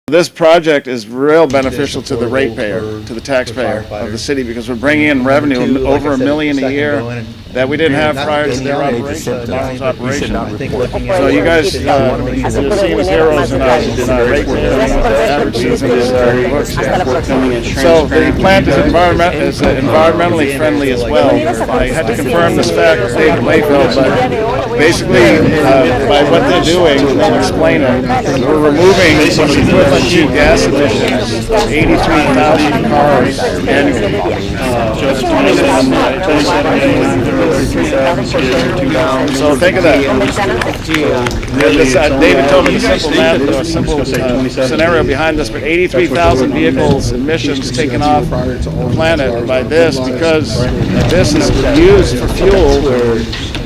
This project is real beneficial to the ratepayer, to the taxpayer of the city, because we're bringing in revenue over $1 million a year that we didn't have prior to their operation. So you guys, you're seeing as heroes in our ratepayer average citizens books. So the plant is environmentally friendly as well. I had to confirm this fact with David Mayfield, but basically by what they're doing, they'll explain it. We're removing some equivalent to gas emissions, 83,000 cars annually. So think of that. David told me the simple math, a simple scenario behind this, but 83,000 vehicles emissions taken off the planet by this, because this is used for fuel.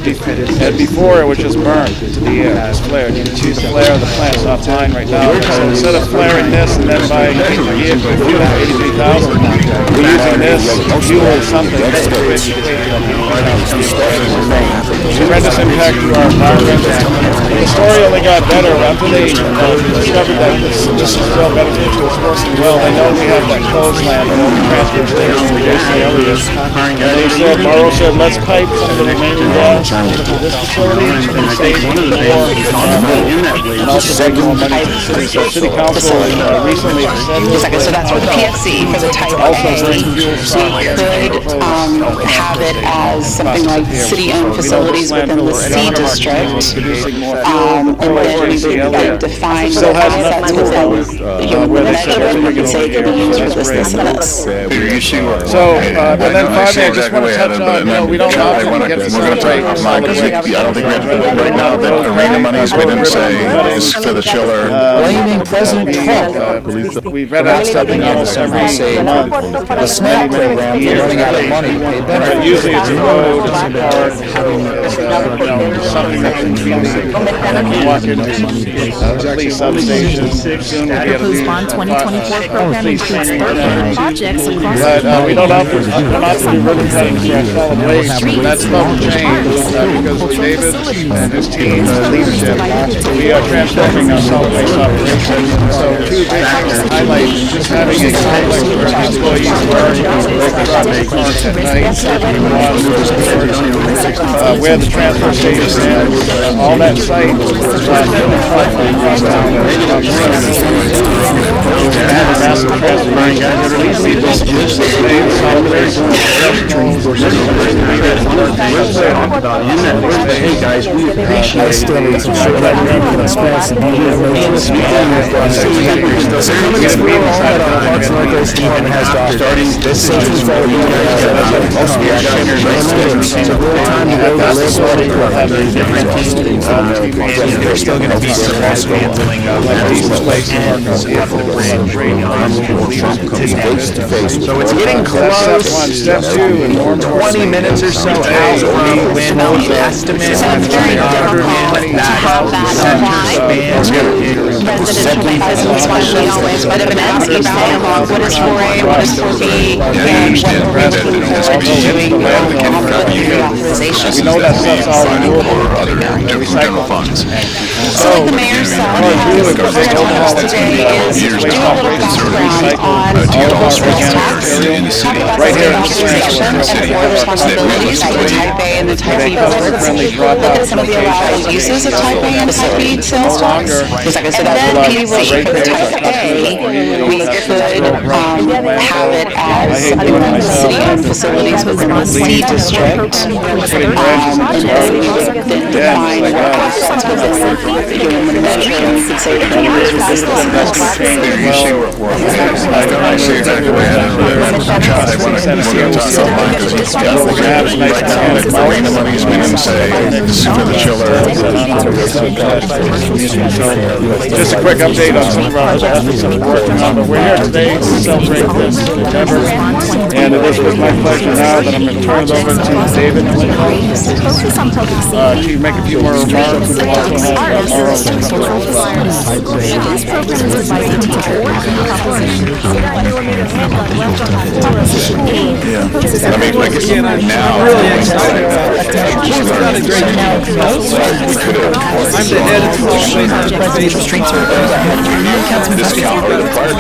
And before it was just burned to the air, just flared. You can see the flare of the plant's offline right now. So instead of flaring this and then buying vehicle fuel for 83,000, we're using this to fuel something. Tremendous impact to our environment. The story only got better after they discovered that this is still beneficial. It's working well. They know we have that closed land and open transfer station in the areas. And they said, Morrow said, let's pipe some of the remaining gas into this facility and save more and also bring more money to the city. So City Council recently said this. So that's with PSC for the type A. We could have it as something like city-owned facilities within the C district, and then we would define what assets within we could say could be used for this, this, and this. So, and then finally, I just want to touch on, we don't often get to celebrate. I don't think we have to right now. The arena monies we didn't say is for the chiller. Blaming President Trump. We've read out something else every month. The SNAP program is running out of money. Usually it's a road, it's a park, it's something that can be walk into police substation. Soon we'll be able to do Bond 2024 program includes 30 projects across the but we don't often do ribbon cutting for our solid waste. That's about to change because of David and his team's leadership. We are transforming our solid waste operation. So two big things to highlight is just having a complex where employees work, they can at night, where the transfer station is, all that site across town. Massive transfer. Hey guys, we appreciate stories and show that we can express and there's still going to be some dismantling of so it's getting close. Step two, and more 20 minutes or so out from when the estimate is Have that apply. Residential pheasants, why we always recommend each dialogue, what is 4A, what is 4B, and what we're looking forward to doing along with the reauthorization. we know that stuff's all renewable. So like the mayor said, the first topic today is to do a little background on all of our sales tax, talk about Right here in taxation and board responsibilities for the Type A and the Type B boards, look at some of the allowable uses of Type A and Type B sales tax, and then we will, for the Type A, we could have it as city-owned facilities within the C district, and then define what assets within the measure, we could say that it is resistance. I see exactly what I want to talk about because it's the money's we didn't say is for the chiller. Just a quick update on some of our efforts that we're working on, but we're here today to celebrate this endeavor, and it is with my pleasure now that I'm going to turn it over to David. focus on public safety, to make a few more remarks, we also have Morrow These programs provide integral work proposition. Proposition A focuses on I mean, like, now, really excited about it. She's done a great job. I'm the head of the discount or the fire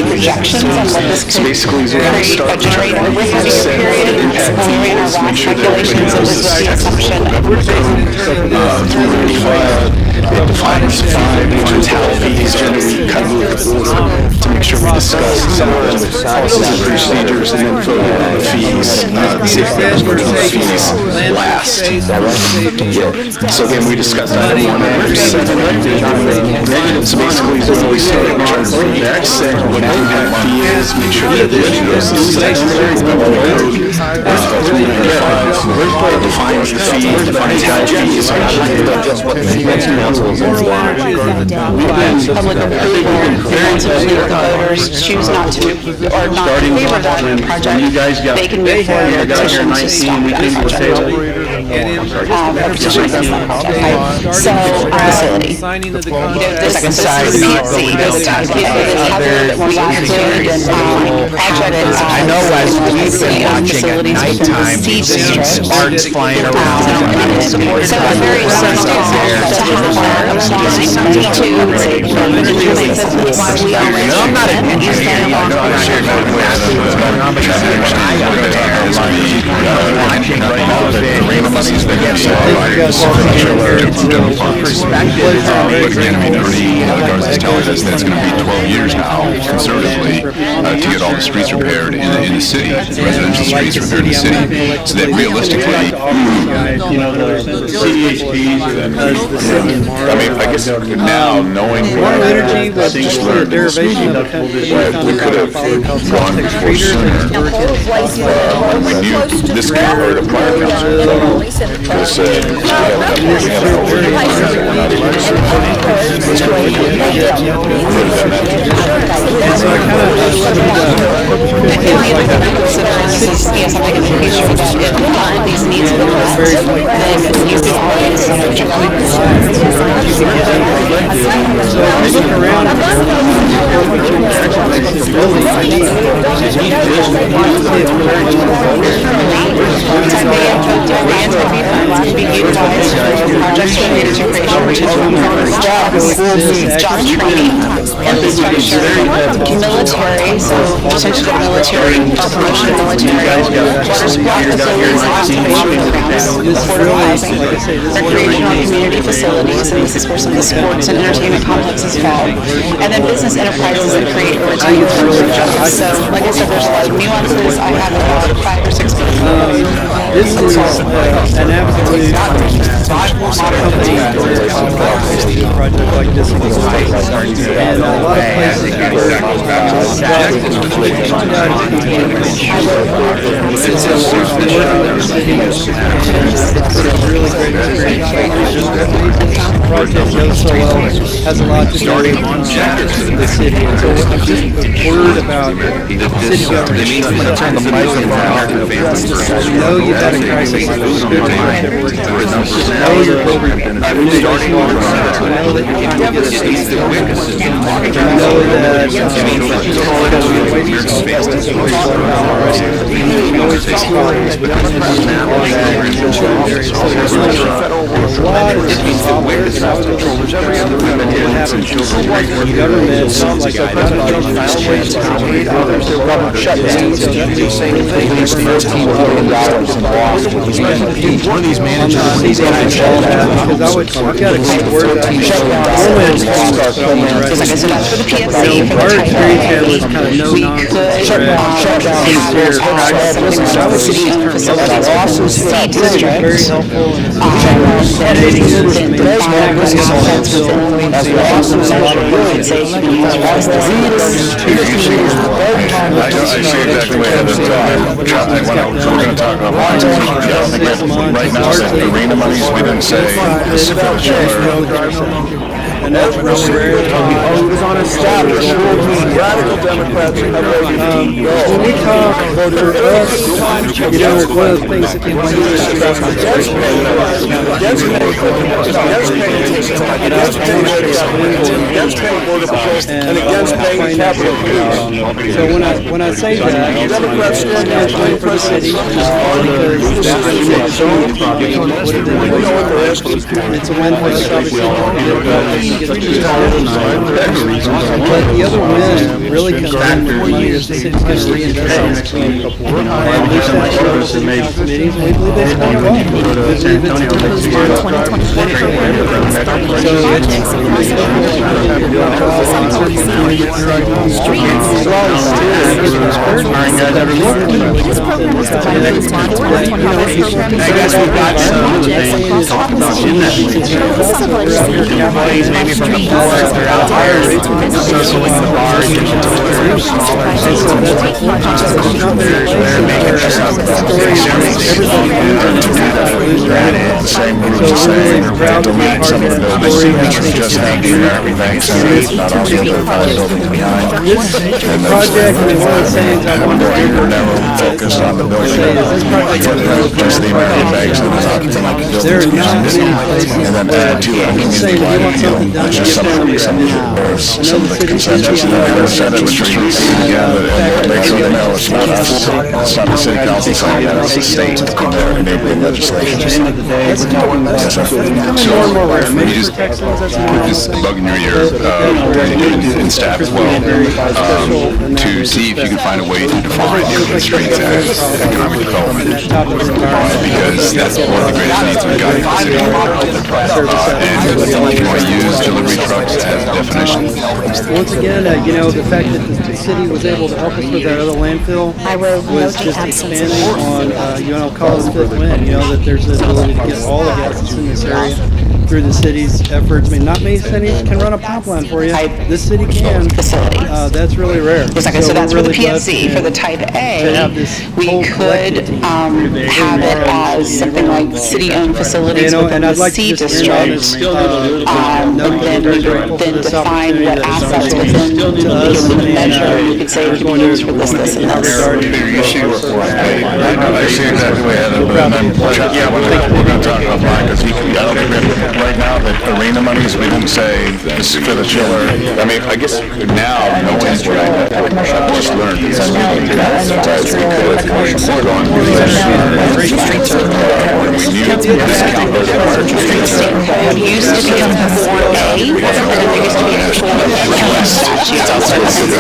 projections on what this could create a trade over 3-year period. When we ran our WAC calculations, it was the assumption It defines how fees generally cut to make sure we discuss some of the policies and procedures and then vote on the fees, fees last. So then we discussed that in 1%. So basically, when we say next, when we have fees, make sure that the defines the fee, defines how fees are public approval, the voters choose not to, or not to favor that project, they can move forward with a petition to stop that project. Petition against that project. So, facility. The second side, the patsey, those types of things. I know as we've been watching at nighttime, we've seen sparks flying around. So it's very substantial to have I'm not an engineer, I'm not sure what's going on, but I got watching all of it. Perspective. But again, I mean, already the guards is telling us that it's going to be 12 years now, conservatively, to get all the streets repaired in the city, residential streets repaired in the city, so that realistically, I mean, I guess now knowing Moral energy was just a derivation of the we could have gone before sooner. We knew this came over to fire council. They said, we job training, infrastructure, military, so potential military, promotion military, water supply facilities, conservation programs, affordable housing, recreational community facilities, and this is where some of the sports and entertainment complexes fall, and then business enterprises that create or retain jobs. So, like I said, there's a lot of nuances. I have about 5 or 6 This is an absolute company project like this in the States. And a lot of places really great project goes so well, has a lot to do with the city. And so I'm just word about city government. Know you've got a crisis. Know you're building. Know that you have to get a know that One of these managers, I've got a couple words I So that's for the PSC, for our the experience here type was kind of no we nonsense. could, Sincere practice. some city-owned facilities within C Very districts. helpful. That is then defined what assets within organization I see exactly where we're going to talk about lines. Right now, the arena monies, we didn't say this is for the chiller. And that's really rare. He was on a staff. Radical Democrats have When we talk for us, one of the things that people So when I say that, Democrats stand for the city, it's a win for us, obviously. But the other win really comes down to money that the city's going to reinvest in the community. And we've sent shows to the council meetings, and we believe they spend well. We believe it's a good sport. This program was divided into 4 $20 programs. I guess we've got some things talked about in that. This is a legislation. Employees maybe from the board, they're out hired, circling the bar, getting to their smaller they're making The same group is saying we're going to delete some of the buildings, which was just happening there, everything, so not all the other five buildings behind. And Project, one of the things I want to do, we're never focused on the building, just the American banks that was occupying the there are buildings. not many places And then add to it, saying, we want something done to just get some of them the consensus, and then the Senate was and make sure they know it's not us, it's not the city council saying that, it's the state in their enabling legislation. So you just put this bug in your ear, and staff as well, to see if you can find a way to define neighborhood streets as economic development, because that's one of the greatest needs we've got in the city. And if you want to use delivery trucks as a definition. Once again, the fact that the city was able to help us with that other landfill was just expanding on, I'll call it fifth win, that there's the ability to get all the gases in this area through the city's efforts. I mean, not many cities can run a pipeline for you. This city can. Facilities. That's really rare. So that's for the PSC. For the type A, we could have it as something like city-owned facilities within the C district. Then define what assets within the measure you could say we can use for this, and this. I see exactly where Heather, we're going to talk about Brian, because he can go right now, the arena monies, we didn't say this is for the chiller. I mean, I guess now, no one's trying to, I've just learned this. We could, we're going to do this. It used to be a 4A, and it used to be a statute outside the city.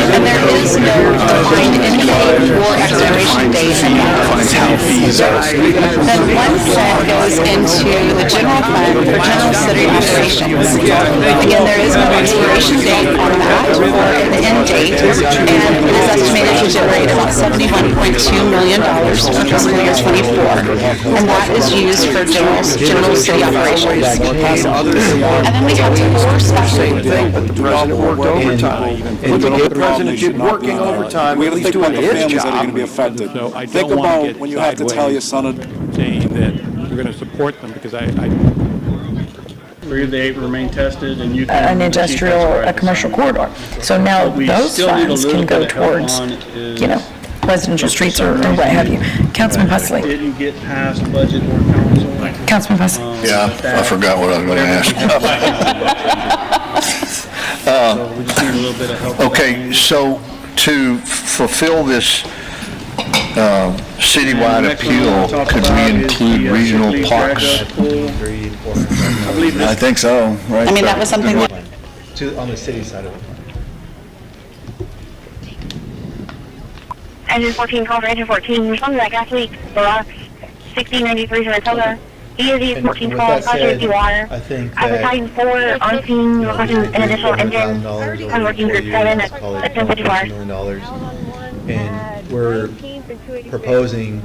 And there is no defined end date or expiration date. Then once that goes goes into the general fund for general city operations. Again, there is no expiration date on that or the end date, and it is estimated to generate about $71.2 million for fiscal year 24, and that is used for general city operations. And then we have 4 special. The president worked overtime. And the president did working overtime, at least doing his job. That are going to be affected. So I Think don't want to about get when you have to tell your son saying that you're going to support them because I They remain tested and you can. An industrial, a commercial corridor. So now those funds can go towards, you know, residential streets or what have you. Councilman Pusley. Didn't get past budget or council. Councilman Pusley. Yeah, I forgot what I was going to ask. So we just need a little bit of help. Okay, so to fulfill this citywide appeal, could we include regional parks? I think so, right? I mean, that was something that On the city side of it. Engine 14, call for engine 14. Responded back last week. Box 1693 Saratoga. ESE 14 call, project water. I think Advertising 4 on scene, requesting an additional engine. I'm working group 7 at 10:54. $million. And we're proposing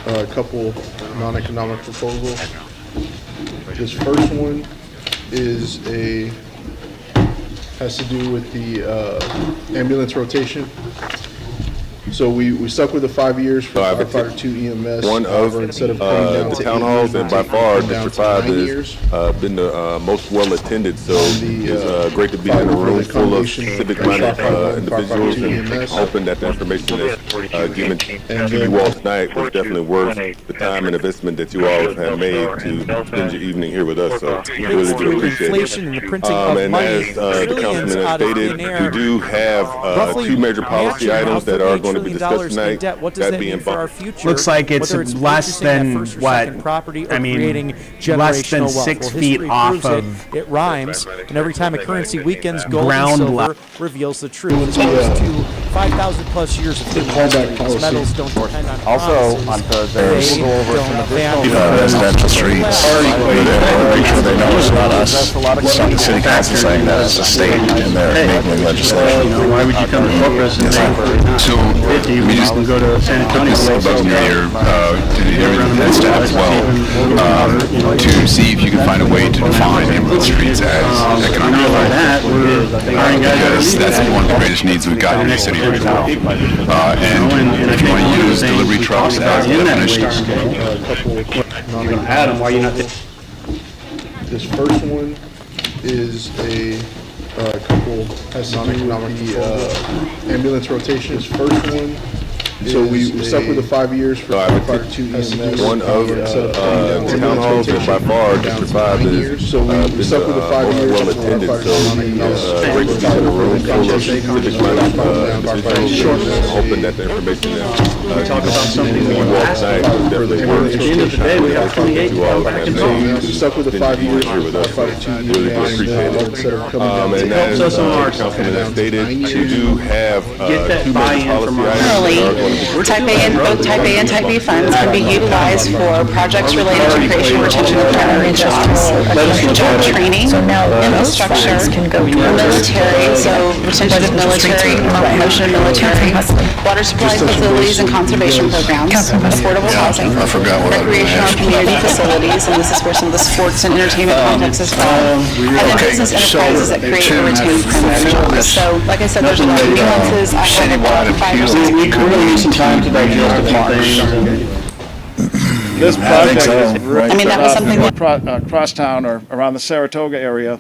a couple non-economic proposals. This first one has to do with the ambulance rotation. So we stuck with the 5 years for firefighter 2 EMS. One of instead of cutting down the to town 8 halls, years, and by far District 5 years. has been the most well attended. So it's great to be in a room full of civic-minded individuals, and hoping that the information that's given to you all tonight was definitely worth the time and investment that you all have made to spend your evening here with us. So really do appreciate it. And as the councilman has stated, we do have 2 major policy items that are going to be discussed tonight. That being looks like it's less than what, I mean, less than 6 feet off of it rhymes, and every time a currency weakens, gold ground and silver reveals the truth. As opposed to 5,000 plus years of human history, these metals don't depend on Also, on Thursday, we'll go over some additional residential streets. They know it's not us. It's not the city council saying that, it's the state and their enabling legislation. Why would you come to Corpus and So, we just go to San put this above in your ear to the and staff as well, to see if you can find a way to define neighborhood streets as economic development. Because that's one of the greatest needs we've got in the city right now. And if you want to use delivery trucks as a definition. Adam, why are you not? This first one is a couple has to do with the ambulance rotation. This first one. So we stuck with the 5 years for firefighter 2 EMS. One of the town halls, and by far District 5 is so we stuck with the 5 years well attended. So it's great to be in a room full of civic-minded individuals, hoping that the information that talk about something you all tonight was definitely worth at the end of the day, we have 28 we stuck with the 5 years here with us. firefighter 2 Really do appreciate it. And as the councilman has stated, we do have 2 major policy items. Type A and both Type A and Type B funds can be utilized for projects related to creation, retention of primary jobs, job training, infrastructure, military, so retention of military, promotion of military, water supply facilities and conservation programs, affordable housing, recreational and community facilities, and this is where some of the sports and entertainment complexes fall, and then business enterprises that create and retain primary jobs. So, like I said, there's a lot of nuances. I have a 5 some time to digest a few things. This project is I mean, that was something that crosstown or around the Saratoga area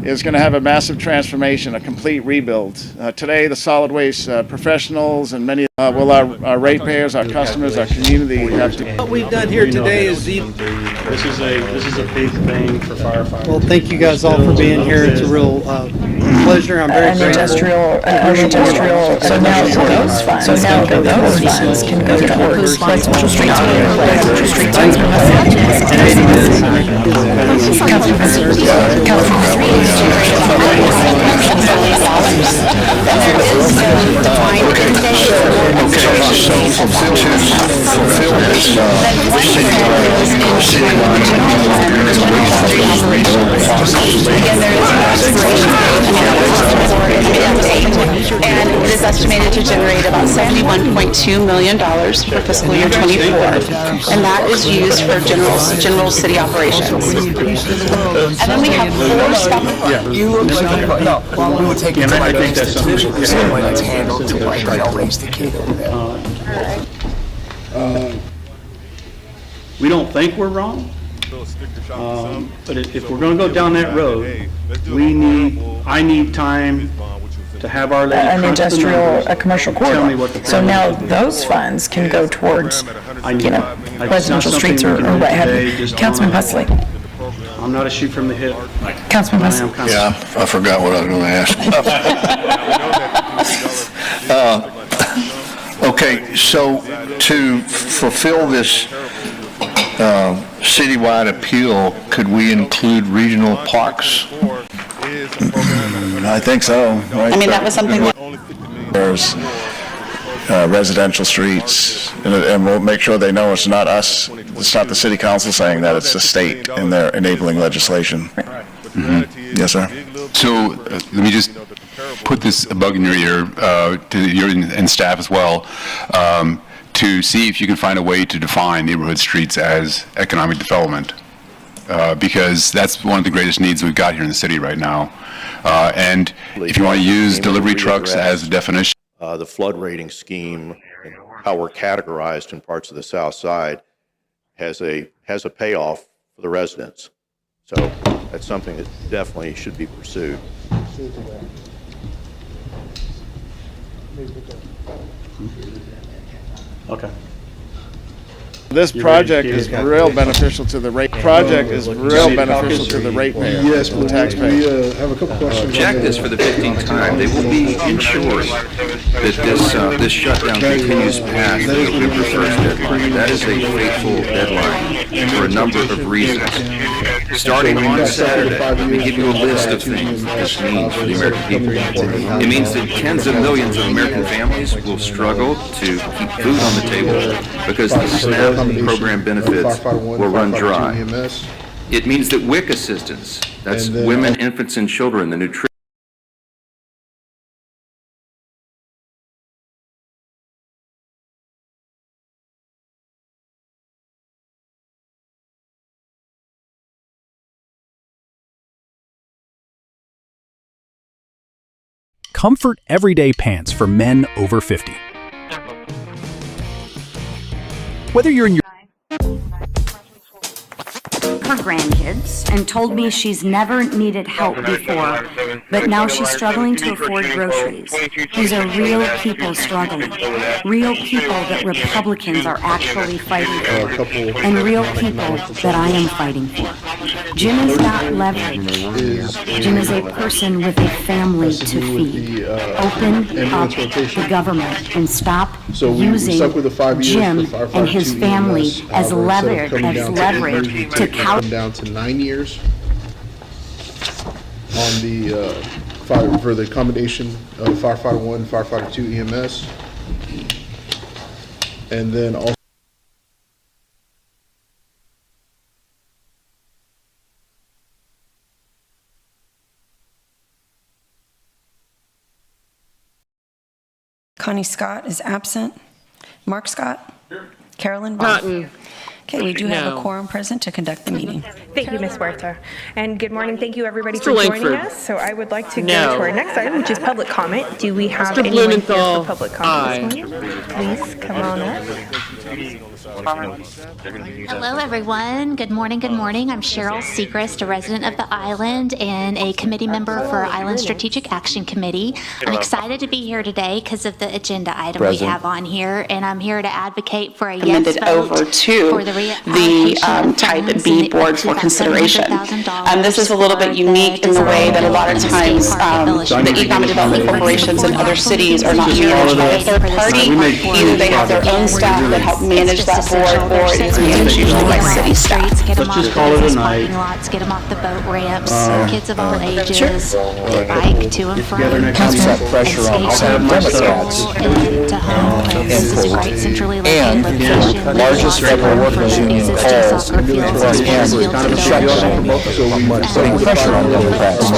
is going to have a massive transformation, a complete rebuild. Today, the solid waste professionals and many will our ratepayers, our customers, our community have to. What we've done here today is this is a big thing for firefighters. Well, thank you guys all for being here. It's a real pleasure. I'm very industrial. So now those funds can go towards residential streets. And it is estimated to generate about $71.2 million for fiscal year 24, and that is used for general city operations. And then we have four special. Yeah, you look like no. Well, we would take it to like I think that's something that's handled to like raise the kid over there. We don't think we're wrong, but if we're going to go down that road, I need time to have our lady An industrial, a commercial tell me corridor. what the So plan now is. those funds can go towards, residential streets or something we what can have do you. today, just Councilman on- Pusley. I'm not a shoot from the hip. Councilman I Pusley. am kind of- Yeah, I forgot what I was going to ask. Okay, so to fulfill this citywide appeal, could we include regional parks? I think so. Right? I mean, that was something that There's residential streets, and we'll make sure they know it's not us, it's not the city council saying that, it's the state in their enabling legislation. Yes, sir. So let me just put this bug in your ear, to your and staff as well, to see if you can find a way to define neighborhood streets as economic development, because that's one of the greatest needs we've got here in the city right now. And if you want to use delivery trucks as a definition. The flood rating scheme and how we're categorized in parts of the south side has a payoff for the residents. So that's something that definitely should be pursued. Okay. This project is real beneficial to the ratepayer, Yes, to the taxpayer. we have a couple questions. Project this for the 15th time. They will be ensuring that this shutdown continues past the November 1st deadline. That is a fateful deadline for a number of reasons. Starting on Saturday, let me give you a list of things this means for the American people. It means that tens of millions of American families will struggle to keep food on the table because the SNAP program benefits will run dry. It means that WIC assistance, that's women, infants, and children, the nutrition. Comfort everyday pants for men over 50. Whether you're in your her grandkids and told me she's never needed help before, but now she's struggling to afford groceries. These are real people struggling, real people that Republicans are actually fighting for, and real people that I am fighting for. Jim is not leverage. Jim is a person with a family to feed. Open up the government and stop using Jim and his family as leverage to counter. Down to 9 years on the for the combination of firefighter 1, firefighter 2 EMS, and then also Connie Scott is absent. Mark Scott? Here. Carolyn? Cotton. Okay, we do have a quorum present to conduct the meeting. Thank you, Ms. Huerta. And good morning. Thank you, everybody, Mr. for joining Langford. us. So I would like to No. go to our next item, which is public comment. Do we have Mr. anyone here Blumenthal, for public comment this morning? Please come on up. Hello, everyone. Good morning. Good morning. I'm Cheryl Segrist, a resident of the island and a committee member for Island Strategic Action Committee. I'm excited to be here today because of the agenda item we have on here, and I'm here to advocate for a yes vote over to for the type B board for consideration. This is a little bit unique in the way that a lot of times the economic development corporations in other cities are not managed by a third party. Either they have their own staff that help manage that board, or it's managed usually by city staff. Let's just call it a night. Get them off the boat ramps, kids of all ages, they bike to and from pressure on some Democrats and to home. This is a great centrally located location. largest federal workers union calls for the shutdown, putting pressure on Democrats.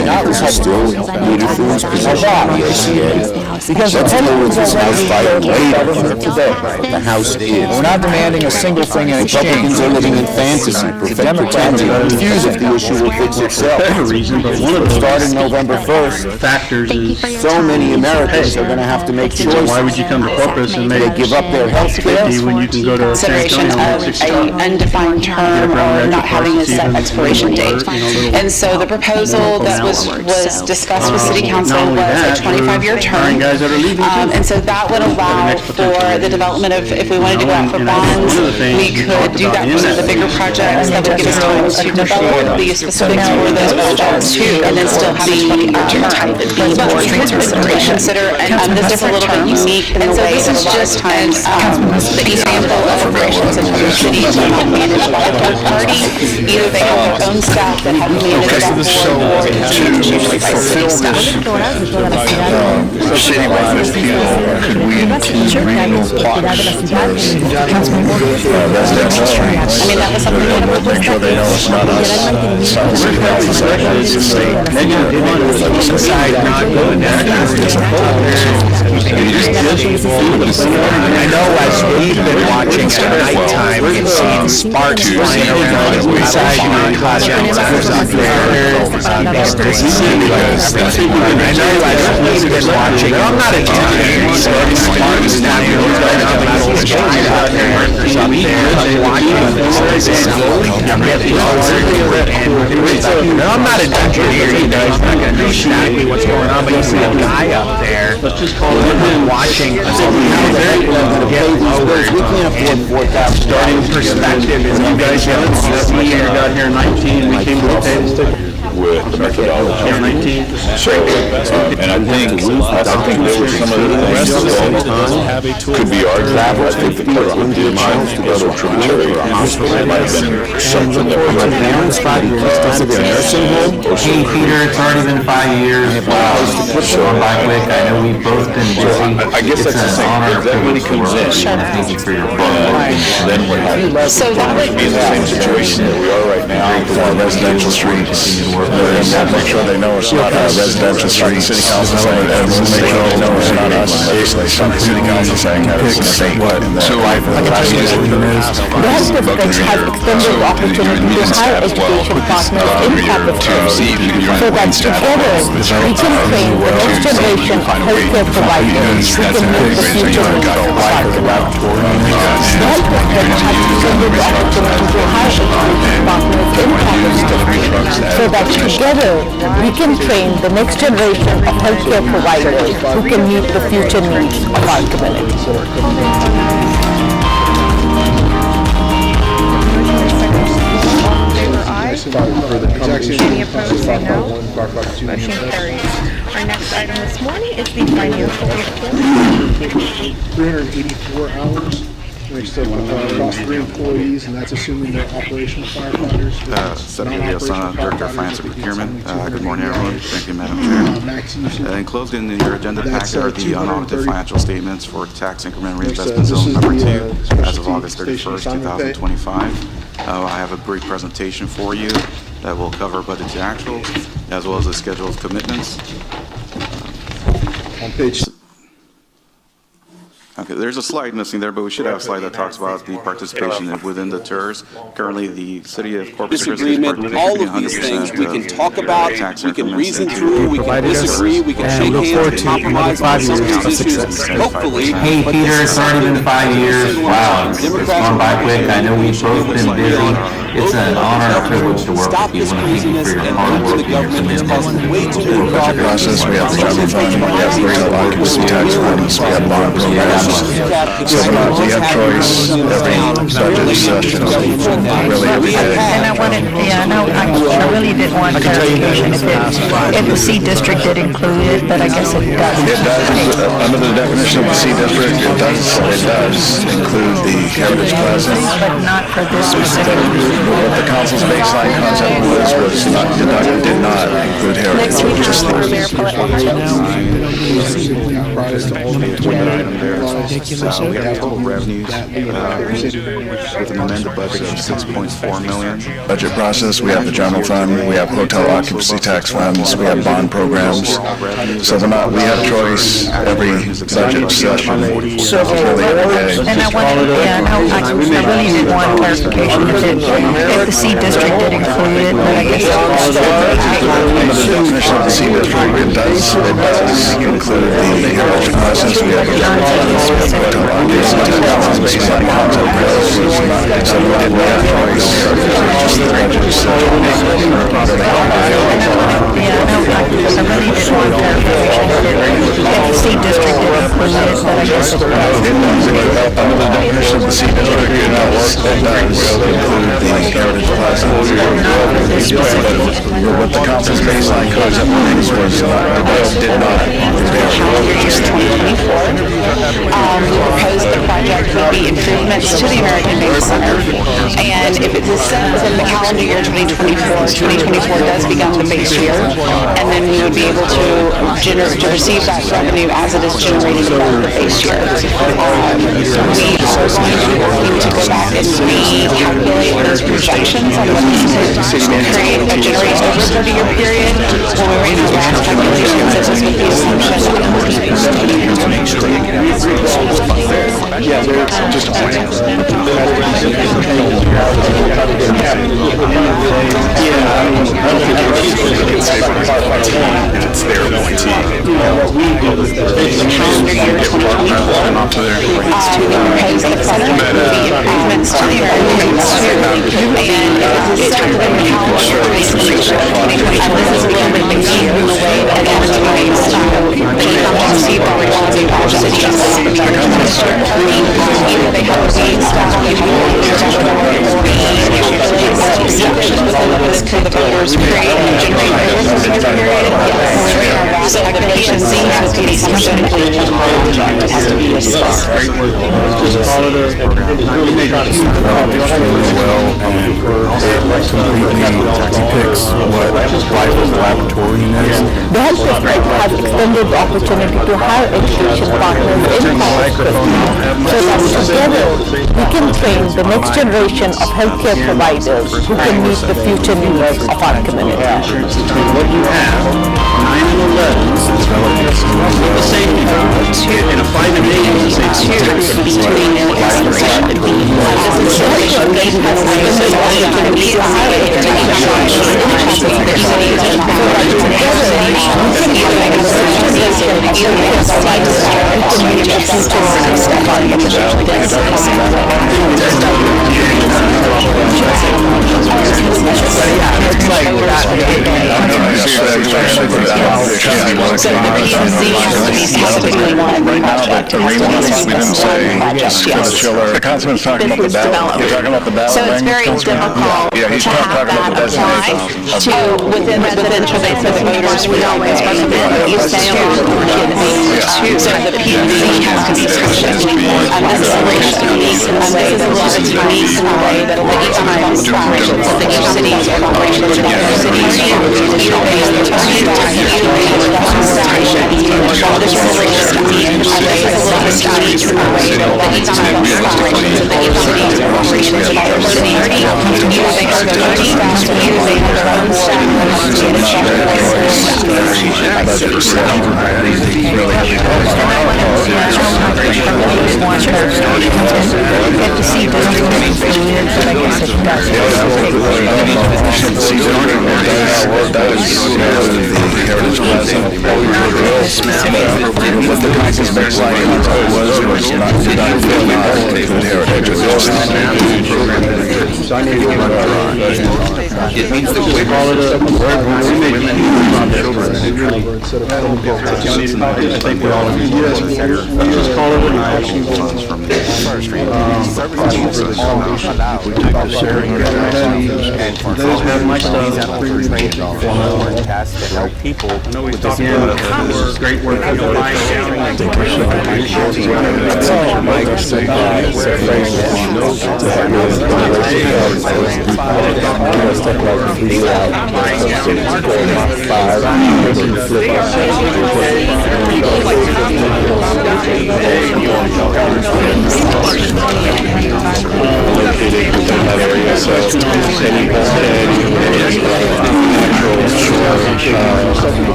That was still needed for his position on the ACA. Because the Republicans already declared government today. The House is. We're not demanding a single thing in exchange. Republicans are living in fantasy. The Democrats are confused if the issue will fix itself. Starting November 1st, factors is so many Americans are going to have to make choices. Why would you come to Corpus and make they give up their health care when you can go to San Consideration of an undefined term or not having a set expiration date. And so the proposal that was discussed with City Council was a 25-year term. And so that would allow for the development of, if we wanted to go out for bonds, we could do that for some of the bigger projects. That would give us time to develop the specifics for those projects too, and then still have the type of B board consider. And this is a little bit unique in the way that a lot of times the example of operations in other cities are not managed by a third party. Either they have their own staff that help manage that board, or it's managed usually by city staff. Citywide appeal, could we include regional plots? Residential streets. I mean, that was something that make sure they know it's not us. City council said it's the state. I know as we've been watching at nighttime, we've seen sparks flying around inside my project out there. I know as we've been watching, I'm not a teacher, so sparks flying around out there. I'm not an engineer, you know, I'm not going to know exactly what's going on, but you see a guy up there. Let's just call it watching how they're going to get lowered. We can't afford 4,000. Starting perspective is you guys don't see here. Got here in 19, we came to the table with the methodology. 19. So, and I think there were some of the things that could be argued. I think the part of the miles to go to tributary might have been something that we might have Hey Peter, it's already been 5 years. So by quick, I know we've both been busy. I guess that's the thing. If that money comes in, then we're be in the same situation that we are right now for our residential streets. And make sure they know it's not a residential street. City council saying that, make sure they know it's not us. Basically, city council saying that it's the state. So I can tell you this, the districts have extended the opportunity to hire education partners in capital so that together we can train the next generation of healthcare providers who can meet the future needs of our community. The health districts have extended the opportunity to hire education partners in capital so that together we can train the next generation of healthcare providers who can meet the future needs of our community. Any opposed, say no. Motion carries. Our next item this morning is the financial report. 384 hours. Which across 3 employees, and that's assuming they're operational firefighters. Secretary Osana, Director of Finance and Procurement. Good morning, everyone. Thank you, Madam Chair. Enclosed in your agenda packet are the unaudited financial statements for tax increment reinvestment zone number 2 as of August 31st, 2025. I have a brief presentation for you that will cover budget to actual, as well as the schedule of commitments. On page Okay, there's a slide missing there, but we should have a slide that talks about the participation within the TERS. Currently, the city of Corpus Christi is Disagreement, all of these things we can talk about, we can reason through, we can disagree, we can shake hands and compromise on some of these issues. Hopefully. Hey, Peter, it's already been 5 years. Wow, it's gone by quick. I know we've both been busy. It's an honor and a privilege to work with you. I want to thank you for your hard work and your commitment. Budget process, we have the general fund, we have regional occupancy tax funds, we have bond programs. So we have choice every budget session, really every day. And I wanted, I really didn't want clarification if the C district did include it, but I guess it does. It does, under the definition of the C district, it does include the Heritage Plaza. But not for this specific. What the council's baseline concept was not, did not include heritage. Next, we have just our mayor the we have total revenues with an amended budget of $6.4 million. budget process. We have the general fund. We have hotel occupancy tax funds. We have bond programs. So we have choice every budget session. Really every day. And I wanted, I really did want clarification if the C district did include it, but I guess Under the definition of the C district, it does include the heritage process. We have the general fund. We have hotel occupancy tax funds. Baseline concept was so we didn't have choice. Just the budget session. I really did want clarification if the C district did include it, but I guess it does. Under the definition of the C district, it does include the heritage plaza. But what the council's baseline codes that was did not. Calendar year 2024. We proposed the project would be improvements to the American Bank Center. And if it is set within the calendar year 2024 does become the base year. And then we would be able to receive that revenue as it is generated from the base year. We are going to go back and recalculate those projections on what these generate over a 30-year period. When we ran our last calculations, it was with the assumption Yeah, there's just a point. It's their appointee. calendar year 2024. We proposed the project would be improvements to the American Bank Center. And it is set within the calendar year 2024. This is a little bit easier in the way that advertised receive all quality cities. Either they have to be staff on the could the voters create and generate revenue period? Yes. So the patient seems to be something that has to be discussed. The health district has extended the opportunity to hire education partners in Corpus Christi so that together we can train the next generation of healthcare providers who can meet the future needs of our community. What you have, 9 and 11, with the safety valve, and a 5 and 8 is the safety Right now, the reason we didn't say for the chiller, the councilman's talking about the ballot. You're talking about the ballot. So it's very difficult Yeah, he's to have talking about that the apply designation. to within residential for the voters. We always recommend that you stay on so the PUC has to be sufficient. This is a unique, and this is a lot of unique in a way that a lot of times operations of the cities or operations of other cities It means that we call it a I think we all agree. Just call it a night. Those have my stuff. To help people. I know we talked about great work.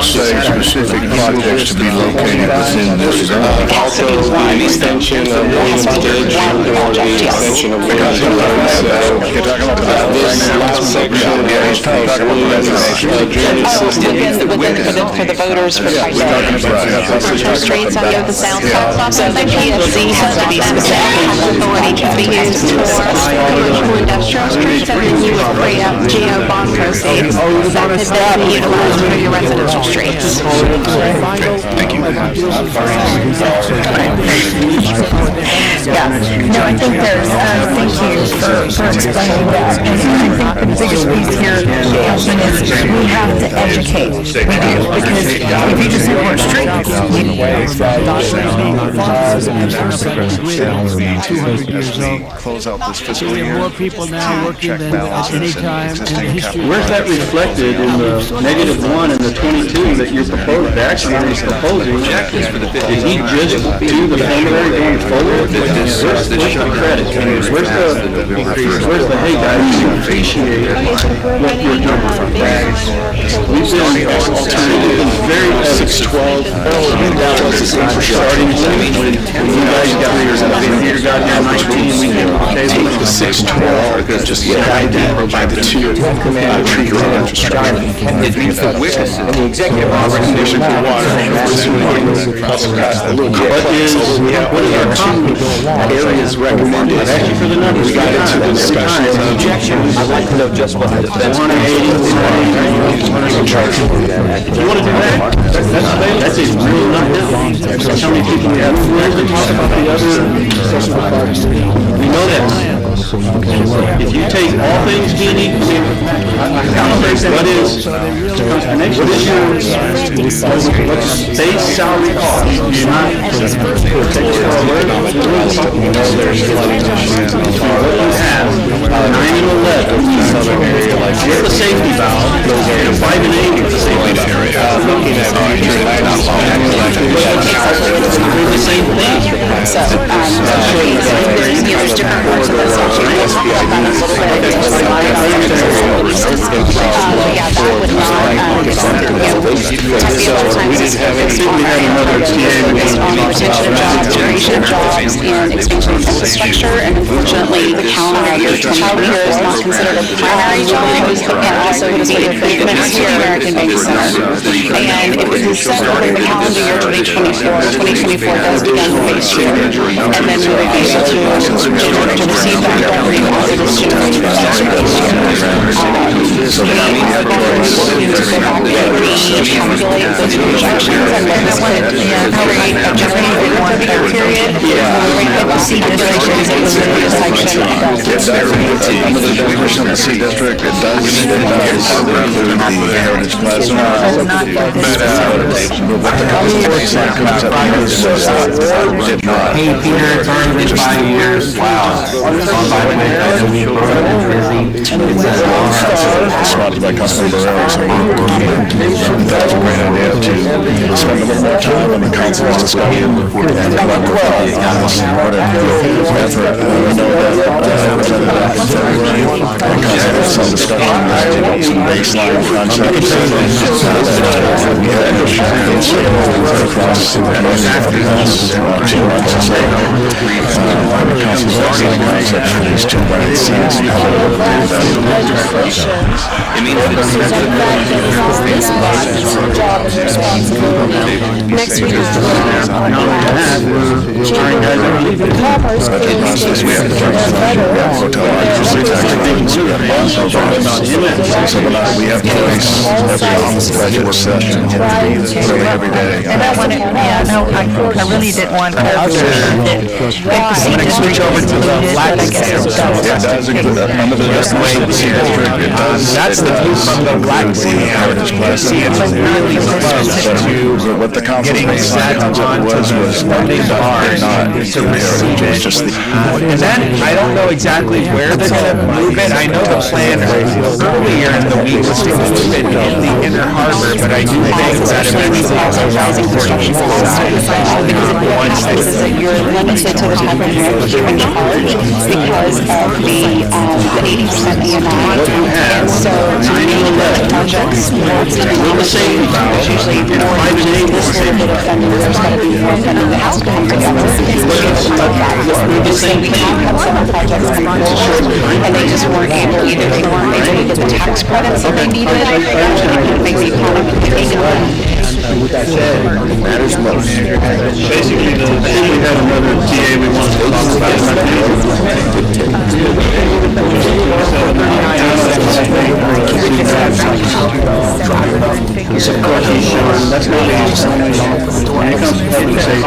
Specific projects to be located within this zone. Also, the extension of Williams Bridge or the extension of Williams Road. This last section For the voters for commercial streets on the south side. So the PSC has to be specific authority to be used for commercial industrial streets, and then you would free up GO bond proceeds that could then be utilized for your residential streets. Thank you. Yeah, no, I think there's, thank you for explaining that. And I think the biggest piece here, Councilman, is we have to educate. We do, because if you just say we're streets. 200 years old. Close out this fiscal year. More people now working than at any time in the history. Where's that reflected in the -1 and the 22 that you're proposing? Actually, he's proposing. Did he just do the preliminary going forward? Where's the credit? Where's the, hey guys, we appreciate what you're doing. We've been very 612. Starting when you guys got here, goddamn 19, we came okay with the 612. Just provide the two It means that witnesses And the executive recommendation for water. what is our company? areas recommended. Actually, for the numbers, We got into the discussion. Objections. I'd like to know just what the defense. 180, 180. If you want to do that, that's a real number. How many people we have? Where's the talk about the other? We know that. If you take all things being equal, what is your base salary cost? What you have, 9 and 11, with the safety valve, and 5 and 8 with the safety valve. The same thing. So, there's different parts of this section. I talked about that a little bit. Yeah, that would not, be a lot of times it's focused on based on the retention of jobs, duration of jobs, and expansion of infrastructure, and unfortunately, the calendar year childcare is not considered a primary job, and also would be a benefit to the American Bank Center. And it was set for the calendar year 2024 does begin the base year, and then we would be able to receive that revenue after this January. So we are going to go back and recalculate those projections, and then that would create a generated one-year period. The C district is a limited section. Under the definition of the C district, it does include the Heritage Plaza. But the reports that comes up here did not. Hey, Peter, it's already been 5 years. Wow. By the way, I know we brought it in Christi. Sponsored by Councilman Barrera, so that was a great idea to spend a little more time on the council's discussion Some discussion, some baseline concepts, Next we have we have to face every office graduate session really every day. And I want to, I really didn't want to. I'm going to switch over to the black scale. Under the way the district, it does. That's the view from the black scale. You see, it's really specific to what the council getting set onto the working hard to receive it. And then, I don't know exactly where they're going to move it. I know the plan earlier in the week was to move it in the inner harbor, but I do think that eventually it's around the side. Once you're limited to the type of work you can charge because of the 80% EMI. And so to me, the projects Will the same there's usually more than this little bit of funding. There's got to be more funding that has to come together. So we have several projects coming forward, and they just weren't able, either they weren't able to get the tax credits that they needed, or it makes the economy take it. With that said, matters most. Basically, I think we have another TA we want to talk about. That's not when it comes to public safety.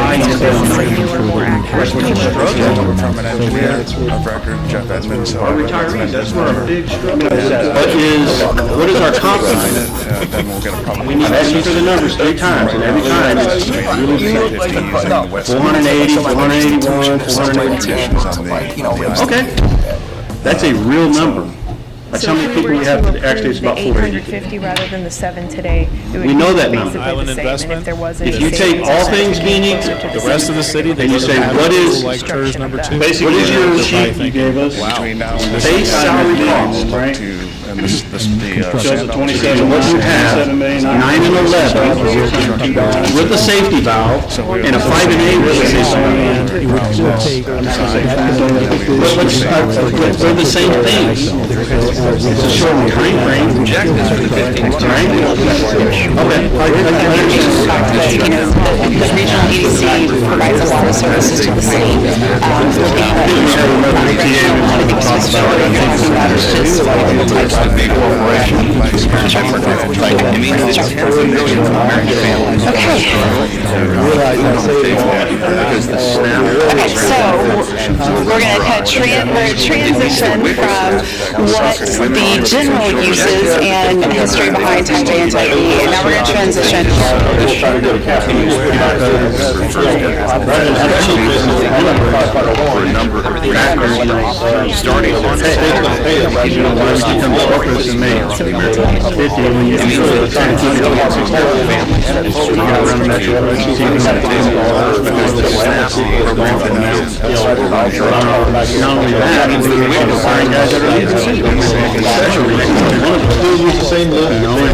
Of record, Jeff Edmonds. Our retirees, that's where our big struggle is. What is our complement? We need to ask you for the numbers 3 times, and every time it's really big. 480, 481, 482. Okay, that's a real number. That's how many people we have, actually it's about 480. 850 rather than the 7 today. We know that number. Island investment. If you take all things being equal, The rest of the city, they and you say, what is, like TERS number 2. basically, what is your sheet you gave us? Base salary cost, right? Shows the 27, what you have, 9 and 11, with the safety valve, and a 5 and 8 with a safety valve. They're the same things. It's a short time frame. Objectives for the 15th. Right? Okay. Because regional EDC provides a lot of services to the city. A big corporation. It means that 10 million American families. Okay, so we're going to kind of transition from what the general uses and history behind type A and type B, and now we're going to transition. For a number of reasons, starting on Corpus and May 50 when you do the not only that, the fire guys that are in the city. In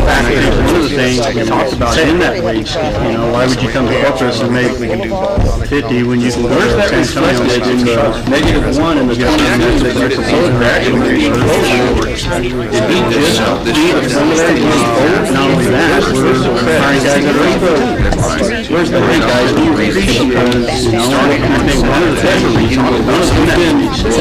fact, one of the things we talked about in that week, why would you come to Corpus and make 50 when you can go to San Antonio making -1 in the government that they're proposing? If he just beat some of that money, not only that, where's the firing guys that are in? Where's the great guys in because, I think one of the better reasons,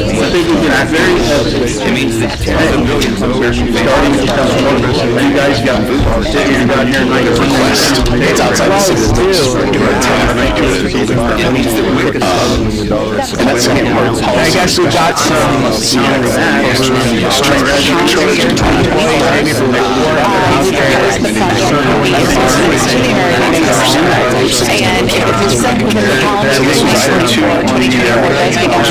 I think we can act very evident. It means that tens of millions of American Starting to become Corpus, and you guys got sitting down here in 19. It's outside the city limits. it means that And that's the second part. I guess we got some, And if it's simple, then calendar for 2024, 2024 does become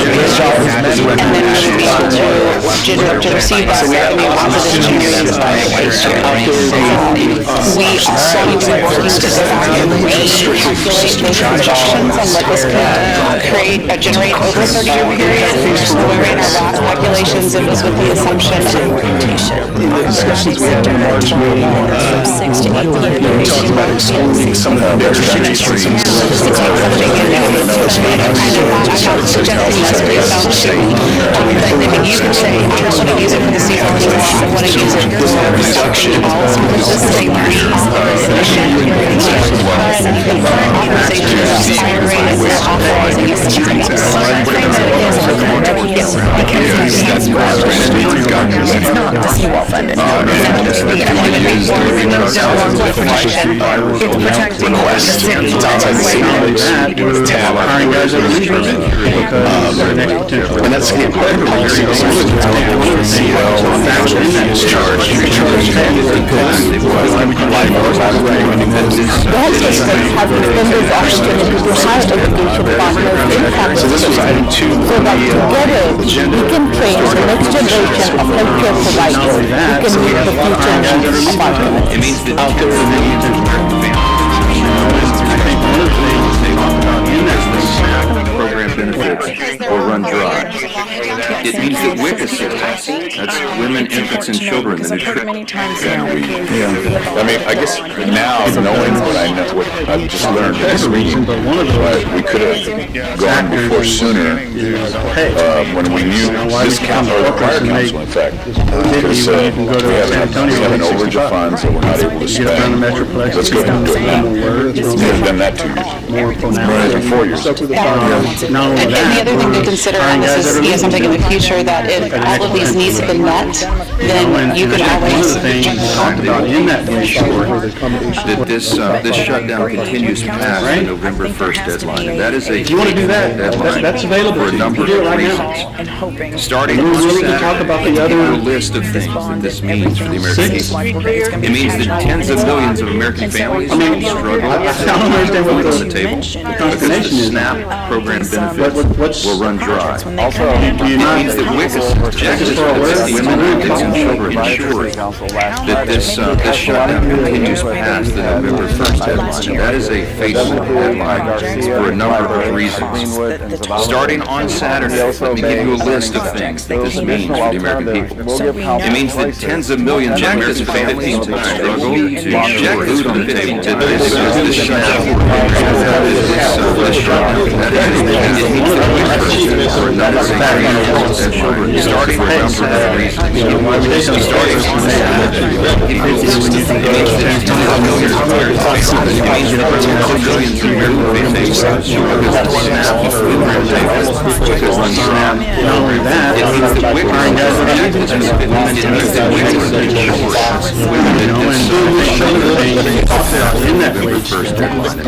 and then we should be able to receive that revenue opposite to we are working to define calculate those projections and what this could generate over a 30-year period. When we ran our last calculations, it was with the assumption of discussions we had in March meeting, 6 to 8 years. Talked about excluding some of the bigger industries. You can say, I don't want to use it for the seasonal loss, I want to use it for reduction. And that's the so this was item 2 so that together we can train the next generation of healthcare providers who can meet the future needs of our community. It means that out there in the I think one of the things they talk about in that program benefits will run dry. It means that WIC assistance, that's women, infants, and children, the nutrition. I mean, I guess now, knowing what I know, what I've just learned in this meeting, we could have gone before sooner, when we knew this council, or the prior council, in fact, could have said, we have an overage of funds that we're not able to spend, let's go ahead and do it now. We could have done that 2 years ago, or even 4 years ago. And the other thing to consider on this is something in the future that if all of these needs have been met, then you can always talked about in that that this shutdown continues past the November 1st deadline, and that is a deadline that's available for a number of reasons. Starting on Saturday, a list of things that this means for the American people. It means that tens of millions of American families will struggle on the table because the SNAP program benefits will run dry. Also, it means that WIC objectives for women, infants, and children ensure that this shutdown continues past the November 1st deadline, and that is a fateful deadline for a number of reasons. Starting on Saturday, let me give you a list of things that this means for the American people. It means that tens of millions of American families will struggle to get food on the table. This shutdown for a number of reasons, and children starting on Saturday.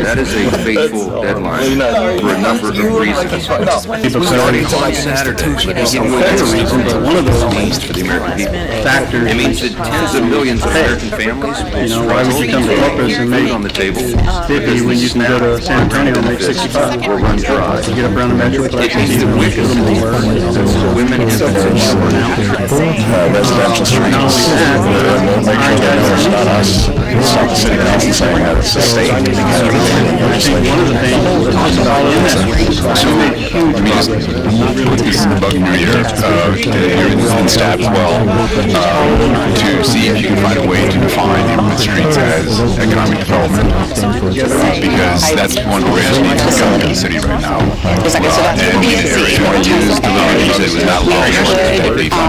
That is a fateful deadline for a number of reasons. Starting on Saturday, one of those means for the American people. It means that tens of millions of American families will struggle to come to Corpus and make on the table 50 when you can go to San Antonio and make 65. Will run dry. You get up around the Metroplex. It means that WIC is women, infants, and children. Residential streets, we'll make sure they know it's not us, it's not the city council saying that, it's the state. I think one of the things that was all in that So, let me just put this bug in your ear, and staff as well, to see if you can find a way to define neighborhood streets as economic development, because that's one greatest need to come to the city right now. And the area I used, the language you said was not low.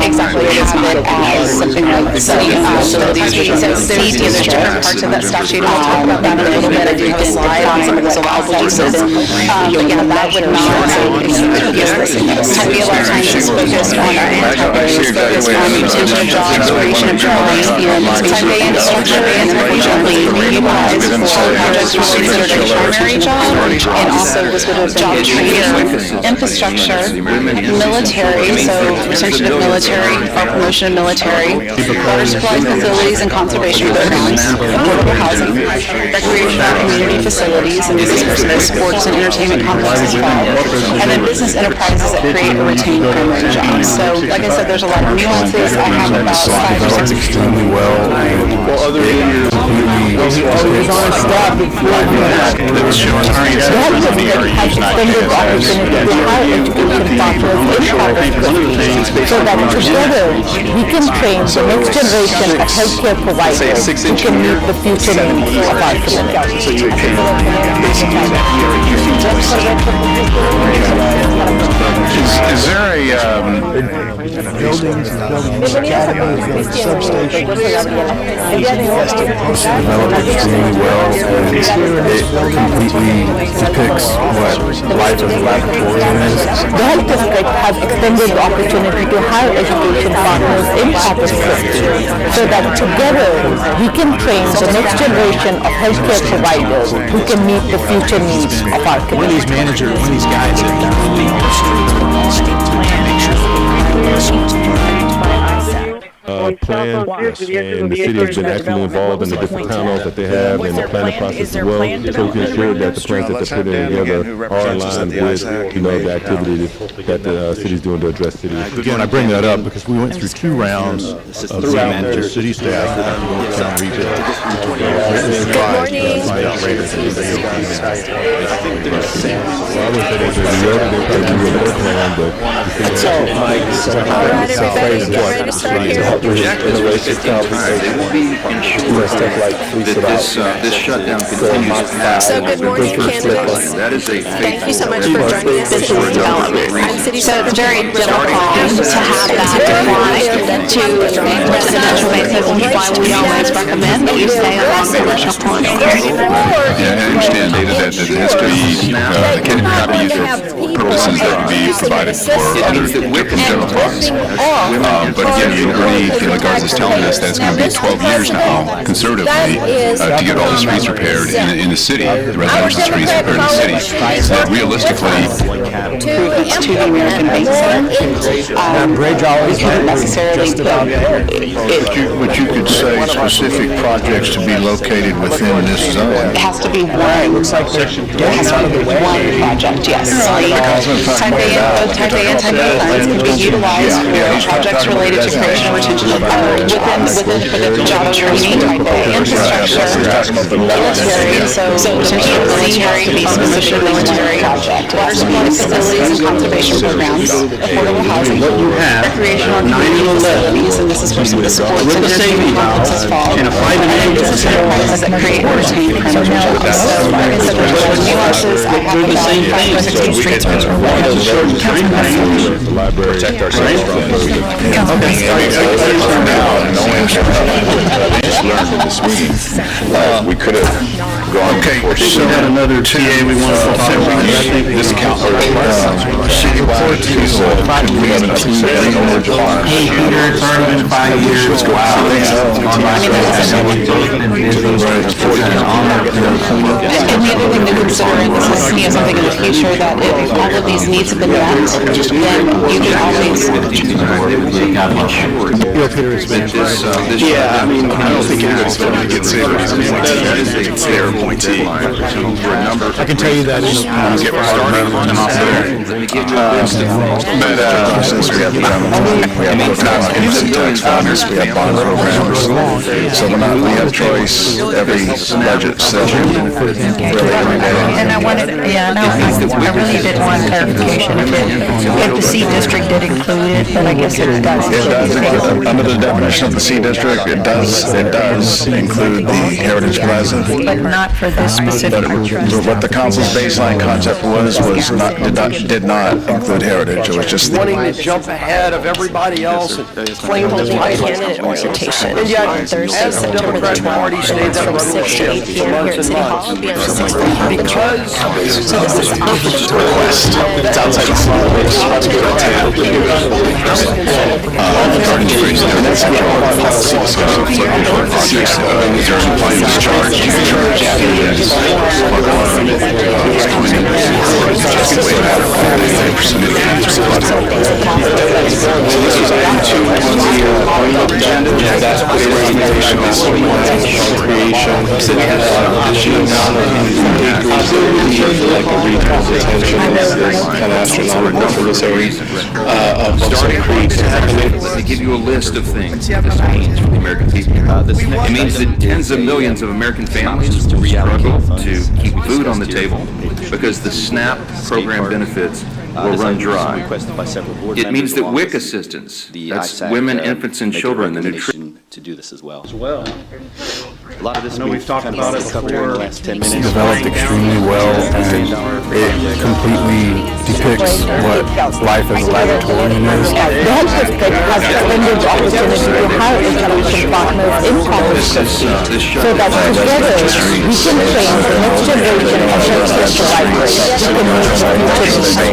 Exactly, we have it as something like city facilities, so there's different parts of that statute, I'll talk about that in a little bit, I do have a slide on some of those allowable uses, but yeah, that would not, be a lot of times is focused on our is focused on retention of jobs, creation of jobs, time-day infrastructure, and unfortunately, we utilize for projects were considered a primary job, and also was would have been training, infrastructure, military, military, so retention of military or promotion of military, water supply facilities and conservation programs, affordable housing, recreational community facilities, and this is for sports and entertainment complexes as well, and then business enterprises that create or retain primary jobs. So, like I said, there's a lot of nuances. I have about 5 or 6 extremely well. Other than so that together we can train the next generation of healthcare providers who can meet the future needs of our community. Is there a extremely well, and it completely depicts what life as a laboratorium is. The health district has extended the opportunity to hire education partners in Corpus so that together we can train the next generation of healthcare providers who can meet the future needs of our community. One of these managers, one of these guys that really on the street to make sure Plan, and the city has been actively involved in the different panels that they have and the planning process as well, so we can ensure that the plans that they're putting together are aligned with, the activity that the city's doing to address city issues. Again, I bring that up because we went through 2 rounds of city managers, city staff, county rebuild. They will be ensured that this shutdown continues past. So good morning, candidates. That is a Thank you so much for joining us. Business development. So it's very difficult to have that apply to residential basis, which is why we always recommend that you stay along commercial corridors. Yeah, I understand, Data, that it has to be, cannot be used for purposes that can be provided for other general funds. But again, you agree, like ours is telling us that it's going to be 12 years now, conservatively, to get all the streets repaired in the city, the residential streets repaired in the city. So that realistically, improvements to the American Bank Center. Bridge always wouldn't necessarily but you could say specific projects to be located within this zone. It has to be one. It looks like there has to be one project, yes. Type A and both Type A and Type B funds can be utilized for projects related to creation and retention of within predictable job training, Type A infrastructure, military, so potentially military, be specific military, water supply facilities and conservation programs, affordable housing, recreational facilities, and this is where some of the supports and entertainment complexes fall, and business enterprises that create or retain primary jobs. So, like I said, there's nuances. I have about 5 or 16 streets which are Protect ourselves from we could have gone. Okay, so we had another TA we want to fulfill. This account City report to Hey, Peter, it's already been 5 years. Wow. And the other thing to consider, and this is something in the future, that if all of these needs have been met, then you can always. Yeah, I mean, I don't think anybody's going to get saved. It's their appointee. I can tell you that in the get started and off there. But since we have tax funds, we have bond programs, so we have choice every budget session. And I wanted, I really did want clarification if the C district did include it, but I guess it does. It does include, under the definition of the C district, it does include the Heritage Plaza. But not for this specific. But what the council's baseline concept was did not include Heritage. It was just wanting to jump ahead of everybody else and claim the title. And yet, as the Democratic Party stays at a level shift for months and months, because it's outside the That's creation, like a regional detention is kind of astronomical for this area. Let me give you a list of things that this means for the American people. It means that tens of millions of American families will struggle to keep food on the table because the SNAP program benefits will run dry. It means that WIC assistance, that's women, infants, and children, the nutrition to do this as well. A lot of this, I know we've talked about it before. In the last 10 minutes. It's developed extremely well, and it completely depicts what life as a Laboratorian is. The health district has extended the opportunity to hire education partners in college so that together we can train the next generation of healthcare providers who can make the future of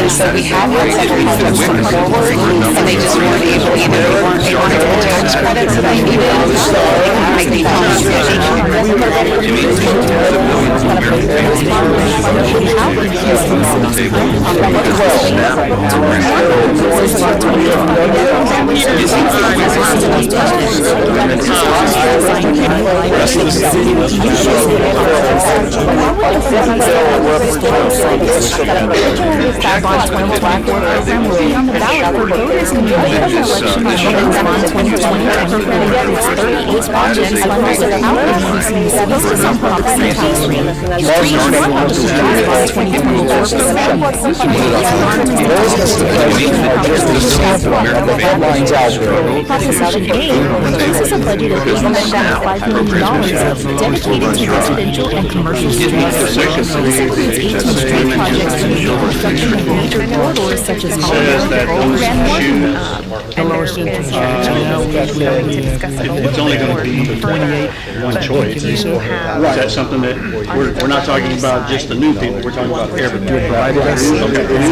so we have had several projects come forward, and they just weren't able, either they weren't able to get the tax credits that they needed, or they couldn't make the compensation. This is a budget of $8.5 million dedicated to residential and commercial streets. This includes 18 street projects to the construction of major corridors such as It's only going to be 28 one choice. Is that something that we're not talking about just the new people, we're talking about everybody?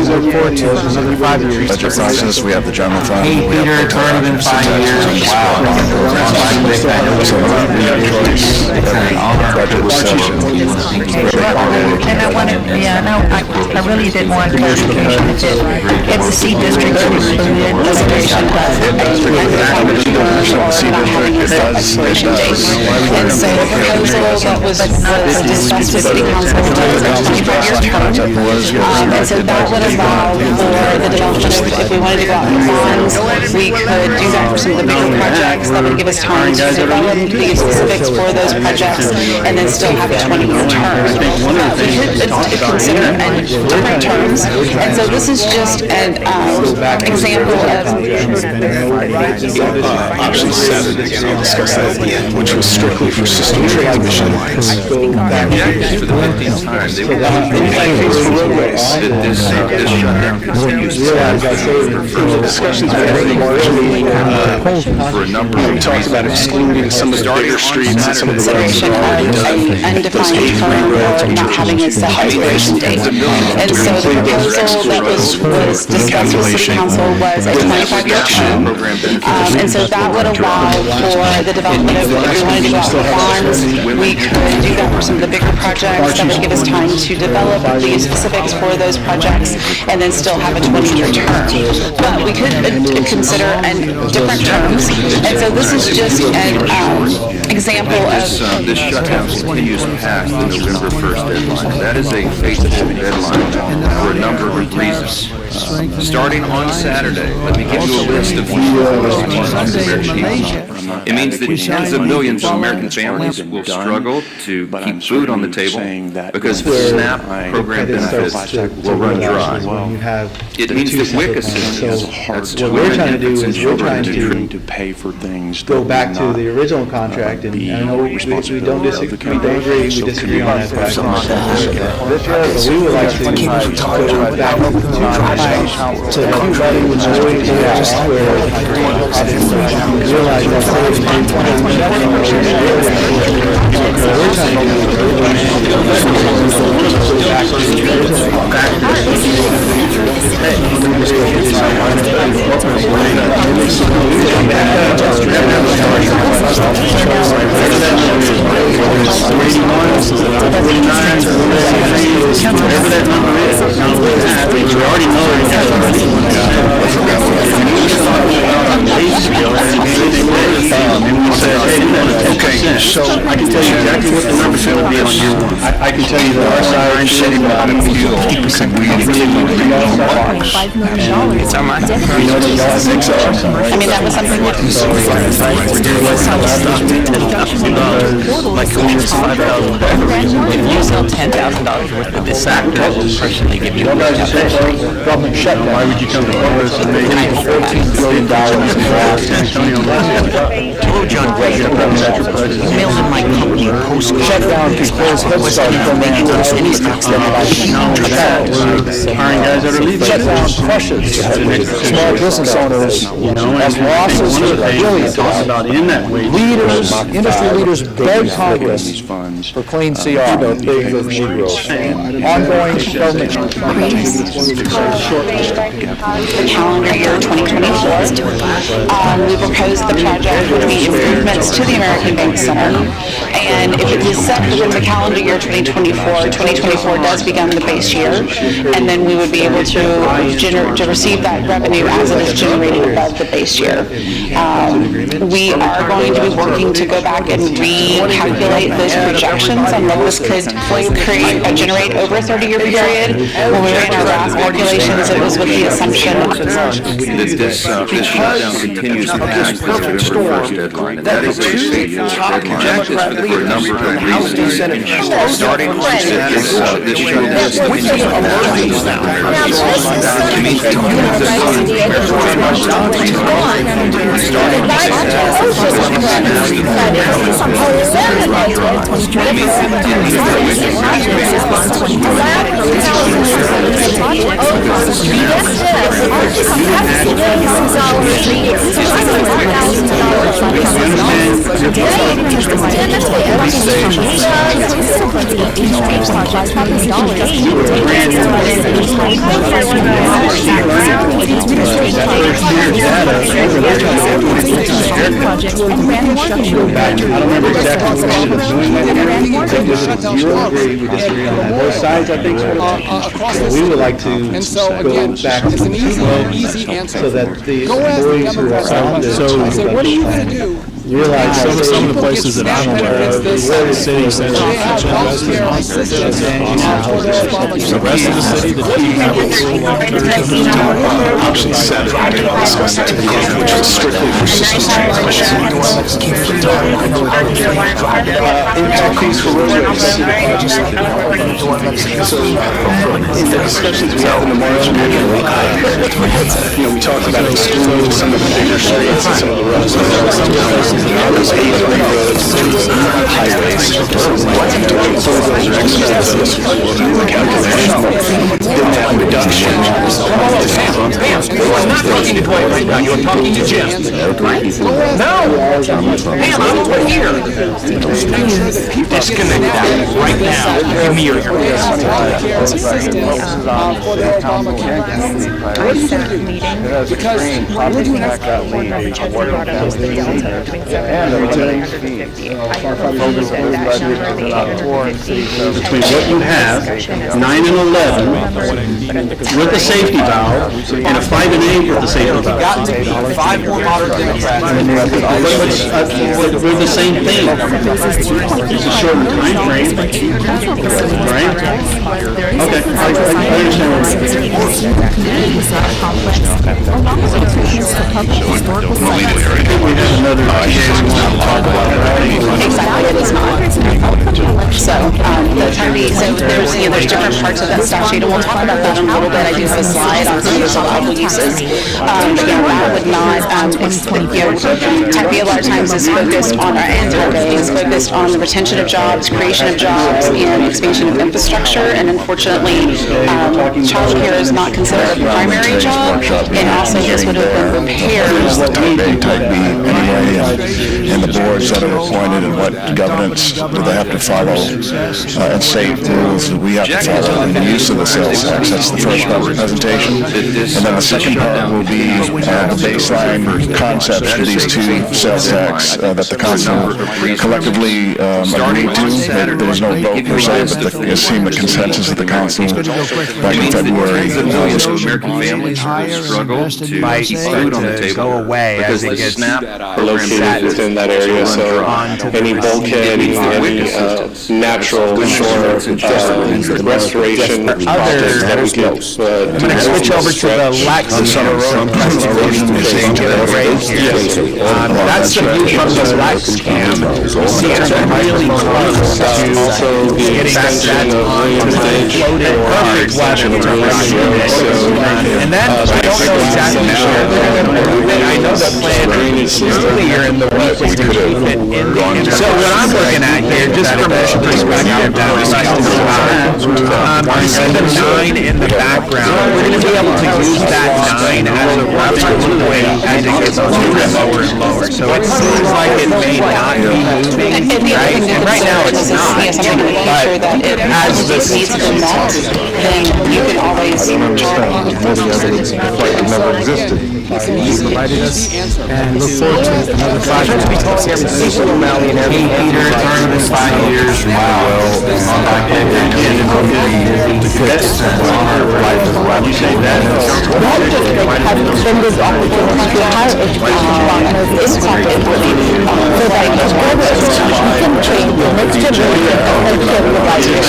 Another 5 years. Budget process, we have the general fund. Hey, Peter, turn in 5 years. Wow. And I wanted, I really did want clarification if the C district was included as a nation. And so the proposal that was discussed with City Council was a 25-year term. And so that would allow for the development of, if we wanted to go out in bonds, we could do that for some of the bigger projects. That would give us time to develop the specifics for those projects and then still have a 20-year term. We could consider different terms. And so this is just an example of... Option 7, again, I'll discuss that at the end, which was strictly for system transmission lines. For the 15th time, they will that this shutdown continues Discussions for a number of we talked about excluding some of the bigger streets and some of the roads that are already done. Undefined term or not having a set expiration date. And so the proposal that was discussed with City Council was a 25-year term. And so that would allow for the development of, if we wanted to go out with bonds, we could do that for some of the bigger projects. That would give us time to develop the specifics for those projects and then still have a 20-year term. But we could consider different terms. And so this is just an example of... This shutdown continues past the November 1st deadline. That is a faithful deadline for a number of reasons. Starting on Saturday, let me give you a list of it means that tens of millions of American families will struggle to keep food on the table because the SNAP program benefits will run dry. It means that WIC assistance, that's women, infants, and children, to pay for things. Go back to the original contract, and I know we don't disagree, we disagree on that. But we would like to go back to everybody with noise, just where realize whatever that number is, you already know it. Okay, so I can tell you exactly what the number should be on year one. I can tell you that our siren setting about $8 million. It's on my. I mean, that was something that was like it's $5,000. if you sell $10,000 worth of this actor, will personally give you a Government shutdown. Why would you come to Corpus and make $14 billion in San Antonio? John Gray, mailed in my company postcard. Shutdown to close Head Start programs and any hiring guys that are leaving. Shutdown crushes small business owners, as losses of billions. In that way, leaders, industry leaders beg Congress for clean CR. Ongoing government. The calendar year 2024, we proposed the project would be improvements to the American Bank Center, and if it is set within the calendar year 2024, 2024 does become the base year, and then we would be able to receive that revenue as it is generated above the base year. We are going to be working to go back and recalculate those projections on what this could generate over a 30-year period. When we ran our last calculations, it was with the assumption that this shutdown continues past the November 1st deadline. And that is a state deadline. That is for a number of reasons. Starting with this shutdown continues I don't remember exactly what we ended up doing. We disagree on both sides, I think. We would like to go back to an easy answer. so that the employees who are on this. So what are you going to do? Realize some of the places that I'm aware of, the city center, the rest of the city, the option 7, we're going to discuss it to the end, which is strictly for systems transmission. Impact fees for roadways. So in the discussions we had in the March meeting, we talked about excluding some of the bigger streets and some of the roads. Those 8 roads, highways, didn't have reduction. You are not talking to Dwight right now, you're talking to Jim. No! Man, I'm over here. Disconnect that right now. Give me your ear. Because we're doing between what you have, 9 and 11, with the safety valve, and a 5 and 8 with the safety valve. Got to be 5 more moderate Democrats. We're the same thing. It's a shortened time frame, right? Okay, I understand. complex, along with improvements to public historical sites. Exactly, it is not. So, there's different parts of that statute, and we'll talk about that in a little bit. I do have a slide on some of those allowable uses. But yeah, that would not, Type B a lot of times is focused on, and Type A is focused on the retention of jobs, creation of jobs, and expansion of infrastructure, and unfortunately, childcare is not considered a primary job, and also this would have been repairs. Type A, Type B, anyway, and the boards that are appointed and what governance do they have to follow, and state rules that we have to follow in the use of the sales tax. That's the first part of the presentation. And then the second part will be the baseline concepts for these two sales tax that the council collectively agreed to. There was no vote per se, but it seemed the consensus of the council back in February. American families struggle to keep food on the table because the SNAP located within that area, so any bulkhead, any natural shore restoration projects that we can I'm going to switch over to the Lexington presentation right here. That's the view from the Lexington. You see it's really close to getting that on the floated perfect weather to and then I don't know exactly where they're going to move it. I know the plan earlier in the week was to keep it in the so what I'm looking at here, just from a perspective, I see the 9 in the background. We're going to be able to use that 9 as a reference point as it gets lower and lower. So it seems like it may not be moving, right? And right now it's not. But as this needs to be met, then you can always never existed. You provided us, and look forward to another 5 years. Peter, it's already been 5 years. Wow. That's an honor of life as well. You say that. That district has extended opportunity to higher education partners in Corpus so that together we can train the next generation of healthcare providers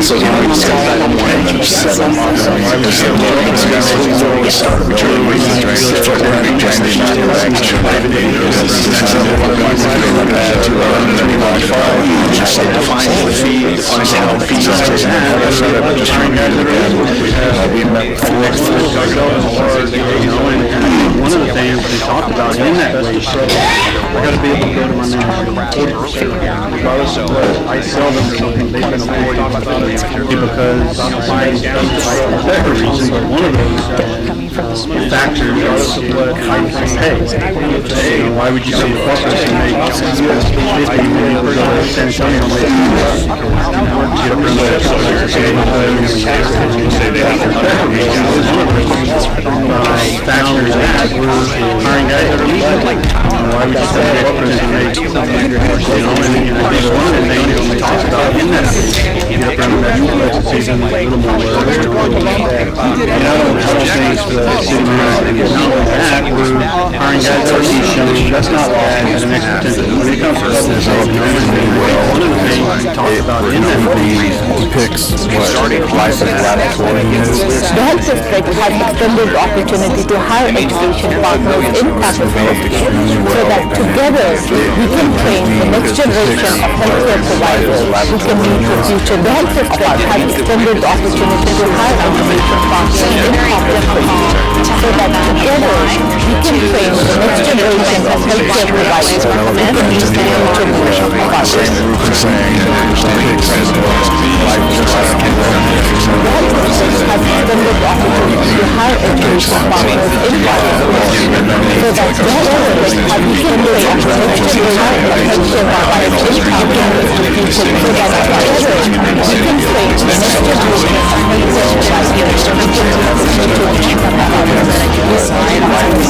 So now we just got that one, 7 months. One of the things we talked about in that rate, I got to be able to go to my manager regardless of what I sell them something, they've been avoided because whatever reason, but one of those factors, regardless of what I pay, why would you say Corpus and make $50 million San Antonio get around that factors that we're hiring guys that are leaving. Why would you say Corpus and make $100 million? And I think one of the things we talked about in that get up around that season a little more I don't think the city manager is not that. We're hiring guys that are leaving. That's not bad as an extra potential. When it comes to one of the things we talked about in that depicts what life in a laboratory is. The health district has extended opportunity to higher education partners in Corpus so that together we can train the next generation of healthcare providers who can meet the future. The health district has extended opportunity to higher education partners in Corpus so that together we can train the next generation of healthcare providers who can meet the future of providers. Has extended opportunity to higher education partners in Corpus so that together we can train the next generation of healthcare providers in Corpus so that together we can train the next generation of healthcare providers who can meet the future of providers.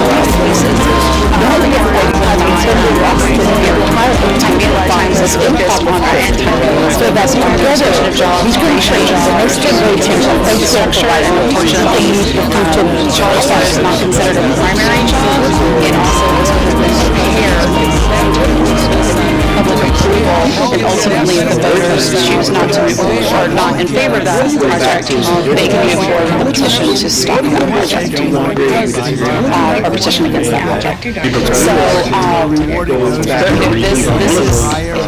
The health district has extended opportunity to higher education partners in Corpus so that together we can train the next generation of healthcare providers unfortunately the future childcare is not considered a primary job. It also is repair public and ultimately if the voters choose not to move forward or not in favor of that project, they can move forward with a petition to stop that project, or petition against that project. So,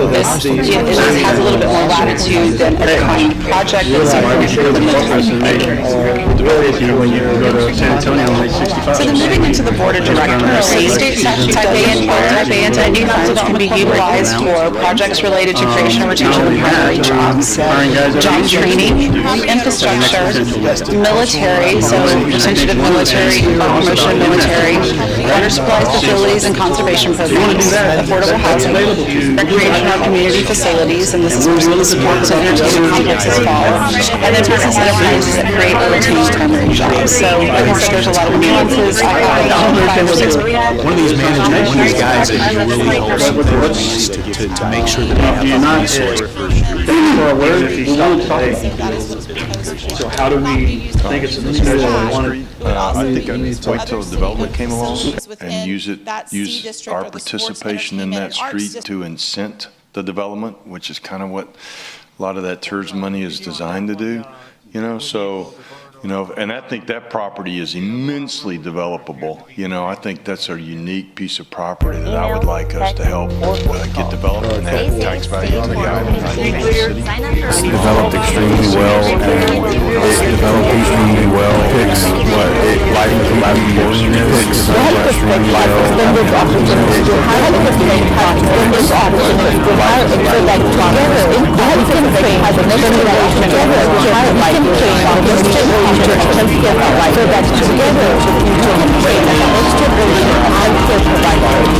this has a little bit more latitude than a project that's So then moving into the board of directors, state statute type A and type A and type B funds can be utilized for projects related to creation or retention of primary jobs, job training, infrastructure, military, so retention of military, promotion of military, water supplies, facilities, and conservation programs, affordable housing, recreation or community facilities, and this is for sports and entertainment complexes fall, and then business enterprises that create or retain primary jobs. So like I said, there's a lot of nuances. I have 5 or 6. One of these managers, one of these guys that you really hope to make sure that they have enough resources. So how do we think it's a discussion we want to? I think I'd wait till development came along and use our participation in that street to incent the development, which is kind of what a lot of that TERS money is designed to do, you know, so, you know, and I think that property is immensely developable. You know, I think that's a unique piece of property that I would like us to help get developed and add tax value to the island. It's developed extremely well, and it's developed extremely well. Picks what it like to life picks extremely well. So that together we can create a next generation of healthcare providers.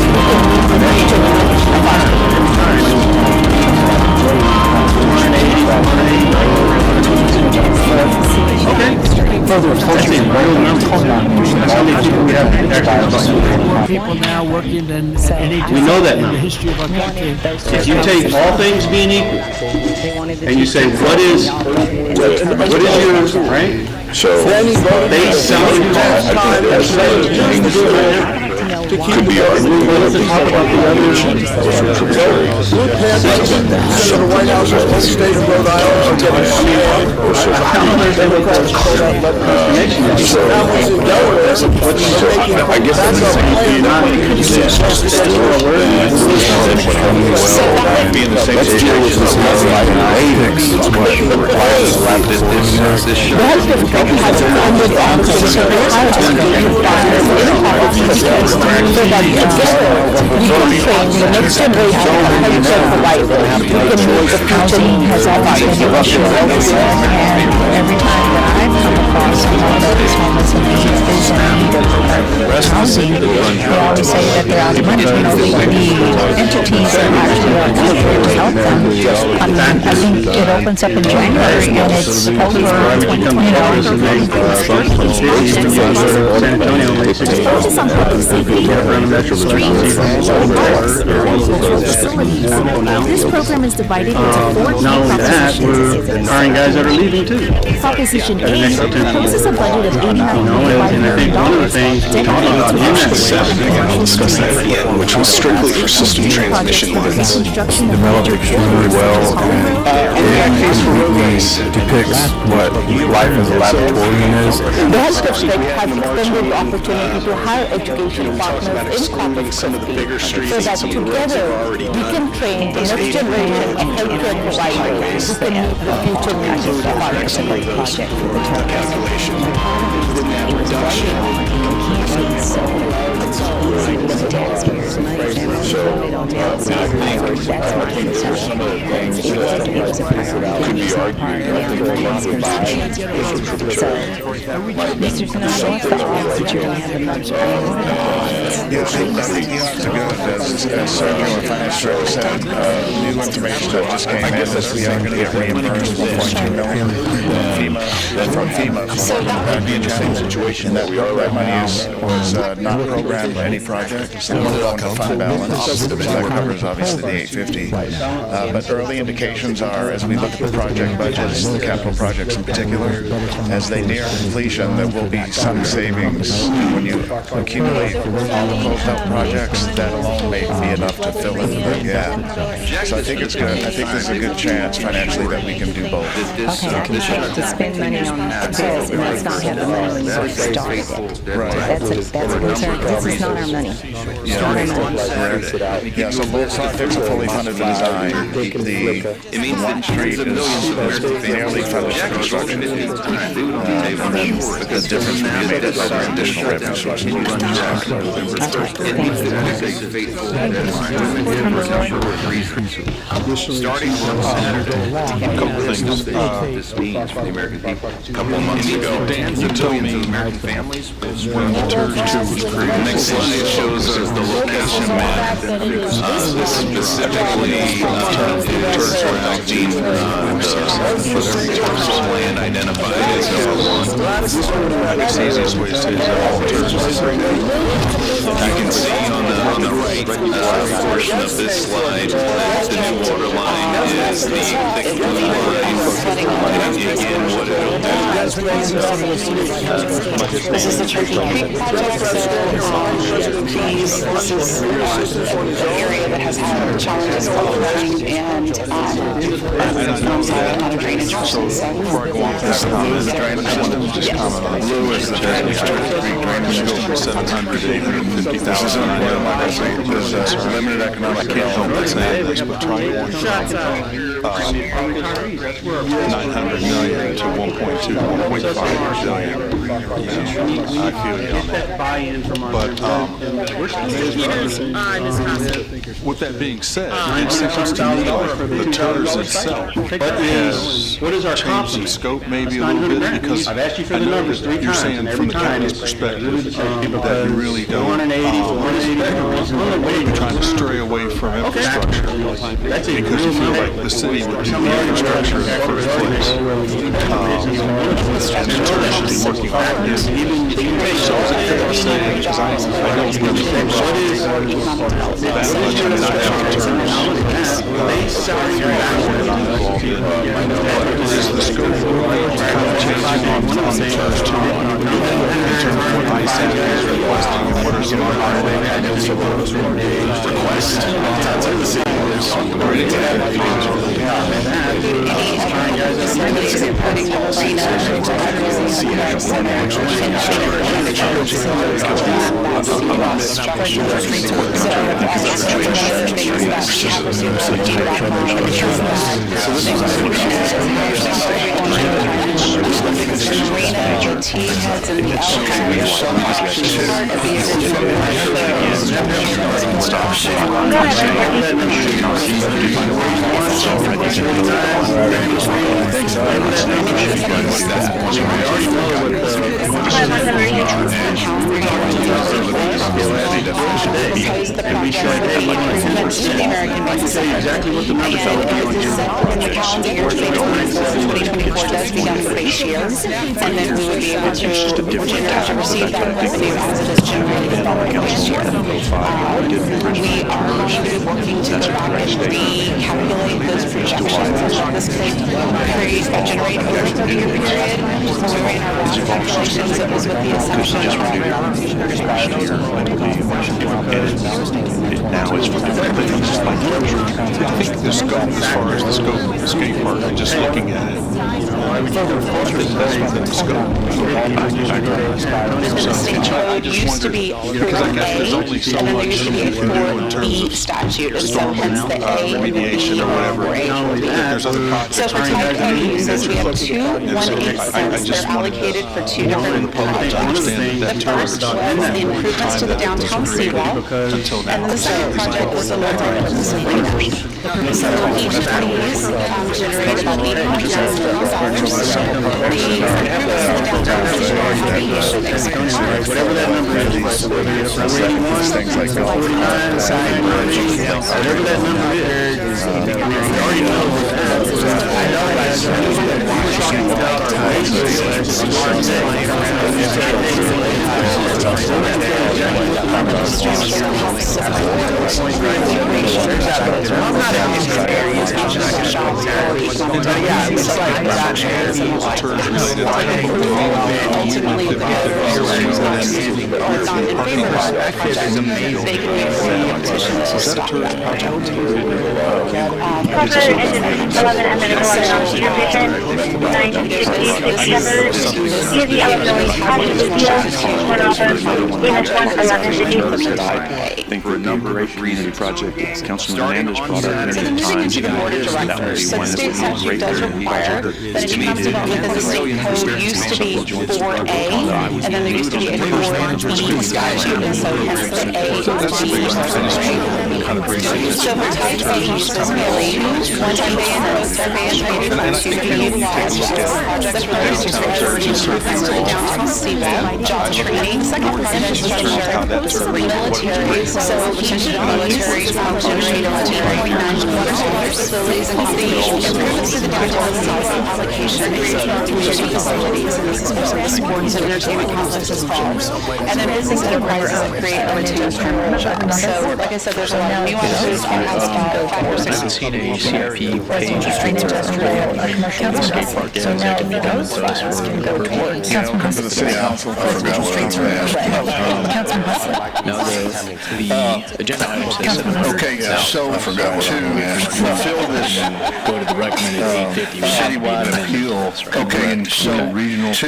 People now working than any we know that now. In the history of our country. If you take all things being equal, and you say what is yours, right? So they sell you could be argued that the White House was one state of Rhode Island. I guess so that together we can train the next generation of healthcare providers. We can move the future has always been an issue. And every time that I've come across someone that is homeless and is in need of housing, they always say that they're out of money. You know, the entities that actually are out there to help them. I think it opens up in January and it's over, focus on public safety, streets, parks, facilities. This program is divided into 4 key not only that, we're hiring guys that are leaving too. Proposition A proposes a budget of $89 million which was strictly for system transmission events. Developed extremely well, and depicts what life as a laboratorium is. The health district has extended the opportunity to hire education partners in Corpus, so that together we can train the next generation of healthcare providers who can meet the future needs of our project for the calculation. New information that just came in is we are going to get reimbursed $1.2 million from FEMA. So that would be in the same situation that we are right now. was not programmed any project, so we're going to fund balance. That covers obviously the 850. But early indications are, as we look at the project budgets, the capital projects in particular, as they near completion, there will be some savings. When you accumulate all the closed-out projects, that alone may be enough to fill in the gap. So I think it's good. I think there's a good chance financially that we can do both. Okay, to spend money on this, and that's not have the money when you start it. Right. That's a concern, because it's not our money. It's not our money. Yeah, so both projects are fully funded for design. The one street is nearly funded for construction. And then the difference will be made up by the additional revenue sources. Starting on Saturday, a couple things this means for the American people. A couple of months ago, millions of American families were returned to Recruit. The next slide shows us the location map. This specifically turns around the land identified as number one. It's the easiest way to say I can see on the right portion of this slide, the new water line is the thick blue line. And again, what it'll do. This is the Turkey Creek project, so this is the area that has had challenges overrunning and not a drainage person, so. Before I go on with this, blue is the drainage, I wanted to just comment on blue is the Turkey Creek drainage scope from 700 to 850,000. I know, like I say, there's limited economic, I can't help but say this, but try to work from 900 million to 1.2, 1.5 billion. I feel you on that. But with that being said, it seems to me like the TERS itself has changed some scope maybe a little bit, because I know that you're saying from the county's perspective that you really don't, you're trying to stray away from infrastructure because you feel like the city would do the infrastructure in the first place. And the TERS should be working on it. So is it fair to say, because I know we have that much and not have the TERS involved in, is the scope kind of changing on the TERS too? In terms of what ISAC is requesting and what are some of the requests? And then we would be able to receive that revenue as it is generated next year. We are going to be working to go back and recalculate those projections and what this could generate over a 30-year period. When we ran our last calculations, it was with the assumption that now it's for everything. I think the scope, as far as the scope of the skate park, and just looking at it, I think that's within the scope. I just used to be because I guess there's only so much you can do in terms of statute, and so hence the A remediation or whatever. There's other projects. So for type A uses, we have two 1/8 cents. They're allocated for two different projects. The first was the improvements to the downtown seawall, and the second project was the multi-purpose arena. The purpose of each of these generated about $800,000. The improvements to the downtown seawall have a huge expense. Whatever that number is, things like that. Whatever that number is, we already know that. I think for a number of reasons, project Councilman Hernandez brought up many times, that would be one that would be great does require that it comes about within the state code used to be 4A, and then there used to be a 4B statute, and so hence the A and G. So for type A uses really, one-time ban and both-time ban to be utilized for projects related to primarily downtown seawall, job training, second project structure, military, so potential military, water facilities, and improvements to the downtown seawall application, community facilities, and this is for sports and entertainment complexes falls, and then business enterprises that create limited term. So, like I said, there's a lot of nuances on how factors. I haven't seen a CIP page. So now those funds can go towards For the city council, I forgot what No, the agenda item says 700. Okay, so to fulfill this, Go to the recommended 850. citywide appeal, okay, and so regional to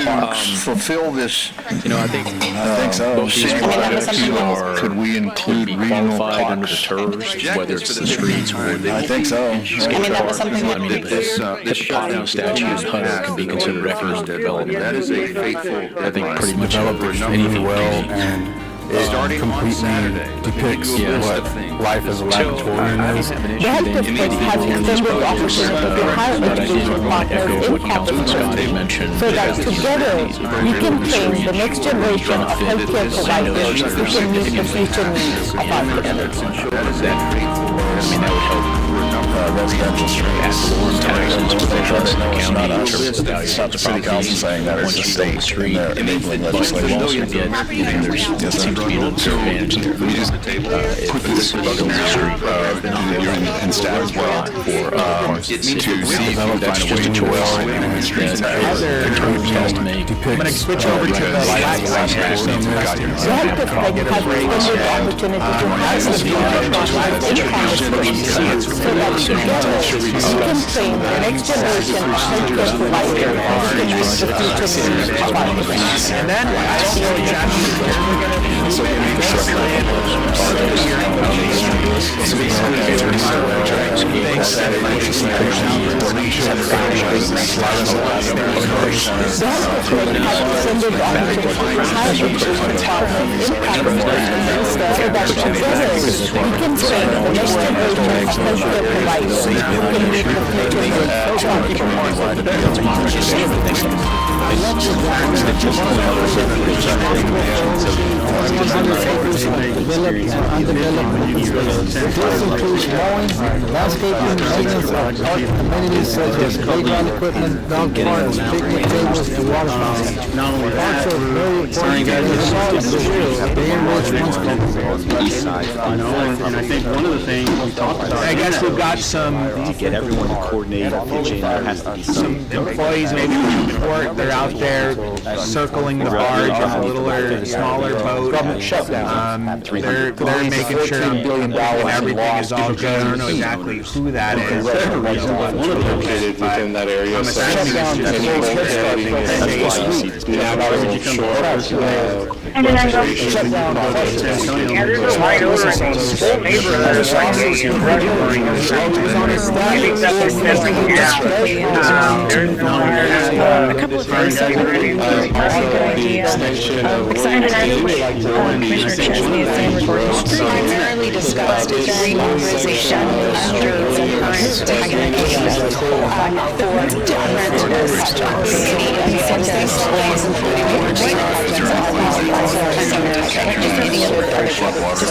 fulfill this, I think so, both these projects are could we include regional qualified under the parks? TERS, whether it's the streets or the. I think so. I mean, that was something that This shutdown statute and HUD can be considered economic development. That is a faithful I think pretty much anything well. Starting on Saturday, depicts what life as a laboratorium is. The health district has extended the opportunity to hire educational partners in campus so that together we can train the next generation of healthcare providers who can meet the future needs of our community. That would help residential streets. taxes, professionals in the county, in terms of It's not the city council saying that, it's the state and their enabling legislation. There seems to be an unfair advantage there. Let me just put this bug in the street, and staff as well, to see if you can find a way to in the streets. I'm going to switch over to the last The health district has extended the opportunity to hire educational partners in campus so that together we can train the next generation of healthcare providers who can meet the future needs of our community. And then, I don't know exactly where we're going to be. Landscaping, maintenance of amenities such as playground equipment, dog parks, picnic tables, and water fountains. Not only that, very important and I think one of the things we talked about. I guess we've got some Get everyone to coordinate on pitching. There has to be some employees maybe from port, they're out there circling the barge with a littler, smaller boat. Government shutdown. They're making sure everything is all good. I don't know exactly who that is. Located within that area, so any And then I go shut down. Yeah, there's a wide order in the whole neighborhood is like this. There's a couple of things that would be a good idea. Commissioner Chesney primarily discussed reauthorization of streets and current Just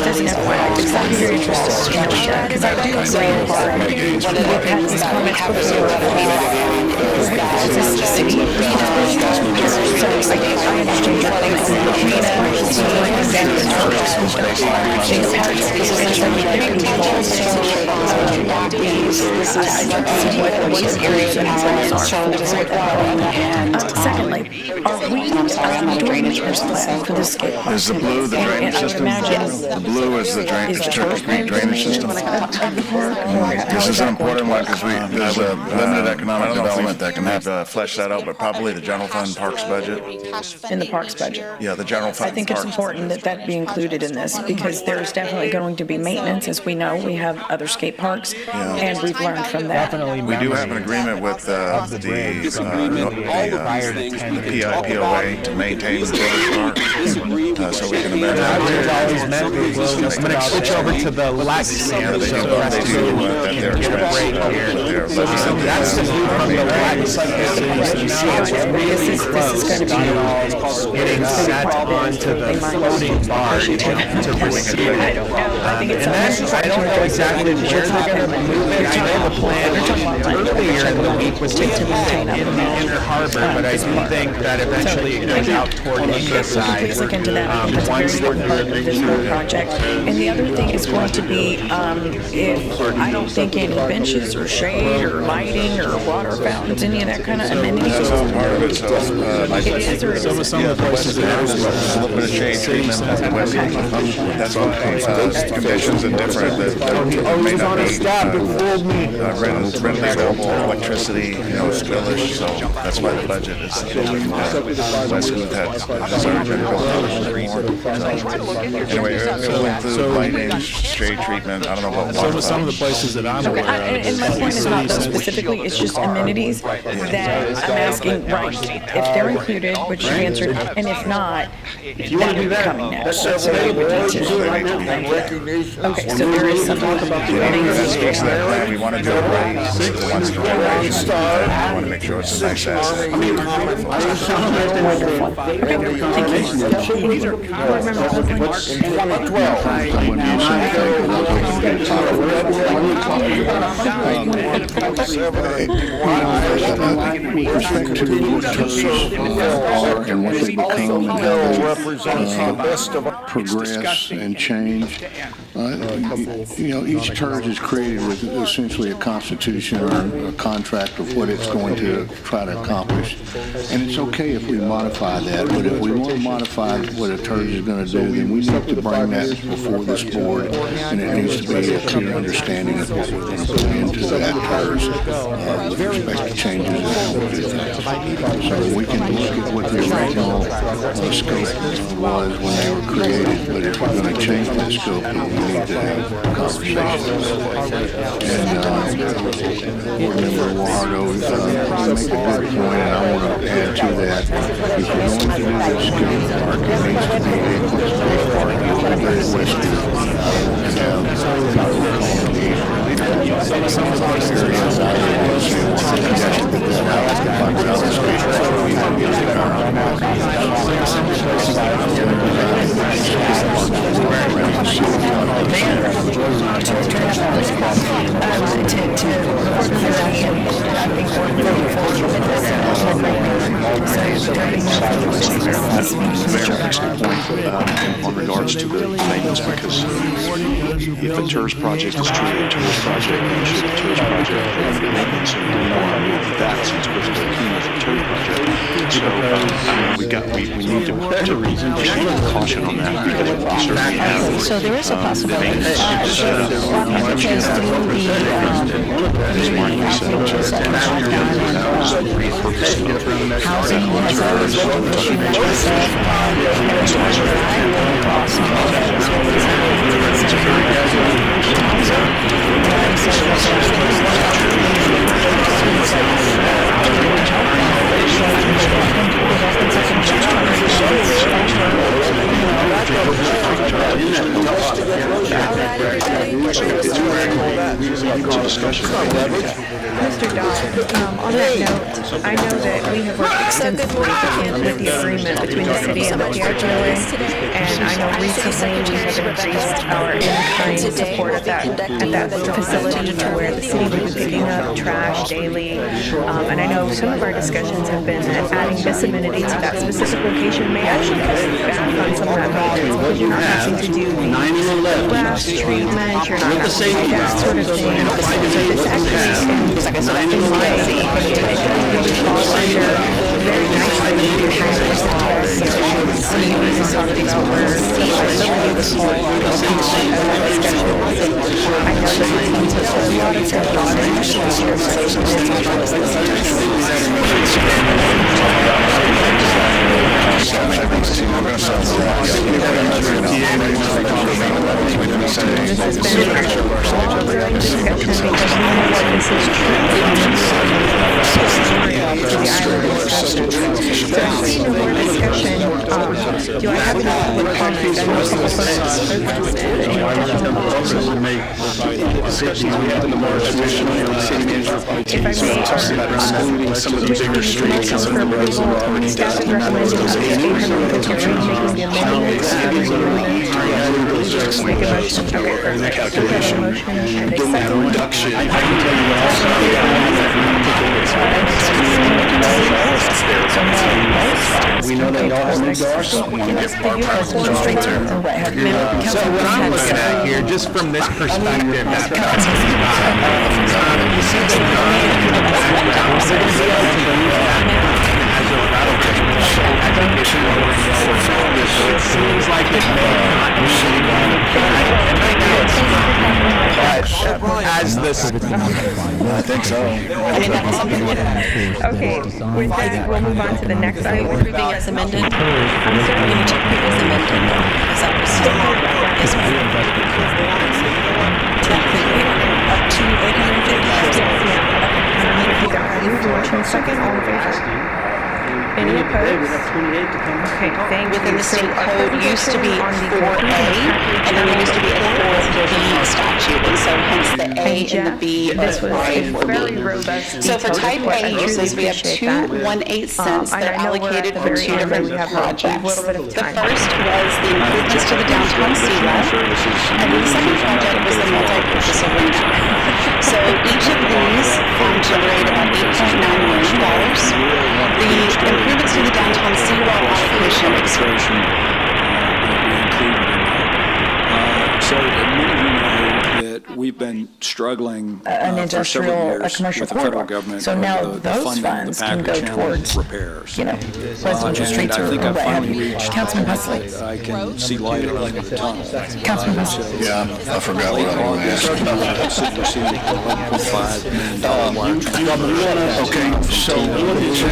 as an FYI, because I'm very interested in the show, because I do agree in part, we've had these comments before, is this the city? So I understand your comments. Secondly, are we doing maintenance plan for this skate park? Is the blue the drainage system? The blue is the drainage system. This is an important one because there's a limited economic development that can have flesh that out, but probably the general fund parks budget. In the parks budget? Yeah, the general fund. I think it's important that that be included in this because there's definitely going to be maintenance. As we know, we have other skate parks and we've learned from that. We do have an agreement with the PIPOA to maintain the village park, so we can amend that. I'm going to switch over to the lax sand. So that's the view from the lax sand. Getting set onto the floating bar to receive it. And then I don't know exactly where they're going to move it. I know the plan earlier in the week was to move it in the inner harbor, but I do think that eventually it goes out toward the east side. Please look into that. That's a very important part of this whole project. And the other thing is going to be if I don't think any benches or shade or lighting or water fountains, any of that kind of amenities. That's all part of it. So, some of the places that a little bit of shade treatment at the west end. That's why conditions are different. That may not be readily available electricity, spillage. So that's why the budget is less than that has already been built out more. Anyway, it will include lighting, shade treatment. I don't know what water. Some of the places that I'm aware of. And my point is not specifically, it's just amenities that I'm asking, right, if they're included, which you answered, and if not, that would be coming next. So we would need to. Okay, so there is some talk about the amenities. We want to do it right. We want to make sure it's a nice asset. Wonderful. Thank you. These are board member With respect to what turtles are and what they become and how they progress and change, each turd is created with essentially a constitution or a contract of what it's going to try to accomplish. And it's okay if we modify that, but if we want to modify what a turd is going to do, then we need to bring that before this board, and it needs to be a clear understanding of what we're going to put into that turd with respect to changes and how we do that. So we can look at what the original scope was when they were created, but if we're going to change that scope, then we need to have conversations. And Board Member Guajardo make a good point, and I want to add to that. If we're going to do this skate park, it needs to be a close-based park. It's very western. Some of those areas I would say want to connect with that house to find out the skate park. We have to get the car on the on regards to the maintenance, because if a tourist project is truly a tourist project, then should the tourist project have maintenance, and we want to move that since we're keen as a tourist project. So we need to caution on that, because we certainly have. So there is a possibility. Because through housing has always been an issue Discussion. Mr. Dodd, on that note, I know that we have worked extensively with the agreement between the city and the PRGOA, and I know recently we have increased our in-kind support at that facility to where the city will be picking up trash daily, and I know some of our discussions have been that adding this amenity to that specific location may actually cut back on some of that maintenance, because you're not having to do the grass treatment, you're not having to do that sort of thing. It's actually, like I said, I think it really falls under very nicely to have use some of these over facilities or I know that my team took a lot of stuff on do I have any public comment? I know public some of the bigger streets and some of the roads already staff is recommending up to 800 making the amendments. Make a motion. Okay, perfect. calculation, doing that reduction. We know they all have cigars. So what I'm looking at here, just from this perspective, you see the it seems like it may not be as this. I think so. Okay, with that, we'll move on to the next item. Approving as amended. I'm sorry. We're going to check as amended. Is that what yes, up to 850. Move motion second, all in favor? Any opposed? Okay, thank you. Within the state code used to be 4A, and then there used to be a 4B statute, and so hence the A and the B this was a 4A. very robust. So for type A uses, we have two 1/8 cents that are allocated for two different projects. The first was the improvements to the downtown seawall, and the second project was the multi-purpose arena. So each of these generated about $8.9 million. The improvements to the downtown seawall allocation. So many of you know that we've been struggling for several years with the federal government. So now the those funding, funds the can go package towards, repairs. residential streets or what have you. Councilman Huxley. I can see light at the end of the tunnel. Councilman Huxley. Yeah, I forgot what I was asking. $11.5 million. Okay, so what is your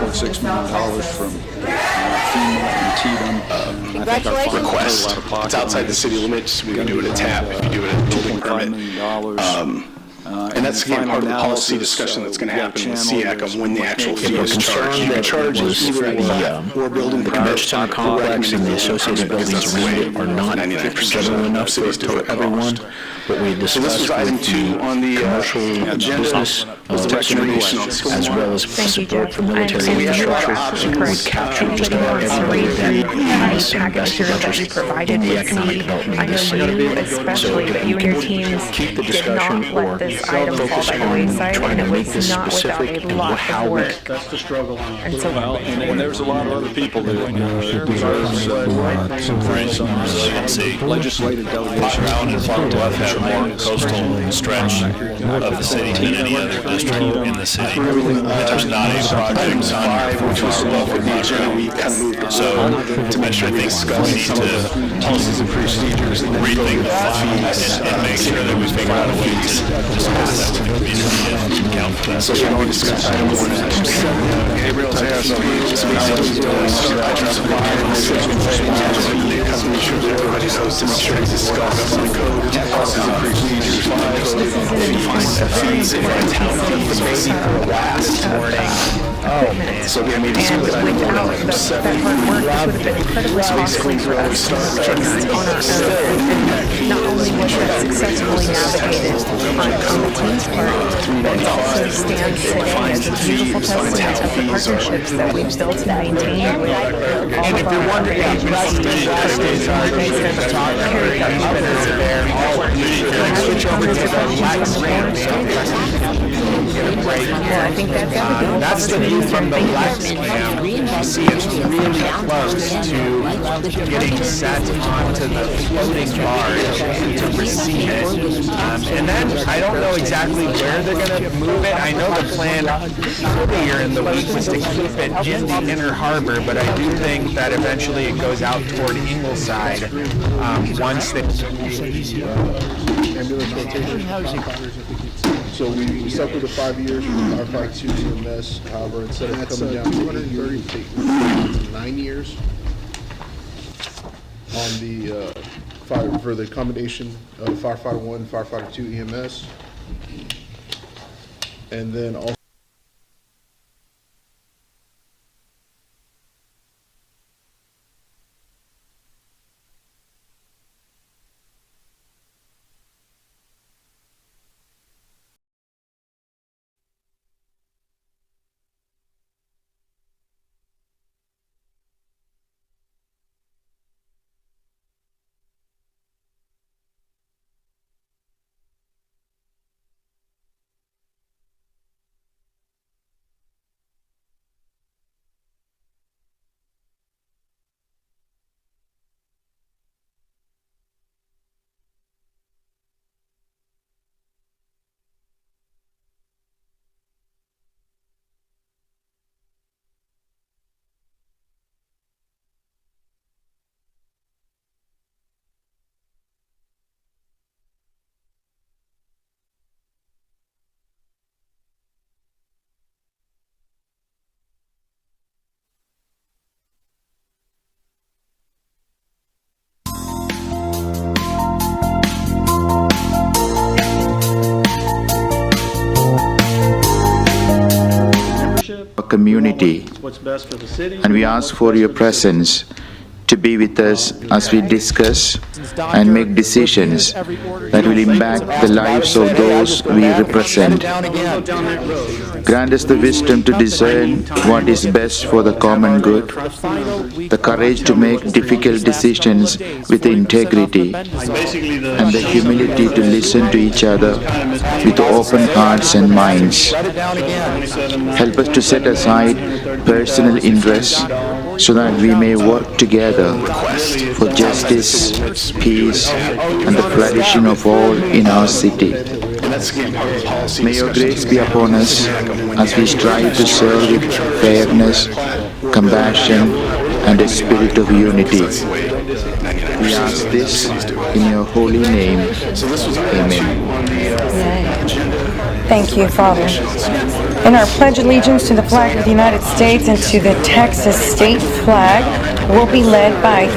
$14.6 million from FEMA and TDM. request? It's outside the city limits. We can do it at TAP if you do it at building permit. And that's again part of the policy discussion that's going to happen with SEAC on when the actual fee is charged. The charges for the convention complex and the associated buildings around it are not general enough for everyone. But we discussed with the commercial business districts as well as support for military infrastructure would capture just about everything that package material that we provided in the with economic development I of the know city. you especially, but you and your teams keep the did not discussion let or this this item fall by the wayside, and at least not without a lot of work. That's the struggle on it. And so, And there's a lot of other people that legislative delegation out in far left have more coastal stretch of the city than any other district in the city. There's not a project on which was so to make sure we need to policies and procedures rethink and make sure that we figure out a way to discuss that with the community and account for that. So we're going to discuss Gabriel's asked so we made and without that hard work, this would have been incredibly costly for us just on our own. And not only was that successfully navigated on the team's part, but it also stands today as a beautiful testament of the partnerships that we've built and maintained with all of our other agencies, companies, and the carried out there. Switch over to the black well, I think that's everything. That's the view from the left cam. You see it's really close to getting set onto the floating bar to receive it. And then I don't know exactly where they're going to move it. I know the plan earlier in the week was to keep it in the inner harbor, but I do think that eventually it goes out toward Ingleside once they... So we stuck with the 5 years for our 5-2 EMS. However, instead of coming down to 230, we take 9 years on the for the combination of Firefighter 1 and Firefighter 2 EMS, and then also. Community, and we ask for your presence to be with us as we discuss and make decisions that will impact the lives of those we represent. Grant us the wisdom to discern what is best for the common good, the courage to make difficult decisions with integrity, and the humility to listen to each other with open hearts and minds. Help us to set aside personal interests so that we may work together for justice, peace, and the flourishing of all in our city. May your grace be upon us as we strive to serve with fairness, compassion, and a spirit of unity. We ask this in your holy name. Amen. Thank you, Father. In our pledge allegiance to the flag of the United States and to the Texas state flag, will be led by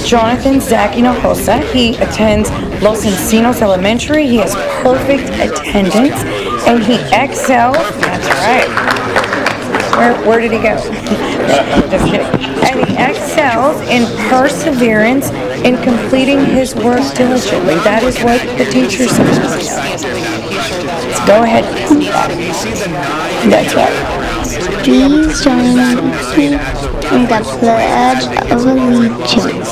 Jonathan Zach Hinojosa. He attends Los Encinos Elementary. He has perfect attendance, and he excels. That's right. Where did he go? Just kidding. And he excels in perseverance in completing his work diligently. That is what the teacher's supposed to do. Go ahead. That's right. Please join me in the Pledge of Allegiance.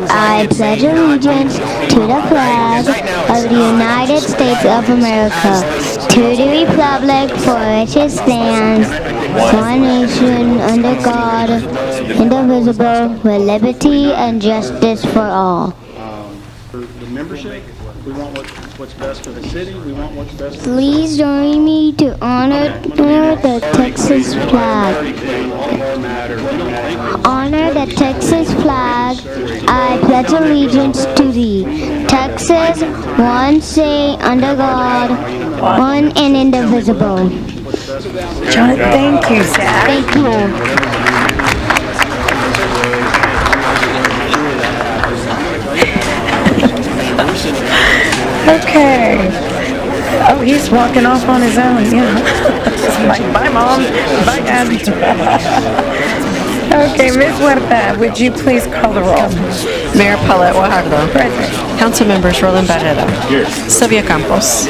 I pledge allegiance to the flag of the United States of America, to the republic for which it stands, one nation, under God, indivisible, with liberty and justice for all. For the membership, we want what's best for the city, we want what's best for Please join me to honor the Texas flag. Honor the Texas flag. I pledge allegiance to thee. Texas, one state, under God, one and indivisible. John, thank you, Zach. Thank you. Okay. Oh, he's walking off on his own, yeah. Like, bye, Mom. Bye, Dad. Okay, Ms. Huerta, would you please call the roll? Mayor Paulette Guajardo. Present. Council members Roland Barrera. Here. Sylvia Campos.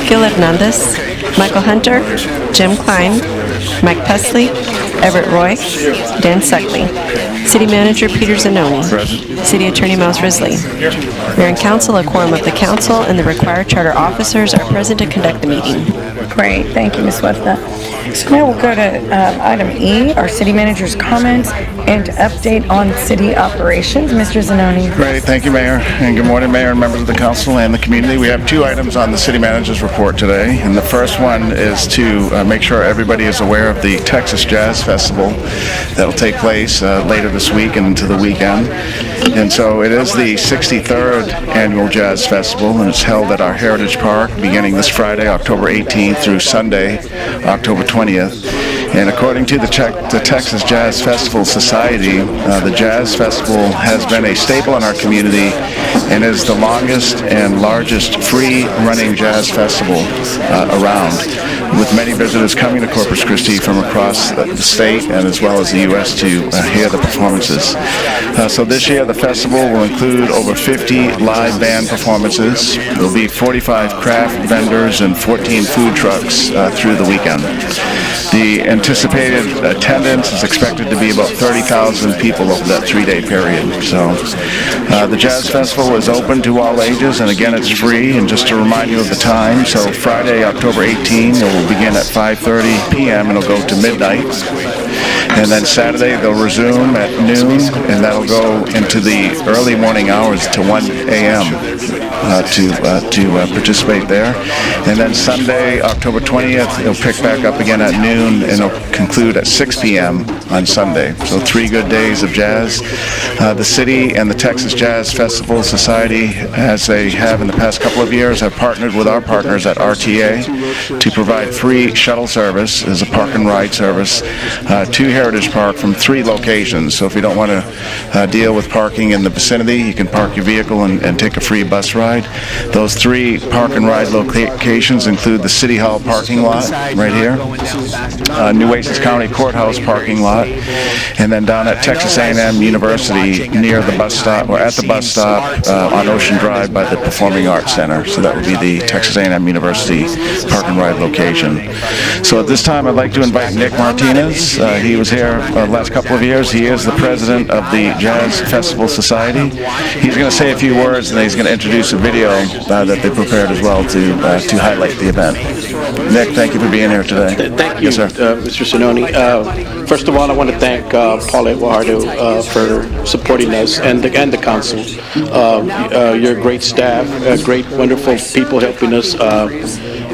Gil Hernandez. Michael Hunter. Jim Klein. Mike Pesley. Everett Roy. Dan Suckley. City Manager Peter Zanoni. Present. City Attorney Miles Risley. Mayor and Council, a quorum of the Council and the required charter officers are present to conduct the meeting. Great, thank you, Ms. Huerta. So now we'll go to item E, our city manager's comments and update on city operations. Mr. Zanoni. Great, thank you, Mayor, and good morning, Mayor and members of the council and the community. We have two items on the city manager's report today, and the first one is to make sure everybody is aware of the Texas Jazz Festival that will take place later this week and into the weekend. And so it is the 63rd annual Jazz Festival, and it's held at our Heritage Park beginning this Friday, October 18th through Sunday, October 20th. And according to the Texas Jazz Festival Society, the Jazz Festival has been a staple in our community and is the longest and largest free-running jazz festival around, with many visitors coming to Corpus Christi from across the state and as well as the U.S. to hear the performances. So this year the festival will include over 50 live band performances. There will be 45 craft vendors and 14 food trucks through the weekend. The anticipated attendance is expected to be about 30,000 people over that 3-day period. So the Jazz Festival is open to all ages, and again it's free. And just to remind you of the time, so Friday, October 18, it will begin at 5:30 p.m. and it'll go to midnight. And then Saturday they'll resume at noon, and that'll go into the early morning hours to 1 a.m. to participate there. And then Sunday, October 20th, it'll pick back up again at noon, and it'll conclude at 6 p.m. on Sunday. So 3 good days of jazz. The city and the Texas Jazz Festival Society, as they have in the past couple of years, have partnered with our partners at RTA to provide free shuttle service as a park and ride service to Heritage Park from 3 locations. So if you don't want to deal with parking in the vicinity, you can park your vehicle and take a free bus ride. Those 3 park and ride locations include the City Hall parking lot right here, Nueces County Courthouse parking lot, and then down at Texas A&M University near the bus stop, or at the bus stop on Ocean Drive by the Performing Arts Center. So that would be the Texas A&M University park and ride location. So at this time I'd like to invite Nick Martinez. He was here the last couple of years. He is the president of the Jazz Festival Society. He's going to say a few words, and then he's going to introduce a video that they prepared as well to highlight the event. Nick, thank you for being here today. Thank you, yes, sir. Mr. Zanoni. First of all, I want to thank Paulette Guajardo for supporting us and the council. You're a great staff, great, wonderful people helping us.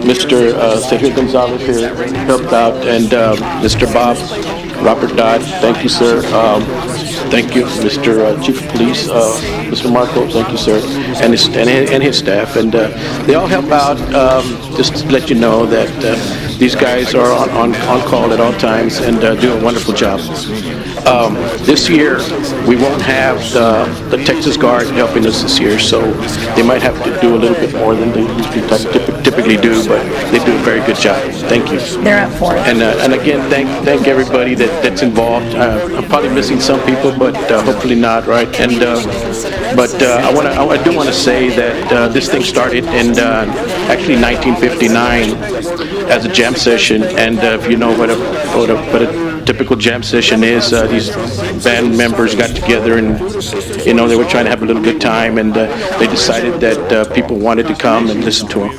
Mr. Sergio Gonzalez here helped out, and Mr. Robert Dodd, thank you, sir. Thank you, Mr. Chief of Police, Mr. Marco, thank you, sir, and his staff. And they all help out, just to let you know that these guys are on call at all times and do a wonderful job. This year, we won't have the Texas Guard helping us this year, so they might have to do a little bit more than they typically do, but they do a very good job. Thank you. They're up for it. And again, thank everybody that's involved. I'm probably missing some people, but hopefully not, right? And I do want to say that this thing started in actually 1959 as a jam session, and if you know what a typical jam session is. These band members got together and, you know, they were trying to have a little good time, and they decided that people wanted to come and listen to them.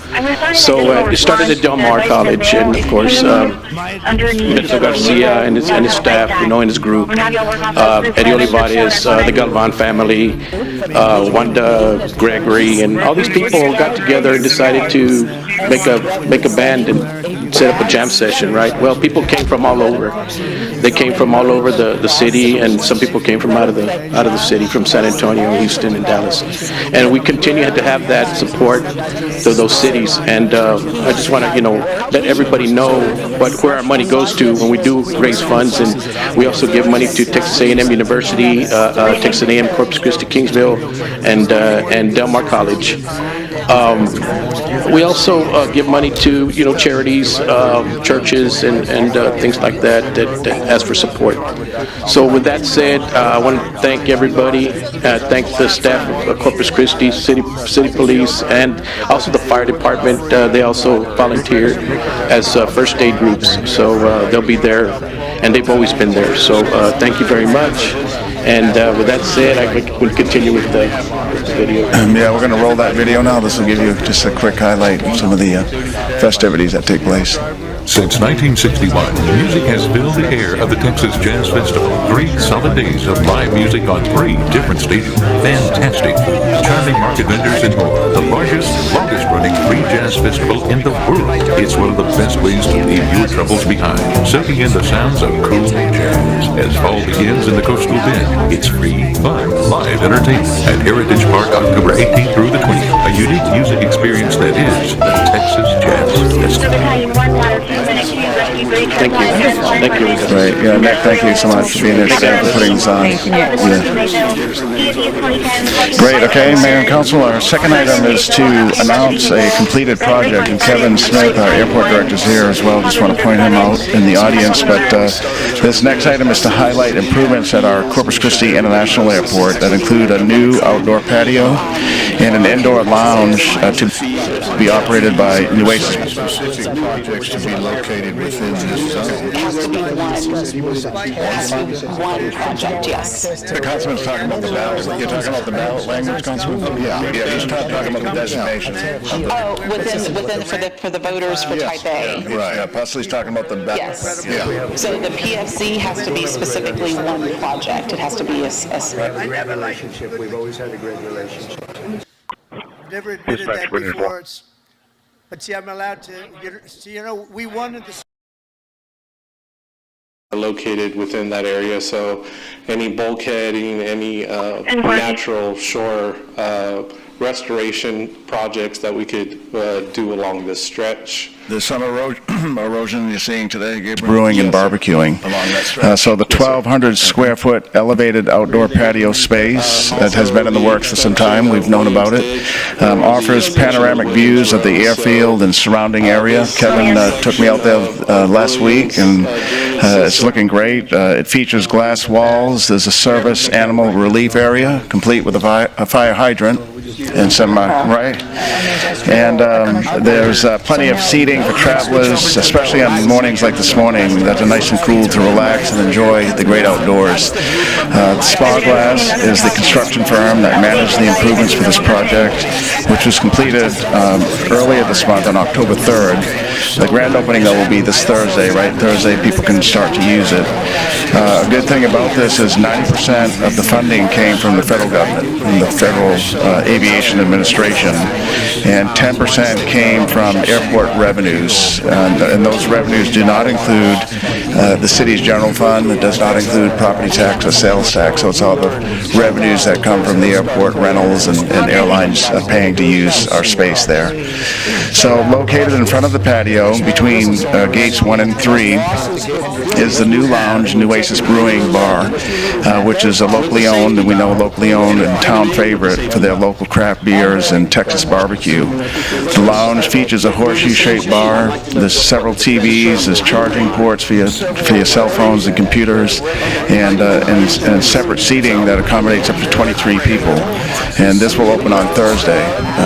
So it started at Del Mar College, and of course, Mr. Garcia and his staff, you know, and his group, Eddie Olivares, the Galvan family, Wanda Gregory, and all these people got together and decided to make a band and set up a jam session, right? Well, people came from all over. They came from all over the city, and some people came from out of the city, from San Antonio, Houston, and Dallas. And we continue to have that support to those cities. And I just want to, you know, let everybody know where our money goes to when we do raise funds. And we also give money to Texas A&M University, Texas A&M Corpus Christi, Kingsville, and Del Mar College. We also give money to, you know, charities, churches, and things like that ask for support. So with that said, I want to thank everybody. Thank the staff of Corpus Christi, City Police, and also the fire department. They also volunteer as first aid groups. So they'll be there, and they've always been there. So thank you very much. And with that said, I will continue with the video. Yeah, we're going to roll that video now. This will give you just a quick highlight of some of the festivities that take place. Since 1961, music has filled the air of the Texas Jazz Festival. 3 solid days of live music on 3 different stages. Fantastic food, charming market vendors, and more. The largest, longest-running free jazz festival in the world. It's one of the best ways to leave your troubles behind, soaking in the sounds of cool jazz. As fall begins in the Coastal Bend, it's free, fun, live entertainment at Heritage Park, October 18th through the 20th. A unique music experience that is the Texas Jazz Festival. Thank you. Thank you. Right. Yeah, Nick, thank you so much for being there today, for putting this on. Yeah. Great. Okay, Mayor and Council, our second item is to announce a completed project, and Kevin Smith, our airport director, is here as well. Just want to point him out in the audience. But this next item is to highlight improvements at our Corpus Christi International Airport that include a new outdoor patio and an indoor lounge to be operated by nueces. Specific projects to be located within this zone. It has to be one project, yes. The councilman's talking about the ballot. You're talking about the ballot language, Councilman? Yeah, he's talking about the designation. Oh, within for the voters for type A. Right, Pusley's talking about the ballot. Yes. Yeah. So the PFC has to be specifically one project. It has to be a We have a relationship. We've always had a great relationship. Never admitted that before. But see, I'm allowed to. You know, we wanted to. Located within that area, so any bulkheading, any natural shore restoration projects that we could do along this stretch. The summer erosion you're seeing today, brewing and barbecuing. So the 1,200 square foot elevated outdoor patio space that has been in the works for some time, we've known about it, offers panoramic views of the airfield and surrounding area. Kevin took me out there last week, and it's looking great. It features glass walls. There's a service animal relief area, complete with a fire hydrant and some, right? And there's plenty of seating for travelers, especially on mornings like this morning that are nice and cool to relax and enjoy the great outdoors. Spa Glass is the construction firm that managed the improvements for this project, which was completed earlier this month on October 3rd. The grand opening, though, will be this Thursday, right? Thursday, people can start to use it. A good thing about this is 90% of the funding came from the federal government, from the Federal Aviation Administration, and 10% came from airport revenues. And those revenues do not include the city's general fund. It does not include property tax or sales tax. So it's all the revenues that come from the airport rentals and airlines paying to use our space there. So located in front of the patio between gates 1 and 3 is the new lounge, Nueces Brewing Bar, which is a locally owned, and we know locally owned and town favorite for their local craft beers and Texas barbecue. The lounge features a horseshoe-shaped bar. There's several TVs. There's charging ports for your cell phones and computers, and separate seating that accommodates up to 23 people. And this will open on Thursday,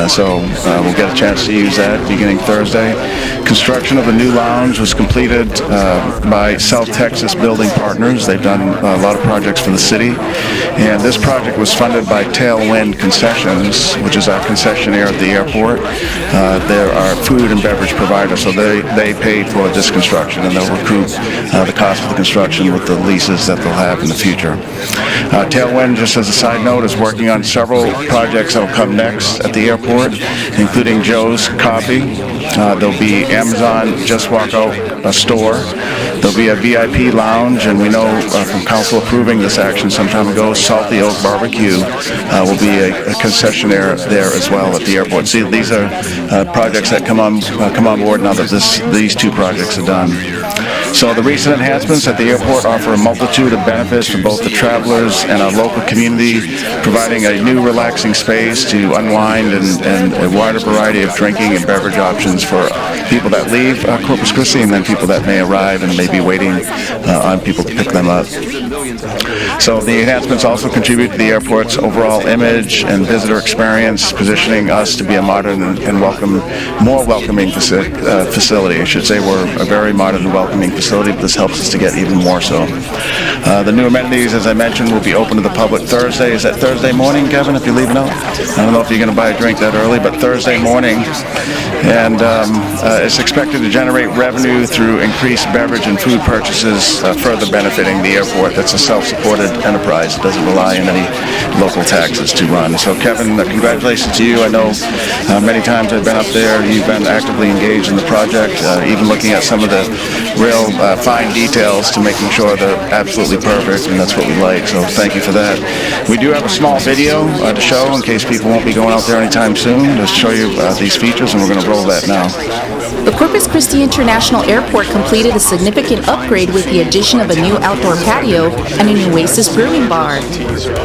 so we'll get a chance to use that beginning Thursday. construction of the new lounge was completed by South Texas Building Partners. They've done a lot of projects for the city, and this project was funded by Tailwind Concessions, which is our concessionaire at the airport. They're our food and beverage provider, so they paid for this construction, and they'll recoup the cost of the construction with the leases that they'll have in the future. Tailwind, just as a side note, is working on several projects that will come next at the airport, including Joe's Coffee. There'll be Amazon Just Walk Out a store. There'll be a VIP lounge, and we know from council approving this action some time ago, Salty Oak Barbecue will be a concessionaire there as well at the airport. See, these are projects that come on board now that these two projects are done. So the recent enhancements at the airport offer a multitude of benefits for both the travelers and our local community, providing a new relaxing space to unwind and a wider variety of drinking and beverage options for people that leave Corpus Christi and then people that may arrive and may be waiting on people to pick them up. So the enhancements also contribute to the airport's overall image and visitor experience, positioning us to be a modern and more welcoming facility. I should say we're a very modern and welcoming facility, but this helps us to get even more so. The new amenities, as I mentioned, will be open to the public Thursday. Is that Thursday morning, Kevin, if you're leaving out? I don't know if you're going to buy a drink that early, but Thursday morning. And it's expected to generate revenue through increased beverage and food purchases, further benefiting the airport. That's a self-supported enterprise. It doesn't rely on any local taxes to run. So Kevin, congratulations to you. I know many times I've been up there, you've been actively engaged in the project, even looking at some of the real fine details to making sure they're absolutely perfect, and that's what we like. So thank you for that. We do have a small video to show in case people won't be going out there anytime soon, to show you these features, and we're going to roll that now. The Corpus Christi International Airport completed a significant upgrade with the addition of a new outdoor patio and a nueces brewing bar.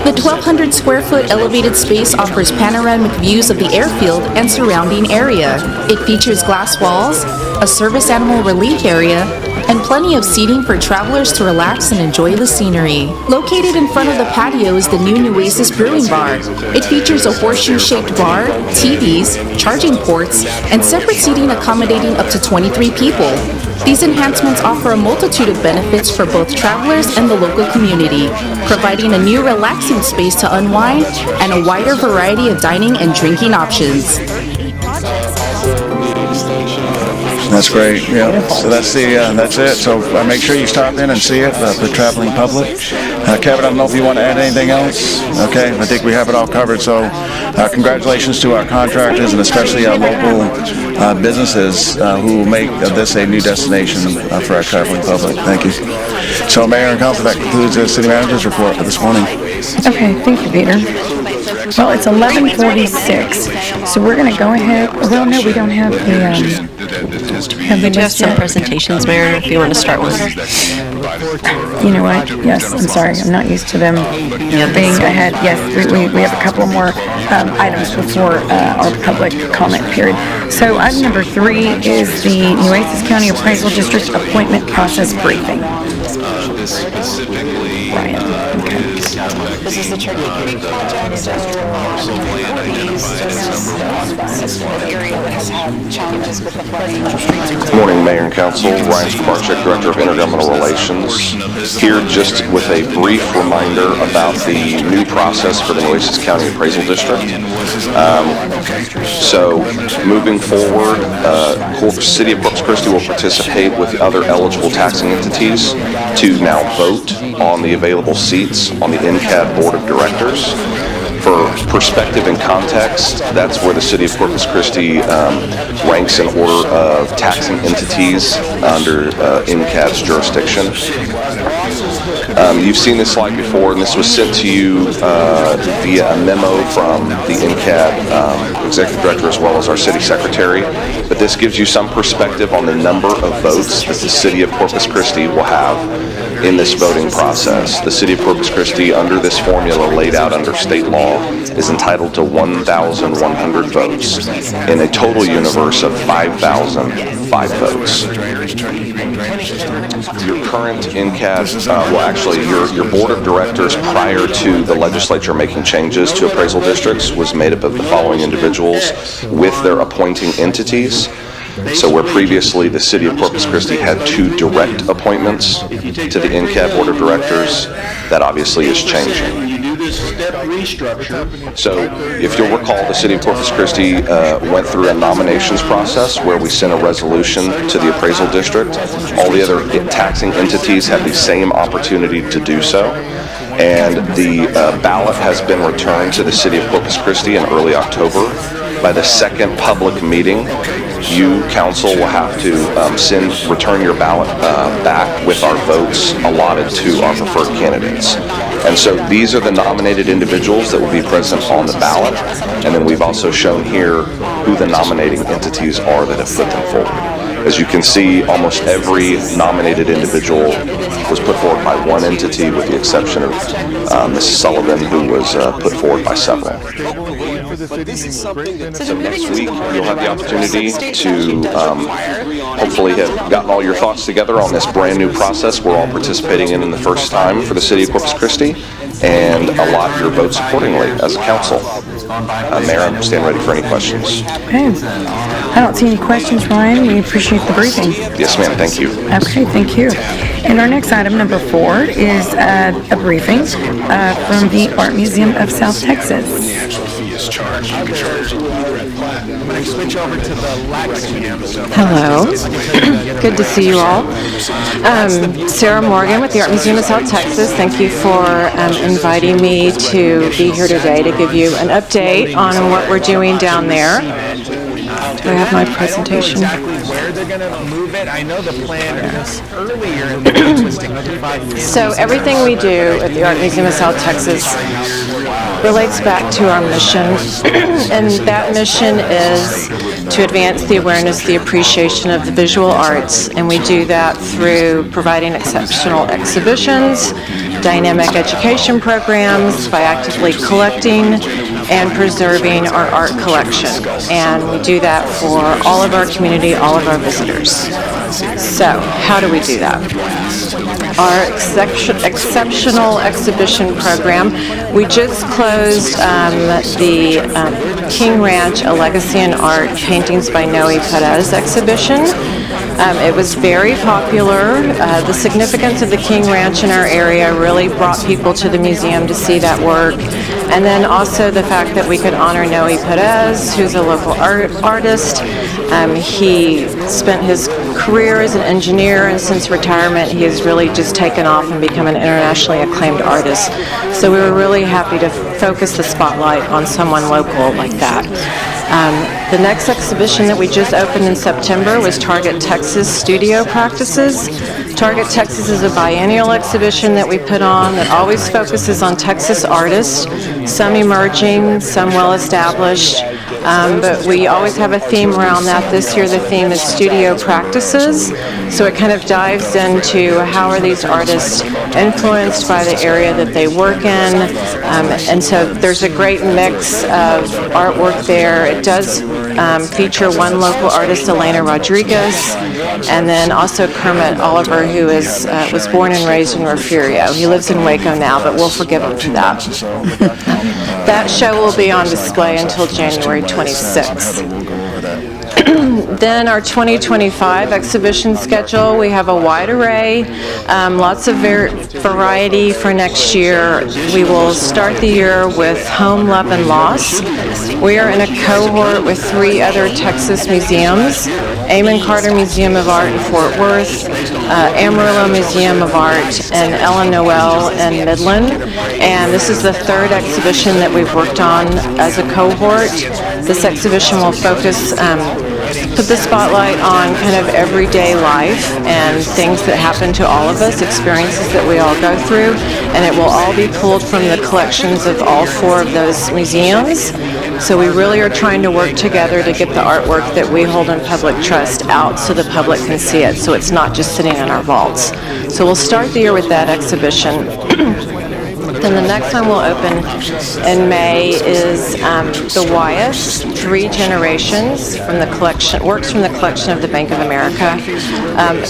The 1,200 square foot elevated space offers panoramic views of the airfield and surrounding area. It features glass walls, a service animal relief area, and plenty of seating for travelers to relax and enjoy the scenery. Located in front of the patio is the new nueces brewing bar. It features a horseshoe-shaped bar, TVs, charging ports, and separate seating accommodating up to 23 people. These enhancements offer a multitude of benefits for both travelers and the local community, providing a new relaxing space to unwind and a wider variety of dining and drinking options. That's great. Yeah. So that's it. So make sure you stop in and see it for the traveling public. Kevin, I don't know if you want to add anything else. Okay, I think we have it all covered. So congratulations to our contractors and especially our local businesses who make this a new destination for our traveling public. Thank you. So Mayor and Council, that concludes the City Manager's report for this morning. Okay, thank you, Peter. Well, it's 11:46, so we're going to go ahead. Well, no, we don't have the. We do have some presentations, Mayor, if you want to start one. You know what? Yes, I'm sorry. I'm not used to them being ahead. Yes, we have a couple more items before our public comment period. So item number 3 is the Nueces County Appraisal District Appointment Process Briefing. Ryan, okay. This is the trivia committee project, so area that has had challenges with the flooding. Good morning, Mayor and Council. Ryan Sparchek, Director of Intergovernmental Relations, here just with a brief reminder about the new process for the Nueces County Appraisal District. So moving forward, City of Corpus Christi will participate with other eligible taxing entities to now vote on the available seats on the NCAD Board of Directors. For perspective and context, that's where the City of Corpus Christi ranks in order of taxing entities under NCAD's jurisdiction. You've seen this slide before, and this was sent to you via a memo from the NCAD Executive Director as well as our City Secretary. But this gives you some perspective on the number of votes that the City of Corpus Christi will have in this voting process. The City of Corpus Christi, under this formula laid out under state law, is entitled to 1,100 votes in a total universe of 5,005 votes. Your current NCAD, your board of directors prior to the legislature making changes to appraisal districts was made up of the following individuals with their appointing entities. So where previously the city of Corpus Christi had 2 direct appointments to the NCAB Board of Directors, that obviously is changing. So if you'll recall, the city of Corpus Christi went through a nominations process where we sent a resolution to the appraisal district. All the other taxing entities have the same opportunity to do so. And the ballot has been returned to the city of Corpus Christi in early October. By the second public meeting, you, council, will have to return your ballot back with our votes allotted to our preferred candidates. And so these are the nominated individuals that will be present on the ballot. And then we've also shown here who the nominating entities are that have put them forward. As you can see, almost every nominated individual was put forward by one entity, with the exception of Mrs. Sullivan, who was put forward by several. So next week, you'll have the opportunity to hopefully have gotten all your thoughts together on this brand new process we're all participating in the first time for the city of Corpus Christi, and allot your votes accordingly as a council. Mayor, I stand ready for any questions. Okay. I don't see any questions, Ryan. We appreciate the briefing. Yes, ma'am. Thank you. Okay, thank you. And our next item, number 4, is a briefing from the Art Museum of South Texas. Hello. Good to see you all. Sarah Morgan with the Art Museum of South Texas. Thank you for inviting me to be here today to give you an update on what we're doing down there. Do I have my presentation? Where they're going to move it? I know the plan earlier in the So everything we do at the Art Museum of South Texas relates back to our mission, and that mission is to advance the awareness, the appreciation of the visual arts, and we do that through providing exceptional exhibitions, dynamic education programs, by actively collecting and preserving our art collection, and we do that for all of our community, all of our visitors. So, how do we do that? Our exceptional exhibition program, we just closed the King Ranch, A Legacy in Art, Paintings by Noe Perez exhibition. It was very popular. The significance of the King Ranch in our area really brought people to the museum to see that work. And then also the fact that we could honor Noe Perez, who's a local artist. He spent his career as an engineer, and since retirement he has really just taken off and become an internationally acclaimed artist. So we were really happy to focus the spotlight on someone local like that. The next exhibition that we just opened in September was Target Texas Studio Practices. Target Texas is a biennial exhibition that we put on that always focuses on Texas artists, some emerging, some well-established, but we always have a theme around that. This year the theme is Studio Practices, so it kind of dives into how are these artists influenced by the area that they work in, and so there's a great mix of artwork there. It does feature one local artist, Elena Rodriguez, and then also Kermit Oliver, who was born and raised in Refugio. He lives in Waco now, but we'll forgive him for that. That show will be on display until January 26th. Then our 2025 exhibition schedule, we have a wide array, lots of variety for next year. We will start the year with Home, Love, and Loss. We are in a cohort with 3 other Texas museums, Amon Carter Museum of Art in Fort Worth, Amarillo Museum of Art, and Ellen Noel in Midland. And this is the 3rd exhibition that we've worked on as a cohort. This exhibition will focus, put the spotlight on kind of everyday life and things that happen to all of us, experiences that we all go through, and it will all be pulled from the collections of all 4 of those museums. So we really are trying to work together to get the artwork that we hold in public trust out so the public can see it, so it's not just sitting in our vaults. So we'll start the year with that exhibition. Then the next one we'll open in May is the Wyeths, 3 Generations, from the collection, works from the collection of the Bank of America.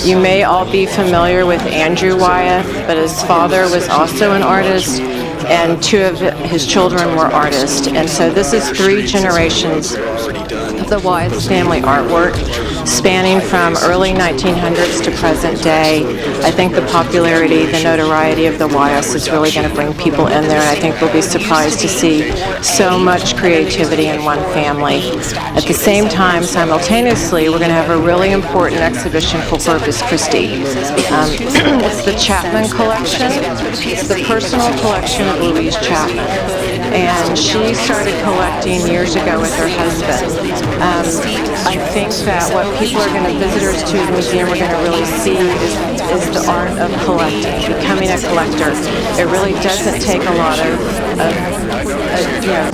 You may all be familiar with Andrew Wyeth, but his father was also an artist, and 2 of his children were artists. And so this is 3 generations of the Wyeth's family artwork spanning from early 1900s to present day. I think the popularity, the notoriety of the Wyeths is really going to bring people in there, and I think they'll be surprised to see so much creativity in one family. At the same time, simultaneously, we're going to have a really important exhibition for Corpus Christi. It's the Chapman collection. It's the personal collection of Louise Chapman. And she started collecting years ago with her husband. I think that what people are going to, visitors to the museum are going to really see is the art of collecting, becoming a collector. It really doesn't take a lot of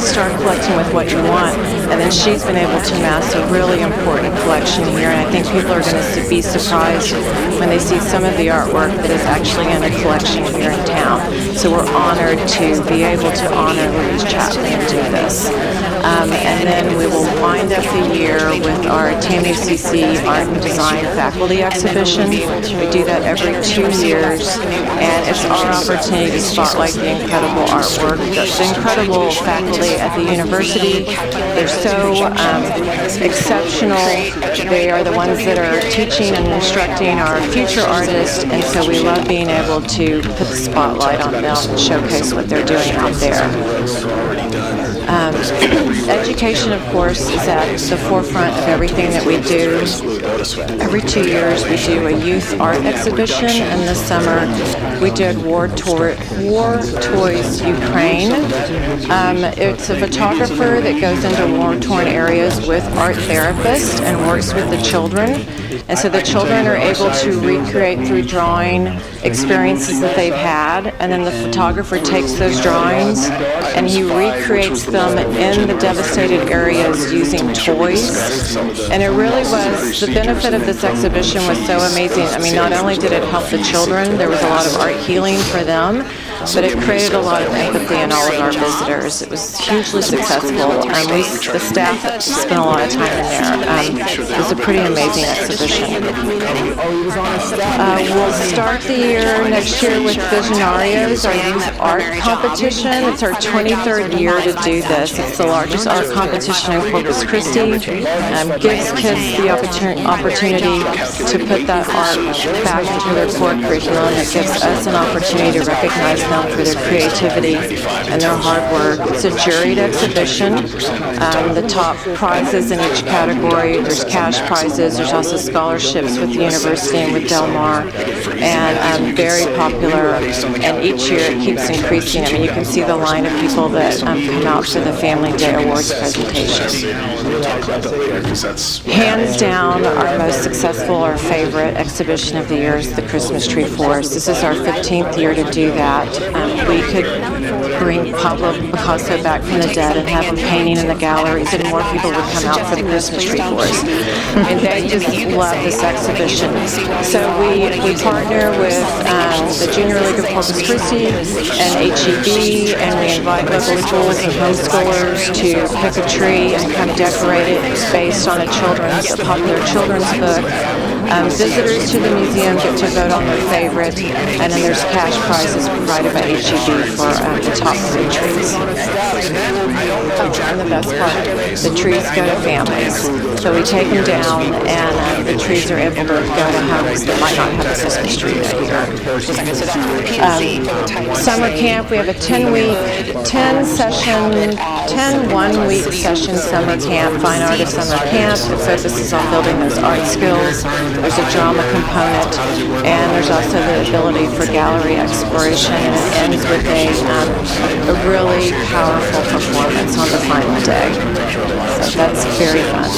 start collecting with what you want. And then she's been able to amass a really important collection here, and I think people are going to be surprised when they see some of the artwork that is actually in a collection here in town. So we're honored to be able to honor Louise Chapman and do this. And then we will wind up the year with our TAMUCC Art and Design Faculty Exhibition. We do that every 2 years, and it's our opportunity to spotlight the incredible artwork, the incredible faculty at the university. They're so exceptional. They are the ones that are teaching and instructing our future artists, and so we love being able to put the spotlight on them and showcase what they're doing out there. Education, of course, is at the forefront of everything that we do. Every 2 years we do a youth art exhibition, and this summer we did War Toys Ukraine. It's a photographer that goes into war-torn areas with art therapists and works with the children. And so the children are able to recreate through drawing experiences that they've had, and then the photographer takes those drawings and he recreates them in the devastated areas using toys. And it really was, the benefit of this exhibition was so amazing. I mean, not only did it help the children, there was a lot of art healing for them, but it created a lot of empathy in all of our visitors. It was hugely successful. The staff spent a lot of time in there. It was a pretty amazing exhibition. We'll start the year next year with Visionarios, our youth art competition. It's our 23rd year to do this. It's the largest art competition in Corpus Christi. Gives kids the opportunity to put that art back into their core curriculum. It gives us an opportunity to recognize them for their creativity and their hard work. It's a juried exhibition. The top prizes in each category, there's cash prizes, there's also scholarships with the university and with Del Mar, and very popular, and each year it keeps increasing. I mean, you can see the line of people that come out for the Family Day Awards presentation. Hands down, our most successful, our favorite exhibition of the year is the Christmas Tree Forest. This is our 15th year to do that. We could bring Pablo Picasso back from the dead and have him painting in the galleries, and more people would come out for the Christmas Tree Forest. And they just love this exhibition. So we partner with the Junior League of Corpus Christi and HEB, and we invite local schools and homeschoolers to pick a tree and come decorate it. It's based on a popular children's book. Visitors to the museum get to vote on their favorite, and then there's cash prizes provided by HEB for the top 3 trees. And the best part, the trees go to families. So we take them down, and the trees are able to go to homes that might not have a Christmas tree that year. Summer camp, we have a 10 one-week session summer camp, fine artist summer camp. It focuses on building those art skills. There's a drama component, and there's also the ability for gallery exploration, and it ends with a really powerful performance on the final day. So that's very fun.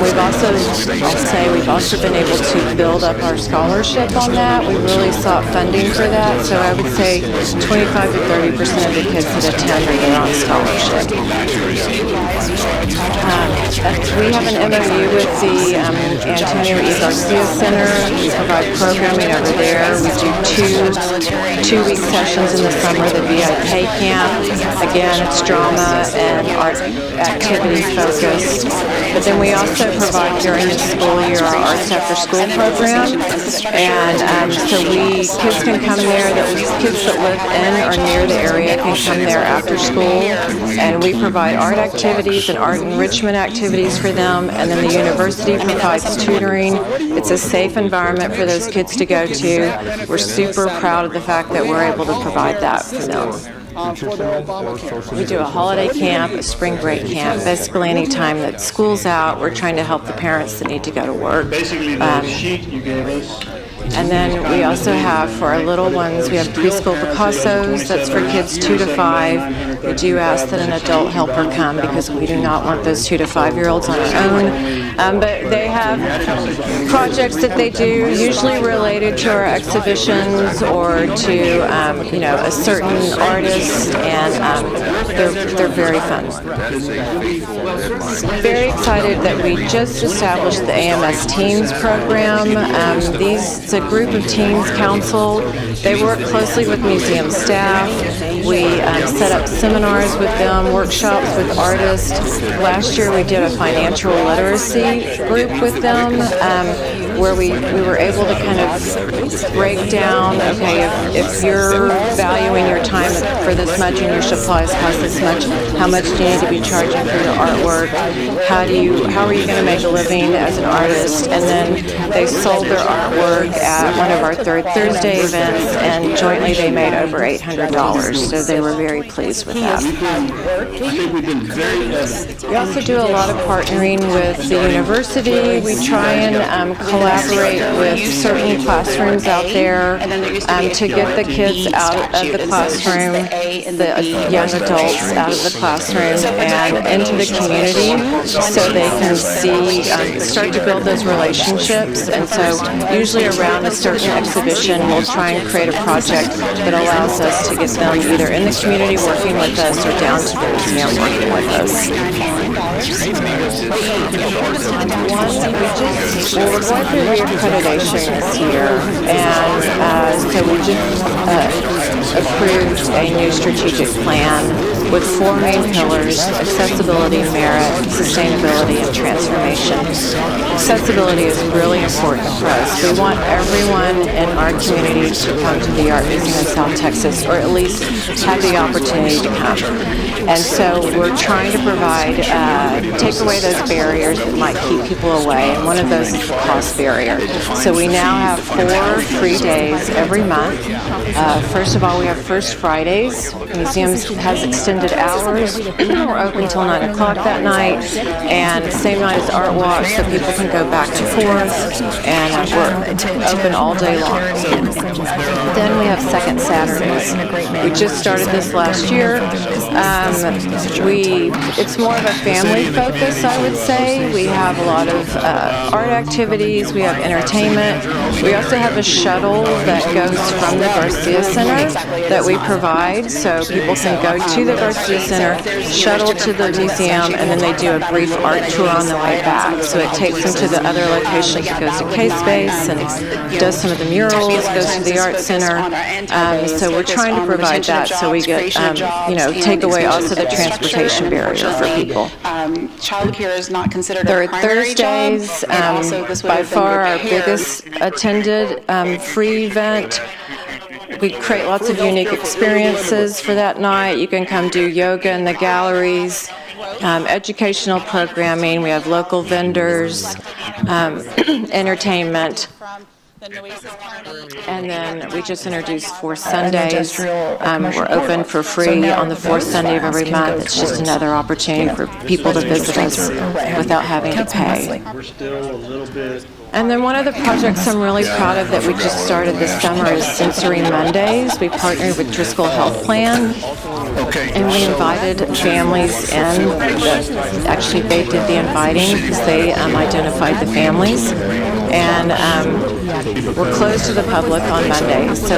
We've also been able to build up our scholarship on that. We really sought funding for that, so I would say 25 to 30% of the kids that attend are there on scholarship. We have an MOU with the Antonio E. Garcia Center. We provide programming over there. We do two-week sessions in the summer that VIP camp. Again, it's drama and art activity focused. But then we also provide during the school year our Arts After School program. And so kids can come there, kids that live in or near the area can come there after school. And we provide art activities and art enrichment activities for them. And then the university provides tutoring. It's a safe environment for those kids to go to. We're super proud of the fact that we're able to provide that for them. We do a holiday camp, a spring break camp. Basically, any time that school's out, we're trying to help the parents that need to go to work. Basically, the sheet you gave us. And then we also have, for our little ones, we have preschool Picassos. That's for kids 2 to 5. We do ask that an adult helper come because we do not want those 2 to 5-year-olds on our own. But they have projects that they do, usually related to our exhibitions or to, a certain artist, and they're very fun. Very excited that we just established the AMS Teens program. It's a group of teens council. They work closely with museum staff. We set up seminars with them, workshops with artists. Last year we did a financial literacy group with them where we were able to kind of break down, okay, if you're valuing your time for this much and your supplies cost this much, how much do you need to be charging for your artwork? How are you going to make a living as an artist? And then they sold their artwork at one of our Third Thursday events, and jointly they made over $800. So they were very pleased with that. We also do a lot of partnering with the university. We try and collaborate with certain classrooms out there to get the kids out of the classroom, the young adults out of the classroom and into the community so they can start to build those relationships. And so usually around a certain exhibition, we'll try and create a project that allows us to get them either in the community working with us or down to the museum working with us. We're going through reaccreditation this year, and so we just approved a new strategic plan with 4 main pillars: accessibility, merit, sustainability, and transformation. Accessibility is really important for us. We want everyone in our community to come to the Art Museum in South Texas, or at least have the opportunity to come. And so we're trying to provide, take away those barriers that might keep people away, and one of those is the cost barrier. So we now have 4 free days every month. First of all, we have First Fridays. The museum has extended hours. We're open until 9 o'clock that night, and same night as Art Walk, so people can go back and forth, and we're open all day long. Then we have Second Saturdays. We just started this last year. It's more of a family focus, I would say. We have a lot of art activities. We have entertainment. We also have a shuttle that goes from the Garcia Center that we provide, so people can go to the Garcia Center, shuttle to the museum, and then they do a brief art tour on the way back. So it takes them to the other locations. It goes to K-Space and does some of the murals, goes to the Art Center. So we're trying to provide that so we get, take away also the transportation barrier for people. Childcare is not considered Third Thursdays, by far our biggest attended free event. We create lots of unique experiences for that night. You can come do yoga in the galleries, educational programming. We have local vendors, entertainment. And then we just introduced 4 Sundays. We're open for free on the 4th Sunday of every month. It's just another opportunity for people to visit us without having to pay. And then one of the projects I'm really proud of that we just started this summer is Sensory Mondays. We partnered with Driscoll Health Plan, and we invited families in. Actually, they did the inviting because they identified the families. And we're closed to the public on Monday, so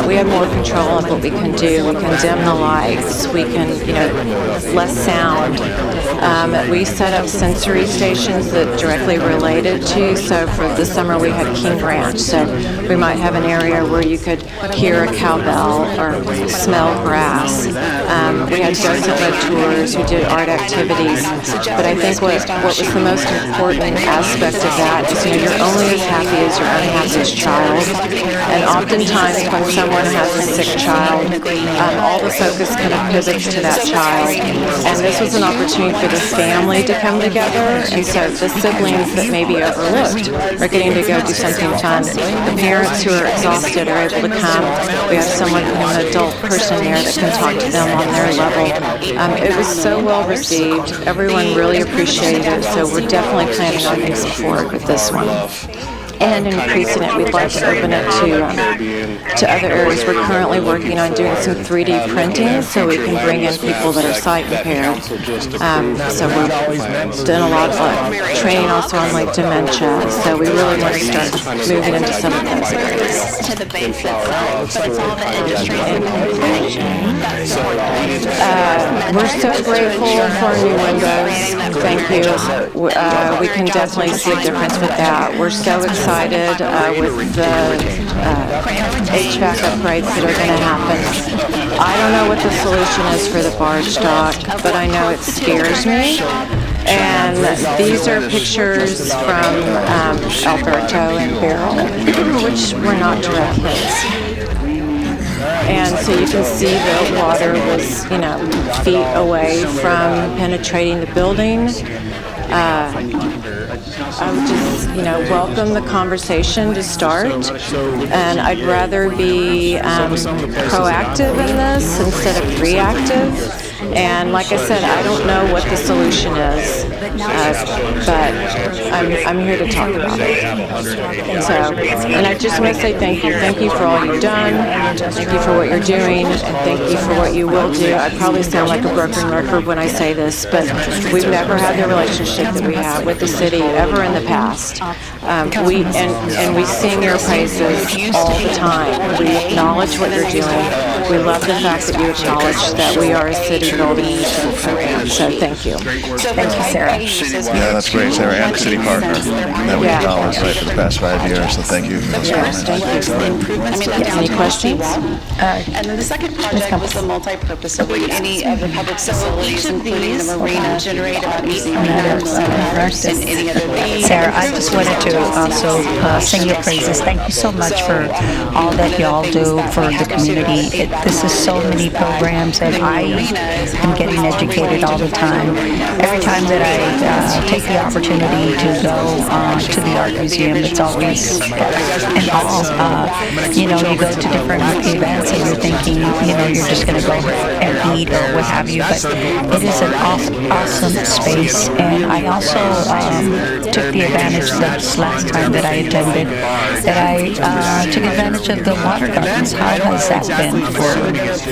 we have more control of what we can do. We can dim the lights. We can, less sound. We set up sensory stations that directly related to. So for the summer we had King Ranch. So we might have an area where you could hear a cowbell or smell grass. We had ghost led tours. We did art activities. But I think what was the most important aspect of that is, you're only as happy as your unhappiest child. And oftentimes when someone has a sick child, all the focus kind of pivots to that child. And this was an opportunity for the family to come together. And so the siblings that may be overlooked are getting to go do something fun. The parents who are exhausted are able to come. We have an adult person there that can talk to them on their level. It was so well received. Everyone really appreciated it. So we're definitely planning on moving forward with this one. And increasing it, we'd like to open it to other areas. We're currently working on doing some 3D printing so we can bring in people that are sight impaired. So we're doing a lot of training also on dementia. So we really want to start moving into some of those areas. To the basics, but it's all the industry. We're so grateful for our new windows. Thank you. We can definitely see a difference with that. We're so excited with the HVAC upgrades that are going to happen. I don't know what the solution is for the barge dock, but I know it scares me. And these are pictures from Alberto and Beryl, which were not direct hits. And so you can see the water was, feet away from penetrating the building. I would just, welcome the conversation to start, and I'd rather be proactive in this instead of reactive. And like I said, I don't know what the solution is, but I'm here to talk about it. So, and I just want to say thank you. Thank you for all you've done. Thank you for what you're doing, and thank you for what you will do. I probably sound like a broken record when I say this, but we've never had the relationship that we have with the city ever in the past. We sing your praises all the time. We acknowledge what you're doing. We love the fact that you acknowledge that we are a city building program. So thank you. Thank you, Sarah. Yeah, that's great, Sarah, and city partner that we acknowledged for the past 5 years. So thank you. Any questions? And then the second project was the multi-purpose, so any of the public facilities, including the marina, generate about 8 and any other. Sarah, I just wanted to also sing your praises. Thank you so much for all that y'all do for the community. This is so many programs that I am getting educated all the time. Every time that I take the opportunity to go to the art museum, it's always an all. You go to different events and you're thinking, you're just going to go and eat or what have you, but it is an awesome space. And I also took the advantage this last time that I attended, that I took advantage of the water gardens. How has that been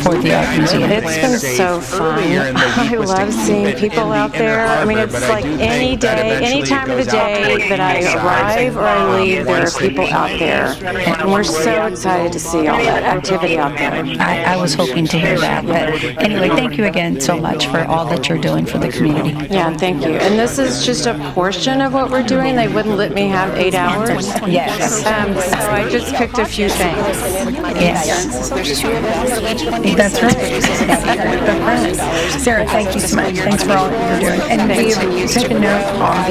for the art museum? It's been so fun. I love seeing people out there. I mean, it's like any day, any time of the day that I arrive or I leave, there are people out there. And we're so excited to see all that activity out there. I was hoping to hear that. But anyway, thank you again so much for all that you're doing for the community. Yeah, thank you. And this is just a portion of what we're doing. They wouldn't let me have 8 hours. Yes. So I just picked a few things. Yes. That's right. Sarah, thank you so much. Thanks for all that you're doing. And we've taken note on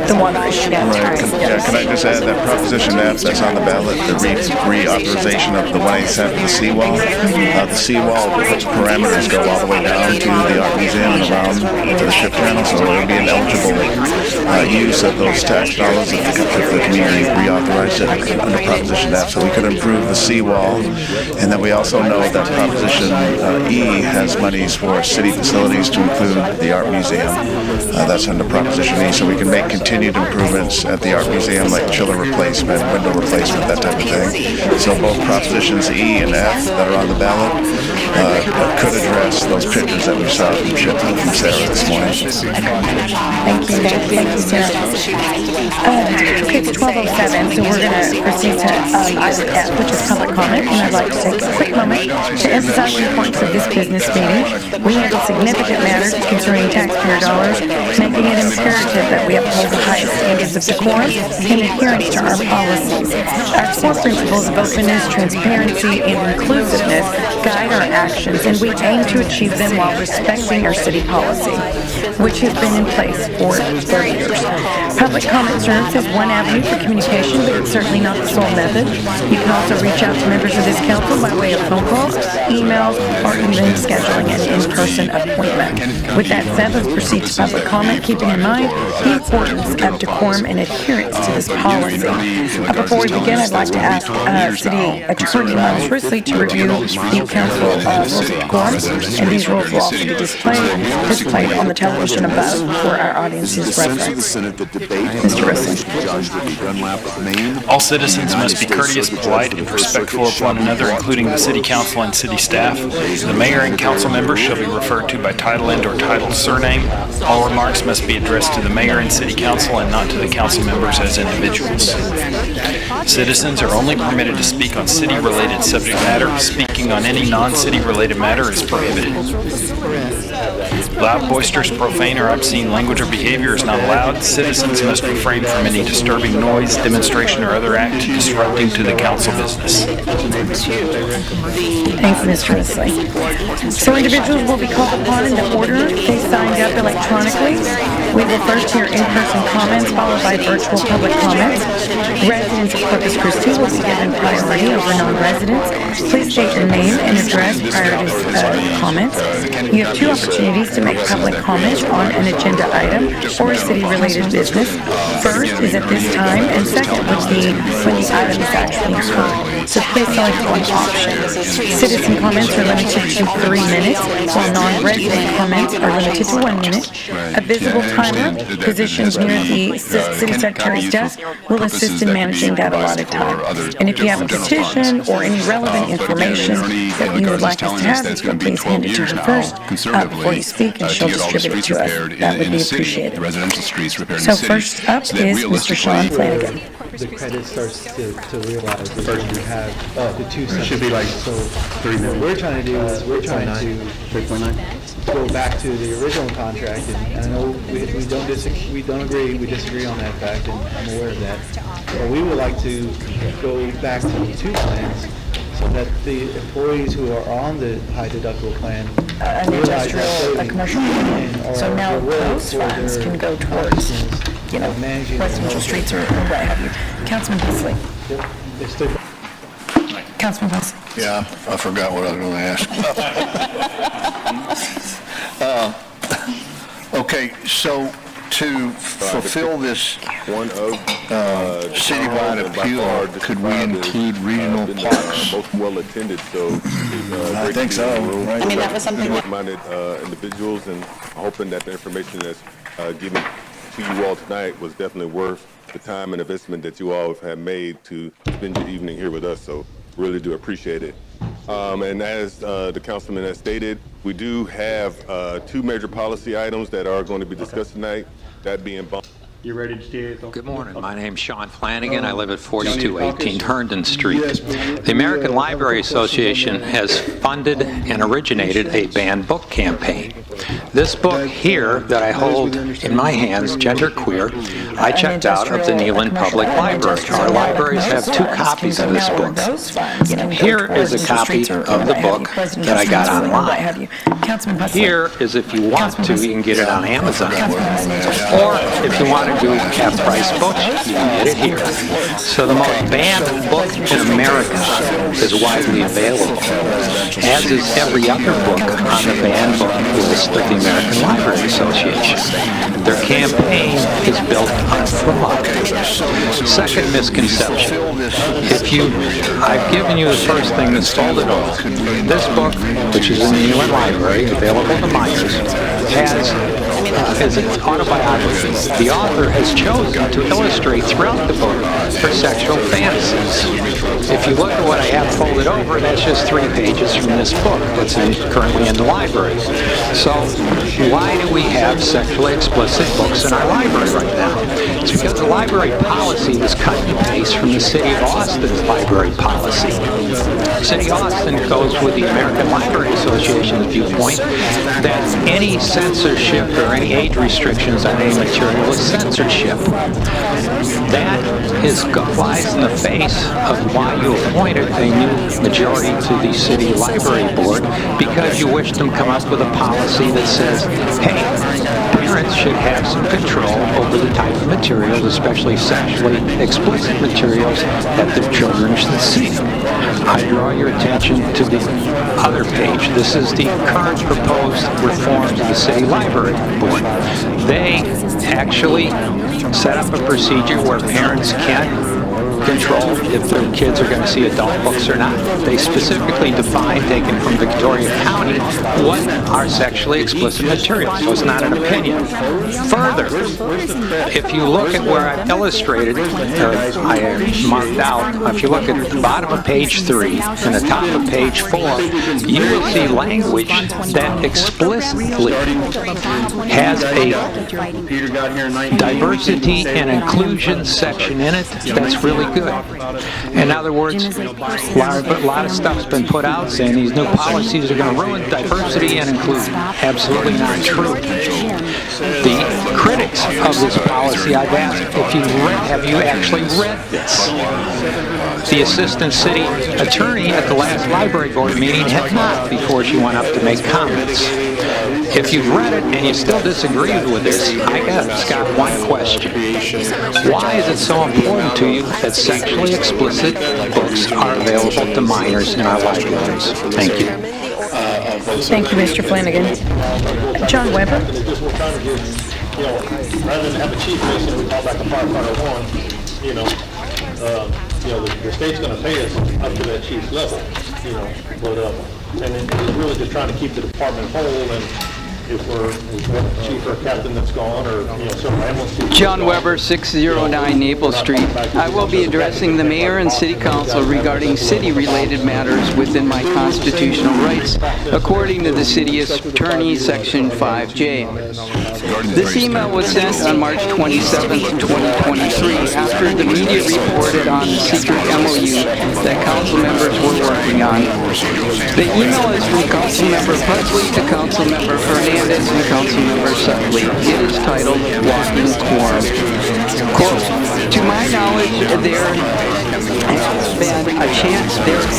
the waterfish. Right. Yeah, can I just add that Proposition F that's on the ballot, the reauthorization of the 187, the seawall? The seawall parameters go all the way down to the art museum and around to the ship channel, so it would be an eligible use of those tax dollars if the community reauthorized it under Proposition F, so we could improve the seawall. And then we also know that Proposition E has monies for city facilities to include the art museum. museum. That's under Proposition E, so we can make continued improvements at the art museum, like chiller replacement, window replacement, that type of thing. So both Propositions E and F that are on the ballot could address those pictures that we saw from Sarah this morning. Thank you, Sarah. Okay, it's 12:07, so we're going to proceed to item F, which is public comment, and I'd like to take a quick moment to emphasize the importance of this business meeting. We handle significant matters concerning taxpayer dollars, making it imperative that we uphold the highest standards of decorum and adherence to our policies. Our core principles of openness, transparency, and inclusiveness guide our actions, and we aim to achieve them while respecting our city policy, which has been in place for 30 years. Public comment serves as one avenue for communication, but it's certainly not the sole method. You can also reach out to members of this council by way of phone calls, emails, or even scheduling an in-person appointment. With that said, let's proceed to public comment, keeping in mind the importance of decorum and adherence to this policy. Before we begin, I'd like to ask City Attorney Miles Risley to review the council rules of decorum, and these rules will also be displayed on the television above for our audience's reference. Mr. Risley. All citizens must be courteous, polite, and respectful of one another, including the city council and city staff. The mayor and council members shall be referred to by title and/or title surname. All remarks must be addressed to the mayor and city council and not to the council members as individuals. Citizens are only permitted to speak on city-related subject matter. Speaking on any non-city related matter is prohibited. Loud, boisterous, profane, or obscene language or behavior is not allowed. Citizens must refrain from any disturbing noise, demonstration, or other act disrupting to the council business. Thanks, Mr. Risley. So individuals will be called upon into order. They signed up electronically. We will first hear in-person comments, followed by virtual public comments. Residents of Corpus Christi will be given priority over non-residents. Please state your name and address prior to comments. You have two opportunities to make public comment on an agenda item or a city-related business. First is at this time, and second would be when the item is actually heard. So please select one option. Citizen comments are limited to 3 minutes, while non-resident comments are limited to 1 minute. A visible timer positioned near the city secretary's desk will assist in managing that allotted time. And if you have a petition or any relevant information that you would like us to have, then please hand it to her first before you speak, and she'll distribute it to us. That would be appreciated. So first up is Mr. Sean Flanagan. The credit starts to realize that you have the two separate. It should be like so 3 minutes. What we're trying to do is we're trying to go back to the original contract, and I know we don't agree, we disagree on that fact, and I'm aware of that. But we would like to go back to the two plans, so that the employees who are on the high deductible plan An industrial, a commercial plan. So now those funds can go towards, residential streets or what have you. Councilman Wesley. Councilman Wesley. Yeah, I forgot what I was going to ask. Okay, so to fulfill this citywide appeal, could we include regional parks? Most well attended, so I think so. Right? I mean, that was something that minded individuals, and hoping that the information that's given to you all tonight was definitely worth the time and investment that you all have made to spend your evening here with us. So really do appreciate it. And as the councilman has stated, we do have 2 major policy items that are going to be discussed tonight, that being You ready to stay? Good morning. My name's Sean Flanagan. I live at 4218 Herndon Street. The American Library Association has funded and originated a banned book campaign. This book here that I hold in my hands, Genderqueer, I checked out of the Neyland Public Library. Our libraries have 2 copies of this book. Here is a copy of the book that I got online. Here is, if you want to, you can get it on Amazon. Or if you want to do half-price books, you can get it here. So the most banned book in America is widely available, as is every other book on the banned book list of the American Library Association. Their campaign is built on fraud. Second misconception, I've given you the first thing that sold it all. This book, which is in the Neyland Library, available to minors, has is an autobiography the author has chosen to illustrate throughout the book her sexual fantasies. If you look at what I have folded over, that's just 3 pages from this book that's currently in the library. So why do we have sexually explicit books in our library right now? It's because the library policy was cut and paste from the City of Austin's library policy. City of Austin goes with the American Library Association's viewpoint that any censorship or any age restrictions on any material is censorship. That flies in the face of why you appointed a new majority to the City Library Board, because you wish them to come up with a policy that says, hey, parents should have some control over the type of materials, especially sexually explicit materials, that their children should see. I draw your attention to the other page. This is the current proposed reforms of the City Library Board. They actually set up a procedure where parents can control if their kids are going to see adult books or not. They specifically define, taken from Victoria County, what are sexually explicit materials, so it's not an opinion. Further, if you look at where I've illustrated, or I have marked out, if you look at the bottom of page 3 and the top of page 4, you will see language that explicitly has a diversity and inclusion section in it that's really good. In other words, a lot of stuff's been put out saying these new policies are going to ruin diversity and inclusion. Absolutely not true. The critics of this policy, I've asked, have you actually read this? The assistant city attorney at the last library board meeting had not before she went up to make comments. If you've read it and you still disagreed with this, I just got one question. Why is it so important to you that sexually explicit books are available to minors in our libraries? Thank you. Thank you, Mr. Flanagan. John Weber? Rather than have a chief mason we call back a firefighter 1, the state's going to pay us up to that chief's level, and it's really just trying to keep the department whole, and if we're a chief or a captain that's gone, or some ambulance. John Weber, 609 Maple Street. I will be addressing the mayor and city council regarding city-related matters within my constitutional rights, according to the city attorney, section 5J. This email was sent on March 27, 2023, after the media reported on the secret MOU that council members were working on. The email is from Councilmember Putsley to Councilmember Fernandez and Councilmember Sutley. It is titled Walking Quorum. Quote, to my knowledge, there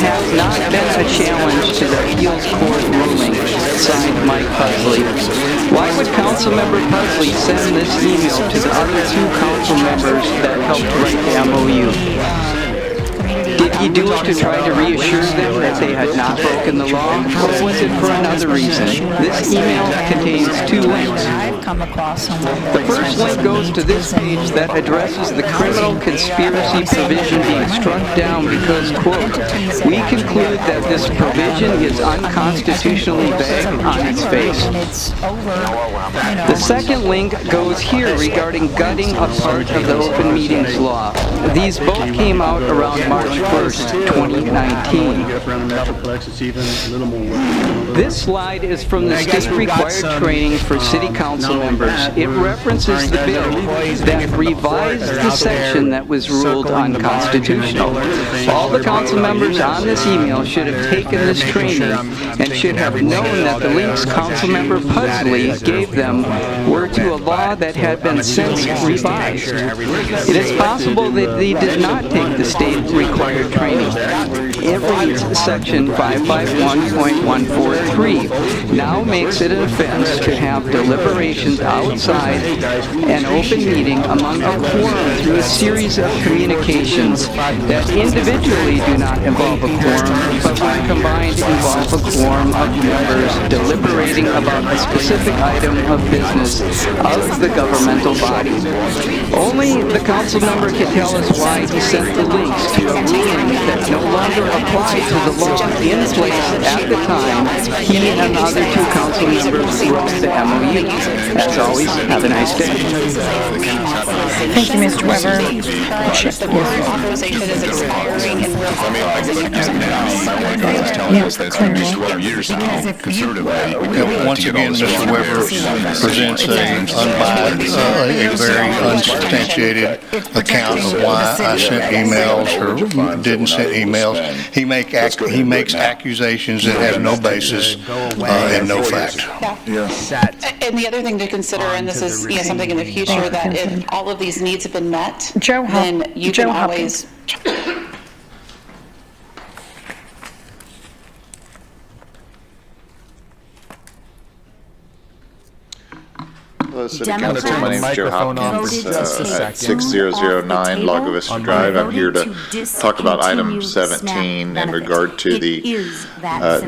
has not been a challenge to the appeals court ruling, signed Mike Putsley. Why would Councilmember Putsley send this email to the other 2 council members that helped write the MOU? Did he do it to try to reassure them that they had not broken the law, or was it for another reason? This email contains 2 links. The first link goes to this page that addresses the criminal conspiracy provision being struck down because, quote, we conclude that this provision is unconstitutionally vague on its face. The second link goes here regarding gutting a part of the open meetings law. These both came out around March 1st, 2019. This slide is from the state-required training for city council members. It references the bill that revised the section that was ruled unconstitutional. All the council members on this email should have taken this training and should have known that the links Councilmember Putsley gave them were to a law that had been since revised. It is possible that they did not take the state-required training. It reads Section 551.143 now makes it an offense to have deliberations outside an open meeting among a quorum through a series of communications that individually do not involve a quorum, but when combined involve a quorum of members deliberating about a specific item of business of the governmental body. Only the council member can tell us why he sent the links to a ruling that no longer apply to the law in place at the time he and the other two council members wrote the MOU. As always, have a nice day. Thank you, Mr. Weber. Authorization is expiring in real Once again, Mr. Weber presents a very unsubstantiated account of why I sent emails or didn't send emails. He makes accusations that have no basis and no fact. And the other thing to consider, and this is something in the future, that if all of these needs have been met, then you can always. Hello, City Council. My name is Joe Hopkins at 6009 Lago Vista Drive. I'm here to talk about item 17 in regard to the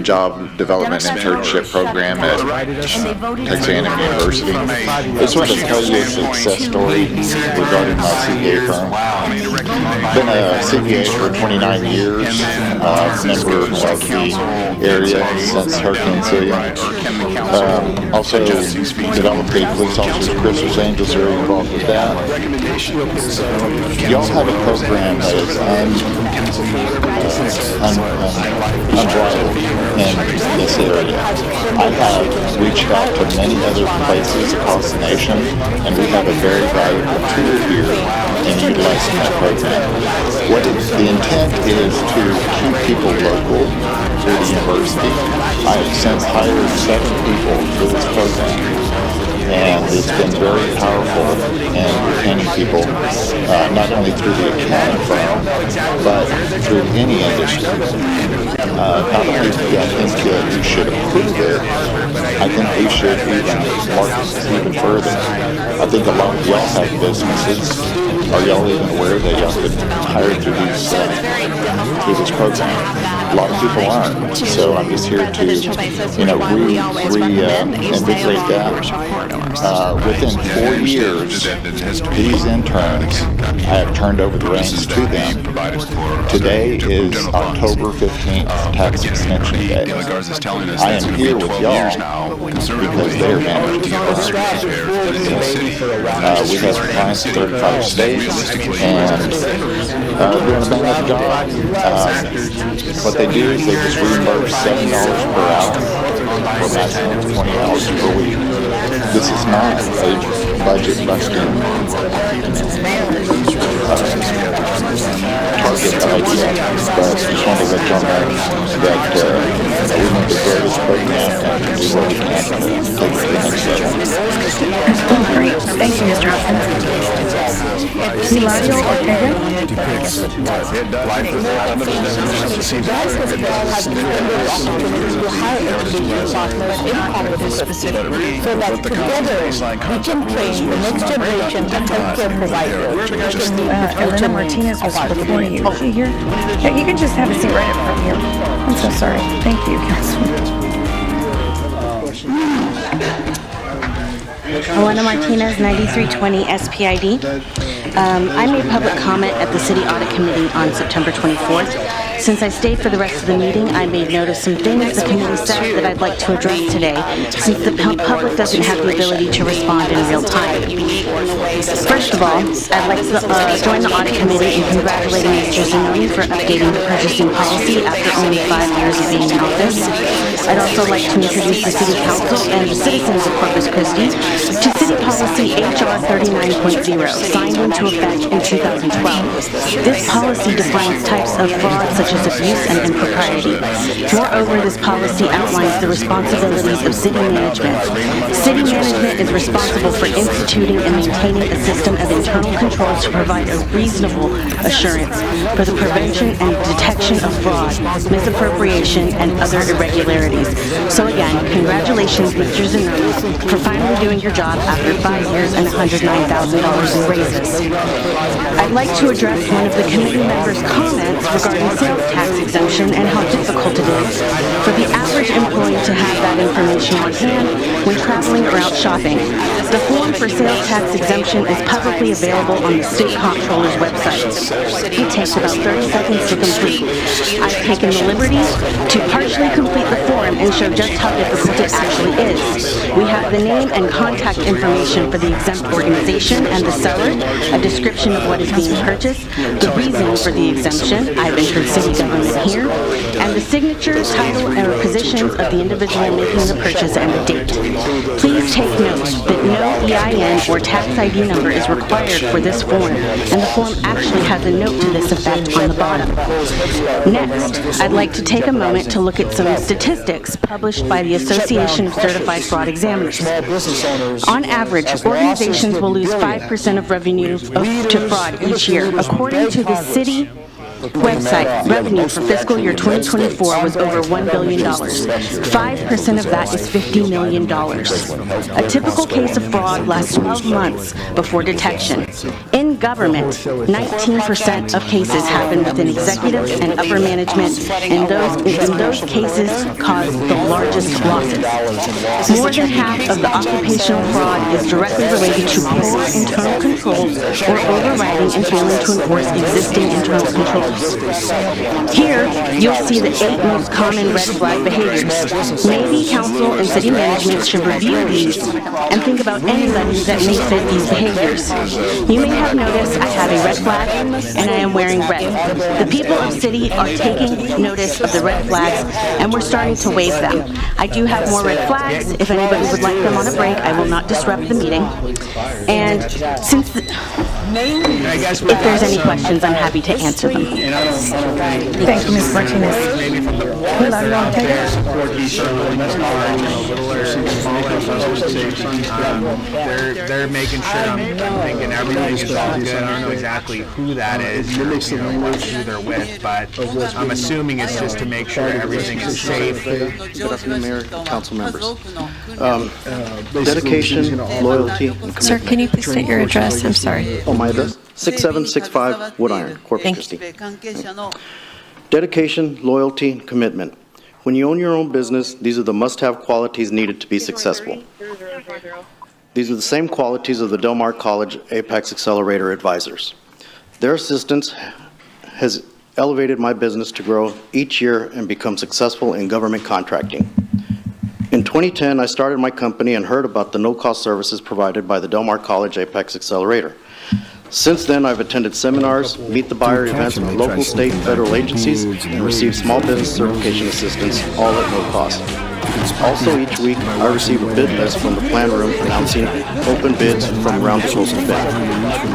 job development internship program at Texas A&M University. I just wanted to tell you a success story regarding my CPA firm. I've been a CPA for 29 years, member of the area since Hurricane Celia. Also developed a police officer, Chris Los Angeles, very involved with that. Y'all have a program that is unbridled in this area. I have reached out to many other places across the nation, and we have a very valuable tool here in utilizing that program. The intent is to keep people local to the university. I have since hired 7 people for this program. And it's been very powerful in retaining people, not only through the accounting firm, but through any industry. Not only do I think that we should approve it, I think we should even market this even further. I think a lot of y'all have businesses. Are y'all even aware that y'all could hire through this program? A lot of people aren't. So I'm just here to, invigorate that. Within 4 years, these interns, I have turned over the reins to them. Today is October 15th, tax extension day. I am here with y'all because they are managing the program. We have clients in 35 states, and doing a bang-up job. What they do is they just reimburse $7 per hour for a maximum of 20 hours per week. This is not a budget busting target idea, but just wanted to let y'all know that we want to grow this program and do what we can to take it to the next level. Great. Thank you, Mr. Hopkins. Hilario Ortega. So that together we can train the next generation of healthcare providers. Elena Martinez was before you. Is she here? Yeah, you can just have a seat right up front here. I'm so sorry. Thank you, Councilman. Elena Martinez, 9320 SPID. I made public comment at the City Audit Committee on September 24th. Since I stayed for the rest of the meeting, I made note of some things the committee said that I'd like to address today, since the public doesn't have the ability to respond in real time. First of all, I'd like to join the Audit Committee in congratulating Mr. Zanoni for updating the purchasing policy after only 5 years of being in office. I'd also like to introduce the City Council and the citizens of Corpus Christi to City Policy HR 39.0, signed into effect in 2012. This policy defines types of fraud such as abuse and impropriety. Moreover, this policy outlines the responsibilities of city management. City management is responsible for instituting and maintaining a system of internal controls to provide a reasonable assurance for the prevention and detection of fraud, misappropriation, and other irregularities. So again, congratulations, Mr. Zanoni, for finally doing your job after after 5 years and $109,000 in raises. I'd like to address one of the committee members' comments regarding sales tax exemption and how difficult it is for the average employee to have that information on hand when traveling or out shopping. The form for sales tax exemption is publicly available on the state comptroller's website. It takes about 30 seconds to complete. I've taken the liberty to partially complete the form and show just how difficult it actually is. We have the name and contact information for the exempt organization and the seller, a description of what is being purchased, the reason for the exemption, I've entered city government here, and the signature, title, or positions of the individual making the purchase and the date. Please take note that no EIN or tax ID number is required for this form, and the form actually has a note to this effect on the bottom. Next, I'd like to take a moment to look at some statistics published by the Association of Certified Fraud Examiners. On average, organizations will lose 5% of revenue to fraud each year. According to the city website, revenue for fiscal year 2024 was over $1 billion. 5% of that is $50 million. A typical case of fraud lasts 12 months before detection. In government, 19% of cases happen within executive and upper management, and those cases cause the largest losses. More than half of the occupational fraud is directly related to poor internal controls or overriding and failing to enforce existing internal controls. Here, you'll see the 8 most common red flag behaviors. Maybe council and city management should review these and think about anybody that may fit these behaviors. You may have noticed I have a red flag and I am wearing red. The people of city are taking notice of the red flags and we're starting to waive them. I do have more red flags. If anybody would like them on a break, I will not disrupt the meeting. And since if there's any questions, I'm happy to answer them. Thank you, Ms. Martinez. They're making sure I'm thinking everything is all good. I don't know exactly who that is or who they're with, but I'm assuming it's just to make sure everything is safe. Good afternoon, Mayor, council members. Dedication, loyalty, and commitment. Sir, can you please state your address? I'm sorry. Oh, my address? 6765 Wood Iron, Corpus Christi. Dedication, loyalty, and commitment. When you own your own business, these are the must-have qualities needed to be successful. These are the same qualities of the Del Mar College Apex Accelerator advisors. Their assistance has elevated my business to grow each year and become successful in government contracting. In 2010, I started my company and heard about the no-cost services provided by the Del Mar College Apex Accelerator. Since then, I've attended seminars, meet the buyer events with local, state, and federal agencies, and received small business certification assistance, all at no cost. Also, each week, I receive a bid list from the plan room announcing open bids from around the coastal bend.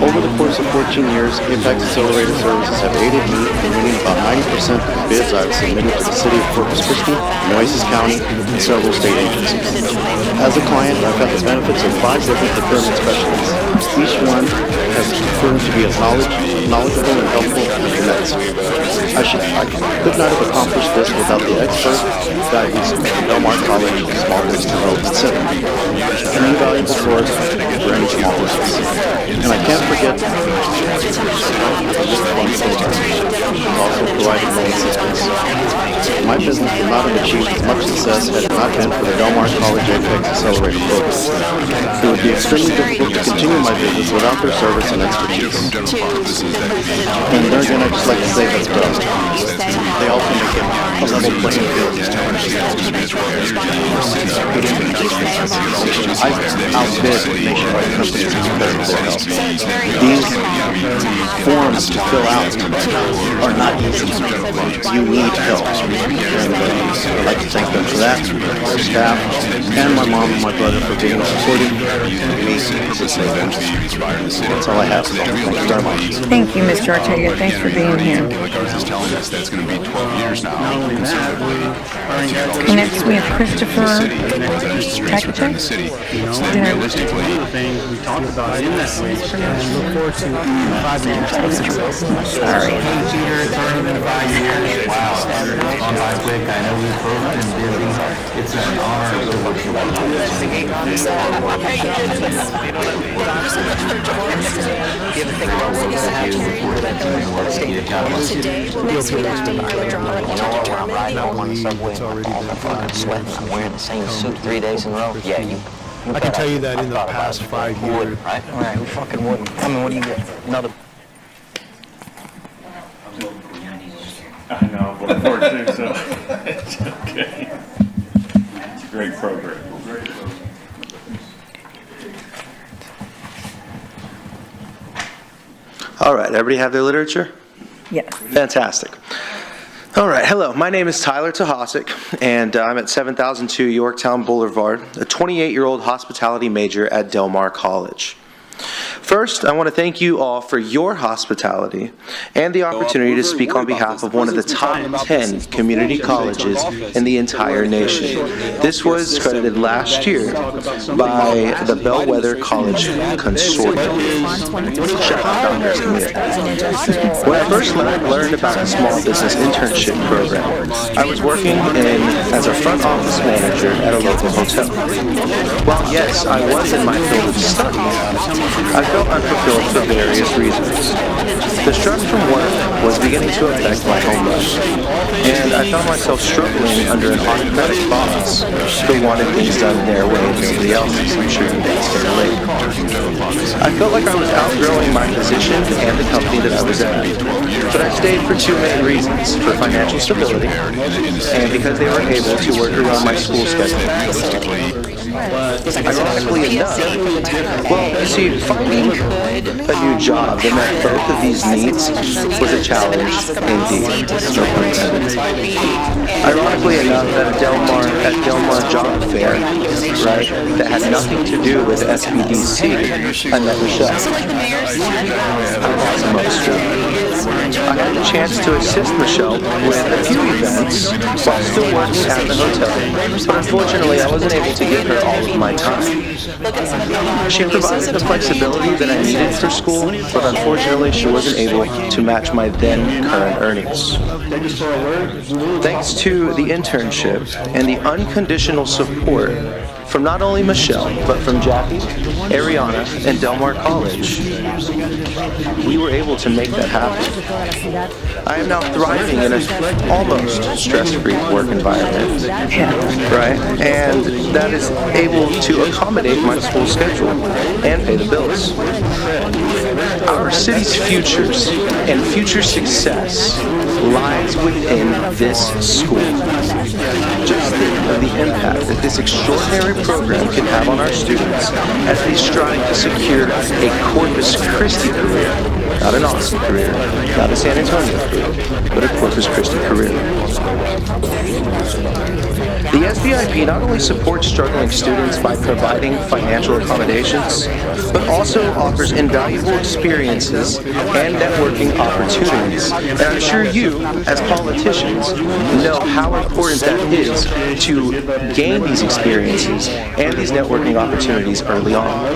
Over the course of 14 years, Apex Accelerator Services have aided me in winning about 90% of the bids I've submitted to the city of Corpus Christi, Nueces County, and several state agencies. As a client, I've got the benefits of 5 different procurement specialists. Each one has proven to be as knowledgeable and helpful as the next. I could not have accomplished this without the expert guidance of the Del Mar College Small Business Development Center, an invaluable source for any small business. And I can't forget also provided loan assistance. My business would not have achieved as much success had it not been for the Del Mar College Apex Accelerator program. It would be extremely difficult to continue my business without their service and expertise. And there again, I'd just like to say that's done. They also make it a level playing field. I outbid nationwide companies compared to their help. These forms to fill out are not easy. You need help. And I'd like to thank them for that, our staff, and my mom and my brother for being supportive of me. That's all I have. Thank you very much. Thank you, Mr. Ortega. Thanks for being here. Next, we have Christopher Packaging. Realistically, the things we talked about in that week and look forward to 5 minutes. Sorry. Wow, on by quick. I know we've both been busy. It's an honor to work with I'm riding out on the subway and I'm fucking sweating. I'm wearing the same suit 3 days in a row. Yeah, you. I can tell you that in the past 5 years. Right? All right, we fucking wouldn't. I mean, what do you get? Another. I know, but unfortunately, so it's okay. It's a great program. All right, everybody have their literature? Yes. Fantastic. All right, hello, my name is Tyler Tahasik, and I'm at 7002 Yorktown Boulevard, a 28-year-old hospitality major at Del Mar College. First, I want to thank you all for your hospitality and the opportunity to speak on behalf of one of the top 10 community colleges in the entire nation. This was credited last year by the Bellwether College Consortium. Shout out Founders Community. When I first learned about the small business internship program, I was working as a front office manager at a local hotel. While yes, I was in my field of study, I felt unfulfilled for various reasons. The stress from work was beginning to affect my home life, and I found myself struggling under an autocratic boss who wanted things done their way and nobody else's. I'm sure you guys can relate. I felt like I was outgrowing my position and the company that I was at, but I stayed for two main reasons: for financial stability and because they were able to work around my school schedule. Ironically enough, well, you see, finding a new job that met both of these needs was a challenge indeed. No pun intended. Ironically enough, at Del Mar job fair, right, that had nothing to do with SBDC, I met Michelle. I was a molester. I had the chance to assist Michelle with a few events while still working at the hotel, but unfortunately I wasn't able to give her all of my time. She provided the flexibility that I needed for school, but unfortunately she wasn't able to match my then current earnings. Thanks to the internship and the unconditional support from not only Michelle, but from Jackie, Ariana, and Del Mar College, we were able to make that happen. I am now thriving in an almost stress-free work environment, right? And that is able to accommodate my school schedule and pay the bills. Our city's futures and future success lies within this school. Just think of the impact that this extraordinary program can have on our students as they strive to secure a Corpus Christi career, not an Austin career, not a San Antonio career, but a Corpus Christi career. The SBIP not only supports struggling students by providing financial accommodations, but also offers invaluable experiences and networking opportunities. And I'm sure you, as politicians, know how important that is to gain these experiences and these networking opportunities early on.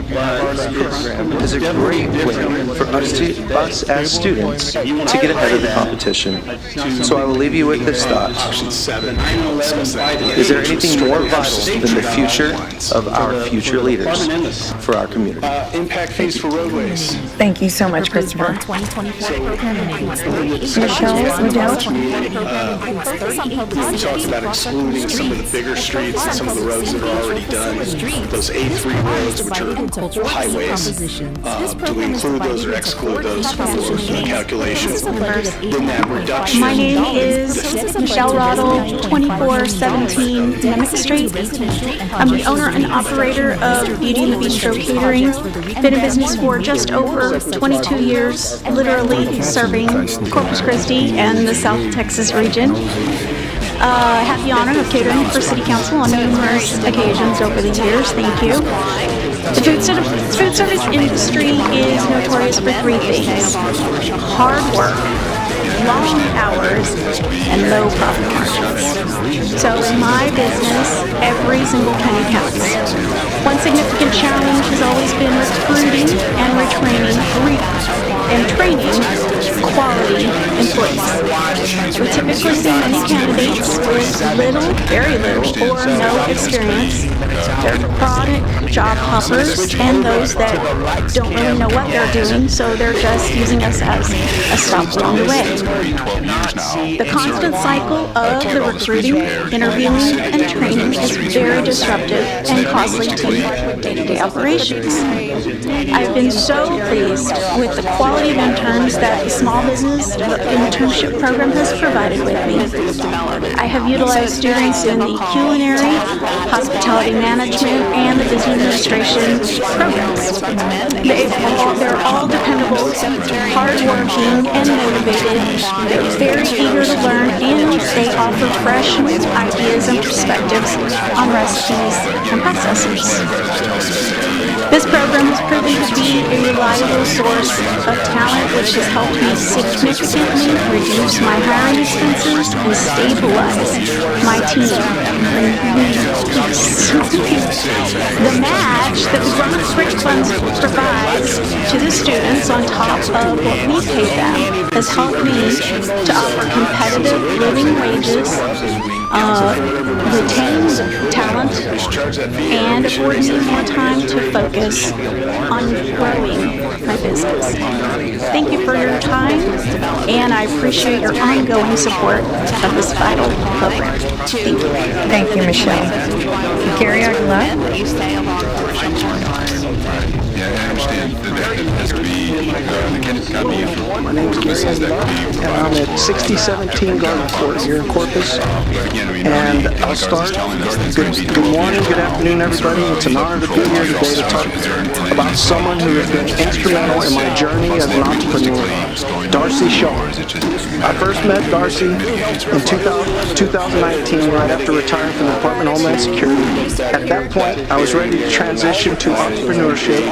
This program is a great way for us as students to get ahead of the competition. So I will leave you with this thought. Is there anything more vital than the future of our future leaders for our community? Impact fees for roadways. Thank you so much, Christopher. Michelle, We talked about excluding some of the bigger streets and some of the roads that are already done, those A3 roads, which are highways. Do we include those or exclude those for the calculation? Then that reduction. My name is Michelle Roddle, 2417 Nemec Street. I'm the owner and operator of Beauty and the Bistro Catering. Been in business for just over 22 years, literally serving Corpus Christi and the South Texas region. I have the honor of catering for City Council on numerous occasions over the years. Thank you. The food service industry is notorious for three things: hard work, long hours, and low profit margins. So in my business, every single penny counts. One significant challenge has always been recruiting and training quality employees. We typically see many candidates with very little, or no experience. They're chronic job hoppers and those that don't really know what they're doing, so they're just using us as a stop along the way. The constant cycle of the recruiting, interviewing, and training is very disruptive and costly to day-to-day operations. I've been so pleased with the quality of interns that the Small Business Internship Program has provided with me. I have utilized students in the culinary, hospitality management, and the business administration programs. They're all dependable, hardworking, and motivated. They're very eager to learn, and they offer fresh ideas and perspectives on recipes and processes. This program has proven to be a reliable source of talent, which has helped me significantly reduce my hiring expenses and stabilize my team. The match that the Brunswick Funds provides to the students on top of what we pay them has helped me to offer competitive living wages, retain talent, and afford me more time to focus on growing my business. Thank you for your time, and I appreciate your ongoing support of this vital program. Thank you. Thank you, Michelle. Gary Aguilar? Yeah, I understand that it has to be, got to be My name is Gary Aguilar, and I'm at 6017 Garden Court here in Corpus. And I'll start. Good morning, good afternoon, everybody. It's an honor to be here today to talk about someone who has been instrumental in my journey as an entrepreneur, Darcy Shaw. I first met Darcy in 2019, right after retiring from the Department of Homeland Security. At that point, I was ready to transition to entrepreneurship,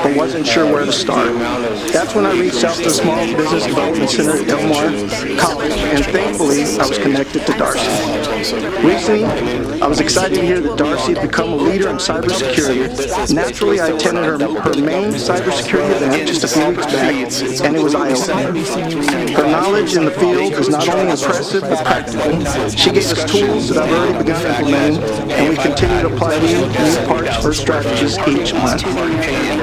but wasn't sure where to start. That's when I reached out to the Small Business Development Center at Del Mar College, and thankfully, I was connected to Darcy. Recently, I was excited to hear that Darcy had become a leader in cybersecurity. Naturally, I attended her main cybersecurity event just a few weeks back, and it was eye-opening. Her knowledge in the field is not only impressive, but practical. She gave us tools that I've already begun implementing, and we continue to apply new parts or strategies each month.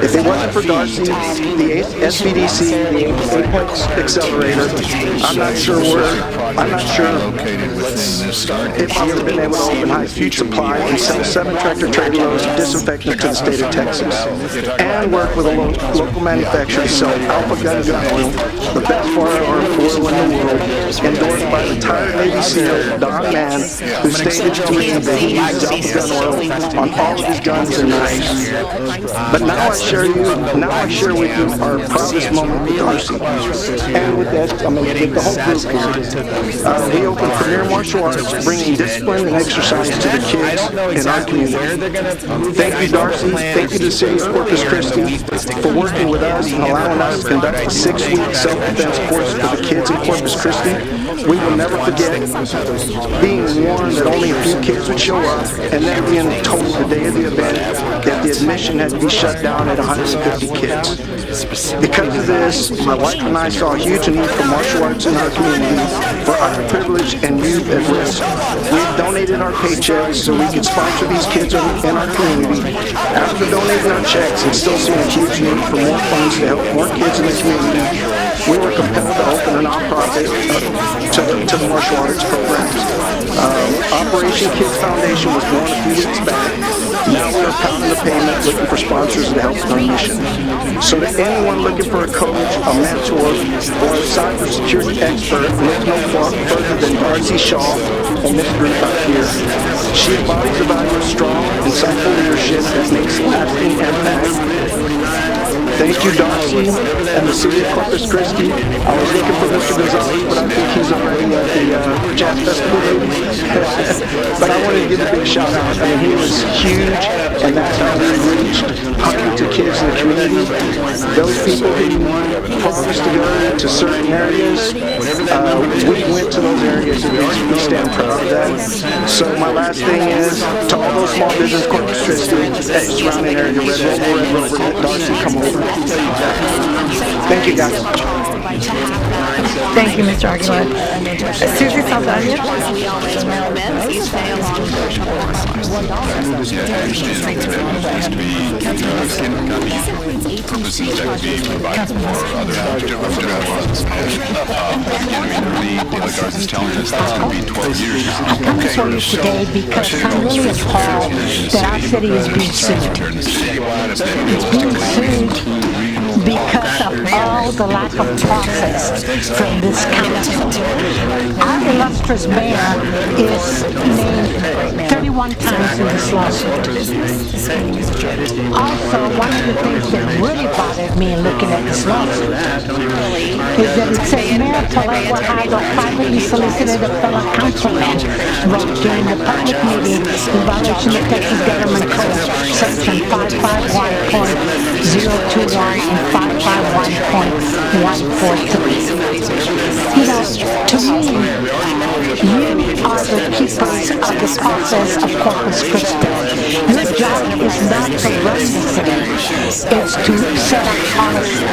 If it wasn't for Darcy, the SBDC, the Apex Accelerator, I'm not sure if I would have been able to open high-speed supply and sell 7 tractor-trailer loads of disinfectant to the state of Texas, and work with a local manufacturer to sell Alpha Gun oil, the best firearm oil in the world, endorsed by retired Navy SEAL Don Mann, who stated to me that he uses Alpha Gun oil on all of his guns and knives. But now I share with you our proudest moment with Darcy. And with that, I'm going to get the whole group here. We opened Premier Martial Arts, bringing discipline and exercise to the kids in our community. Thank you, Darcy. Thank you to the City of Corpus Christi for working with us and allowing us to conduct a 6-week self-defense course for the kids in Corpus Christi. We will never forget being warned that only a few kids would show up, and then being told the day of the event that the admission had to be shut down at 150 kids. Because of this, my wife and I saw a huge need for martial arts in our community for underprivileged and youth at risk. We've donated our paychecks so we could sponsor these kids in our community. After donating our checks and still seeing a huge need for more funds to help more kids in the community, we were compelled to open a nonprofit to the martial arts programs. Operation Kids Foundation was born a few weeks back. Now we are pounding the pavement looking for sponsors to help in our mission. So to anyone looking for a coach, a mentor, or a cybersecurity expert, look no further than Darcy Shaw and this group out here. She embodies the value of strong, insightful leadership that makes lasting impact. Thank you, Darcy, and the City of Corpus Christi. I was looking for Mr. Gonzalez, but I think he's already at the Jazz Festival. But I wanted to give a big shout out. I mean, he was huge, and that's how we reached hundreds of kids in the community. community. Those people who promised to go to certain areas, we went to those areas and we stand proud of that. So my last thing is, to all those small business Corpus Christi, surrounding area, Red Rover, Darcy, come over. Thank you, guys. Thank you, Mr. Aguilar. Susie Saldana? Purposes that could be provided for other general funds. The oligarchs is telling us that's going to be 12 years now. I'm coming for you today because I'm really appalled that our city is being sued. It's being sued because of all the lack of process from this council. Our illustrious mayor is named 31 times in this lawsuit. Also, one of the things that really bothered me in looking at this lawsuit is that it says Mayor Palermo has privately solicited a fellow councilman wrote during the public meeting in violation of Texas Government Code Section 551.021 and 551.143. You know, to me, you are the keepers of the process of Corpus Christi. Your job is not to run the city, it's to set up policy.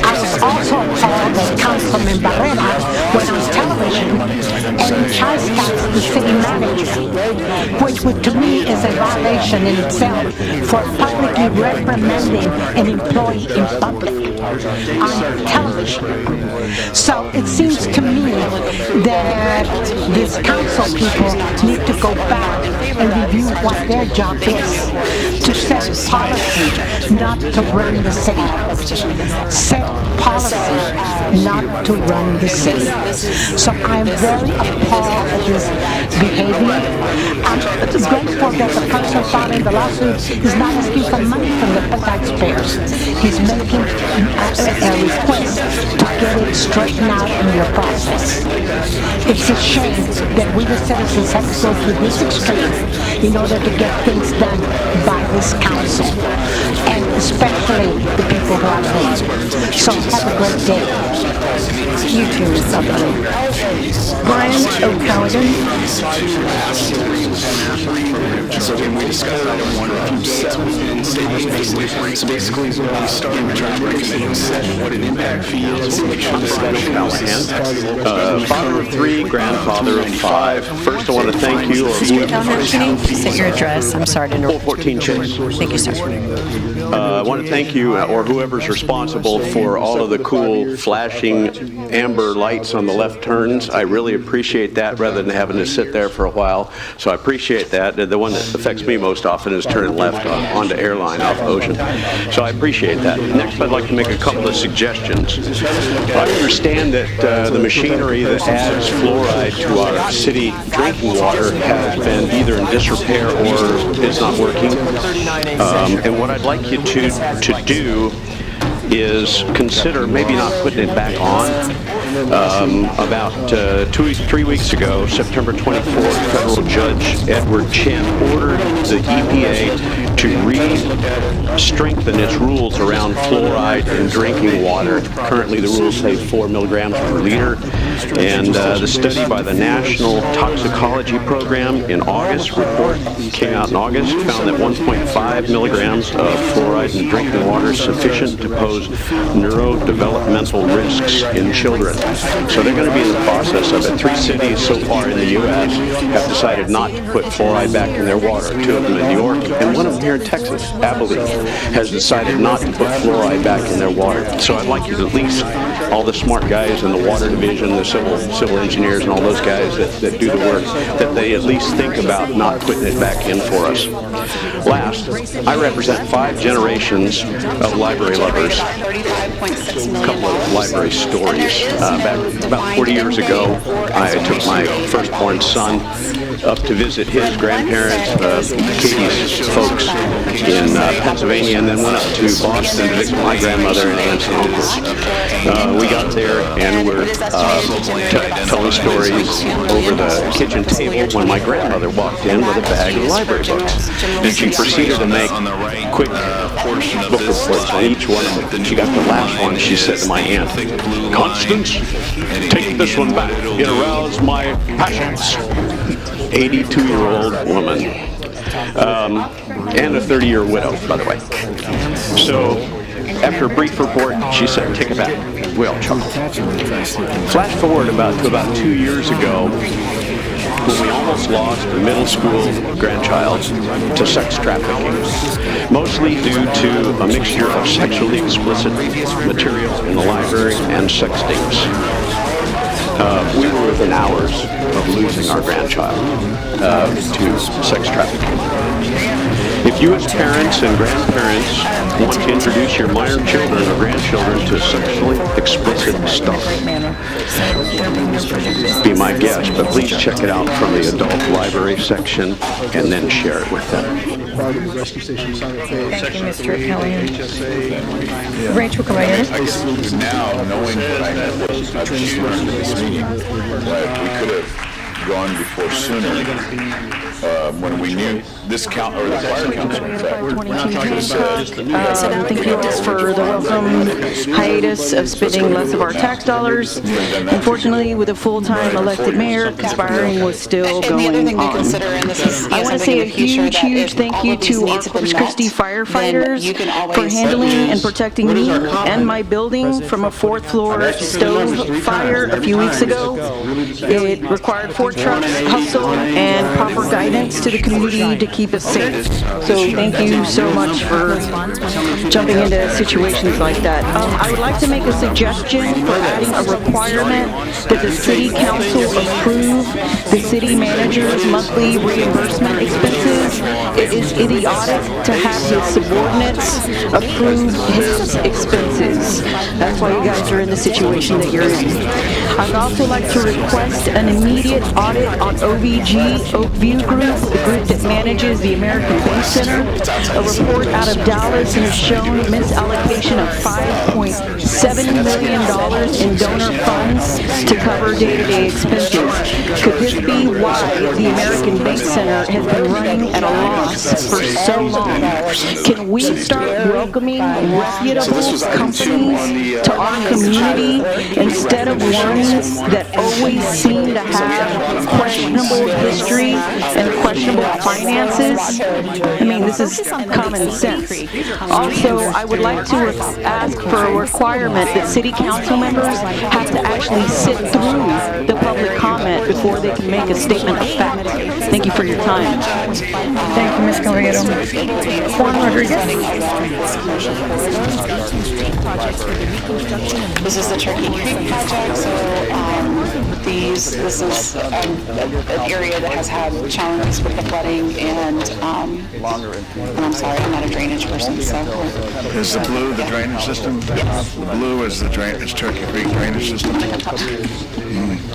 I was also appalled that Councilman Barrera went on television and chastised the city manager, which would, to me is a violation in itself for publicly reprimanding an employee in public on television. So it seems to me that these council people need to go back and review what their job is, to set policy, not to run the city. Set policy, not to run the city. So I'm very appalled at this behavior. I'm grateful that the person filing the lawsuit is not asking for money from the taxpayers. He's making a request to get it straightened out in your process. It's a shame that we the citizens have to go through this extreme in order to get things done by this council, and especially the people who are there. So have a great day. You too, Ms. Sutherland. Brian O'Callaghan? So when we discussed item 1 through 7, so basically when we started, we tried to recommend what an impact fee is to make sure that Father of 3, grandfather of 5. First, I want to thank you. Mr. Calhoun, can you state your address? I'm sorry to interrupt. 14 Chase. Thank you, sir. I want to thank you, or whoever's responsible for all of the cool flashing amber lights on the left turns. I really appreciate that, rather than having to sit there for a while. So I appreciate that. The one that affects me most often is turning left onto Airline off Ocean. So I appreciate that. Next, I'd like to make a couple of suggestions. I understand that the machinery that adds fluoride to our city drinking water has been either in disrepair or is not working. And what I'd like you to do is consider maybe not putting it back on. About 3 weeks ago, September 24th, federal judge Edward Chin ordered the EPA to re-strengthen its rules around fluoride in drinking water. Currently, the rules say 4 milligrams per liter, and the study by the National Toxicology Program in August, report came out in August, found that 1.5 milligrams of fluoride in drinking water is sufficient to pose neurodevelopmental risks in children. So they're going to be in the process of it. 3 cities so far in the U.S. have decided not to put fluoride back in their water. 2 of them in New York, and 1 of them here in Texas, Abilene, has decided not to put fluoride back in their water. So I'd like you to at least, all the smart guys in the water division, the civil engineers and all those guys that do the work, that they at least think about not putting it back in for us. Last, I represent 5 generations of library lovers. A couple of library stories. About 40 years ago, I took my firstborn son up to visit his grandparents, Katie's folks in Pennsylvania, and then went up to Boston to visit my grandmother and aunts and uncles. We got there and we're telling stories over the kitchen table when my grandmother walked in with a bag of library books. And she proceeded to make quick book reports on each one of them. She got the last one, she said to my aunt, "Constance, take this one back. It aroused my passions." 82-year-old woman. And a 30-year widow, by the way. So, after a brief report, she said, "Take it back." We all chuckled. Flash forward to about 2 years ago, when we almost lost a middle school grandchild to sex trafficking, mostly due to a mixture of sexually explicit material in the library and sextings. We were within hours of losing our grandchild to sex trafficking. If you as parents and grandparents want to introduce your minor children or grandchildren to sexually explicit stuff, be my guest, but please check it out from the adult library section and then share it with them. Thank you, Mr. Kelly. Rachel Caballero. Now, knowing that I had those opportunities in this meeting, that we could have gone before sooner, when we knew this count, or the fire council, in fact, Thank you all for the welcome hiatus of spending less of our tax dollars. Unfortunately, with a full-time elected mayor, conspiring was still going on. I want to say a huge thank you to our Corpus Christi firefighters for handling and protecting me and my building from a fourth-floor stove fire a few weeks ago. It required 4 trucks, hustle, and proper guidance to the community to keep us safe. So thank you so much for jumping into situations like that. I would like to make a suggestion for adding a requirement that the city council approve the city manager's monthly reimbursement expenses. It is idiotic to have his subordinates approve his expenses. That's why you guys are in the situation that you're in. I'd also like to request an immediate audit on OVG, Oakview Group, the group that manages the American Bank Center. A report out of Dallas has shown misallocation of $5.7 million in donor funds to cover day-to-day expenses. Could this be why the American Bank Center has been running at a loss for so long? Can we start welcoming reputable companies to our community instead of ones that always seem to have questionable history and questionable finances? I mean, this is common sense. Also, I would like to ask for a requirement that city council members have to actually sit through the public comment before they can make a statement of fact. Thank you for your time. Thank you, Ms. Caballero. Juan Rodriguez. This is the Turkey Creek project, so this is an area that has had challenges with the flooding, and I'm sorry, I'm not a drainage person, so. Is the blue the drainage system? Yes. The blue is the Turkey Creek drainage system.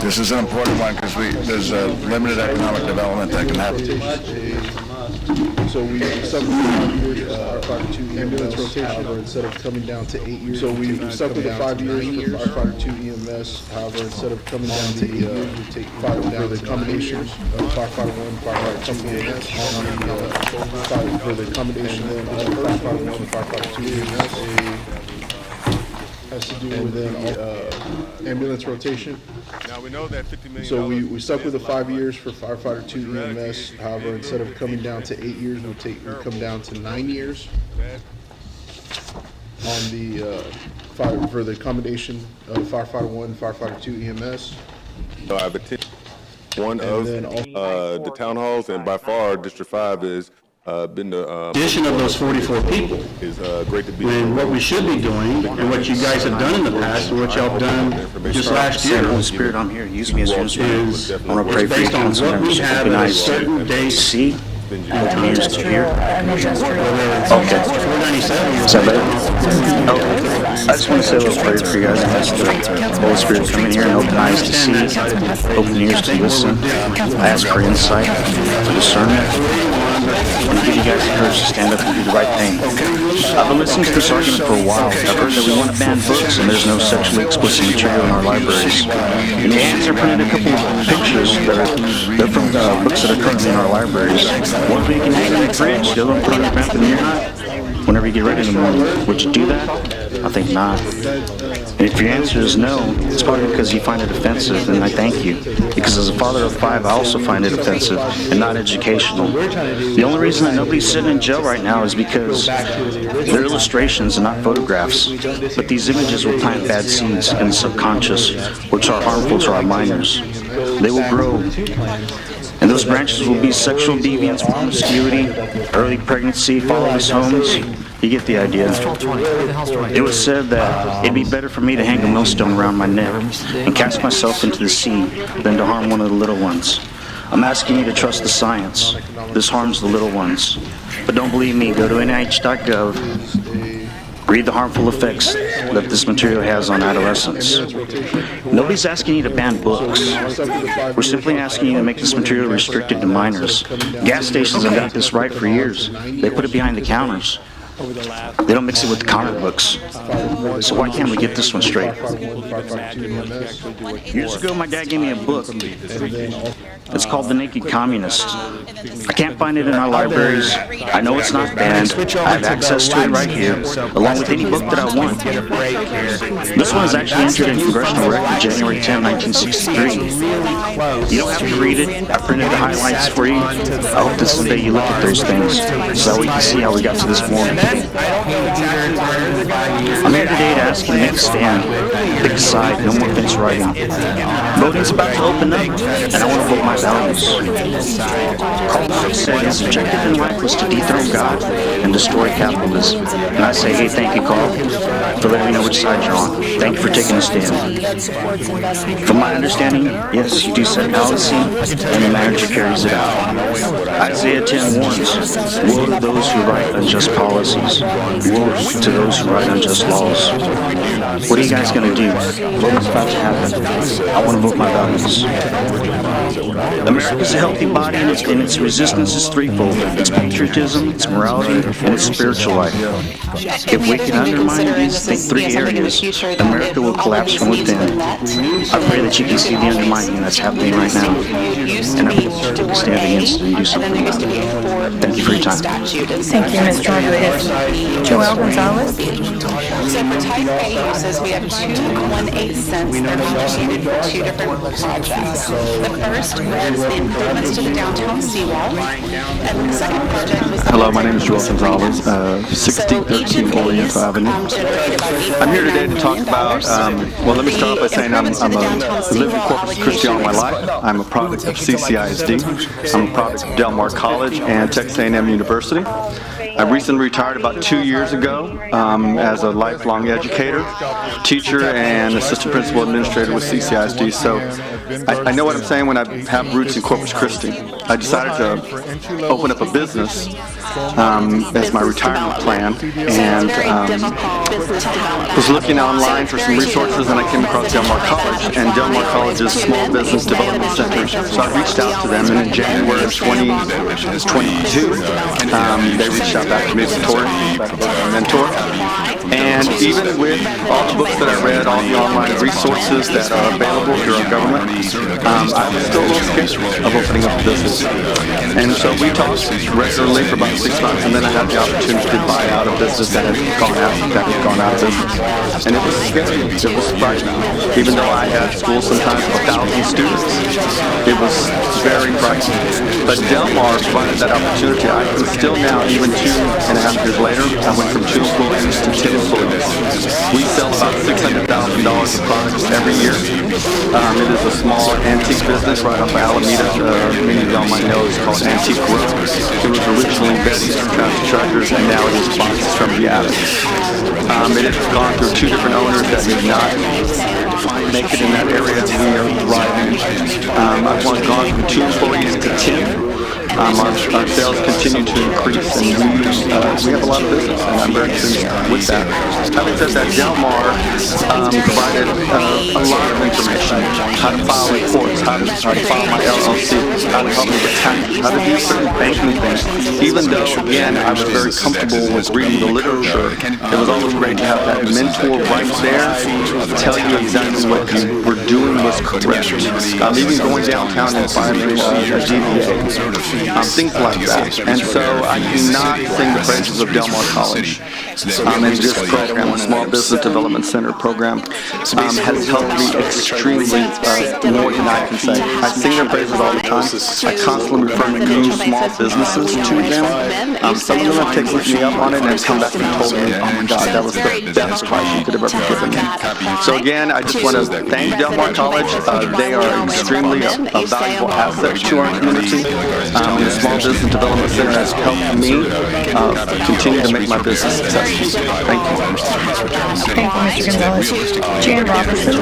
This is an important one because there's a limited economic development that can happen. So we stuck with 5 to 2 ambulance rotation, however, instead of coming down to 8 years. So we stuck with the 5 years for firefighter 2 EMS, however, instead of coming down to 8 years, we take 5 down the combination of firefighter 1, firefighter 2 EMS, for the accommodation, and then firefighter 1, firefighter 2 EMS. Has to do with then ambulance rotation. Now we know that $50 million. So we stuck with the 5 years for firefighter 2 EMS. However, instead of coming down to 8 years, we come down to 9 years on the for the accommodation of firefighter 1, firefighter 2 EMS. So I've attended one of the town halls, and by far District 5 is been the addition of those 44 people is great to be. And what we should be doing, and what you guys have done in the past, and what y'all have done just last year, Holy Spirit, I'm here. Use me as an instrument. is I want to pray for you, based on council what we members. have Open at a eyes certain to date. see, open ears to hear. Okay. 497. Is that better? Okay. I just want to say a little prayer for you guys. Ask the Holy Spirit to come in here and open eyes to see, open ears to listen. I ask for insight, for discernment. I want to give you guys the courage to stand up and do the right thing. I've been listening to this argument for a while. I've heard that we want to ban books and there's no sexually explicit material in our libraries. And the hands are printed a couple of pictures that are from books that are currently in our libraries. One we can hang in the fridge, the other one photographed in your eye. whenever you get ready in the morning. Would you do that? I think not. And if your answer is no, it's probably because you find it offensive, and I thank you. Because as a father of 5, I also find it offensive and not educational. The only reason that nobody's sitting in jail right now is because they're illustrations and not photographs. But these images will plant bad seeds in the subconscious, which are harmful to our minors. They will grow. And those branches will be sexual deviance, promiscuity, early pregnancy, fatherless homes. You get the idea. It was said that it'd be better for me to hang a millstone around my neck and cast myself into the sea than to harm one of the little ones. I'm asking you to trust the science. This harms the little ones. But don't believe me, go to nih.gov. Read the harmful effects that this material has on adolescents. Nobody's asking you to ban books. We're simply asking you to make this material restricted to minors. Gas stations have got this right for years. They put it behind the counters. They don't mix it with the comic books. So why can't we get this one straight? Years ago, my dad gave me a book. It's called The Naked Communist. I can't find it in our libraries. I know it's not banned. I have access to it right here, along with any book that I want. This one is actually entered in Congressional Record January 10, 1963. You don't have to read it. I printed the highlights for you. I hope this is the day you look at those things, so that we can see how we got to this point. I'm here today to ask you to make a stand. Pick a side, no more fence riding. Voting's about to open up, and I want to vote my values. Karl Marx said his objective in life was to dethrone God and destroy capitalism. And I say, hey, thank you, Karl, for letting me know which side you're on. Thank you for taking a stand. From my understanding, yes, you do set policy, and the manager carries it out. Isaiah 10 warns, woe to those who write unjust policies. Woe to those who write unjust laws. What are you guys going to do? Voting's about to happen. I want to vote my values. America's a healthy body, and its resistance is threefold. It's patriotism, it's morality, and it's spiritual life. If we can undermine these three areas, America will collapse from within. I pray that you can see the undermining that's happening right now. And I hope you take a stand against it and do something about it. Thank you for your time. Thank you, Mr. Rodriguez. Joel Gonzalez? So for type A uses, we have 2 1/8 cents that are needed for 2 different projects. The first was the improvements to the downtown seawall, and the second project was the... Hello, my name is Joel Gonzalez, 1613 Oriental Avenue. I'm here today to talk about, well, let me start off by saying I've lived in Corpus Christi all my life. I'm a product of CCISD. I'm a product of Del Mar College and Texas A&M University. I recently retired about 2 years ago as a lifelong educator, teacher, and assistant principal administrator with CCISD. So I know what I'm saying when I have roots in Corpus Christi. I decided to open up a business as my retirement plan, and was looking online for some resources, and I came across Del Mar College, and Del Mar College's Small Business Development Center. So I reached out to them, and in January of 2022, they reached out back to me as a mentor. And even with all the books that I read, all the online resources that are available through our government, I was still a little skeptical of opening up a business. And so we talked regularly for about 6 months, and then I had the opportunity to buy out a business that had gone out of business. And it was scary. It was frightening. Even though I had school sometimes for 1,000 students, it was very frightening. But Del Mar provided that opportunity. I can still now, even 2.5 years later, I went from 2 employees to 10 employees. We sell about $600,000 of products every year. It is a small antique business right off of Alameda. Many of y'all might know it's called Antique Row. It was originally Betty's Treasures, and now it is Boxes from the Attic. It has gone through 2 different owners that did not make it in that area. We are thriving. I've gone from 2 employees to 10. Our sales continue to increase, and we have a lot of business, and I'm very pleased with that. Having said that, Del Mar provided a lot of information: how to file reports, how to file my LLC, how to help me with taxes, how to do certain banking things. Even though, again, I was very comfortable with reading the literature, it was always great to have that mentor right there to tell you exactly what you were doing was correct. Even going downtown and finding a DBA. things like that. And so I do not sing the praises of Del Mar College. And this program, the Small Business Development Center program, has helped me extremely more than I can say. I sing their praises all the time. I constantly refer new small businesses to them. Some of them have taken me up on it and come back and told me, oh my God, that was the best price you could have ever given me. So again, I just want to thank Del Mar College. They are extremely a valuable asset to our community. The Small Business Development Center has helped me continue to make my business successful. Thank you. Thank you, Mr. Gonzalez. Jan Robertson. So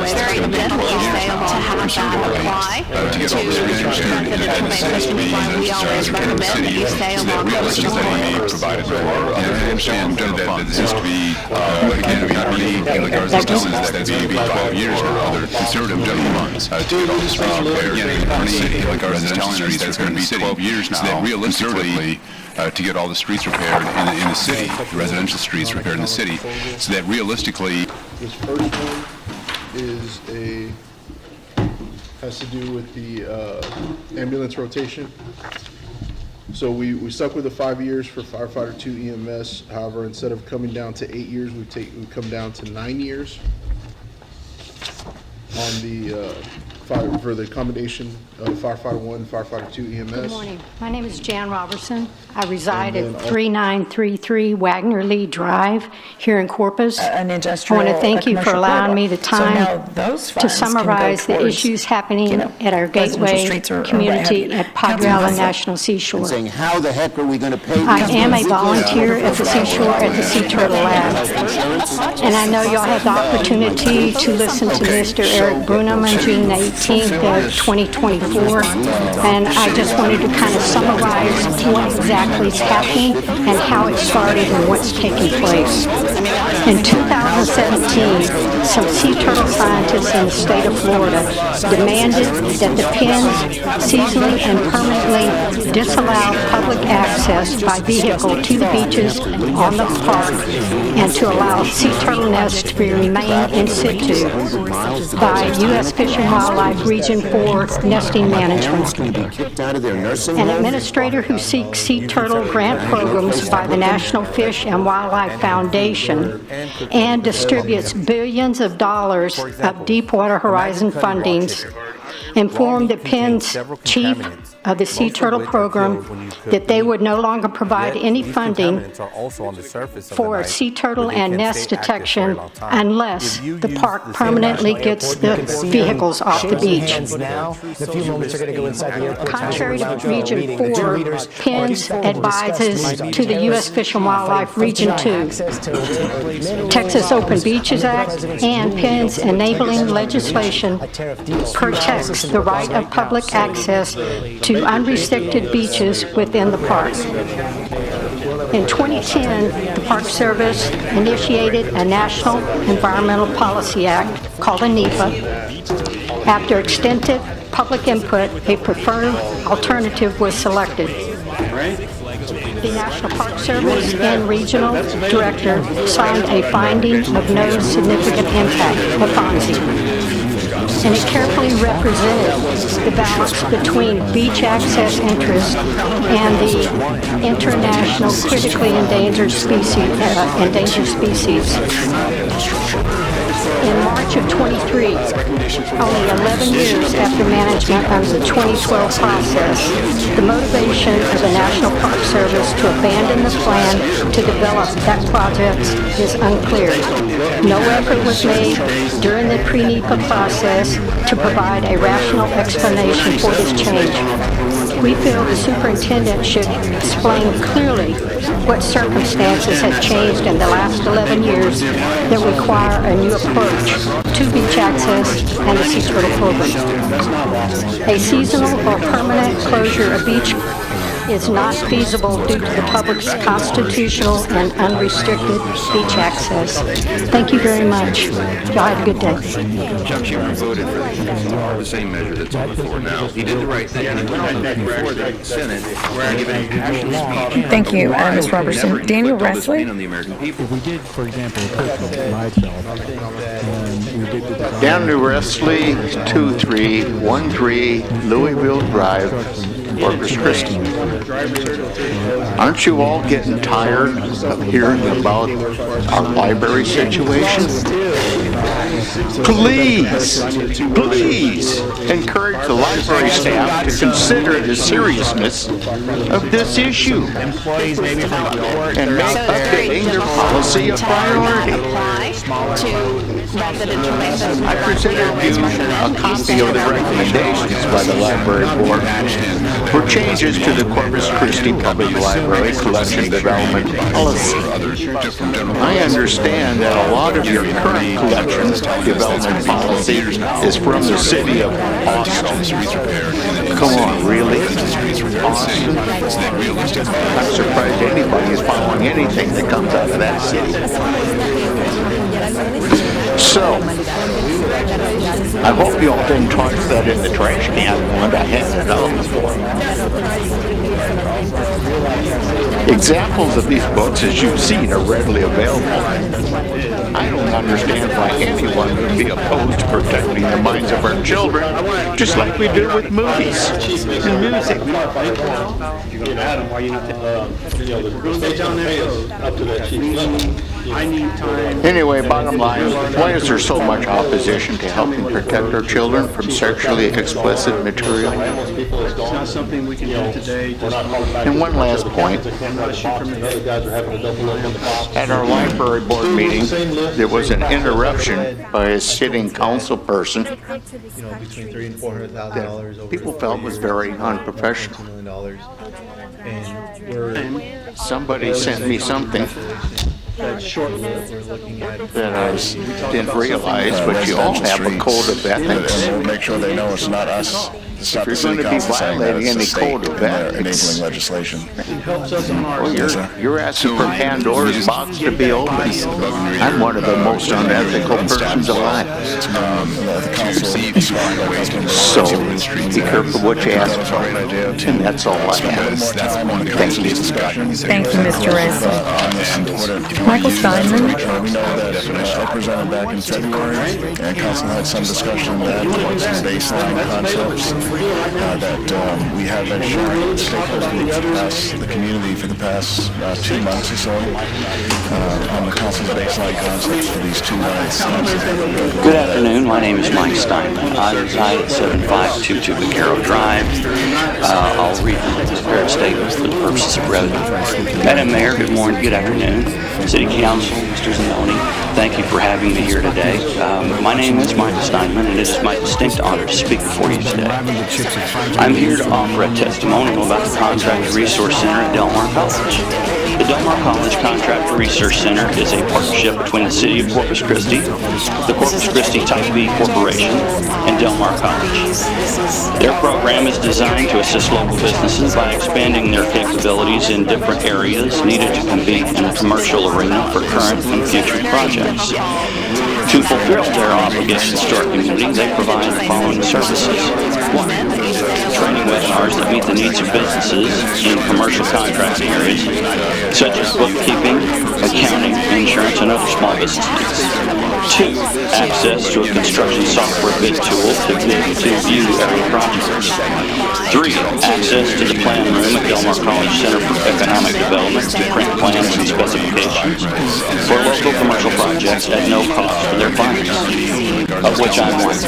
it's very difficult to have that apply we always recommend that you stay on local. provided for. I understand that this has to be, again, we already, like ours is telling us that it's 12 years now. They're conservative months. Again, like ours is telling us that it's going to be 12 years now. So that realistically, to get all the streets repaired in the city, the residential streets repaired in the city, so that realistically. This first one has to do with the ambulance rotation. So we stuck with the 5 years for firefighter 2 EMS. However, instead of coming down to 8 years, we come down to 9 years on the for the accommodation of firefighter 1, firefighter 2 EMS. Good morning. My name is Jan Robertson. I reside at 3933 Wagner Lee Drive here in Corpus. An I industrial, want to thank you for allowing me the time to summarize the issues happening at our gateway community at Padre Island National Seashore. Saying, how the heck are we going to pay? I am a volunteer at the seashore at the Sea Turtle Lab. And I know y'all had the opportunity to listen to Mr. Eric Brunham on June 18th of 2024. And I just wanted to kind of summarize what exactly is happening and how it started and what's taking place. In 2017, some sea turtle scientists in the state of Florida demanded that the pens seasonally and permanently disallow public access by vehicle to the beaches on the park and to allow sea turtle nests to remain in situ by U.S. Fish and Wildlife Region 4 Nesting Management. An administrator who seeks sea turtle grant programs by the National Fish and Wildlife Foundation and distributes billions of dollars of Deepwater Horizon fundings informed the PEN's chief of the Sea Turtle Program that they would no longer provide any funding for sea turtle and nest detection unless the park permanently gets the vehicles off the beach. Contrary to Region 4, PENS advises to the U.S. Fish and Wildlife Region 2, Texas Open Beaches Act, and PEN's enabling legislation protects the right of public access to unrestricted beaches within the park. In 2010, the Park Service initiated a National Environmental Policy Act called a NEPA. After extensive public input, a preferred alternative was selected. The National Park Service and Regional Director signed a finding of no significant impact, a FONSI. And it carefully represented the balance between beach access interests and the international critically endangered species. In March of 23, only 11 years after management under the 2012 process, the motivation of the National Park Service to abandon the plan to develop that project is unclear. No effort was made during the pre-NEPA process to provide a rational explanation for this change. We feel the superintendent should explain clearly what circumstances have changed in the last 11 years that require a new approach to beach access and the sea turtle program. A seasonal or permanent closure of beach is not feasible due to the public's constitutional and unrestricted beach access. Thank you very much. Y'all have a good day. Conjunction voted for the same measure that's on the floor now. He did the right thing. He went on back before the Senate. Thank you, Ms. Robertson. Daniel Wrestley. If we did, for example, myself, Daniel Wrestley, 2313 Louisville Drive, Corpus Christi. Aren't you all getting tired of hearing about our library situation? Please encourage the library staff to consider the seriousness of this issue and make updating their policy a priority. I presented you a copy of the recommendations by the library board for changes to the Corpus Christi Public Library collection development policy. I understand that a lot of your current collection development policy is from the city of Austin. Come on, really? Austin? I'm surprised anybody is following anything that comes out of that city. So, I hope you all didn't toss that in the trash can when I handed it out before. Examples of these books, as you've seen, are readily available. I don't understand why anyone would be opposed to protecting the minds of our children, just like we do with movies and music. Anyway, bottom line, why is there so much opposition to helping protect our children from sexually explicit material? It's not something we can do today. And one last point. At our library board meeting, there was an interruption by a sitting council person that people felt was very unprofessional. Somebody sent me something that I didn't realize, but you all have a code of ethics. And we'll make sure they know it's not us. If you're going to be violating any code of ethics, enabling legislation. Well, you're asking for Pandora's box to be open. I'm one of the most unethical persons alive. So be careful what you ask for, and that's all I have. Thank you. Thank you, Mr. Rez. Michael Steinman. We know that I presented back in February, and council had some discussion that some baseline concepts that we have been sharing with stakeholders across the community for the past 2 months or so on the council's baseline concepts for these 2 rights. Good afternoon. My name is Mike Steinman. I reside at 7522 Vaquero Drive. I'll read the prepared statement for the purposes of brevity. Madam Mayor, good morning, good afternoon. City Council, Mr. Zanoni, thank you for having me here today. My name is Michael Steinman, and it is my distinct honor to speak before you today. I'm here to offer a testimonial about the Contractor Resource Center at Del Mar College. The Del Mar College Contractor Research Center is a partnership between the City of Corpus Christi, the Corpus Christi Type B Corporation, and Del Mar College. Their program is designed to assist local businesses by expanding their capabilities in different areas needed to compete in the commercial arena for current and future projects. To fulfill their obligations to our community, they provide the following services. 1. Training webinars that meet the needs of businesses in commercial contracting areas, such as bookkeeping, accounting, insurance, and other small business needs. 2. Access to a construction software bid tool to view area projects. 3. Access to the plan room at Del Mar College Center for Economic Development to print plans and specifications for local commercial projects at no cost for their clients, of which I'm one.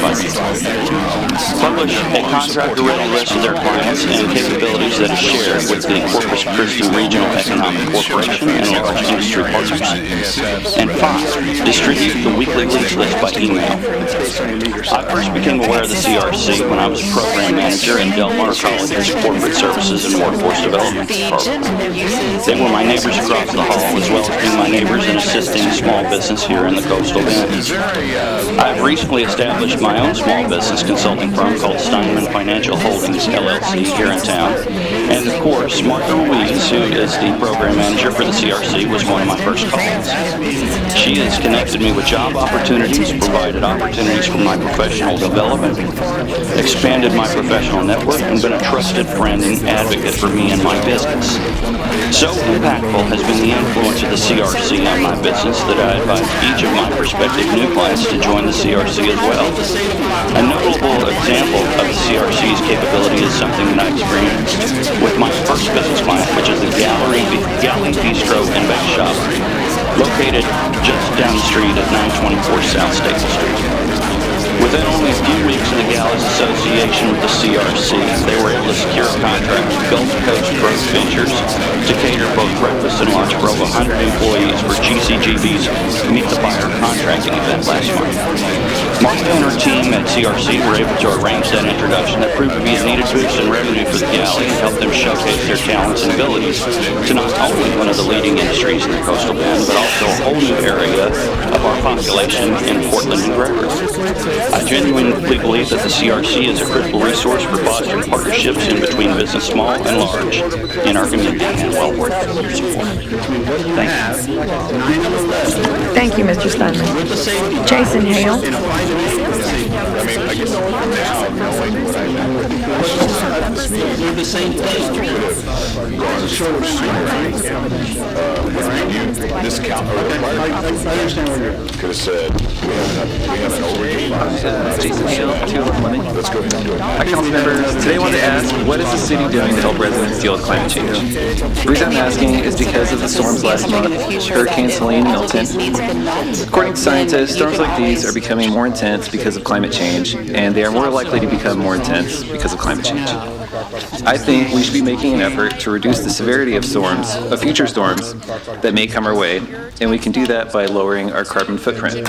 Publish a contractor-written list of their clients and capabilities that is shared with the Corpus Christi Regional Economic Corporation and large industry partners. And 5. Distribute the weekly leads list by email. I first became aware of the CRC when I was program manager in Del Mar College's Corporate Services and Workforce Development Department. They were my neighbors across the hall, as well as being my neighbors in assisting small business here in the coastal bend. I've recently established my own small business consulting firm called Steinman Financial Holdings, LLC, here in town. And of course, Martha Louise, who is the program manager for the CRC, was one of my first calls. She has connected me with job opportunities, provided opportunities for my professional development, expanded my professional network, and been a trusted friend and advocate for me and my business. So impactful has been the influence of the CRC CRC and my business that I advise each of my prospective new clients to join the CRC as well. A notable example of the CRC's capability is something that I experienced with my first business client, which is the Galley Bistro and Bake Shop, located just down the street at 924 South Staple Street. Within only a few weeks of the Galley's association with the CRC, they were able to secure a contract with Gulf Coast Growth Ventures to cater both breakfast and lunch for over 100 employees for GCGB's Meet the Buyer contracting event last month. Martha and her team at CRC were able to arrange that introduction that proved to be a needed boost in revenue for the Galley and helped them showcase their talents and abilities to not only one of the leading industries in the coastal bend, but also a whole new area of our population in Portland and Gregory. I genuinely believe that the CRC is a critical resource for fostering partnerships in between business small and large in our community, and well worth your support. Thank you. Thank you, Mr. Steinman. Jason Hale. They're the same thing. Discount or could have said we have an overview. Jason Hale, 211. Let's go ahead and do it. Our council members, today I want to ask, what is the city doing to help residents deal with climate change? The reason I'm asking is because of the storms last month, Hurricanes Helene and Milton. According to scientists, storms like these are becoming more intense because of climate change, and they are more likely to become more intense because of climate change. I think we should be making an effort to reduce the severity of storms, of future storms that may come our way, and we can do that by lowering our carbon footprint.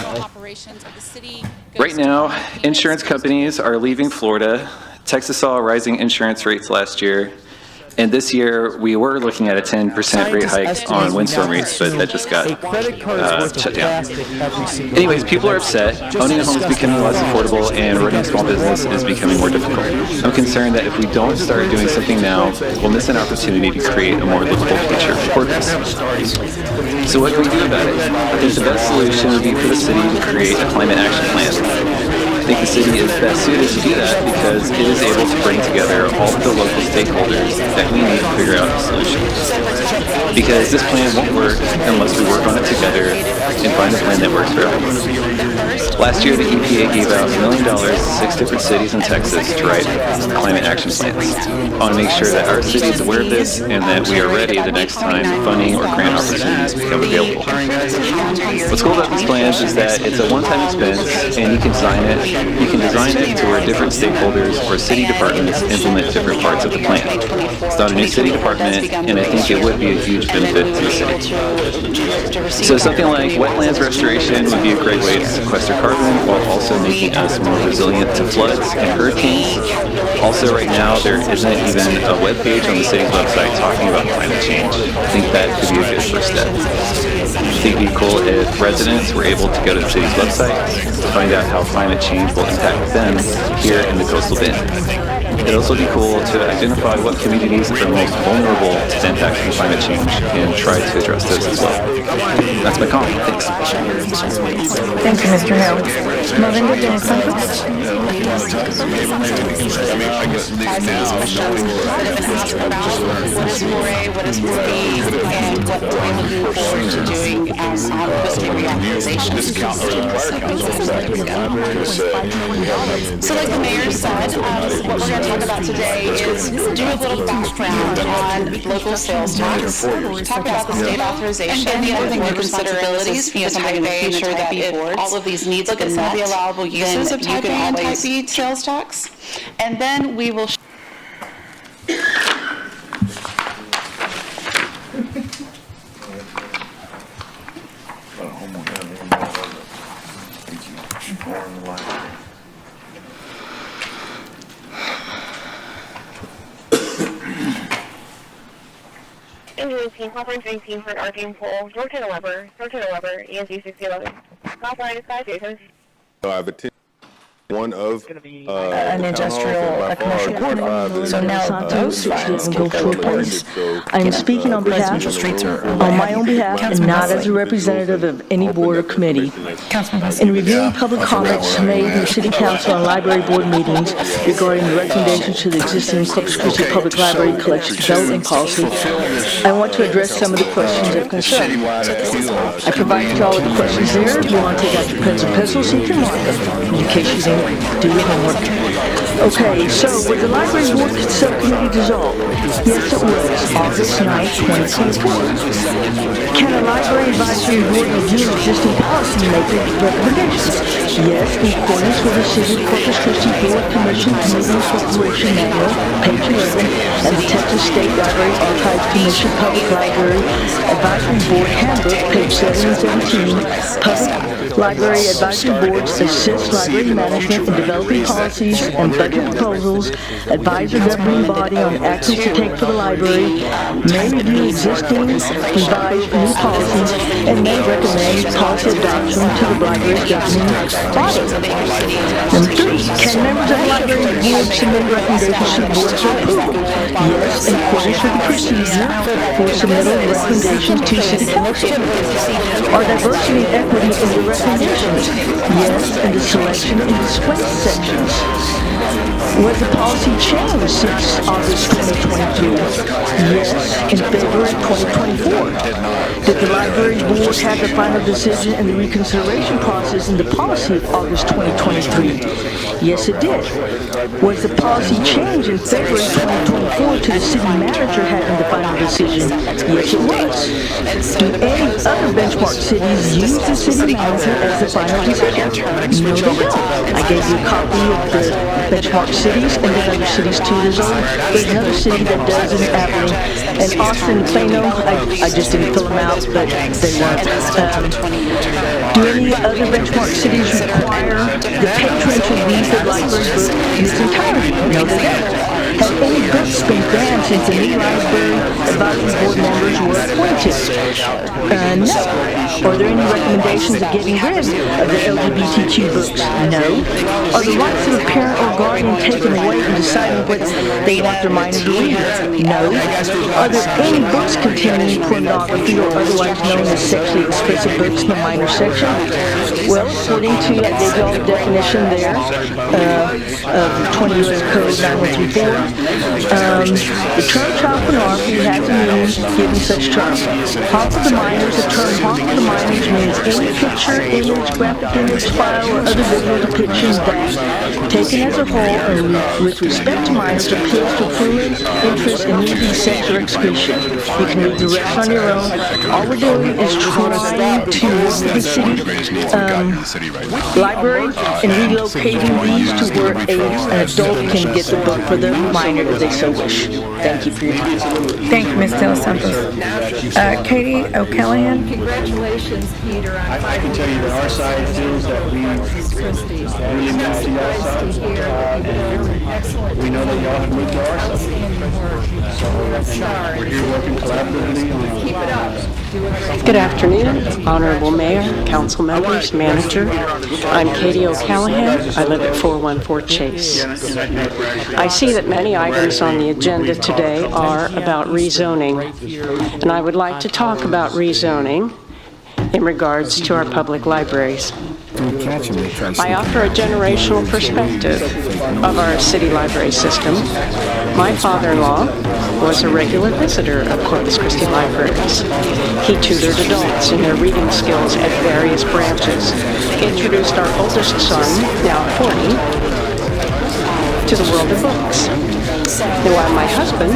Right now, insurance companies are leaving Florida. Texas saw rising insurance rates last year. And this year, we were looking at a 10% rate hike on windstorm rates, but that just got shut down. Anyways, people are upset. Owning a home is becoming less affordable, and running a small business is becoming more difficult. I'm concerned that if we don't start doing something now, we'll miss an opportunity to create a more livable future for Corpus. So what can we do about it? I think the best solution would be for the city to create a climate action plan. I think the city is best suited to do that because it is able to bring together all of the local stakeholders that we need to figure out a solution. Because this plan won't work unless we work on it together and find a plan that works for everyone. Last year, the EPA gave out $1 million to 6 different cities in Texas to write climate action plans. I want to make sure that our city is aware of this and that we are ready the next time funding or grant opportunities become available. What's cool about these plans is that it's a one-time expense and you can design it. You can design it to where different stakeholders or city departments implement different parts of the plan. It's not a new city department, and I think it would be a huge benefit to the city. So something like wetlands restoration would be a great way to sequester carbon while also making us more resilient to floods and hurricanes. Also, right now, there isn't even a web page on the city's website talking about climate change. I think that could be a good first step. I think it'd be cool if residents were able to go to the city's website to find out how climate change will impact them here in the coastal bend. It'd also be cool to identify what communities are most vulnerable to the impacts of climate change and try to address those as well. That's my comment. Thanks. Thank you, Mr. Hill. Melinda Dennison. What is 4A, and what we're looking forward to doing as Christi reauthorization. So like the mayor said, what we're going to talk about today is do a little background on local sales tax, talk about the state authorization, and the other thing to consider is, you know, somebody in the future that if all of these needs have been met, the allowable uses of Type A and Type B sales tax, and then we will Engine 18, Hawthorne 18, Hart Arcane Pole, Norton Weber, ESG 6011. Hotline is 5 Jason. I have attended one of an industrial, a commercial quarter. So now those funds can go towards. I'm speaking on behalf, on my own behalf, and not as a representative of any board or committee. In reviewing public comments made in the City Council on library board meetings regarding the recommendations to the existing Corpus Christi Public Library collection development policy, I want to address some of the questions of concern. I provided y'all with the questions there. If you want to take out your pens and pencils, you can mark them in case you didn't do your homework. Okay, so was the library board subcommittee dissolved? Yes, it was, August 9, 2024. Can a library advisory board review existing policy and make recommendations? Yes, in accordance with the City of Corpus Christi Board Commission Committee Corporation Manual, page 11, and the Texas State Library Archives Commission Public Library Advisory Board Handbook, page 7 and 17, public library advisory boards assist library management in developing policies and budget proposals, advise the governing body on actions to take for the library, may review existing, revise new policies, and may recommend policy adoption to the library's governing body. Number 3, can members of the library board submit recommendations to the board for approval? Yes, in accordance with the procedure for submittal of recommendations to City Council. Are diversity and equity in the recommendations? Yes, in the selection and display sections. Was the policy changed since August 2022? Yes, in February 2024. Did the library board have the final decision in the reconsideration process in the policy of August 2023? Yes, it did. Was the policy changed in February 2024 to the city manager having the final decision? Yes, it was. Do any other benchmark cities use the city manager as the final decision? No, they don't. I gave you a copy of the benchmark cities, and then other cities too. There's another city that does in Abilene, and Austin, Plano. I just didn't fill them out, but they weren't. Do any other benchmark cities require the patron to read the library book in its entirety? No, they don't. Have any books been banned since the new library advisory board members were appointed? No. Are there any recommendations of getting rid of the LGBTQ books? No. Are the rights of a parent or guardian taken away in deciding what they want their minor to read? No. Are there any books containing pornography or otherwise known as sexually explicit books in the minor section? Well, according to, I gave y'all the definition there of 20 U.S. Code 9134, the term child pornography has a meaning given such terms. Harmful to minors, the term harmful to minors means any picture, image, graphic image, file, or other visual depiction that, taken as a whole and with respect to minors, appeals to fluid interest in nudity, sex, or excretion. You can read the rest on your own. All we're doing is trying to work with the city library and relocating these to where an adult can get the book for the minor if they so wish. Thank you for your time. Thank you, Ms. De Los Santos. Katie O'Callahan. Congratulations, Peter. I can tell you that our side feels that we really moved to your side. And we know that y'all have moved to our side. So we're here working collaboratively. Keep it up. Good afternoon, Honorable Mayor, Council members, Manager. I'm Katie O'Callahan. I live at 414 Chase. I see that many items on the agenda today are about rezoning, and I would like to talk about rezoning in regards to our public libraries. I offer a generational perspective of our city library system. My father-in-law was a regular visitor of Corpus Christi libraries. He tutored adults in their reading skills at various branches, introduced our oldest son, now 40, to the world of books. And while my husband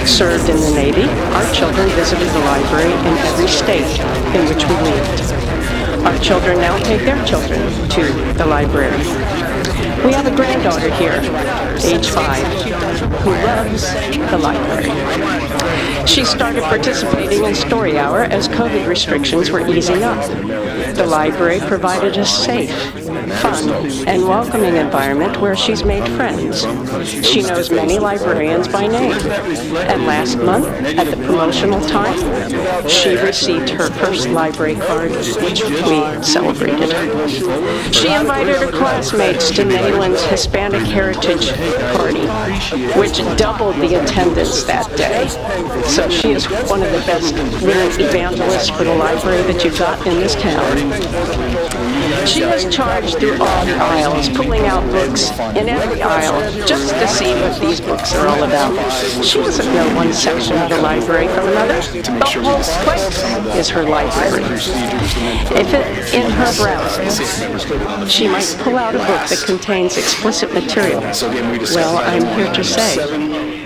served in the Navy, our children visited the library in every state in which we lived. Our children now take their children to the library. We have a granddaughter here, age 5, who loves the library. She started participating in Story Hour as COVID restrictions were easing up. The library provided a safe, fun, and welcoming environment where she's made friends. She knows many librarians by name. And last month, at the promotional time, she received her first library card, which we celebrated. She invited her classmates to Nayland's Hispanic Heritage Party, which doubled the attendance that day. So she is one of the best little evangelists for the library that you've got in this town. She was charged through all the aisles, pulling out books in every aisle just to see what these books are all about. She doesn't know one section of the library from another. The whole place is her library. If it, in her browser, she might pull out a book that contains explicit material. Well, I'm here to say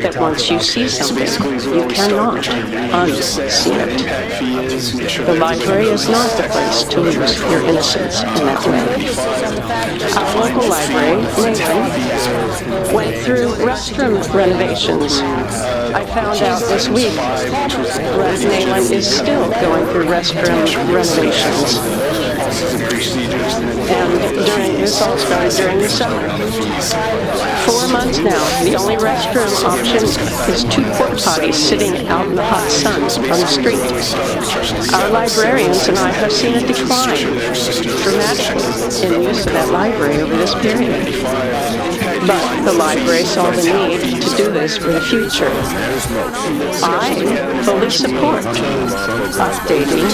that once you see something, you cannot unsee it. The library is not the place to lose your innocence in that way. Our local library, Nathan, went through restroom renovations. I found out this week Nayland is still going through restroom renovations. And this all started during the summer. 4 months now, the only restroom option is 2 porta potties sitting out in the hot sun on the street. Our librarians and I have seen a decline dramatically in use of that library over this period. But the library saw the need to do this for the future. I fully support updating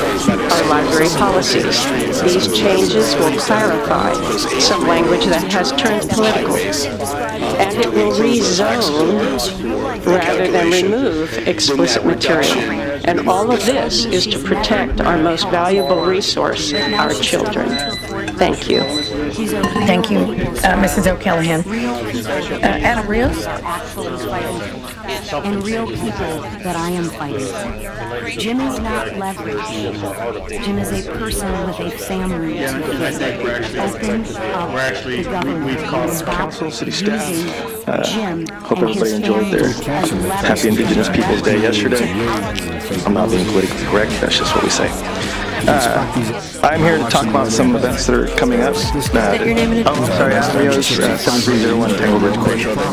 our library policies. These changes will clarify some language that has turned political, and it will rezone rather than remove explicit material. And all of this is to protect our most valuable resource, our children. Thank you. Thank you, Mrs. O'Callaghan. Adam Rios? And real people that I am fighting. Jim is not leverage. Jim is a person with a family. We've called council, city staff. Hope everybody enjoyed their Happy Indigenous Peoples Day yesterday. I'm not being politically correct, that's just what we say. I'm here to talk about some events that are coming up. Sorry, Adam Rios, 7301 Tangle Bridge Court. I'm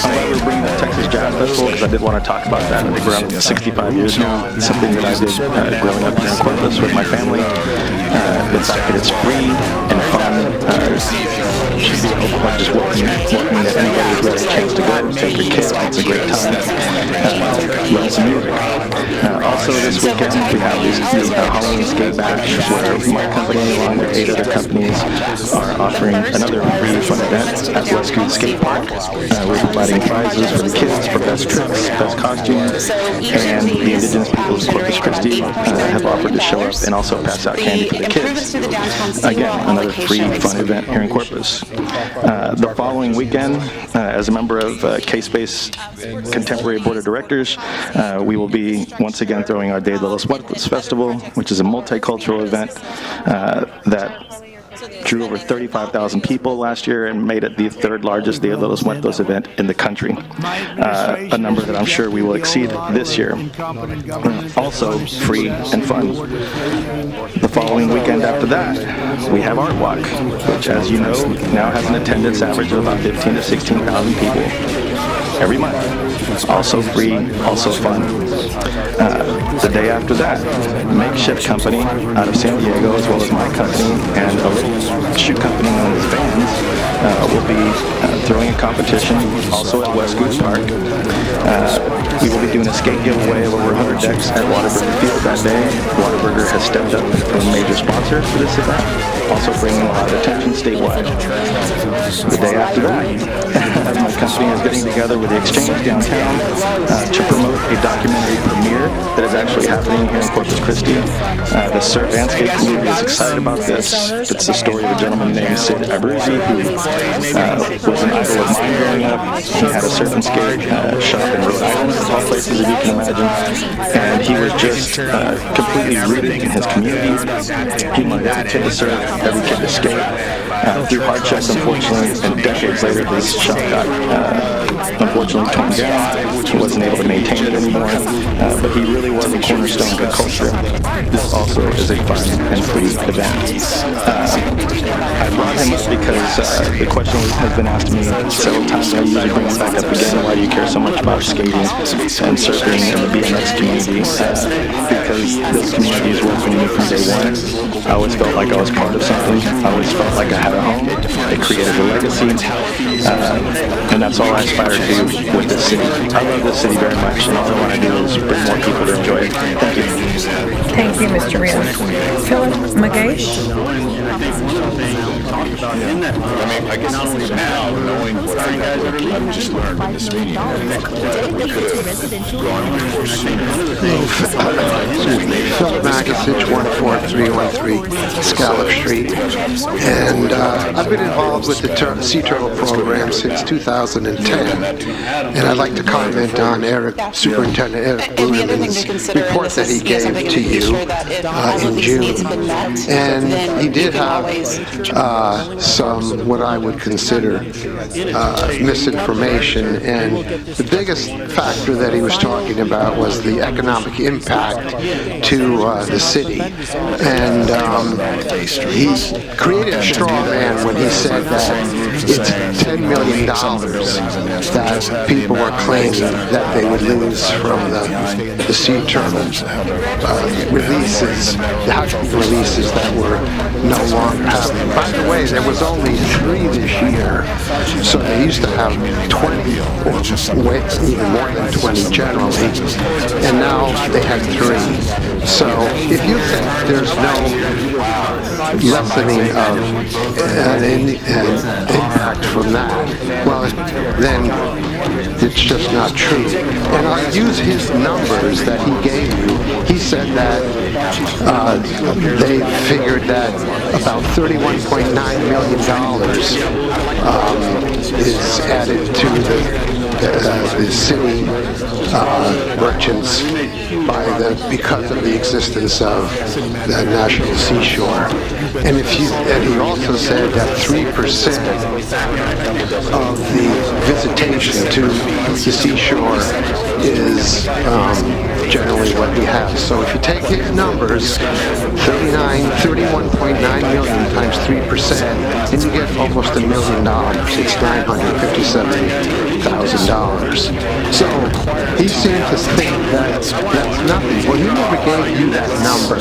glad we're bringing the Texas Jazz Festival because I did want to talk about that. I think we're up 65 years now. It's something that I did growing up here in Corpus with my family. The fact that it's free and fun should be just welcoming that anybody who's got a chance to go, take your kids, it's a great time, learn some music. Also this weekend we have these Halloween skate bash where my company along with 8 other companies are offering another free fun event at Westwood Skate Park. We're providing prizes for the kids for best tricks, best costumes, and the Indigenous peoples of Corpus Christi have offered to show up and also pass out candy for the kids. Again, another free fun event here in Corpus. The following weekend, as a member of K-Space Contemporary Board of Directors, we will be once again throwing our Day de los Muertos Festival, which is a multicultural event that drew over 35,000 people last year and made it the 3rd largest Dia de los Muertos event in the country, a number that I'm sure we will exceed this year. Also free and fun. The following weekend after that, we have Art Walk, which, as you know, now has an attendance average of about 15,000 to 16,000 people every month. Also free, also fun. The day after that, Makeshift Company out of San Diego, as well as my company and a little shoe company known as Vans, will be throwing a competition also at Westwood Park. We will be doing a skate giveaway of over 100 decks at Whataburger Field that day. Whataburger has stepped up as a major sponsor for this event, also bringing a lot of attention statewide. The day after that, my company is getting together with the Exchange downtown to promote a documentary premiere that is actually happening here in Corpus Christi. The Surf Landscape community is excited about this. It's the story of a gentleman named Sid Abruzzi who was an idol of mine growing up. He had a surf and skate shop in Rhode Island, of all places that you can imagine, and he was just completely rooted in his community. He wanted every kid to surf, every kid to skate. Through hardships, unfortunately, and decades later, his shop got unfortunately torn down. He wasn't able to maintain it anymore, but he really was a cornerstone of the culture. This also is a fun and free event. I brought him up because the question has been asked to me several times, and I usually bring it back up again. Why do you care so much about skating and surfing and the BMX community? Because this community has worked with me from day one. I always felt like I was part of something. I always felt like I had a home. It created a legacy, and that's all I aspire to do with this city. I love this city very much, and all I want to do is bring more people to enjoy it. Thank you. Thank you, Mr. Rios. Philip Magash? I guess not only now, knowing what I've just learned in this meeting, Philip Magasich, 14313 Scallop Street. And I've been involved with the Sea Turtle program since 2010. And I'd like to comment on Superintendent Eric Bruneman's report that he gave to you in June. And he did have some, what I would consider, misinformation. And the biggest factor that he was talking about was the economic impact to the city. And he created a straw man when he said that it's $10 million that people were claiming that they would lose from the sea turtle releases, the husband releases that were no longer happening. By the way, there was only 3 this year, so they used to have 20, or even more than 20 generally, and now they have 3. So if you think there's no lessening of an impact from that, well, then it's just not true. And I'll use his numbers that he gave you. He said that they figured that about $31.9 million is added to the city merchants because of the existence of the National Seashore. And he also said that 3% of the visitation to the seashore is generally what we have. So if you take his numbers, 31.9 million times 3%, and you get almost $1 million. It's $957,000. So he seemed to think that's nothing. Well, he never gave you that number,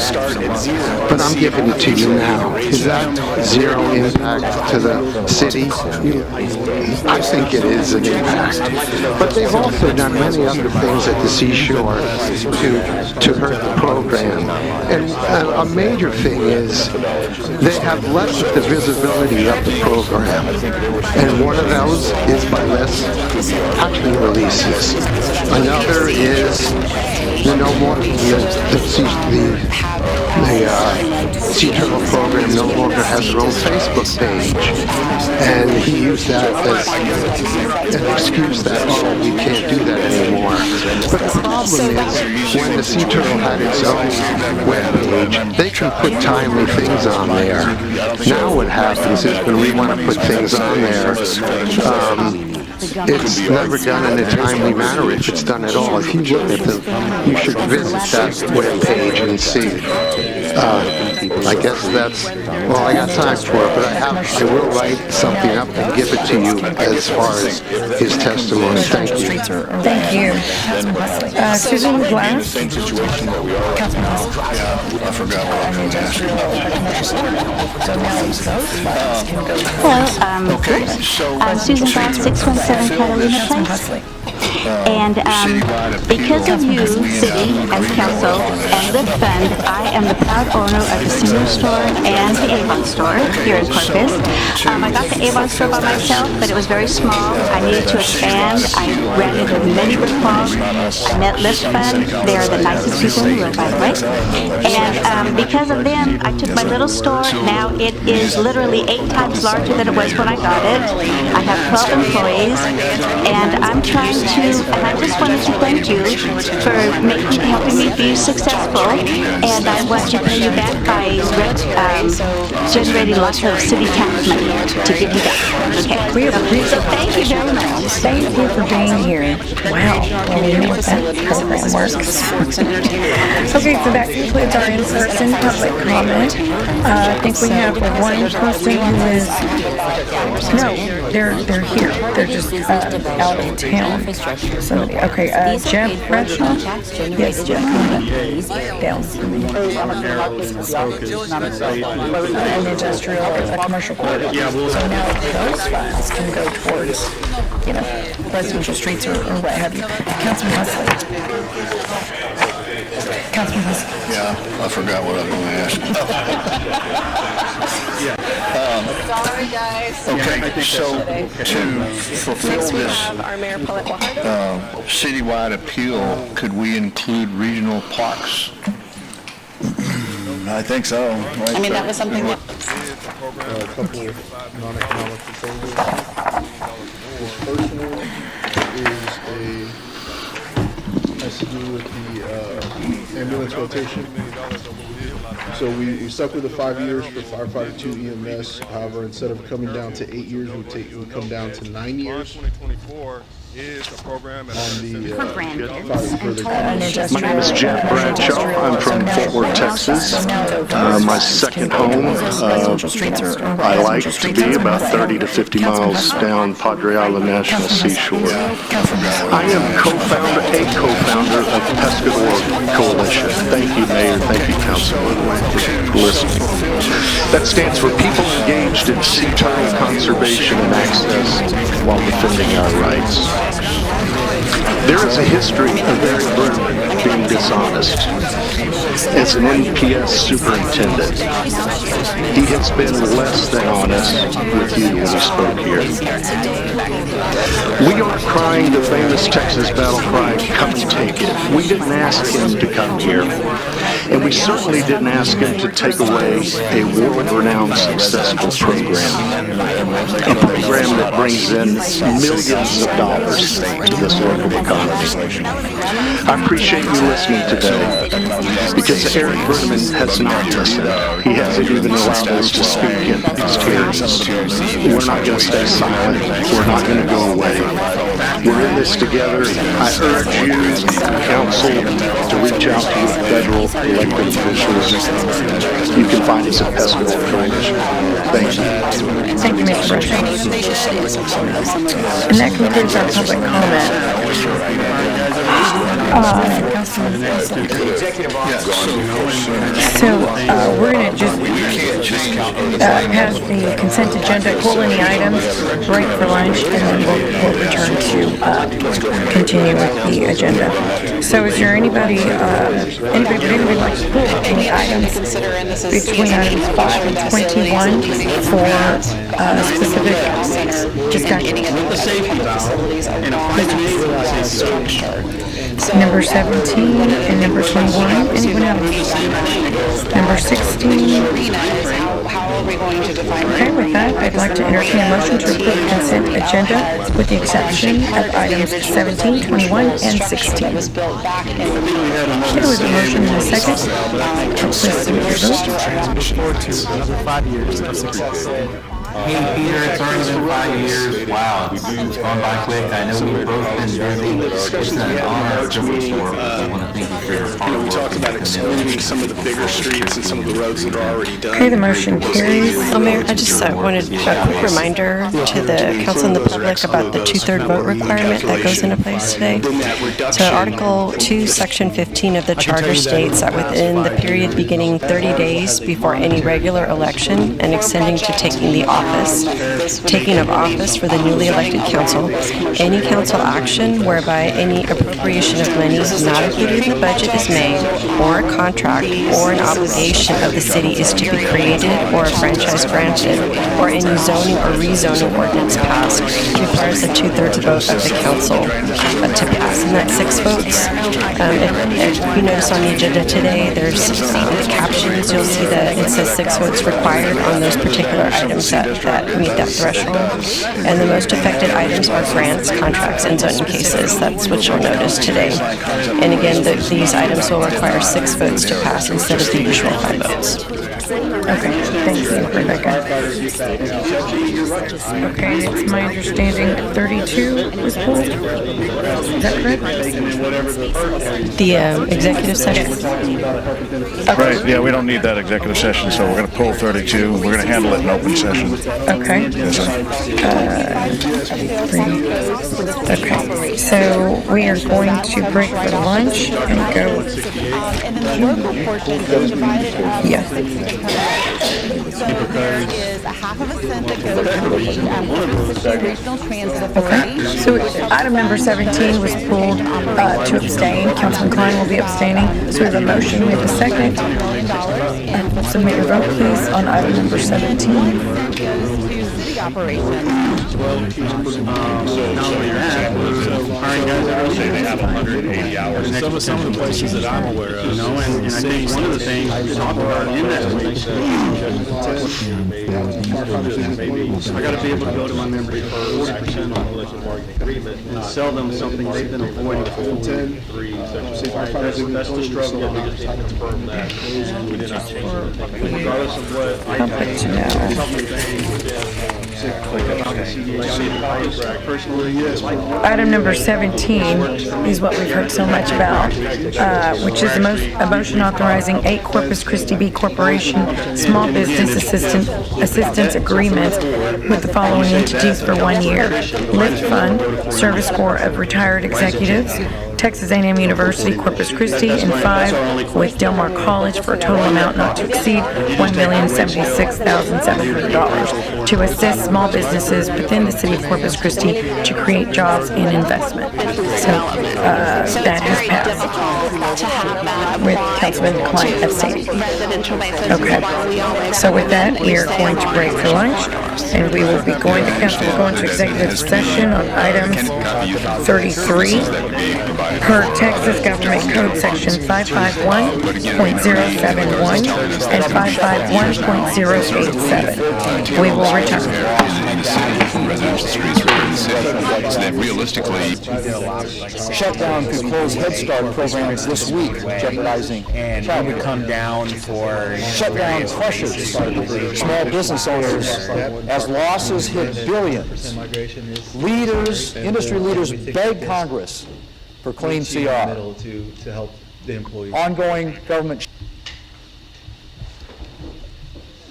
but I'm giving it to you now. Is that zero impact to the city? I think it is an impact. But they've also done many other things at the seashore to hurt the program. And a major thing is they have lessened the visibility of the program. And one of those is by less hatchling releases. Another is the Sea Turtle program no longer has their own Facebook page, and he used that as an excuse that, oh, we can't do that anymore. But the problem is, when the Sea Turtle had its own web page, they can put timely things on there. Now what happens is when we want to put things on there, it's never done in a timely manner if it's done at all. If you look at them, you should visit that web page and see. I guess that's all I got time for, but I will write something up and give it to you as far as his testimony. Thank you. Thank you. Susan Glass? I forgot what I was asking. Hello, I'm Susan Glass, 617 Catalina Place. And because of you, City, as Council, and this fund, I am the proud owner of the Senior Store and the Avon Store here in Corpus. I got the Avon Store by myself, but it was very small. I needed to expand. I ran into many pitfalls. I met Lift Fund. They are the nicest people in the world, by the way. And because of them, I took my little store. Now it is literally 8 times larger than it was when I got it. I have 12 employees, and I'm trying to, and I just wanted to thank you for helping me be successful, and I want to pay you back by generating lots of city tax money to give you back. Okay. So thank you very much. Thank you for being here. Wow. Well, we know what that program works. Okay, so that concludes our in-person public comment. I think we have one person who is, no, they're here. They're just out of town. Somebody, okay, Jeff Bradshaw? Yes, Jeff, come on down. An industrial, a commercial court. So now those funds can go towards, residential streets or what have you. Councilman Huxley. Councilman Huss. Yeah, I forgot what I was going to ask. Sorry, guys. Okay, so to fulfill this citywide appeal, could we include regional parks? I think so. Right? I mean, that was something that... A couple of non-economic proposals. The first one has to do with the ambulance rotation. So we stuck with the 5 years for firefighter 2 EMS. However, instead of coming down to 8 years, we come down to 9 years. 2024 is a program on the My name is Jeff Bradshaw. I'm from Fort Worth, Texas. My second home, I like to be about 30 to 50 miles down Padre Island National Seashore. I am a co-founder of Pescador Coalition. Thank you, Mayor. Thank you, Councilman, for listening. That stands for People Engaged in Sea Turtle Conservation and Access while Defending Our Rights. There is a history of Eric Berman being dishonest. As an NPS superintendent, he has been less than honest with you when he spoke here. We aren't crying the famous Texas battle cry, "Come and take it." We didn't ask him to come here, and we certainly didn't ask him to take away a world-renowned successful program, a program that brings in millions of dollars to this local economy. I appreciate you listening today, because Eric Berman has not listened. He hasn't even allowed us to speak in his hearings. We're not going to stay silent. We're not going to go away. We're in this together. I urge you, council, to reach out to your federal elected officials. You can find us at Pescador Coalition. Thank you. Thank you, Mr. President. And that concludes our public comment. We're going to just have the consent agenda, pull any items, break for lunch, and then we'll return to continue with the agenda. So is there anybody would like to pull any items between items 5 and 21 for specific discussion? Number 17 and number 21. Anyone else? Number 16. Okay, with that, I'd like to entertain a motion to approve the consent agenda with the exception of items 17, 21, and 16. Okay, with a motion and a second, please submit your vote. Another 5 years of success. Hey Peter, it's already been 5 years. Wow, it's gone by quick. I know we've both been busy. It's an honor and privilege for us. I want to thank you for your hard work. We talked about excluding some of the bigger streets and some of the roads that are already done. Okay, the motion carries. Mayor, I just wanted a quick reminder to the council and the public about the 2/3 vote requirement that goes into place today. So Article 2, Section 15 of the Charter states that within the period beginning 30 days before any regular election and extending to taking of office for the newly elected council, any council action whereby any appropriation of money not included in the budget is made, or a contract or an obligation of the city is to be created, or a franchise granted, or any zoning or rezoning ordinance passed, requires a 2/3 vote of the council to pass, and that's 6 votes. If you notice on the agenda today, there's captions. You'll see that it says 6 votes required on those particular items that meet that threshold. And the most affected items are grants, contracts, and zoning cases. That's what you'll notice today. And again, these items will require 6 votes to pass instead of the usual 5 votes. Okay, thank you, Rebecca. Okay, it's my understanding 32 was pulled. Is that correct? The executive session? Right, yeah, we don't need that executive session, so we're going to pull 32. We're going to handle it in open session. Okay. Okay, so we are going to break for lunch and go. And then the local portion is divided up. Yeah. So there is a half of a cent that goes to the Regional Transit Authority. Okay, so item number 17 was pulled to abstain. Councilman Klein will be abstaining. So we have a motion, we have a second. And submit your vote, please, on item number 17. Goes to city operations. Well, now where you're at, hiring guys that say they have 180 hours. Some of the places that I'm aware of, you know, and I think one of the things we talked about in that week, I got to be able to go to my members for 40% on the collective bargaining agreement and sell them something they've been avoiding for 10. That's the struggle. We just need to confirm that within our regardless of what I Item number 17 is what we've heard so much about, which is a motion authorizing 8 Corpus Christi B Corporation small business assistance agreement with the following entities for 1 year. Lift Fund, Service Corps of Retired Executives, Texas A&M University, Corpus Christi, and 5 with Del Mar College for a total amount not to exceed $1,076,700 to assist small businesses within the city of Corpus Christi to create jobs and investment. So that has passed with Councilman Klein abstaining. Okay. So with that, we are going to break for lunch, and we will be going to executive session on items 33 per Texas Government Code Section 551.071 and 551.087. We will return. Shutdown could close Head Start programs this week, jeopardizing child would come down for shutdown crushes small business owners as losses hit billions. Leaders, industry leaders beg Congress for clean CR. To help the employees. Ongoing government.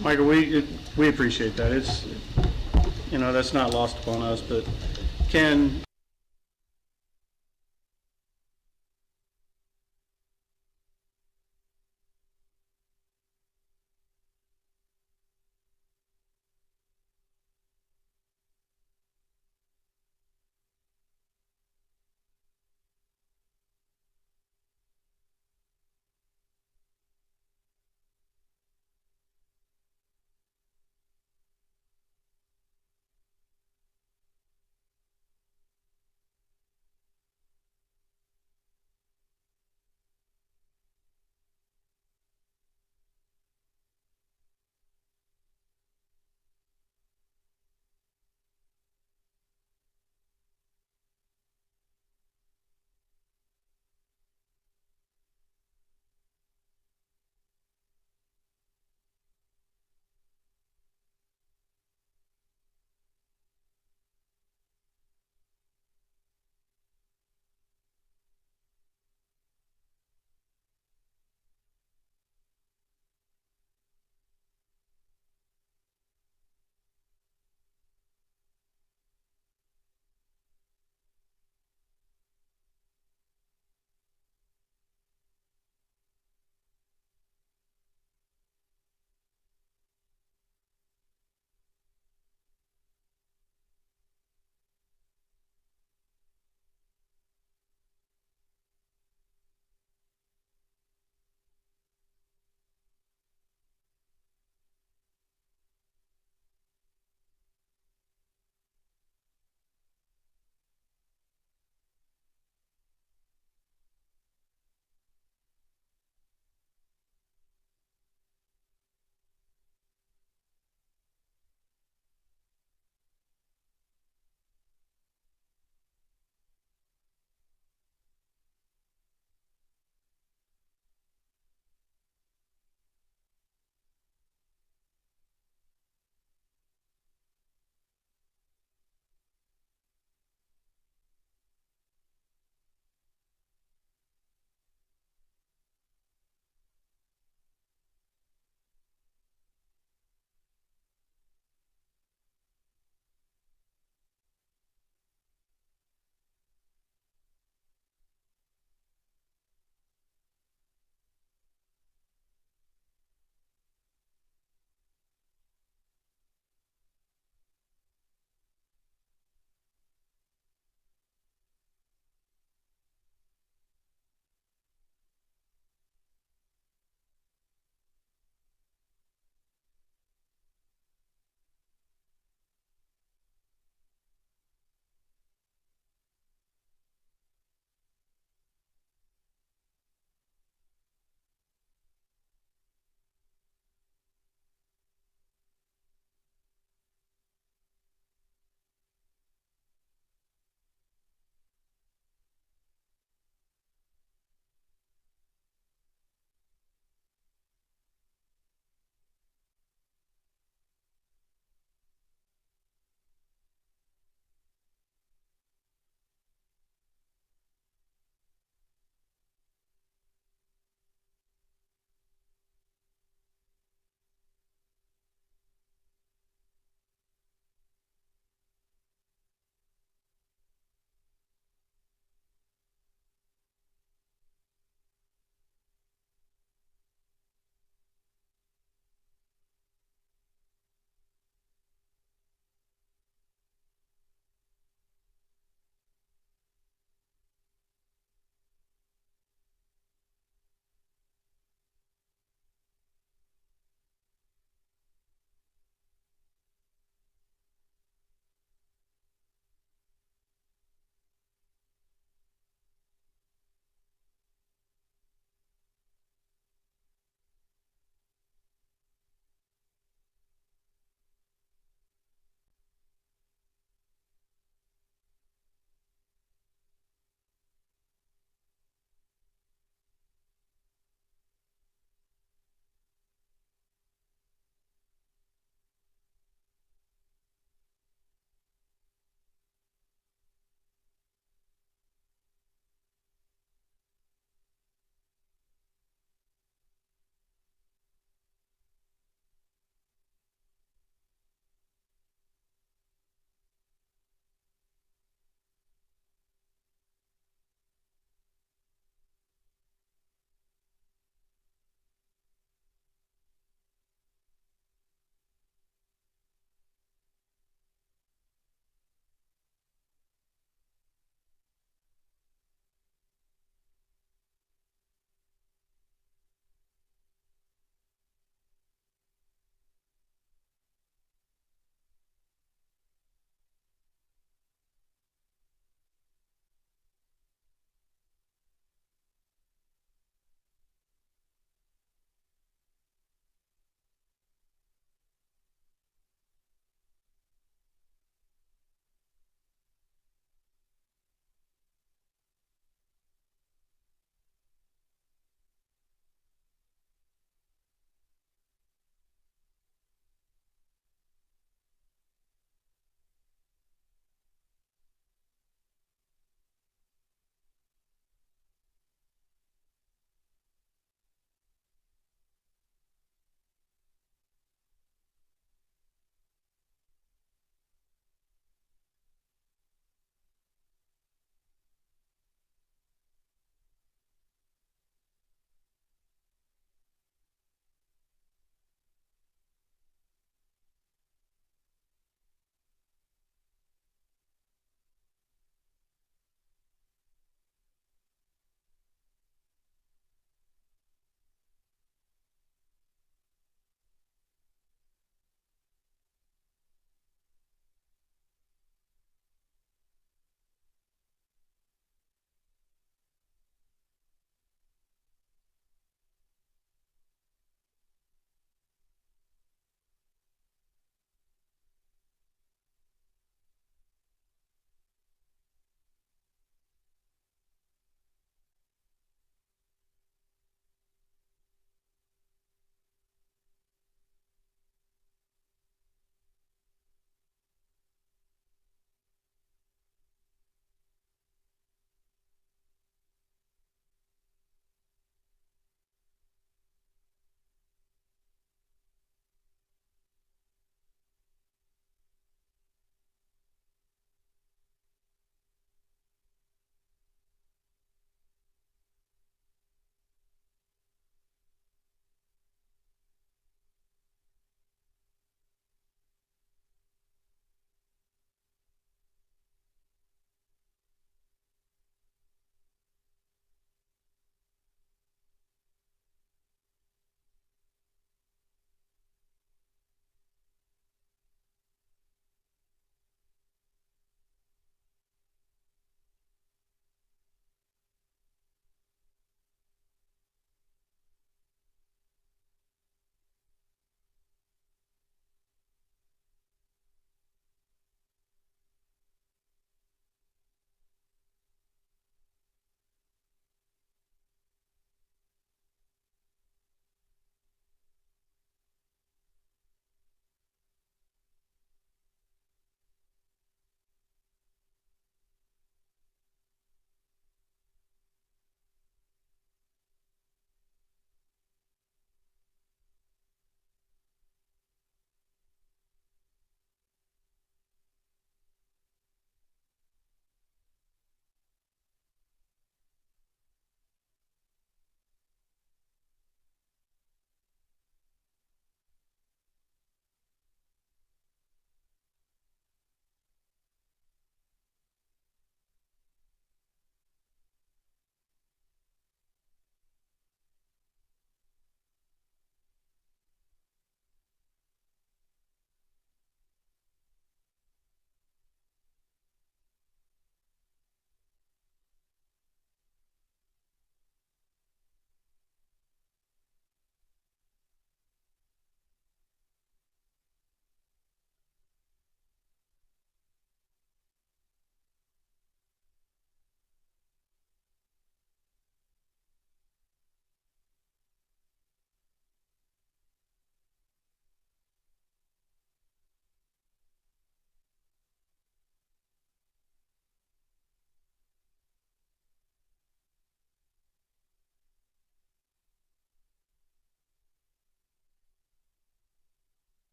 Michael, we appreciate that. It's, you know, that's not lost upon us, but Ken,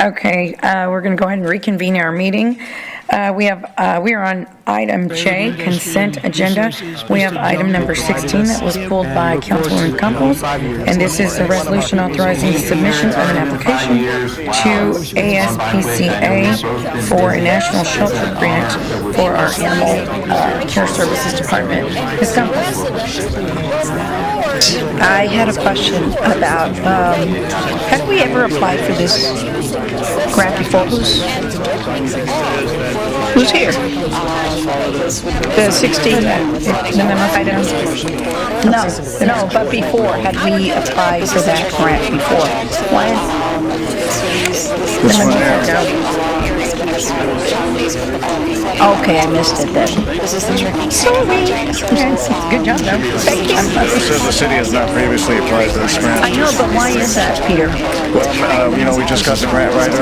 Okay, we're going to go ahead and reconvene our meeting. We are on item J, consent agenda. We have item number 16 that was pulled by Councilwoman Campos, and this is the resolution authorizing the submission of an application to ASPCA for a national shelter grant for our animal care services department. Ms. Campos. I had a question about, have we ever applied for this grant before? Who's here? The 16, the memo item? No, but before, had we applied for that grant before? When? This one there. No. Okay, I missed it then. Sorry. Good job, though. Thank you. It says the city has not previously applied for this grant. I know, but why is that, Peter? Well, we just got the grant writer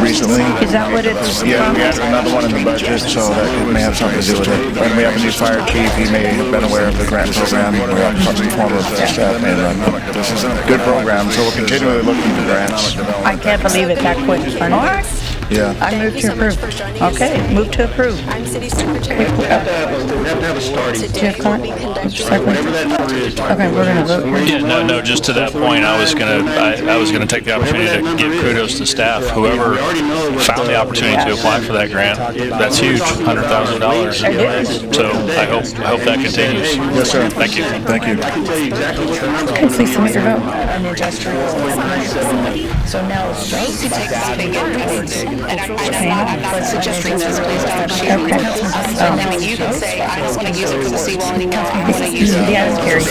recently. Is that what it's Yeah, from? we had another one in the budget, so that it may have something to do with it. And we have a new fire chief. He may have been aware of the grant program. We have some former staff may run. This is a good program, so we're continually looking for grants. I can't believe it that quick. All right. Yeah. I move to approve. Okay, move to approve. We have to have a starting. Do you have comment? Okay, we're gonna vote here. Yeah, no, just to that point, I was gonna take the opportunity to give kudos to staff. Whoever found the opportunity to apply for that grant, that's huge, $100,000. So I hope that continues. Yes, sir. Thank you. Thank you. Okay, please submit your vote. So now, suggesting this, please don't share. Okay. Now you can say, I don't want to use it for the seawall anymore, I want to use it. Yeah, it's carried.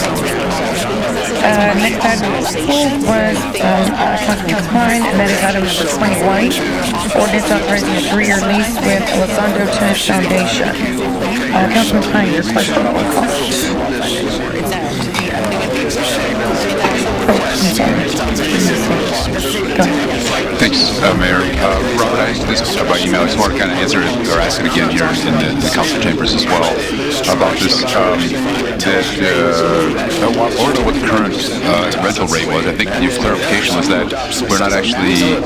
Next item was Councilman Klein, and that is item number 21. Ordinance authorizing a 3-year lease with Elizondo Tennis Foundation. Councilman Klein, your question. Go ahead. Thanks, Mayor. Robert, I asked this by email. I just want to kind of answer it or ask it again here in the council chambers as well about this. I want to know what the current rental rate was. I think your clarification was that we're not actually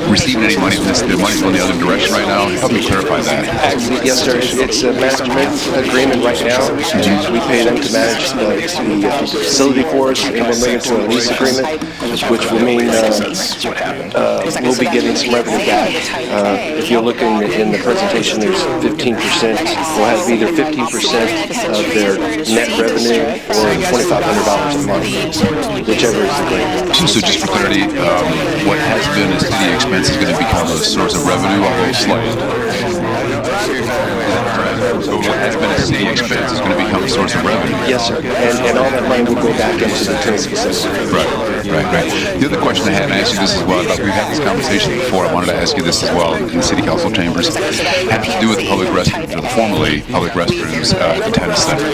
receiving any money. The money's going the other direction right now. Help me clarify that. Actually, yes, sir. It's a management agreement right now. We pay them to manage the facility for us, and we're moving to a lease agreement, which will mean we'll be getting some revenue back. If you look in the presentation, there's 15%. We'll have either 15% of their net revenue or $2,500 a month, whichever is the greatest. So just for clarity, what has been a city expense is going to become a source of revenue, although slight. So what has been a city expense is going to become a source of revenue. Yes, sir. And all that money will go back into the tennis facility. Right. The other question I had, and I asked you this as well, we've had this conversation before, I wanted to ask you this as well in the city council chambers, had to do with public restrooms, or the formerly public restrooms at the tennis center.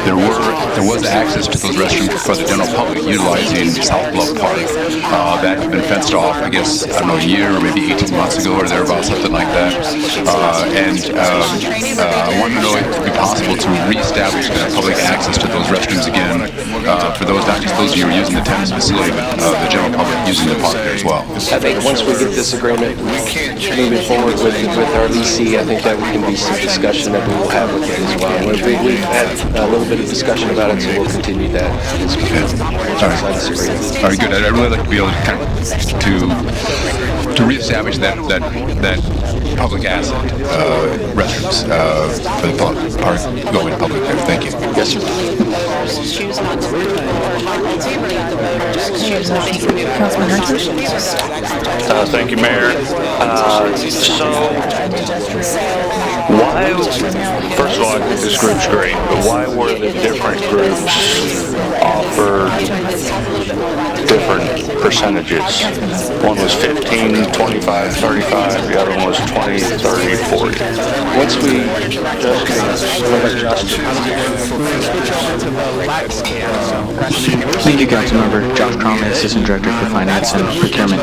There was access to those restrooms for the general public utilizing South Bluff Park. That had been fenced off, I guess, I don't know, a year or maybe 18 months ago or thereabouts, something like that. I wanted to know if it would be possible to reestablish that public access to those restrooms again for those, not just those who are using the tennis facility, but the general public using the park there as well. I think once we get this agreement moving forward with our leasee, I think that can be some discussion that we will have with it as well. We've had a little bit of discussion about it, so we'll continue that. All right, good. I'd really like to be able to kind of to reestablish that public asset restrooms for the park going public there. Thank you. Yes, sir. Thank you, Mayor. Why, first of all, I think this group's great, but why were the different groups offered different percentages? One was 15, 25, 35, the other one was 20, 30, 40. Once we Thank you, Councilmember. Josh Cromley, Assistant Director for Finance and Procurement.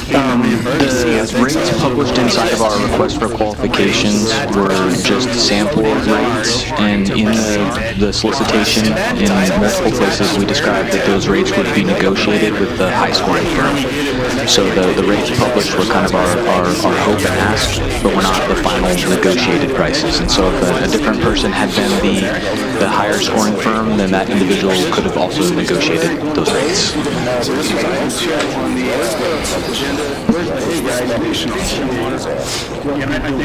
The rates published inside of our request for qualifications were just sample rates, and in the solicitation, in multiple places, we described that those rates would be negotiated with the high-scoring firm. So the rates published were kind of our hope and ask, but were not the final negotiated prices. And so if a different person had been the higher scoring firm, then that individual could have also negotiated those rates.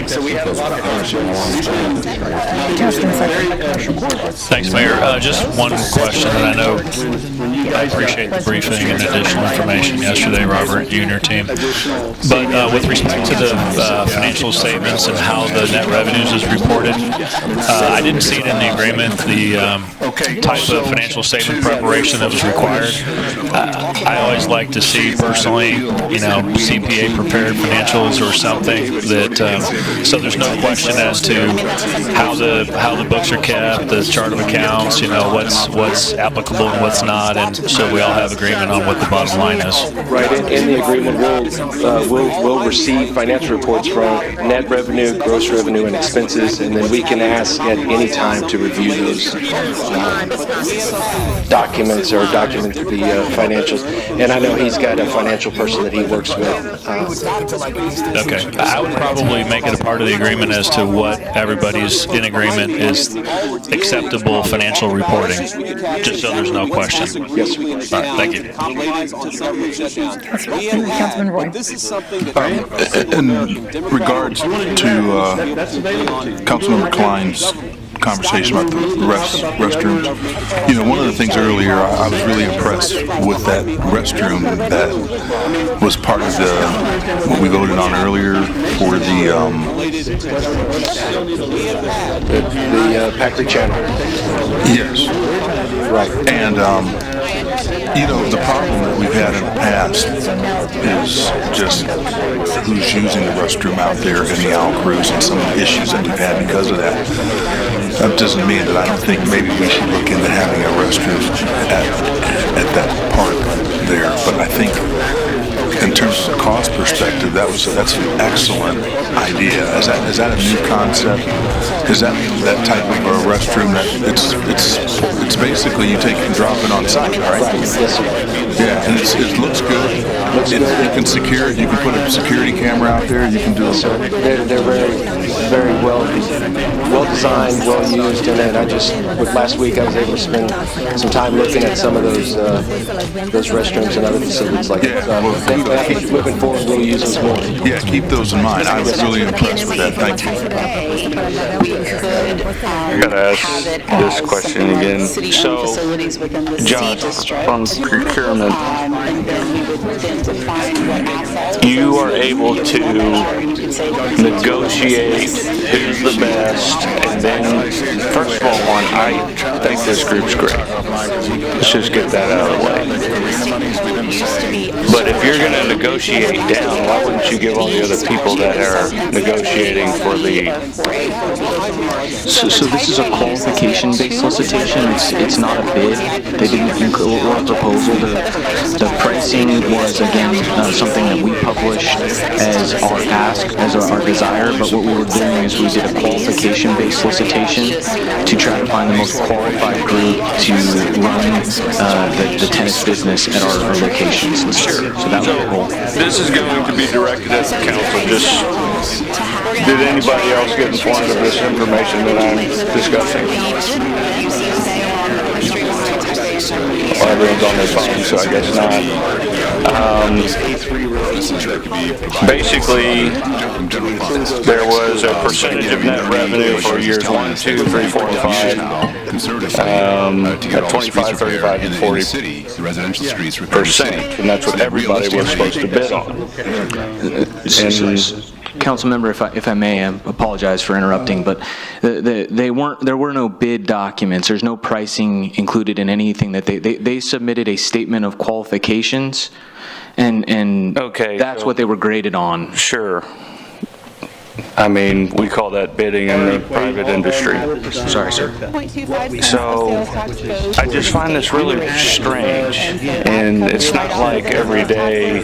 So we have a lot of options. Thanks, Mayor. Just one question, and I know I appreciate the briefing and additional information yesterday, Robert, you and your team. But with respect to the financial statements and how the net revenues is reported, I didn't see it in the agreement, the type of financial statement preparation that was required. I always like to see personally, CPA prepared financials or something that, so there's no question as to how the books are kept, the chart of accounts, what's applicable and what's not, and so we all have agreement on what the bottom line is. Right, in the agreement, we'll receive financial reports from net revenue, gross revenue, and expenses, and then we can ask at any time to review those documents or document the financials. And I know he's got a financial person that he works with. Okay, I would probably make it a part of the agreement as to what everybody's in agreement is acceptable financial reporting, just so there's no question. Yes, sir. All right, thank you. Councilman Roy. In regards to Councilmember Klein's conversation about the restrooms, one of the things earlier, I was really impressed with that restroom that was part of what we voted on earlier for the Packard channel. Yes. Right. And the problem that we've had in the past is just who's using the restroom out there in the owl crews and some of the issues that we've had because of that. That doesn't mean that I don't think maybe we should look into having a restroom at that park there, but I think in terms of cost perspective, that's an excellent idea. Is that a new concept? Is that type of a restroom that it's basically you take and drop it on site, right? Yes, sir. Yeah, and it looks good. You can secure it. You can put a security camera out there. You can do it. They're very well designed, well used, and then last week I was able to spend some time looking at some of those restrooms and other facilities like that. Moving forward, we'll use those more. Yeah, keep those in mind. I was really impressed with that. Thank you. I gotta ask this question again. So, John, on procurement, you are able to negotiate who's the best, and then, first of all, I think this group's great. Let's just get that out of the way. But if you're going to negotiate down, why wouldn't you give all the other people that are negotiating for the... So this is a qualification-based solicitation. It's not a bid. They didn't include a proposal. The pricing was, again, something that we published as our ask, as our desire, but what we were doing is we did a qualification-based solicitation to try to find the most qualified group to run the tennis business at our locations. So that was the goal. This is going to be directed at the council. Just, did anybody else get informed of this information that I'm discussing? Well, everyone's on their phone, so I guess not. Basically, there was a percentage of net revenue for years 1, 2, 3, 4, and 5 at 25, 35, and 40%, and that's what everybody was supposed to bid on. Councilmember, if I may, I apologize for interrupting, but there were no bid documents. There's no pricing included in anything that they submitted a statement of qualifications, and okay, that's what they were graded on. Sure. I mean, we call that bidding in the private industry. Sorry, sir. So, I just find this really strange, and it's not like every day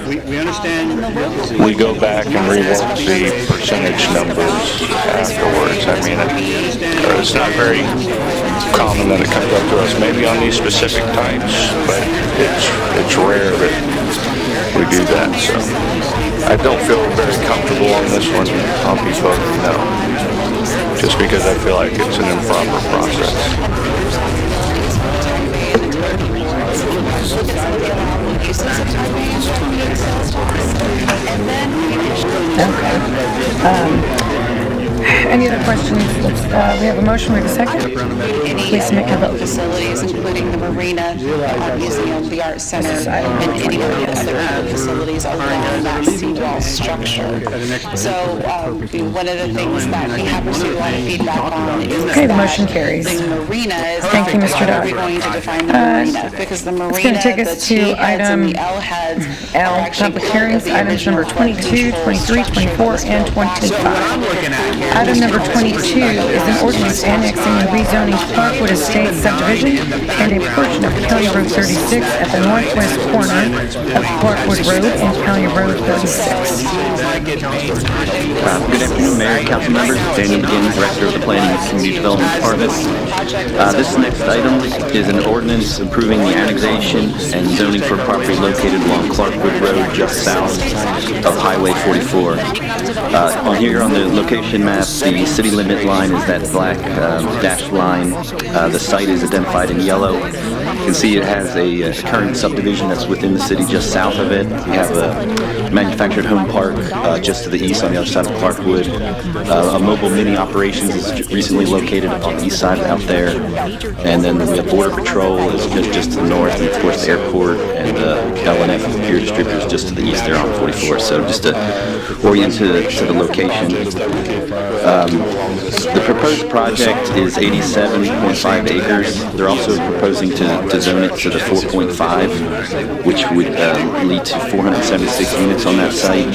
we go back and rework the percentage numbers afterwards. I mean, it's not very common that it comes up to us, maybe on these specific types, but it's rare that we do that, so I don't feel very comfortable on this one. I'll be voting no, just because I feel like it's an improper process. Any other questions? We have a motion, we have a second. Please make a vote. Facilities, including the marina, museum, the art center, and any other facilities along that seawall structure. So one of the things that we have received a lot of feedback on is Okay, the motion carries. the marina is Thank you, Mr. how are we Dodd. going to define the marina? Because the marina, It's going to take the us T to heads and item the L heads L, are actually public part of hearings, the items original number 22, 23, 24, and 25. Item number 22 is an ordinance annexing and rezoning Clarkwood Estates subdivision and a portion of County Road 36 at the northwest corner of Clarkwood Road and County Road 36. Good afternoon, Mayor, council members. Daniel McGinn, Director of the Planning and Community Development Department. This next item is an ordinance approving the annexation and zoning for property located along Clarkwood Road just south of Highway 44. On here on the location map, the city limit line is that black dashed line. The site is identified in yellow. You can see it has a current subdivision that's within the city just south of it. We have a manufactured home park just to the east on the other side of Clarkwood. A mobile mini operations is recently located on the east side out there. And then we have Border Patrol is just to the north, and of course the airport and L&F Beer Distributors just to the east there on 44. So just to orient to the location. The proposed project is 87.5 acres. They're also proposing to zone it to the 4.5, which would lead to 476 units on that site.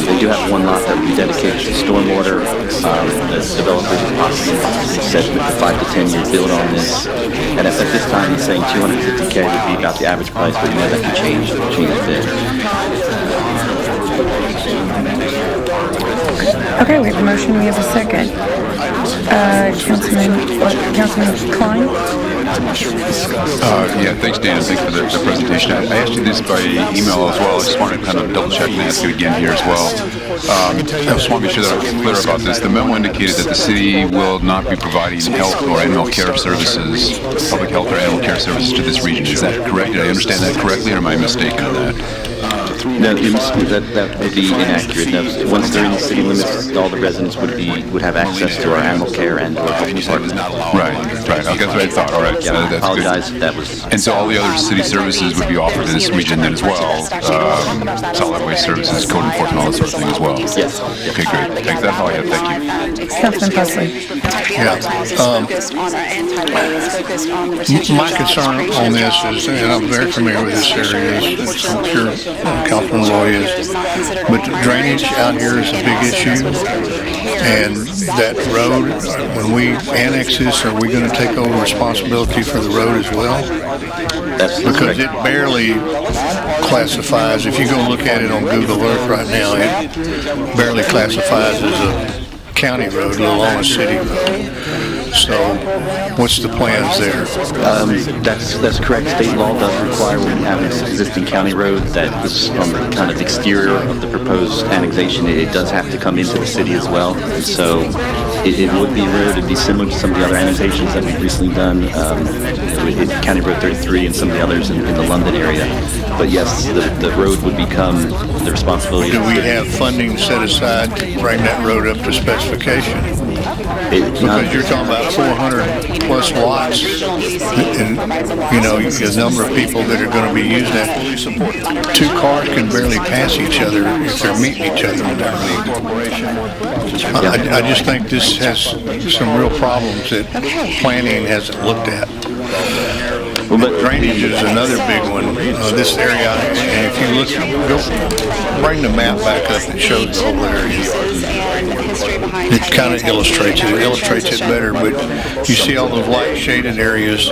They do have one lot that would be dedicated to stormwater. The developers have possibly said with the 5 to 10 year build on this. And at this time, he's saying $250K would be about the average price, but you know that can change a bit. Okay, we have a motion, we have a second. Councilman Klein? Yeah, thanks, Dan. Thanks for the presentation. I asked you this by email as well. I just wanted to kind of double check and ask you again here as well. I just want to be sure that I'm clear about this. The memo indicated that the city will not be providing health or animal care services, public health or animal care services to this region. Is that correct? Did I understand that correctly, or am I mistaken in that? No, that would be inaccurate. No, once they're in the city limits, all the residents would have access to our animal care and our health department. Right. Okay, that's what I thought. All right. Yeah, I that's apologize good. if that was... And so all the other city services would be offered in this region then as well? Solid waste services, code enforcement, all that sort of thing as well? Yes. Okay, great. Thanks. That's all I have. Thank you. Councilman Presley. My concern on this is, and I'm very familiar with this area, I'm sure Councilman Roy is, but the drainage out here is a big issue, and that road, when we annex this, are we going to take over responsibility for the road as well? Because it barely classifies, if you go look at it on Google Earth right now, it barely classifies as a county road, let alone a city road. So, what's the plans there? That's correct. State law does require when you have an existing county road that is on the kind of exterior of the proposed annexation, it does have to come into the city as well. And so it would be a road. It'd be similar to some of the other annexations that we've recently done, County Road 33 and some of the others in the London area. But yes, the road would become the responsibility. Do we have funding set aside to bring that road up to specification? Because you're talking about 400 plus lots, and the number of people that are going to be using that. Two cars can barely pass each other if they're meeting each other. I just think this has some real problems that planning hasn't looked at. Drainage is another big one. This area, and if you look, bring the map back up that shows the whole area. It kind of illustrates it better, but you see all those light shaded areas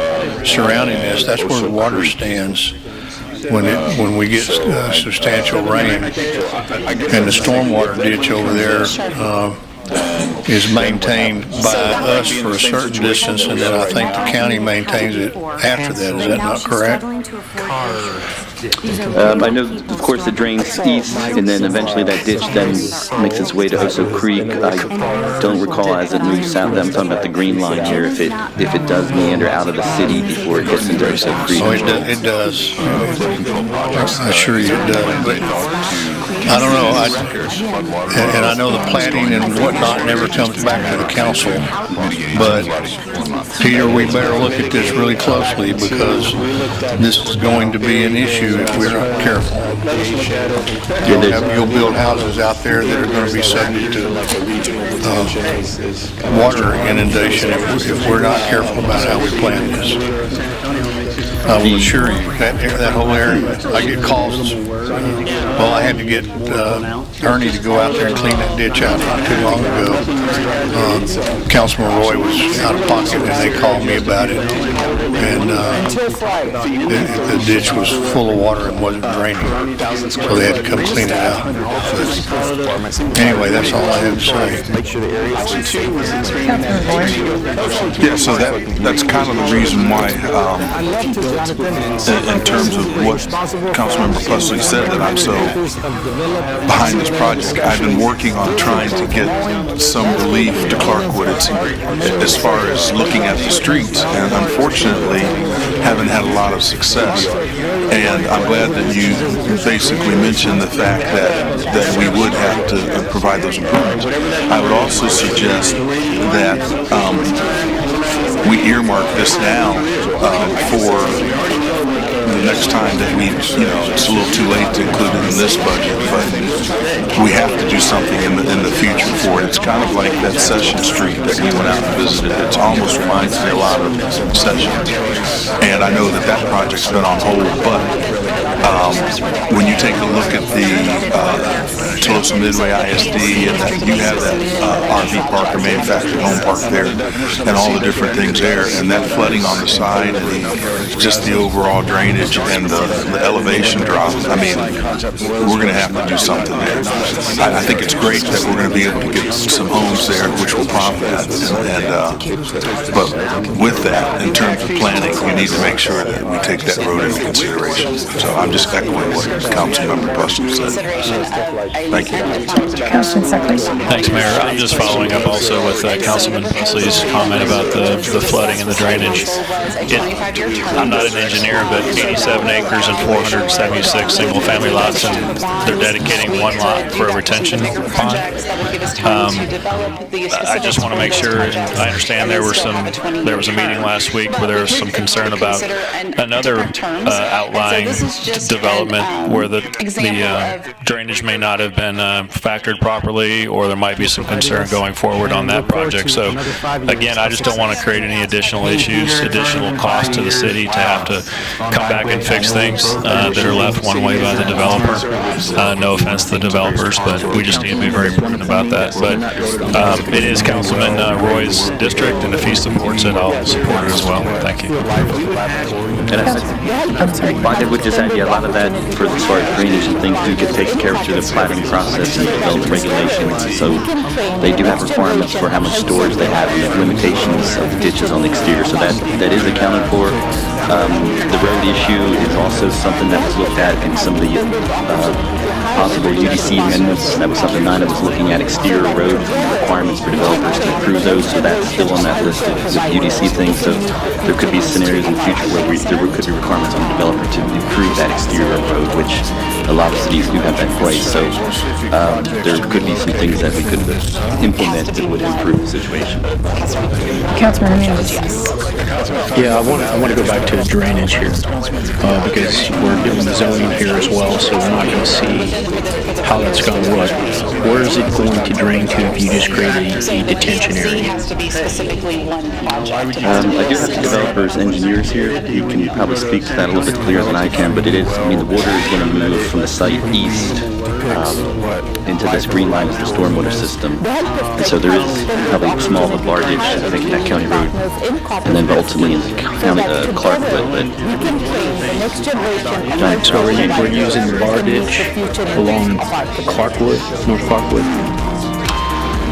surrounding this, that's where the water stands when we get substantial rain. And the stormwater ditch over there is maintained by us for a certain distance, and then I think the county maintains it after that. Is that not correct? I know, of course, it drains east, and then eventually that ditch then makes its way to Oso Creek. I don't recall as it moves south. I'm talking about the green line here. If it does meander out of the city before it gets into Oso Creek. Oh, it does. I assure you it does. But I don't know. And I know the planning and whatnot never comes back to the council. But Peter, we better look at this really closely because this is going to be an issue if we're not careful. You'll build houses out there that are going to be subject to water inundation if we're not careful about how we plan this. I will assure you, that whole area, I get calls. Well, I had to get Ernie to go out there and clean that ditch out not too long ago. Councilman Roy was out of pocket and they called me about it. And the ditch was full of water and wasn't draining. So they had to come clean it out. But anyway, that's all I have to say. Yeah, so that's kind of the reason why, in terms of what Councilmember Presley said, that I'm so behind this project. I've been working on trying to get some relief to Clarkwood as far as looking at the streets, and unfortunately haven't had a lot of success. And I'm glad that you basically mentioned the fact that we would have to provide those improvements. I would also suggest that we earmark this now for the next time that it's a little too late to include it in this budget, but we have to do something in the future for it. It's kind of like that Session Street that we went out and visited. It almost reminds me a lot of Session. And I know that project's been on hold, but when you take a look at the Tolosa Midway ISD, and you have that RV park or manufactured home park there, and all the different things there, and that flooding on the side, and just the overall drainage and the elevation drop, I mean, we're going to have to do something there. I think it's great that we're going to be able to get some homes there, which will prompt that. But with that, in terms of planning, we need to make sure that we take that road into consideration. So I'm just echoing what Councilmember Preston said. Thank you. Thanks, Mayor. I'm just following up also with Councilman Presley's comment about the flooding and the drainage. I'm not an engineer, but 87 acres and 476 single-family lots, and they're dedicating one lot for a retention pond. I just want to make sure, and I understand there was a meeting last week where there was some concern about another outlying development where the drainage may not have been factored properly, or there might be some concern going forward on that project. So again, I just don't want to create any additional issues, additional cost to the city to have to come back and fix things that are left one way by the developer. No offense to the developers, but we just need to be very prudent about that. But it is Councilman Roy's district, and if he supports it, I'll support it as well. Thank you. I would just add, a lot of that, for as far as drainage and things, do get taken care of through the planning process and development regulations. So they do have requirements for how much storage they have and the limitations of the ditches on the exterior. So that is accounted for. The road issue is also something that was looked at in some of the possible UDC amendments. That was something Nina was looking at, exterior road requirements for developers to approve those. So that's still on that list of UDC things. So there could be scenarios in the future where there could be requirements on the developer to improve that exterior road, which a lot of cities do have that in place. So there could be some things that we could implement that would improve the situation. Councilman Ramirez. Yeah, I want to go back to drainage here because we're doing the zoning here as well, so we're not going to see how that's going to look. where is it going to drain to if you just create a detention area? has to be specifically one project. I do have some developers, engineers here. You can probably speak to that a little bit clearer than I can, but it is, I mean, the water is going to move from the site east into this green line is the stormwater system. And so there is probably small lardage, I think, in that county road, and then ultimately in the county, Clarkwood. But So we're using the lardage along Clarkwood, North Clarkwood?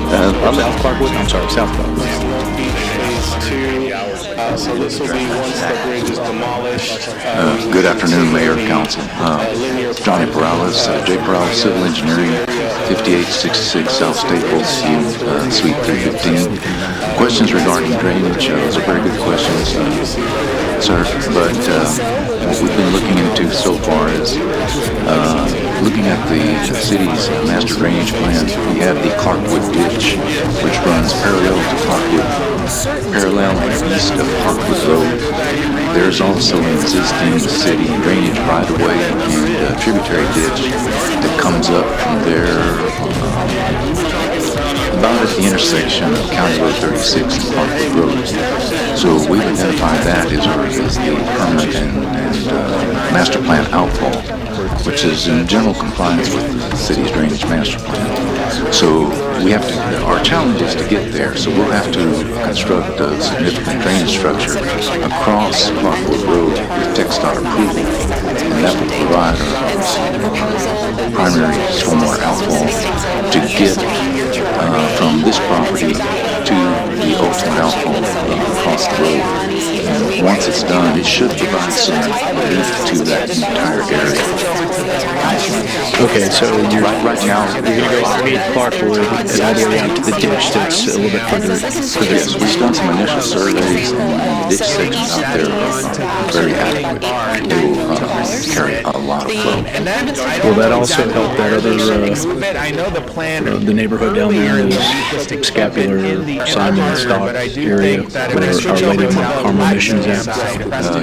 South Clarkwood? I'm sorry, South Clarkwood. So this will be once the bridge is demolished. Good afternoon, Mayor, Council. Johnny Perales, J. Perales Civil Engineering, 5866 South Staples, Suite 315. Questions regarding drainage, those are very good questions, sir. But what we've been looking into so far is looking at the city's master drainage plan. We have the Clarkwood ditch, which runs parallel to Clarkwood, parallel and east of Clarkwood Road. There's also an existing city drainage right-of-way and a tributary ditch that comes up from there about at the intersection of County Road 36 and Clarkwood Road. So we've identified that as the permanent and master plan outfall, which is in general compliance with the city's drainage master plan. So we have to, our challenge is to get there, so we'll have to construct a significant drainage structure across Clarkwood Road with TxDOT approval, and that will provide our primary stormwater outfall to get from this property to the ultimate outfall across the road. And once it's done, it should provide some relief to that entire area. Okay, so you're right now you're going to go underneath Clarkwood and all the way out to the ditch that's a little bit further. Yes, we've done some initial surveys, and the ditch sections out there are very adequate. They will carry a lot of flow. Will that also help that other, the neighborhood down there is Scapular, Simon, Stock area where Our Lady of Mount Carmel Mission's at?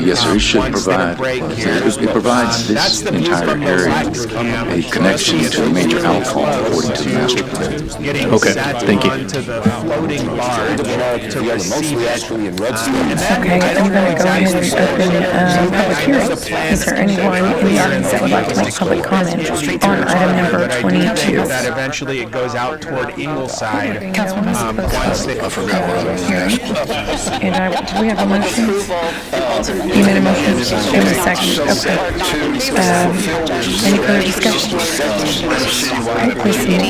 Yes, sir, it should provide, it provides this entire area a connection to the major outfall according to the master plan. Okay, thank you. Okay, I'm going to go ahead and open public hearing. Is there anyone in the audience that would like to make public comment on item number 22? That eventually it goes out toward Ingleside. I forgot what I was hearing. And do we have a motion? You made a motion? In a second. Okay. Any further discussion? Okay, please see it.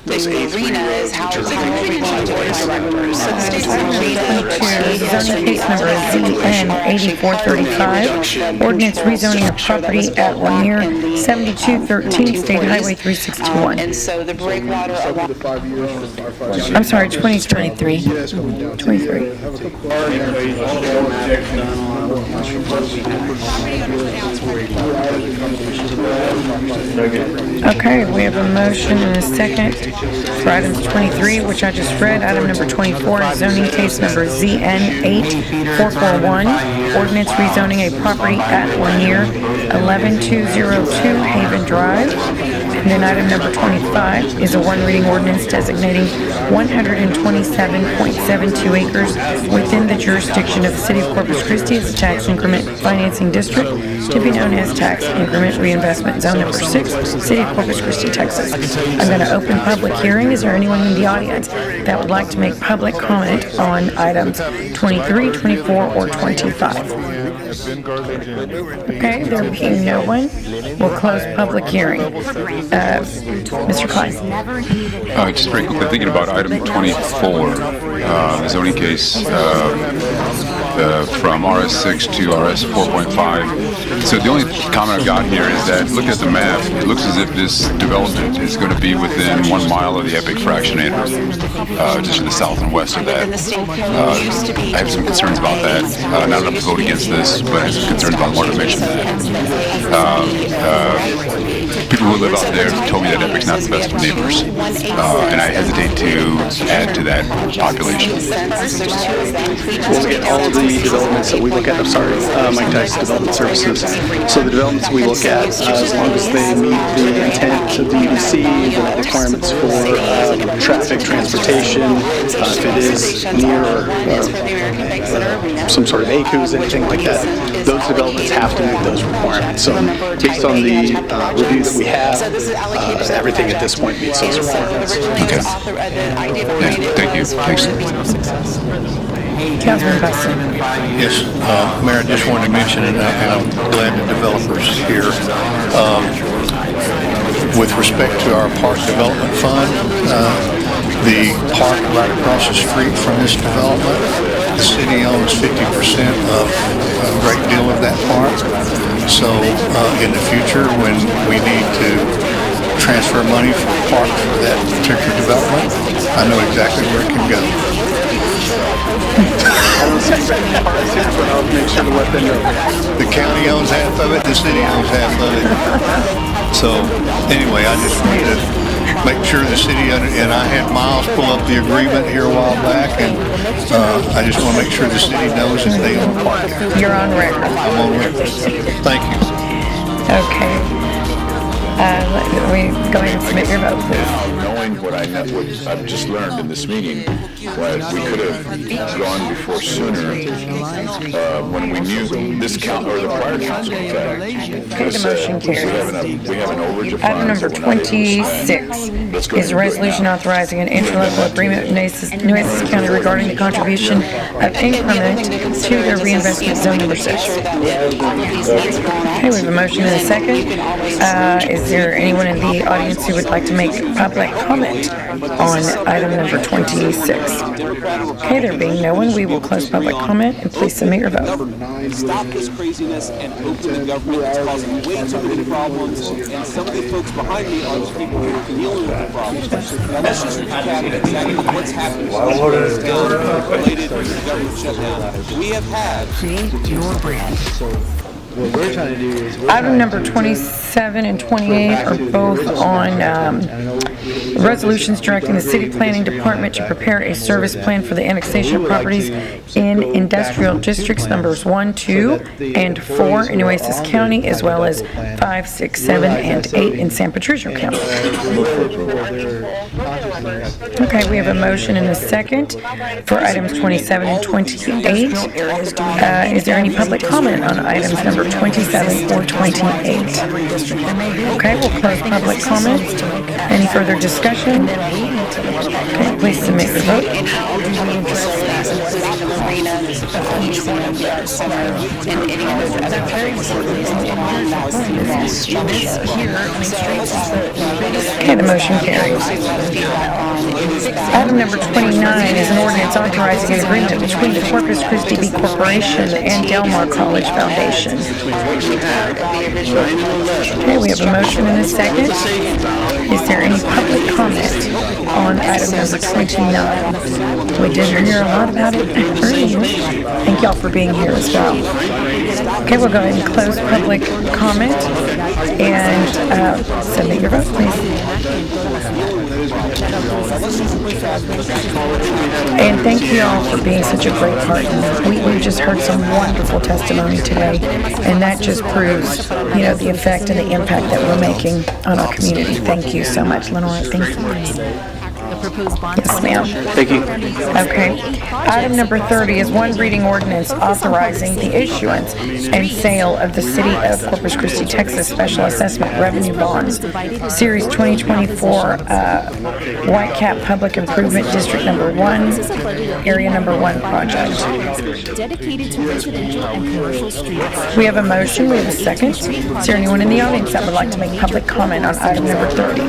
The arena is how we want to do it directors. So the state's zoning case number ZN 8435, ordinance rezoning of property at 1 year 7213 State Highway 361. And so the breakwater along. I'm sorry, 2023. 23. Okay, we have a motion and a second for items 23, which I just read. Item number 24, zoning case number ZN 8441, ordinance rezoning a property at 1 year 11202 Haven Drive. And then item number 25 is a one reading ordinance designating 127.72 acres within the jurisdiction of the City of Corpus Christi as a tax increment financing district to be known as Tax Increment Reinvestment Zone number 6, City of Corpus Christi, Texas. I'm going to open public hearing. Is there anyone in the audience that would like to make public comment on items 23, 24, or 25? Okay, there being no one, we'll close public hearing. Mr. Klein. Just very quickly, thinking about item 24, zoning case from RS6 to RS 4.5. So the only comment I've got here is that, looking at the map, it looks as if this development is going to be within 1 mile of the Epic Fractionator, just to the south and west of that. I have some concerns about that. Not enough to vote against this, but I have some concerns about more to mention that. People who live out there told me that Epic's not the best of neighbors, and I hesitate to add to that population. Well, again, all of the developments that we look at, Mike Tice Development Services. So the developments we look at, as long as they meet the intent of the UDC, the requirements for traffic, transportation, if it is near some sort of ACUs, anything like that, those developments have to meet those requirements. So based on the review that we have, everything at this point meets those requirements. Okay. Yeah, thank you. Thanks. Councilman Buster. Yes, Mayor, I just wanted to mention, and I'm glad the developers here, with respect to our park development fund, the park right across the street from this development, the city owns 50% of a great deal of that park. So in the future, when we need to transfer money from park for that particular development, I know exactly where it can go. I don't see any parts here, but I'll make sure to let them know. The county owns half of it, the city owns half of it. So anyway, I just wanted to make sure the city, and I had Miles pull up the agreement here a while back, and I just want to make sure the city knows that they own park there. You're on record. I'm on record. Thank you. Okay. Let me go ahead and submit your vote, please. Knowing what I've just learned in this meeting, what we could have gone before sooner, when we knew this count, or the prior council, in fact. Okay, the motion carries. We have an overage of Item funds number that we're not able to 26 is a resolution authorizing an interlocal agreement with Nueces County regarding the contribution of increment to the reinvestment zone number 6. Okay, we have a motion and a second. Is there anyone in the audience who would like to make public comment on item number 26? Okay, there being no one, we will close public comment, and please submit your vote. Stop this craziness and open the government that's causing way too many problems, and some of the folks behind me are the people who are dealing with the problems. Now let's just recap exactly what's happening related to the government shutdown. We have had... Create your brand. What we're trying to do is... Item number 27 and 28 are both on resolutions directing the City Planning Department to prepare a service plan for the annexation of properties in industrial districts numbers 1, 2, and 4 in Nueces County, as well as 5, 6, 7, and 8 in San Patricio County. Okay, we have a motion and a second for items 27 and 28. Is there any public comment on items number 27 or 28? Okay, we'll close public comment. Any further discussion? Okay, please submit your vote. Okay, the motion carries. Item number 29 is an ordinance authorizing an agreement between the Corpus Christi B Corporation and Del Mar College Foundation. Okay, we have a motion and a second. Is there any public comment on item number 29? We did hear a lot about it earlier. Thank y'all for being here as well. Okay, we'll go ahead and close public comment and submit your vote, please. And thank you all for being such a great partner. We just heard some wonderful testimony today, and that just proves, the effect and the impact that we're making on our community. Thank you so much, Lenore. Thank you. Yes, ma'am. Thank you. Okay. Item number 30 is one reading ordinance authorizing the issuance and sale of the City of Corpus Christi, Texas Special Assessment Revenue Bonds, Series 2024 White Cap Public Improvement District Number 1, Area Number 1 project. Dedicated to residential and commercial streets. We have a motion. We have a second. Is there anyone in the audience that would like to make public comment on item number 30?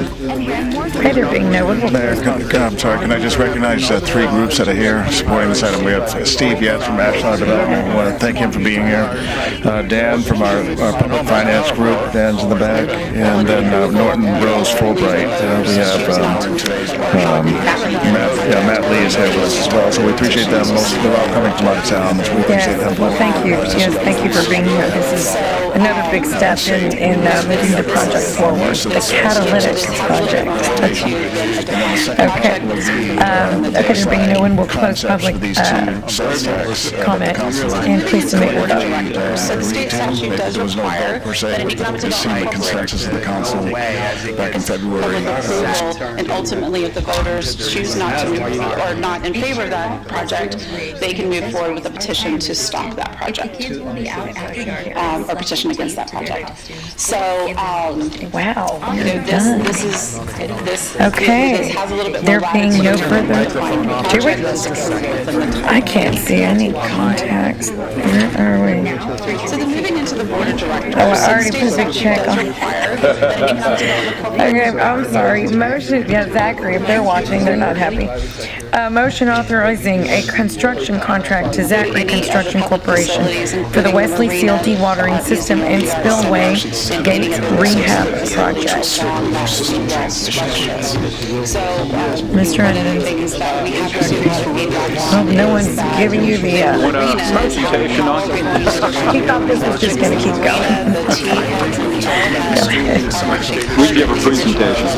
Okay, there being no one, we'll close public can I just recognize three groups that are here supporting this item? We have Steve Yates from Ashland Development. I want to thank him for being here. Dan from our public finance group. Dan's in the back. And then Norton Rose Fulbright. We have Matt Lee is here with us as well. So we appreciate them. They're all coming from out of town. So we appreciate them. Well, thank you. Yes, thank you for being here. This is another big step in moving the project forward, the catalytic project. Okay. Okay, there being no one, we'll close public comment, and please submit your vote. So the state statute does require that any the consensus of the council back in February. approval, and ultimately if the voters choose not to move or not in favor of that project, they can move forward with a petition to stop that project, or petition against that project. So, wow, this okay. has a little bit There more being no further to it. I can't see any contacts. Where are we? So then moving into the board of directors. Oh, I already put a big check on. Okay, I'm sorry. Motion, yeah, Zachary, if they're watching, they're not happy. Motion authorizing a construction contract to Zachary Construction Corporation for the Wesley Seal dewatering system and spillway gate rehab project. Mr. Anderson. Hope no one's giving you the presentation on he thought this was just going to keep going. We give a presentation.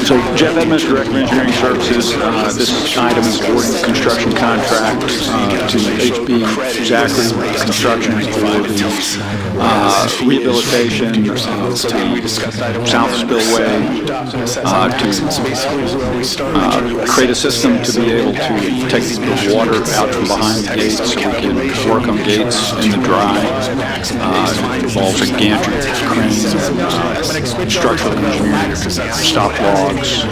So Jeff Edmonds, Director of Engineering Services. This item is awarding the construction contract to HB Zachary Construction for the rehabilitation of the South Spillway to create a system to be able to take the water out from behind the gates so we can work on gates in the dry. It involves a gantry crane, structural engineering, stop logs,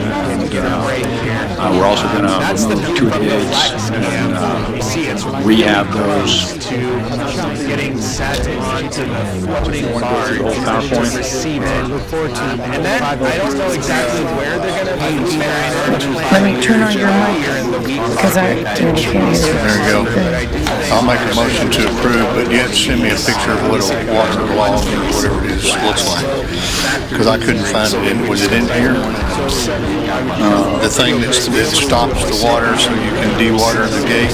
and we're also going to remove two of the gates and rehab those. Getting set onto the floating barge. PowerPoint. And then I don't know exactly where they're going to be. Let me turn on your mic because I can't hear you. There you go. I'll make a motion to approve, but yet send me a picture of what a water log or whatever it is looks like. Because I couldn't find it. Was it in here? The thing that stops the water so you can dewater the gate?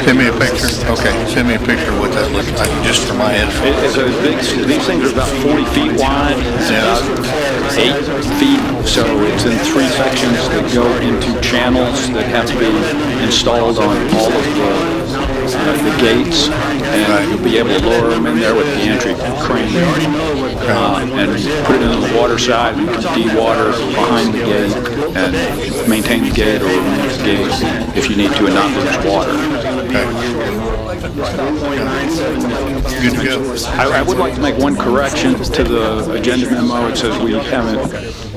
Send me a picture. Okay, send me a picture of what that looks like, just for my head. These things are about 40 feet wide, about 8 feet, so it's in 3 sections that go into channels that have to be installed on all of the gates, and you'll be able to lower them in there with the entry crane and put it in the water side. You can de-water behind the gate and maintain the gate or remove the gate if you need to and not lose water. Good to go. I would like to make one correction to the agenda memo. It says we haven't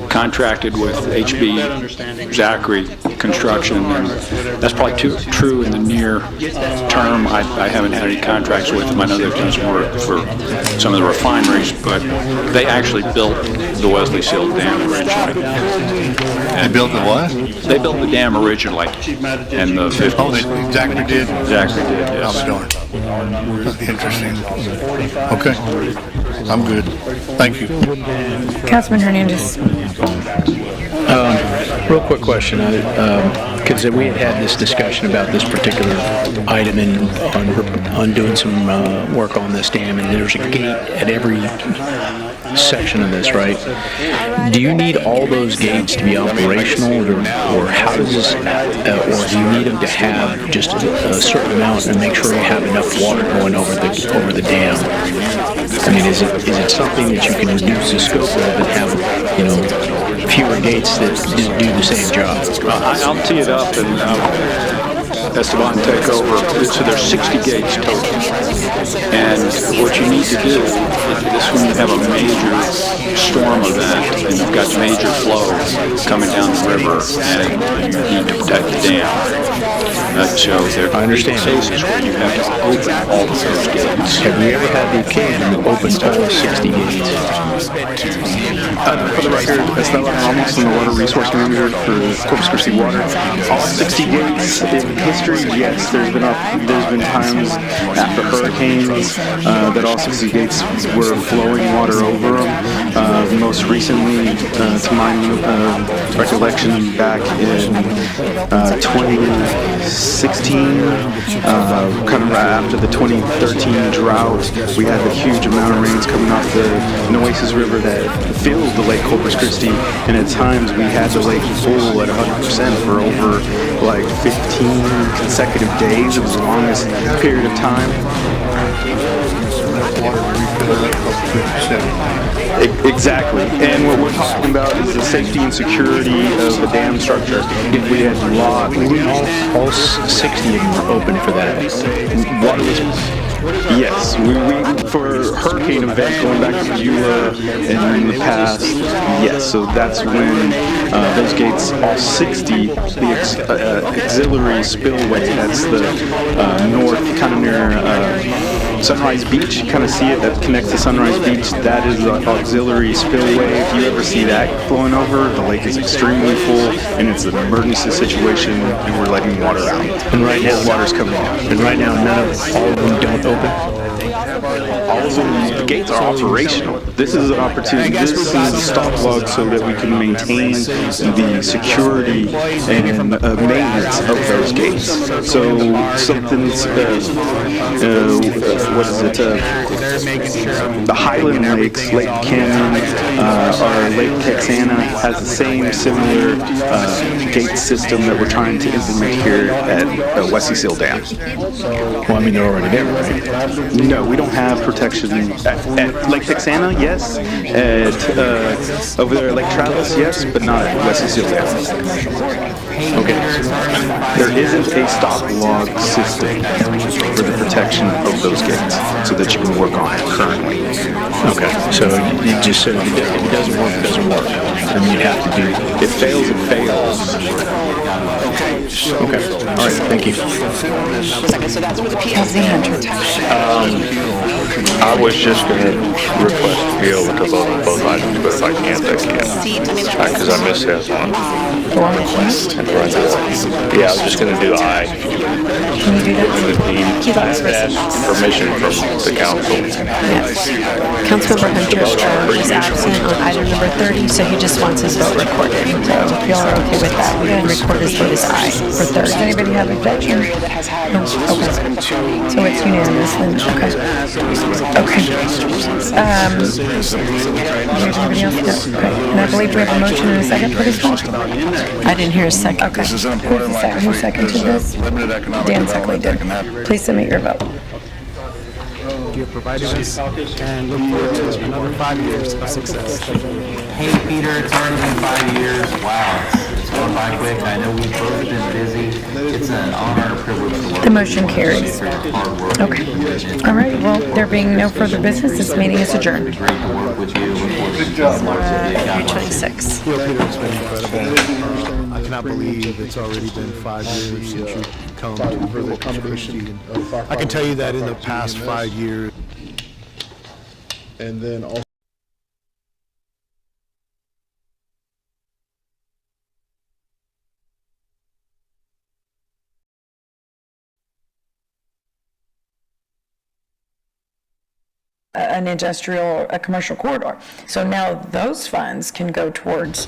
contracted with HB Zachary Construction, and that's probably true in the near term. I haven't had any contracts with them. I know they've done some work for some of the refineries, but they actually built the Wesley Seal Dam originally. They built the what? They built the dam originally in the 50s. Oh, Zachary did? Zachary did, yes. Oh, darn. Interesting. Okay. I'm good. Thank you. Councilman Hernandez. Real quick question, because we had this discussion about this particular item and on doing some work on this dam, and there's a gate at every section of this, right? Do you need all those gates to be operational, or how does this, or do you need them to have just a certain amount and make sure you have enough water going over the dam? I mean, is it something that you can reduce the scope of and have, fewer gates that do the same job? I'll tee it up and Esteban take over. So there's 60 gates total. And what you need to do is when you have a major storm event and you've got major flow coming down the river and you need to protect the dam. So there are cases where you have to open all of those gates. Have you ever had the occasion to open all 60 gates? For the record, Estella Ramos, I'm the Water Resource Manager for Corpus Christi Water. All 60 gates in history, yes, there's been times after hurricanes that all 60 gates were flowing water over them. Most recently, to my recollection, back in 2016, kind of right after the 2013 drought, we had a huge amount of rains coming off the nueces river that filled the Lake Corpus Christi, and at times we had the lake full at 100% for over like 15 consecutive days. It was the longest period of time. Exactly, and what we're talking about is the safety and security of the dam structure. If we had all 60 of them were open for that. Water was. Yes, we for hurricane events going back to Eula and in the past, yes, so that's when those gates, all 60, the auxiliary spillway, that's the north, kind of near Sunrise Beach, you kind of see it, that connects to Sunrise Beach, that is the auxiliary spillway. If you ever see that flowing over, the lake is extremely full, and it's an emergency situation, and we're letting water out. And right now, water's coming out. And right now, all of them don't open. All of them, the gates are operational. This is an opportunity, this is a stop log so that we can maintain the security and maintenance of those gates. So something's, what is it, the Highland Lakes, Lake Canyon, or Lake Texana has the same similar gate system that we're trying to implement here at West Cecil Dam. Well, I mean, they're already there, right? No, we don't have protection at Lake Texana, yes. At over there at Lake Travis, yes, but not at West Cecil Dam. Okay. There isn't a stop log system for the protection of those gates, so that you can work on it currently. Okay. So you just said if it doesn't work, it doesn't work. I mean, you have to do. It fails, it fails. Okay. All right. Thank you. So that's where the PLC hunter. I was just going to request to be able to vote on both items, but if I can't, I can't. Because I missed that one. Yeah, I was just going to do aye. Can you do that? I have asked permission from the council. Yes. Councilmember Hunter is absent on item number 30, so he just wants his vote recorded. So if y'all are okay with that, we can record his vote as aye for 30. Does anybody have objection? No? Okay. So it's unanimous then, okay. Okay. Here's anybody else? No. Okay. And I believe we have a motion and a second for this one? I didn't hear a second. Okay. Who seconded this? Dan Suckley did. Please submit your vote. You have provided us and look forward to another 5 years of success. Hey Peter, it's already been 5 years. Wow, it's going by quick. I know we've both been busy. It's an honor and a privilege to work. The motion carries. Okay. All right. Well, there being no further business, this meeting is adjourned. Great to work with you. Look forward to February 26th. I cannot believe it's already been 5 years since you've come to Corpus Christi. I can tell you that in the past 5 years. And then also an industrial, a commercial corridor. So now those funds can go towards,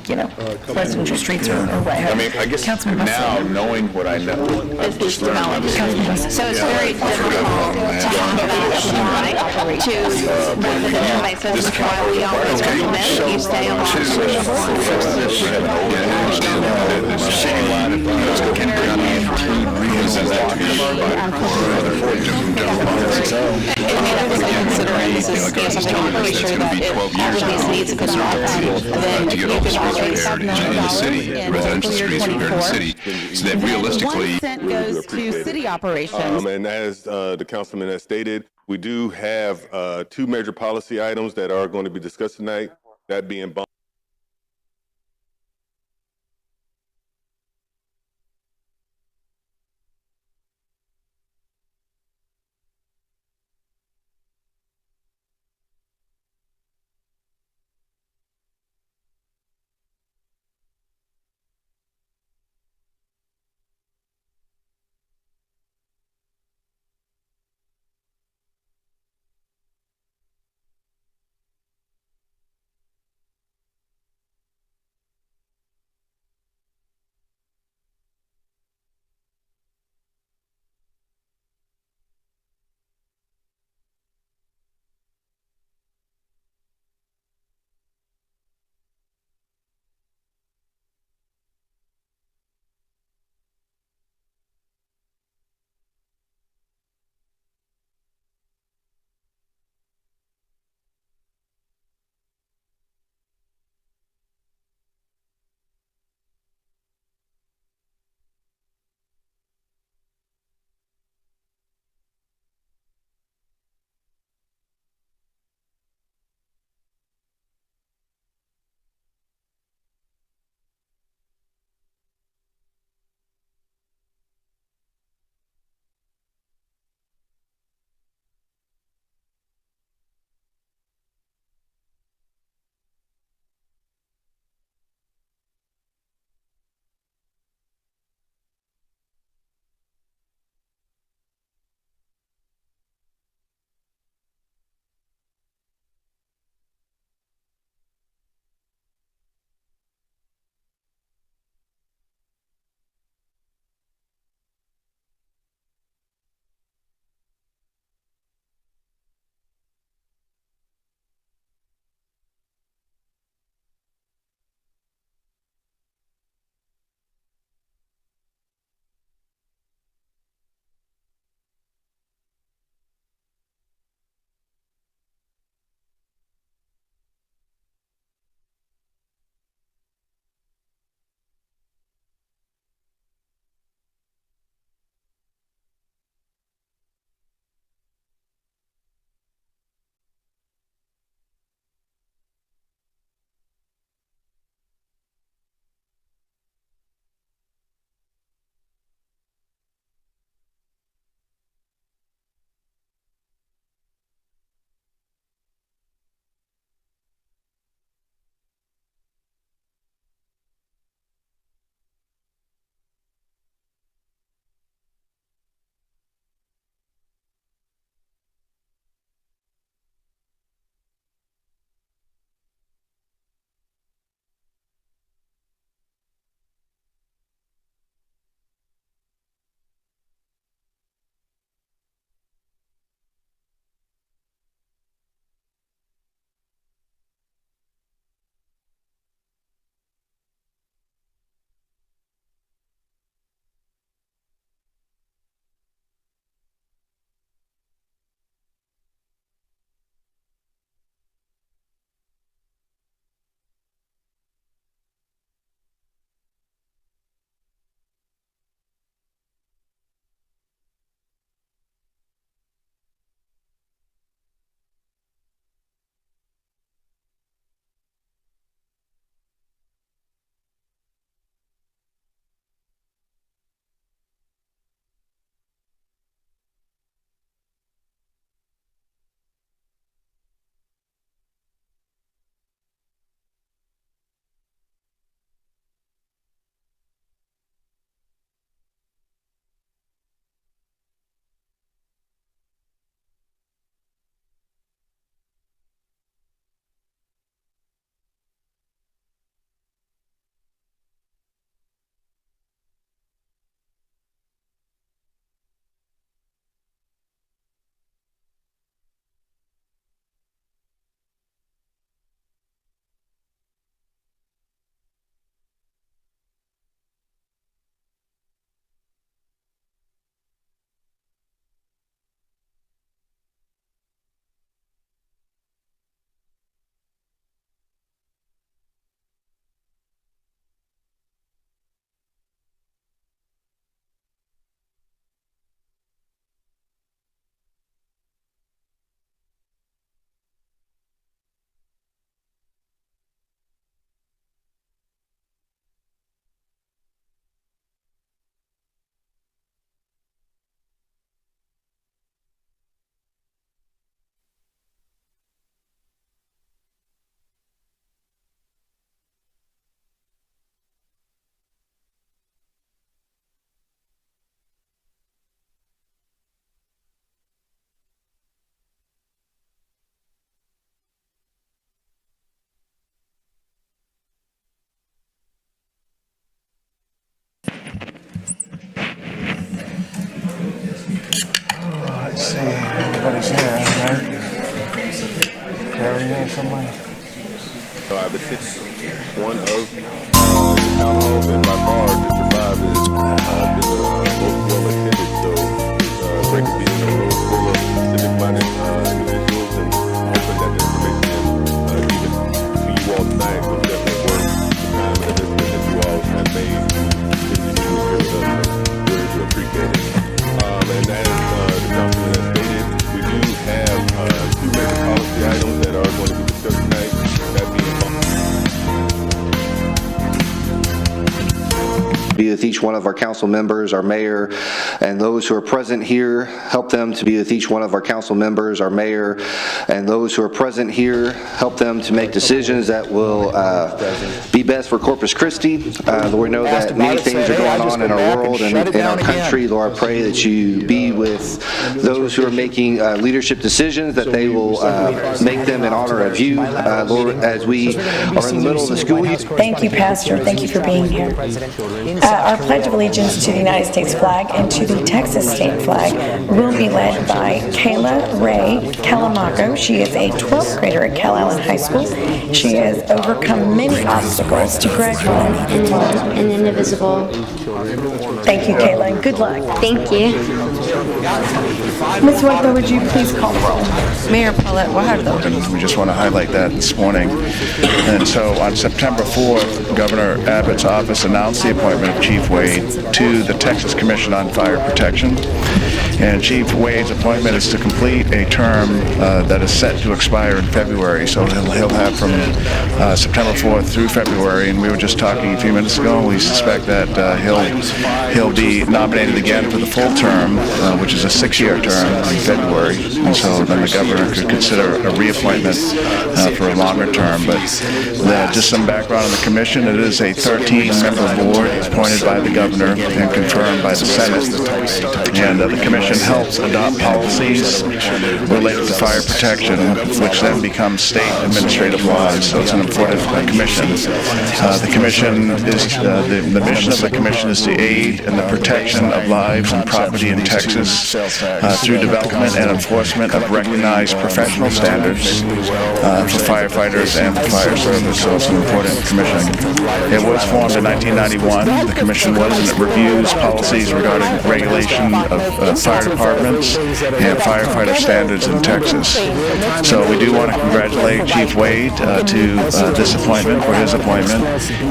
residential streets or what have you. I mean, I guess Councilman now, Bussell. knowing what I know, I've just learned how to Councilman Bussell. So it's very difficult to have that right to, rather than somebody says, this is why we always recommend you stay on. to get all the streets repaired in the city, the residential streets repaired in the city, so that realistically... 1 cent goes to city operations. And as the councilman has stated, we do have 2 major policy items that are going to be discussed tonight, that being bond So I've attended one of the town halls, and by far District 5 is most well attended. So it's great to be in a room full of civic-minded individuals, and hoping that the information given to you all tonight will definitely work the time and investment that you all have made to continue to do here with us. Really do appreciate it. And as the councilman has stated, we do have two major policy items that are going to be discussed tonight. That being be with each one of our council members, our mayor, and those who are present here. Help them to be with each one of our council members, our mayor, and those who are present here. Help them to make decisions that will be best for Corpus Christi. Lord, we know that many things are going on in our world and in our country. Lord, I pray that you be with those who are making leadership decisions, that they will make them in honor of you, Lord, as we are in the middle of the school year. Thank you, Pastor. Thank you for being here. Our Pledge of Allegiance to the United States flag and to the Texas state flag will be led by Kayla Ray Calamaco. She is a 12th grader at Cal Allen High School. She has overcome many obstacles to graduate. And indivisible. Thank you, Kayla, and good luck. Thank you. Ms. Whitelaw, would you please call the roll? Mayor Paulette Guajardo. We just want to highlight that this morning. And so on September 4th, Governor Abbott's office announced the appointment of Chief Wade to the Texas Commission on Fire Protection. And Chief Wade's appointment is to complete a term that is set to expire in February. So he'll have from September 4th through February. And we were just talking a few minutes ago, we suspect that he'll be nominated again for the full term, which is a 6-year term in February. And so then the governor could consider a reappointment for a longer term. But just some background on the commission. It is a 13-member board appointed by the governor and confirmed by the Senate. And the commission helps adopt policies related to fire protection, which then become state administrative laws. So it's an important commission. The commission is the mission of the commission is to aid in the protection of lives and property in Texas through development and enforcement of recognized professional standards for firefighters and the fire service. So it's an important commission. It was formed in 1991. The commission was, and it reviews policies regarding regulation of fire departments and firefighter standards in Texas. So we do want to congratulate Chief Wade to this appointment, for his appointment,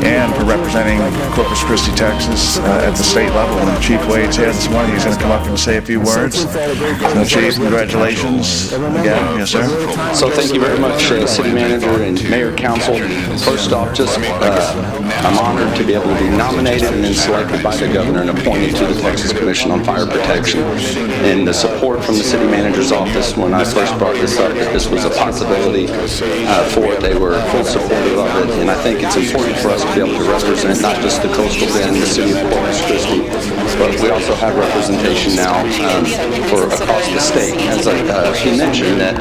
and for representing Corpus Christi, Texas at the state level. And Chief Wade's here this morning. He's going to come up and say a few words. So Chief, congratulations again. Yes, sir. So thank you very much, City Manager and Mayor Council. First off, just I'm honored to be able to be nominated and then selected by the governor and appointed to the Texas Commission on Fire Protection. And the support from the City Manager's office when I first brought this up, that this was a possibility for it, they were full supportive of it. And I think it's important for us to be able to represent not just the coastal bend in the city of Corpus Christi, but we also have representation now for across the state. As he mentioned, that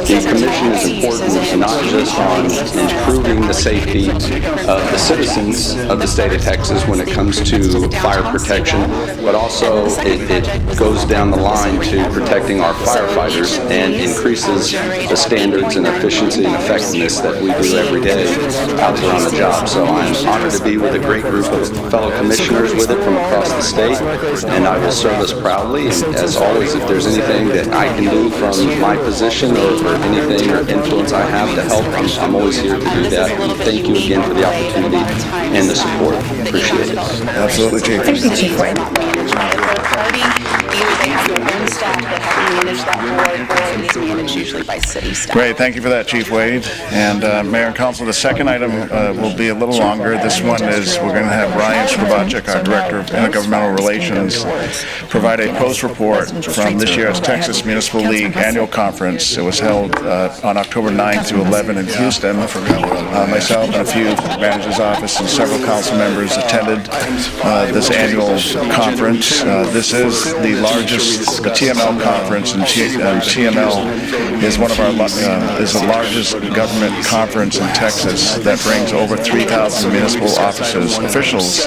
the commission is important not just on improving the safety of the citizens of the state of Texas when it comes to fire protection, but also it goes down the line to protecting our firefighters and increases the standards and efficiency and effectiveness that we do every day out there on the job. So I'm honored to be with a great group of fellow commissioners with it from across the state, and I will serve us proudly. And as always, if there's anything that I can do from my position or anything or influence I have to help, I'm always here to do that. And thank you again for the opportunity and the support. Appreciate it. Absolutely, Chief. Thank you, Chief Wade. Either they have their own staff that help manage that board, or it is managed usually by city staff. Great, thank you for that, Chief Wade. And Mayor and Council, the second item will be a little longer. This one is we're going to have Ryan Skrabacek, our Director of Intergovernmental Relations, provide a post-report from this year's Texas Municipal League Annual Conference. It was held on October 9th through 11 in Houston. Myself and a few managers' office and several council members attended this annual conference. This is the largest TML conference and TML is one of our is the largest government conference in Texas that brings over 3,000 municipal officials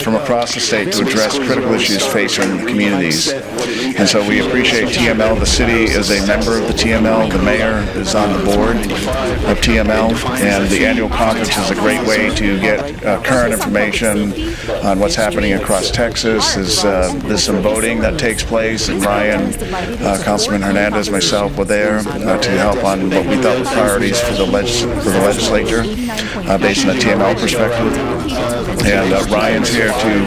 from across the state to address critical issues facing the communities. And so we appreciate TML. The city is a member of the TML. The mayor is on the board of TML, and the annual conference is a great way to get current information on what's happening across Texas. There's some voting that takes place, and Ryan, Councilman Hernandez, myself were there to help on what we thought were priorities for the legislature based on a TML perspective. And Ryan's here to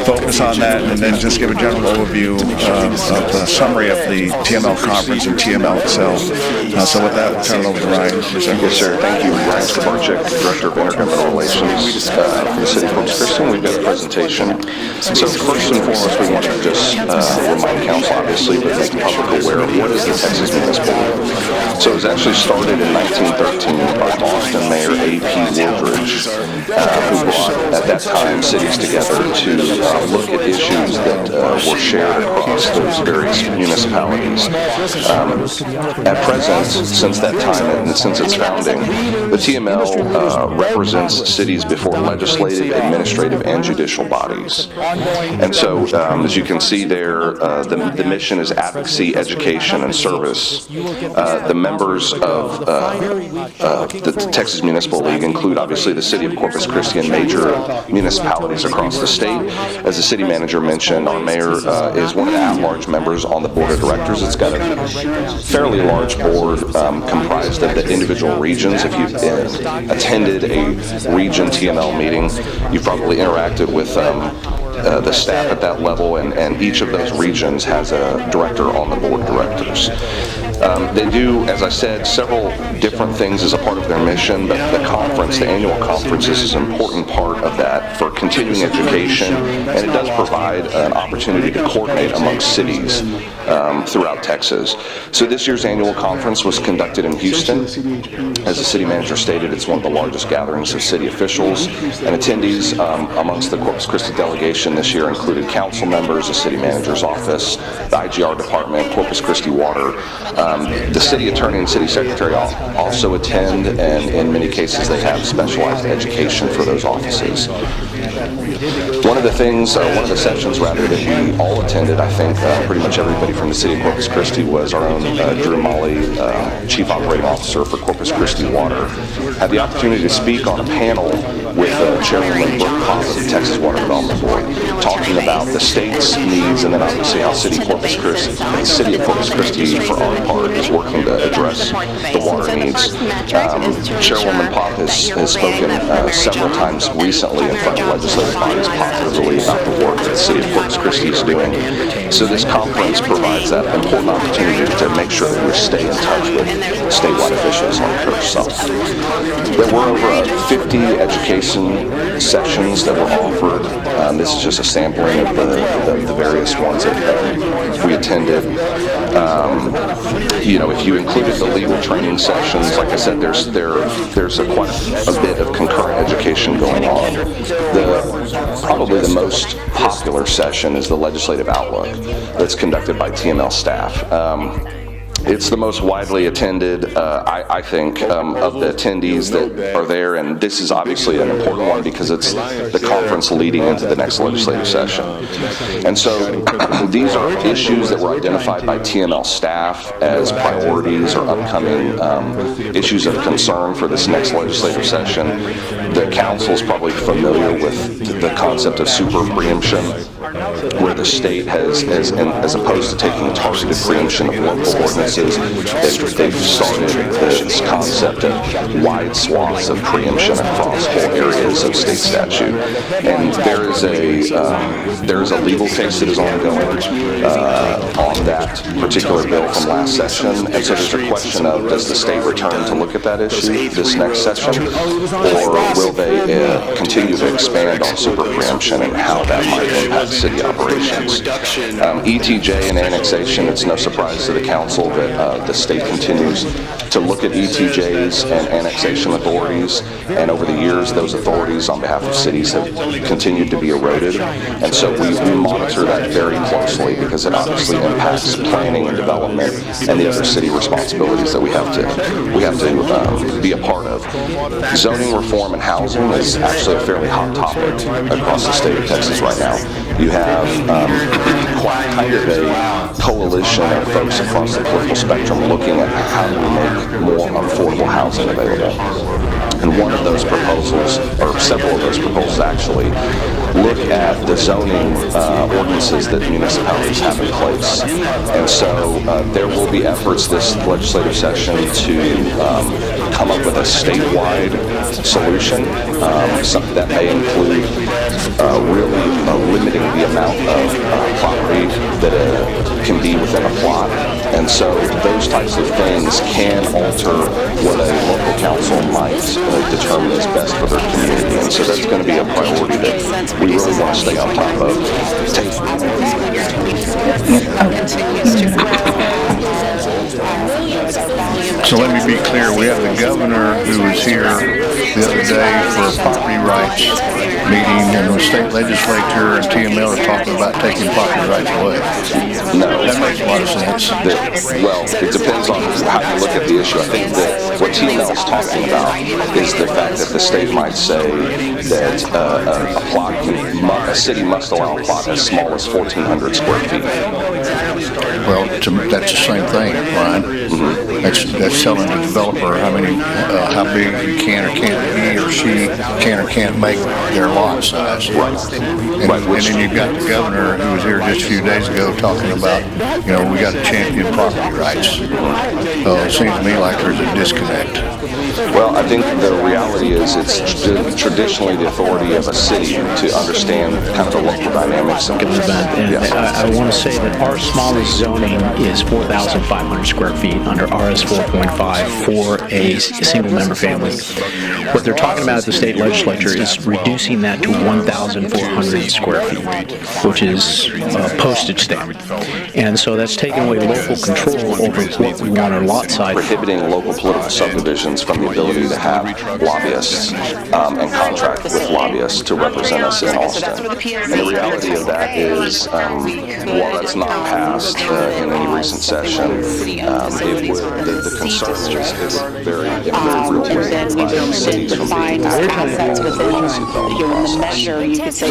focus on that and then just give a general overview of the summary of the TML conference and TML itself. So with that, we'll turn it over to Ryan. Yes, sir. Thank you. Ryan Skabarczyk, Director of Intergovernmental Relations from the City of Corpus Christi. We've got a presentation. So first and foremost, we want to just remind Council, obviously, but make the public aware of what is the Texas Municipal League. So it was actually started in 1913 by Boston Mayor A.P. Woodridge, who brought, at that time, cities together to look at issues that were shared across those various municipalities. At present, since that time and since its founding, the TML represents cities before legislative, administrative, and judicial bodies. And so, as you can see there, the mission is advocacy, education, and service. The members of the Texas Municipal League include, obviously, the City of Corpus Christi and major municipalities across the state. As the city manager mentioned, our mayor is one of the at-large members on the board of directors. It's got a fairly large board comprised of the individual regions. If you've attended a region TML meeting, you've probably interacted with the staff at that level, and each of those regions has a director on the board of directors. They do, as I said, several different things as a part of their mission, but the conference, the annual conference, is an important part of that for continuing education, and it does provide an opportunity to coordinate amongst cities throughout Texas. So this year's annual conference was conducted in Houston. As the city manager stated, it's one of the largest gatherings of city officials and attendees. Amongst the Corpus Christi delegation this year included council members, the city manager's office, the IGR department, Corpus Christi Water. The city attorney and city secretary also attend, and in many cases they have specialized education for those offices. One of the sessions rather that we all attended, I think pretty much everybody from the city of Corpus Christi, was our own Drew Molly, Chief Operating Officer for Corpus Christi Water, had the opportunity to speak on a panel with Chairwoman Brooke Cobb of the Texas Water Development Board, talking about the state's needs and then obviously how the city of Corpus Christi, for our part, is working to address the water needs. Chairwoman Pop has spoken several times recently in front of legislative bodies positively about the work that the city of Corpus Christi is doing. So this conference provides that important opportunity to make sure that we stay in touch with statewide officials like herself. There were over 50 education sessions that were offered. This is just a sampling of the various ones that we attended. If you included the legal training sessions, like I said, there's quite a bit of concurrent education going on. Probably the most popular session is the Legislative Outlook that's conducted by TML staff. It's the most widely attended, I think, of the attendees that are there, and this is obviously an important one because it's the conference leading into the next legislative session. And so these are issues that were identified by TML staff as priorities or upcoming issues of concern for this next legislative session. The council is probably familiar with the concept of super preemption, where the state has, as opposed to taking targeted preemption of local ordinances, they've started this concept of wide swaths of preemption across whole areas of state statute. And there is a legal case that is ongoing on that particular bill from last session. And so there's a question of, does the state return to look at that issue this next session, or will they continue to expand on super preemption and how that might impact city operations? ETJ and annexation, it's no surprise to the council that that the state continues to look at ETJs and annexation authorities, and over the years those authorities on behalf of cities have continued to be eroded, and so we monitor that very closely because it obviously impacts planning and development and the other city responsibilities that we have to be a part of. Zoning reform and housing is actually a fairly hot topic across the state of Texas right now. You have quite kind of a coalition of folks across the political spectrum looking at how do we make more affordable housing available. And one of those proposals, or several of those proposals actually, look at the zoning ordinances that municipalities have in place. And so there will be efforts this legislative session to come up with a statewide solution. Something that may include really limiting the amount of property that can be within a plot. And so those types of things can alter what a local council might determine is best for their community. And so that's going to be a priority that we really want to stay on top of. So let me be clear, we have the governor who was here the other day for a property rights meeting, and the state legislature and TML are talking about taking property rights away. No. That makes a lot of sense. Well, it depends on how you look at the issue. I think that what TML is talking about is the fact that the state might say that a city must allow a plot as small as 1,400 square feet. Well, that's the same thing, Ryan. Mm-hmm. That's telling the developer how big he can or can't, he or she can or can't make their lot size. Right. And then you've got the governor who was here just a few days ago talking about, we got to champion property rights. It seems to me like there's a disconnect. Well, I think the reality is it's traditionally the authority of a city to understand kind of the local dynamics. And I want to say that our smallest zoning is 4,500 square feet under RS 4.5 for a single-member family. What they're talking about at the state legislature is reducing that to 1,400 square feet, which is a postage stamp. And so that's taking away local control over what we want our lot size. Prohibiting local political subdivisions from the ability to have lobbyists and contract with lobbyists to represent us in Austin. And the reality of that is, while that's not passed in any recent session, the concern is it would very real way by cities from being assets within the measure, you could say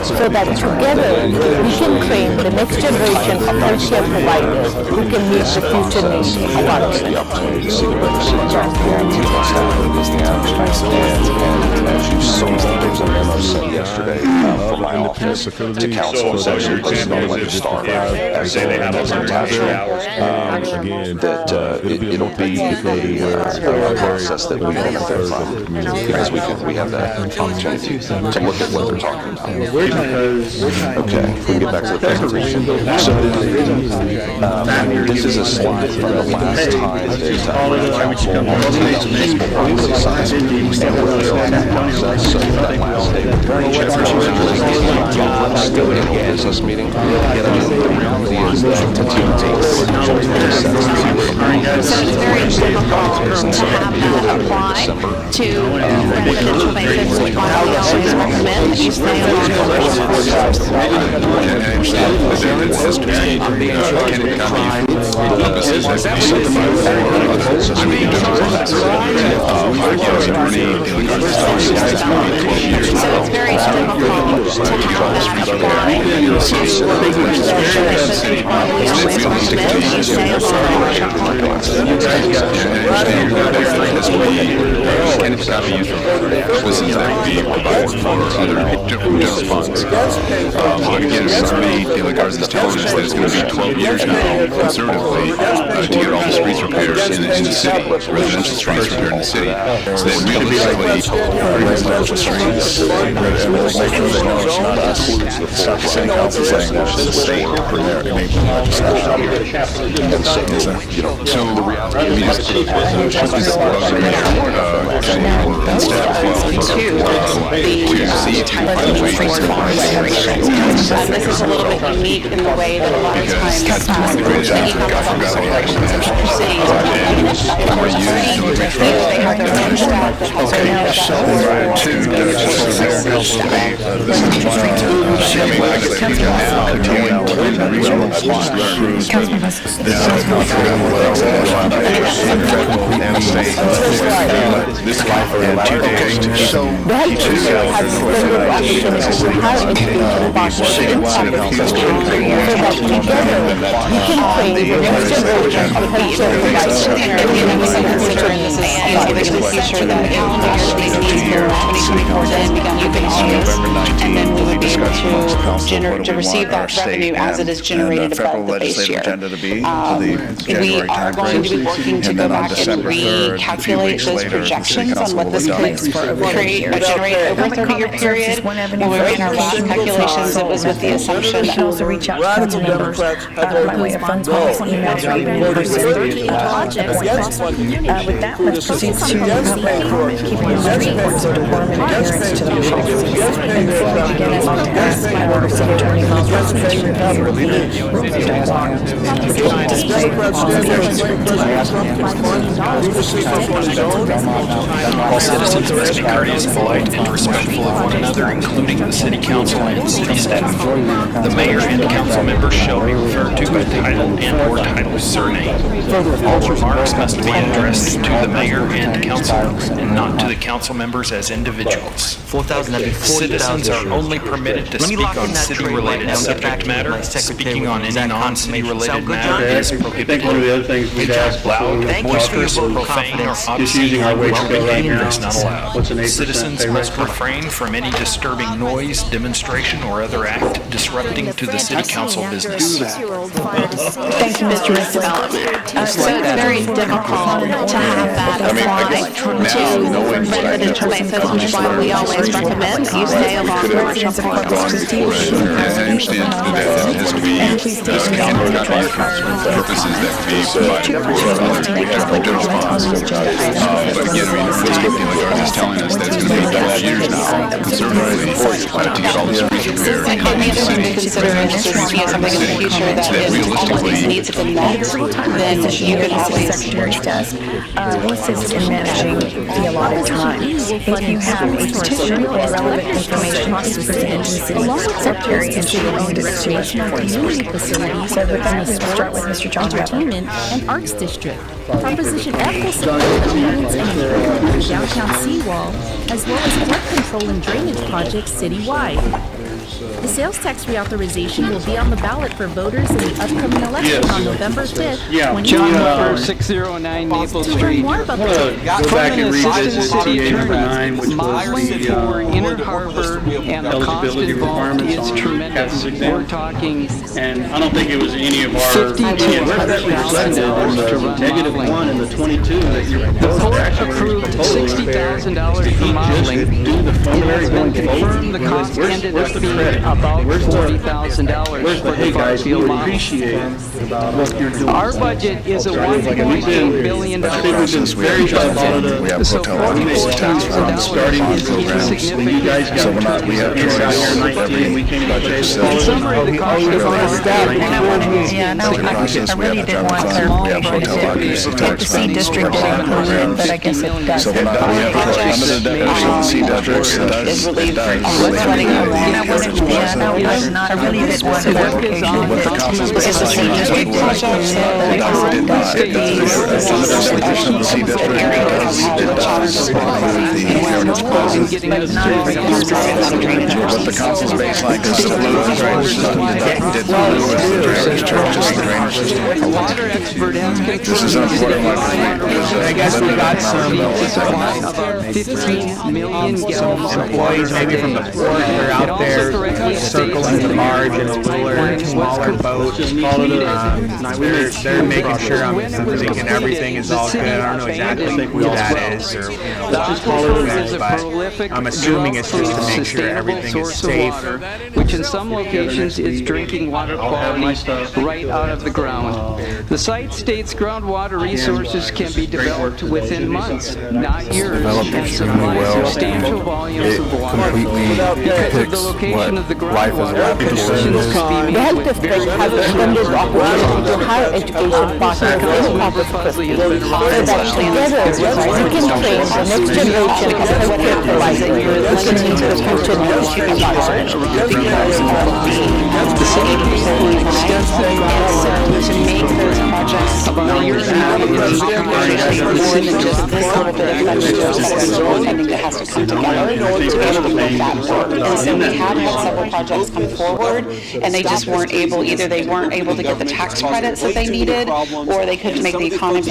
so that together we can train the next generation of healthcare providers who can meet the future needs of our the opportunity to see what other cities are doing, what's happening in and as you saw, there was a memo sent yesterday from my office to council and session posted on Legistar as a task that it'll be a process that we benefit from because we have that opportunity to look at what they're talking about. Okay, we can get back to the presentation. So this is a slide from the last time that council so that last day business meeting. The reality is that the team takes so it's very difficult to have them apply to residential basis. We always recommend that you stay along the so it's very difficult to have them apply listens that would be provided for other funds. Again, in regards to this telling us that it's going to be 12 years now, conservatively, to get all the streets repaired in the city, residential streets repaired in the city. So that realistically, council saying that it's the state for their enabling legislation. And so, the reality is that This is a little bit unique in the way that a lot of times e-commerce operations are proceeding. They have their own staff that helps them know and then we would be able to receive that revenue as it is generated above the base year. We are going to be working to go back and recalculate those projections on what this could generate over a 30-year period. When we ran our last calculations, it was with the assumption We can also reach out to council members by way of phone calls, emails, or even in person. With that, let's proceed to public comment, keeping in mind the importance of decorum and adherence to the rules. And before we begin, I'd like to ask my order city attorney Miles Wilson to review the rules of dialogue displayed on the All citizens must be courteous, polite, and respectful of one another, including the city council and city staff. The mayor and council members shall be referred to by title and/or title surname. All remarks must be addressed to the mayor and council, and not to the council members as individuals. Citizens are only permitted to speak on city-related subject matter. Speaking on any non-city-related matter is prohibited. One of the other things we'd ask Loud, boisterous, profane, or obscene verbal behavior is not allowed. Citizens must refrain from any disturbing noise, demonstration, or other act disrupting to the city council business. Thank you, Mr. Development. So it's very difficult to have that apply to residential bases, which is why we always recommend you stay along commercial corridors. I understand that it has to be purposes that can be provided for other general funds. But again, I mean, what's good thing like ours is telling us that it's going to be 12 years now, conservatively, to get all the streets repaired. And the other thing to consider is this is something in the future that if all of these needs have been met, then you could always. Secretary's desk will assist in managing the allotted time. If you have a petition or relevant information, please present to the city secretary and she will lead us to community facilities. So with that, we'll start with Mr. John Entertainment and Arts District. Proposition F will support improvements and improvement of the downtown seawall, as well as flood control and drainage projects citywide. The sales tax reauthorization will be on the ballot for voters in the upcoming election on November 5th, 2024. 6009 Maple To learn Street. more about Go back and revisit CA number 9, which was For Inner Harbor and the cost eligibility involved requirements is on tremendous. captain's exam. We're talking And I don't think it was any of our, $52,000 where's that reflected in the to run negative modeling. 1 and the 22 that you're The proposing? board Actually, approved proposing $60,000 for just modeling. do the It preliminary has been going forward. confirmed the cost ended Where's up the being credit? about Where's the $40,000 Where's for the, the hey far guys, we field would model. appreciate what you're doing. Our budget is a $1.8 billion. I think we've been very We have So hotel occupancy tax runs, $40,000 is programs. When you guys got So we're not, we have choice out here 19, we came to the budget table. Summary, the cost of the Yeah, no, I really did want clarification. The C district did include, but I guess it does. So we're not, we have limited definition, C districts, it does. Is relieved from letting go. Yeah, no, I really did want clarification. What the council's It's the C district project, so it does. It does. Definition of the C district, it does include the fairness clauses. What the council's baseline is to lose, right? did the drainage church, just the drainage system. This is unfortunate. I guess we got some about 15 million gallons of employees, maybe from the port, they're out there circling the barge in a littler, smaller boat. They're making sure I'm thinking everything is all good. I don't know exactly who that is or but I'm assuming it's just to make sure everything is safe. Which in some locations is drinking water quality right out of the ground. The site states groundwater resources can be developed within months, not years, and supply substantial volumes of water. Because of the location of the groundwater, conditions can be met with very limited operation to higher education partners in Christi, so that together we can train the next generation of healthcare providers listening to the future the city pursued extensive groundwater to make those projects about a year and a half ago. More than just this little bit of funding that has to come together to be able to make that work. And so we have had several projects come forward, and they just weren't able, either they weren't able to get the tax credits that they needed, or they couldn't make the economy.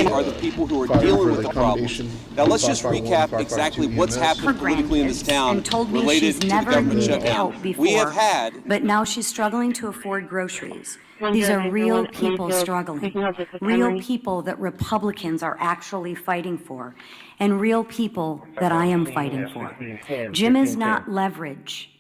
Are the people who are dealing with the problems. Now let's just recap exactly what's happened politically in this town related to the government shutdown. We have had, but now she's struggling to afford groceries. These are real people struggling, real people that Republicans are actually fighting for, and real people that I am fighting for. Jim is not leverage.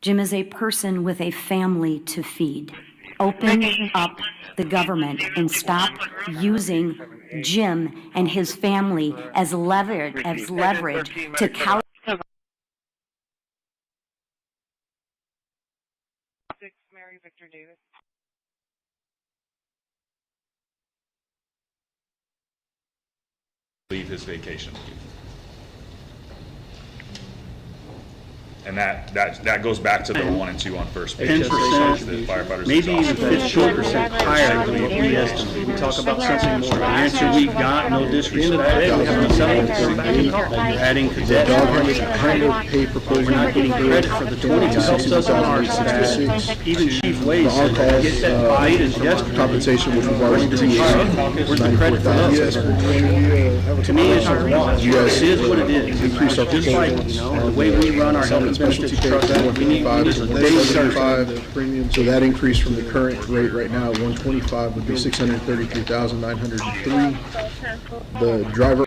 Jim is a person with a family to feed. Open up the government and stop using Jim and his family as leverage to leave his vacation. And that goes back to the 1 and 2 on first page. 10%, the firefighters maybe even 15% higher than what we estimate. We talk about something more. The answer we got, no disrespect, we have an settlement. You're adding cadet. We're not getting credit for the 20. It helps us on our staff. Even Chief Wade said, get that bite is yesterday. Compensation, which we've already done. Where's the credit for those? To me, it's a loss. This is what it is. Just like, the way we run our health specialty truck, we need the premium. So that increase from the current rate right now, 125 would be 633,903. The driver.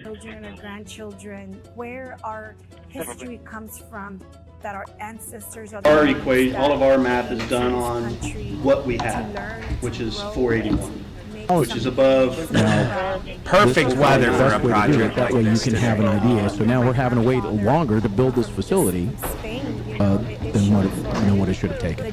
Children or grandchildren, where our history comes from, that our ancestors are. Our equation, all of our math is done on what we have, which is 481. Which is above. Perfect weather for a project. That way you can have an idea. So now we're having to wait longer to build this facility than what it should have taken.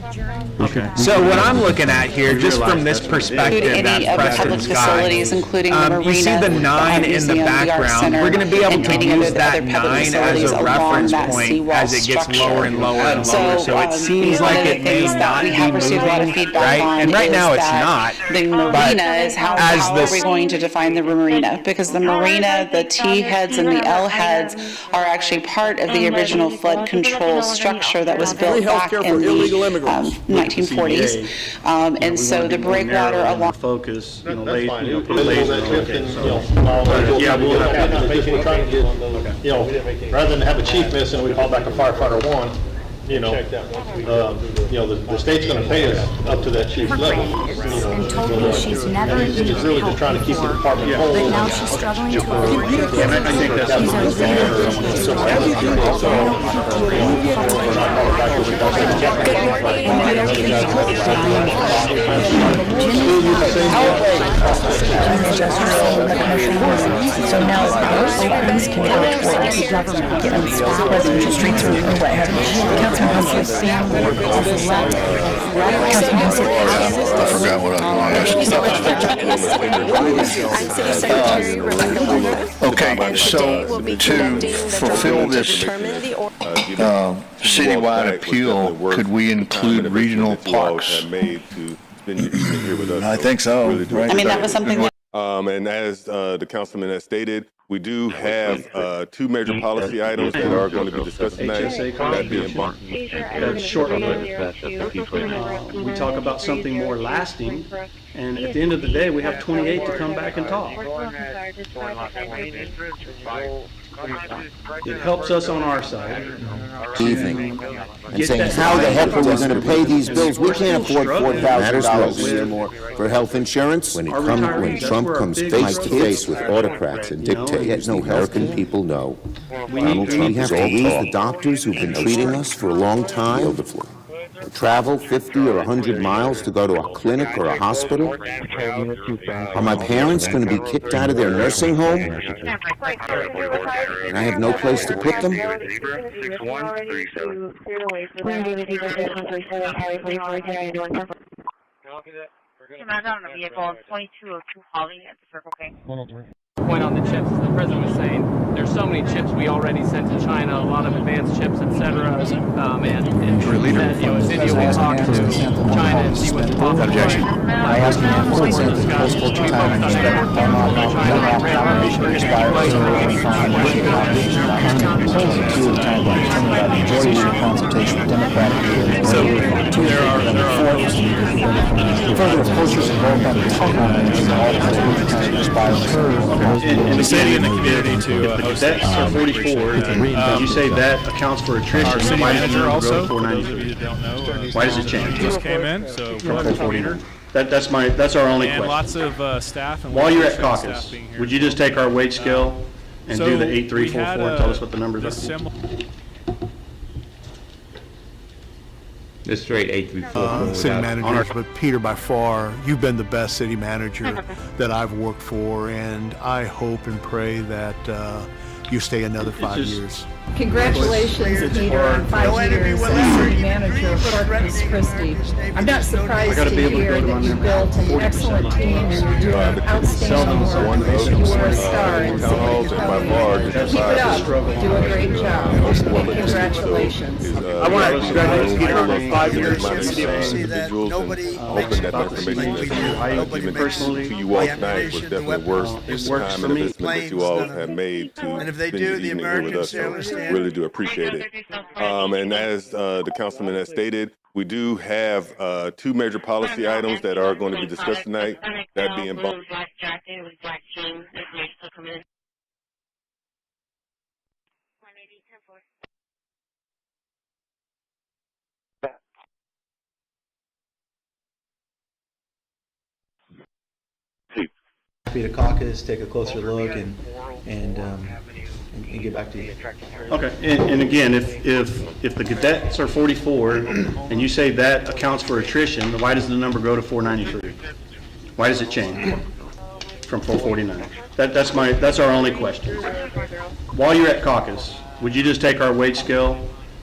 Okay. So what I'm looking at here, just from this perspective, any of the public facilities, including the marina, you see the 9 in the background. We're going to be able to use that 9 as a reference point as it gets lower and lower and lower. So it seems like it may not be moving, right? And right now it's not. The marina is how are we going to define the marina? Because the marina, the T heads and the L heads are actually part of the original flood control structure that was built back in the 1940s. And so the breakwater along focus, Yeah, we'll have to, rather than have a chief missing, we call back a firefighter 1. The state's going to pay us up to that chief's level. And told me she's never needed It's really just trying to keep the department whole. but now she's struggling to afford groceries. I think that's So now police can go towards the government and stop residential streets are wet. Councilman Humphrey family is left. Councilman Humphrey. I forgot what I was going to ask. Okay, so to fulfill this citywide appeal, could we include regional parks? I think so. Right? I mean, that was something that And as the councilman has stated, we do have 2 major policy items that are going to be discussed tonight. That being That's short-lived. We talk about something more lasting, and at the end of the day, we have 28 to come back and talk. It helps us on our side. Evening. And saying, how the heck are we going to pay these bills? We can't afford $4,000 a year more for health insurance. When Trump comes face to face with autocrats and dictators, the American people know. Donald Trump has to lose the doctors who've been treating us for a long time. Travel 50 or 100 miles to go to a clinic or a hospital? Are my parents going to be kicked out of their nursing home? And I have no place to put them? Point on the chips, as the president was saying, there's so many chips we already sent to China, a lot of advanced chips, etc. And India will talk to China and see what's possible. Objection. I ask you to please enter the close court time and respect consultation with Democratic so there are further, of course, there's involved on the in the city and the community to host That's 44. You say that accounts for attrition. Our city manager also, for those of you that don't know, why does it change? Just came in, so from the coordinator. That's our only and question. Lots of staff. And while you're at caucus, would you just take our wage scale and do the 8344 and tell us what the numbers are? Just straight 8344. City managers, but Peter, by far, you've been the best city manager that I've worked for, and I hope and pray that you stay another 5 years. Congratulations, Peter, on 5 years as city manager of Corpus Christi. I'm not surprised to hear that you built an excellent team and you're doing outstanding work. You are a star in city government. Keep it up. Do a great job. Congratulations. I want to congratulate Peter on 5 years in the city. Nobody hoping that the information that's given personally to you all tonight was definitely worth the time and investment that you all have made to spend this evening here with us. So really do appreciate it. And as the councilman has stated, we do have 2 major policy items that are going to be discussed tonight. That being Happy to caucus, take a closer look, and get back to you. Okay, and again, if the cadets are 44, and you say that accounts for attrition, why does the number go to 493? Why does it change from 449? That's our only question. While you're at caucus, would you just take our wage scale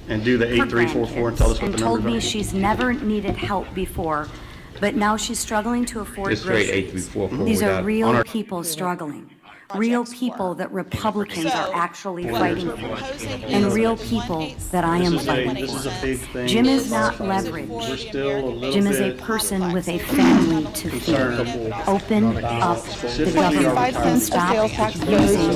and do the 8344 and tell us what the numbers are? Told me she's never needed help before, but now she's struggling to afford groceries. These are real people struggling. Real people that Republicans are actually fighting for, and real people that I am fighting for. Jim is not leverage. Jim is a person with a family to feed. Open up the government and stop using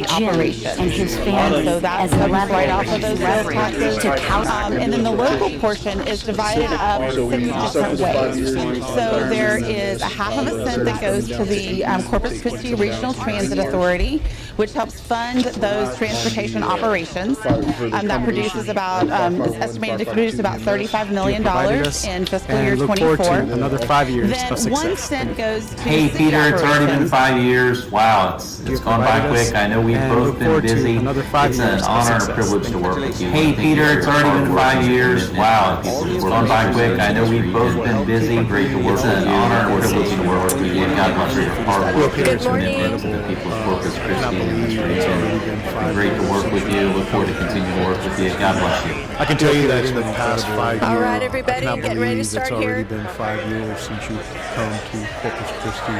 Jim and his family as leverage right off of those sales taxes. to counter. And then the local portion is divided up 6 different ways. So there is a half of a cent that goes to the Corpus Christi Regional Transit Authority, which helps fund those transportation operations. That produces about, is estimated to produce about $35 million in fiscal year 24. Another 5 years then of success. 1 cent goes to Hey Peter, it's already been 5 years. Wow, it's gone by quick. I know we've both been busy. It's an honor and privilege to work with you. Hey Peter, it's already been 5 years. Wow, it's gone by quick. I know we've both been busy. Great to work with you. It's an honor and privilege to work with you. God bless your hard work. Good morning. The people of Corpus Christi and the streets. Great to work with you. Look forward to continuing to work with you. God bless you. I can tell you that in the past 5 years. All right, everybody, getting ready to start here. It's already been 5 years since you've come to Corpus Christi.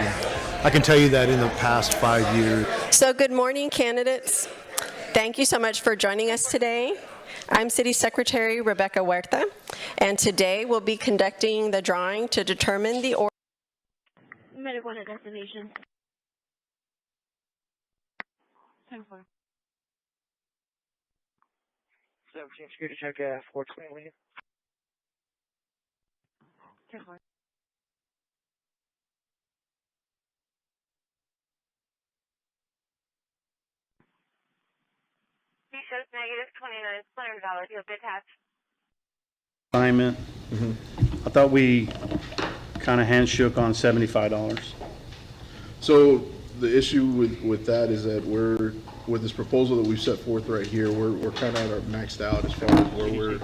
I can tell you that in the past 5 years. So good morning, candidates. Thank you so much for joining us today. I'm City Secretary Rebecca Huerta, and today we'll be conducting the drawing to determine the order. Medical destination. Security check 420, will you? He shows negative $29 you'll bid hatch. Assignment. I thought we kind of handshook on $75. So the issue with that is that with this proposal that we've set forth right here, we're kind of maxed out as far as where we're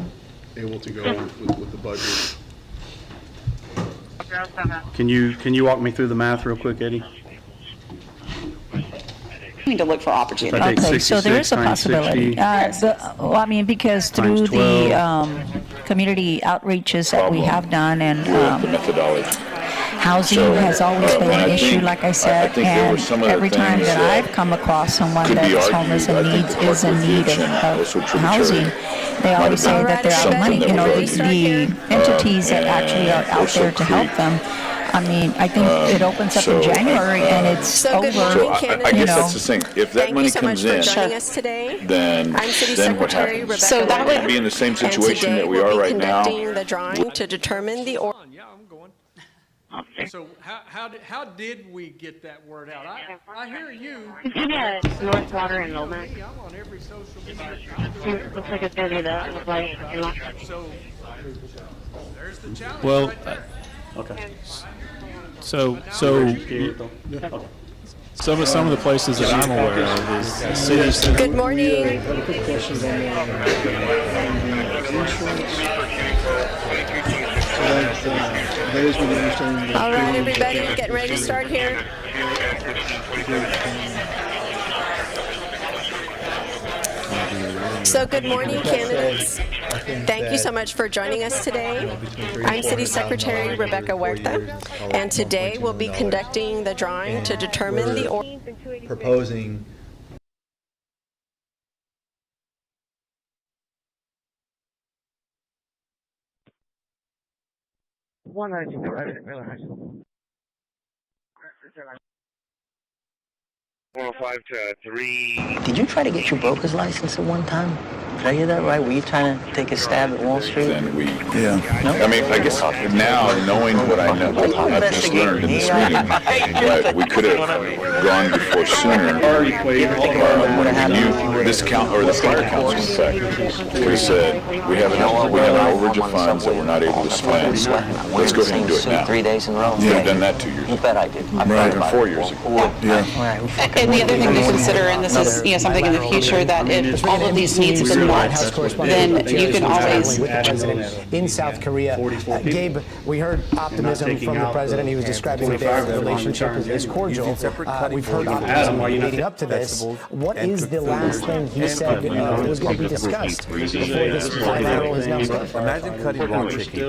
able to go with the budget. Can you walk me through the math real quick, Eddie? We need to look for opportunity. Okay, so there is a possibility. Well, I mean, because through the community outreaches that we have done, and housing has always been an issue, like I said, and every time that I've come across someone that is homeless and is in need of housing, they always say that they're out of money. You know, the entities that actually are out there to help them, I mean, I think it opens up in January and it's over. So I guess that's the thing. If that money comes in, then what happens? So that would be in the same situation that we are right now. The drawing to determine the order. Yeah, I'm going. So how did we get that word out? I hear you. North Water Enrollment. I'm on every social media. Looks like it's going to be the So there's the challenge. Well, okay. So some of the places that I'm aware of is cities. Good morning. All right, everybody, getting ready to start here. So good morning, candidates. Thank you so much for joining us today. I'm City Secretary Rebecca Huerta, and today we'll be conducting the drawing to determine the order. Proposing one right to 405 to 3. Did you try to get your broker's license at one time? Did I hear that right? Were you trying to take a stab at Wall Street? Then we, No? I mean, I guess now knowing what I know, I've just learned in this meeting, but we could have gone before sooner. This prior council, in fact, we said we have an overage of funds that we're not able to spend. Let's go ahead and do it now. 3 days in a row. Yeah, I've done that 2 years. You bet I did. Right, even 4 years ago. Yeah. And the other thing to consider, and this is, you know, something in the future, that if all of these needs have been met, then you can always. With the president in South Korea. Gabe, we heard optimism from the president. He was describing their relationship as cordial. We've heard optimism leading up to this. What is the last thing he said was going to be discussed before this viral has now started? Imagine cutting raw chicken.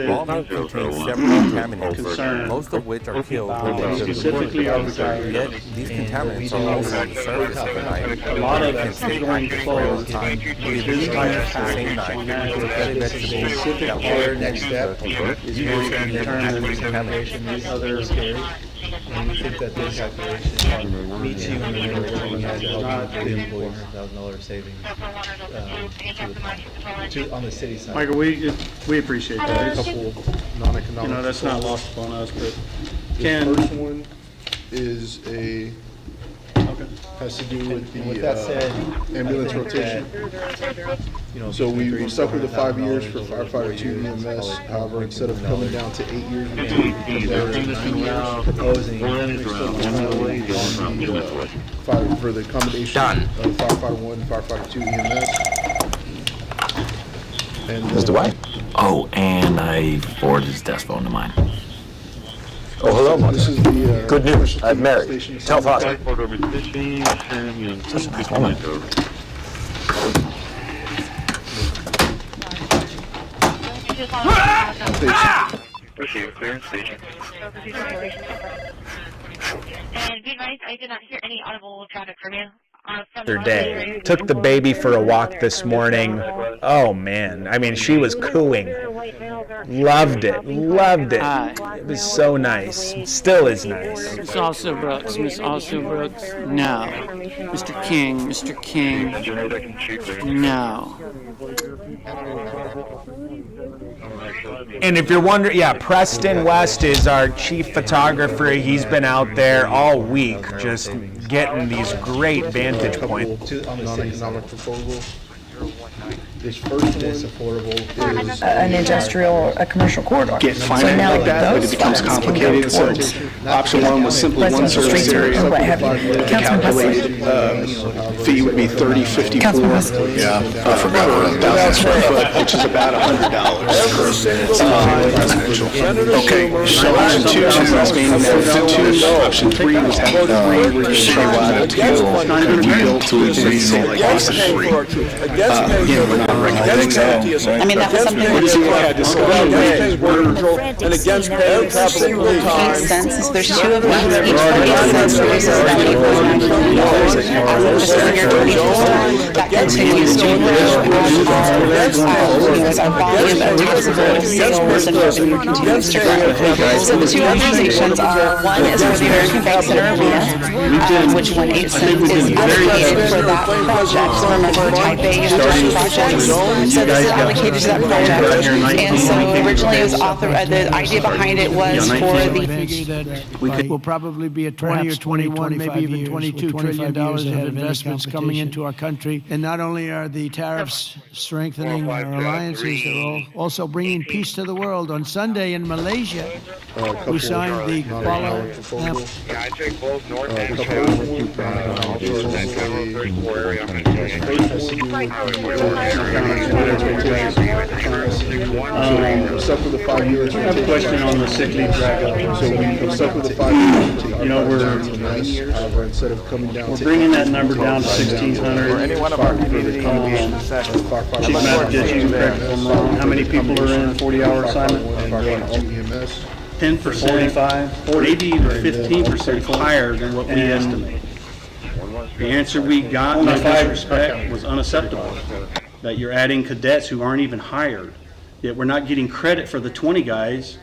Raw meat contains several contaminants, most of which are killed specifically arbitrary. Yet these contaminants are also on the surface of the knife. A lot of considering clothes with this type of package on that specific care next step is going to determine the contamination of other scary. And you think that this calculation meets you in the middle where we had $400,000 savings on the city side? Michael, we appreciate that. A couple non-economic. You know, that's not lost upon us, but The first one is has to do with the ambulance rotation. You know, So we stuck with the 5 years for firefighter 2 EMS. However, instead of coming down to 8 years, we come down to 15 years. proposing For the accommodation of firefighter 1, firefighter 2 EMS. And Mr. White? Oh, and I forwarded his desk phone to mine. Oh, hello, Mother. This is the Good news. I've married. Tell Foster. Such a nice woman. And be advised, I did not hear any audible traffic from you. Day. Took the baby for a walk this morning. Oh man, I mean, she was cooing. Loved it, loved it. It was so nice. It still is nice. Miss Also Brooks, Miss Also Brooks, no. Mr. King, no. And if you're wondering, yeah, Preston West is our chief photographer. He's been out there all week just getting these great vantage points. Non-economic proposal. This first one is an industrial, a commercial corridor. Get financed like that, but it becomes complicated. So option one was simply one service area. The calculated fee would be $30.54. Yeah, I forgot what I'm doing. Square foot, which is about $100 per residential. Okay, so option two is meaning that two. Option three was having citywide appeal, and we built to a say like this is free. Again, we're not I mean, that was something that and against paying capital cents. There's two of them. Each one cents raises about $8,000. That continues to grow as our volume of taxable sales and revenue continues to grow. So the two organizations are, one is for the American Bank Center Arena, which won 8 cents is allocated for that project. Remember, Type A and the projects. So this is allocated to that project, and so originally it was the idea behind it was for the. Will probably be a 20 or 21, maybe even $22 trillion of investments coming into our country. And not only are the tariffs strengthening our alliances, they're also bringing peace to the world. On Sunday in Malaysia, we signed the Kuala. Yeah, I take both north and south. Stuck with the 5 years. I have a question on the sick leave dragon. So we stuck with the 5 years. You know, we're instead of coming down. We're bringing that number down to 1,600. Any one of our communities. Chief Master, Chief, correct if I'm wrong. How many people are in a 40-hour assignment? 10%, 45, maybe even 15% higher than what we estimate. The answer we got in this respect was unacceptable. That you're adding cadets who aren't even hired. Yet we're not getting credit for the 20 guys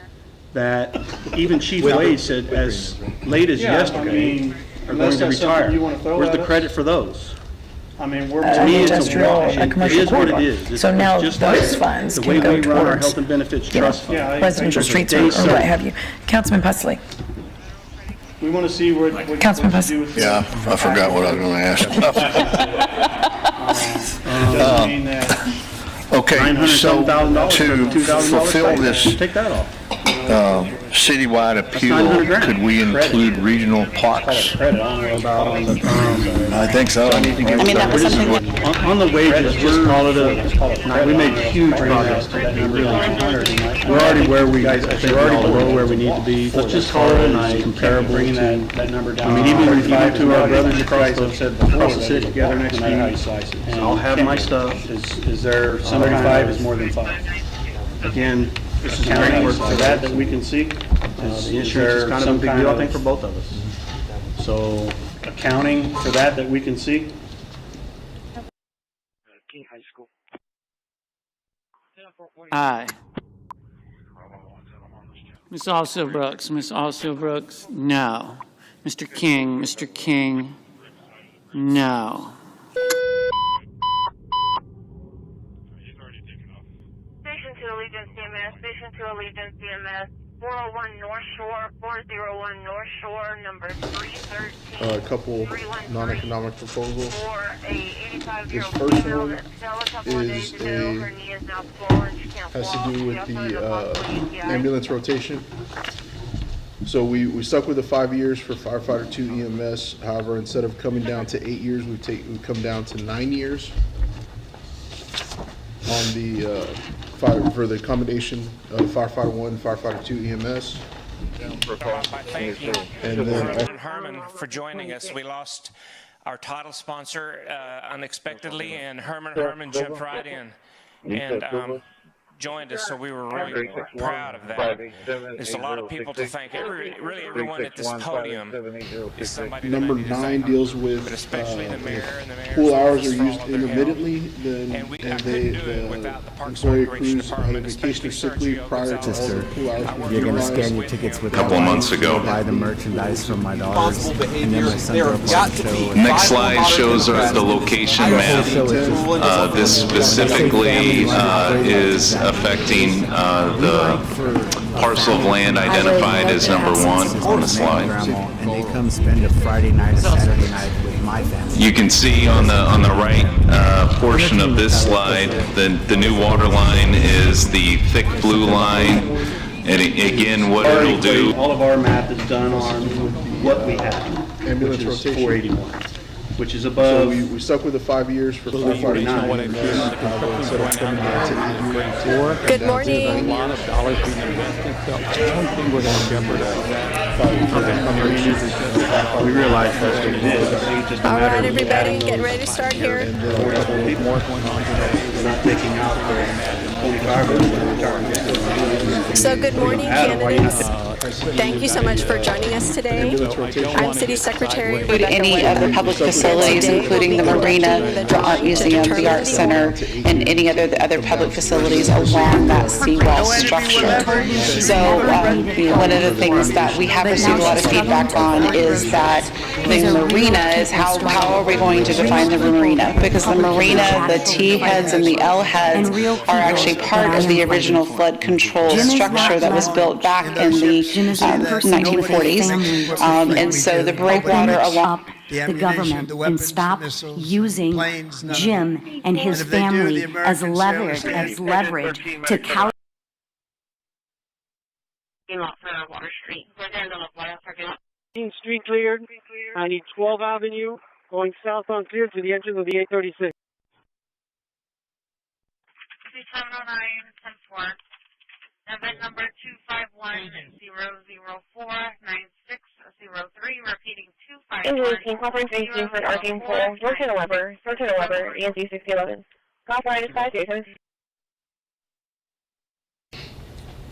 that even Chief Wade said as late as yesterday are going to retire. Where's the credit for those? I mean, to me, it's a wash. It is what it is. So now those funds can go towards our towards health and benefits trust fund. residential streets or what have you. Councilman Pusley. We want to see what Councilman you do with Yeah, I forgot what I was going to ask. Okay, so to fulfill this citywide appeal, could we include regional parks? I think so. I mean, that was something on the wages, just call it we made huge progress. We're already where we're already below where we need to be. Let's just call it a night, comparable bringing that number down. I mean, even to our brothers across the city together next week, and I'll have my stuff. Is there 75 is more than 5? Again, this is counting work for that we can see. The insurance is kind of a big deal, I think, for both of us. So accounting for that we can see. High School. Aye. Miss Also Brooks, no. Mr. King, no. Station 2 Allegiance CMS, Station 2 Allegiance CMS, 401 North Shore, 401 North Shore, number 313. A couple non-economic proposals. For a 85-year-old This first female one that fell a couple of days is ago. Her knee is now swollen. She can't has walk. to do with She also has a the possible UTI. ambulance rotation. So we stuck with the 5 years for firefighter 2 EMS. However, instead of coming down to 8 years, we come down to 9 years on the for the accommodation of firefighter 1, firefighter 2 EMS. Thank you, And then Herman, for joining us. We lost our title sponsor unexpectedly, and Herman jumped right in. And joined us, so we were really proud of that. There's a lot of people to thank. Really, everyone at this podium is somebody. Number 9 deals with especially the mayor and the mayor's pool hours office are for used all of their help. intermittently, then the employee accrues either vacation or sick leave prior to all the pool hours. You're gonna scan your tickets with a couple of months ago. Buy the merchandise from my daughters, and then my sons are got to be. Next slide shows the location map. This specifically is affecting the parcel of land identified as number 1 on the slide. And they come spend a Friday night, a Saturday night with my family. You can see on the right portion of this slide, the new water line is the thick blue line. And again, what it'll do. All of our math is done on what we have, Ambulance which is rotation. 481, which is above. So we stuck with the 5 years for 449. Instead of coming down to 8 Good morning. A lot of dollars being invested, so I don't think we're going to jeopardize that. We realize that's what it is. I think it's just a All matter right, of everybody, getting ready to start here. more going on today. We're not taking out the 25. So good morning, candidates. Thank you so much for joining us today. I'm City Secretary Include any of the public facilities, including the marina, the art museum, the art center, and any other public facilities along that seawall structure. So one of the things that we have received a lot of feedback on is that the marina is how are we going to define the marina? Because the marina, the T heads and the L heads are actually part of the original flood control structure that was built back in the 1940s. And so the breakwater along the government and stop using Jim and his family as leverage to couch. Water Street. Street cleared. I need 12th Avenue going south on clear to the entrance of the 836. Terminal 9, 10-4. Event number 251-004-9603. Repeating 251-004-9603. Rotate a lever, ENT 6011. Golf line is 5 Jason.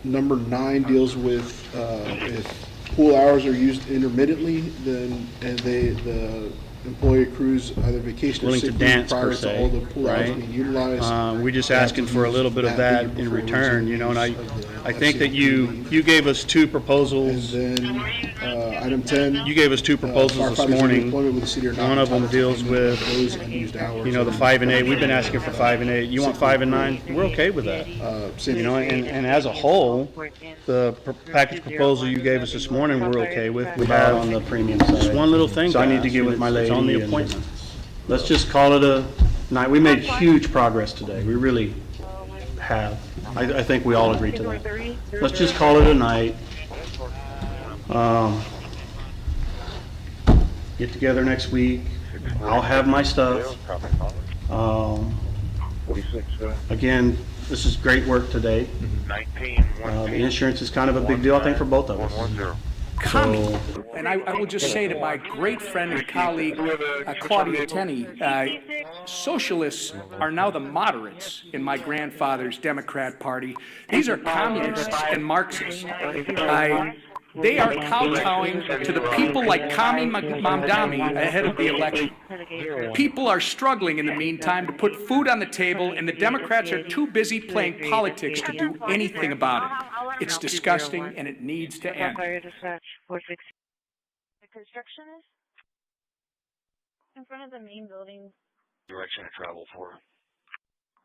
Number 9 deals with if pool hours are used intermittently, then the employee accrues either vacation or willing to sick leave dance prior per to se, all the pool hours being utilized. We're just asking for a little bit of that in return, you know, and I think that you gave us 2 proposals. And then item 10. You gave us 2 proposals this morning. One of them deals with, you know, the 5 and 8. We've been asking for 5 and 8. You want 5 and 9? We're okay with that. You know, and as a whole, the package proposal you gave us this morning, we're okay with. We have on the premium side. Just one little thing. So I need to get with my lady on the appointment. Let's just call it a night. We made huge progress today. We really have. I think we all agree to that. Let's just call it a night. Get together next week. I'll have my stuff. Again, this is great work today. The insurance is kind of a big deal, I think, for both of us. Coming. And I will just say to my great friend and colleague, Claudia Tenney, socialists are now the moderates in my grandfather's Democrat Party. These are communists and Marxists. They are kowtowing to the people like Kami Mamdani ahead of the election. People are struggling in the meantime to put food on the table, and the Democrats are too busy playing politics to do anything about it. It's disgusting, and it needs to end. The construction is in front of the main building. Direction to travel for.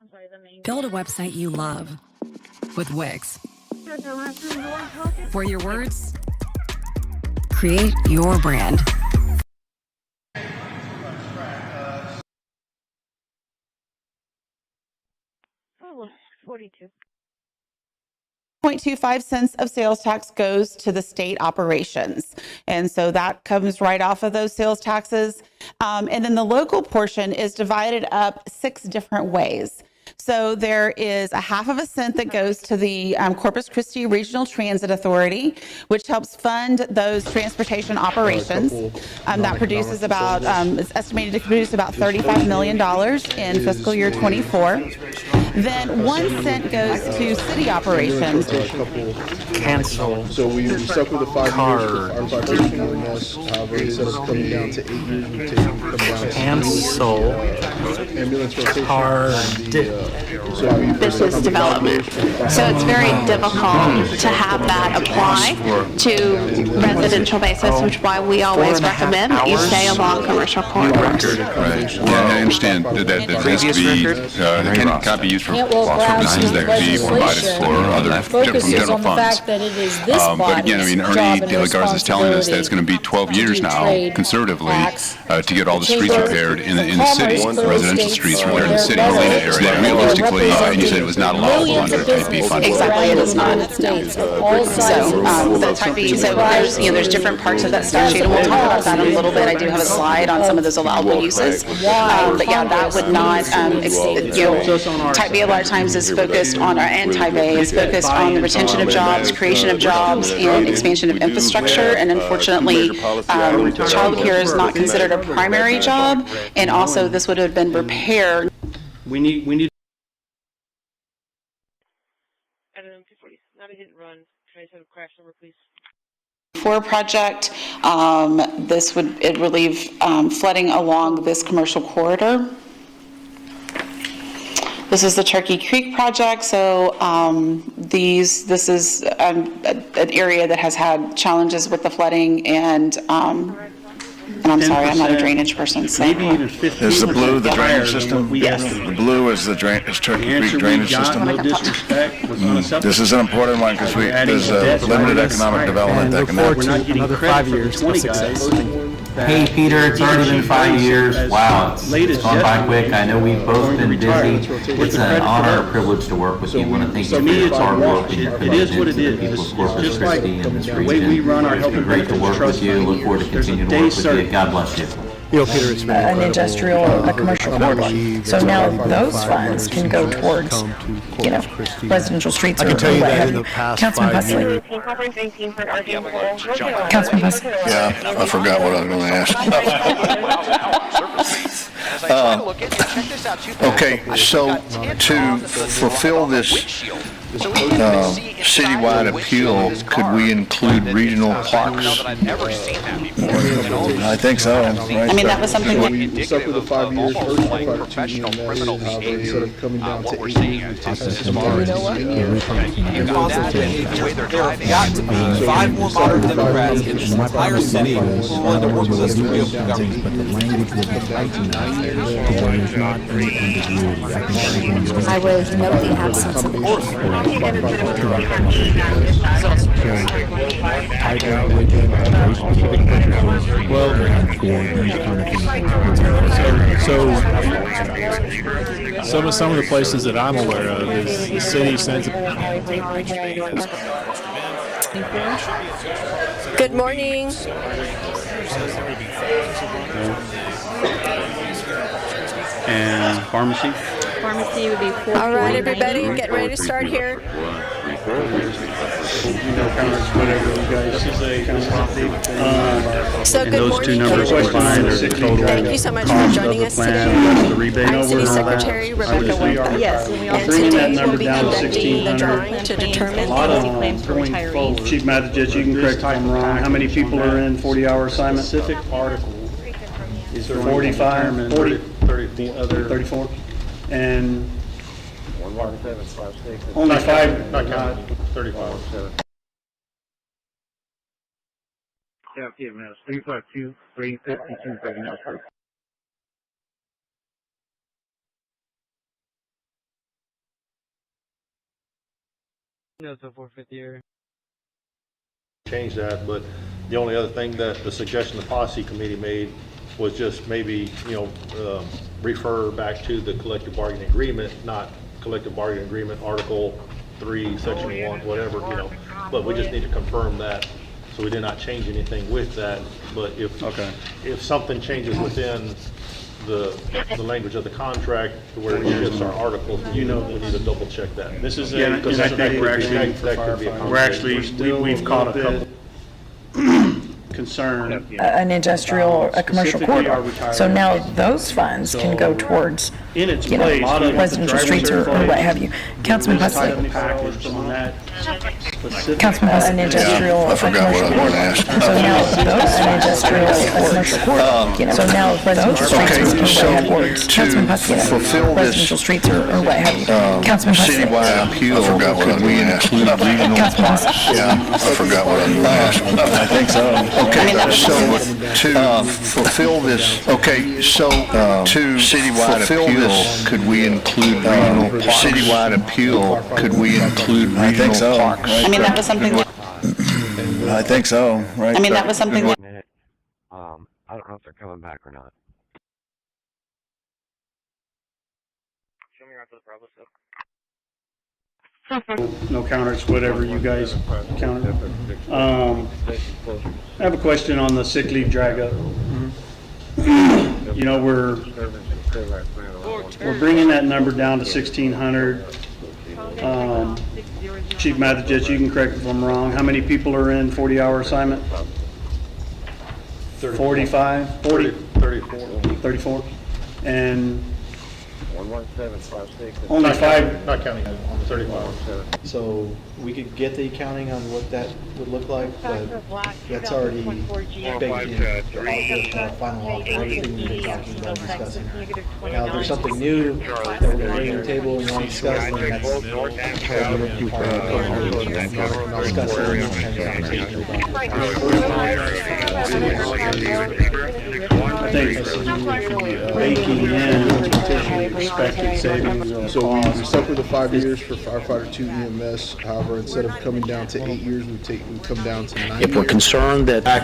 I'm sorry, the main. Build a website you love with Wix. For your words, create your brand. Oh, 42. 0.25 cents of sales tax goes to the state operations. And so that comes right off of those sales taxes. And then the local portion is divided up 6 different ways. So there is a 1/2 cent that goes to the Corpus Christi Regional Transit Authority, which helps fund those transportation operations. That produces about, it's estimated to produce about $35 million in fiscal year 24. then 1 cent goes to city operations. Cancel. So we stuck with the 5 years for firefighters and EMS. However, instead of coming down to 8 years, we've taken come down to Cancel. ambulance rotation. Business development. So it's very difficult to have that apply to residential basis, which is why we always recommend that you stay along commercial corridors. Right. Yeah, I understand that has to be, can't be used for purposes that could be provided for other general funds. But again, I mean, Ernie De La Garza is telling us that it's going to be 12 years now, conservatively, to get all the streets repaired in the city, residential streets repaired in the city, Molina area. Realistically, and you said it was not allowable under Type B funding. Exactly, it is not. So the Type B, so there's different parts of that statute, and we'll talk about that in a little bit. I do have a slide on some of those allowable uses. But yeah, that would not, Type B a lot of times is focused on, and Type A is focused on the retention of jobs, creation of jobs, and expansion of infrastructure. And unfortunately, child care is not considered a primary job, and also this would have been repair. We need. Not a hit and run. Can I just have a crash number, please? For a project, this would relieve flooding along this commercial corridor. This is the Turkey Creek project. So this is an area that has had challenges with the flooding, and I'm sorry, I'm not a drainage person. So. Is the blue the drainage system? Yes. The blue is the Turkey Creek drainage system. This is an important one because there's limited economic development that can happen. Another 5 years of success. Hey Peter, it's already been 5 years. Wow, it's gone by quick. I know we've both been busy. It's an honor and a privilege to work with you. I want to thank you for your hard work and your commitment to the people of Corpus Christi and this region. It's been great to work with you. Look forward to continuing to work with you. God bless you. An industrial, a commercial corridor. So now those funds can go towards, residential streets or what have you. Councilman Patsey. Councilman Patsey. Yeah, I forgot what I was going to ask. Okay, so to fulfill this citywide appeal, could we include regional parks? I think so. Right? I mean, that was something that we stuck with the 5 years for professional criminal behavior. Instead of coming down to 8 years, There have got to be 5 more moderate Democrats in this entire city who are willing to work with us to reopen the government. I would note the absence of So some of the places that I'm aware of is the city sends. Good morning. And pharmacy? Pharmacy would be 4. All right, everybody, get ready to start here. So good morning. Thank you so much for joining us today. I'm City Secretary Rebecca Huerta. Yes, and today we'll be conducting the drawing to determine Chief Magistrate, you can correct me if I'm wrong. How many people are in 40-hour assignment? Specific article is 45, 40, 34, and only 5. Not counting 35. Yeah, man. 352, 352, No, so for 5th year. Change that, but the only other thing that the suggestion the policy committee made was just maybe, refer back to the collective bargaining agreement, not collective bargaining agreement, Article 3, Section 1, whatever, but we just need to confirm that, so we did not change anything with that, but if something changes within the language of the contract to where it gets our articles, we need to double check that. This is I think we've caught a couple. concern. An industrial, a commercial corridor. So now those funds can go towards, in its you know, place, residential streets or what have you. Councilman Patsey. Councilman Patsey, an industrial, I forgot what I was going to ask. So now those an industrial, a commercial corridor. You know, so now residential streets can go towards. Councilman Patsey, fulfill this residential streets or what have you. Councilman Patsey. citywide appeal, I forgot what I was going to ask. Regional parks. Yeah, I forgot what I was going to ask. I think so. Okay, so to fulfill this, okay, so to citywide appeal, could we include regional parks? Citywide appeal, could we include regional parks? I mean, that was something that, I think so, right? I mean, that was something that, I don't know if they're coming back or not. Show me right to the Bravo stuff. No counters, whatever you guys counter. I have a question on the sick leave drag up. You know, we're bringing that number down to 1,600. Chief Magistrate, you can correct me if I'm wrong. How many people are in 40-hour assignment? 45? 40? 34. And only 5, not counting 35. So we could get the accounting on what that would look like, but that's already baked in our final offer, everything we've been talking about and discussing. Now, if there's something new that we're going to bring to the table and want to discuss, then that's part of I think baking in expected savings. So we stuck with the 5 years for firefighter 2 EMS. However, instead of coming down to 8 years, we come down to 9 years. If we're concerned that the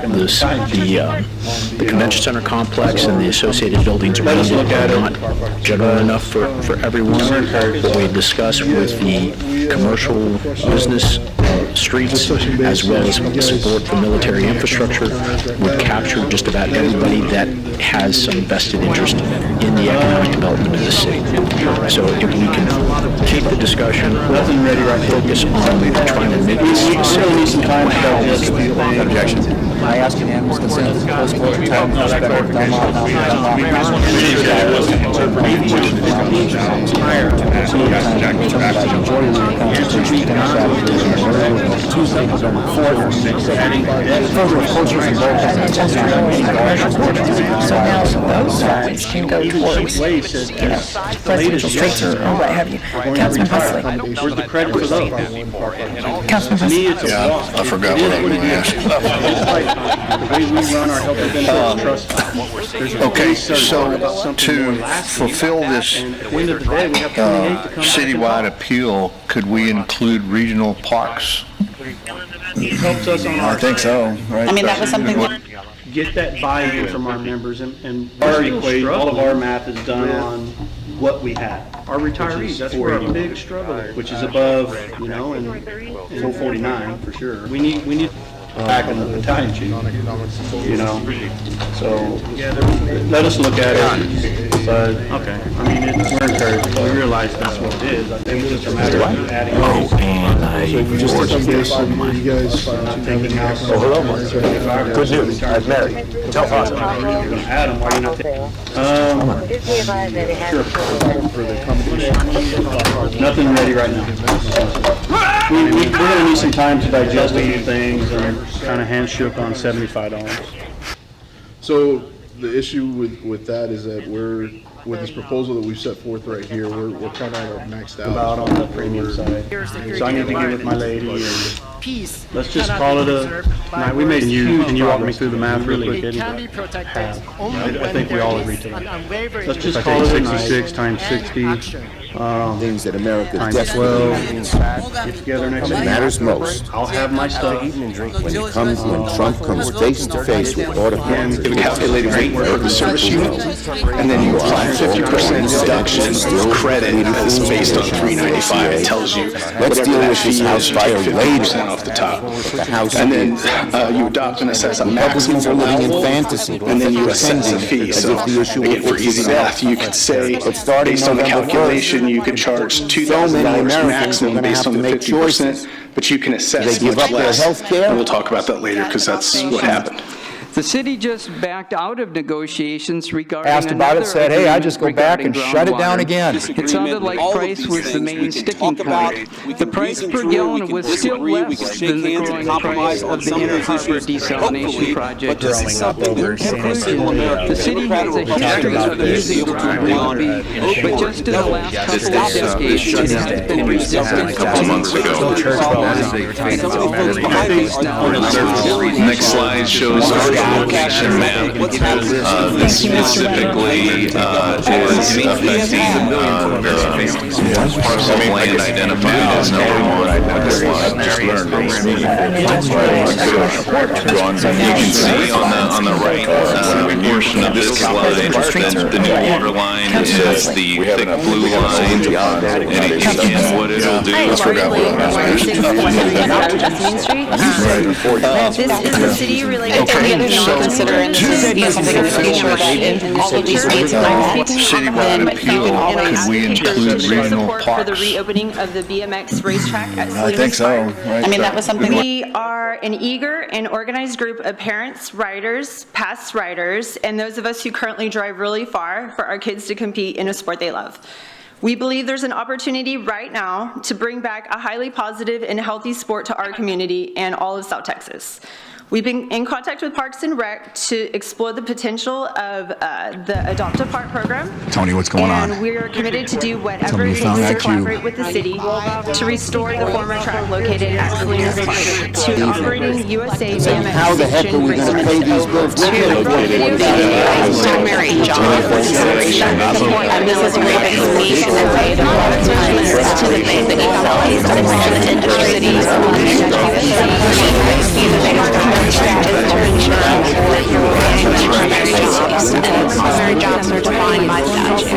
convention center complex and the associated buildings around it are not general enough for everyone, what we discussed with the commercial business streets as well as support for military infrastructure would capture just about everybody that has some vested interest in the economic development of the city. So if we can keep the discussion, focus on trying to make this specific and how we can objection. I ask unanimous consent to close vote time respect So now those funds can go towards, you know, residential streets or what have you. Councilman Patsey. Where's the credit for those? Councilman Patsey. Yeah, I forgot what I was going to ask. The way we run our health and benefits trust fund. Okay, so to fulfill this citywide appeal, could we include regional parks? Helps us on our. I think so, right? I mean, that was something that, Get that buy-in from our members, and our equation, all of our math is done on what we have. Our retirees, that's where our big struggle is, which is above, you know, and 449 for sure. We need back in the battalion chief, you know, so let us look at it, but, okay, I mean, we're encouraged, we realize that's what it is. I think it's just a matter of adding. And I Just to touch base on you guys Taking out. hello, Mark. Good news, I've married. Tell us. You're gonna add them, why are you not taking? Sure. Nothing ready right now. We're gonna need some time to digest a few things and kind of hand shook on $75. So the issue with that is that with this proposal that we've set forth right here, we're kind of maxed out. About on the premium side. So I need to get with my lady and let's just call it a night. We made can you walk me through the math real quick, Eddie? I think we all agree to that. Let's just call it 66 times 60. Things that America times 12. Get together next week. Matters most. I'll have my stuff. When Trump comes face to face with autocrats, The calculated rate for the service unit, and then you apply 50% deduction credit that's based on $395. It tells you let's deal with this house fire later off the top. House And then you adopt and assess a maximum are living in allowable, fantasy, and then you assess a fee. So again, for easy math, you could say, based on the calculation, you could charge $2,000 maximum based on the 50%, but you can assess they give much up their less. health care. And we'll talk about that later because that's what happened. The city just backed out of negotiations regarding asked about it, said, hey, I just go back and shut it down again. It sounded like price was the main sticking point. The price per gallon was still less than the growing price of the Inner Harbor desalination project. The city has a history of using groundwater, but just in the last couple of decades, it has been resistant. A couple months ago. Next slide shows our location map. This specifically is affecting the parcel of land identified as number 1 with this line. You can see on the right portion of this slide that the new water line is the thick blue line, and what it'll do is this is the city related to the other non-considerant is something to make sure that all of these needs are met. Citywide appeal, could we include regional For the parks? reopening of the BMX racetrack at I think so. I mean, that was something. We are an eager and organized group of parents, riders, past riders, and those of us who currently drive really far for our kids to compete in a sport they love. We believe there's an opportunity right now to bring back a highly positive and healthy sport to our community and all of South Texas. We've been in contact with Parks and Rec to explore the potential of the Adopt a Park program. Tony, what's going on? And we're committed to do whatever it takes to collaborate with the city to restore the former track located at Salinas Park to an operating USA BMX How the heck are we going to pay these bills? Primary job consideration. And this is where they meet and pay the water to the basic utilities and the industry. Primary jobs are defined by statute.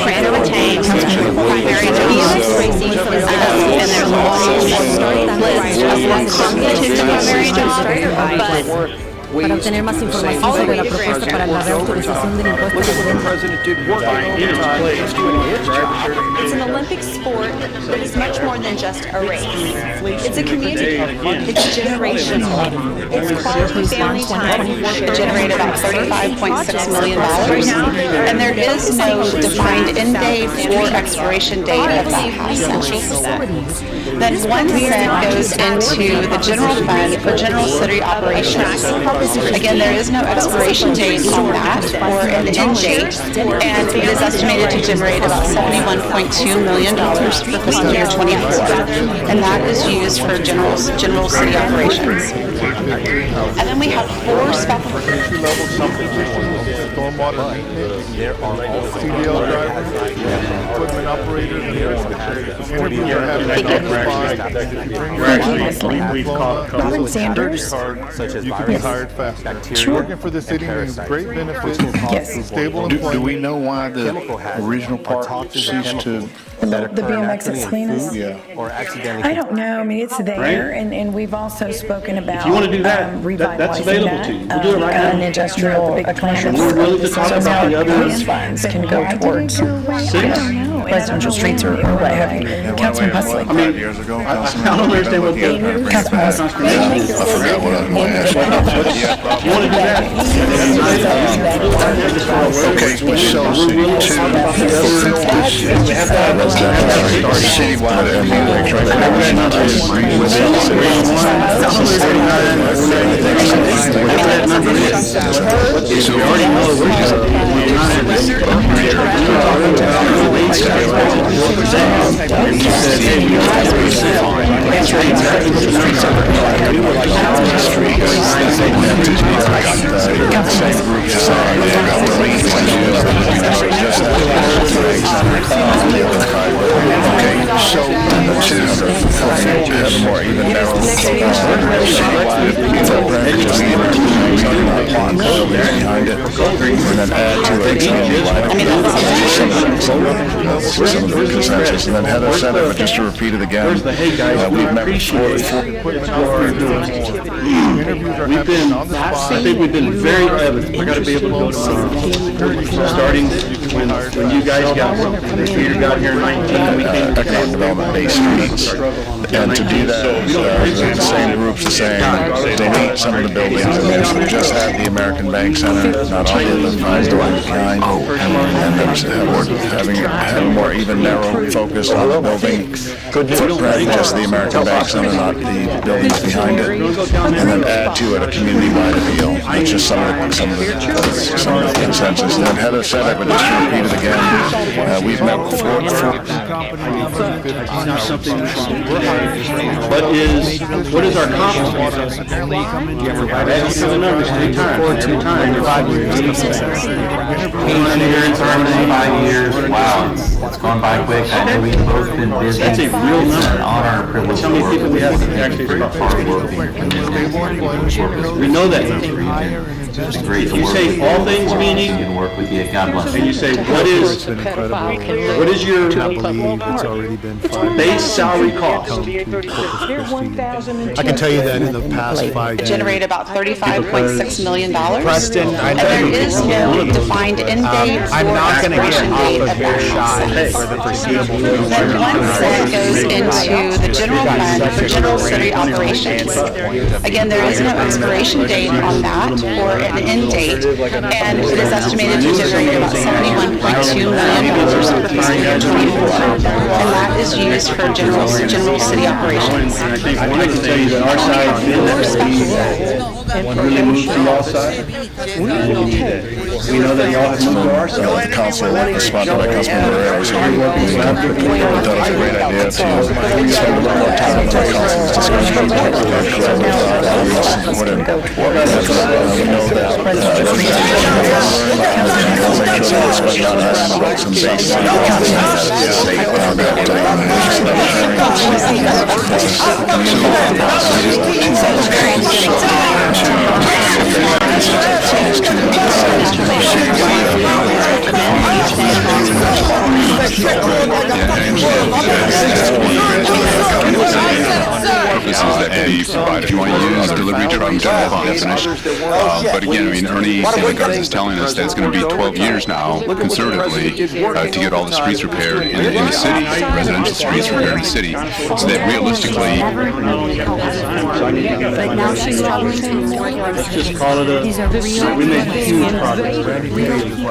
Grant or retain primary jobs. And there's a long list of what constitutes a primary job, but Para obtener más información sobre la propuesta para la reautorización del impuesto de it's an Olympic sport, but it's much more than just a race. It's a community. It's generational. It's quality family time. Generate about $35.6 million right now, and there is no defined end date or expiration date of that half cent. Then 1 cent goes into the general fund for general city operations. Again, there is no expiration date on that or an end date, and it is estimated to generate about $71.2 million for fiscal year 24, and that is used for general city operations. And then we have 4 special stormwater maintenance, CDL drivers, equipment operators, interviews are happening We've caught Robin Sanders. You can be hired faster. Working for the city means great benefits, stable employment. Do we know why the original park ceased to? The BMX at Salinas? Yeah. I don't know. I mean, it's there, and we've also spoken about If you want to do that, that's available to you. We'll do it right now. An industrial, a commercial. We're willing to talk about the other funds can go towards residential streets or what have you. Councilman Pusley. I mean, Years ago, I don't understand what the Councilman Pusley. I forgot what I was going to ask. You want to do that? Okay, so citywide consensus, and then Heather said it, but just to repeat it again, we've met before. We've been, I think we've been very evident. I got to be able to go to starting when you guys got, Peter got here in 19, we came to economic development-based streets. And to do that, the same groups are saying delete some of the buildings and just have the American Bank Center, not all the other five buildings behind, and have a more even narrow focus on the building footprint, just the American Bank Center, not the buildings behind it, and then add to it a community-wide appeal. That's just some of the consensus. And Heather said I would just repeat it again. We've met before. What is our compromise? Ask for the numbers 3 times. 5 years. 5 years. Wow, it's gone by quick. I know we've both been busy. That's a real number. Honor, privilege. How many people we have? Actually, it's about 4. We know that number. You say all things meaning, work with you. God bless you. and you say what is your base salary cost? I can tell you that in the past 5 years. Generate about $35.6 million. Preston, and there is no defined end date I'm or not going to get expiration off date of of your that shot process. for the foreseeable future. Then once that goes into the general fund for general city operations, again, there is no expiration date on that or an end date, and it is estimated to generate about $71.2 million for fiscal year 24, and that is used for general city operations. And I think one of the things that our side really moved to y'all side. We know that y'all have moved to our side. The council, sponsored by Councilman Barrera, was here. We thought it was a great idea to spend a little more time with our council's discussion. We know If you want to use delivery truck definition. But again, I mean, Ernie Sandegard is telling us that it's going to be 12 years now, conservatively, to get all the streets repaired in the city, residential streets repaired in the city, so that realistically... But now she's traveling to more Let's just call it These are real we made huge progress. real people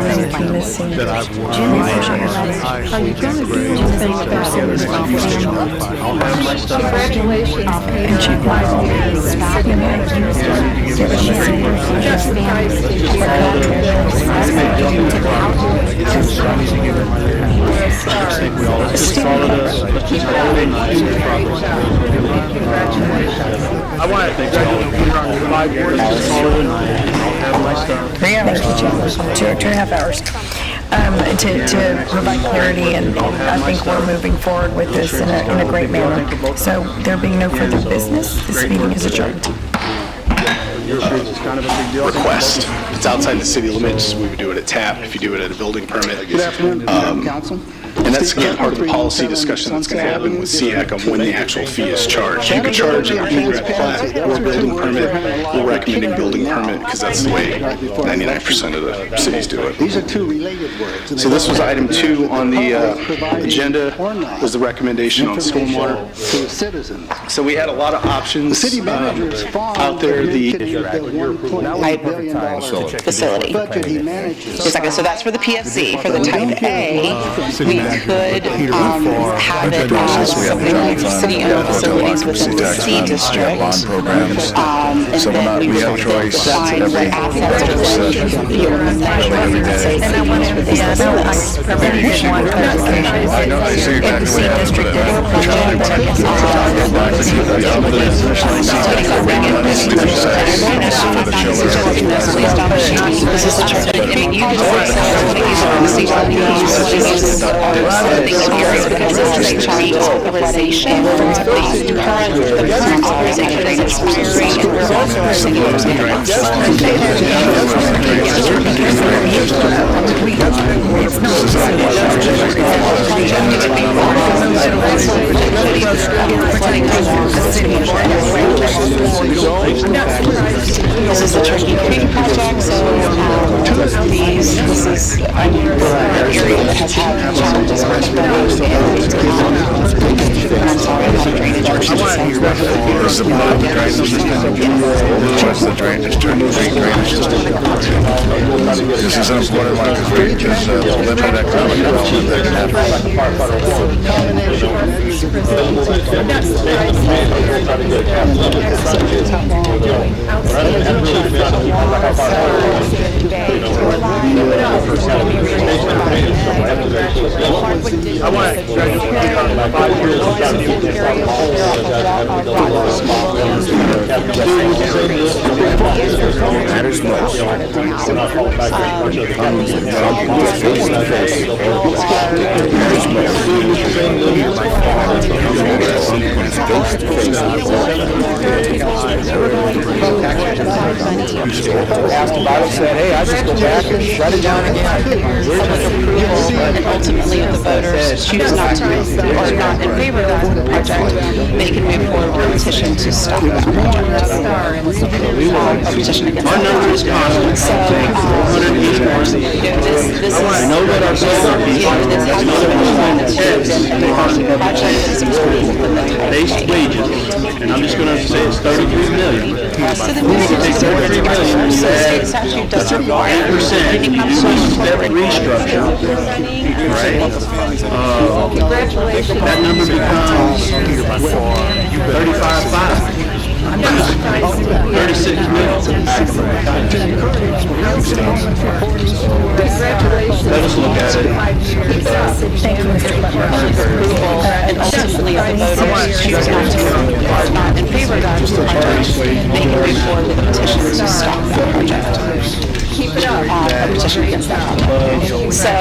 that are missing. Jim is are you going to do anything about this? Congratulations. And she applies to be city manager. I want to thank Peter on your 5 years. Just call it a night. I'll have my stuff. 3 hours. 2.5 hours. To provide clarity, and I think we're moving forward with this in a great manner. So there being no further business, this meeting is adjourned. Request. It's outside the city limits. We would do it at TAP if you do it at a building permit. Good afternoon, Council. And that's, again, part of the policy discussion that's going to happen with SEAC on when the actual fee is charged. You can charge it either at plat or building permit. We're recommending building permit because that's the way 99% of the cities do it. These are 2 related words. So this was item 2 on the agenda, was the recommendation on stormwater. To citizens. So we had a lot of options out there. Facility. Exactly. So that's for the PSC. For the type A, we could have it something like city-owned facilities within the C district. And then we would define what assets are listed here. And then when it was one clarification. In the C district, there were this is the church. You just because it's a change authorization. The current authorization is expiring, and we're authorizing This is the tricky that has had challenges with buildings and I'm sorry, how drainage works. This is a blood drainage system. What's the drainage system? This is an important one because limited economic development that can happen. I want to matters most. Asked about it, said, hey, I just go back and shut it down again. And ultimately, if the voters choose not to, or not in favor of that project, they can move forward with a petition to stop that project. A petition against that project. So, this is, I know that our this has not been one that's been the project is approved with the base wages, and I'm just going to say it's 33 million. So the state statute does require 8%, you do a step restructure, right? That number becomes 35.5. 36 million. Let us look at it. Thank you, Mr. Approval, and ultimately, if the voters choose not to, are not in favor of that project, they can move forward with a petition to stop that project. Keep it up. A petition against that project. So,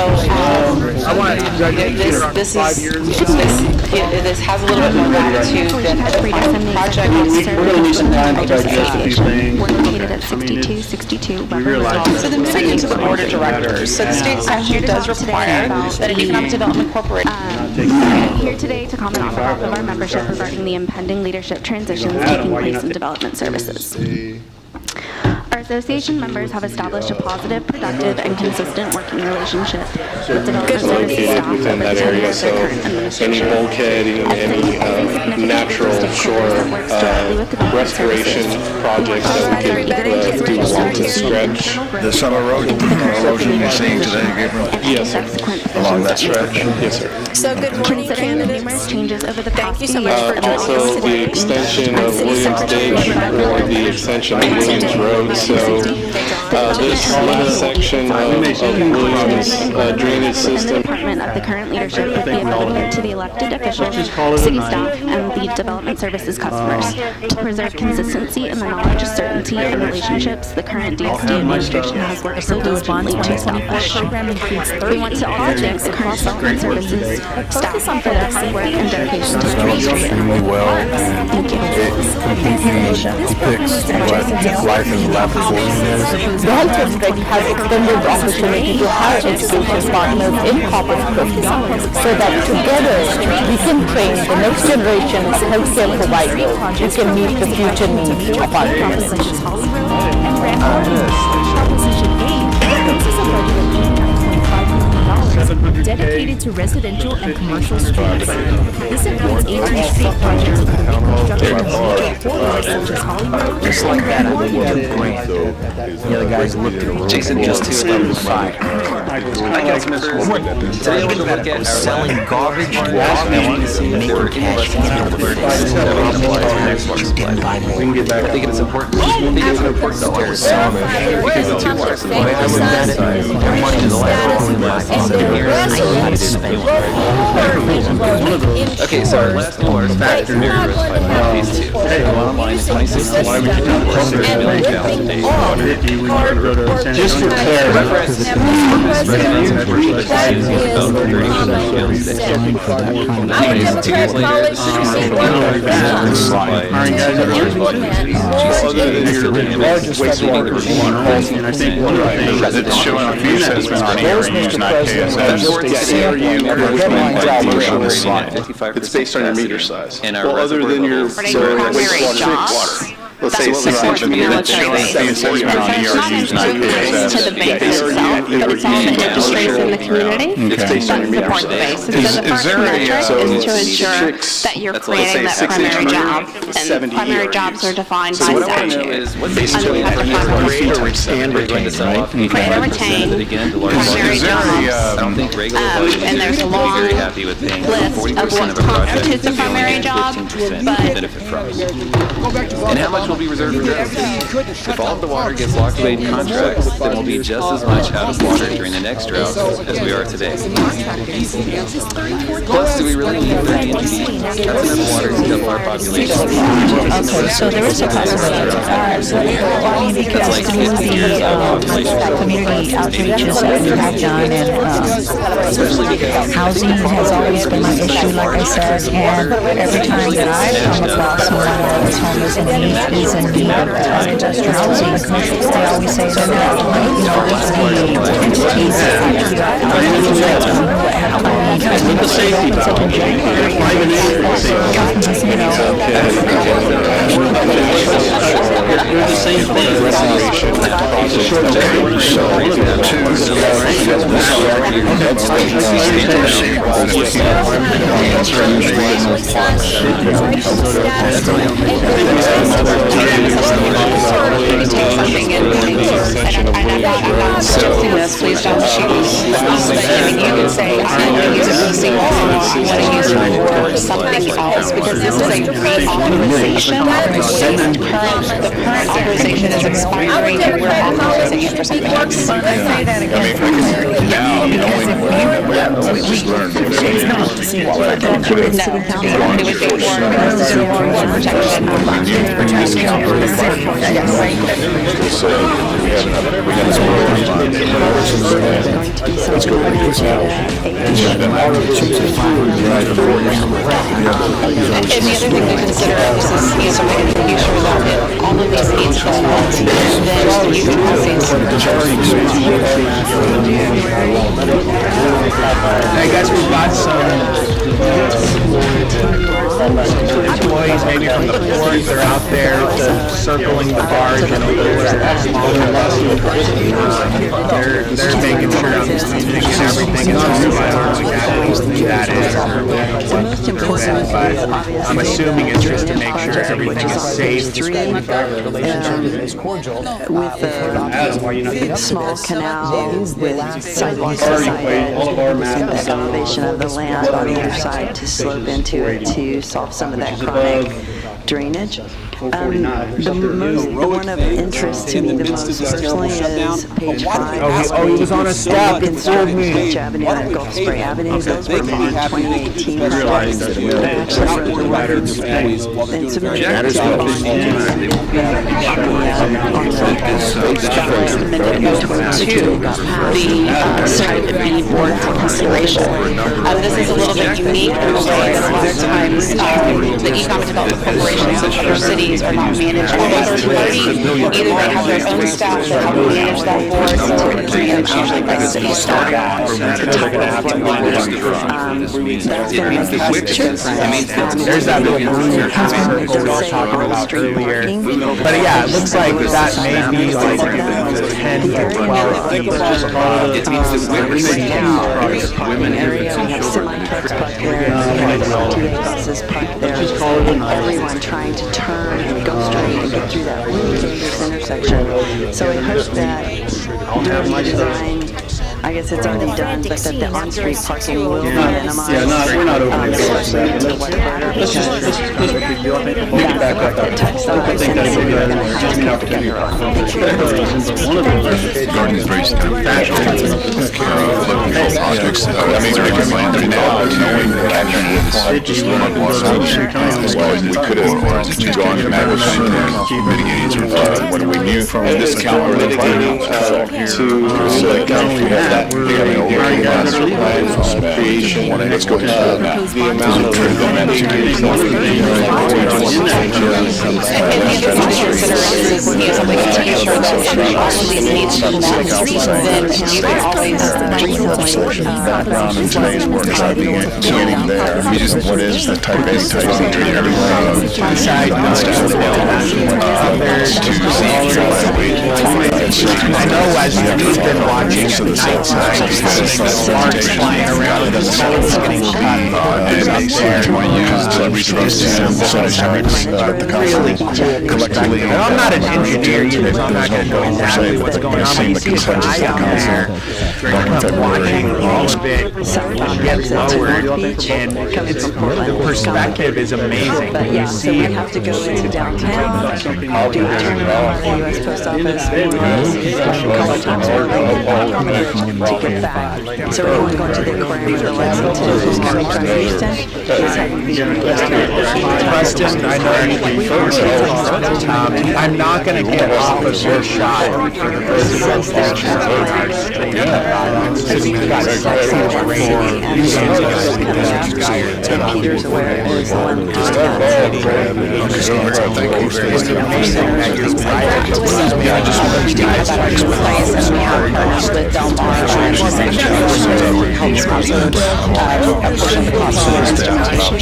this has a little bit more latitude than the final project. We're going to need some time to digest a few things. We're located at 6262 So then moving into the board of directors. So the state statute does require that an economic development corporation. Here today to comment on behalf of our membership regarding the impending leadership transitions taking place in development services. Our association members have established a positive, productive, and consistent working relationship with development services staff within that area. So any bulkhead, any natural shore restoration projects that we could do along the stretch. The summer erosion you're seeing today, Gabriel? Yes, sir. Along that stretch? Yes, sir. So good morning, candidates. Numerous changes over the past Thank you so much for joining us also, today. the extension of Williams Ditch or the extension of Williams Road. So this little section of Williams drainage system. The department of the current leadership will be available to the elected officials, city staff, and the development services customers. To preserve consistency in the knowledge, certainty, and relationships the current DSD administration has worked so diligently to establish. We want to also thank the current development services staff for their hard work and dedication to the industry. Thank you. Life is left for The health district has extended the opportunity to hire education partners in Corpus Christi so that together we can train the next generation of healthcare providers who can meet the future needs of our community. Dedicated to residential and commercial streets. This includes 18 street projects with construction of major corridors such as Hollywood. Just like that, I think you did great. The other guys looked at the Jason just discovered the fire. Today we're going to look at selling garbage water and making cash. We can get back. I think it's important. I think it's important though. I was selling it because the two water supply. I was at it. Their money is okay, so our last water factor here was these two. Bottom line is 2016. Just for clarity, and I think one of the things that's showing on the assessment on hearings, not KSS. It's based on your meter size. And well, other than your wastewater. let's say supports the military base. So it's not improvements to the base itself, but it's all the industries in the community that support the base. So the first metric is to ensure that you're creating that primary job, and primary jobs are defined by statute. Create or retain, primary jobs, and there's a long list of what constitutes a primary job, but And how much will be reserved for drought? If all of the water gets locked away in contracts, then we'll be just as much out of water during the next drought as we are today. Plus, do we really need 30 inches deep? That's enough water to double our population. Okay, so there is a possibility. Because through the community outreaches that we have done, and housing has always been an issue, like I said, and every time that I've come across someone that is homeless and is in need of industrial housing, they always say that, the entities that opens up in January, They're the same thing. Please don't choose. You can say, I want to use it for single floor, I want to use it for something else, because this is a pre-authorization. The current authorization is expiring, and we're authorizing it for something else. Say that again. Let's go ahead and And the other thing to consider is something to make sure that all of these needs go well, then you can have things. Hey guys, we bought some employees maybe from the port. They're out there circling the barge and they're making sure I'm everything is that is but I'm assuming it's just to make sure everything is safe. With the small canal with sidewalks beside all of our maps and the elevation of the land on either side to slope into it to solve some of that chronic drainage. The one of interest to me the most personally is page 5. Oh, he was on a step. It's Beach Avenue and Gulf Spray Avenue. Those were bond 2018 projects that actually wrote the water and submitted to the CCPD board for consideration. This is a little bit unique in the way that a lot of times the economic development corporations of other cities are not managed by a third party. Either they have their own staff that help manage that board, or it's managed usually by city staff. There's that little blue circle we were talking about earlier. But yeah, it looks like that may be like 10 to 12 feet. It means that women, infants, and children. Everyone trying to turn and go straight and get through that really dangerous intersection. So I hope that during the design, I guess it's already done, but that the on-street parking will be minimized. Yeah, we're not opening doors. Let's just back up. I think that's a good opportunity. Garden is very fragile. Projects. I mean, they're making plans now knowing that just one water as well as we could have gone to mitigating sort of what we knew from this calendar to that very master plan creation, the amount of background in today's work is not being getting there. What is the type A, type C, treat everyone I know as you've been watching at nighttime, sparks flying around, the smoke's getting cut. If you want to use really collectively. And I'm not an engineer either, so I'm not going to know exactly what's going on. But you see this eye down there, watching all of it get lowered, and the perspective is amazing. But yeah, so we have to go into downtown, do a turnaround on the U.S. Post Office, a couple times per week to get back. So we're going to the aquarium for Lexington, who's coming from Houston. He's having the Preston, I know you can first. I'm not going to get off of your shot for the residents there. Peter's aware is the one Thank you very much.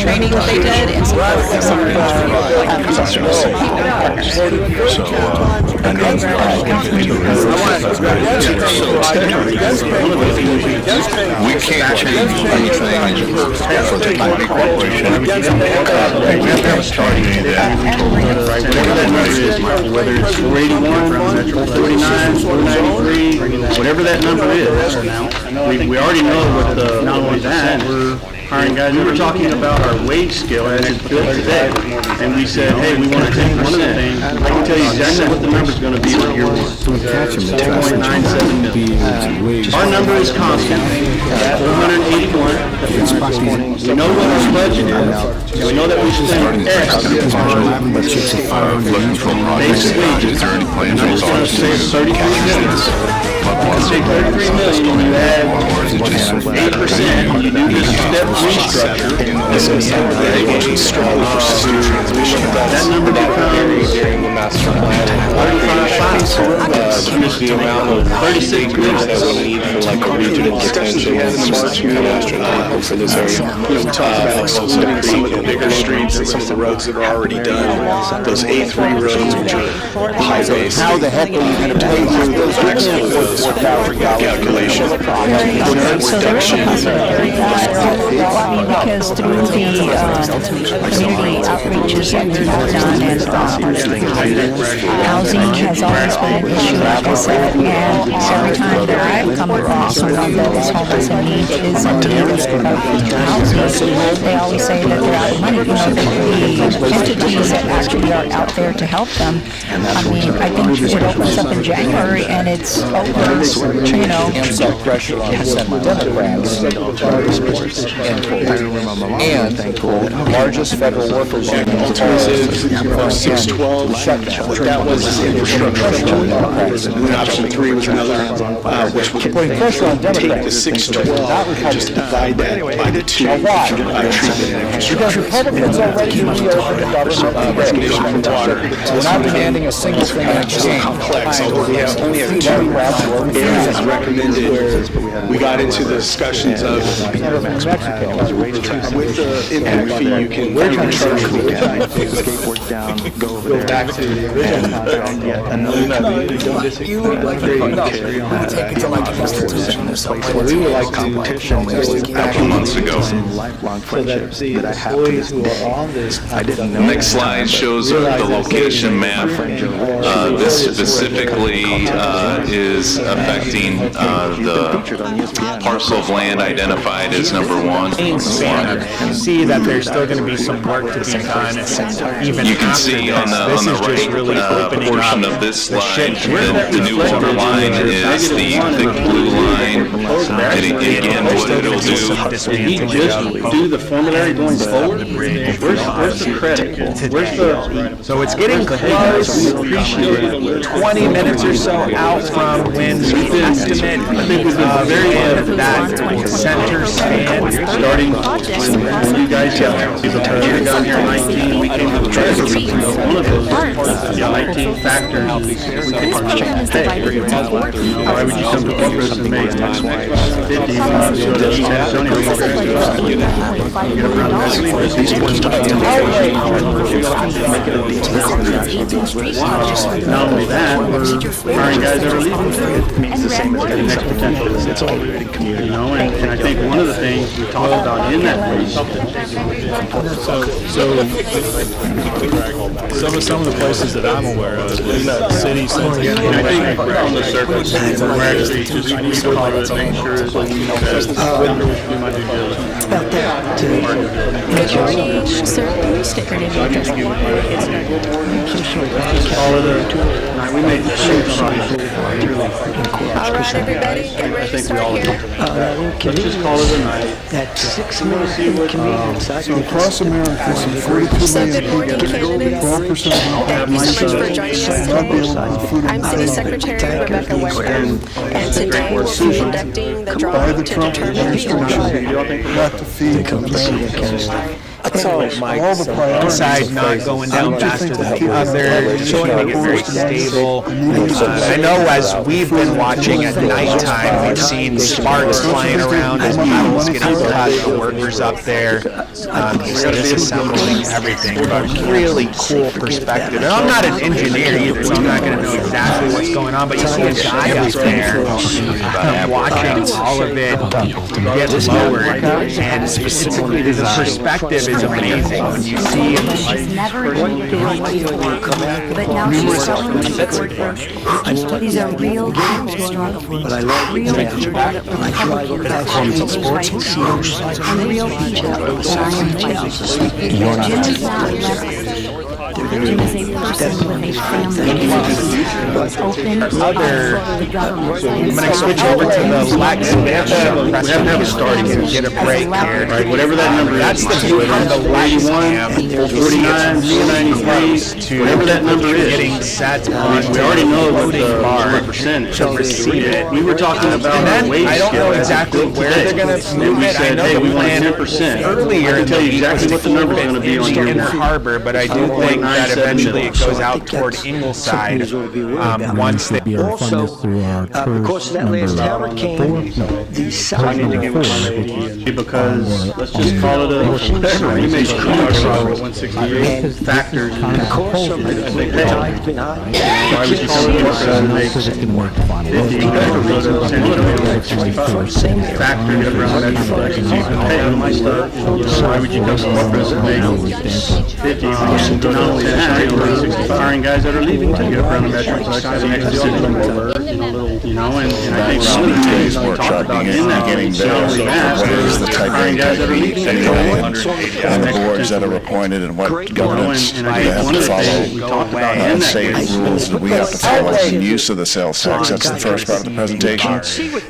Training that they did and support of some of we can't change anything for technology corporation. Whether it's 481, 449, 493, whatever that number is, we already know what the, not only that, we're hiring guys. We were talking about our wage scale as it's built today, and we said, hey, we want to take one of the things. I can tell you exactly what the number's going to be for year one. 4.97 million. Our number is constant, 481. We know what our budget is. We know that we spend X on basic wages. And I'm just going to say 33 million. Say 33 million, you add 8%, you do this step restructure, that number becomes 35. The amount of 36 million that we need for like regional detention and astronomical for this area. We talked about excluding some of the bigger streets and some of the roads that are already done. Those A3 roads, which are highways. How the heck are you going to pay for those calculation? So there is a possibility because through the community outreaches that we've done and housing has always been an issue, like I said, and every time that I've come across someone that is homeless and is in need of housing, they always say that they're out of money. The entities that actually are out there to help them, I mean, I think it opens up in January and it's over, you know. Pressure on the Democrats and the largest federal worker loan in 612 shutdown. That was infrastructure. And option 3 was another, which would take the 612 and just divide that by the 2 by treatment and infrastructure. Because Republicans already reopened the government recognition of water. We're not demanding a single thing in exchange. Complex, although we only have 2 areas recommended. We got into the discussions of with the impact fee, you can charge skateboard down, go back to the we would like competition a couple months ago. Next slide shows the location map. This specifically is affecting the parcel of land identified as number 1. see that there's still going to be some work to be done even You can after see this. on the This is just really opening portion up of this the slide, shit. the new water line is the thick blue line. And again, what it'll do. Did he just do the formulary going forward? Where's the credit? Where's the? So it's getting close. 20 minutes or so out from when the estimate of that center stand Starting when you guys got here 19, we came to the treasury. One of those was 19 factors. Why would you come to Corpus and make 50 when you go to San Antonio? Get around Not only that, we're hiring guys that are leaving. Means the same as getting next potential. It's all community. You know, and I think one of the things we talked about in that race. Some of the places that I'm aware of, the city says. I think on the surface, we're actually just we call it making sure that we know that we might do Majority certain sticker name address. all of the. We made All right, everybody, get ready to start here. Let's just call it a night. That 6-minute convenience. So across America, some 42 million people, 12% of Thank you so much for joining us today. I'm City Secretary Rebecca Wechter, and today we'll be conducting the by drawing the to Trump determine the administration not to feed Americans. So all the priorities not going down faster than the other, trying to make it very stable. I know as we've been watching at nighttime, we've seen sparks flying around as metals getting cut, the workers up there, disassembling everything, but really cool perspective. And I'm not an engineer either, so I'm not going to know exactly what's going on, but you see a guy up there watching all of it get lowered, and specifically the perspective is amazing when you see She's never needed money before, but now she's selling these These are real people struggling. Real people that Republican and real people that I am fighting. Jim is not left. Jim is a person with a family. Open the government. I'm going to switch over to the Lex. We have to have a starting to get a break here. Right, whatever that number is. That's the view from the Lex cam. 49, 93, whatever that number is. Getting set on We already know what loading the bar percentage to receive it. We were talking about And our then wage I don't know scale exactly where they're going to move we it. I said, know hey, the we want plan 10%. earlier I can tell you in the exactly what the number's going to be on your Inner Harbor, but I do think that eventually it goes out toward Ingleside once they Also, because of that last hurricane, the south because let's just call it a whatever. We may talk about 168 factors. because of the tide's been high. Why would you call it a make 50? Factor get around that pay on my stuff. Why would you come to Corpus and make 50? Not only that, hiring guys that are leaving to get around the metrics like the next decision over, you know, and I think some of the things we talked about in that getting better. What is the type of and the boards that are appointed and what governance they have to follow, state rules that we have to follow in use of the sales tax. That's the first part of the presentation.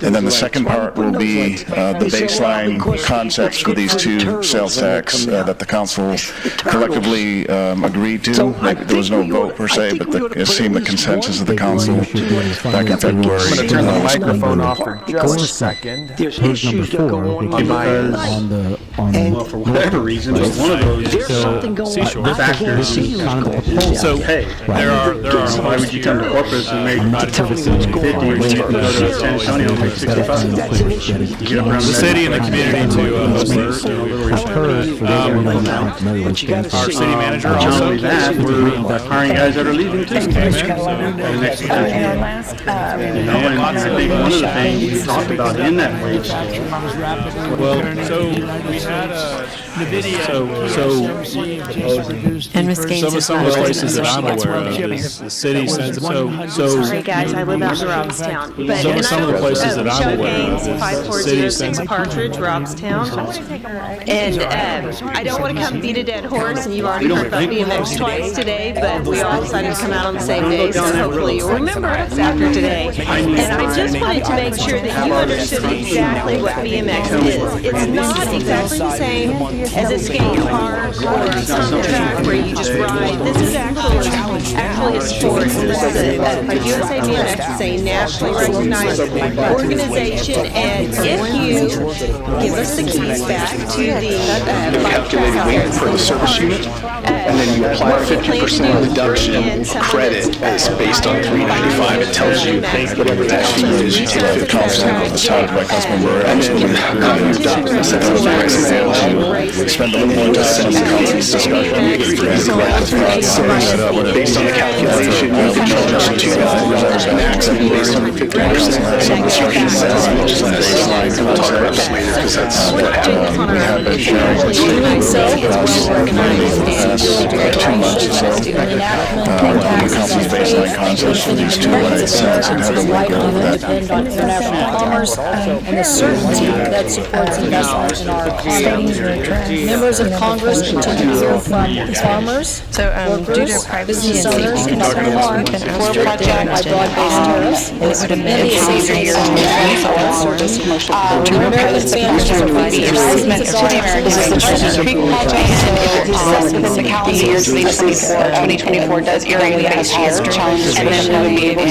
And then the second part will be the baseline concepts for these two sales tax that the council collectively agreed to. There was no vote per se, but it seemed the consensus of the council back in February. I'm going to turn the microphone off for just a second. There's issues that go on well, for whatever reason, but one of those factors. So hey, there are. Why would you come to Corpus and make 50 when you can go to San Antonio and make 65? You get around The city and the community to host this. Our city manager Not also. only that, we're hiring guys that are leaving too. You know, and I think one of the things we talked about in that wage. Well, so we had the video. And Ms. Gaines Some of the places that I'm aware of is the city sends. Sorry guys, I live out in Robstown. But Some of the places that I'm aware of Gaines, is the city sends. 540 Partridge, Robstown. And I don't want to come beat a dead horse, and you've already heard about BMX twice today, but we all decided to come out on the same day, so hopefully you'll remember us after today. And I just wanted to make sure that you understood exactly what BMX is. It's not exactly the same as a skate park or a pump track where you just ride. This is actually a sport. The USA BMX is a nationally recognized organization, and if you give us the keys back to the calculated weight for the service unit, and then you apply 50% deduction credit as based on $395. It tells you whatever that fee is. You take 50% of the side by customer member, and then you deduct the maximum. Spend a little more time on the discussion. Based on the calculation, you can charge $2 maximum based on the 50%. Some instruction says baseline. We'll talk about this later because that's what happened. We have been sharing with about 2 months or so. The company's baseline concepts for these 218 cents and have a go over that. Depend on international commerce and the certainty that supports investment in our economy. Members of Congress continue to hear from farmers, workers, business owners, and farmers for project by broad-based tariffs. This would amend the season service commercial. American families are facing thousands of dollars. This is the Treasure Creek project, and if it is assessed within the calendar year 2024 does irrigate has challenges for them to be able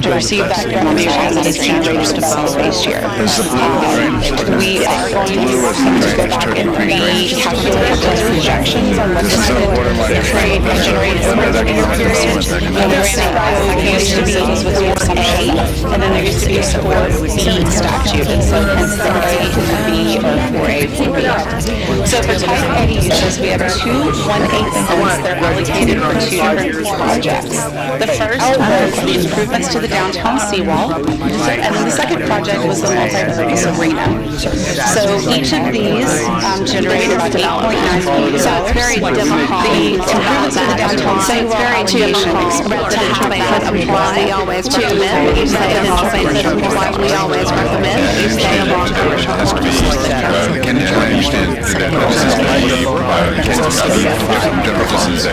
to receive that donation as an exchange rate to follow this year. We are going to go back and recalculate those projections on what this would create and generate over the period. There used to be with the assumption, and then there used to be a support B statute, and so hence the A, B, or 4A, 4B. So for type A uses, we have 2 1/8 cents. They're allocated for 2 different projects. The first was the improvements to the downtown seawall, and then the second project was the multi-purpose arena. So each of these generated about $8.9 So it's very difficult. The improvements to the downtown seawall, it's very difficult to have it apply always recommend. You say apply, we always recommend. You say along has to be, I understand that this is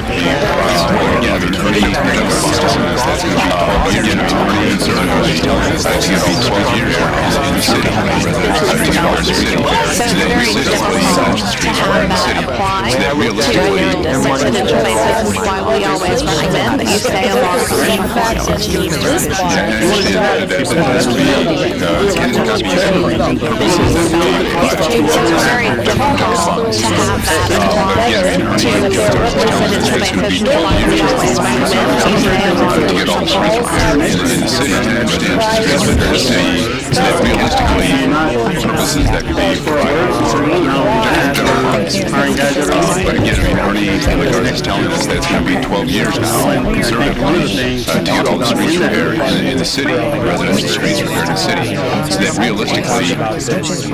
but again, Arnie's telling us that it's going to be 12 years now, conservatively, to get all the streets repaired in the city, residential streets repaired in the city, so that realistically... Next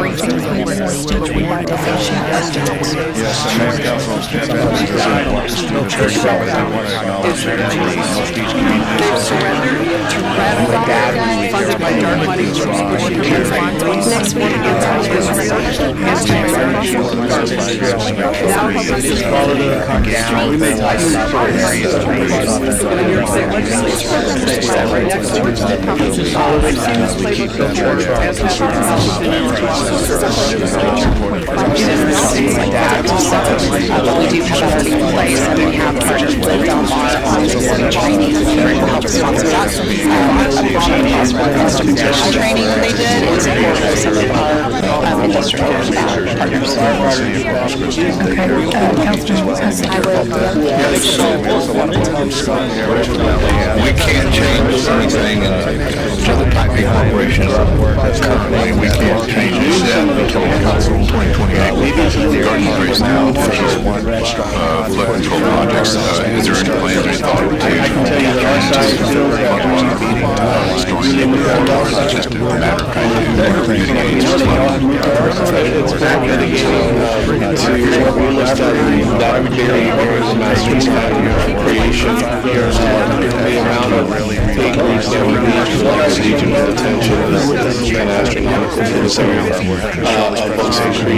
we we do have that in place, and we have partnered with Delmar on some training to help sponsor that. Training that they did in support of some of our industrial partners. We can't change anything until the piping corporation. Currently, we can't change it until the council 2028. Garden race now for flood control projects. Is there any plans or any thought to destroying them, or is it just a matter of trying to mitigate flood? It's back mitigating to what we looked at that very creation the amount of acreage that we need to stage of detention has been astronomical.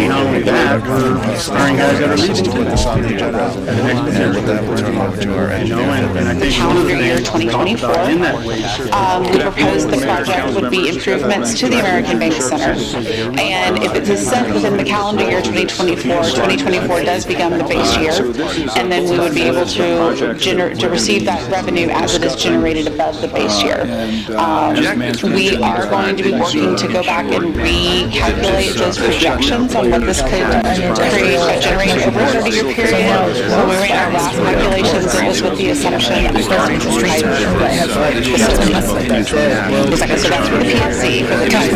Not only that, we're hiring guys that are leaving to this on the agenda. And I think one of the Calendar year things we talked 2024, about in that way, we proposed the project would be improvements to the American Bank Center. And if it is set within the calendar year 2024 does become the base year, and then we would be able to receive that revenue as it is generated above the base year. We are going to be working to go back and recalculate those projections on what this could generate over a 30-year period. When we ran our last calculations, it was with the assumption of because like I said, that's for the PSC, for the type A,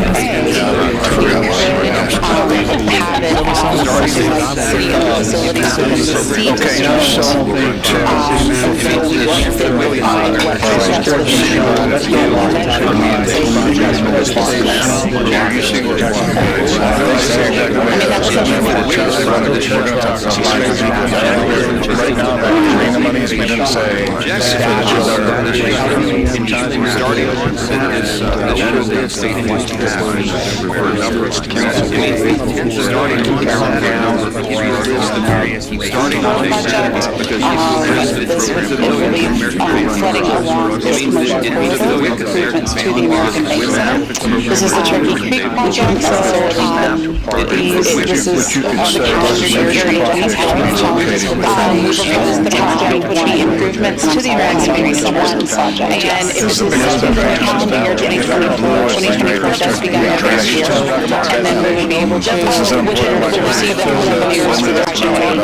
we could have it something like city-owned facilities within the C district. Until we work to really find what those would be. Flooding along this commercial corridor, improvements to the American Bank Center. This is the Turkey Creek project, so this is on the calendar year 2024 challenges with the proposed the project would be improvements to the American Bank Center. And if this is in the calendar year 2024 does begin next year, and then we would be able to receive the revenues for the generate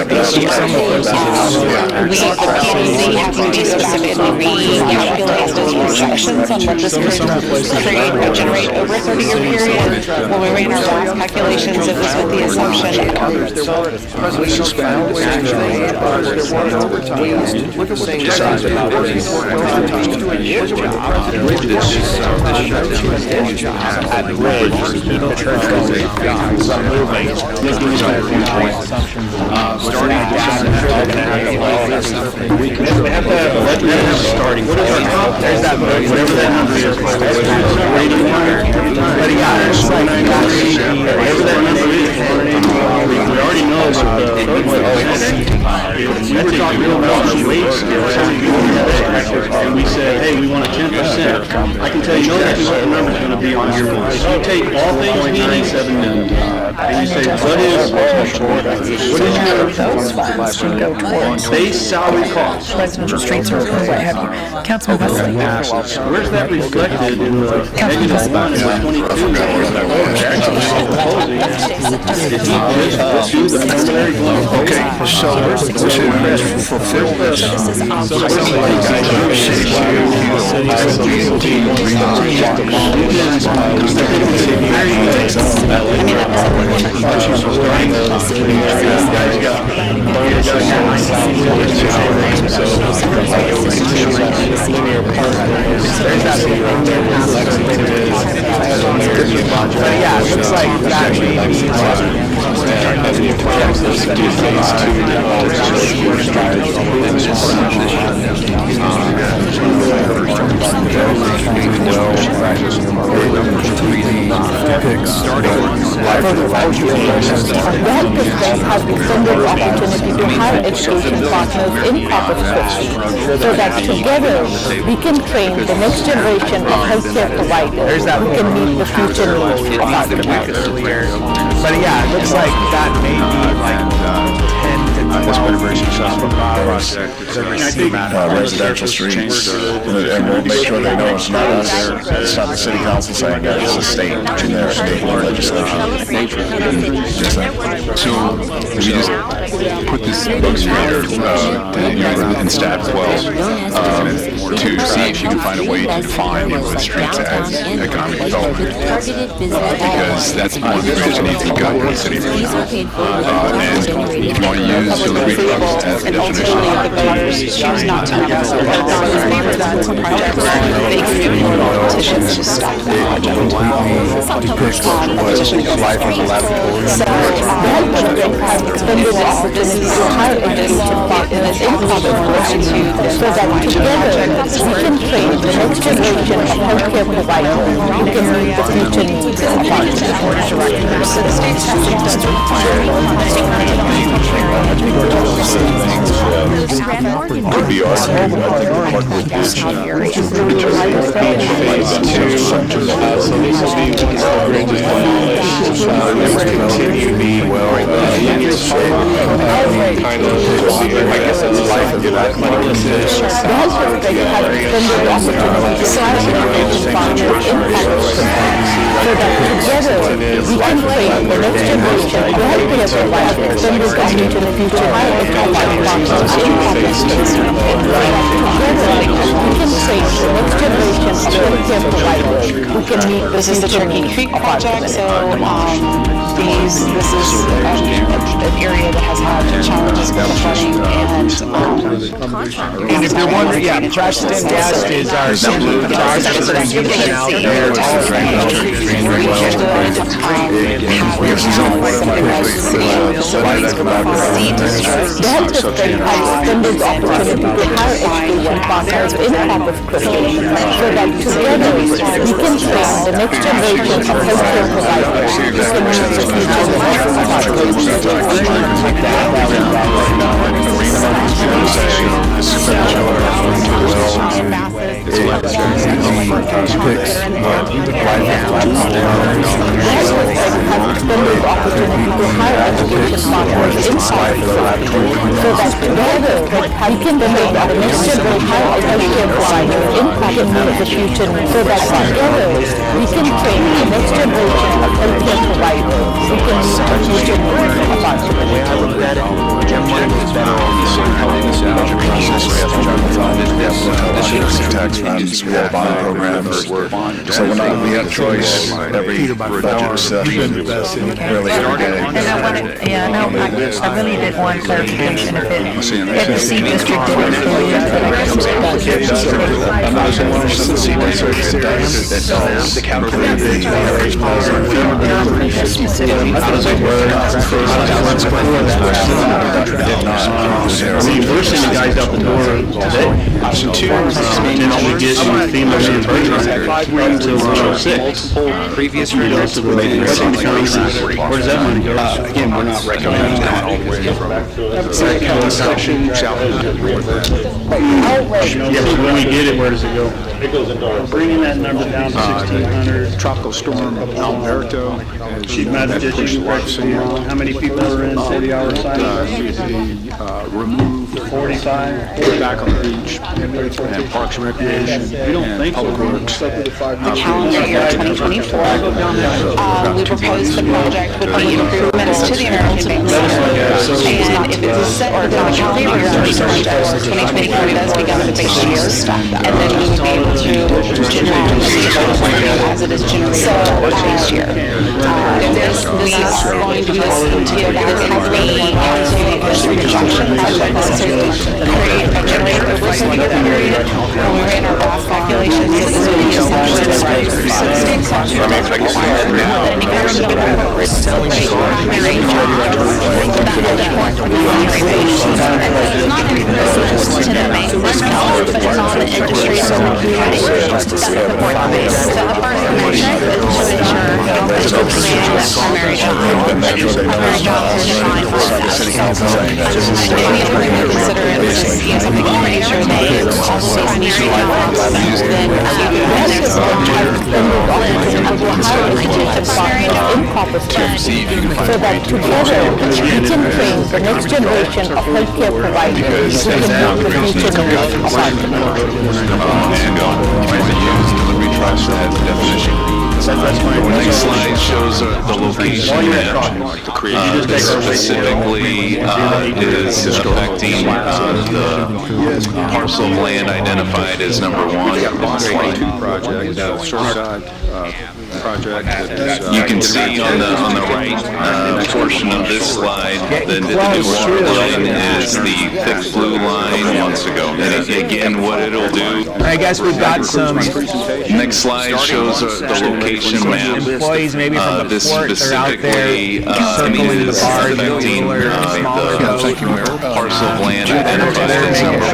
this year. We, the PDC, have to be specifically recalculate those projections on what this could create or generate over a 30-year period. When we ran our last calculations, it was with the assumption starting. There's that whatever that number is. Whatever that number is, we already know what we were talking about the wage scale, and we said, hey, we want a 10%. I can tell you exactly what the number is going to be on your one. So you take all things meaning 7 million, and you say, what is your base salary cost? Residential streets or what have you. Councilman Wesley. Where's that reflected in the negative 1 and 22? Okay, so to fulfill this, yeah, it looks like that may be has extended opportunity to higher education partners in Corpus Christi so that together we can train the next generation of healthcare providers who can meet the future needs of our community. But yeah, it looks like that may be like 10 to 12 residential streets, and we'll make sure they know it's not us, it's not the city council saying that, it's the state, generic state legislation. So we just put this book together and staff as well to see if you can find a way to define neighborhood streets as economic development, because that's one of the biggest needs we've got in the city right now. And if you want to use delivery trucks as a definition, choose not to have petitions to stop the project. extended opportunity to higher education partners in public institutes so that together we can train the next generation of healthcare providers who can meet the future needs of our Could be argued, I think the Parkwood Ditch phase 2, so these will be ones that are just continue me well, kind of, I guess it's life of that money with this. So that together we can train the next generation of healthcare providers when we come into the future of together we can train the next generation of healthcare providers who can meet This is the Turkey Creek project, so this is an area that has had challenges with the flooding and if you're wondering, yeah, Preston West is our senior photographer who's been out there. The health district has extended the opportunity to higher education partners in Corpus Christi so that together we can train the next generation of healthcare providers who can meet the future needs of our tax funds, we have bond programs. So we have choice every budget session, really every day. And I really did want clarification if the C district didn't include the calculated we're sending guys out the door today. Option 2 potentially get FEMA reimbursement until 6. Previous Where does that money go? Again, we're not recommending that all the way from section Yeah, but when we get it, where does it go? It goes into bringing that number down to 1,600. Tropical storm Alberto. Chief Mathematician, how many people are in 40-hour assignments? Removed 45. back on the beach and Parks and Recreation. We don't think so. Public Works. the calendar year 2024. We proposed the project would be improvements to the American Bank Center. And if it's set or not calendar year on these projects, 2024 does become the base year. And then we would be able to generate the development as it is generated for the base year. This is going to be listened to this heavily into this projection project necessarily create a generator over a single period. When we ran our last calculations, this is really assumptions, right? So the state statute does require that any government would still pay primary jobs that have important primary wages. And this is not improvements to the main income, but it's on the industries and the community that support the base. So the first metric is to ensure that we're creating that primary job. Primary job is defined for that. Maybe if we're going to consider it as something to make sure that all of those primary jobs, then there's a so that together we can train the next generation of healthcare providers who can meet the future needs of our community. Delivery trucks as the definition. The next slide shows the location map. This specifically is affecting the parcel of land identified as number 1 on slide 2 project. You can see on the right portion of this slide that the new water line is the thick blue line months ago. And again, what it'll do. I guess we've got some. Next slide shows the location map. Employees maybe from the this port are out there specifically is affecting the parcel of land identified as number 1.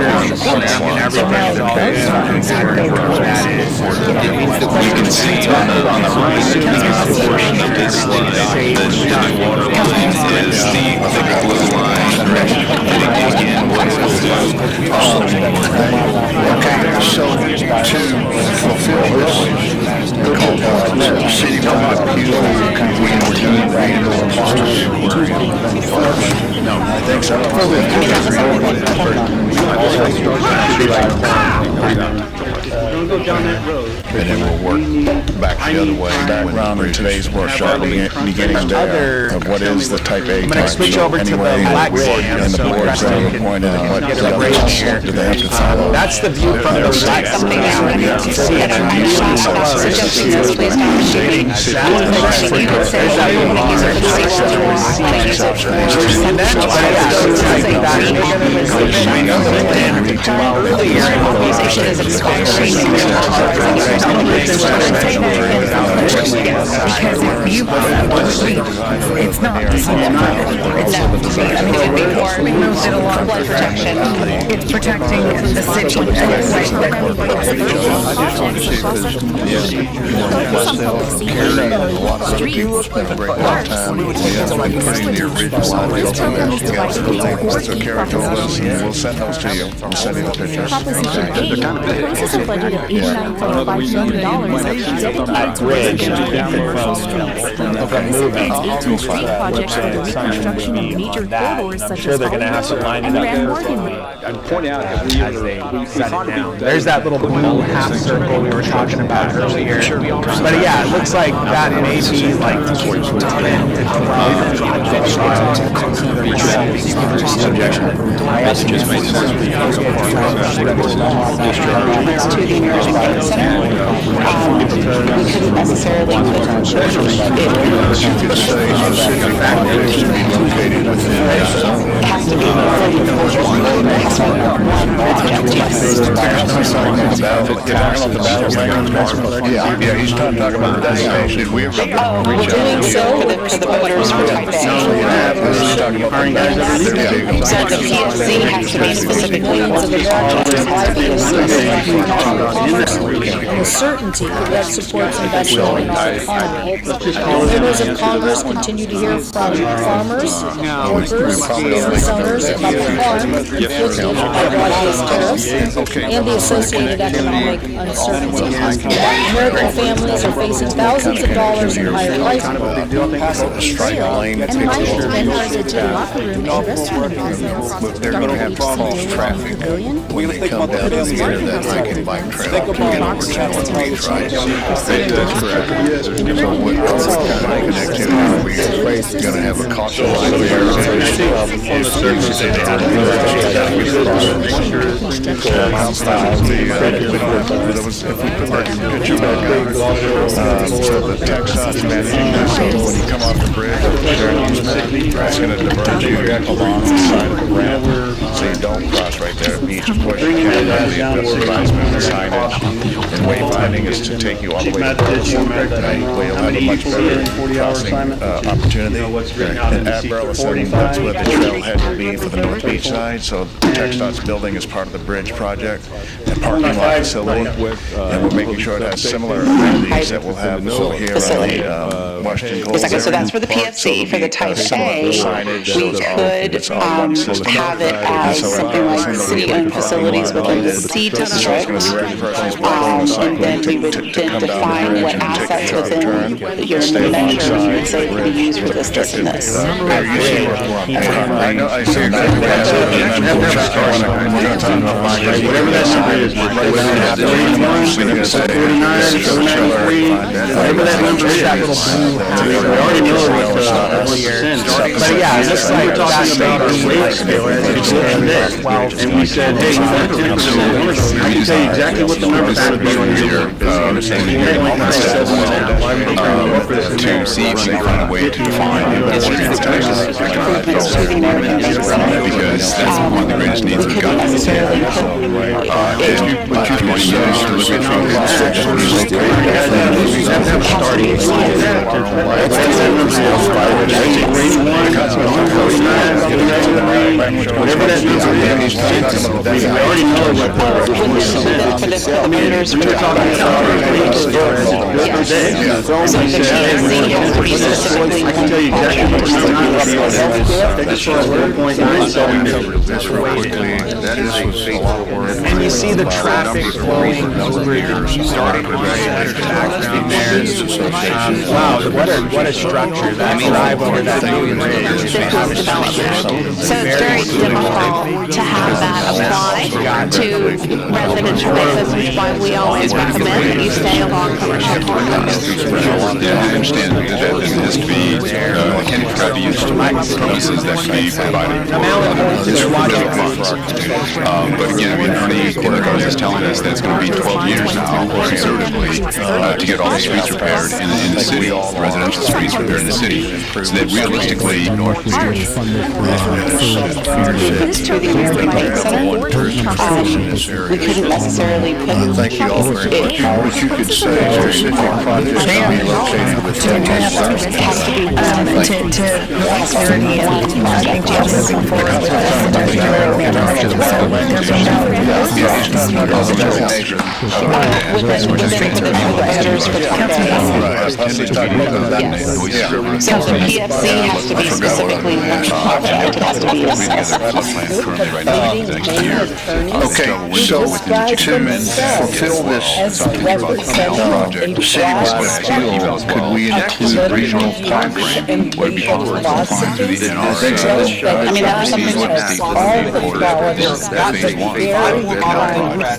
You can see on the right portion of this slide that the water line is the thick blue line. And again, what it will do. Okay, so to fulfill this, city block appeal, we were doing no, I think so. We're going to go down that road. And then we'll work back the other way. Background in today's workshop, beginning there of what is the type A. I'm going to switch over to the black sand, and the boards that are appointed and what do they have to follow. That's the view from the black sand. It's not. Flood protection. It's protecting the city. We'll send those to you. I'm sending the pictures. Proposition 8 places a budget of $89.5 million dedicated to residential and 18 street projects for the reconstruction of major corridors such as Hollywood and Grand Morgan Road. I'd point out as they set it down. There's that little blue half circle we were talking about earlier. But yeah, it looks like that may be like 10 to Yeah, he's talking about the designation. We're doing so for the voters for type A. So the PFC has to be specifically and the certainty that supports investment in our economy. Members of Congress continue to hear from farmers, workers, business owners about the harm inflicted by broad-based tariffs and the associated economic uncertainty. American families are facing thousands of dollars in higher prices. And my vendors at the locker room and restaurant business They're going to have false traffic when they come down in the area of that hiking bike trail. Get over to the beach, right? That's correct. So what connectivity are we going to have a caution light there? The Texas managing this, so when you come off the bridge, it's going to divert you along the side of the ramp, so you don't cross right there at beach. Of course, you can't have the advisement and signage, and wayfinding is to take you all the way to the way you'll have a much better crossing opportunity. And at Burleson, that's where the trailhead will be for the North Beach side, so TxDOT's building is part of the bridge project, and parking lot facility, and we're making sure it has similar amenities that we'll have over here on the Washington Coast. So that's for the PFC. For the type A, we could have it as something like city-owned facilities within the C district, and then we would then define what assets within your measure you would say can be used for this, this, and this. I know, I see exactly what whatever that number is, whatever that number is, that little blue. We already know what but yeah, it looks like that may be 7 days. And we said, hey, you got 10%. I can tell you exactly what the numbers would be on your to see if they find a way to define because that's one of the greatest needs we've got. Whatever that number is, we already know what the I can tell you exactly what the number is. And you see the traffic flowing over here, starting to down there. Wow, what a structure. That drive over that new bridge. So it's very difficult to have that apply to residential bases, which is why we always recommend that you stay along commercial corridors. Yeah, I understand that has to be, can be used to premises that can be provided for but again, I mean, Ernie Kindergarten is telling us that it's going to be 12 years now, conservatively, to get all the streets repaired in the city, the residential streets repaired in the city, so that realistically, we couldn't necessarily put. Thank you all very much. What you could say specific projects to be located within to security, and I think we're moving forward with So the PFC has to be specifically one project, it has to be assessed. Okay, so to fulfill this project, the city was could we include regional plan frame? Would it be possible to find through the NRA? I mean, that's something that's all the phase one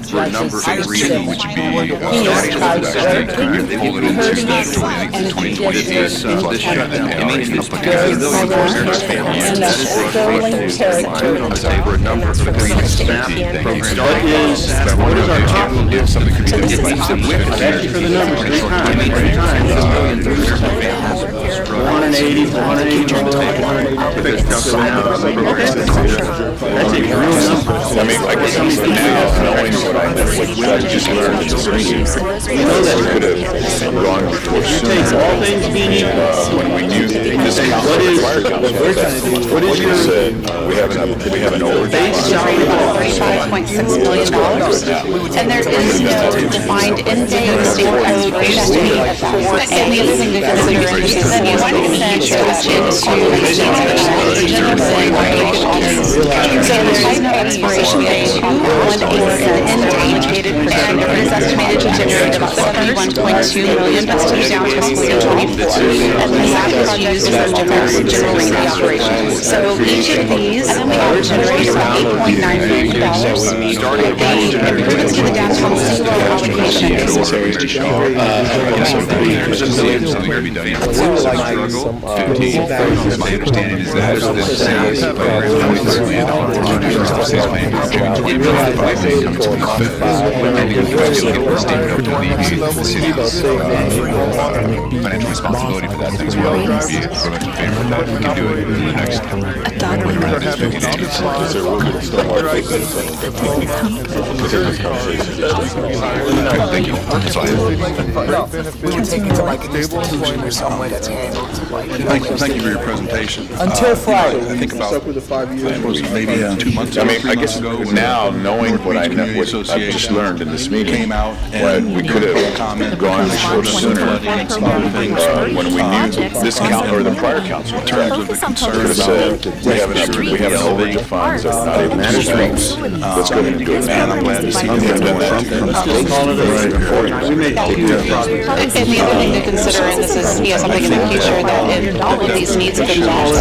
for a number of reasons, which would be starting with production and pull it into the 2020 this shutdown. I mean, it's put together for a number of agreements programs. What is our top? Something could be done with for the numbers 3 times. 480, 480, 480. That's a real number. I mean, I guess now, knowing what I just learned, you know that we could have gone before sooner. Take all things being equal. When we knew this council, the fire council, what is your, we have an overtime. $35.6 million, and there is no defined end date or state code mandate. And the other thing to consider is that you want to send into so the type expiration date on an end date, and it is estimated to generate about $71.2 million down fiscal year 24, and that is used for multiple general city operations. So each of these will generate about $8.9 million. The improvements to the downtown seawall application is something could be done. My understanding is that the city's program financial responsibility for that thing, so we'll be in favor of that. We can do it in the next Thank you. We can take it to like a conclusion or some way that's handled. Thank you for your presentation. Until Friday. I think about maybe 2 months ago. I mean, I guess now knowing what I know, what I've just learned in this meeting, came out and we could have gone before sooner when we knew this council or the prior council in terms of the concern about we have an overage fund, so not even streets. Let's go ahead and do it now. I'm glad to see you have done that. And the other thing to consider, and this is something in the future, that if all of these needs have been met,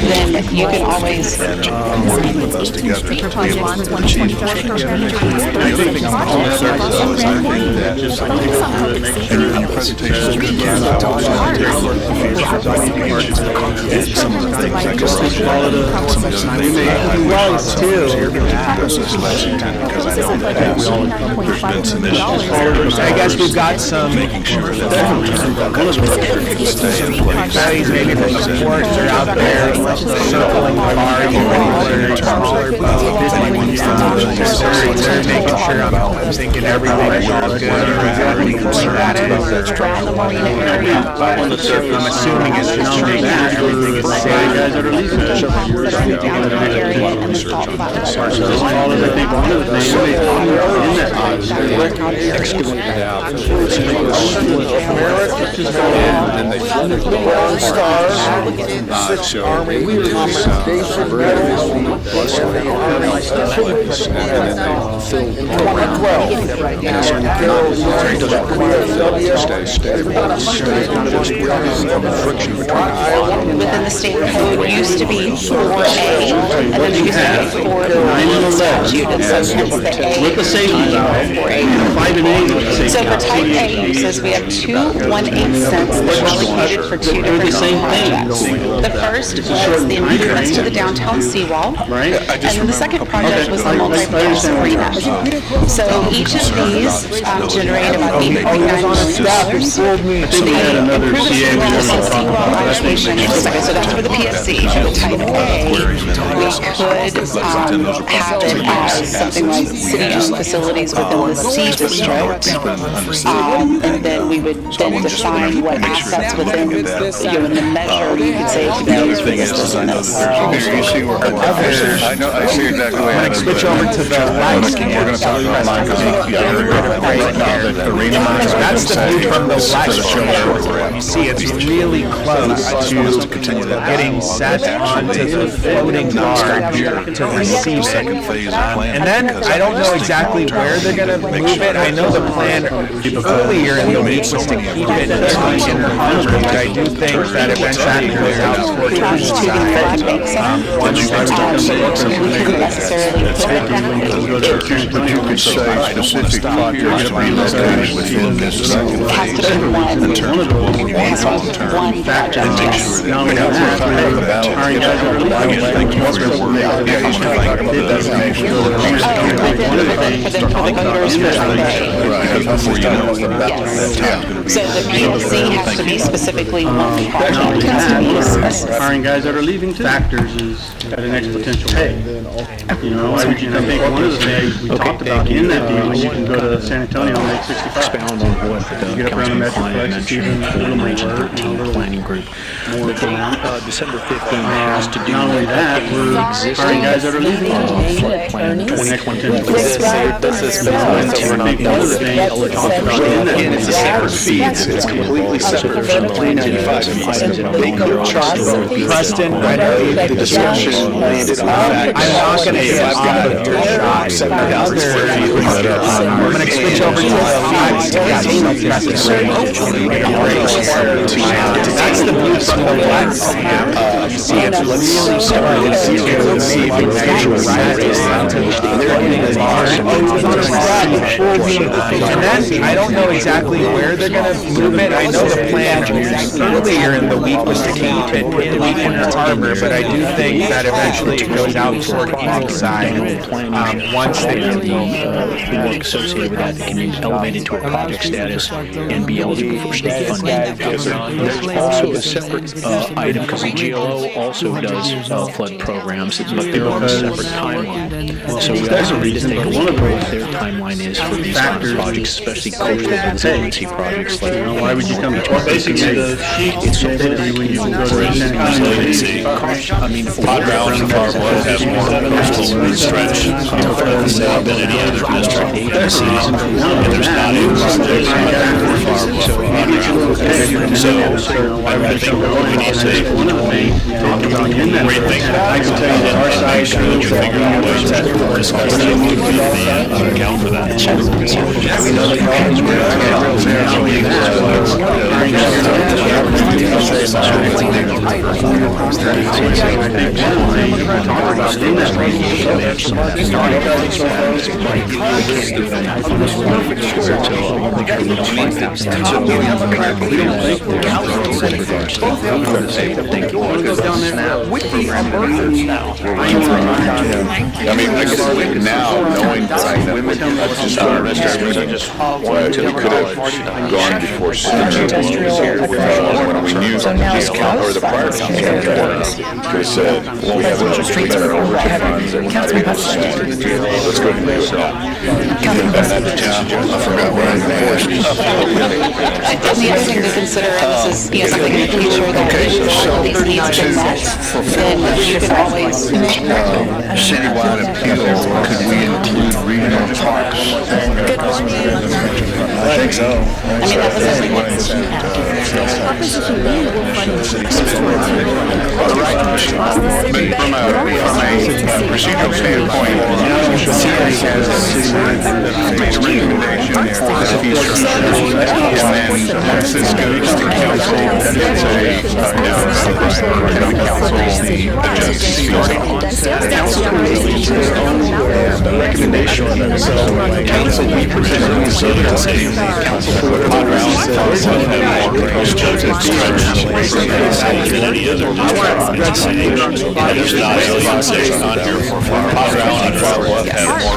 then you can always. Working with us together. The other thing I'm almost certain of is I think that in your presentation, some of the things that go wrong, some of Wells too. I guess we've got some studies maybe from the ports are out there circling the car, they're making sure I'm thinking everything's all good. I'm assuming it's just everything is safe. Guys that are leaving and they flew the Lone Stars, 6th Army Commendation Medals, plus and then they filled 2012. Within the state code used to be 4A, and then there used to be 4B statute, and so it's the A, with the safety valve, 5 and 8 with the safety so for type A uses, we have two 1/8 cents that are allocated for two different projects. The first was the improvements to the downtown seawall, and then the second project was the multi-purpose arena. So each of these generated about $8.9 million. The improvements to the seawall allocation, so that's for the PSC. For the type A, we could have it as something like city-owned facilities within the C district, and then we would then define what assets within, in the measure, you could say it could be used for this, this, and this. I see exactly what I'm going to switch over to the right. We're going to talk about mine because the arena mines. That's the view from the left. You see, it's really close to getting set onto the floating bar to receive it. And then I don't know exactly where they're going to move it. I know the plan earlier in the week was to keep it in Harbor, but I do think that eventually it goes out towards the east side. We couldn't necessarily put it But you could say specific projects to be located within this second phase. one project, yes. So the PLC has to be specifically one project. Hiring guys that are leaving too. Factors is at an exponential rate. You know, I think one of the things we talked about in that deal is you can go to San Antonio and make 65. Expound on what the Get up around the Metroplex, it's even a little more planning group. December 15th has to do not only that, we're hiring guys that are leaving. Flood plan 2020. It's a separate fee. It's completely separate from the Plan 95 fees. They could have charged Preston, I know the discussion landed on the fact. I'm not going to get off of your shot. I'm going to switch over to the left. That's the view from the left. See, it's really starting to and then I don't know exactly where they're going to move it. I know the plan earlier in the week was to keep it in the harbor, but I do think that eventually it goes out toward each side once they get the work associated with that can be elevated to a project status and be eligible for state funding. There's also a separate item because the GLO also does flood programs, but they're on a separate timeline. So we also need to take a look at what their timeline is for these kind of projects, especially coastal resiliency projects. Like, why would you come to basically the sheet it's something when you go to resiliency. I mean, Pod Valley and Farmwood has more coastal stretch than any other district. And there's not a project so I think we need to say one of the main great things I can tell you that our side sure that you're figuring out ways to discuss the account for that. with the inverters now. we're running from. I mean, I guess now, knowing that women just wanted to, we could have gone before sooner when we knew this count, or the prior council could have said, well, we have our overtime funds that we're not able to spend. Let's go ahead and do it now. I forgot what I asked. And the other thing to consider, and this is something in the future, that if all of these needs get met, then you can always Citywide appeal, could we include regional parks? Good morning. I think so. I mean, that was something But from a procedural standpoint, I've made a recommendation for the fee structure, and then once this goes to council, it's a recommendation. So council, we presented the Southern State Council for the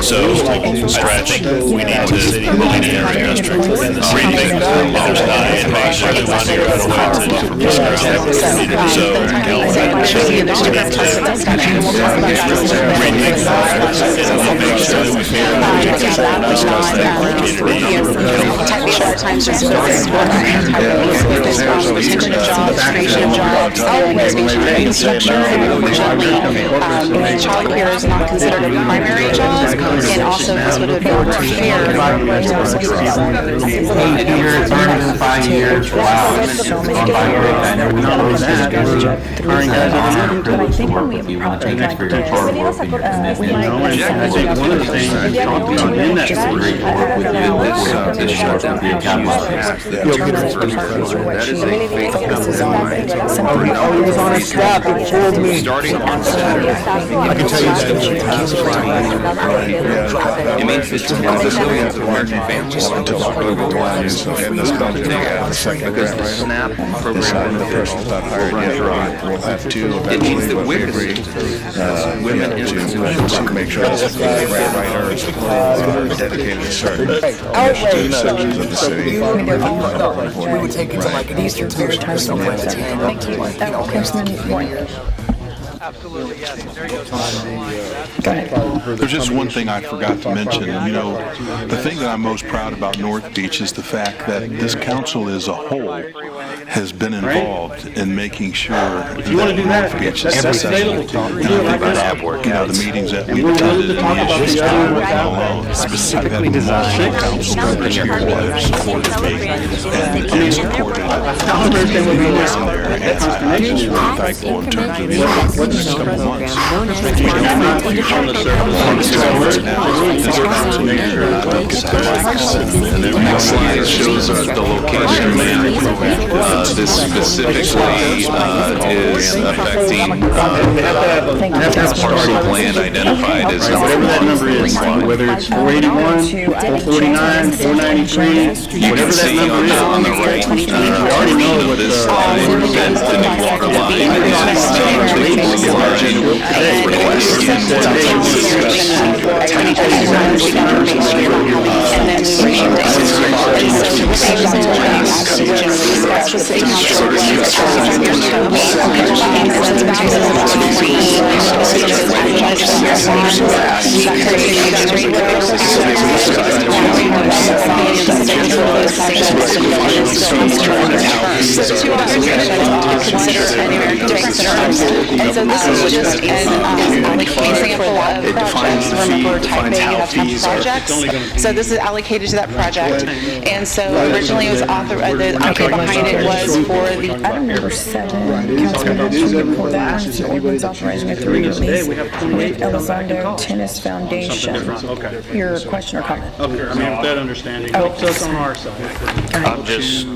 So I think we need to delineate our district within the city. There's not anybody one year out of way from this ground. So times just focus on retention of jobs, creation of jobs, and structure, and unfortunately, child care is not considered a primary job, and also this would have been more fair. 8 years, 5 years, wow. I know we know that. Hiring guys on our privilege to work with you. When the next period of hard work and your commitment. I think one of the things we talked about in that great to work with you. This short will be a capital. That is a fake Oh, he was on his staff, he told me. starting on Saturday. I can tell you that. It means it's millions of American families until in this budget, because the SNAP program the person's not hired yet, we'll have to it means that we're women to make sure that the grant writers are dedicated to certain sections of the city. We would take it to like an Eastern Period or something like that. Thank you. Councilman Moore. Absolutely, yes. There you Go ahead. There's just one thing I forgot to mention. You know, the thing that I'm most proud about North Beach is the fact that this council as a whole has been involved in making sure that North Beach is successful. You know, the meetings that we've attended, the issues alone, specifically designed council members here have supported me and supported and I'm just really thankful in terms of the next couple months. The next slide shows the location map. This specifically is affecting parcel of land identified as whatever that number is, whether it's 481, 449, 493, whatever that number is. On the right, green of this slide, that the new water line is the line And so this is just an example of projects. Remember, type A, you have projects. So this is allocated to that project. And so originally it was the idea behind it was for the Item number 7, Councilman Hudson, report that emergency ordinance authorizing a 3-year lease with Elizondo Tennis Foundation. Your question or comment? Okay, I mean, with that understanding, helps us on our side. I'm just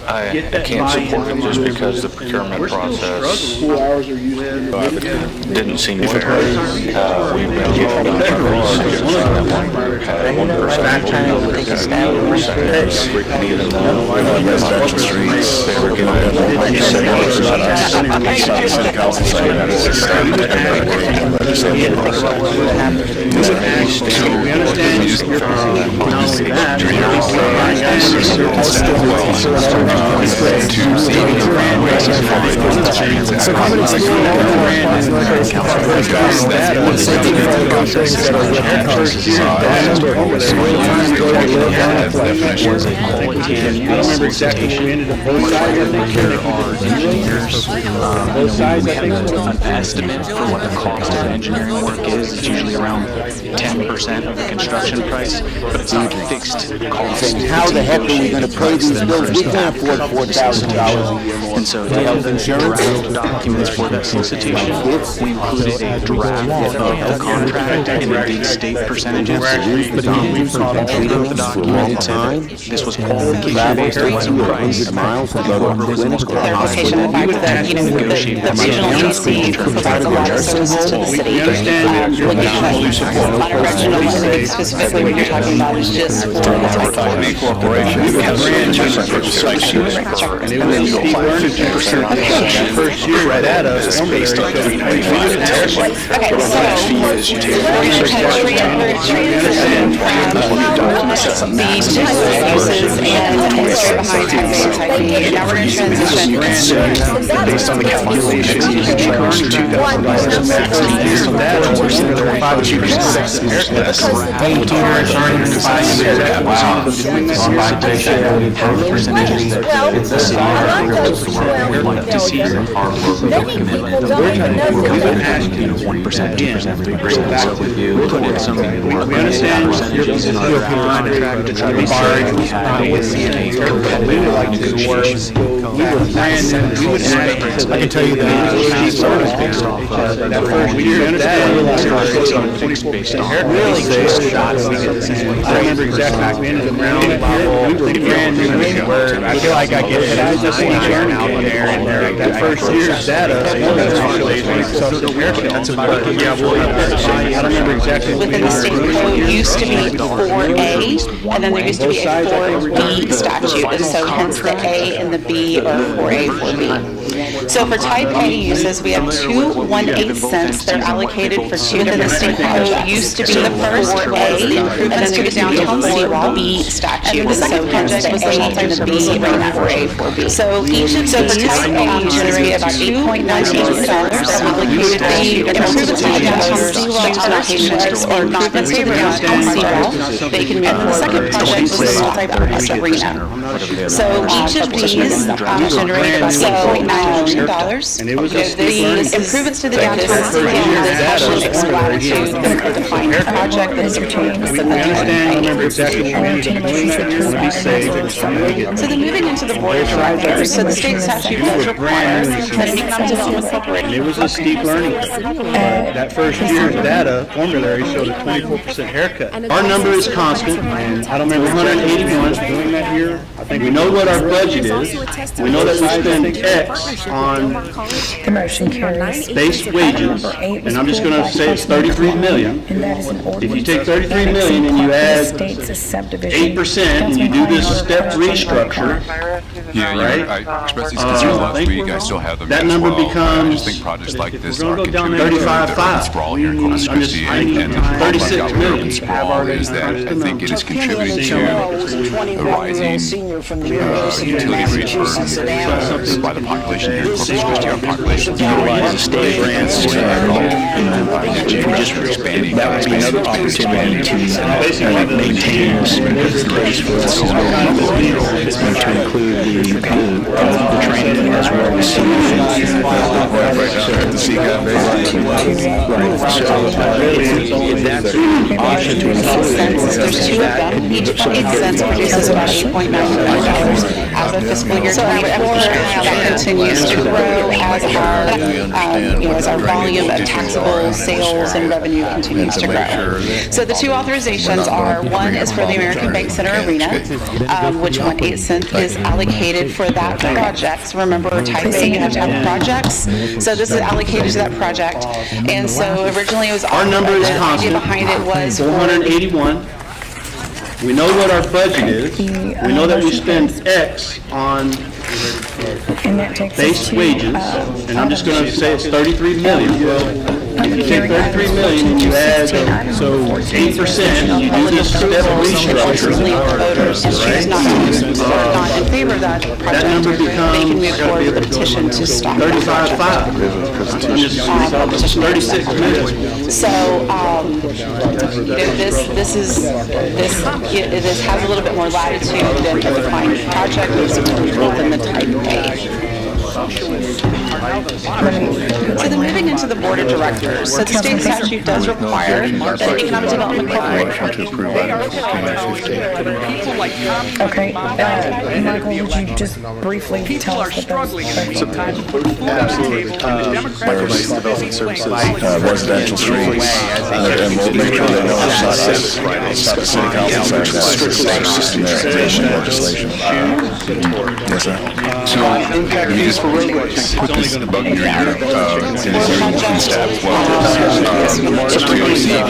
I can't support it just because the procurement process 4 hours are used didn't seem fair. We've been given one even though residential streets, they were given an estimate for what the cost of engineering work is. It's usually around 10% of the construction price, but it's not a fixed cost. How the heck are we going to pay these bills? We can't afford $4,000 a year more. And so to have the draft documents for that solicitation, we included a draft of the contract and indeed state percentages. But then we wrote the document and said this was qualification based on what price. Clarification of the fact that, you know, the regional GC provides a lot of services to the city. Looking at a regional, I think specifically what you're talking about is just for the type of corporation. And it was a steep learning curve. First year right at us, okay, so we're going to transition from the general uses and history behind type A and type B, and now we're going to transition based on the calculations used in terms of 2000 years of that, or 5% haircuts. We'd like to see our local commitment. We've been asking, 1%, 2%, 3%. So with you, put in some more percentages in our draft to try to bargain with the we would like to negotiations. I can tell you that that first year, really good shots. I remember exactly. We ended up round level. We ran where I feel like I get it. I just want to share out there and there. That first year's data. Yeah, well, I don't remember exactly. within the state code used to be 4A, and then there used to be a 4B statute, and so hence the A and the B are 4A, 4B. So for type A uses, we have two 1/8 cents that are allocated for two within the state code used to be the first A, and then there was downtown seawall B statute, and the second project was the multi-B right now 4A, 4B. So each of these type A uses, we have about $8.1 million allocated to improve the downtown seawall locations or not necessarily downtown seawall. They can move. The second project was the multi-purpose arena. So each of these generated about $8.9 million. The improvements to the downtown seawall is actually explained to the defined project that is pertaining to the So then moving into the border drivers, so the state statute does require that an economic development corporation. It was a steep learning curve. That first year's data formulary showed a 24% haircut. Our number is constant, and I don't remember 181 doing that year. I think we know what our budget is. We know that we spend X on The motion carries. base wages, and I'm just going to say it's 33 million. And that is an ordinance. If you take 33 million and you add States a subdivision. 8% and you do this step restructure, Yeah, right? I expressed these concerns last week. I still have them that as number well. I becomes, just think projects like this we're are gonna go down contributing to there the 35.5. sprawl here in Corpus Christi. And the problem 36 about million. urban sprawl is that I think it is contributing to a rising utility rate burden by the population here in Corpus Christi. Our population is state grants we're just expanding. That would be another opportunity to maintain this race for us as well. It's going to include the training as well as motion to include. There's two of them. Each 8 cents produces about $8.9 million as of fiscal year 24. That continues to grow as our volume of taxable sales and revenue continues to grow. So the two authorizations are, one is for the American Bank Center Arena, which 1/8 cent is allocated for that project. So remember, Type A, you have to have projects. So this is allocated to that project. And so originally it was our number is the idea behind it was 481. We know what our budget is. We know that we spend X on base wages, and I'm just going to say it's 33 million. Well, if you take 33 million and you add, so 8%, and you do this step restructure, that number becomes 35.5. 36 million. So, this has a little bit more latitude than a defined project within the Type A. So then moving into the board of directors. So the state statute does require that economic development corporation. Okay, Michael, would you just briefly tell us what those are? Absolutely. There's development services, residential streets, and we'll make sure they know it's not city council legislation. Yes, sir. So, let me just put this bug in your ear. Is there any cuntstables? So we receive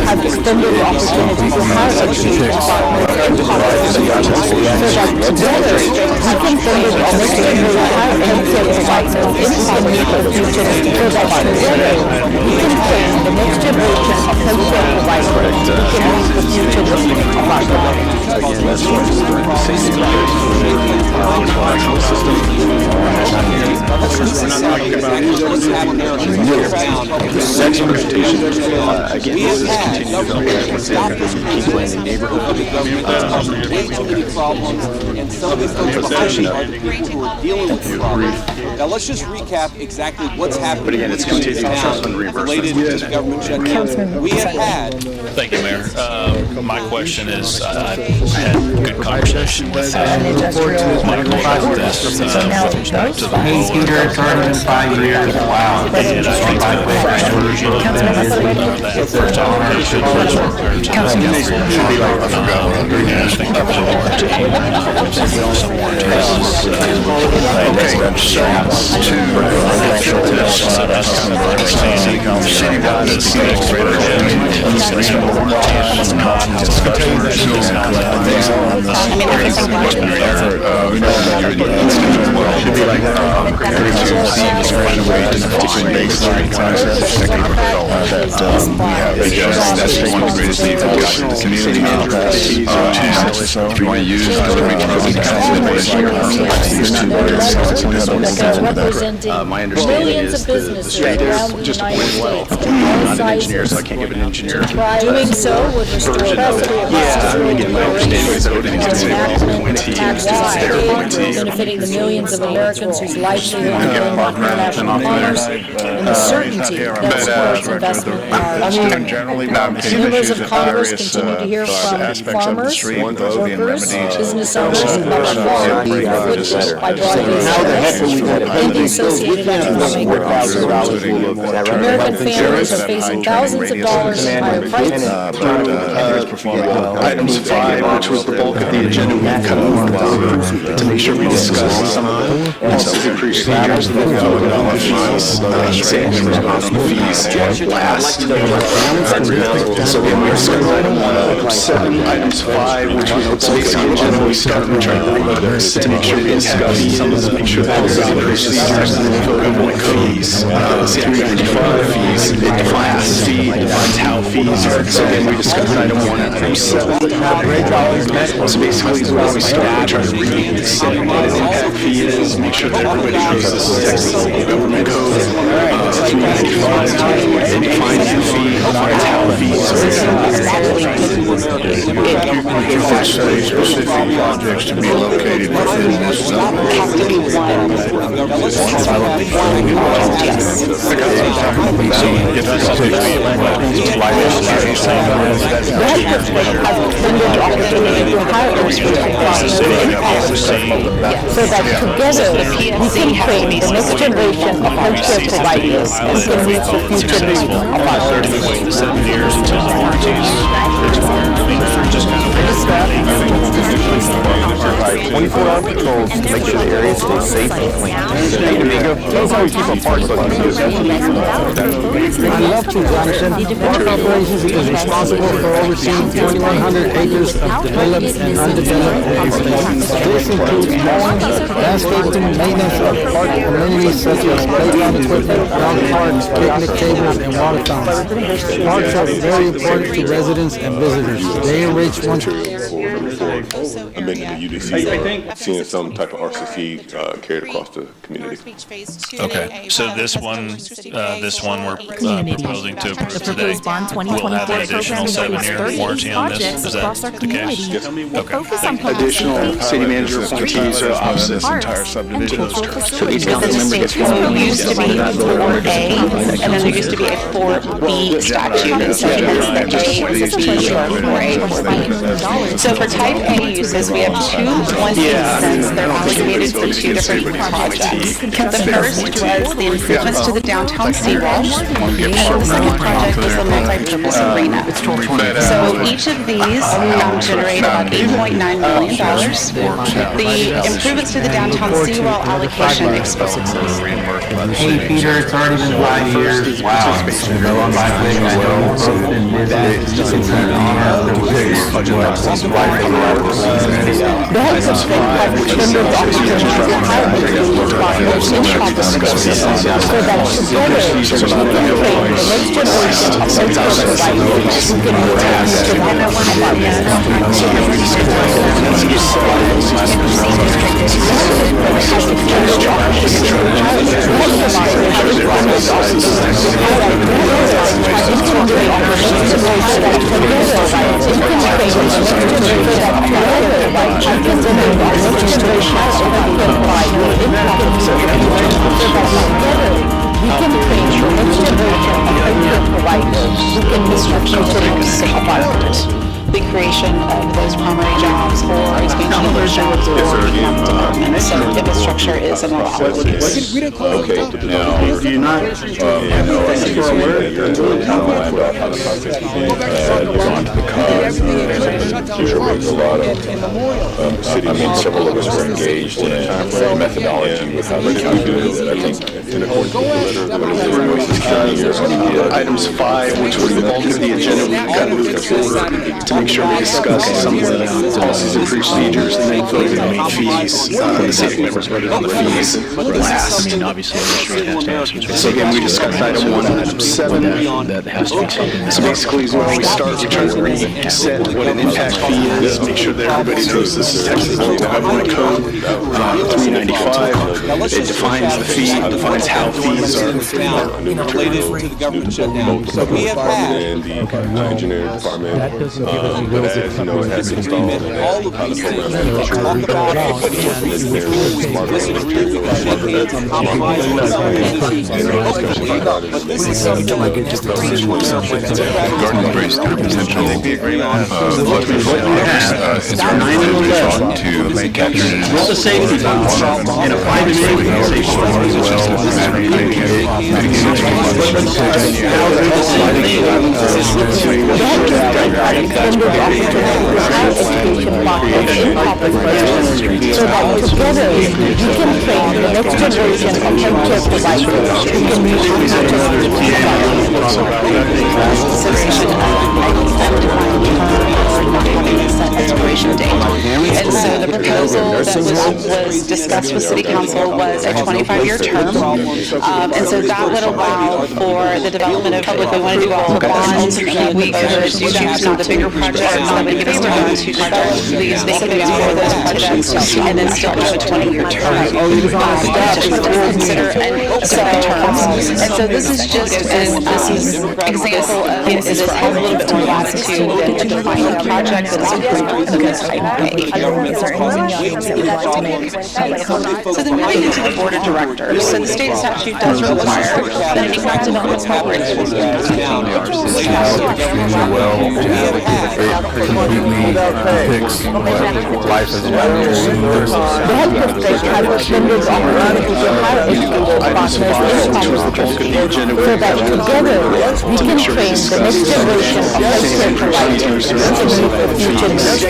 have extended the opportunity to hire education department and so that together we can send the opportunity to hire healthcare providers in the future so that together we can train the next generation of healthcare providers who can make the future of our government. Again, this is continued development keep planning neighborhood. Way too many problems, and some of these folks are the people who are dealing with the problem. Now let's just recap exactly what's happening. But again, it's continued trust fund reimbursement related to the government shutdown. We have had. Thank you, Mayor. My question is, I've had good conversation with Michael about this with respect to the He's term in 5 years. Wow. and I think that the first version of that first operation was referred to the should be like, I think that was a warranty. Some warranties. That's one of the greatest needs I've got in the community. If you want to use my understanding is the state is just a point well. I'm not an engineer, so I can't give an engineer. Doing so would restore custody of Again, my understanding is that benefiting the millions of Americans whose livelihood depend on international commerce, and the certainty that supports investment in our economy. Members of Congress continue to hear from farmers, workers, business owners, and large farmers by broadcasting and the associated economic uncertainty. American families are facing thousands of dollars in higher prices. Items 5, which was the bulk of the agenda, we cut off to make sure we discuss some of the procedures that we've got fees last. So we have 7, items 5, which we basically in general, we start and try to read those to make sure we discuss some of them, make sure that there's other procedures and avoid fees. 395 fees, it defines the fee, it defines how fees are. So again, we discussed item 1 and item 7. So basically, where we start, we try to read, set what an impact fee is, make sure that everybody knows this is Texas government code. 395, it defines the fee, defines how fees are. You can say specific projects to be located within this zone. Has to be one. So that together we can train the next generation of healthcare providers and can meet the future needs of our Wait 7 years until the warranties expire. I mean, just kind of 24-hour patrols to make sure the area stays safe and clean. That's how we keep our parks open. I love to, Jonathan. Park Operations is responsible for overseeing 2,100 acres of developed and undeveloped open space. This includes mowing, landscaping, maintenance of park amenities such as playground equipment, dog parks, picnic tables, and water fountains. Parks are very important to residents and visitors. They enrich one's amending the UDC, seeing some type of RCC carried across the community. Okay, so this one we're proposing to approve today. We'll have an additional 7-year warranty on this. Is that the case? Yes. Okay. Additional city manager continues to offset this entire subdivision. So each council member gets one. It used to be 4A, and then there used to be a 4B statute, and so hence the A is a T or 4A, 4B. So for type A uses, we have 2 1/8 they're allocated for 2 different projects. The first was the improvements to the downtown seawall, and the second project was the multi-purpose arena. So each of these generate about $8.9 million. The improvements to the downtown seawall allocation exposed. Hey Peter, it's already been 5 years. Wow. It's been on my thing. I know it's been busy. It's an honor to be the health of state have extended the opportunity to hire individuals partners in competition so that together we can train the next generation of healthcare providers who can meet the needs of the creation of those primary jobs or expansion of those jobs or economic development. So infrastructure is an element. Okay, now, do you not, you're gone to the cause, there was a lot of city, several of us were engaged in a methodology with how they calculated it. I think in accordance with the letter, Items 5, which was the bulk of the agenda, we've got to move forward to make sure we discuss some of the policies and procedures, and then vote on the fees. The city members voted on the fees last. So again, we discussed item 1 and item 7. So basically, when we start, we try to reset what an impact fee is, make sure that everybody knows this is Texas Government Code 395. It defines the fee, it defines how fees are related to the government shutdown. So we have had and the engineering department, as you know, it has installed all of these things that talk about but this is something like it just Garden embraced their potential to make capture what's the safety in a 5-minute education partners in Corpus so that together we can train the next generation of healthcare providers who can meet expiration date. And so the proposal that was discussed with City Council was a 25-year term. And so that would allow for the development of, if we want to do all the bonds, we could do some of the bigger projects that would give us time to develop the specifics for those projects and then still have a 20-year term. Consider separate terms. And so this is just an example of it has a little bit more latitude than a defined project that is approved because I pay. So then moving into the board of directors. So the state statute does require that any kind of development property extremely well, completely depicts what life is like. The health district has extended opportunity to hire educated partners in Corpus Christi so that together we can train the next generation of healthcare providers to meet the future needs of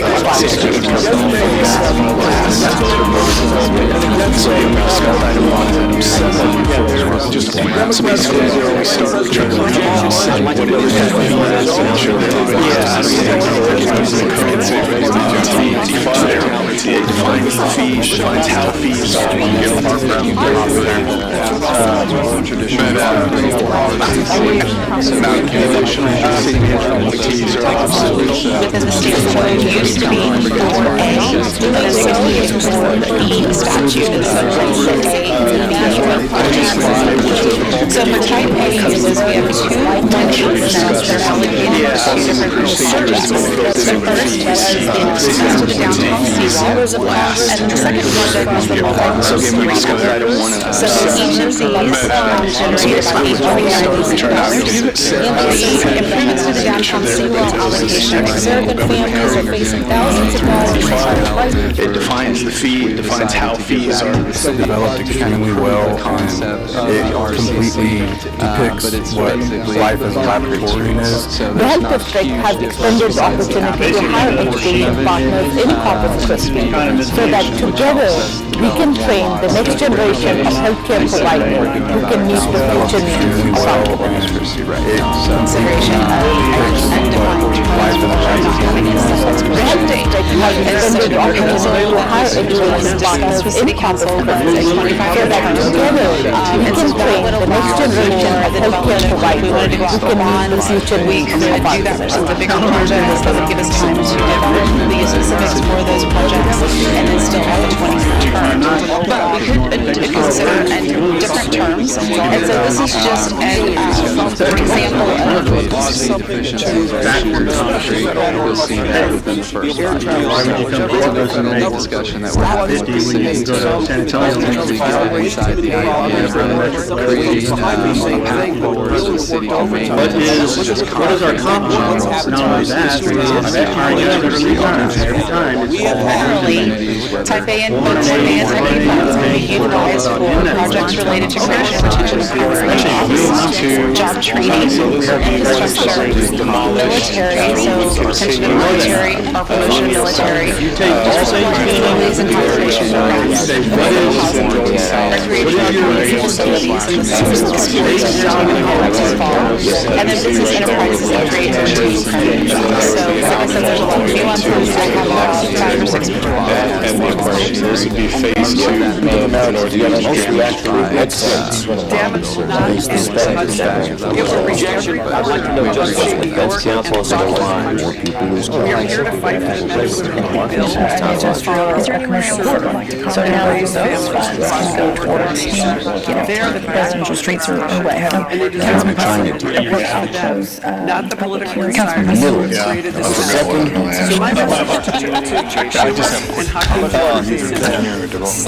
defines the fee, defines how fees are within the state code used to be 4A, but associated with the statute in subsection 8. So for type A, it was we have 2 1-8 cents that are allocated to 2 different projects. The first is the access to the downtown seawall, and then the second project was the multi-purpose green school. So each of these generated about $8,000,000. The improvements to the downtown seawall allocation American families are facing thousands of dollars. It defines the fee, it defines how fees are developed extremely well, and it completely depicts what life as a laboratory is. The health district has extended the opportunity to hire educated partners in Corpus Christi so that together we can train the next generation of healthcare providers who can meet the future needs of our community. Consideration of life The health district has extended the opportunity to hire educated partners in Corpus Christi so that together we can train the next generation of healthcare providers who can meet the future needs of our community. Some of the bigger projects that would give us time to develop the specifics for those projects and then still have a 20-year term. But we could consider different terms. And so this is just an example of We'll see that within the first discussion that we're having with the city. So San Antonio inside the idea of creating a path forward to the city domain. What is our accomplishment? Not only that, our guys every time. Currently, Type A and Type A funds can be utilized for projects related to creation, retention, and hiring, job training, infrastructure, military, so retention of military, or promotion of military, facilities and conservation programs, housing, recreation facilities, and the and then business enterprises and creativity. So, like I said, there's a lot of nuances. I have about 5 or 6 people. And the question, this would be phase 2 of North It was a rejection, but I'd like to know just what the defense counsel is on the line. We are here to fight for the bill. Is there anywhere else you'd like to comment? So now those funds can go towards, the residential streets or what have you. Councilman Patsey, not the political Councilman created this. So my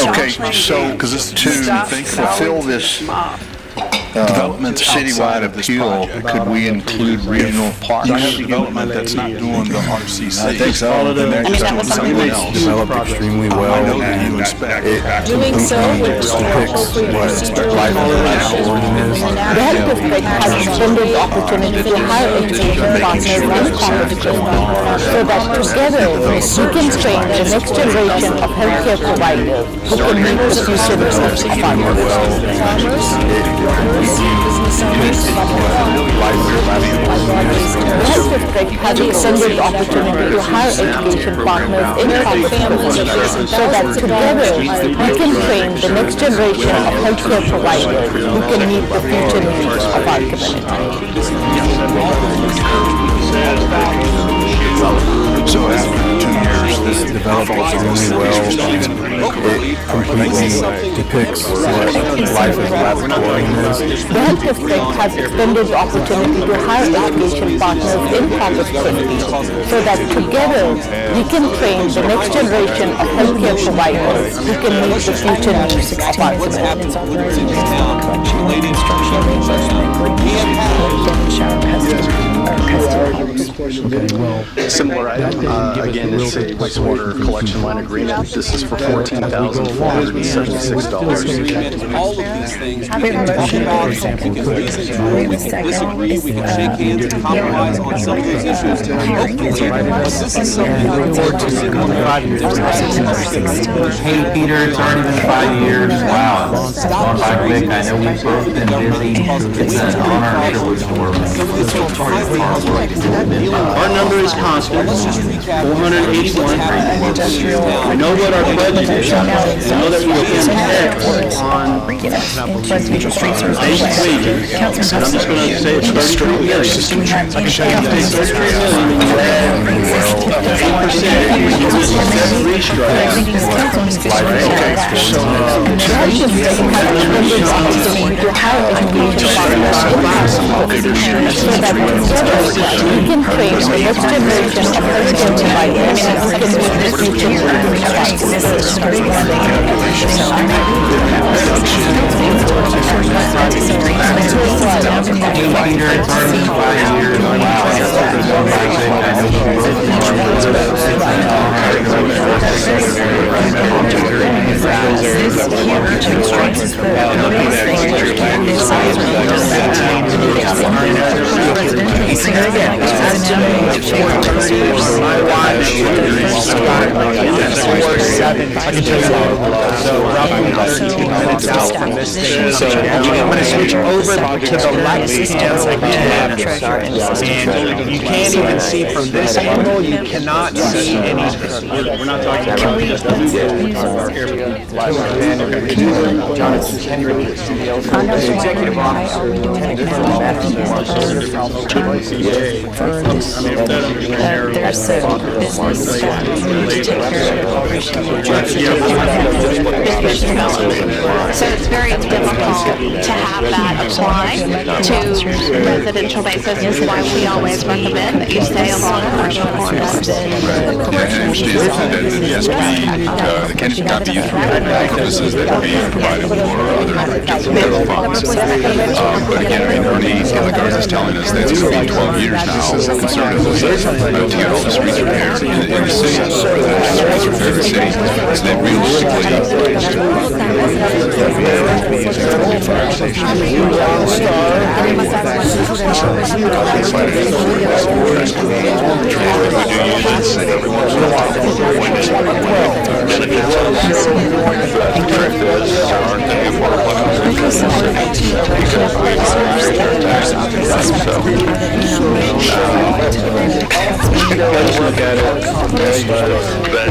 Okay, so, because it's to fulfill this developments outside of this project. Could we include regional parks? You have development that's not doing the RCC. I think so. And they're just that doing was something else. Developed extremely well. I know that you inspect. Doing so would restore appropriate procedural The health district has extended the opportunity to hire education partners and competitors so that together we can train the next generation of healthcare providers who can meet the future needs of our community. The health district has extended the opportunity to hire education partners in competitors so that together we can train the next generation of healthcare providers who can meet the future needs of our community. So after 2 years, this developed really well. It completely depicts what life as a laboratory is. The health district has extended the opportunity to hire education partners in Corpus Christi so that together we can train the next generation of healthcare providers who can meet the future needs of our community. Similar item, again, it's a wastewater collection line agreement. This is for $14,476. All of these things we can talk about, because we can disagree, we can shake hands and compromise on some of these issues. Hopefully, this is something Hey Peter, it's already been 5 years. Wow, it's gone by quick. I know we've both been busy. It's an honor to work Our number is constant, 481. I know what our budget is. I know that we impact on basic wages. And I'm just going to say it's 33 million. If you take 33 million and you add 8%, you get restrike. We can train the next generation of healthcare providers who can meet the future needs of our So I'm going to switch over to the left hand and you can't even see from this angle, you cannot see anything. We're not talking about just the executive officer, There's a business to take care of so it's very difficult to have that apply to residential basis, is why we always recommend that you stay along commercial corridors. I understand that the SB, cannot be used for purposes that can be provided for other federal funds. But again, Ernie Gilligar's is telling us that it's going to be 12 years now, conservatively, to get all the streets repaired in the city, streets repaired in the city, so that realistically,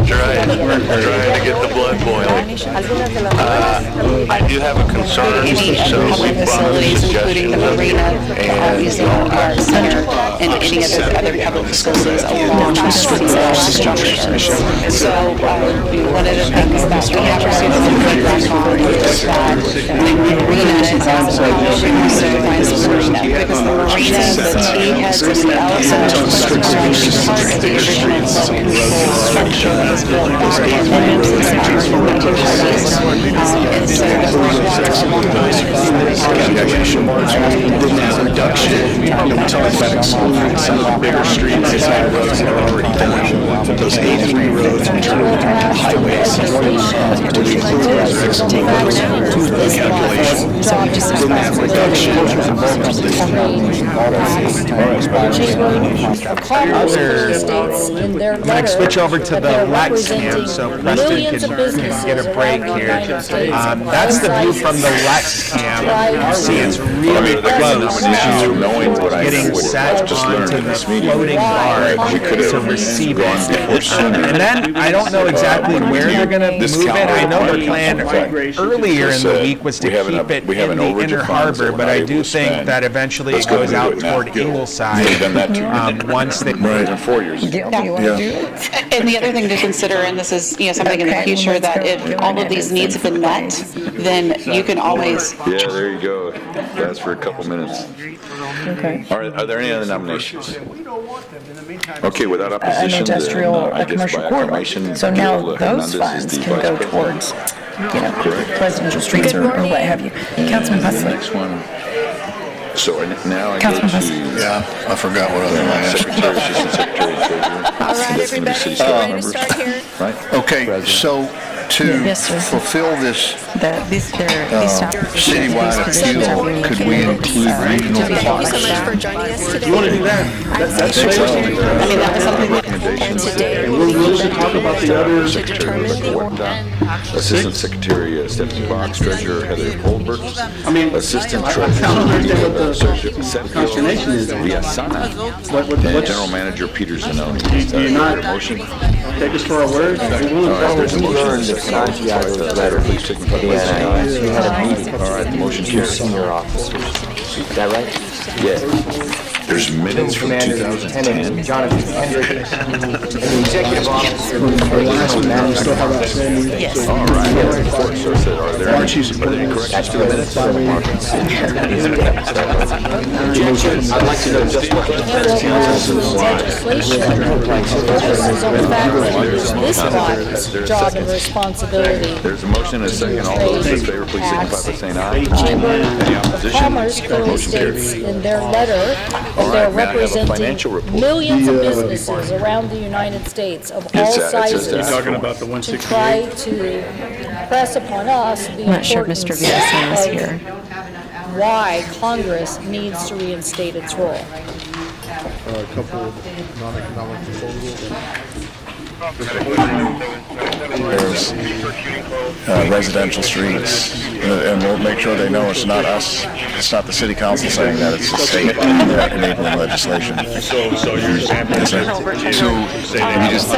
trying to get the blood boiling. I do have a concern, so we brought including the marina, obviously our center, and any other public facilities along the streets of construction. So one of the things that we have received feedback on is that marina is also so defines the marina, because the marina, the T has the L, so it's part of the original flood control structure that was built back in the 1960s. Induction, telematics, some of the bigger streets, the side roads are already done. Those A3 roads and turn into highways. I'm going to switch over to the Lex cam so Preston can get a break here. That's the view from the Lex cam. You see it's really close to getting set onto the floating guard to receive it. And then I don't know exactly where they're going to move it. I know the plan earlier in the week was to keep it in the inner harbor, but I do think that eventually it goes out toward Ingleside once they... Right, 4 years ago. And the other thing to consider, and this is something in the future, that if all of these needs have been met, then you can always... Yeah, there you go. That's for a couple minutes. Okay. Are there any other nominations? Okay, without opposition, An industrial, then, I a guess commercial by corridor. acclamation, So now Gail those Hernandez is funds the can vice go president. towards, presidential streets or what have you. Councilman The Patsey. next one. So now I go Councilman to... Patsey. Yeah, I forgot what other one I had. Secretary, Assistant Secretary, and Treasurer. All right, That's gonna be everybody, city you staff ready to members. start here? Right? Okay, so to Yes, sir. fulfill this These citywide appeal, could we include regional Thank you so much blocks? for joining us today. You want to do that? That's I'm fair. I mean, that was something that... And today And we'll we're be willing to talk about the others. to determine the Assistant Secretary Stephanie Box, Treasurer Heather Goldberg, Assistant I don't Treasurer Uh, understand what the Sergio consternation is. Viasana, and What's, General Manager Peter Zanoni. do you not Motion? take us for our word? We're willing to All right, follow there's a the motion. Santiago's letter. Please signify by saying aye. We had a meeting All right, the motion with carries. senior officers. Is that right? Yeah. There's minutes from Commander 2010. Lieutenant Jonathan Hendricks, and the executive officer for regional management. Yes. All right. Of course, so are there any corrections to the minutes? I'd like to know just what the defense counsel Focuses on the fact that it is this body's job and responsibility. There's a motion and a second. All those in favor, please signify by saying aye. Chamber Any of opposition? Commerce clearly Motion states carries. in their letter that All they're right, may I have a representing financial report? millions of businesses around the United States of all It's, sizes You're talking about the to 168? try to press upon us the I'm not sure importance Mr. Villasen is here. of why Congress needs to reinstate its role. A couple of non-economic proposals. There's residential streets, and we'll make sure they know it's not us, it's not the city council saying that, it's the state enabling legislation. So your example is that, so let me just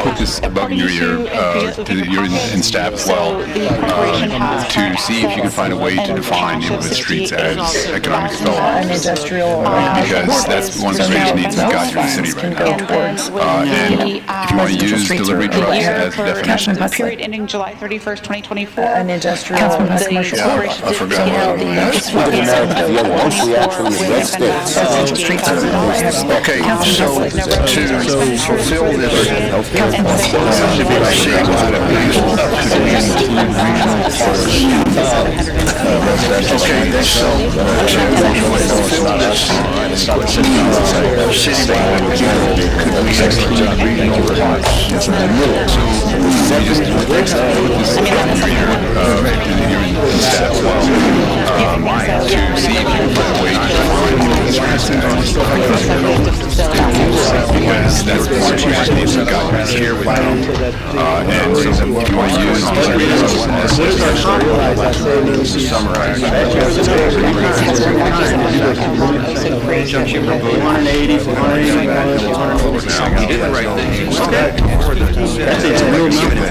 put this above your in staff as well, to see if you can find a way to define neighborhood streets as economic An development. industrial. Because that's one of the biggest needs we've got here in the city right now. And if you want to use delivery trucks as the definition. The period ending July 31st, 2024. An industrial. The commercial. corporation I did forgot get out what the it was. notice for the once we actually arrest it. Streets are. Okay, so to fulfill this Because that's one of the needs we've got here with them. And so if you want to use delivery trucks as summarize. He did the right thing. That's a real number.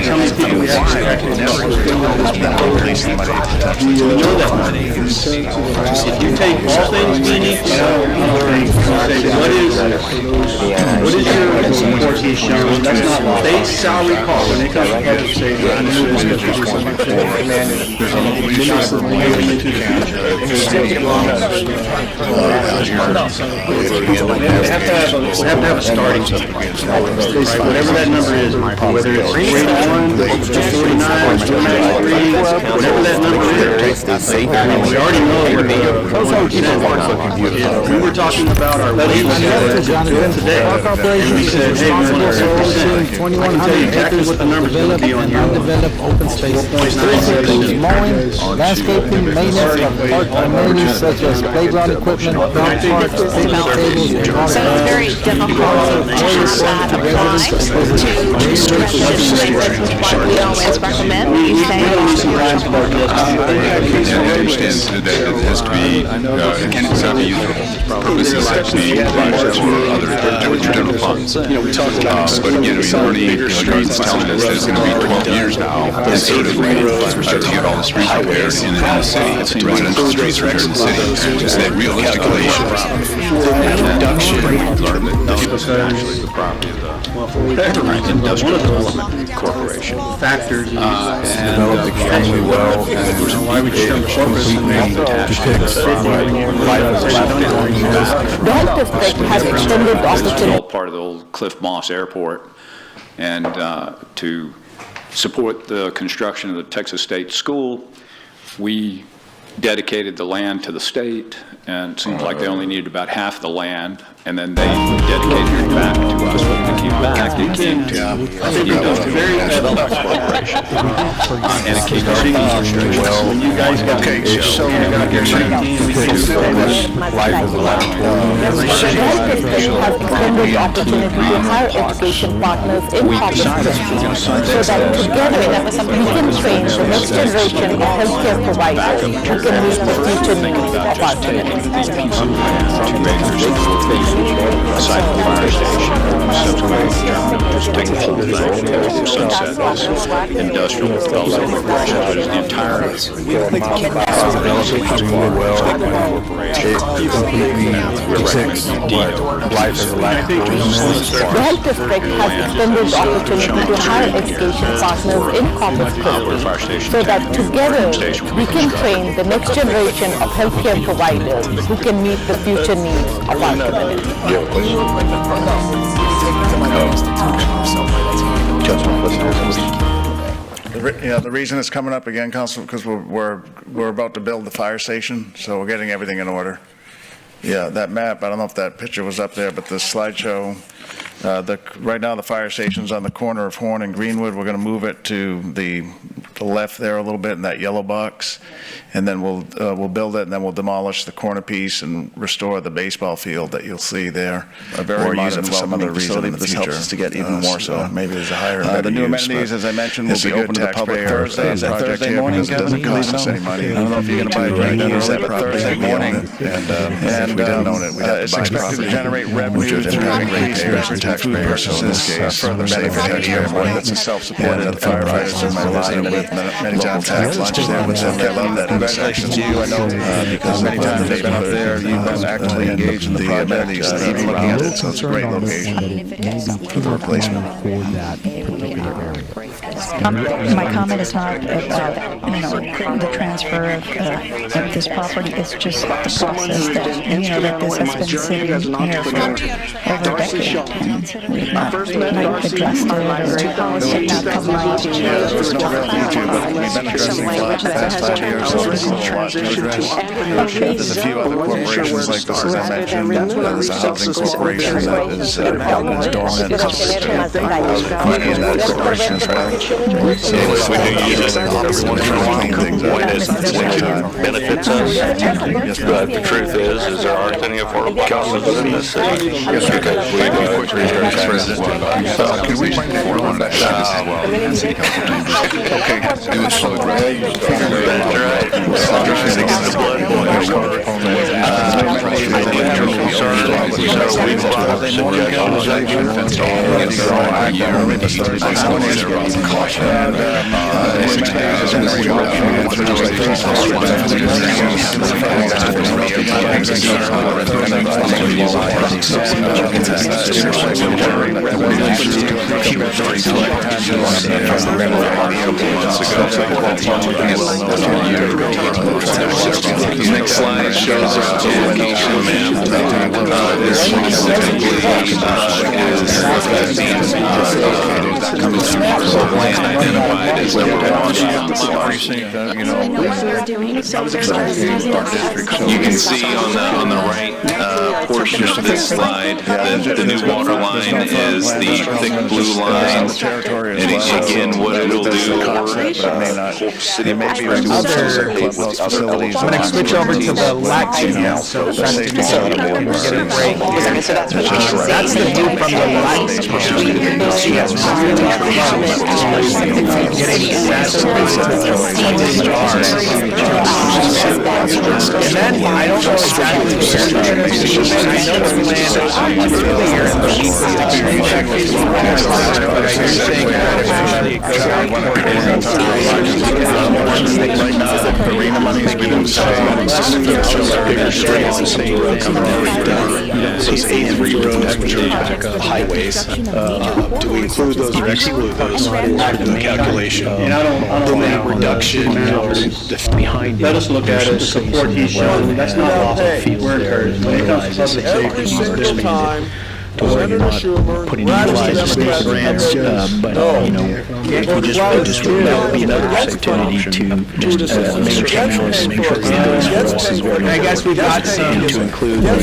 How many people we actually know that money? If you take all things we need to know. What is your base salary cost? When they come to public safety, There's a little bit of we have to have a starting point. Whatever that number is, whether it's 41, 49, 93, whatever that number is, we already know what the 1% is. We were talking about our wages today, and we said, hey, we want 4%. I can tell you exactly what the number's going to be on your undeveloped open space. This includes mowing, landscaping, maintenance of park amenities such as playground equipment, dog parks, picnic tables, and water. So it's very difficult to have that apply to what we always recommend. You say. I understand that it has to be, it cannot be used for purposes that be budgets or other general funds. But again, already the government's telling us that it's going to be 12 years now instead of to get all the streets repaired in the city, the residential streets repaired in the city. So that real calculation and induction learned that people said actually the property of the industrial development corporation factors developed extremely well, and why would you come to Corpus and make attached to this This is all part of the old Cliff Moss Airport, and to support the construction of the Texas State School, we dedicated the land to the state, and it seems like they only needed about half the land, and then they dedicated it back to us. What we came back, it came to the Industrial Development Corporation, and it came to well. When you guys got so you got your 19, we can do life is allowed. Extended opportunity to hire education partners in Corpus so that together we can train the next generation of healthcare providers who can meet the future needs of our community. Site of the fire station, subsequently just take the whole thing, sunset this industrial development corporation, but it's the entire relatively well corporation. We're recommending life is allowed. The health district has extended the opportunity to hire education partners in Corpus so that together we can train the next generation of healthcare providers who can meet the future needs of our community. The reason it's coming up again, Council, because we're about to build the fire station, so we're getting everything in order. Yeah, that map, I don't know if that picture was up there, but the slideshow, right now the fire station's on the corner of Horn and Greenwood. We're going to move it to the left there a little bit in that yellow box, and then we'll build it, and then we'll demolish the corner piece and restore the baseball field that you'll see there. A very modern, for some other reason in the future. This helps us to get even more so. Maybe there's a higher the new amenities, as I mentioned, will be open to the public Thursday. Is that Thursday morning, Kevin? It doesn't cost us any money. I don't know if you're going to buy a drink and use that Thursday morning. And if we didn't own it, we'd have to buy property. To generate revenue through increased taxpayers, so in this case, further saving here money that's self-supported. The firefighters in my line with many times tax lunches there with them. I love that. Congratulations to you. I know because many times they've been up there, you've been actively engaged in the amenities, even looking at it, so it's a great location for the replacement. My comment is not about, the transfer of this property. It's just the process that, that this has been sitting here for over a decade, and we've not addressed it or not complied to There's no real future, but we've been addressing for the past 5 years, so there's a lot to address. There's a few other corporations like this, as I mentioned. There's a housing corporation that is dormant. Money in that corporation as well. So if we do use it, everyone trying to clean things up. Benefits us, but the truth is there aren't any affordable houses in this city because we Could we bring forward one of that city council chambers? Okay, It was so aggressive. Next slide shows our location map. This specifically is land identified as number 1. You can see on the right portion of this slide that the new water line is the thick blue line. And again, what it'll do. I'm going to switch over to the Latin, so that's the view from the Latin. And then I don't know exactly where I know it's land earlier in the week. Arena monies, we didn't say highways. Do we include those or exclude those in the calculation? And I don't know. Reduction behind. Let us look at it, support he's shown, that's not lost. We're encouraged. When it comes to public safety, this means to where you're not putting utilized state grants, but, you know, if we just that would be another opportunity to just maintain those, make sure we have those policies. I guess we got some to include the,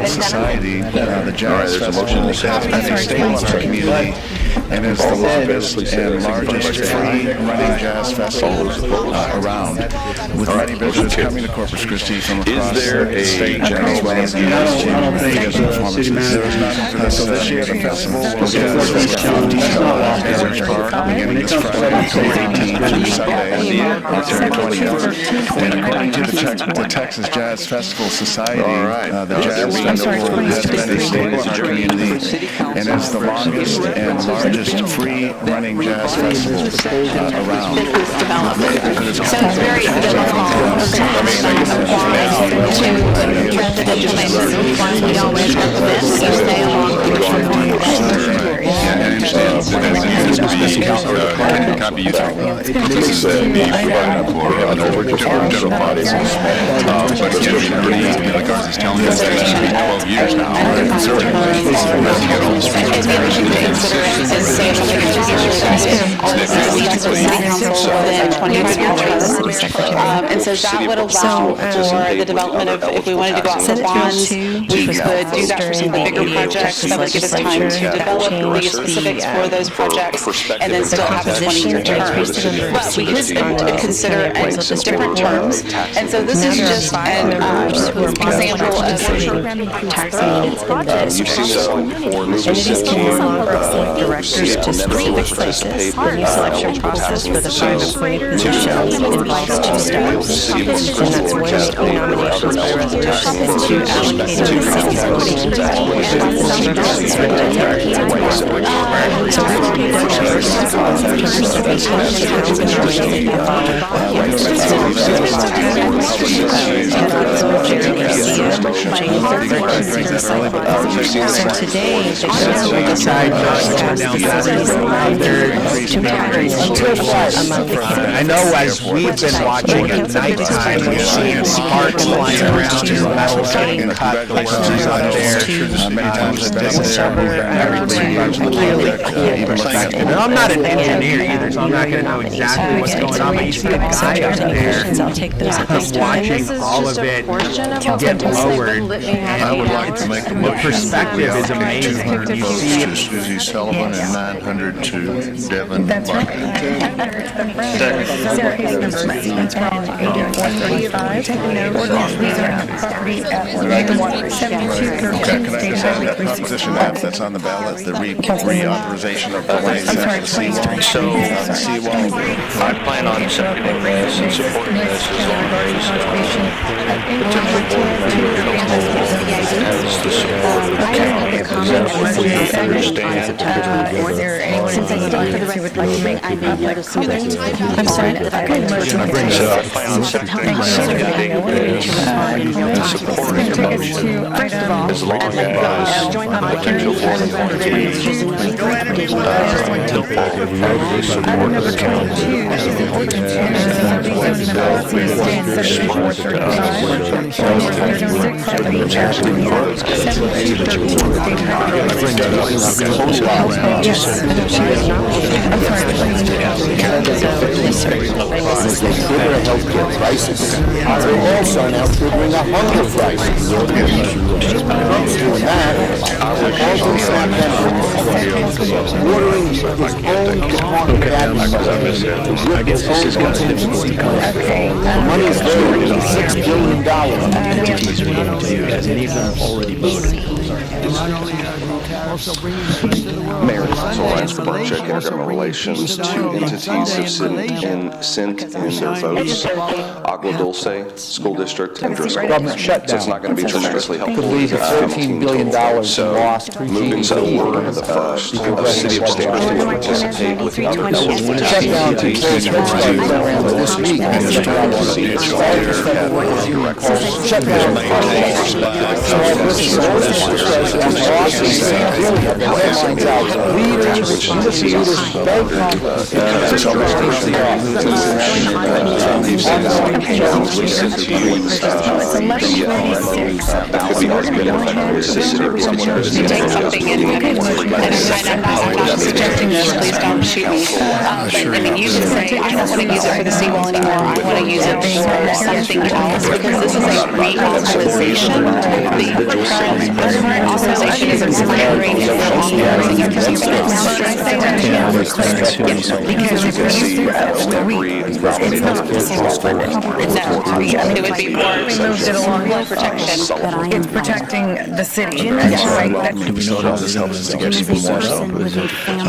Society, the Jazz Festival has been a staple in our community and is the longest and largest free running jazz festival around, with many visitors coming to Corpus Christi from across the state as well as the performances. There is none for this. So this year the festival will be at Village Park beginning this Friday, October 18th through Sunday, October 20th. And according to the Texas Jazz Festival Society, the Jazz Festival has been a staple in our community and is the longest and largest free running jazz festival around. So it's very difficult we always recommend so stay along the I understand that this could be used for general funds. But again, like ours is telling us that it's been 12 years now. And so that would allow for the development of, if we wanted to go out for bonds, we could do that for some of the bigger projects. That would give us time to develop the specifics for those projects and then still have a 20-year term. But we could consider different terms. And so this is just an example of entities can no longer appoint directors to specific places. The new selection process for the 5 appointed positions involves 2 steps, and that's 1, nominations by resolution, and 2, allocating the city's voting So I know as we've been watching at nighttime, we're seeing sparks flying around in the metal getting cut, the workers out there. Many times I've been up there, really cool perspective. And I'm not an engineer either, so I'm not going to know exactly what's going on, but you see a guy up there watching all of it get lowered, I would like to make a the motion. perspective is amazing. You see it. Susie Sullivan and 900 to Devin That's right. Sarah case number is 8435. Ordinance rezoning property at 7213 Okay, can I State just add Highway that 365. Proposition F that's on the ballot, the reauthorization of the ways that the seawall. So, I plan on supporting this and supporting this as long as potential board member don't hold as the support of the county. If we understand. Since I stated that you would like to make public comment, I'm sorry, okay, motion. So I plan on seconding this and supporting the motion as long as potential board members don't hold the support of the county. Healthcare crisis. They're also now triggering a hunger crisis. Doing that, also ordering his own department of agriculture. I guess this is going to the money is there, $6 billion. Mayor, this is Lawrence for Check Intergovernmental Relations. Two entities have sent in their votes. Agua Dulce School District and Driscoll. Government shutdown. So it's not going to be tremendously helpful. Could lead to $14 billion lost through Moving so we're the first of city of standards to participate with other shutdown to close programs this week. Suggesting this, please don't shoot me. I mean, you can say, I don't want to use it for the seawall anymore, I want to use it for something else, because this is a reauthorization. The current authorization is expiring and we're authorizing it for something else. It would be more protection. It's protecting the city.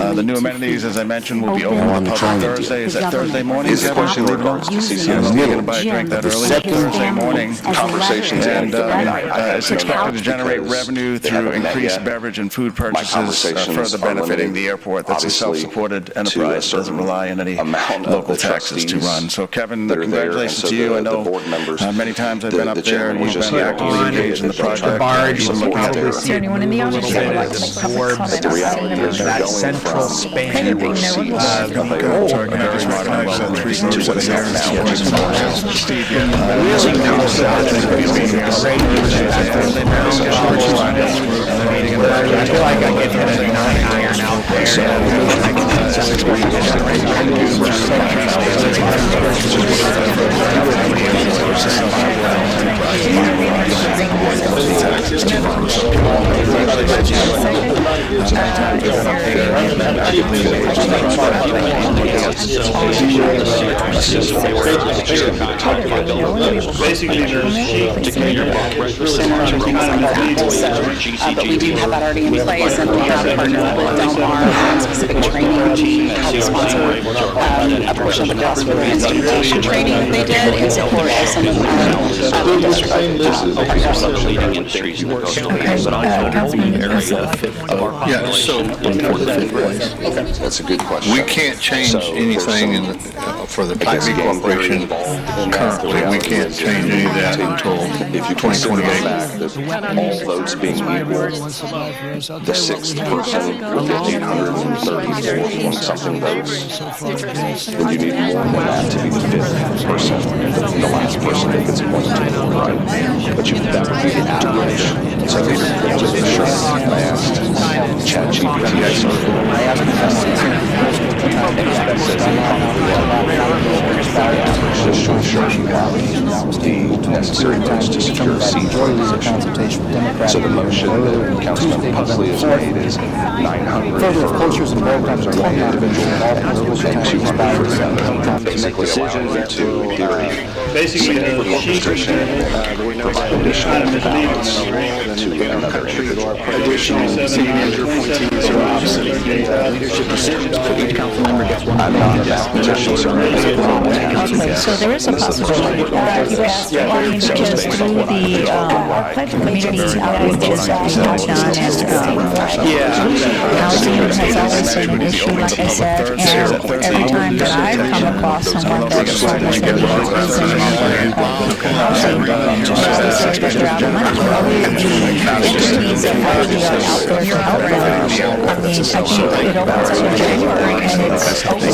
The new amenities, as I mentioned, will be open on public Thursday. Is that Thursday morning? Is the question regards to CCPD? I'm going to buy a drink that early Thursday morning. Conversations And it's expected to generate revenue through increased beverage and food purchases, further benefiting the airport. That's a self-supported enterprise. Doesn't rely on any local taxes to run. So Kevin, congratulations to you. I know many times I've been up there and you've been actively engaged in the project. Is there anyone in the audience that would like to make public comment on that central span of I feel like I get that iron out there. Basically, but we do have that already in place, and we have partnered with Delmar on specific training, how we sponsor a portion of the cost for the instrumentation training they did in support of some of our district partners. Yeah, so in fourth or fifth place? That's a good question. We can't change anything for the Piping Corporation currently. We can't change any of that until if you consider the fact that all votes being equal, the sixth person with 834 something votes, then you need more than that to be the fifth person, the last person that gets appointed to the board, right? But that would be the average. So I'm sure I asked ChatGPT, just to ensure you have the necessary votes to secure a seat for a position. So the motion that Councilman Pusley has made is 900 for one individual and 200 for the other. Basically allowing you to, in theory, basically, with one position, provide additional ballots to another individual. Additional city manager appointees or opposite leadership positions. Each council member gets one position, so So there is a possibility that you asked because through the community outreaches that we have done and housing has always been an issue, like I said, and every time that I've come across someone that's sold us their vehicles and housing, just as they say that they're out of money, the opportunities that already are out there for help them. I mean, I think it opens up in January and it's over,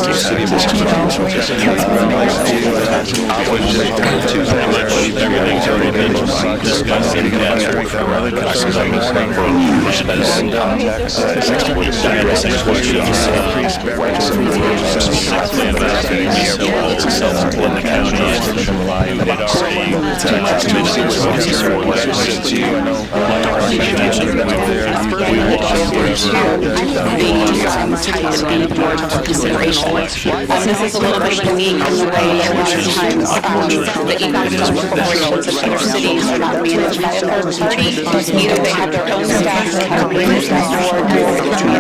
This is a little bit unique in the way that a lot of times the ecosystem corporations of other cities are not managed by a third party. Either they have their own staff that have managed that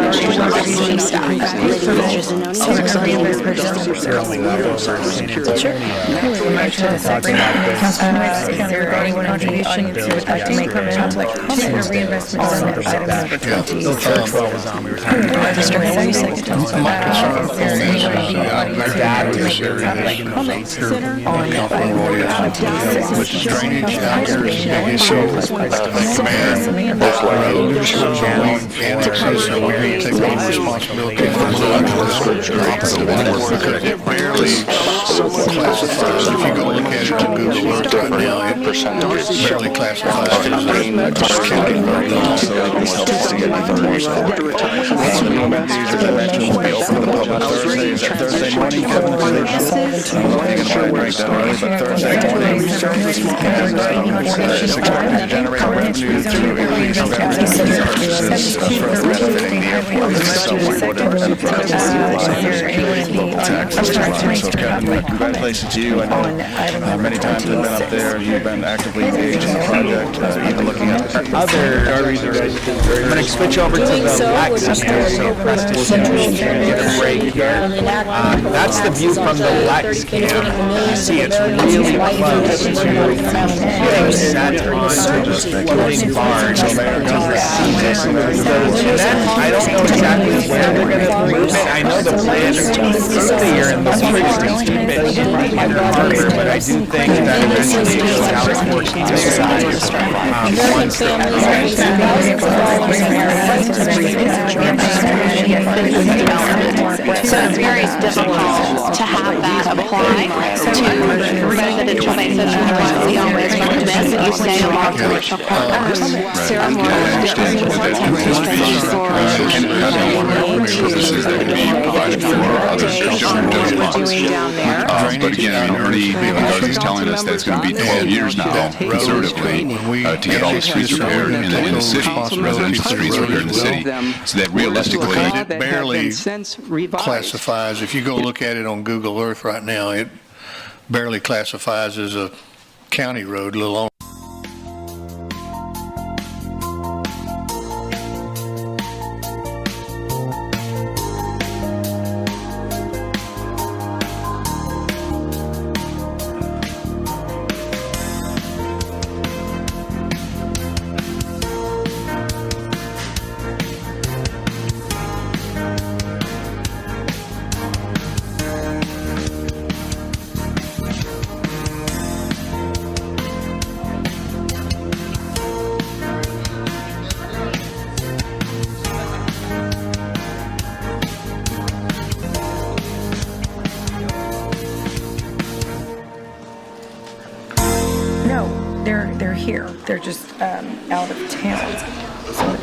or city staff. Regarding one of the audience who would like to make comment on like comment or reinvestment on item number 20. Mr. Haley, second. With drainage out here is a big issue. Command, annexes, so we need to take on responsibility for the it barely classifies. If you go look at it on Google Earth right now, it barely classifies as county road. Also, will be open to the public Thursday. Is that Thursday morning, Kevin? I think it's right breakdown early, but Thursday morning, and it's expected to generate revenue through increased revenue services for benefiting the airport. So we would enterprise taxes. So Kevin, congratulations to you. I know many times you've been up there, you've been actively engaged in the project, even looking at the other. I'm going to switch over to the Lex here, so Preston get a break here. That's the view from the Lex camp. You see it's really close to getting set onto the floating barge to receive it. And then I don't know exactly where they're going to move it. I know the plan is earlier in the spring to keep it in Inner Harbor, but I do think that eventually it will have to work either side. Once they're so it's very difficult to have that apply to residential bases and we always recommend that you stay along commercial corridors. Ceremonial but again, I mean, Ernie is telling us that it's going to be 12 years now, conservatively, to get all the streets repaired in the city, residential streets repaired in the city, so that realistically, it barely classifies. If you go look at it on Google Earth right now, it barely classifies as a county road, let alone. here. They're just out of town.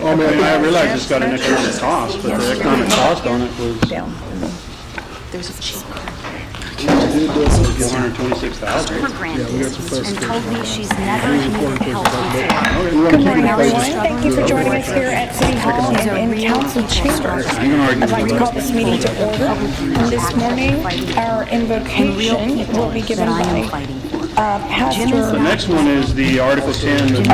I mean, I realize it's got an economic cost, but the economic cost on it was Down. There's a cheap $426,000. her grandkids and told me she's never needed help before. Good morning, everyone. Thank you for joining us here at City Hall and in Council Chambers. I'd like to call this meeting to order. And this morning, our invocation will be given by Pastor. The next one is the Article 10.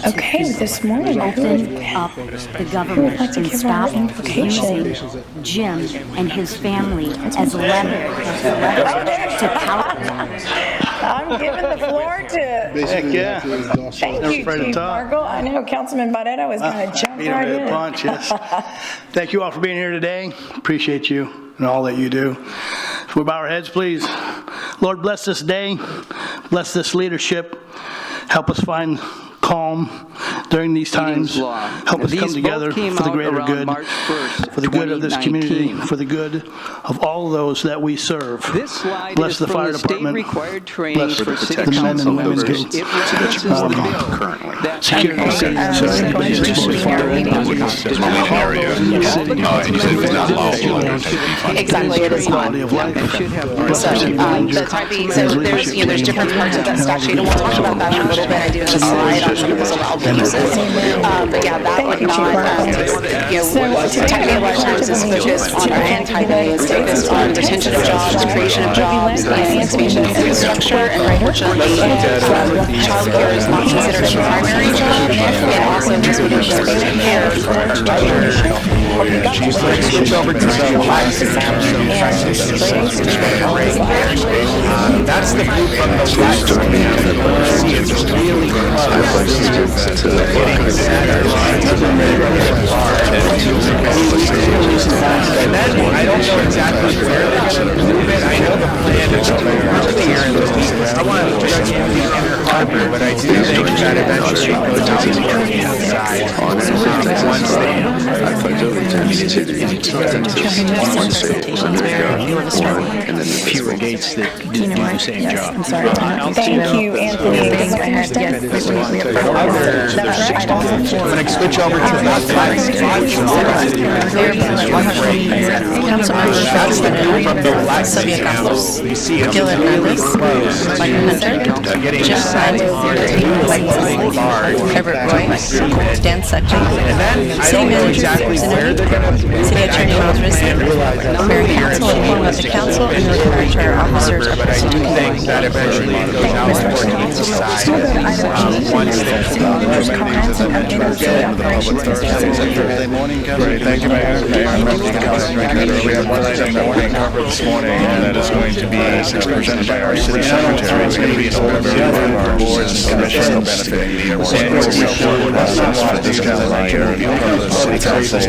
Okay, this morning, Open up the government and stop using Jim and his family as leverage to I'm giving the floor to. Thank you, Chief Markle. I know Councilman Barrera was going to jump right in. Punch, yes. Thank you all for being here today. Appreciate you and all that you do. We'll bow our heads, please. Lord, bless this day. Bless this leadership. Help us find calm during these times. Help us come together for the greater good, for the good of this community, for the good of all those that we serve. Bless the fire department. Bless the men and women who secure the city. Exactly, it is not. So there's different parts of that statute, and we'll talk about that in a little bit. I do have a slide on some of those allowable uses. But yeah, that would not, type-A elections is focused on anti-pay, is focused on retention of jobs, creation of jobs, and expansion of infrastructure, and unfortunately, child care is not considered a primary job, and also this would expand care for Switch over to the last that's the group from the last see it's really and then I don't know exactly where they're going to move it. I know the plan is here in the week. I want to judge Anthony Inner Harbor, but I do think that eventually it goes out to the European side. Once they fewer gates that do the same job. I'm sorry. Thank you, Anthony. I'm going to switch over to that side. You see it. Dan Suction, City Manager, City Attorney Miles Risky, Mayor Council, along with the council, and the director officers are present. I think that eventually it goes out to the side once Thursday morning, Kevin. Thank you, Mayor. We have one item that we're going to cover this morning, and that is going to be presented by our city secretary. It's going to be an overview of our boards and commissions benefiting the annual report process for this calendar year of the city council.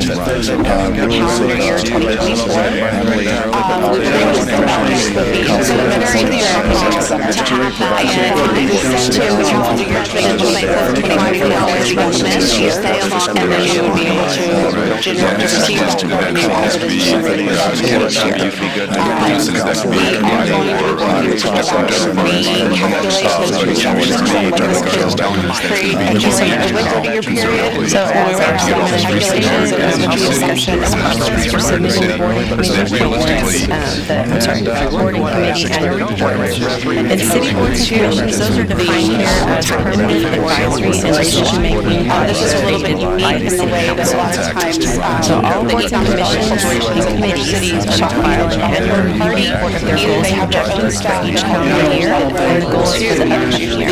And city boards and commissions, those are defined here as permanent advisory and decision-making. This is a little bit unique in the way that a lot of times, so all the commissions and committees are to file an annual report of their goals and objectives for each calendar year, and the goals for the other year. The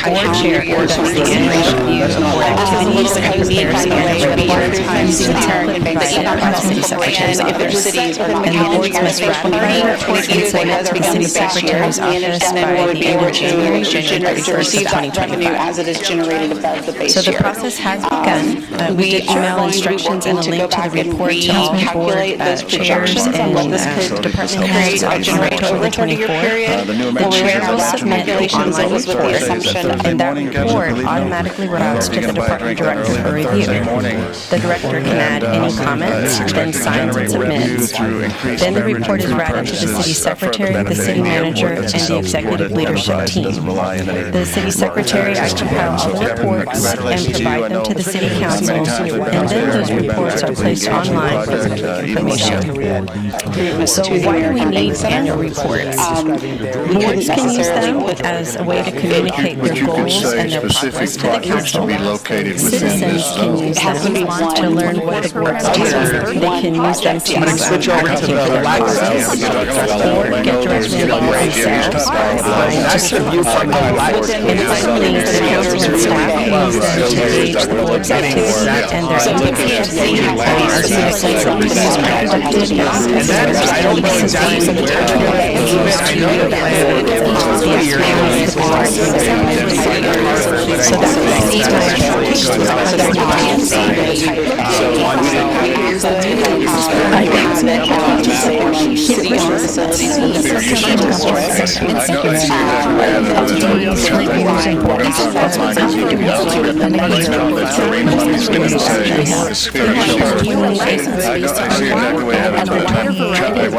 board chair conducts the annual review of board activities, and there's a way where a lot of times the template provided by the city secretaries of their cities, and the boards must ratify and submit to the city secretary's office by the end of January 31st, 2025. as it is generated above the base So the year. process has begun. We did email instructions and a link to the report to all board chairs and department heads on January 2024. The chair will submit the online report, and that report automatically routes to the department director for review. The director can add any comments, then signs and submits. Then the report is routed to the city secretary, the city manager, and the executive leadership team. The city secretary I compile all the reports and provide them to the city council, and then those reports are placed online for public information. So why do we need annual reports? Boards can use them as a way to communicate their goals and their progress to the council. Citizens can use them to learn what the boards do. They can use them to switch over to the progress or get directly involved in sales. And finally, the council and staff can use them to gauge the board's activity and their indicators. And I don't know exactly what they're doing. So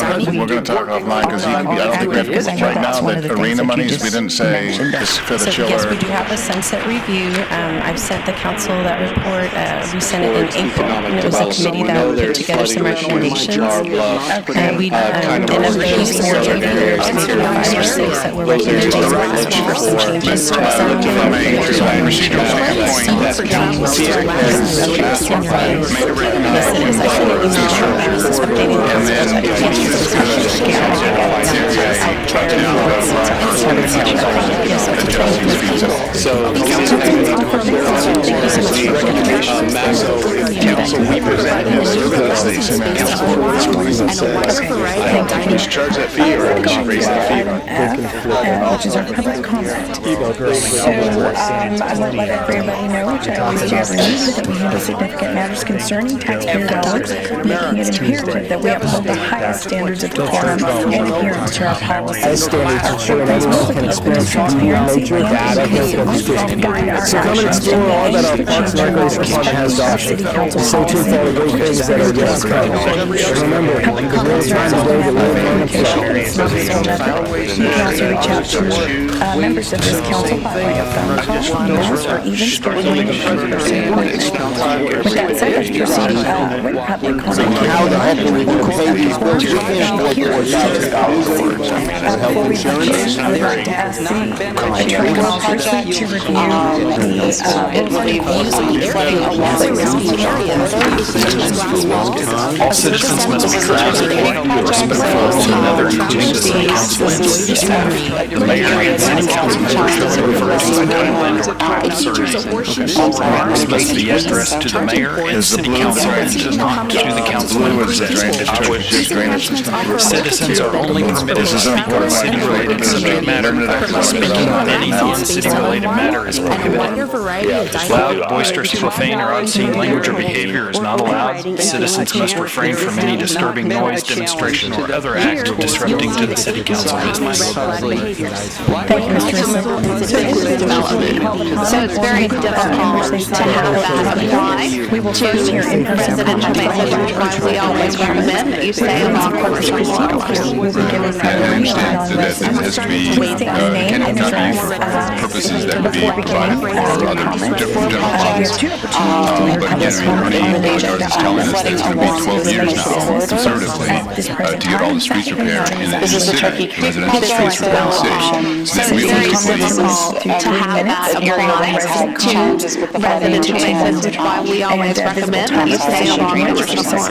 that's what we're going to talk offline because I don't think we have, right now, the arena monies, we didn't say for the chiller. Yes, we do have a sunset review. I've sent the council that report. We sent it in April, and it was a committee that put together some recommendations. We, and of those, there were maybe 5 or 6 that were recommending for some changes to some Just charge that fee or just raise that fee. Which is our public comment. So I want to let everybody know, which I always do every meeting, that we handle significant matters concerning taxpayer dollars, making it imperative that we uphold the highest standards of decorum and adherence to our policies. These will be open to transparency and guide our So come and explore all that our Parks and Recreation Department has to offer. So too for all the great things that are just coming. Remember, the real time today to live on the floor. You can also reach out to members of this council by way of phone call, emails, or even scheduling a person appointment. With that said, let's proceed with public comment. How the heck are we going to pay these bills? We can't afford $4,000 Before we begin, I would like to ask the Attorney Christi to review All citizens must be respectful to another, including the city council and city staff. The mayor and city council members shall be referred to by title and or concerns. All remarks must be addressed to the mayor and city council and not to the council members as citizens are only permitted to speak on city-related subject matter. Speaking on any non-city-related matter is prohibited. Loud, boisterous, profane, or obscene language or behavior is not allowed. Citizens must refrain from any disturbing noise, demonstration, or other act disrupting to the city council business. Thank you, Mr. So it's very difficult to have that apply to residential bases, which is why we always recommend that you stay along Corpus Christi. I understand that it has to be, cannot be for purposes that would be provided for other general funds. But again, Ernie Delegard is telling us that it's going to be 12 years now, conservatively, to get all the streets repaired in the city, residential streets repaired in the city. So that realistically, to have that apply to residential bases, which is why we always recommend that you stay along Corpus Christi.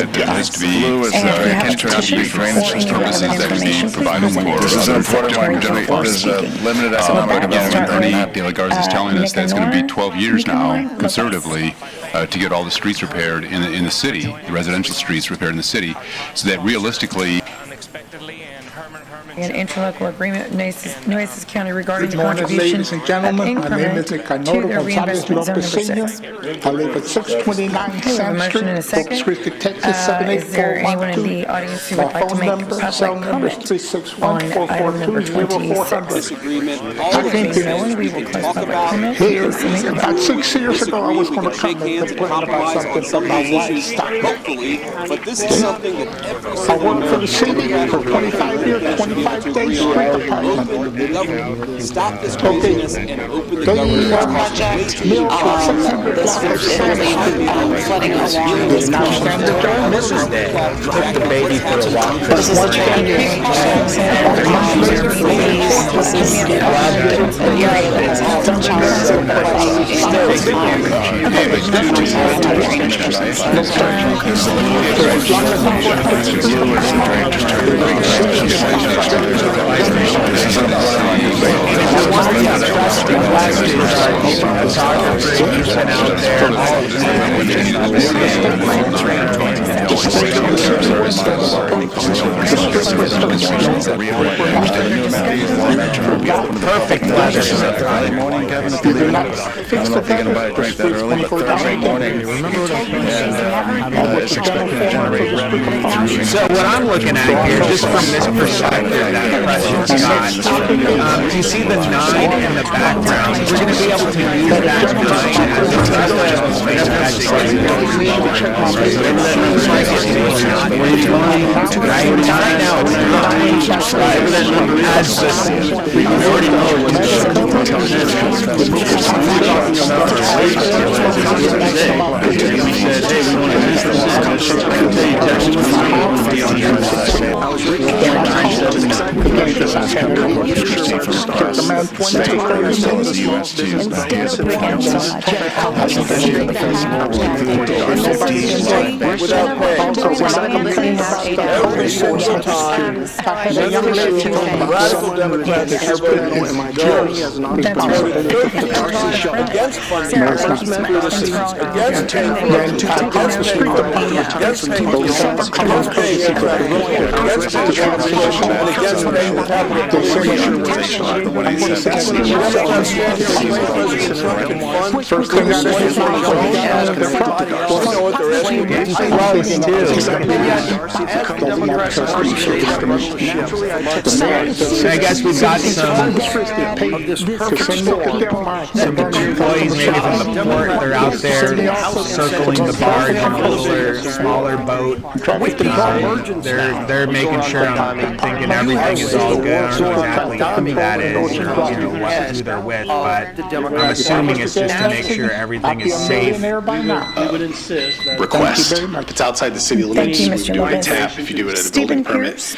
There has to be, it cannot be for purposes that would be provided for other general funds. Limited economic development. Ernie Delegard is telling us that it's going to be 12 years now, conservatively, to get all the streets repaired in the city, the residential streets repaired in the city, so that realistically, an interlocal agreement with Nueces County regarding the Good morning, contribution ladies and of gentlemen. My name increment is to Ricardo their Gonzalez reinvestment zone Lopez number Sr. 6. I live at 629 We have a Sand motion and a Street, second. Corpus Christi, Texas, Is there anyone in 78412. the audience who My would like to phone make number, public cell number is comment on item number 26? Disagreement. All I of think these you know, things we we will can close talk public about. comment. here, Please submit about 6 years ago, I was We going can to come shake hands and and complain about compromise on something some that of my these wife issues, stopped. hopefully, but this is something that every I single worked for the city for 25 years, 25 days street department. open the government, stop this craziness and open the They government. Project, milk for this is flooding along the Scotch Grand Corridor. Mrs. Day took the baby for a walk. This is the Train Creek project. This is the area that's all the child Perfect weather. Friday morning, Kevin, if you leave. I don't know if you're going to buy a drink that early, but Thursday morning, it's expected to generate revenue. So what I'm looking at here, just from this perspective that Preston's got, you see the 9 in the background. We're going to be able to use that 9 as a residential space. I know. As this, we already know Radical Democrats has been in my journey as an entrepreneur against funding, against First thing I I guess we've got some employees maybe from the port. They're out there circling the barge in a little smaller boat. They're making sure I'm thinking everything is all good. I don't know exactly who that is or who they're with, but I'm assuming it's just to make sure everything is safe. request. It's outside the city limits. you, We Mr. do it Lopez. tap if you do it at a building permit.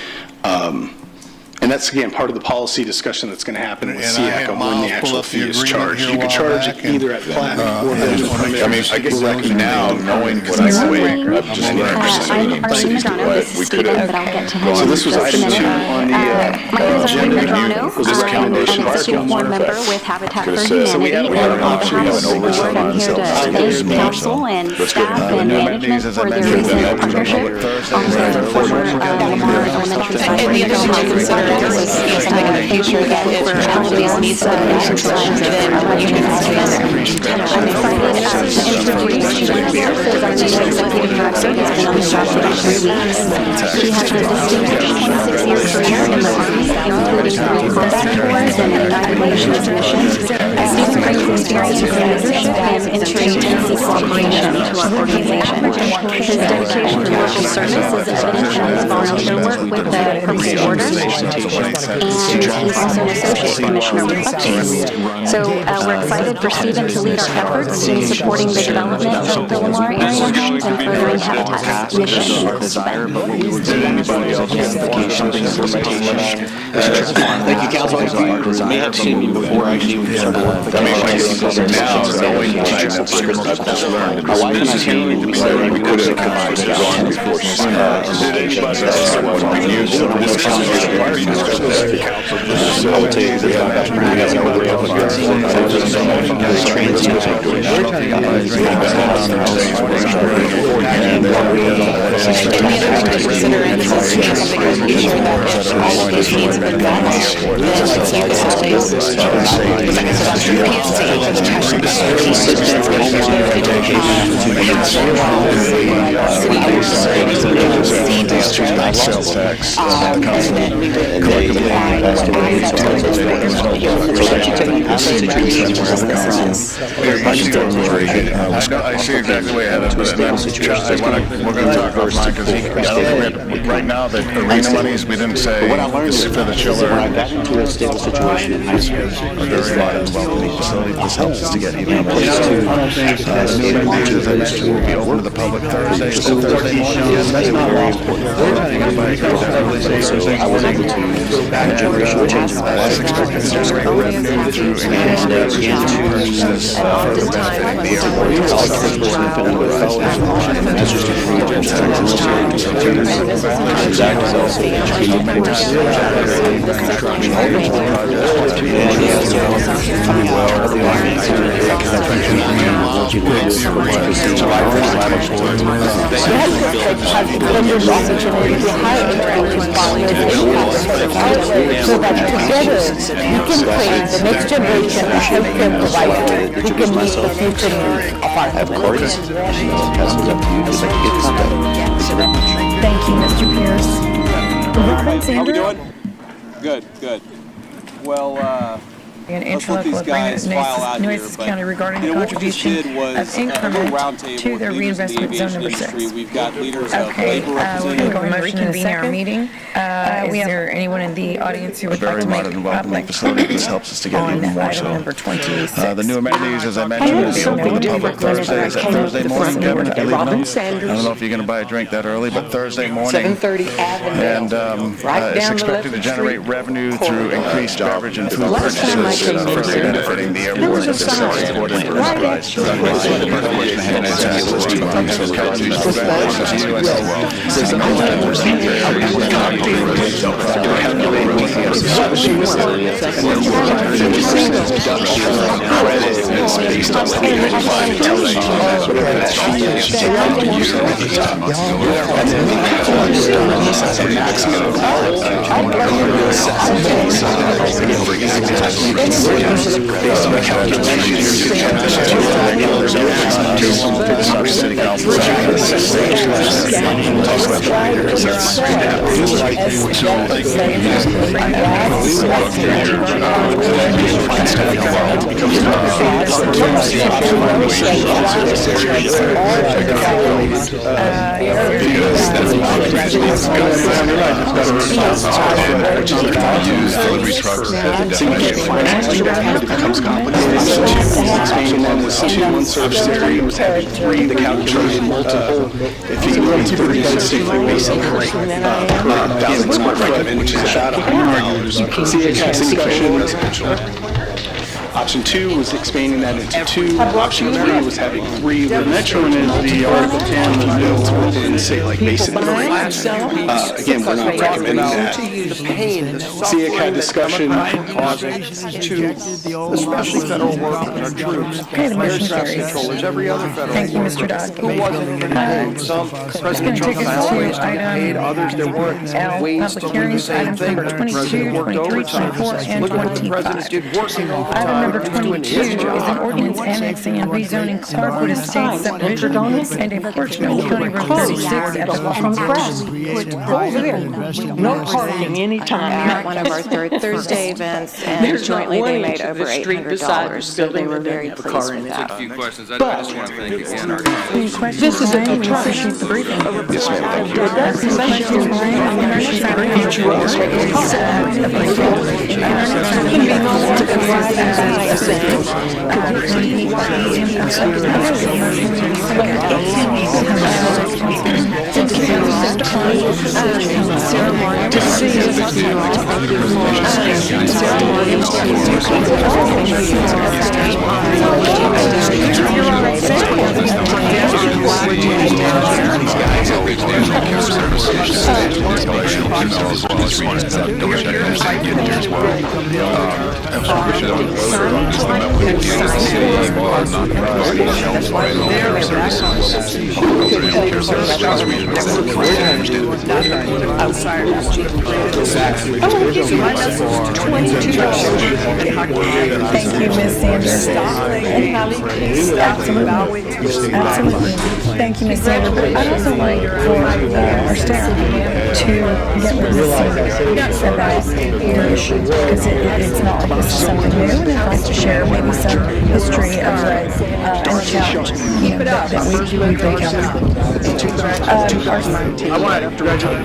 And that's, again, part of the policy discussion that's going to happen with SEAC on when the actual fee is charged. You can charge it either at plat or building permit. I mean, I guess now, knowing what I weigh, I'm just learning we could have. So this was item 2 on the agenda. Was this recommendation of Executive Board member with Habitat for So we Humanity have and on behalf of the board, I'm here to thank council and staff and management for their recent partnership. Also, the former Lamar Elementary Site something in the future that for Alabama needs to exercise that I'm excited to introduce our new executive director. He's been on the job for about 3 weeks. He has a distinguished 26-year career in the Army, including 3 combat wars and evacuations missions. Stephen brings experience in leadership and interagency cooperation to our organization. His dedication to local service is evident in his volunteer work with the Corpus Border, and he's also an associate commissioner with Bucks. So we're excited for Stephen to lead our efforts in supporting the development of the Lamar area and furthering Habitat's mission. Thank you, Council. I may have seen you before I knew you. Now, knowing what I've just learned, My wife and I came, we said we could have gone before. I would tell you that And the other thing to consider is something that we ensure that all of those needs have been met. Then it's you facilities, I see exactly where you're headed, but we're going to talk offline because right now the arena monies, we didn't say this is for the children. When I got into a stable situation in high school, A very modern welcoming facility. This helps us to get even more. The new matches I mentioned will be open to the public Thursday morning. that's not very important. So I was able to have generational change in my life. Expected to generate revenue through increased purchases for benefiting the airport. So that together we can create the next generation of healthcare providers who can meet the future needs of our community. Thank you, Mr. Pierce. How we doing? Good, good. Well, An let's let these guys file out here, Nueces but County regarding the what we just contribution did was of a increment roundtable to with their leaders in the reinvestment zone aviation number industry. 6. We've got leaders of Okay, labor we're going representatives. to reconvene our meeting. Is there anyone in the audience who would like Very to make modern welcoming facility. This helps us to get on even more item so. number 26? The new amenities, as I mentioned, will be open to the public Thursday. Is that Thursday morning, Kevin, if you're leaving out? I don't know if you're going to buy a drink that early, but Thursday morning. 730 Avondale. And it's expected to generate revenue through increased beverage and food purchases, further benefiting the airport. This is supported and authorized. The calculation multiple which is about Option 2 was expanding that into 2. Option 3 was having 3. The next one is the Article 10 was built within, say, like Basin 3. Again, we're not recommending that. SEAC had discussion. Especially federal work with our troops. Okay, the motion carries. Every other federal. Thank you, Mr. Dodd. Who wasn't even paid? Some President Trump paid others that weren't ways to do the same thing. The President worked overtime. Look at what the President did working overtime. Item number 22 is an ordinance annexing and rezoning Clarkwood Estates subdivision and a portion of County Road 36 at No parking anytime. At one of our Thursday events, and jointly they made over $800, so they were very pleased with that. A few questions. I just want to thank again our This is a appreciate the briefing. Yes, ma'am. Thank you, Ms. Sanders. Absolutely. Absolutely. Thank you, Ms. Sanders. But I'd also like for our staff to get with Ms. Sanders about the issue, because it's not like this is something new, and I'd like to share maybe some history of and the challenge that we've been having.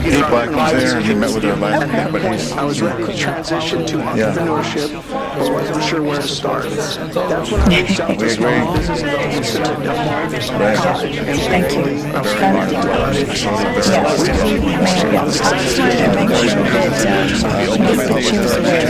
He black was there and he met with her black, but he's... I was ready to transition to entrepreneurship. I wasn't sure where to start. That's when I reached out to small businesses and Thank you. I just wanted to make sure that she was aware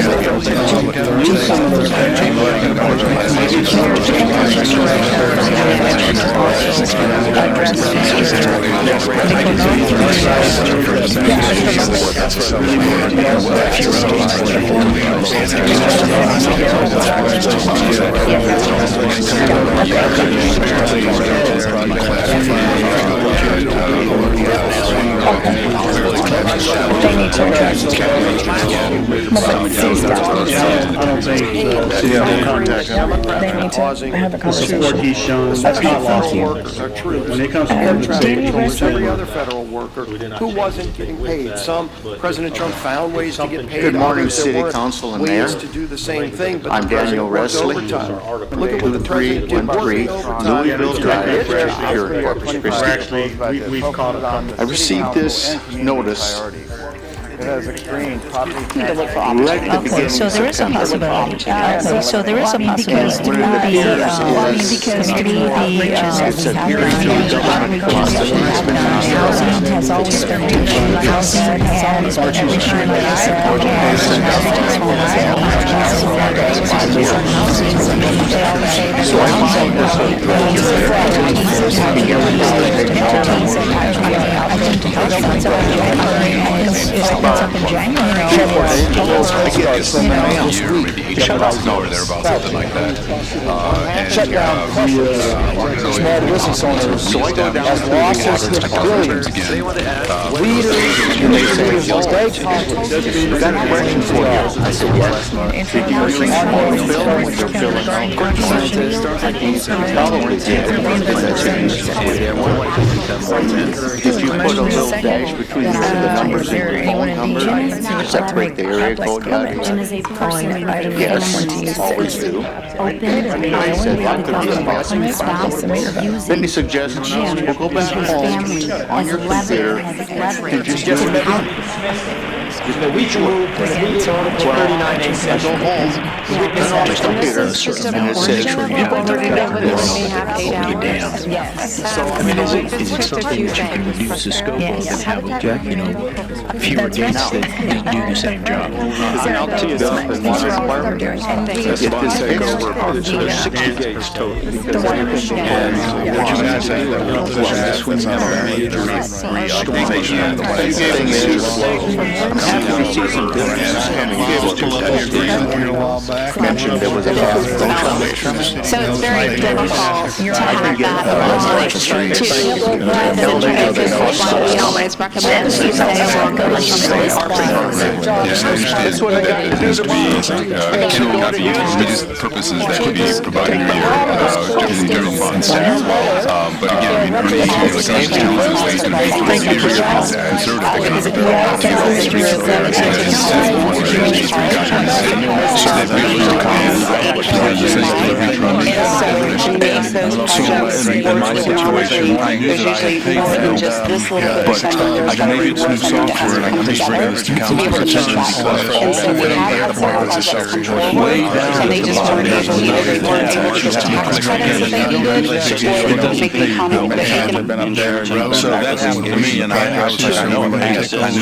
they need to have a conversation. Support he's shown, that's not lawful. When it comes to every other federal worker who wasn't getting paid. Some, President Trump found ways to get paid. Good morning, Others, there City weren't Council and Mayor. ways to do the same thing, but I'm the president Daniel worked Wesley. overtime. Look at what the president did working overtime. Louisville Drive, here in Corpus Christi. we've caught it on. I received this notice right at the beginning. So there is a possibility. So there is a possibility. Because to be housing has always been housing has always been an issue. Like I said, up in January. $8,000 thereabouts, something like that. Shut down small business owners. So I go down as losses hit billions. Leaders, and they say, well, they got a question for you. I said, yes. If you put a little dash between the numbers and the phone number, separate the area code out. Yes, always do. I said, I'm going to be then he suggested, well, go back home on your computer and just do it. We moved to 39 acres. I go home, turn on the computer, and it says, you've already done this. I mean, is it something that you can reduce the scope of and have, fewer gates that do the same job? If this take over, there's 60 gates total. Mentioned there was a So it's very difficult to have that legislation to always recommend you say, well, go to That's what I got to do tomorrow. Purposes that could be provided here in the general fund staff. But again, I mean, Ernie, like our challenges, he's going to be conservative in my situation, I knew that I had paid for it, but I made new software and I made this to count for attention because way down at the bottom, there's no it doesn't pay you no. So that happened to me, and I was like, I know I'm going to get time to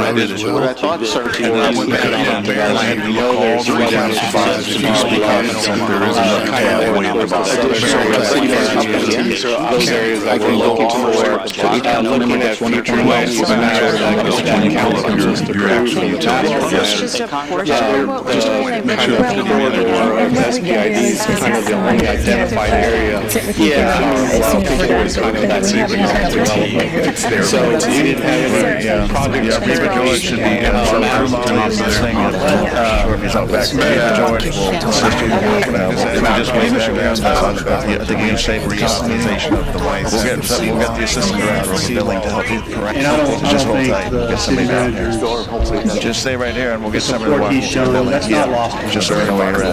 what I did is What I thought searching I was, went back on the band, I had to look all the way down to 5 to speak up, and there is enough pathway in the those areas I can look for, looking at future ways to your actual utility. It's just a portion of what we're doing. SPID is kind of the only identified area. Well, people is kind of that It's there. So you didn't have any project George should be in our thing. He's out back there. George will assist you. Just wait there. I think you can say reauthorization of the lights. We'll get the assistant director of billing to help you correct. Just hold tight. We'll get somebody down here. Just stay right here and we'll get somebody to walk you through the billing. Just so we know where you're at.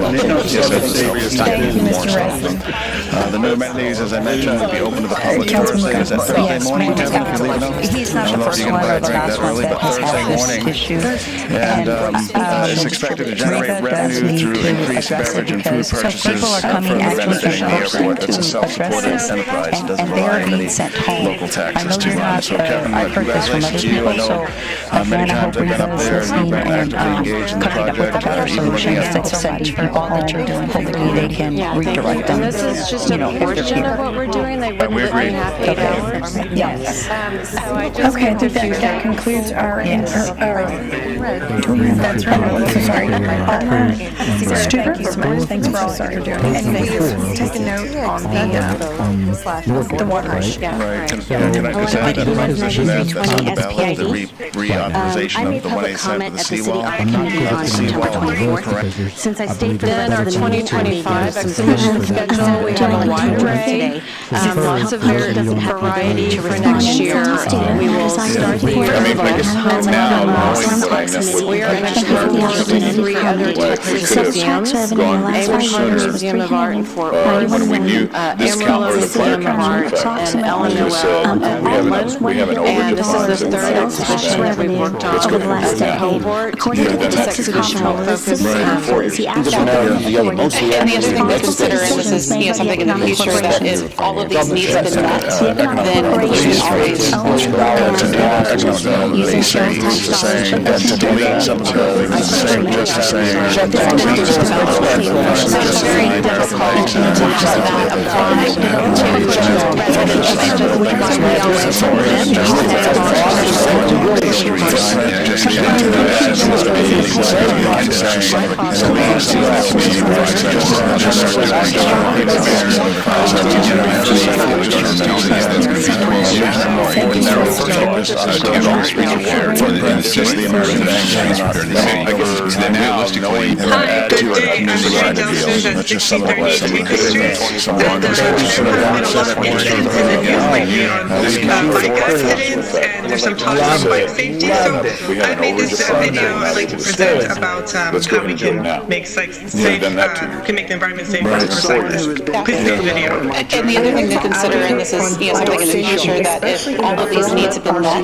The new amenities, as I mentioned, will be open to the public Thursday. Is that Thursday morning? He's not the first one or the last one that has had this issue. And it's expected to generate revenue through increased beverage and food purchases for people are coming the actually benefit of the to airport. It's a address self-supporting this, enterprise. It doesn't and they rely are on any being sent home. local I taxes know to you're run. not, So Kevin, I've heard this from other congratulations to you. I people, know so many again, I times hope I've we're been up there, you've listening been actively and engaged in the coming up with project, a better even looking solution at that's so that all that you're doing, hopefully they can redirect them, And this is just a portion of what we're doing. They wouldn't let me have 8 hours. Yes. So I just Okay, that concludes our, that's right, I'm so sorry. Thank you so much, thanks for all that you're doing. Anyways, take a note on the water issue. Right. Can I just add that proposition that's on the ballot, the reauthorization of the 187 of the seawall? Since I stayed for then our 2025 exhibition schedule, we have a wide array, lots of variety for next year. We will start the year with we are going to work with 3 other Texas museums, Avon Museum of Art in Fort Worth, Amarillo Museum of Art, and Ellen Noel at Woodland. And this is the 3rd exhibition that we've worked on as a cohort. This exhibition will focus And the other thing to consider, and this is something in the future, that if all of these needs have been met, then we should always They say it's the same, and to delete some of the buildings, it's the same, just the same. So it's very difficult to have that apply to residential. We always There's some talk about fire safety, so I made this video I'd like to present about how we can make sites safe, can make the environment safe for cyclists. Please see the video. And the other thing to consider, and this is something in the future, that if all of these needs have been met,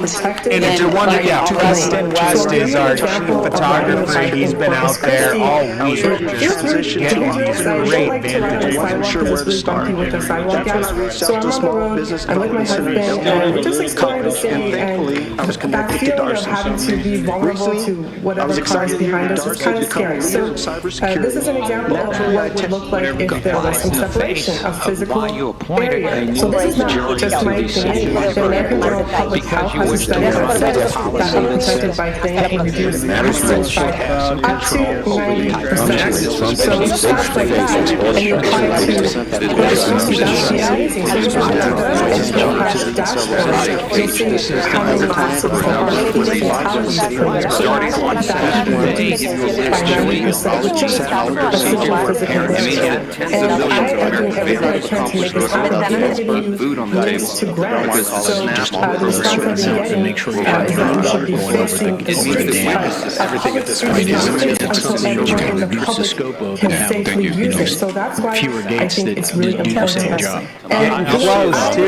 And if you're wondering, Preston West is our chief photographer. He's been out there all week just getting these great vintage. I wasn't sure where to start. That's when I reached out to small business companies and just exploring the city, and I was connected to Darcy. Recently, I was excited to hear Darcy to come in cybersecurity. This is an example of what it would look like if there was some separation of physical area. So this is not just my opinion. The American Journal of Public Health has a study that unprotected by things can reduce accidents by up to 90%. So if stuff like that, and you apply it to industrial and still has dashboards, you'll see how many classes are many different houses that provide that reduce by 90% the physical physicality. And I think everybody can to make this happen. Food on the table to grant. So the response that you're getting is that you should be facing everything at this point is the public can safely use it. So that's why I think it's really important. And close too.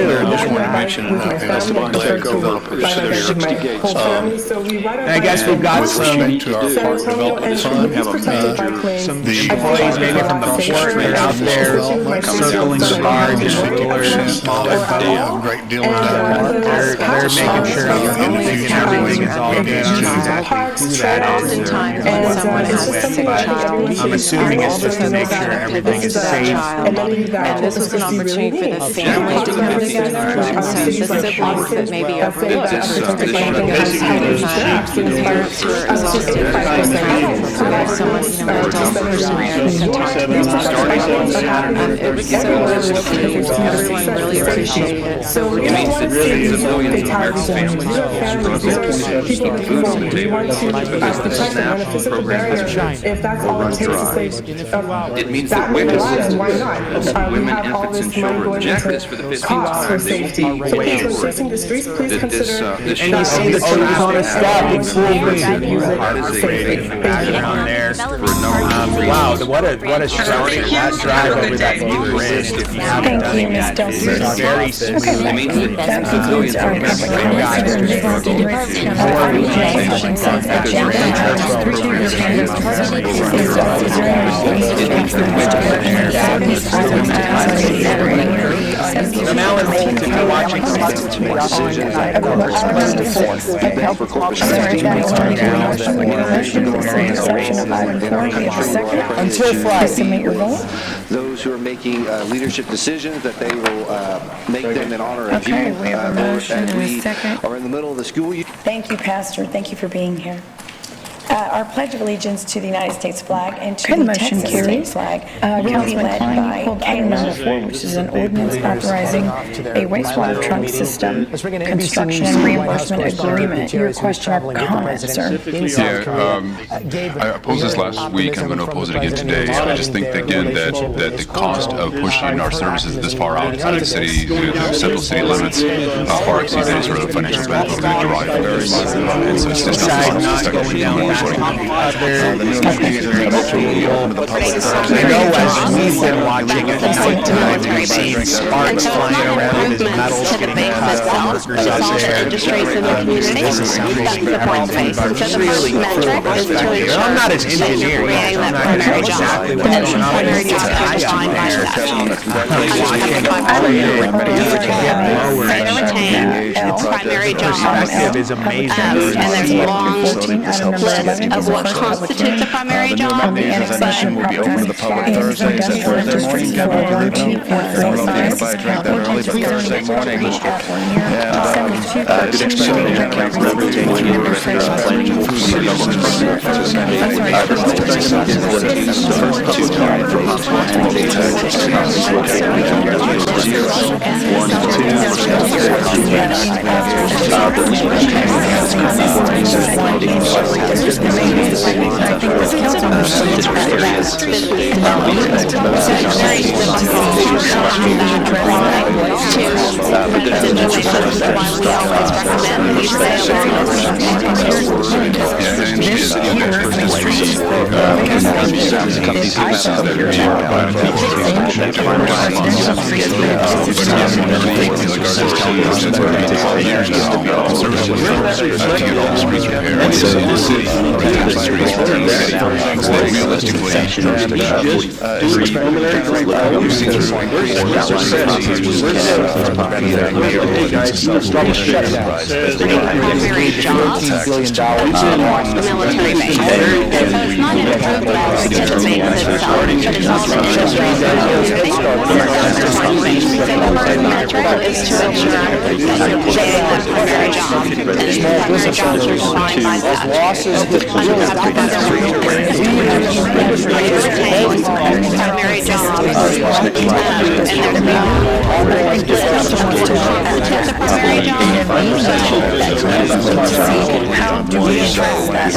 with my family. I prefer to buy my bed with my whole family. So we ride our I guess we've got bikes some in San Antonio, and he's protected by planes. some employees maybe from the port that are out there circling the barge and smaller boats. They're making sure everything is all good. Exactly who that is. Oftentimes when someone has a sick child, I'm assuming it's just to make sure everything is safe. And this was an opportunity for the family to come together, and so the siblings that may be overlooked, the parents who are exhausted by this, provide someone, an adult person who can talk to them about it. It was so wonderful to see. Everyone really appreciated it. So we don't want to see fatalities. We want families, people who can vote. We want to protect them on a physical barrier. If that's all it takes to save that many lives, why not? We have all this money going into costs for safety. So please, when facing the streets, please consider. And you see the police on a stop before we on there. Wow, what a structure that drive over that new bridge. If you haven't done it yet, it's very smooth. That concludes our public comments. Our presentation says agenda items 3 to 10 is now we're going to be watching until Friday. Submit your vote. Those who are making leadership decisions, that they will make them in honor of you. Okay, we have a motion and a second. Are in the middle of the school year. Thank you, Pastor. Thank you for being here. Our Pledge of Allegiance to the United States flag and to the Texas state flag will be led by item number 4, which is an ordinance authorizing a wastewater trunk system construction and reimbursement agreement. Your question or comment, sir? Yeah, I opposed this last week. I'm going to oppose it again today. I just think, again, that the cost of pushing our services this far outside of the city, the central city limits, far exceeds any sort of financial benefit we derive from this. And so it's just not going down. I know as we've been watching at the nighttime, we've seen sparks flying around as metals getting cut, workers out there. This is something really cool perspective. I'm not an engineer yet, so I'm not going to know exactly what's going on. But it's a guy out there watching all of it get lower. Primary job. Perspective is amazing. And there's a long list of what constitutes a primary job. The new annexation will be open to the public Thursdays and Thursday morning. I don't know if anybody drank that early, but Thursday morning. And it's expected to generate revenue to Primary job, military base. So it's not an approved letter to the base itself, but it's also industry. So the metric is to ensure that the primary job and primary jobs are defined by statute. Primary jobs and there's primary How do we address that?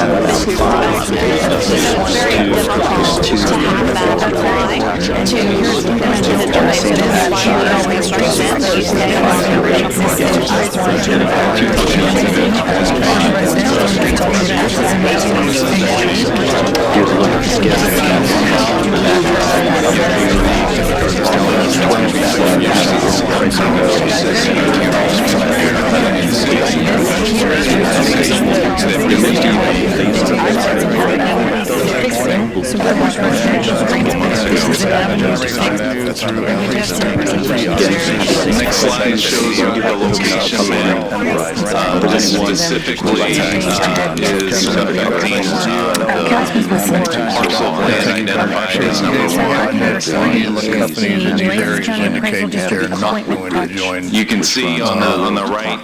it's very difficult to have that apply to the drives. It is why we always recommend that you stay on the original through. Next slide shows you the location map. This specifically is affecting the parcel plan identified as number 1. Companies in these areas indicate that they're not going to join. You can see on the right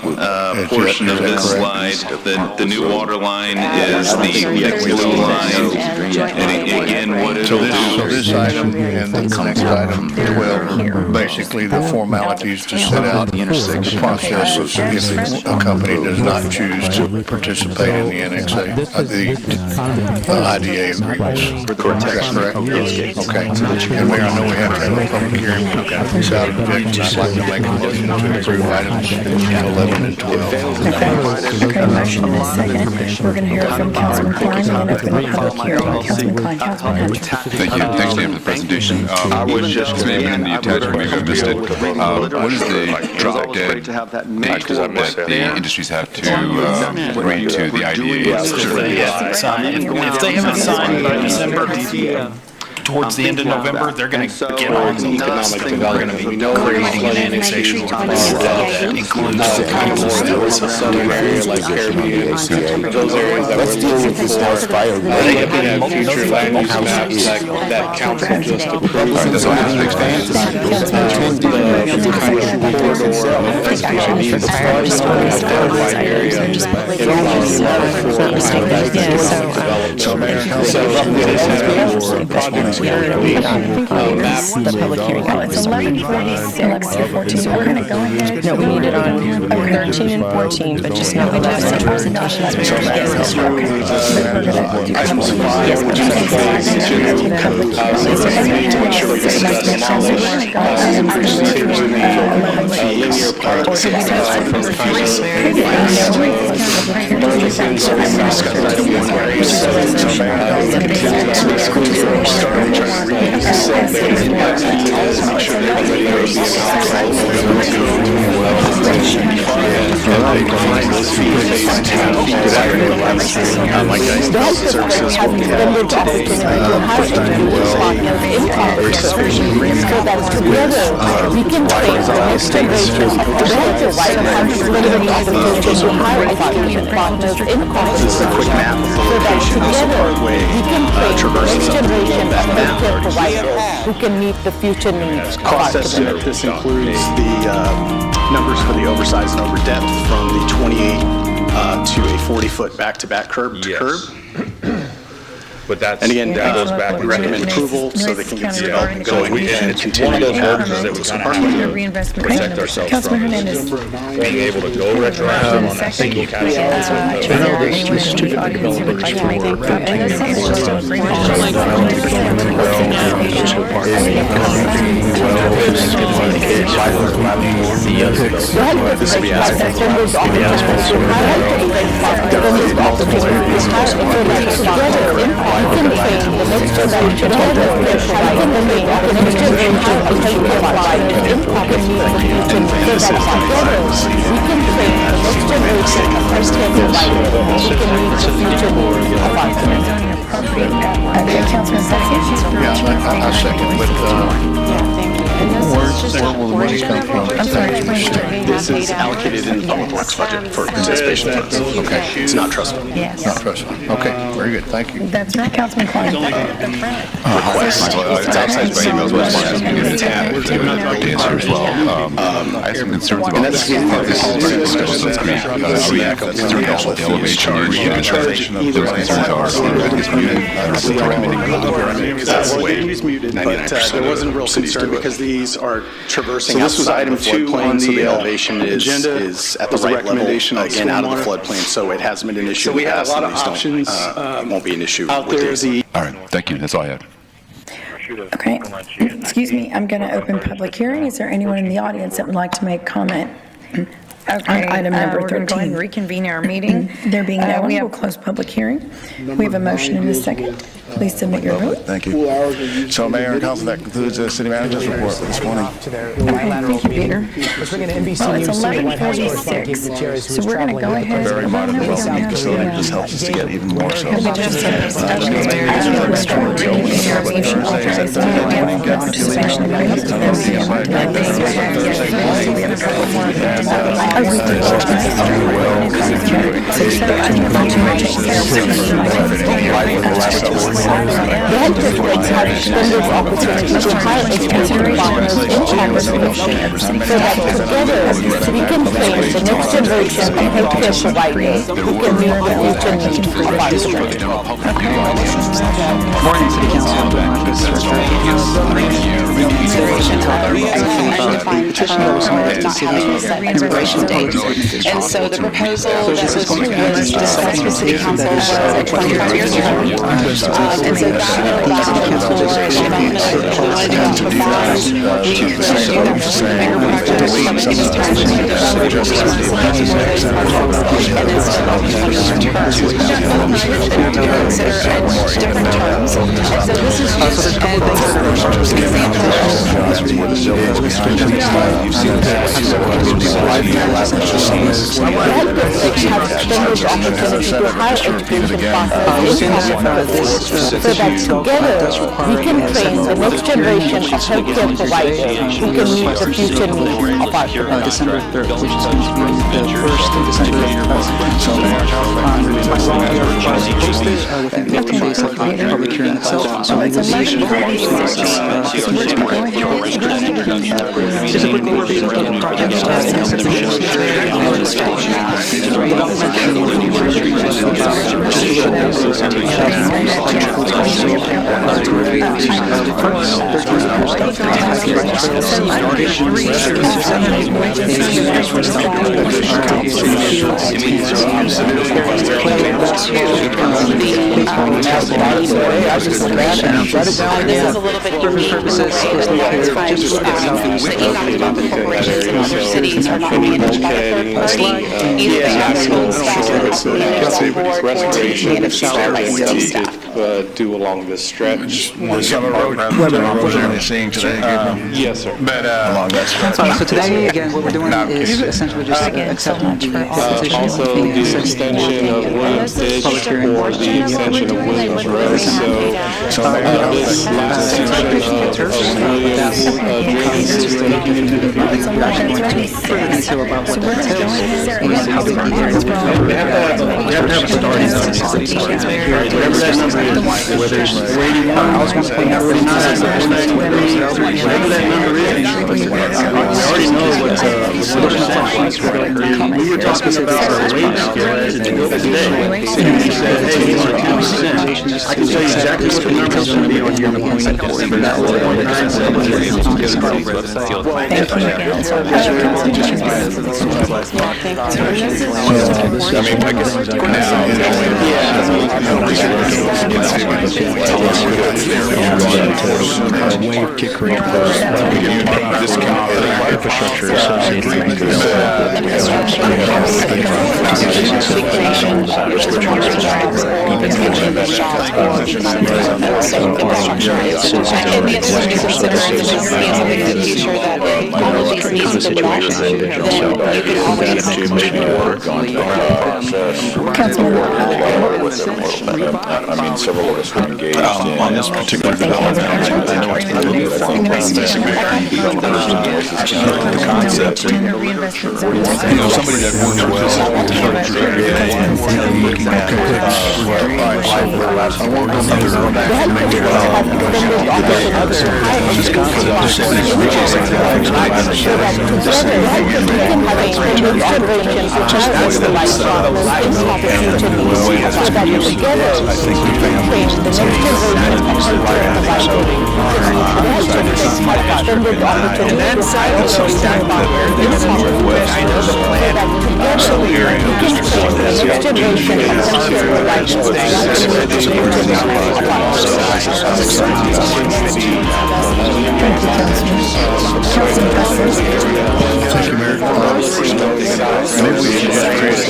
portion of this slide, the new water line is the thick blue line. And again, what it'll do. So this item and the next item 12, basically the formalities to set out the process if a company does not choose to participate in the NXA, the IDA agreements. Correct? Okay. And I know we have to have a public hearing. Without objection, I'd like to make a motion to approve items 11 and 12. Okay, motion in a second. We're going to hear it from Councilman Klein and then open the public hearing. Councilman Klein, Councilman Hunter. Thank you. Thanks, Dan, for the presentation. Maybe in the attachment, maybe I missed it. What is the drop dead date that the industries have to agree to the IDA? If they haven't signed by December, towards the end of November, they're going to get on the economic development. We know creating an annexation ordinance that includes the kind of southern area like Caribbean, those areas that we're moving for. They have future land use maps that council just approved. The kind of corridor of SPID, the flood area, and also projects. The public hearing. Oh, it's 11:46. So we're going to go ahead. No, we need it on 13 and 14, but just not the last presentations. We're going to get this started. Who can meet the future needs. Cost estimate, this includes the numbers for the oversize and over depth from the 28 to a 40-foot back-to-back curb to curb. But that's, and again, that goes back. we recommend approval so they can get the development going and continue. One of those orders that we're going to have to protect ourselves from being able to go retroactive on that single category. You can train the next generation of I second with where will the money come from? This is allocated in the public works budget for participation funds. Okay. It's not trust fund. Yes. Not trust fund. Okay, very good, thank you. That's right, Councilman Klein. Request. It's outside by emails, but it's to answer as well. I have some concerns about this. This is discussions on the elevation and the transportation of those concerns are. He's muted, but there wasn't a real concern because these are traversing outside of the floodplain, so the elevation is at the right level, again, out of the floodplain, so it hasn't been an issue. So we have a lot of options. It won't be an issue out there. All right, thank you, that's all I had. Okay, excuse me, I'm going to open public hearing. Is there anyone in the audience that would like to make comment? Okay, item number we're going to go ahead 13. and reconvene our meeting. There being no one, we we'll have close public hearing. We have a motion and a second. Please submit your vote. Thank you. So, Mayor and Council, that concludes the city manager's report for this morning. Okay, thank you, Peter. Well, it's 11:46, so we're going to go ahead. Very modern We don't have facility, the, just helps us to get even more so. we just have a special resolution authorizing participation agreement. We have a couple more. Morning, City Council. And so the proposal that was discussed with City Council was a 25-year term. And so that will allow for development of quality of facades. We can do that for bigger projects, some of these passionate developers, and then some of these projects. And then some of these terms. Consider different terms. And so this is just an example. December 3rd, which is going to be the first December within 50 days of the public hearing itself. So negotiation just a quick overview of the project. This is a little bit unique. You talked about the corporations and other cities are not managed by a third party. Either they have their own staff or managed by city staff. Do along this stretch. Seeing today. Yes, sir. But along that stretch. So today, again, what we're doing is essentially just accepting the petition. Also, the extension of Williams Ditch for the extension of Williams Road. So this last section of Williams drainage system. Further detail about what that entails and how we can get it. We have to have a starting zone. Whatever that number is, whether it's 81, I was going to point out 49, whatever that number is, we already know what the we were talking about our wage scale as it goes today. And you said, hey, these are 10%. I can tell you exactly what the number is going to be on your point. Infrastructure associated with this. Several of us were engaged on this particular development. I know it's been a little bit long process. The concept, somebody that works well, looking at I know the plan. area of District 1 has the next generation of healthcare providers. Thank you, Mayor. Maybe we should just create a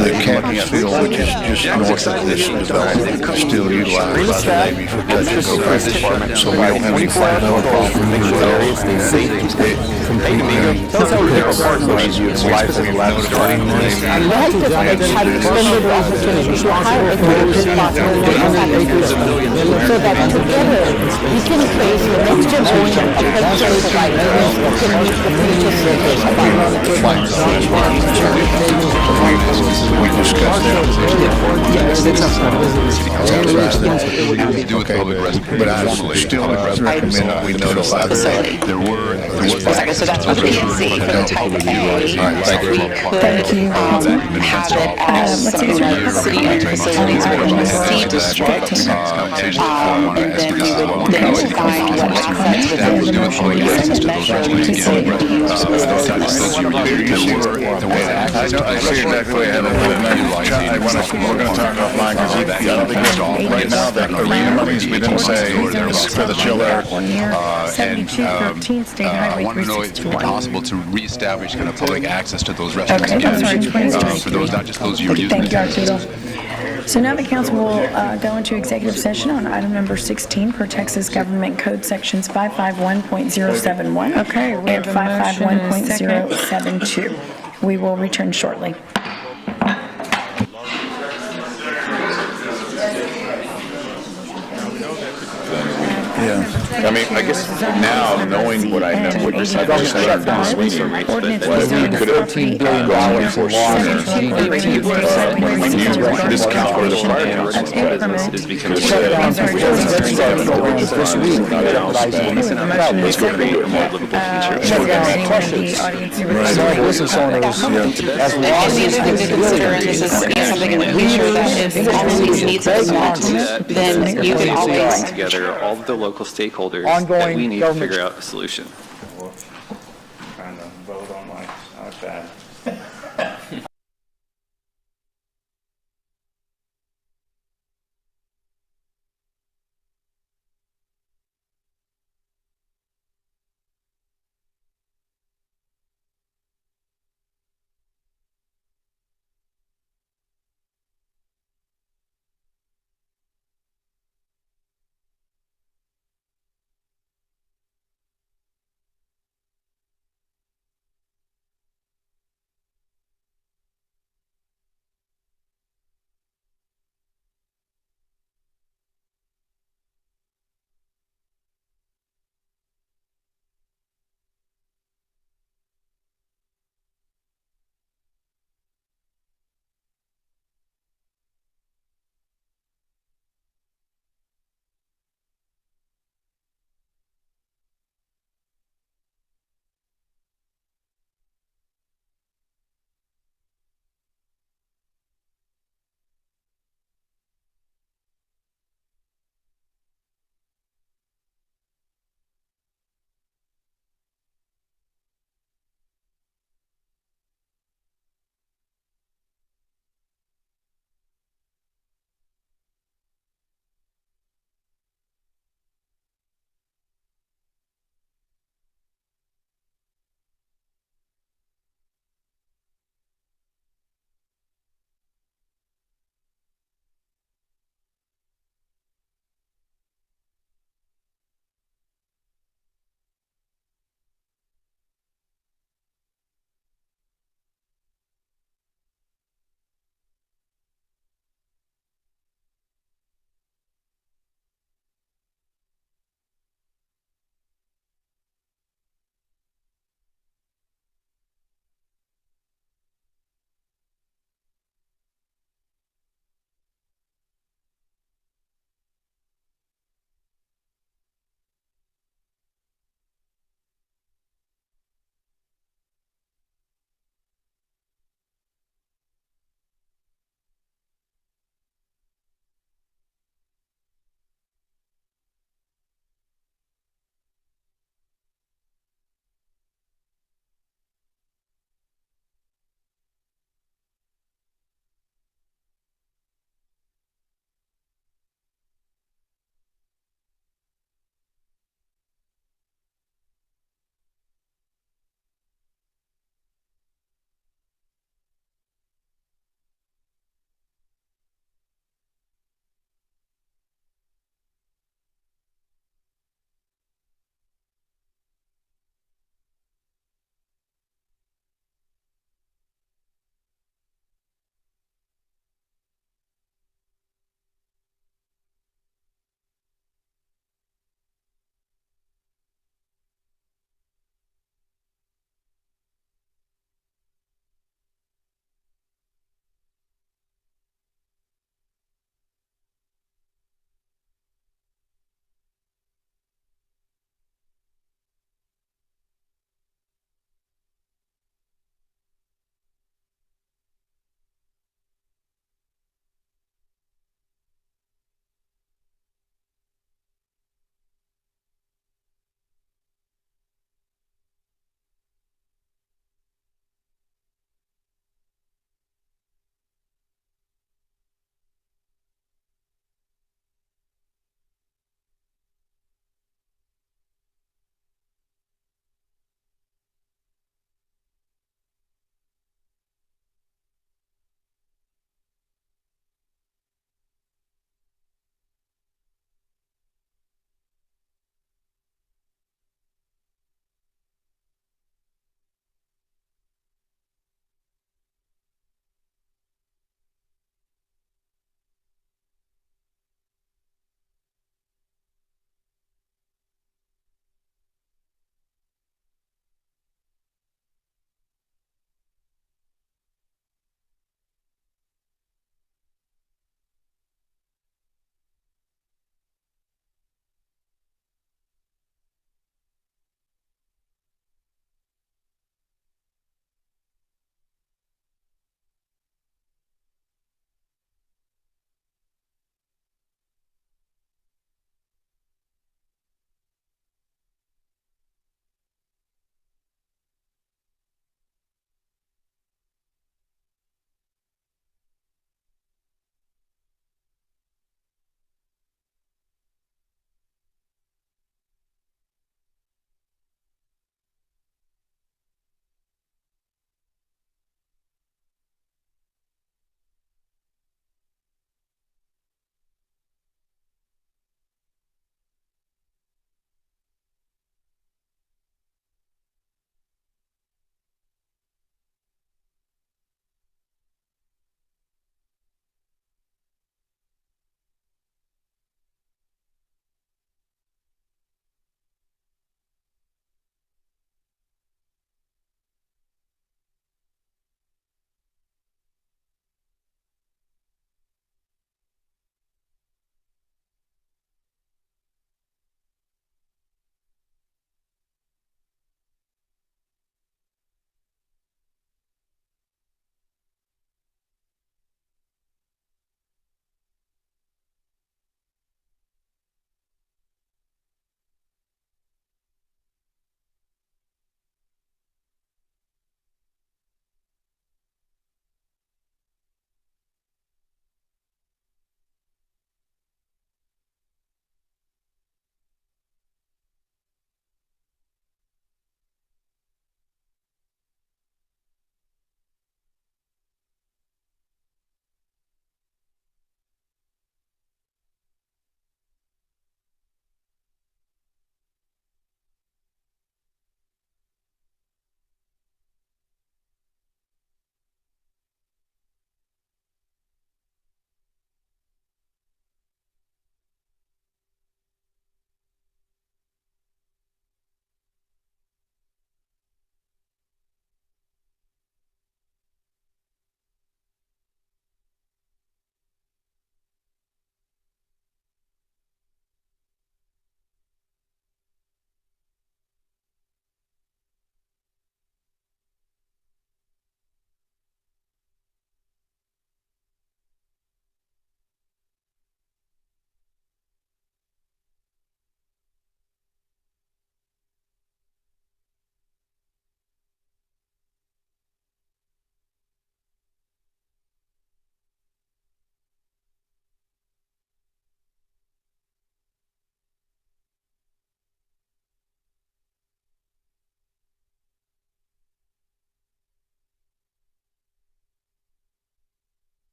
the campus field, which is just north of this development, is still utilized by the Navy for touch and go fishing. So we don't have any problem with areas they see. Those are the partners you life in the last time. And we have to have extended opportunities to hire a good partner so that together we can face the next generation of healthcare providers that can meet the future service of our We discussed that. But I still recommend that we notify the facility. So that's what we can see for the type A. Thank you. Have it as something like city-owned facilities within the C district. And then we would then define what assets within the measure to say. I see exactly what you have. We're going to talk offline because right now the arena monies, we didn't say it's for the chiller. I want to know if it's possible to reestablish kind of public access to those restrooms again, for those, not just those who are using Thank you, it. Arturo. So now the council will go into executive session on item number 16 per Texas Government Code sections 551.071 and 551.072. We will return shortly. Yeah. I mean, I guess now, knowing what I know, what you're saying, we could have $13 billion for when you discount for the fire department, this week. let's go create a more livable And the other thing to consider, and this is something in the future, that if all of these needs are met, then you can always together all of the local stakeholders that we need to figure out a solution. Trying to vote on my iPad.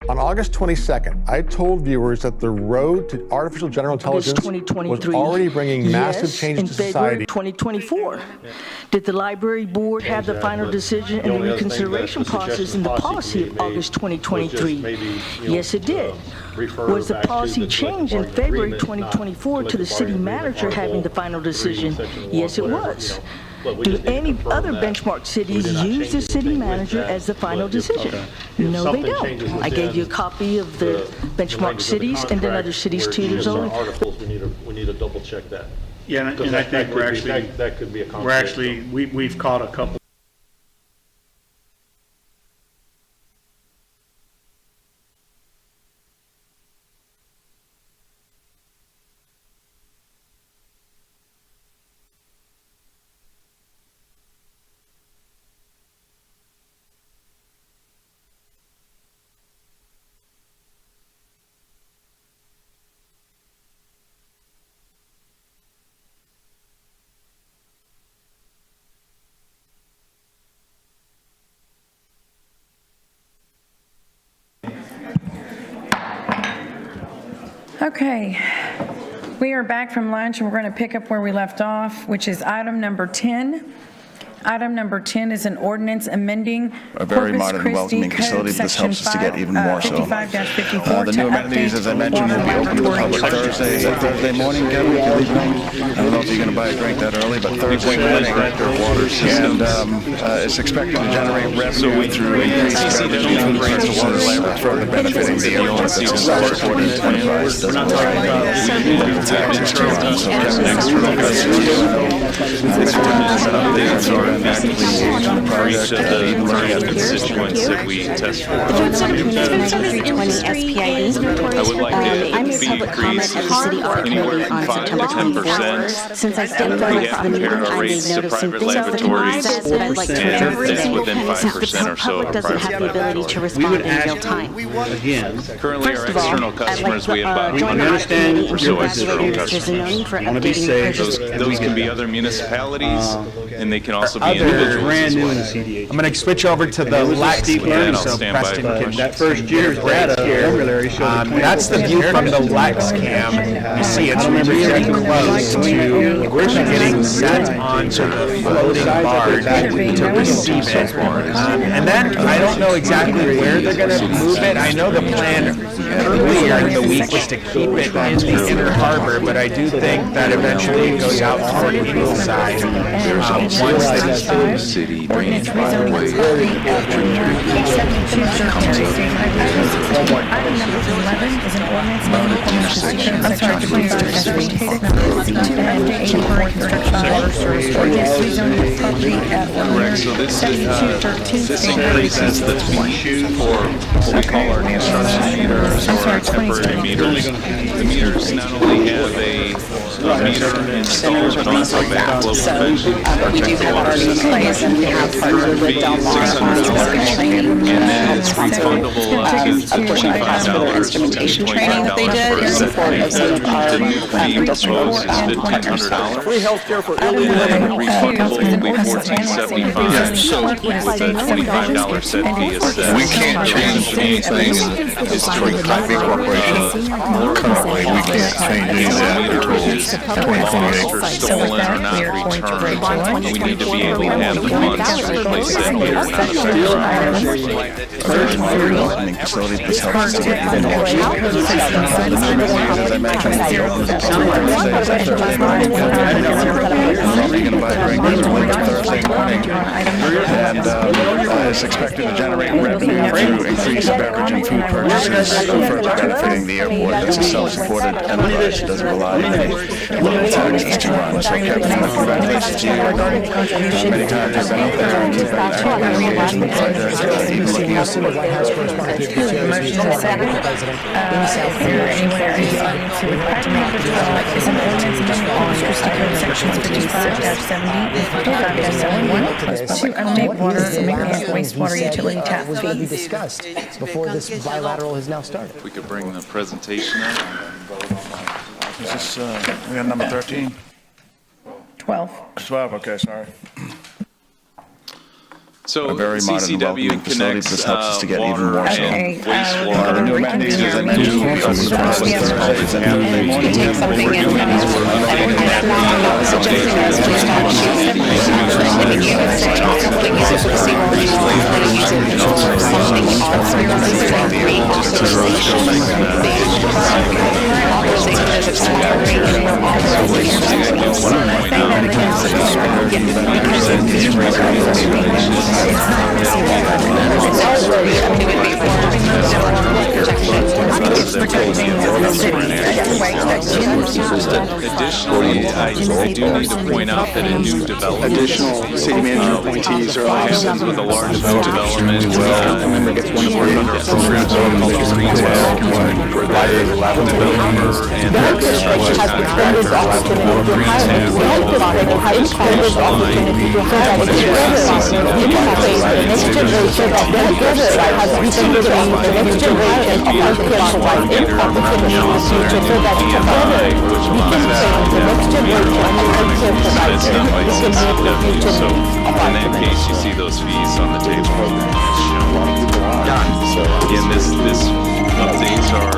On August 22nd, I told viewers that the road to artificial general intelligence was already bringing massive changes to society. In February 2024, did the library board have the final decision in the reconsideration process in the policy of August 2023? Yes, it did. Was the policy changed in February 2024 to the city manager having the final decision? Yes, it was. Do any other benchmark cities use the city manager as the final decision? No, they don't. I gave you a copy of the benchmark cities and then other cities too. There's only We need to double check that. Yeah, and I think we're actually, that could be a we've caught a couple. Okay, we are back from lunch and we're going to pick up where we left off, which is item number 10. Item number 10 is an ordinance amending A very Corpus modern and Christi welcoming facility. Code This helps us to get even more so. 55-54 The new amenities, as I mentioned, will be open to the public Thursday morning. Kevin, if you leave me. I don't know if you're going to buy a drink that early, but Thursday morning. And it's expected to generate revenue through increased beverage and food purchases, further benefiting the area that's supported in 25. Constituents that we test for. I would like it to be increased anywhere from 5 to 10%. Since I stepped on it for the meeting, I made note of some things that I'd like to and it's within 5% or so of doesn't have the ability to respond in real time. Again, currently our external customers, we have about 100 or so external customers. I want to be safe. Those can be other municipalities, and they can also be individuals. Brand new in the CDH. I'm going to switch over to the Lex cam, so Preston can. That first year's data formulary showed that's the view from the Lex cam. You see, it's really close to getting set onto the floating barge to receive it. And then I don't know exactly where they're going to move it. I know the plan earlier in the week was to keep it in the inner harbor, but I do think that eventually it goes out toward the eagle side. Once the city drains by the way. Item number 11 is an ordinance amending So this increases the fee for what we call our construction meters or our temporary meters. The meters not only have a meter installed, but also have flow prevention. We do have our new place and we have partnered with Delmar on specific training. And then it's refundable up to $25 instrumentation training that they did in support of some of our industrial $1,500. free healthcare for Refundable weekly $14.75. $25 set fee is set. We can't change anything in the Detroit Coffee Corporation. Currently, we can't change any of that until 2028. Stolen or not returned. We need to be able to have the funds to replace that meter, not a Very modern welcoming facility. This helps us to get even more. The new amenities, as I mentioned, will be open to the public Thursday morning. Probably going to buy a drink that's only Thursday morning. And it's expected to generate revenue through increased beverage and food purchases, further benefiting the airport. It's a self-supported enterprise. It doesn't rely on any taxes to run. So Kevin, congratulations to you. Many times I've been out there and you've been actively engaged in the project, even looking at Motion is second. Is there anyone in the audience who would like to make a comment? Is an ordinance amending Corpus Christi Code sections 55-70 and 55-71 to eliminate water and wastewater utility tap Be fees. discussed before this bilateral has now started. We could bring the presentation up. Is this, we got number 13? 12. 12, okay, sorry. a very modern and CCW welcoming facility, but this helps us to get even water more so. and wastewater. The new amenities, as I mentioned, will be You can take something in and Additionally, I do need to point out that a new development. Additional city manager appointees are happens with a large development. One of our other programs called 312, provided developer and contractor programs So in that case, you see those fees on the table. So again, this updates our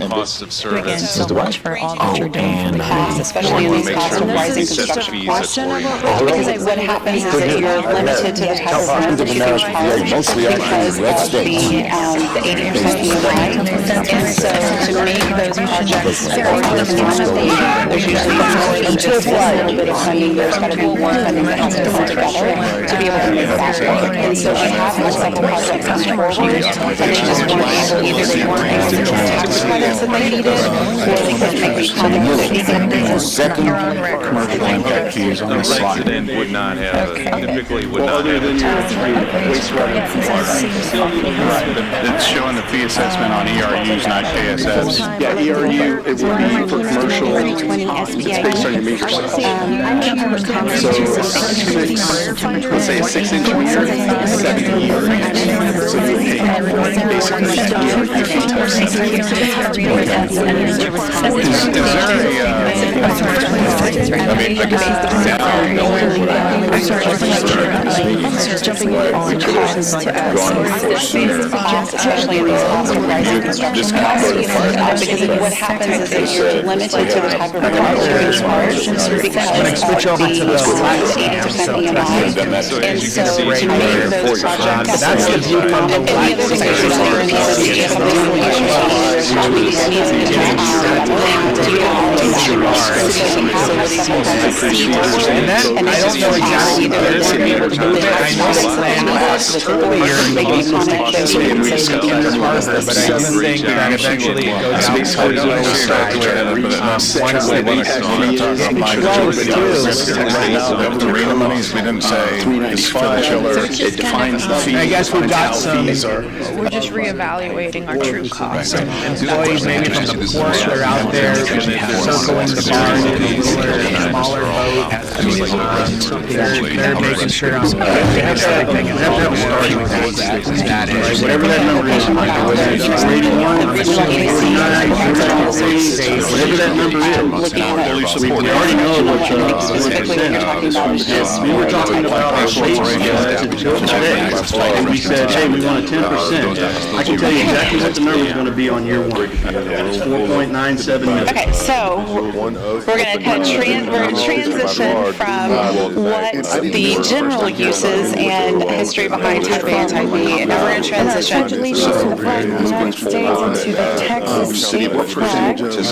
costs of service. so much for all that you're doing for the costs, especially in these costs of rising construction costs. Because what happens is that you're limited to the type of rent that you can charge because of the 80% EMI. And so to make those projects economically, there's usually just a little bit of funding. There's got to be more funding that has to come together to be able to make that work. And so we have multiple projects on the board here, and they just weren't able, either they weren't able to get the tax credits that they needed, or they couldn't make the condos that they needed. Commercial impact fees on the slide. Resident would not have, typically would not have a It's showing the fee assessment on ERUs, not KSFs. Yeah, ERU, it will be for commercial, it's based on your meters. So let's say a 6-inch meter, 70 years. So you pay basically Especially in these costs of rising construction costs, because what happens is that you're limited to the type of rent that you can charge because of the 80% EMI. And so to make those projects, and the other thing is that there needs to be something I don't know exactly what it is. I know the plan was earlier in the Harvard, but I do think that eventually it goes out to the other side. One of the arena monies, we didn't say it's for the chiller. It defines the fee. I guess we've got some. We're just reevaluating our true costs. Employees maybe from the port that are out there circling the barn in a smaller boat. They're making sure I'm Whatever that number is, whether it's 81, 49, whatever that number is, we already know what percent. We were talking about our rates today, and we said, hey, we want a 10%. I can tell you exactly what the number is going to be on year one. It's 4.97 million. Okay, so we're going to kind of transition from what the general uses and history behind Type A and Type B, and now we're going to transition. Congratulations to the flag of the United States and to the Texas state flag. Doing so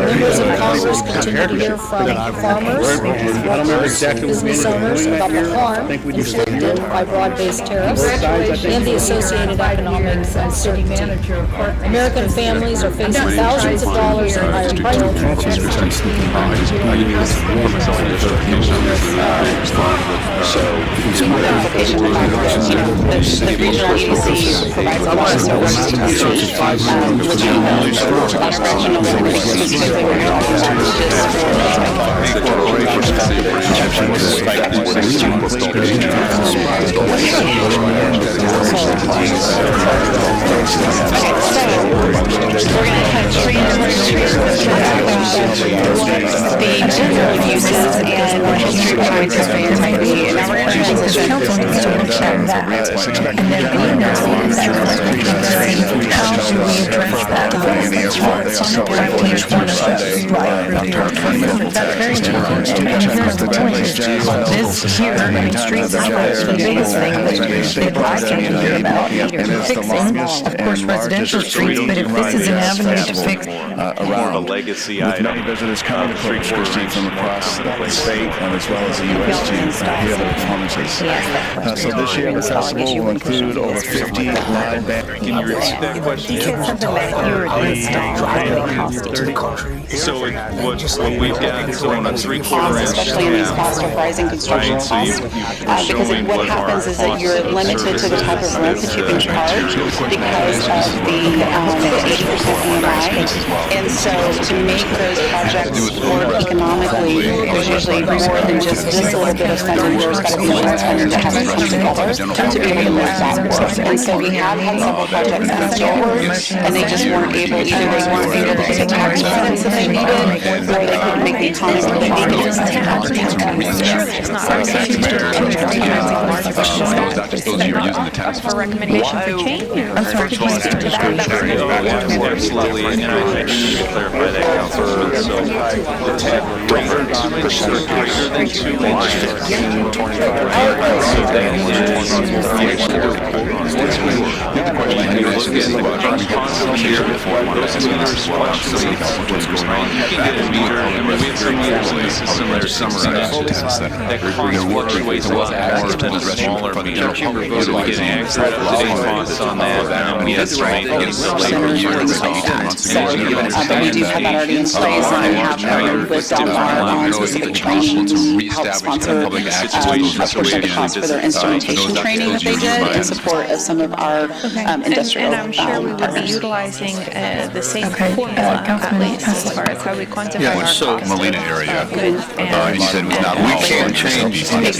members of Congress continue to hear from farmers, business owners about the harm inflicted by broad-based tariffs and the associated economic uncertainty. American families are facing thousands of dollars in higher prices. notification of the fact that, the regional agency provides a lot of services to the city. The general uses and history behind testify and type B, and now we're going to transition. Council needs to look at that, and then we know that how do we address that? On each one of those. Right. That's very important. And here's the point, this here, I mean, streets is the biggest thing that I can hear about fixing, of course, residential streets, but if this is an avenue to fix. Around, a legacy with item. many visitors coming to Corpus Christi from across the state and as well as the U.S. to hear the performances. So this year the festival will include over 50 live bands. Can you repeat that question? So what we've got, so on a 3/4 inch especially in these cost of rising construction costs, because what happens is that you're limited to the type of rent that you can charge because of the 80% EMI, and so to make those projects work economically, there's usually more than just this little bit of funding. There's got to be more funding that has to come together to be able to make that work. And so we have had several projects come forward, and they just weren't able, either they weren't able to get the tax credits that they needed, or they couldn't make the economy that they needed. For recommendation for change. I'm sorry, absolutely, and I need to clarify that, Councilman. So the tap greater than 2 inches, so that is, so that is, constant here, those meters fluctuate what's going on. You can get a meter, I mean, we have some meters in the system that are summarized, that fluctuates a lot more than a smaller meter. So we get accurate up-to-date costs on that, and we estimate the labor year and so on. But we do have that already in place, and we have partnered with Dumbfuck on specific training to help sponsor a portion of the cost for their instrumentation training that they did in support of some of our industrial And I'm sure we will be utilizing the same formula, at least, as far as how we quantify our So costs. Molina area, you said was not. We can't change these things.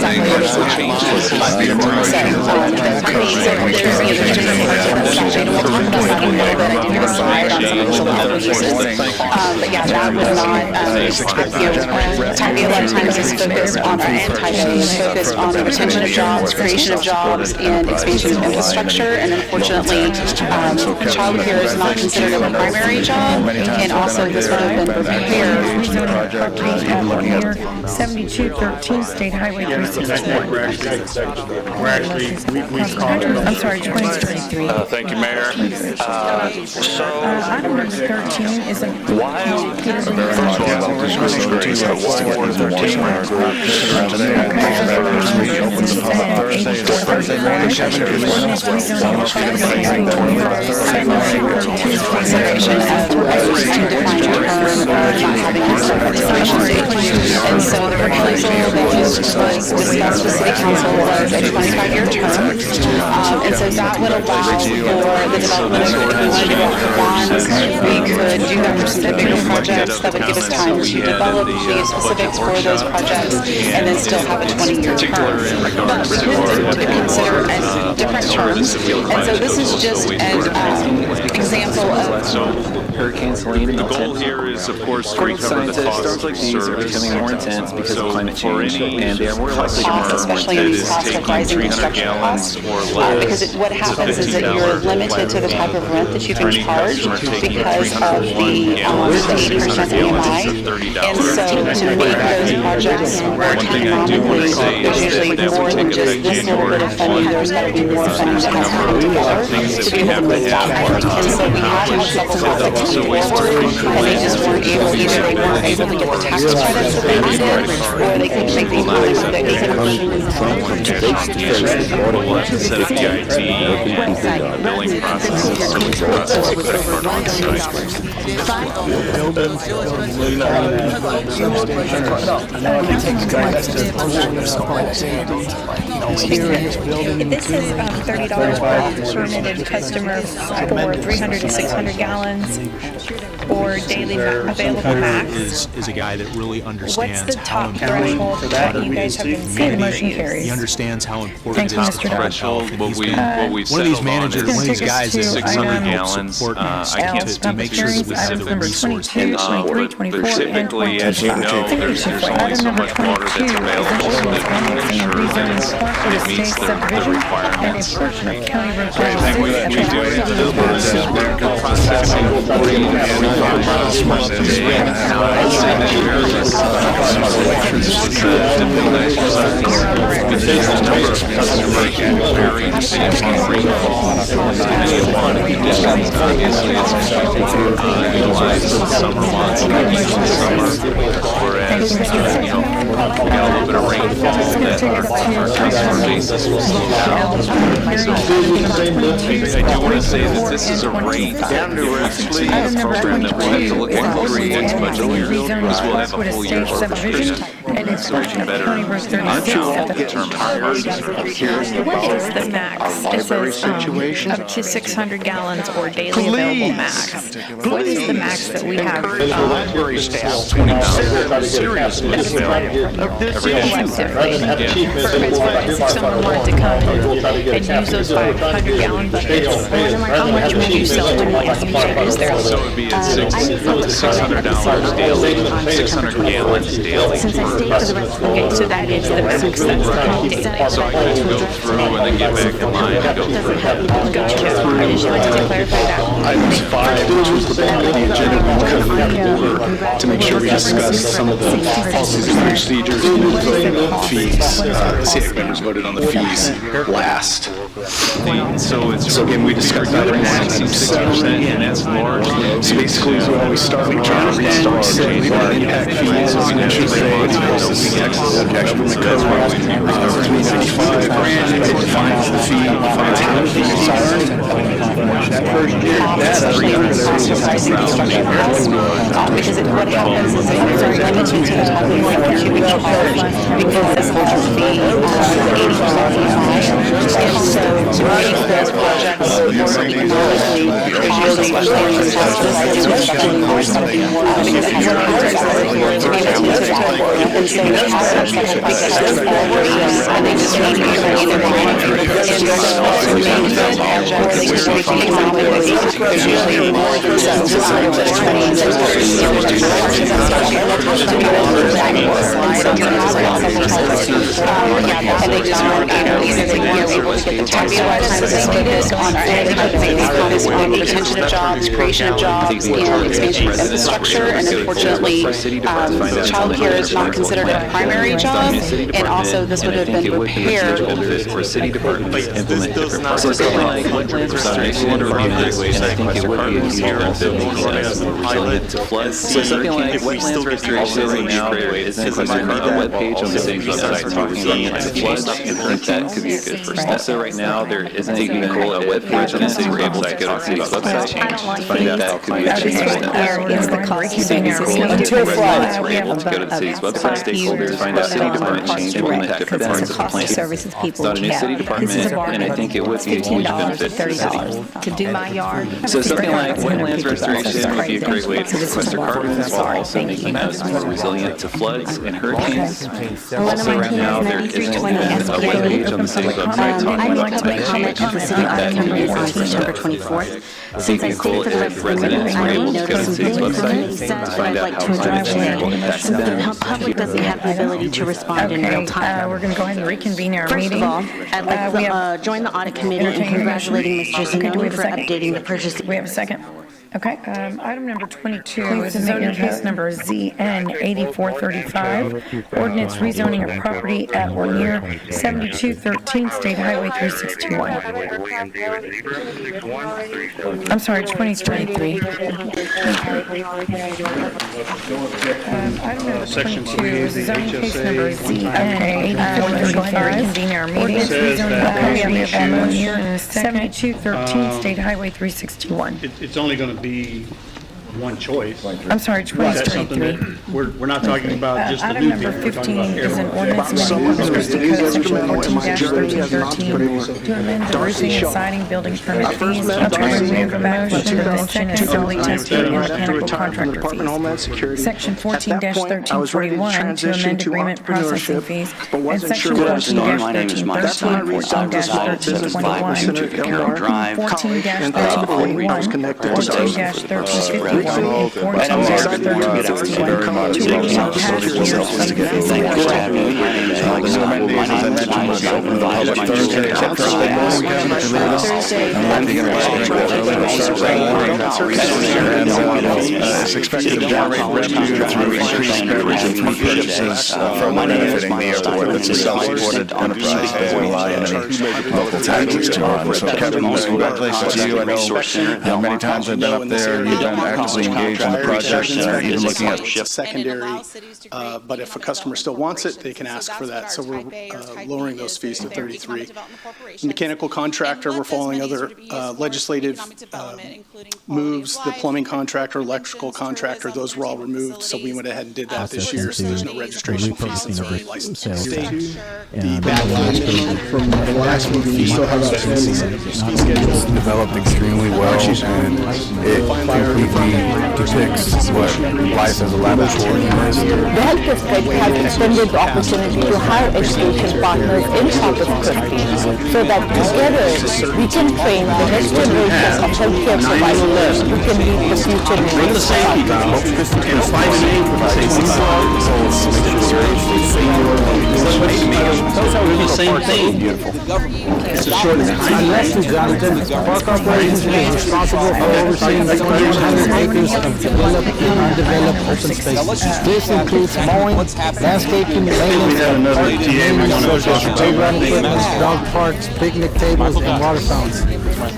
But yeah, that was not, type B a lot of times is focused on, and type A is focused on the retention of jobs, creation of jobs, and expansion of infrastructure, and unfortunately, child care is not considered a primary job, and also this would have been prepared. 7213 State Highway 361. We're actually, we called it. I'm sorry, 2023. Thank you, Mayor. Item number 13 is a And so the proposal that was discussed with City Council was a 25-year term. And so that would allow for the development of, if we wanted to develop bonds, we could do that for some of the bigger projects that would give us time to develop the specifics for those projects and then still have a 20-year term. But we could consider as different terms. And so this is just an example of Hurricane Helene. The goal here is, of course, to recover the cost storms like these are becoming more intense because of climate change, and they are more likely to costs, especially in these costs of rising construction costs. Because what happens is that you're limited to the type of rent that you can charge because of the 80% EMI. And so to make those projects work economically, there's usually more than just this little bit of funding. There's got to be more funding that has to come together to be able to make that work. And so we have had several projects come forward, and they just weren't able, either they weren't able to get the tax credits that they needed, or they couldn't make the not acceptable. Someone can set up the IT and billing processes, so we can process a credit card on site. This is $30 per permitted customer for 300 to 600 gallons or daily available max. Is a guy that really understands. What's the top threshold that you guys have been seeing? Motion carries. He understands how important Thank you, it is Mr. to Dodd. Threshold, what we one of these managers, one of these guys to is 600 gallons. I can't to speak make to sure that we Items have the number resource. 22, 23, 24, but typically, as you know, there's only so much water that's available, so that we make sure that it meets the requirements. The thing we do is we're processing 40 to 45 miles per day. I'd say that various difficult exercises because the number of customers vary based on rainfall, depending upon conditions. Obviously, it's expected to utilize the summer months and the heat of the summer, whereas, we got a little bit of rainfall that our customer basis will slow down. So I do want to say that this is a rate. If we complete a program that we'll have to look at closely next budget year, because we'll have a full year's subscription. So we can better determine our margins. What is the max? It says up to 600 gallons or daily available max. What is the max that we have? Library staff, 20,000. Seriously, every day. If someone wanted to come and use those 500-gallon buckets, how much would you sell to one user? So it would be at up to $600 daily, 600 gallons daily. Okay, so that is the max that's daily. So I could go through and then get back in line and go through. Gotcha. I just wanted to clarify that. Items 5, which was the back of the agenda, we come back to make sure we discuss some of the policies and procedures and vote fees. The CX members voted on the fees last. So again, we discussed that in 60%, and that's large. So basically, when we start, we try to restart impact fees, interest rates, objection from the code. 395 grand, it defines the fee, defines how the fee is earned. That first year data, because what happens is it's very limited to the type of work that you would charge because this will be 80% and so running those projects more economically is usually especially more something because it has a to be able to use it and so they have such a and they just need to be either one and so to make those projects working economically there's usually more than some design that trains and and they just weren't either they weren't able to get the tax focus on retention of jobs, creation of jobs, and expansion of infrastructure, and unfortunately, childcare is not considered a primary job, and also this would have been repaired. For city departments to implement different parts of like wetlands restoration or revaluation, I think it would be easier to make it more resilient to floods. So something like wetlands restoration right now, there isn't a webpage on the city's website talking about floods. I think that could be a good first step. Also, right now, there isn't even a webpage on the city's website to go to the city's website to find out that could be a change. Is the cost of We're able to go to the city's website, stakeholders, find out city department change, implement different parts of the plan. Services people Not a new city department, and I think it would be a huge benefit to the city. To do my yard. So something like wetlands restoration would be a great way to sequester carbon while also making us more resilient to floods and hurricanes. Also, right now, there isn't even a webpage on the city's website talking about climate change. I think that could be a first step. 24th. I think it'd be cool if residents were able to go to the city's website to find out how climate change will impact them. The public doesn't have the ability to respond in real time. We're going to go ahead and reconvene our First meeting. of all, I'd like to join the audit committee in congratulating Mr. Zanoni for updating the purchase. We have a second. Okay, item number 22 is zoning case number ZN 8435, ordinance rezoning a property at or near 7213 State Highway 361. I'm sorry, 2023. Item number 22 is zoning case number ZN 8435, ordinance rezoning a property at or near 7213 State Highway 361. It's only going to be one choice. I'm sorry, That's something 2023. that we're not talking about just the Item new number thing. We're talking 15 about is an everyone. ordinance amending Corpus Christi Code Section 14-1313 to amend the roofing and siding building permit fees, upgrade and back motion of the second solely testing and mechanical contractor fees. Section 14-1341 to amend agreement processing fees, and Section 14-1313, 14-1321, 14-1341, 14-1351, and It's expected to generate revenue through increased beverage and food purchases, further benefiting the airport. It's a self-supported enterprise, doesn't rely on any local taxes to run. So Kevin, congratulations to you. I know many times I've been up there, you've been actively engaged in the project, even looking at secondary, but if a customer still wants it, they can ask for that. So we're lowering those fees to 33. Mechanical contractor, we're following other legislative moves. The plumbing contractor, electrical contractor, those were all removed. So we went ahead and did that this year. So there's no registration fees. It's already licensed in the state. The backflow from the last movie, you still have that fee schedule. Developed extremely well, and it completely depicts what life as a laboratory is. The health district has extended the opportunity to hire education partners in Corpus Christi so that together we can train the next generation of healthcare providers who can lead the future needs of society. The same thing. It's a short Unless the Jonathan Park Operations is responsible for overseeing 2,100 acres of developed and undeveloped open spaces. This includes mowing, landscaping, maintenance, playground equipment, dog parks, picnic tables, and water fountains.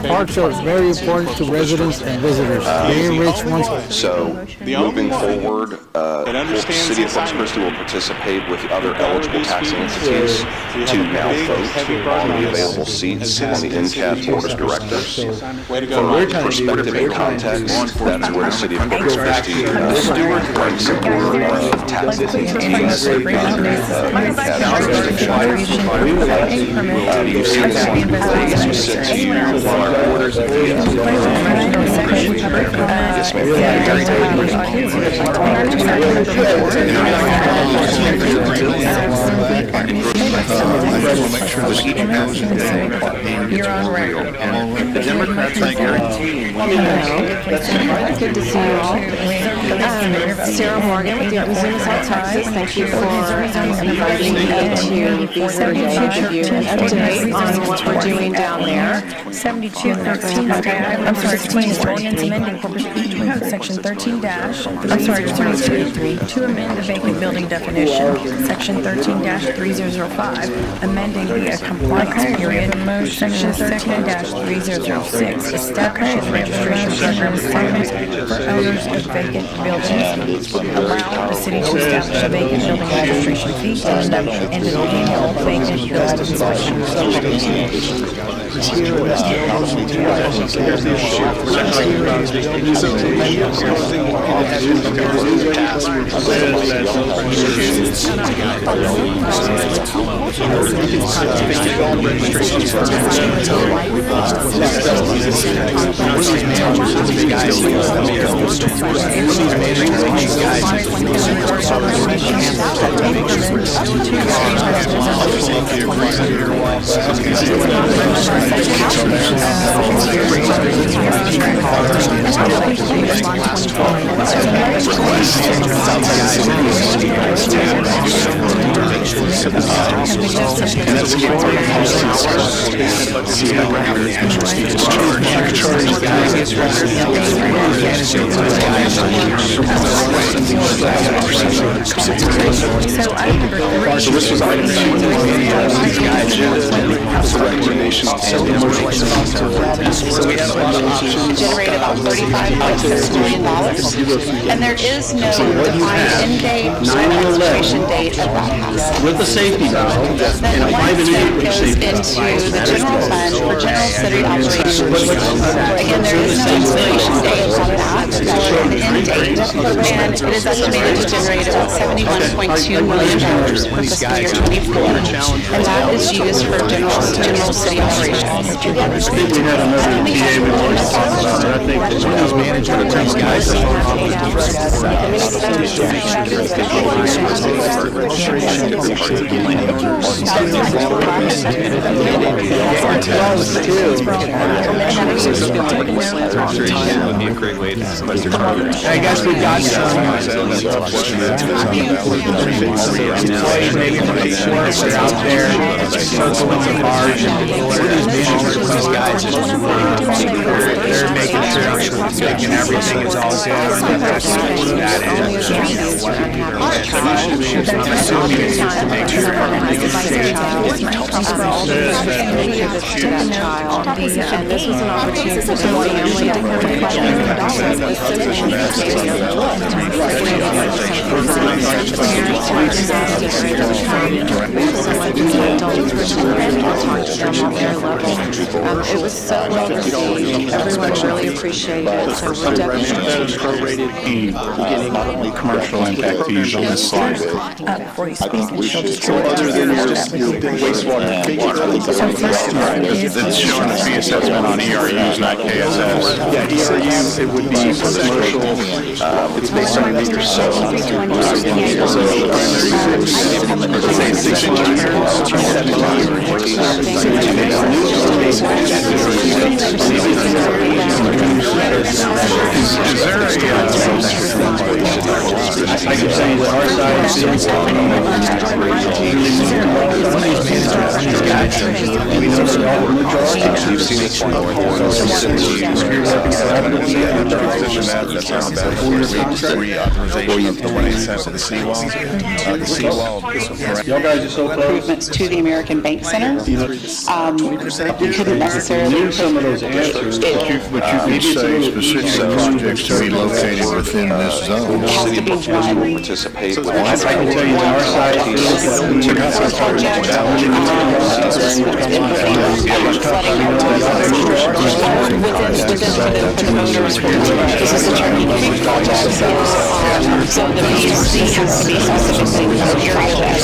Parks are very important to residents and visitors. They enrich one's... So, moving forward, the City of Corpus Christi will participate with other eligible taxing entities to now vote on the available seats on the NCAT Board of Directors. From a perspective and context, that's where the City of Corpus Christi ranks in order of taxing entities in the NCAT jurisdiction. You've seen this one place was sent to you on our borders and via this may be You're on record. the Democrats, I guarantee. Good to see you all. Sarah Morgan with the Museum of South Texas. Thank you for inviting me to be here today to give you an update on what we're doing down there. 7213, I'm sorry, 22, ordinance amending Corpus Christi Code Section 13 to amend the vacant building definition. Section 13-3005, amending the compliance period. Section 13-3006, establishing registration programs for owners of vacant buildings. Allow the city to establish a vacant building registration fee and an annual vacant building inspection. to this council. And that's the so this was item 2 on the agenda. The recommendation on sale generate about $35.6 million. And there is no defined end date or expiration date of that house. With the safety valve, Then and a once private it individual goes safety into the general fund for general city operations. Again, there is no expiration date on that, or an end date, and it is estimated to generate about $71.2 million for fiscal year '24, and that is used for general city operations. I think we had another PA we wanted to talk about, but I think the management of these guys would be a great way to sequester carbon. I guess we got some employees maybe from the force are out there circling the bars and these guys they're making sure and everything is all good on that is. I'm assuming it's just to make sure everything is safe. And this was an opportunity for the family to it was so well received. Everyone really appreciated it. So we're definitely prorated commercial impact fees on this slide. So other than your wastewater figure, It's showing the fee assessment on ERUs, not KSS. yeah, ERU, it would be for commercial, it's based on your meter, so. I can say that our side is y'all guys are so close. improvements to the American Bank Center. Couldn't necessarily Some of those answers. But you could say specific projects to be located within this zone. has to be one. Participate with I can tell you our side So the PUC has to be specifically with the area that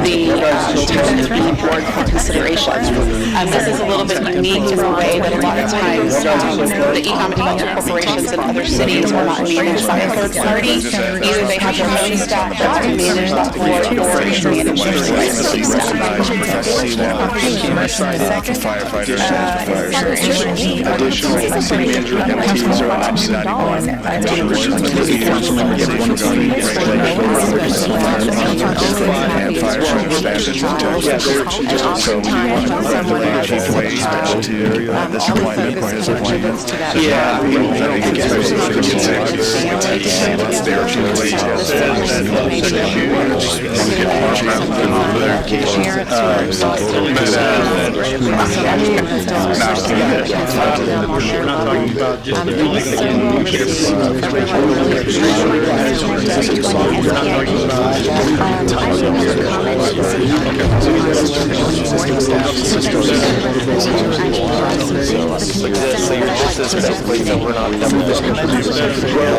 the board for consideration. This is a little bit unique in the way that a lot of times the economic corporations in other cities are not managed by a third party. Either they have their own staff that manage that board, or they manage their city staff. Additional city manager penalties are opposite. This appointment or his appointment. Yeah.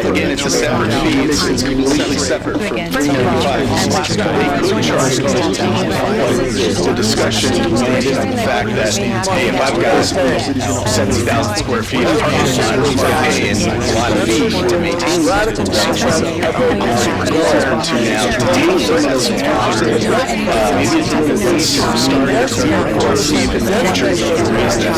Again, it's a separate fee. It's completely separate from 3.5. They could charge for discussion, fact that, hey, if I've got 70,000 square feet of parking lot, I'm paying a lot of fee to maintain that. To now to deal with that situation, maybe it's starting to see if in the future there's that.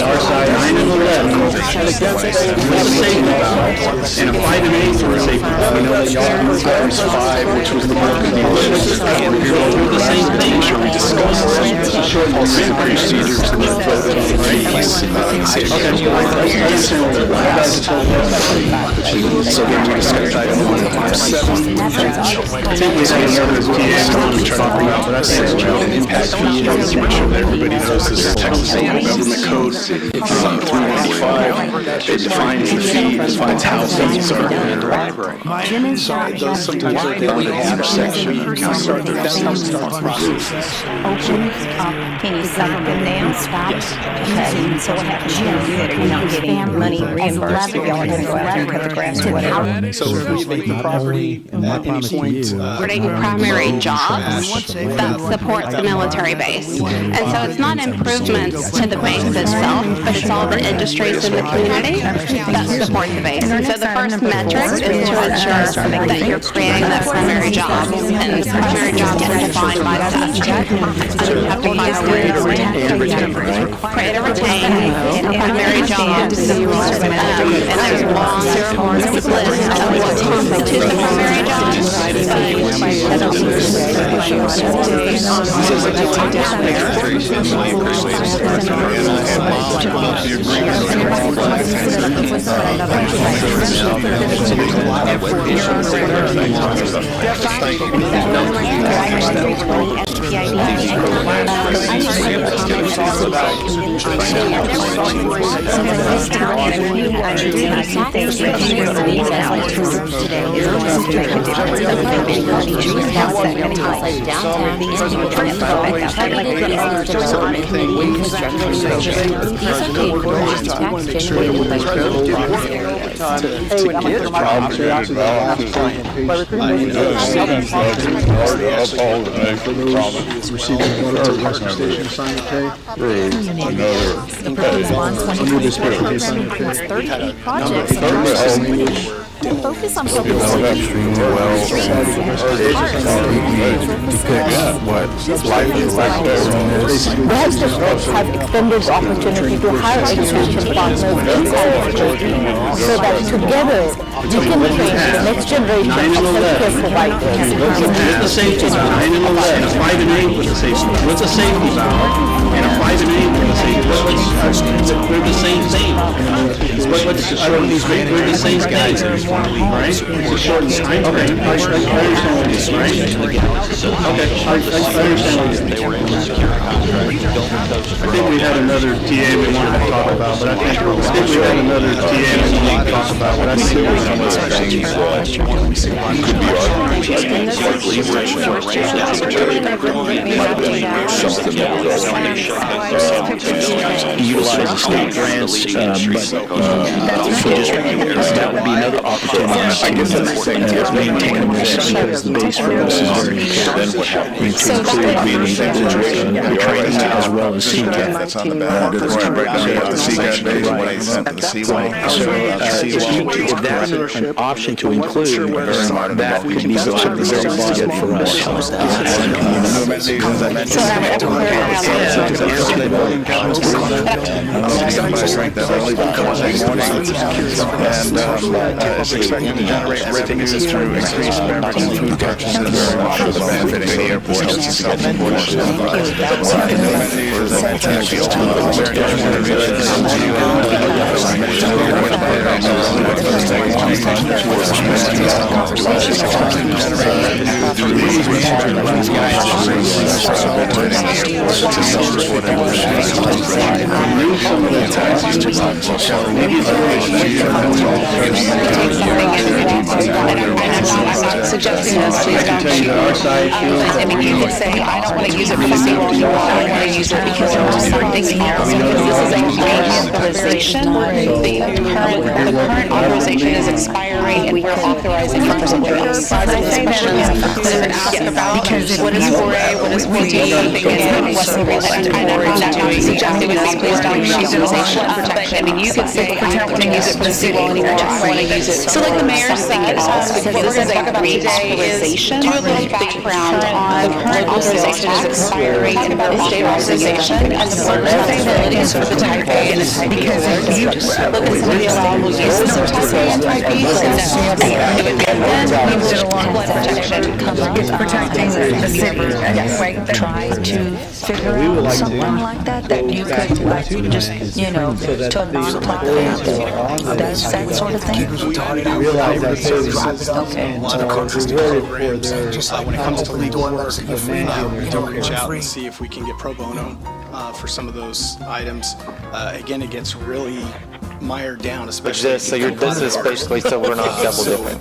Our side, 9 and 11, with a safety valve, and a 5 and 8 for a safety valve. We know that y'all moved items 5, which was the bulk of the list, and we're going to do the same thing. Sure, we discussed procedures and then voted on the fees. So then we discussed item 7. I think we had another TA we tried to bring up, but I think it's an impact fee. Make sure that everybody knows this is Texas government code 395. It defines the fee, it defines how fees are. So those sometimes are the intersection. Open up. Can you stop them now? Yes. Okay. So what happens when you do that? Are you not getting money reimbursed if y'all are going to go out and cut the grass or whatever? So if we make the property at any point, Supporting primary jobs that support the military base. And so it's not improvements to the base itself, but it's all the industries in the community that support the base. And so the first metric is to ensure that you're creating that primary jobs, and primary jobs are defined by statute. So you have to find a way to create and retain primary jobs, and there's a long list of what constitutes the primary jobs. The proposed bond 2023 programming includes 38 projects and focus on public safety. Perhaps the states have extended the opportunity to hire education partners inside education so that together we can train the next generation of healthcare providers. With the safety valve, 9 and 11, a 5 and 8 with a safety valve, with a safety valve, and a 5 and 8 with a safety valve. We're the same thing. We're the same thing, right? It's a short time frame. I understand what it is, right? Okay, I understand what it is. I think we had another TA we wanted to talk about, but I think we had another TA we wanted to talk about, but I think we utilize the state grants, but if we just that would be another opportunity. I guess that's the thing, maintain this as the base for us is very important. To include meetings and training as well as CCAP. That's on the back. We're going to break down the CCAP base, what I sent to the C1. If that's an option to include, that could be very good for us. It's expected to generate revenues through increased beverage and food purchases, benefiting the airport. suggesting this, please don't shoot. I mean, you could say, I don't want to use it for the seawall, you want to use it because there was something else. This is a authorization. The current authorization is expiring and we're authorizing it for something else. But if it asks about what is 4A, what is PT, what's the reason, I'm not suggesting this, please don't use utilization protection. I mean, you could say, I don't want to use it for the seawall anymore, I want to use it. So like the mayor said, what we're going to talk about today is do a little background on the current authorization is expiring and about the state authorization and the responsibilities for the type A and the type B. Look at some of the allowable uses of type A and type B. And then we did a lot of protection. It's protecting the city. Right, try to figure out something like that, that you could like just, you know, to a non-top does that sort of thing? Okay. A lot of contracting programs. When it comes to legal work, we do reach out and see if we can get pro bono for some of those items. Again, it gets really mired down, especially. So your business basically, so we're not double dipping.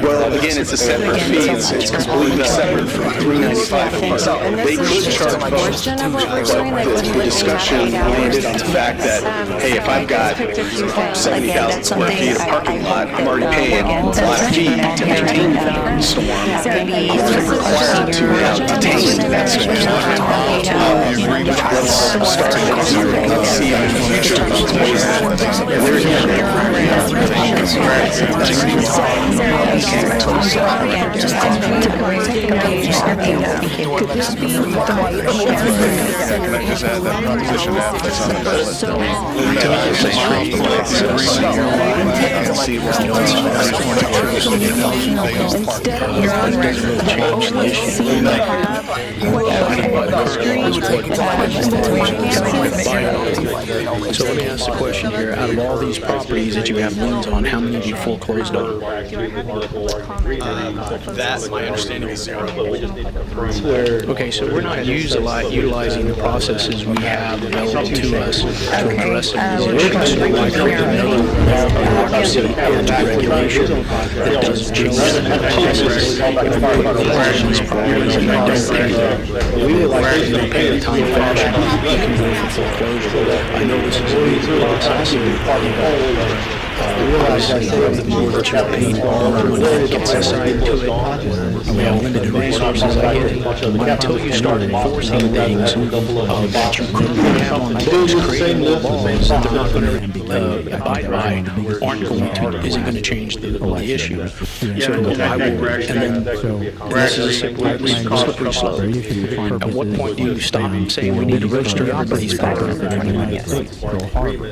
Well, again, it's a separate fee. It's completely separate from $395. They could charge both. The discussion landed on the fact that, hey, if I've got 70,000 square feet of parking lot, I'm already paying a lot of fee to maintain the storm. I'm required to detain that storm. Let's start and see in the future ways that there's Can I just add that proposition F that's on the So let me ask the question here, out of all these properties that you have liens on, how many have you foreclosed on? That, my understanding is zero. Okay, so we're not utilizing the processes we have available to us to address these issues. So like another regulation that doesn't change the process. If we put these properties and I don't pay them, we would like to pay the time fashion, you can go for foreclosure. I know this is a legal process. Obviously, the more that you're paid, the more money that gets assigned to it. We have limited resources, I get it. But until you start enforcing things that you couldn't have on the books, creating laws that they're not going to abide by, aren't going to, isn't going to change the issue. So I will, and then this is a slippery slope. At what point do you stop saying we need to register everybody's property?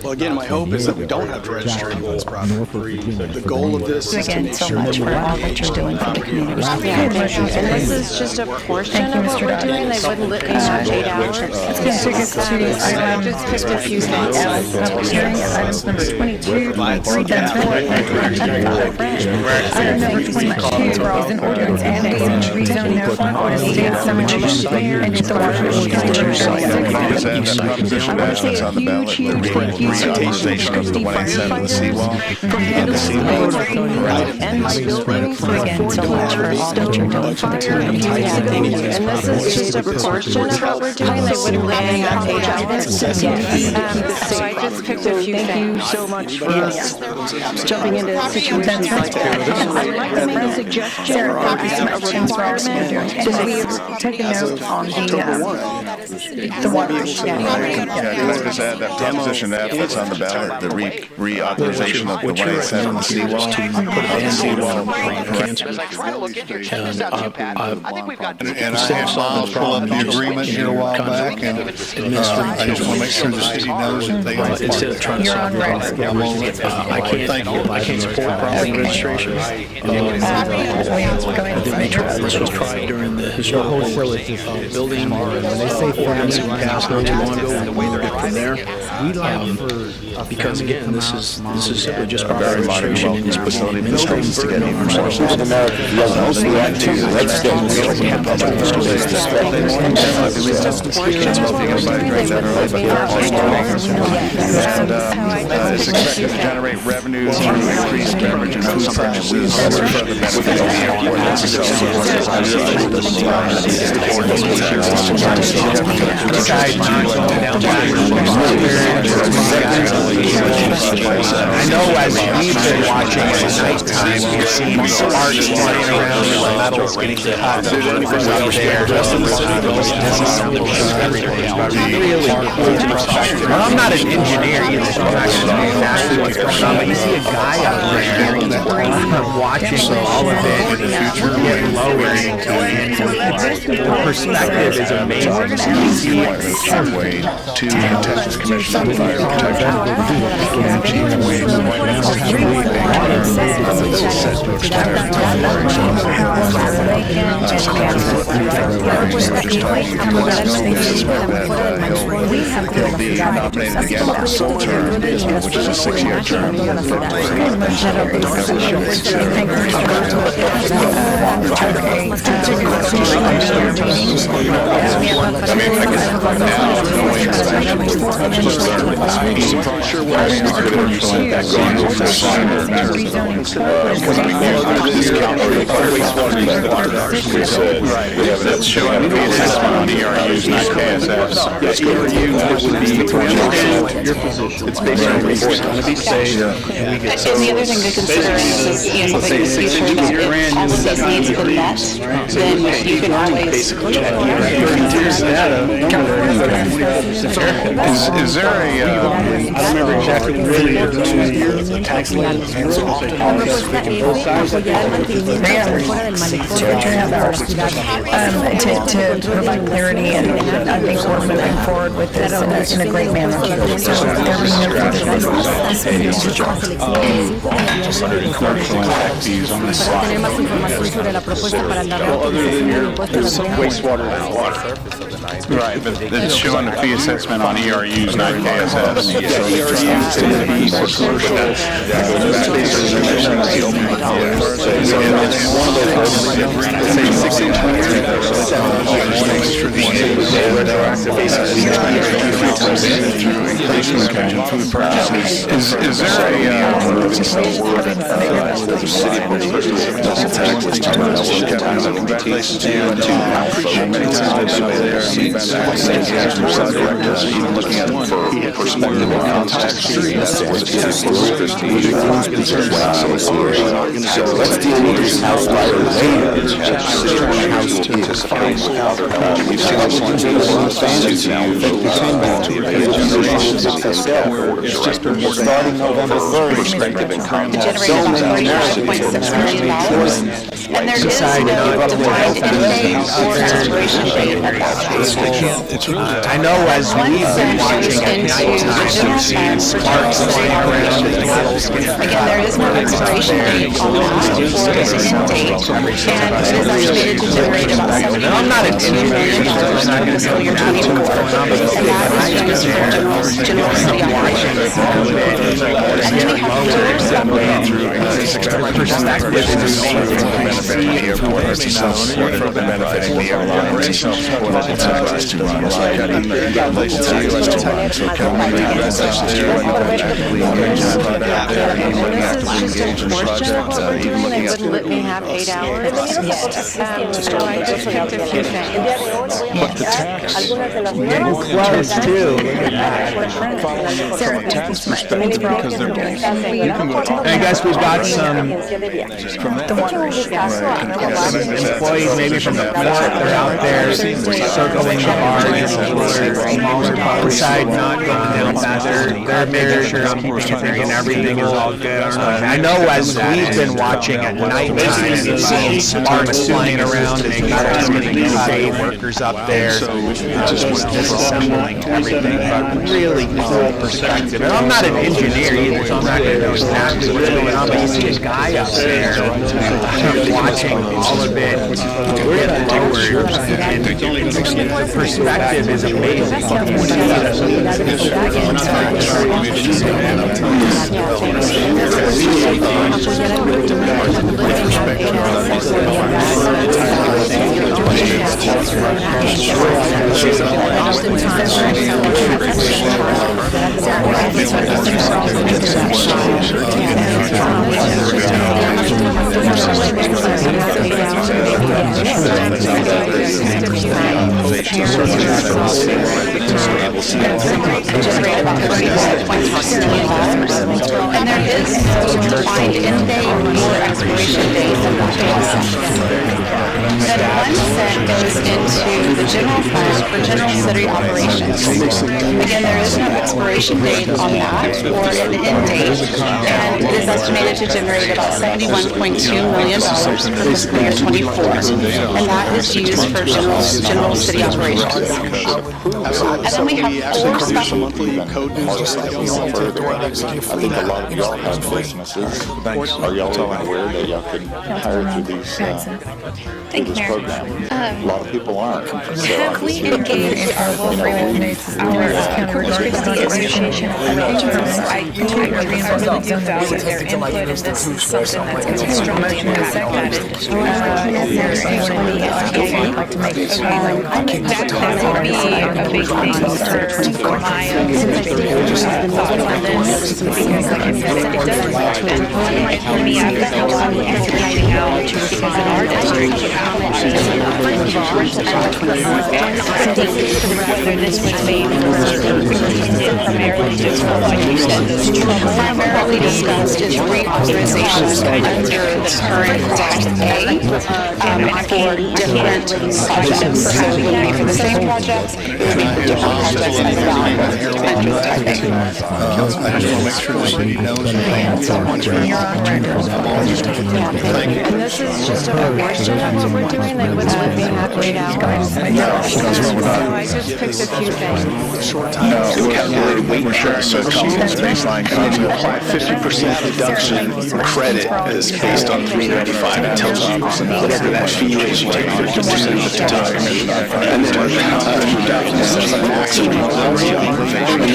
Well, again, my hope is that we don't have to register anyone's property. The goal of this is to make sure much for all that you're doing for the community. And this is just a portion of what we're doing. They wouldn't let me paid out. Let's get to Just picked a few things. public hearing, items number 22, 23, item number 22 is an ordinance annexing, rezoning of one or state cemetery and its water. Just add that proposition F that's on the ballot, the reauthorization of the 187 of the seawall. And the building, again, so much for all that you're doing for the community. And this is just a portion of what we're doing. They wouldn't let me paid out. So I just picked a few things. Thank you so much for jumping into the situation like that. I'd like to make a suggestion or a requirement that we take a note on the water issue. Yeah, can I just add that proposition F that's on the ballot, the reauthorization of the 187 seawall? And I'll pull up the agreement here a while back, and I just want to make sure the city knows that they are. Instead of trying to solve the problem, I can't support property registration. This was tried during the historical building. ordinance that we passed not too long ago, and we'll move it from there. Because again, this is simply just part of our registration and just putting the administrations together. It's expected to generate revenues through increased beverage and food purchases for the benefit of the ordinance. I know as we've been watching at nighttime, we've seen sparks flying around and the metals getting cut from out there. Really cool perspective. Well, I'm not an engineer either, so I'm not going to know exactly what's going on, but you see a guy up there watching all of it get lowered into it. The perspective is amazing. You see Halfway to the Texas Commission on Fire Protection. He'll be nominated again for a sole term, which is a 6-year term. That's showing the assessment on ERUs, not KSFs. Yes, your position. It's based on what's going to be safe. And the other thing to consider is, you know, something in the future that all of these needs have been met, then you can always. Is there a, I don't remember exactly what really you're doing. The tax liens. To provide clarity, and I think we're moving forward with this in a great manner. So there being no further business. commercial impact fees on the slide? Well, other than your wastewater and water. Right, but it's showing the fee assessment on ERUs, not KSFs. Is even looking at it for perspective and context. So let's deal with this house later. We've seen this one starting November 3rd. Perspective and context. So many $5.6 million. And there is no defined end or expiration date of that tax. I know as we've been watching at nighttime, we've seen sparks flying around and the metals getting cut. Again, there is no expiration date on that or end date, and it is estimated to generate about $70 million in fiscal year 24. And that is just for general city operations. And then we have yours. Perspective is amazing. Benefiting the airport, it's self-supported, benefiting the airline, it's self-supported, it's us to run, it's like local taxes to run, so county residents to actively engage in the project there, even actively engage in the project, even looking at. They wouldn't let me have 8 hours. So I just picked a few things. But the tax, Getting close too. Look at that. from a tax perspective, because they're, you can go talk. And I guess we've got some From that. employees maybe from the port, they're out there circling the barge, side not going down fast. They're making sure I'm keeping and everything is all good. I know as we've been watching at nighttime, we've seen sparks flying around and they got getting paid workers up there. disassembling everything, but really cool perspective. And I'm not an engineer either, so I'm not going to know exactly what's going on, but you see a guy up there watching all of it lowered, and the perspective is amazing. And there is no defined end date or expiration date of the That 1 cent goes into the general fund for general city operations. Again, there is no expiration date on that or an end date, and it is estimated to generate about $71.2 million for fiscal year 24, and that is used for general city operations. And then we have 4 special. I think a lot of y'all have businesses. Are y'all even aware that y'all can hire through these this program? A lot of people aren't. Have we engaged our Corpus Christi Association of Realtors? I really do value their input, and this is something that's going to strongly impact that industry. That would be a big thing for my thoughts on this, because like I said, it does, for me, I've got a lot of advertising out, because in our district, whether this was made primarily just primarily discussed is reauthorization under the current Tax A for different projects. So it would be for the same projects, it would be for different projects as well under Type A. I just want to make sure the city knows And this is just a portion of what we're doing, like what's being laid out. I just picked a few things. we're sharing the council's baseline concept. 50% deduction credit is based on $395. It tells you whatever that fee is, you take 50% of the deduction. And then there's a maximum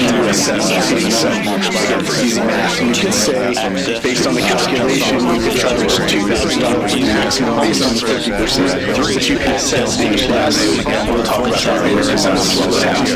to assess for easy math. You could say, based on the calculation, you could charge $2,000 maximum based on 50%. But you can assess the less. We'll talk about that later because I'm slow down.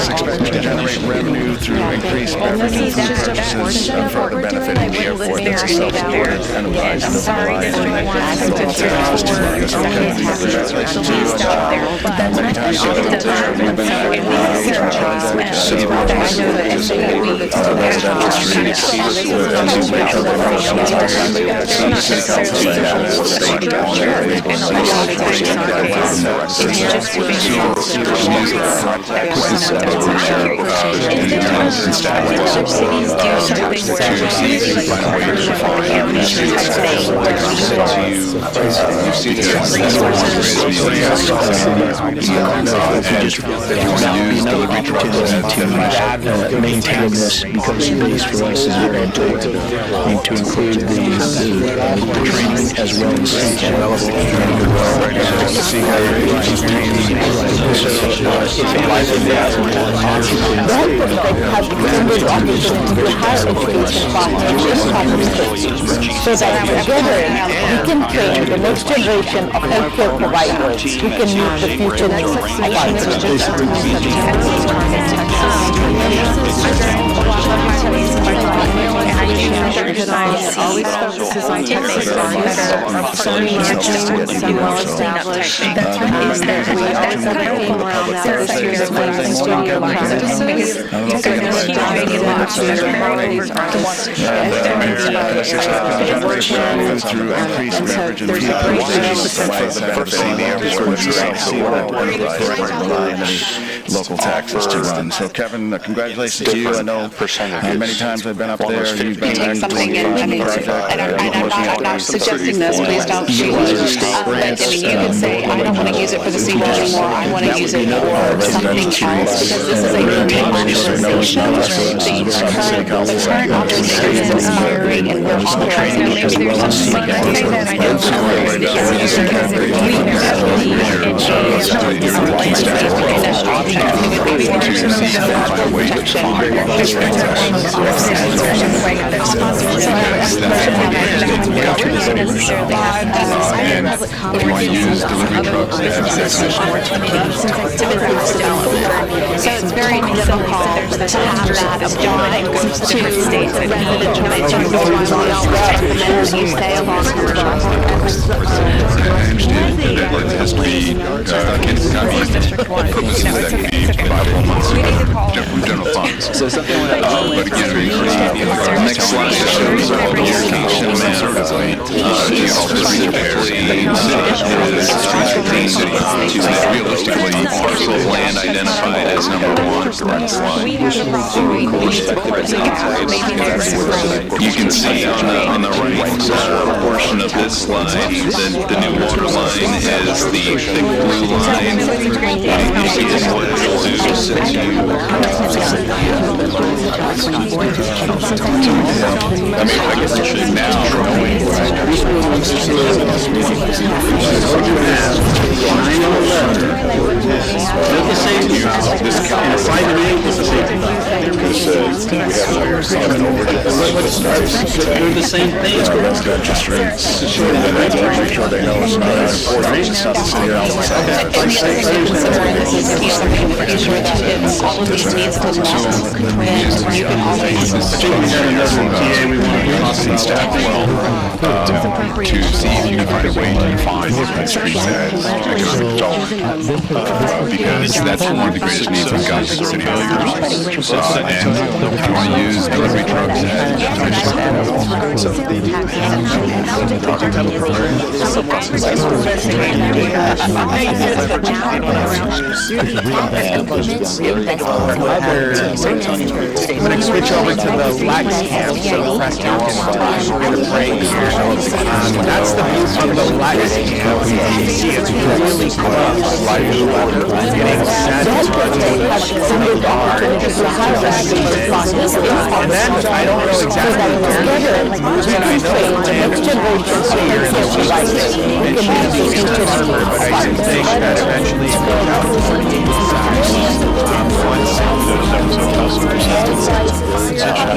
Expect to generate revenue through increased beverage services for the benefit of the airport and self-supported enterprise. I'm sorry that we want to residential streets, as you make maintain this because space for us is very important. Need to include the training as well as so that together we can train the next generation of healthcare providers who can meet the future needs of our always focuses on technical gardens that are well established. We always have more on that this year than what our historical practices. So there's deviating lots that are more over through increased leverage and local taxes to run. So Kevin, congratulations to you. I know many times I've been up there. You've been take something and I'm not suggesting this, please don't shoot me. But I mean, you could say, I don't want to use it for the seawall anymore, I want to use it for something else, because this is a modernization. The current authorization is expiring, and we're authorizing maybe there's something that I don't so it's very difficult to have that apply to residential areas. You stay along the has to be general funds. So something like that. But again, next slide shows all the irrigation realistically, parcel of land identified as number one. You can see on the right portion of this slide that the new water line is the thick blue line. You see what it will do I mean, I guess I should now. They're the same thing. To see if you can find a way to define what the streets as economic development. Because that's one of the greatest needs we've got in the city of Leaders. And if you want to use delivery trucks I'm going to switch over to the Lax camp, so press down and we're going to break here. That's the view from the Lax camp. You can see it's really close. Getting set to the guard. And then I don't know exactly where it is. I know the land is here in the west. It should be in the harbor, but I do think that eventually it goes out to the east side. And there is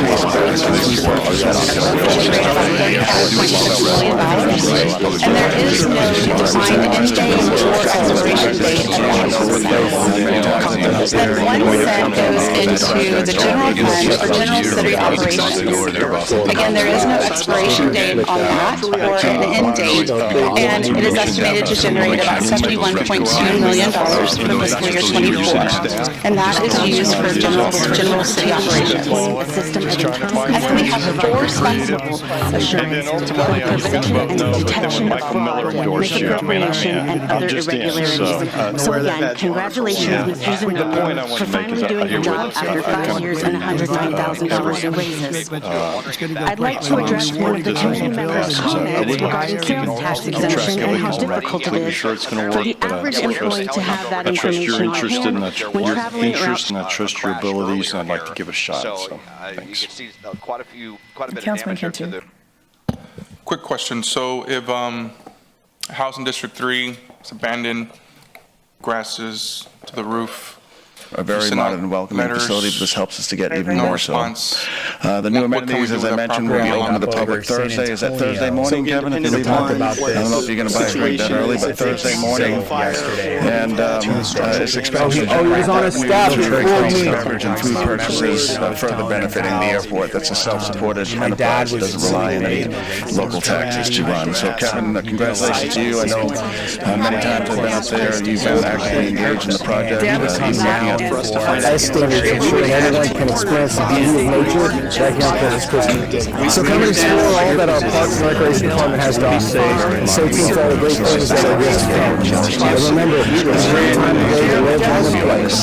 no defined end date or expiration date. That 1 cent goes into the general fund for general city operations. Again, there is no expiration date on that or an end date, and it is estimated to generate about $71.2 million for fiscal year '24, and that is used for general city operations. And then we have 4 special assurance for prevention and detection of fraud, misappropriation, and other irregularities. So again, congratulations, Mr. Zanella, for finally doing your job after 5 years and $109,000 in raises. I'd like to address one of the committee members' comments regarding sales tax exemption and how difficult it is for the average employee to have that information on hand when traveling around. And I trust your abilities, and I'd like to give it a shot, so thanks. Quite a bit of damage here to the... Quick question. So if house in District 3 is abandoned, grass is to the roof, a very modern and welcoming facility, but this helps us to get even more so. The new amenities, as I mentioned, will be open to the public Thursday. Is that Thursday morning, Kevin? I don't know if you're going to buy a drink that early, but Thursday morning. And it's expected to he was on a staff beverage and food purchases, further benefiting the airport. That's a self-supported enterprise that doesn't rely on any local taxes to run. So, Kevin, congratulations to you. I know many times I've been up there and you've been actively engaged in the project. I estimated to ensure everyone can experience the beauty of nature right here on Corpus Christi. So come and explore all that our Parks and Recreation Department has to offer, and stay tuned for all the great things that are yet to come. And remember, it's a great time to go to live on the place.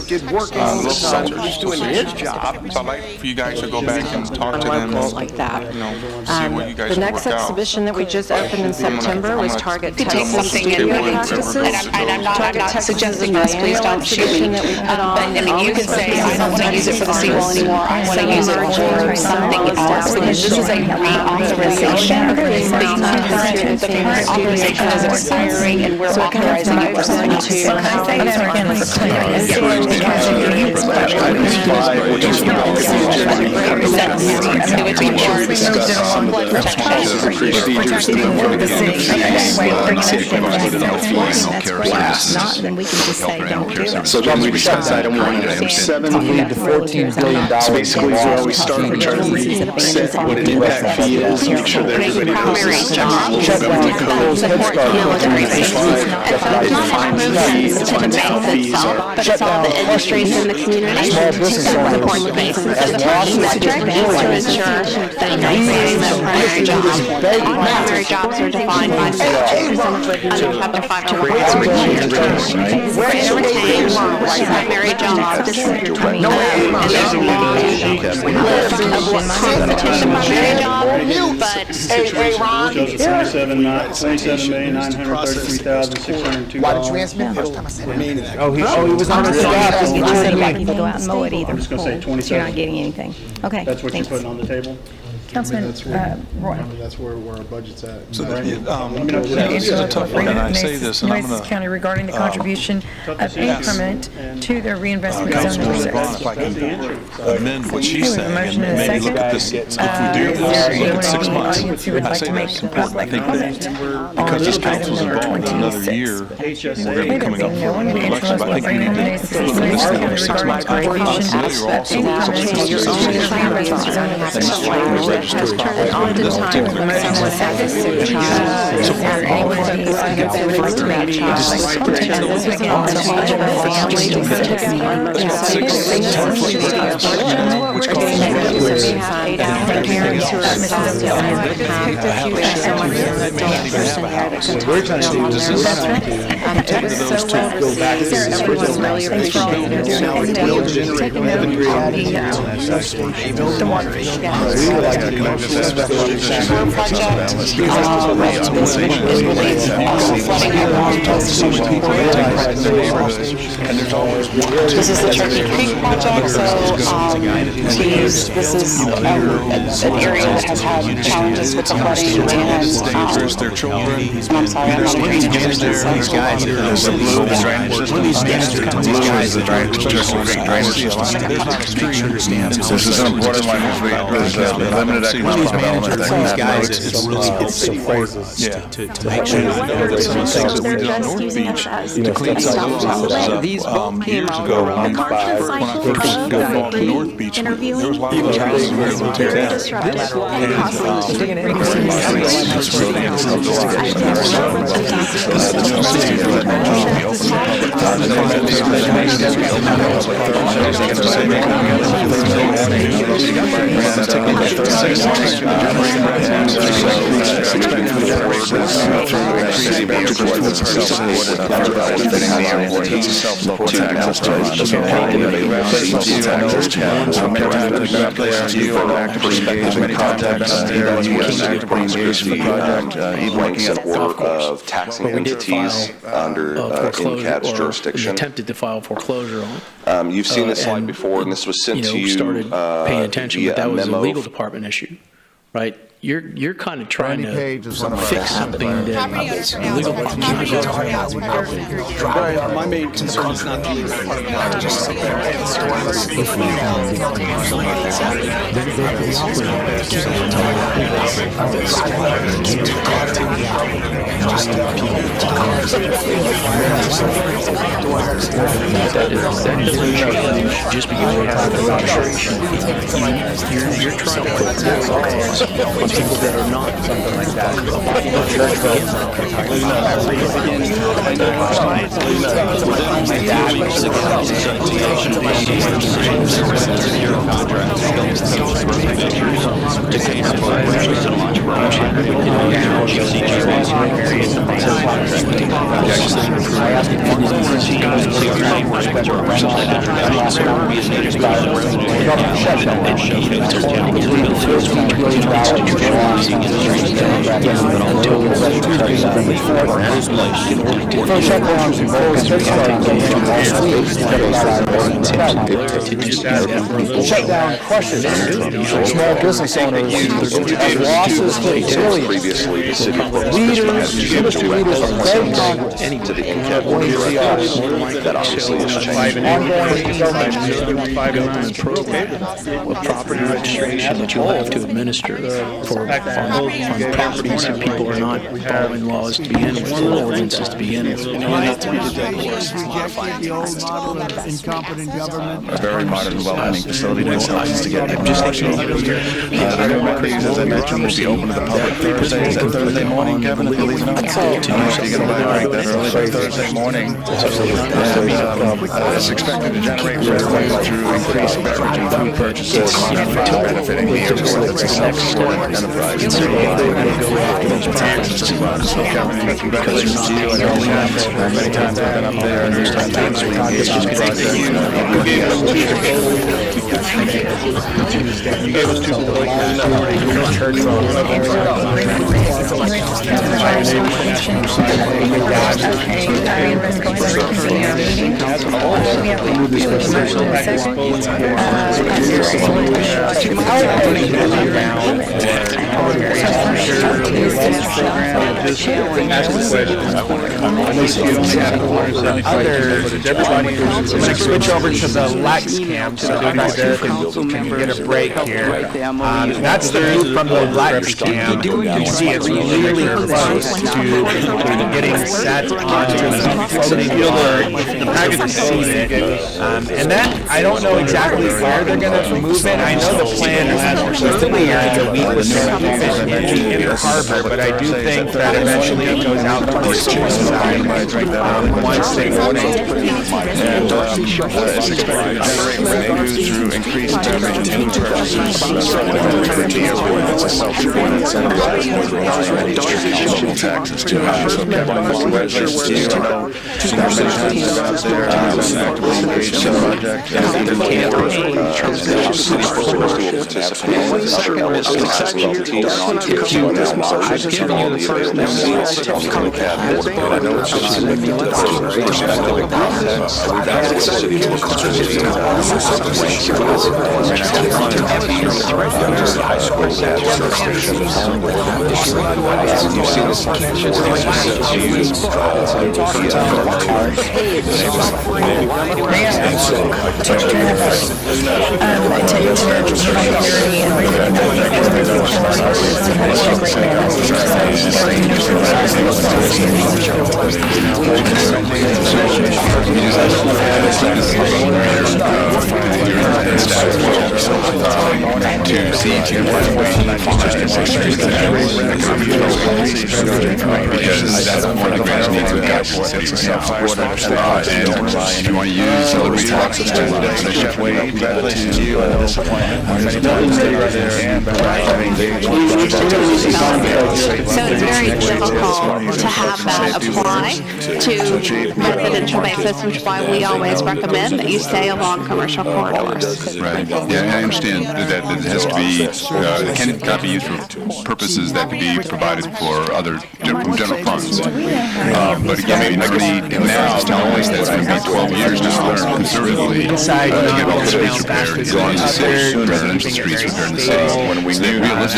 Did work on the summer, just doing his job. So I'd like for you guys to go back and talk to them. Like that. You know, see what you guys The next work out. exhibition that we just opened in September was Target Take Texas something Studio and Practices. I'm not suggesting this, please don't shoot me. But I mean, you could say, I don't want to use it for the seawall anymore, I want to use it for something else. This is a reauthorization. The current authorization is expiring and we're authorizing it for someone it would be more blood So then we discussed item 1, $7 to $14 billion. So basically, where we start, we try to reset what an impact fee is, make sure that everybody knows the government code, military bases, But it's all the industries in the community. The point basis is the metric to ensure that primary jobs are defined by statute under Chapter 501. To retain primary jobs, and there's constitution primary job, but he was on a staff. You just said like people go out and mow it either. I'm just going to say 27. So you're not getting anything. Okay, That's what you're thanks. putting on the table? Councilman Roy. That's where our budget's at. So, this is a tough one, and I say this, and I'm Nueces going County regarding the contribution of increment to their reinvestment zone number 6. If I can amend what she's saying, Motion and and a maybe look at second. this, if we do this, look at 6 months. Audience who would I like say to make that's a important. I think comment that because this council's involved in another year, we're going to be coming up for an election, but I think we need to look at this over 6 months. I know you're also We're trying to do this. It was so well received. Everyone really appreciated it. Taking note of the water issue. This is the Turkey Creek project, so this is an area that has had challenges with the flooding and their children. and I'm sorry, I'm not a great These guys, the blue drainage system. These guys, the drainage system. This is an important one because there's limited economic development that can happen. It's really to make sure that Some things that we did on North Beach to clean things up years ago when I first got involved in North Beach, there was a lot of houses we were able to tear down. city of Corpus would participate with the other eligible taxing entities to now vote on the available seats on the ranks and order of taxing entities under NCAT's jurisdiction. Attempted to file foreclosure on. You've seen this slide before, and this was sent to you started paying attention, but that was a memo. legal department issue, right? You're kind of trying to fix something that the legal department My main concern is not the just because you have the registration, you're trying to put this on people that are not something like that. Shutdown crushes small business owners as losses hit billions. Previously, the city of Corpus Christi to the NCAT board of directors. That obviously has changed. A property registration that you'll have to administer for on properties that people are not following laws to begin with, ordinances to begin with. A very modern, well-running facility makes sense to get construction. The new amenities, as I mentioned, will be open to the public Thursday. Is that Thursday morning, Kevin, if you leave it on? You're going to buy that early by Thursday morning. It's expected to generate revenue through increased beverage and food purchases, benefiting the airport that's a self-supporting enterprise. So Kevin, congratulations to you. I know many times I've been up there, and there's times we engage in the project. You gave us 2 church switch over to the Lex cam so can you get a break here. That's the view from the Lex cam. You see it's really close to getting set onto the floating board. The package is seated. And then I don't know exactly where they're going to move it. I know the plan is consistently the week was to move it into Inner Harbor, but I do think that eventually it goes out to the school side once they It's expected to generate revenue through increased beverage and food purchases, benefiting the airport that's a self-supporting enterprise. Local taxes too high. So Kevin, congratulations to you. I know senior citizens have been up there actively engaged in the project. The city of Corpus will participate with other eligible taxing entities to now vote on the available seats on the NCAT board. I know it's just perspective and context. The city of Corpus Christi ranks as high school jurisdictions. You've seen this to see because that's one of the grants needs to established in the city right now. And if you want to use the resources as a definition, so it's very difficult to have that apply to residential basis, which is why we always recommend that you stay along commercial corridors. Right. Yeah, I understand that it has to be, it cannot be used for purposes that could be provided for other general funds. But again, already now telling us that it's going to be 12 years now, conservatively, to get all the streets repaired, in the city, residential streets repaired in the city.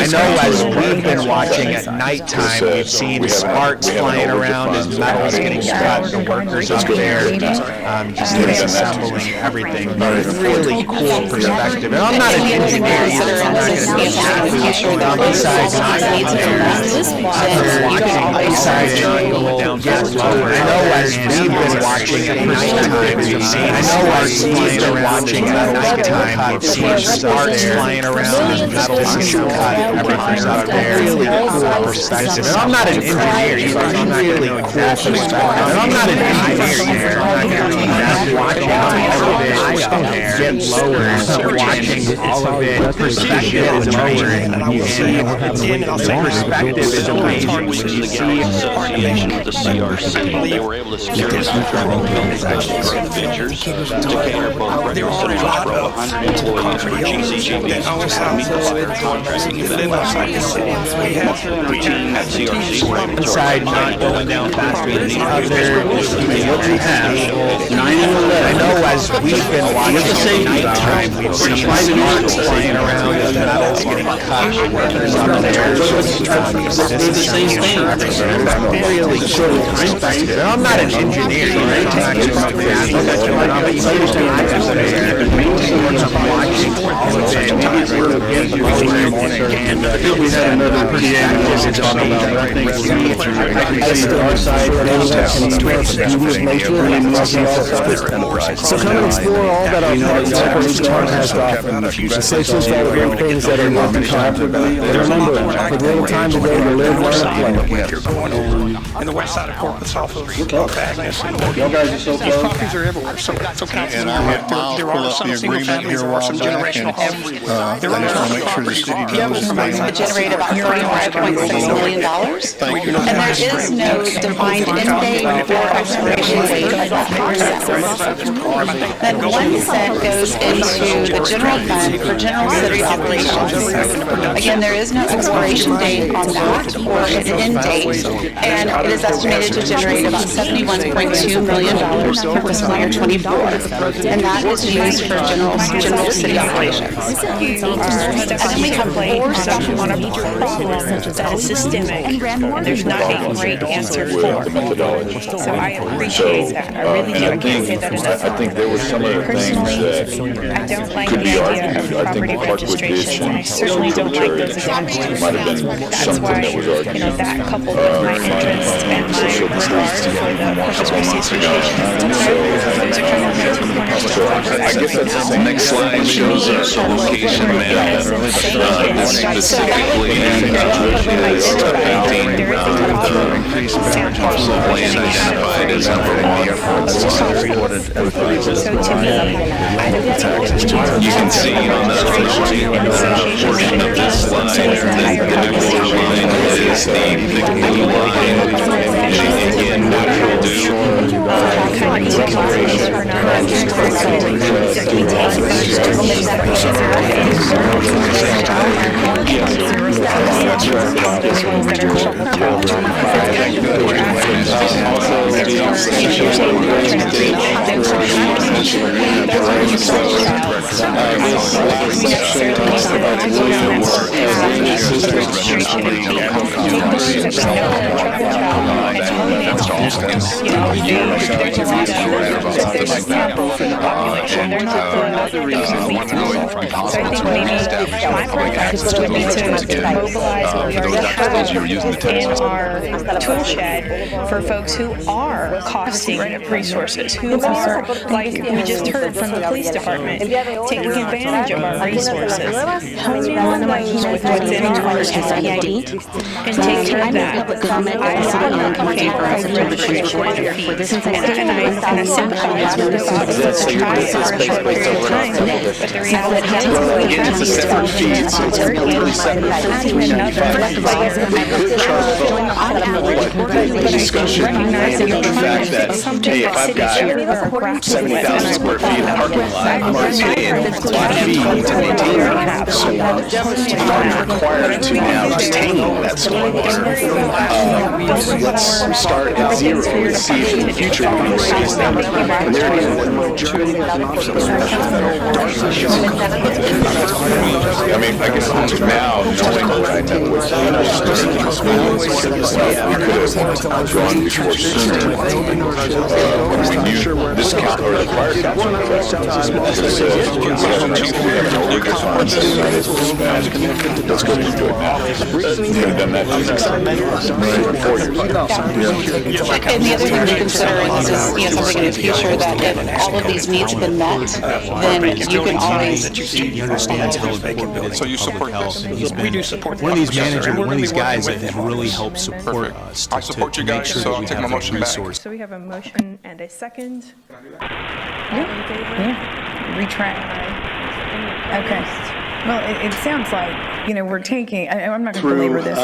I know as we've been watching at nighttime, we've seen sparks flying around as metal's getting cut, the workers up there just disassembling everything. Really cool perspective. And I'm not an engineer either, so I'm not going to know exactly what's going on besides I'm watching besides John going down get lower. I know as we've been watching at nighttime, we've seen sparks flying around at nighttime, we've seen sparks flying around as metal's getting cut, everything's up there. Really cool perspective. And I'm not an engineer either, so I'm not going to know exactly what's going on. And I'm not an engineer either, I'm watching all of it get lower, watching all of it, perspective is lowering, and perspective is amazing when you see coordination with the CRC. They were able to secure federal ventures to cater both residential from 100 employees for GCPD to meet the fire contracting routine at CRC. Inside not going down faster than the other. What you have, 9 and 11. I know as we've been watching at nighttime, we've seen sparks flying around as metal's getting cut, workers up there. This is the same thing. Really cool perspective. And I'm not an engineer, right? I'm not going to know exactly what's going on, but you understand I'm watching all of it. And I think we had another pretty active talk about our side, so come and explore all that our town has to offer. The sections that are doing things that are not and remember, for the little time today to live, learn, and play. And the west side of Corpus off of Agnes. Y'all guys are so These close. properties are everywhere, so it's okay. There are some single families, there are some generational homes. There are Generate about $35.6 million. And there is no defined end date or expiration date for that process. Then 1 cent goes into the general fund for general city operations. Again, there is no expiration date on that or an end date, and it is estimated to generate about $71.2 million for fiscal year 24, and that is used for general city operations. And we have 4 such problem that is systemic, and there's not a great answer for. So I appreciate that. I really do. I can't say that enough. I think there were some of the things that I don't like the idea of property registration, and I certainly don't like those adoptions. That's why, that coupled with my interest and my regard for the Corpus Christi Association. Those are kind of my 2 cornerstones. I guess that's the same. Next slide shows us a location map. This specifically is depicting the parcel of land identified as number 1. You can see on the right portion of this slide that the neutral line is the blue line. And again, what we'll do in our tool shed for folks who are costing resources, who are, like we just heard from the police department, taking advantage of our resources. Hone knows what's in our CCPD and take care of that. I am in favor of registration for this and I kind of sympathize with the thought that it's trying for a short period of time, but the reality is Again, it's a separate fee. It's completely separate. Discussion and the fact that, hey, if I've got 70,000 square feet in a parking lot, I'm already paying a lot of fee to maintain that. So I'm required to now obtain that stormwater. Let's start at zero and see if in the future we can raise that. And there it is. I mean, I guess now, knowing what I know, we could have gone before sooner. When we knew this count, or the fire council, let's go into it now. We could have done that 4 years ago. And the other thing to consider is something in the future that if all of these needs have been met, then you can always. So you support this? We do support one of these managers, one of these guys that have really helped support us. I support you guys, so I'll take my motion back. So we have a motion and a second. Yeah. Retract. Okay. Well, it sounds like, we're taking, I'm not going to belabor this.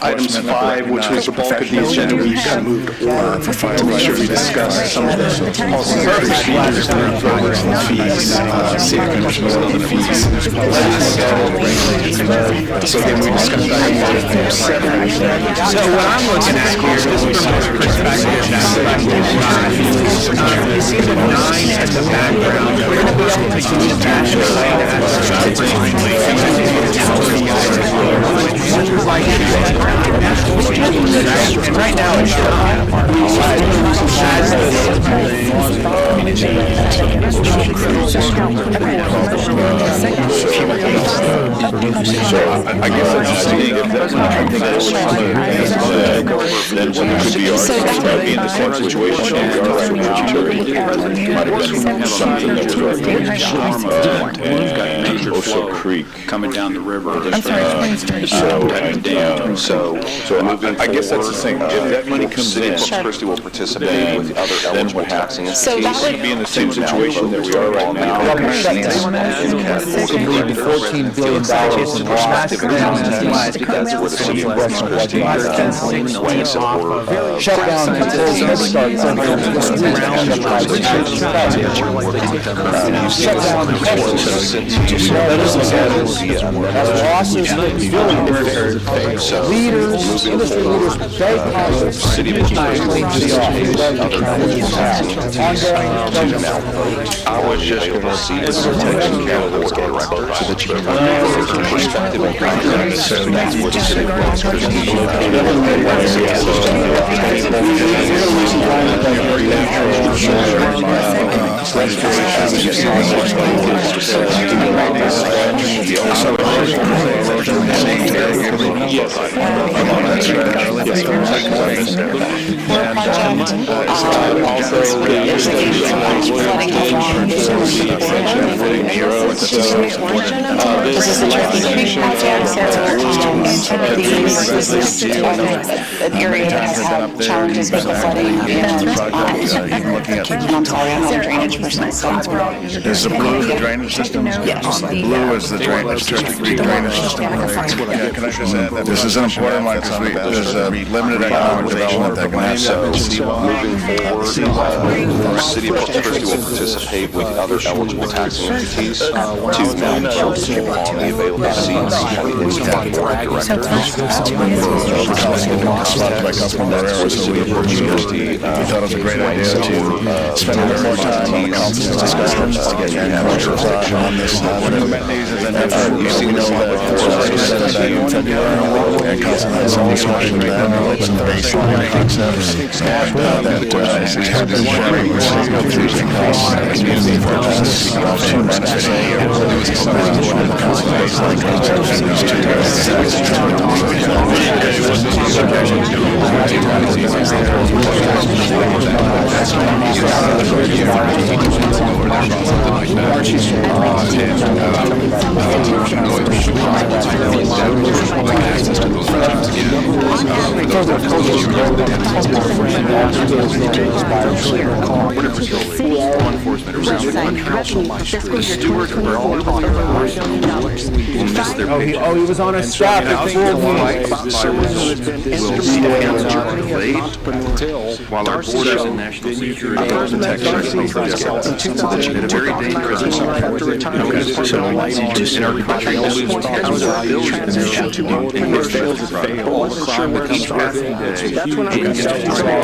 Items 5, which was the bulk of the agenda, we kind of moved to order to make sure we discuss some of the policy procedures that are programs and fees, city commissioners and other fees. So again, we discussed item 7. So what I'm looking at here is from our perspective, you see the 9 at the background. We're going to be able to use that to say that right now it's I guess that's the thing. If that's not something then what could be argued might be in the same situation we are right now. Might have been something that was already and also Creek coming down the river. So I guess that's the thing. If that money comes in, Christi will participate with other eligible taxing entities. So that would be in the same situation that we are right now. $14 billion in loss. That's where the city of Corpus Christi Shutdown controls head start losses leaders, industry leaders, they cause city of I was just going to see the taking care of those director to the chief perspective of so that's what the city of Corpus Christi an area that has had challenges with the flooding and I'm sorry, I'm not a drainage person. Is the blue the drainage system? Yes. Blue is the drainage system. Yeah, can I just add that this is an important one because there's a limited economic development that can happen. Moving forward, the city of Corpus Christi will participate with other eligible taxing entities to now vote on the available seats on the independent board of directors. We thought it was a great idea to spend a little more time on the council's discussions to get commercial thought on this. You've seen this in February, and council has some discussion with them on some baseline concepts, and that we have been sharing with using costs as using for us 2 months a day, or council baseline concepts, and those 2 access to those law enforcement around the steward we're all talking about will miss their paycheck. Oh, he was on a staff at full while our borders and national security protect our discounts. It's very dangerous. In our country, all we want to do all the crime that comes every day.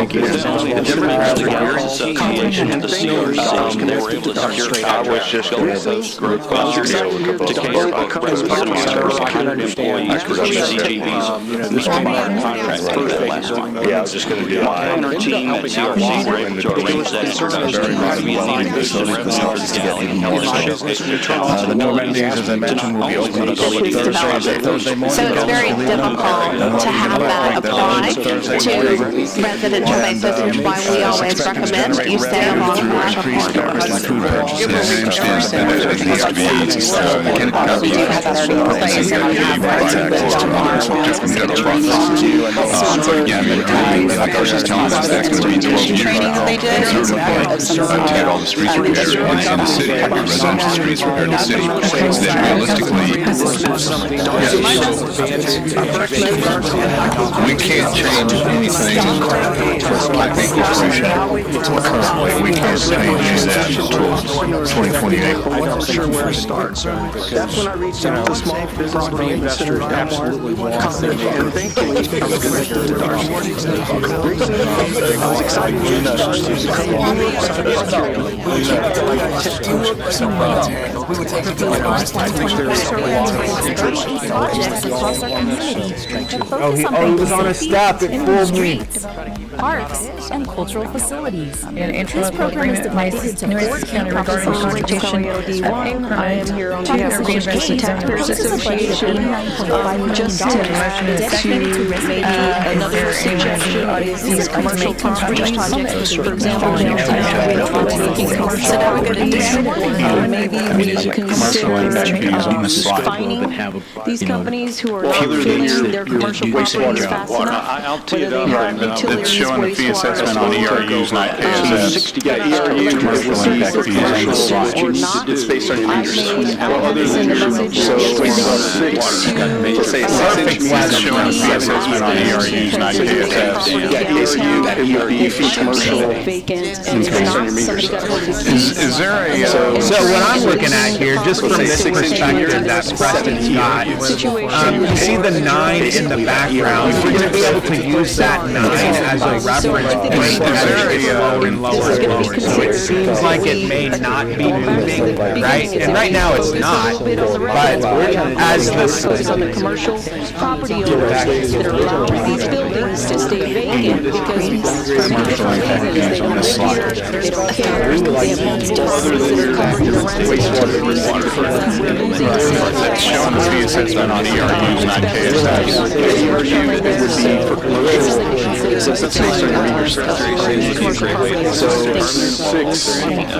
The Democrats are very successful in the seniors. They were able to secure contracts growth vouchers to care about semi-persecuted employees for CCPDs. This contract last month. Yeah, I was just going to do On our team at CRC, we're able to arrange that for us to be in line with the The new amenities, as I mentioned, will be open on Thursday morning. So it's very difficult to have that apply to residential basis, which is why we always recommend that you stay along commercial corridors. I understand that it needs to be, We do have that already in place, and we have rights of those to monitor. but again, like I was just telling us, that's going to be 12 years Training now. they did, To get all the streets repaired in the city, residential streets repaired in the city. So then realistically, we can't change anything. I think currently we can't change that until 2028. I'm not sure where to start. That's when I reached out to small property investors absolutely want and thankfully, I was excited to he was on a staff at full meet. Parks and cultural facilities. This program is divided into 4 key propositions. I am here on behalf of the Taxpayers Association, just to maybe another suggestion is these commercial property projects. For example, maybe we consider fining these companies who are not filling their commercial properties fast enough, whether they have utilities, showing the fee assessment on ERUs, not KSS. commercial impact fees or not. It's based on your meters. It's showing the fee assessment on ERUs, not KSS. Is there a... So what I'm looking at here, just from this perspective that Preston's got, you see the 9 in the background. We're going to be able to use that 9 as a reference point as it gets lower and lower and lower. So it seems like it may not be moving, right? And right now it's not. But as this... on the commercial property owners that are allowing these buildings to stay vacant because commercial impact fees on this slide. they don't care. They have multiple cities that are covering the rent. That's showing the fee assessment on ERUs, not KSS.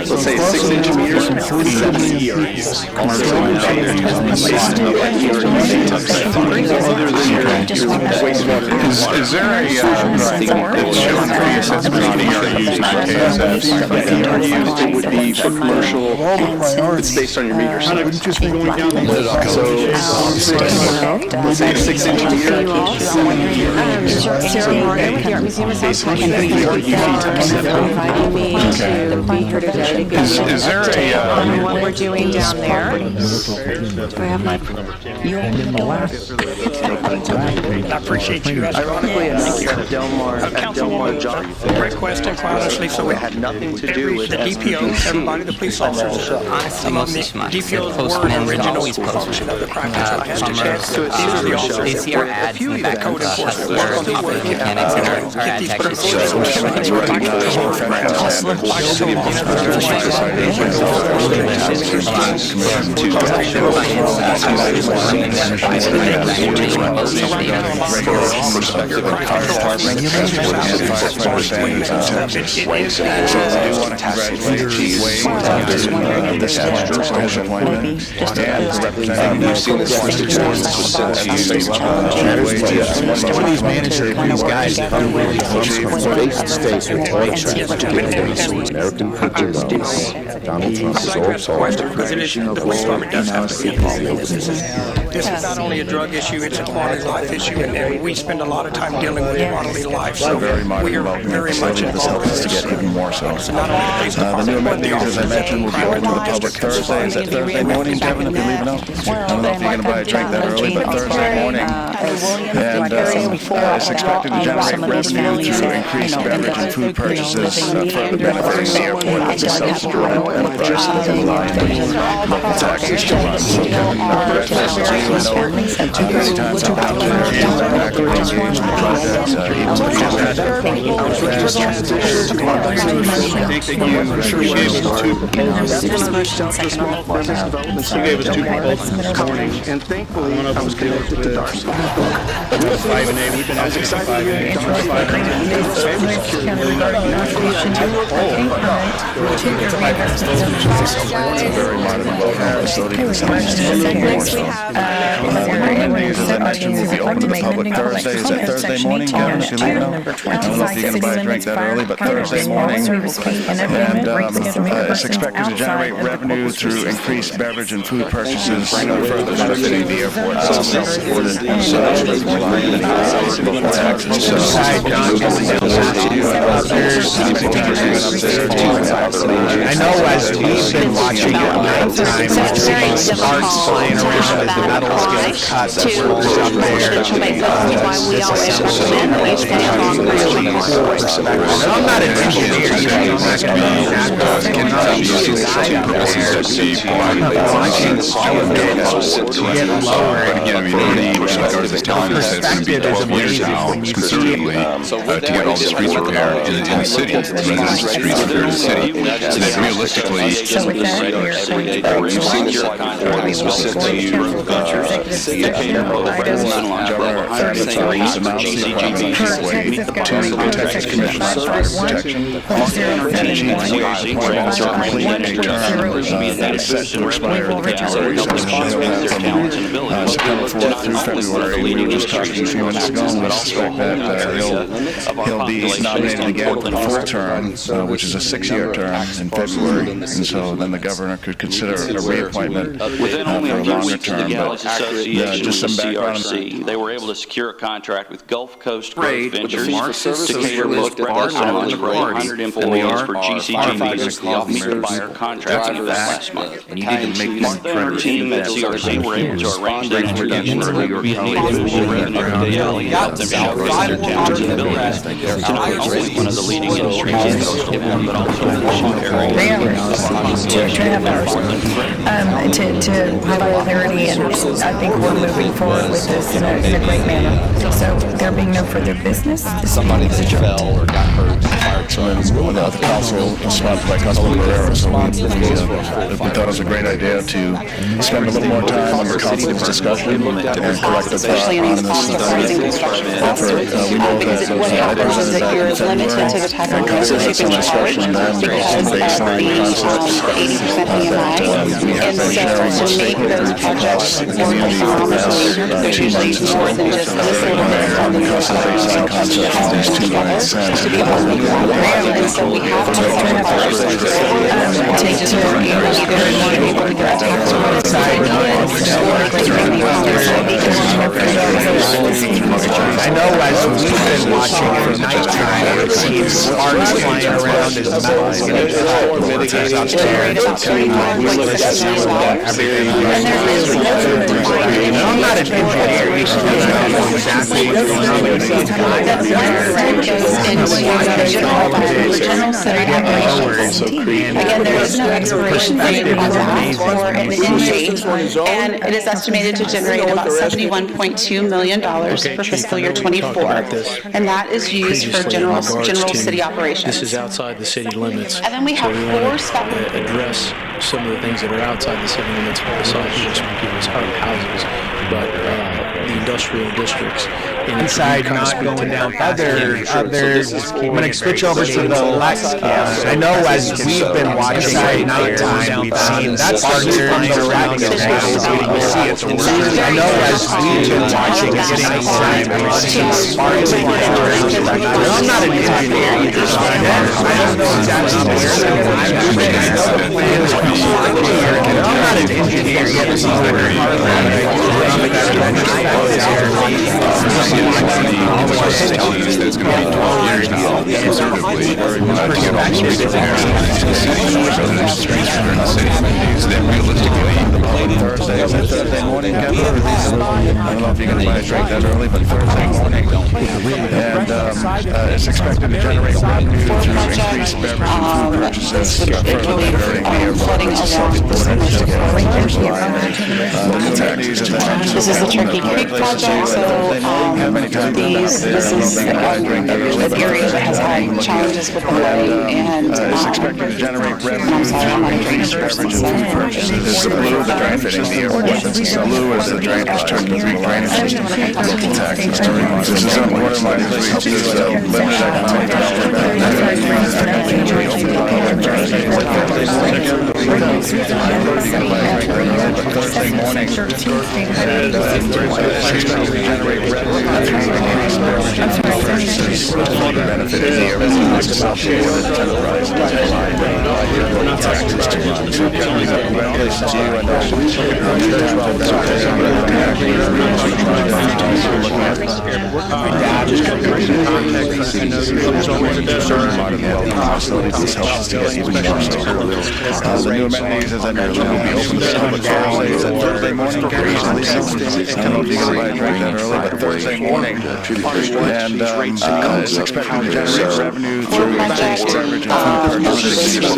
Let's say 6-inch meters, 70 ERUs. Commercial impact Is there a... it's showing the fee assessment on ERUs, not KSS. It would be for commercial, it's based on your meters. So, let's say 6-inch meter. Sarah Morgan with the Art Museum of South Carolina. Is there a... on what we're doing down there. I appreciate you guys. Ironically, I think you're at Delmar John. Great question, quite honestly. So it had nothing to do with the DPOs, everybody, the police officers. Some of the DPOs were original function of the crime control district. So these are the officers. They see our ads in the back of the hustler, mechanics, and our ads actually say perspective and contrast firefighter standards in Texas. So I do want to congratulate Chief Wade on this appointment and the representative. You've seen this list of experience was sent to you. Some of these managers, these guys, States with oil traffic American people know Donald Trump is all The police department does have to be involved. This is not only a drug issue, it's a quality of life issue, and we spend a lot of time dealing with quality of life. So we are very much This helps us to get even more so. The new amenities, as I mentioned, will be open to the public Thursday. Is that Thursday morning, Kevin, if you're leaving out? I don't know if you're going to buy a drink that early, but Thursday morning. And it's expected to generate revenue through increased beverage and food purchases further benefiting the airport as a self-driven enterprise that rely on taxes to run. Too many times I've been there and actively engaged in the project, even with the You gave us two proposals this morning, and thankfully one of them was connected to 5 and 8. We've been asking for 5 and 8. very modern, well-known facility. As I mentioned, will be open to the public Thursday. Is that Thursday morning, Kevin, if you're leaving out? I don't know if you're going to buy a drink that early, but Thursday morning. And it's expected to generate revenue through increased beverage and food purchases, further benefiting the airport as a self-supported enterprise. I know as we've been watching at nighttime, sparks flying around as the metals get cut, the workers up there. I'm not an engineer, I'm not going to get lower. But again, I mean, Ernie Regards is telling us that it's going to be 12 years now, conservatively, to get all the streets repaired in the city, residential streets repaired in the city. So that realistically, You've seen your ordinance was sent to you. Texas Commission on Fire Protection. And Chief Wade appointment to complete a term that is set to expire at the January 7th. September 4th through February. We were just talking a few minutes ago, and we suspect that he'll be nominated again for the full term, which is a 6-year term in February. And so then the governor could consider a reappointment for a longer term. But just some background. They were able to secure a contract with Gulf Coast Growth Ventures to cater looked at less than 100 employees for GCPD's meet-to-buyer contracting event last month. And you need to make this correct. The team at CRC were able to arrange that introduction for revenue to help them showcase their towns and abilities to not only one of the leading industries in coastal Florida, but also in the area. To provide clarity, and I think we're moving forward with this in a great manner. So there being no further business, somebody that fell or got hurt. The council was sponsored by Councilman Barrera, so we thought it was a great idea to spend a little more time on the council's discussion and collective thought on this effort. We know that Because you're limited to the type of business you can charge because of the 80% BMI. And so to make those projects more economical, there's usually more than just this little bit on the cost of to be able to make that work. And so we have to take to either I know as we've been watching at nighttime, it seems sparks flying around as metals get up there. I'm not an engineer, you should know exactly what's going on with these guys. Again, there is no expiration date on that for an inmate, and it is estimated to generate about $71.2 million for fiscal year 24, and that is used for general city operations. This is outside the city limits. And then we have four special address some of the things that are outside the city limits besides just people's houses, but the industrial districts. Inside, not going down other. I'm going to switch over to the left. I know as we've been watching at nighttime, we've seen that's partner from the right. You see it. I know as we've been watching at nighttime, we've seen sparks of I'm not an engineer either, so I don't know exactly I'm not an engineer yet. That's going to be 12 years now, conservatively, to get all the streets repaired in the city, residential streets repaired in the city, so that realistically, Thursday morning, Kevin. I don't know if you're going to buy a drink that early, but Thursday morning. And it's expected to generate revenue through increased beverage and food purchases, further bettering the flooding along this is the Turkey Creek project, so this is the area that has had challenges with the flooding, and it's expected to generate revenue through increased beverage and food purchases. It's the blue, the drain fitting the airport. The blue is the drainage, Turkey Creek drainage, local taxes. This is an order line, this is limited economic Thursday morning, generate the new amenities, as I mentioned, will be open to public Thursday morning. I don't know if you're going to buy a drink that early, but Thursday morning, and it's expected to generate revenue through increased beverage and food purchases.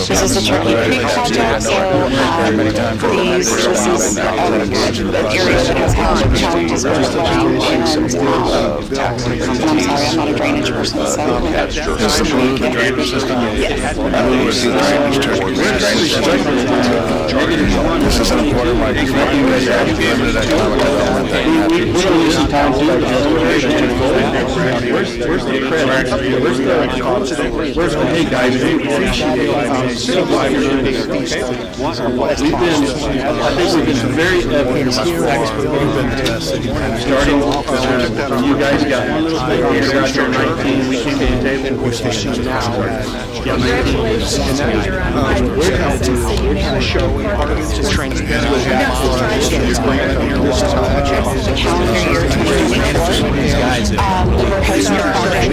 This is the Turkey Creek project, so this is the area that has had challenges with the flooding, and I'm sorry, I'm not a drainage person, so This is the blue, the drainage system? Yeah. Blue is the drainage, Turkey Creek drainage system. This is an important one. You guys have to be able to economic development that you have to do. Sometimes where's the credit? Where's the, hey guys, we appreciate I think we've been very evident starting you guys got one little bit here, got your 19, we came to the table, which is now. Congratulations. We're going to show part of this training.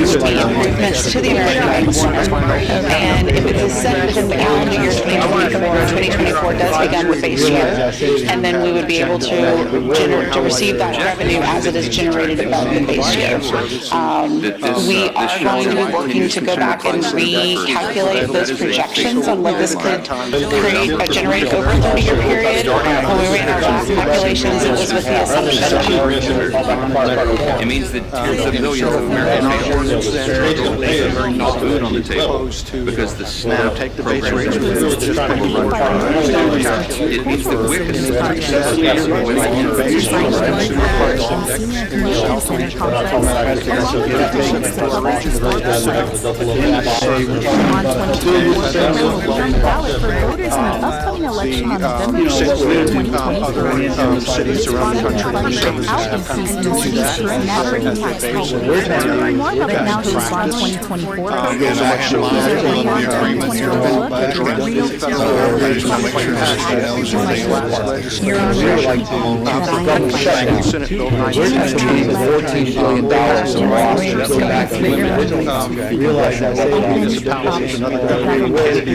Improvements to the American and if it is set within the calendar year 2024 does begin the base year, and then we would be able to receive that revenue as it is generated above the base year. We are going to be working to go back and recalculate those projections on what this could generate over a 30-year period. When we ran our last calculations, it was with the assumption it means that tens of millions of American families are no food on the table because the SNAP program it means that WIC is cities around the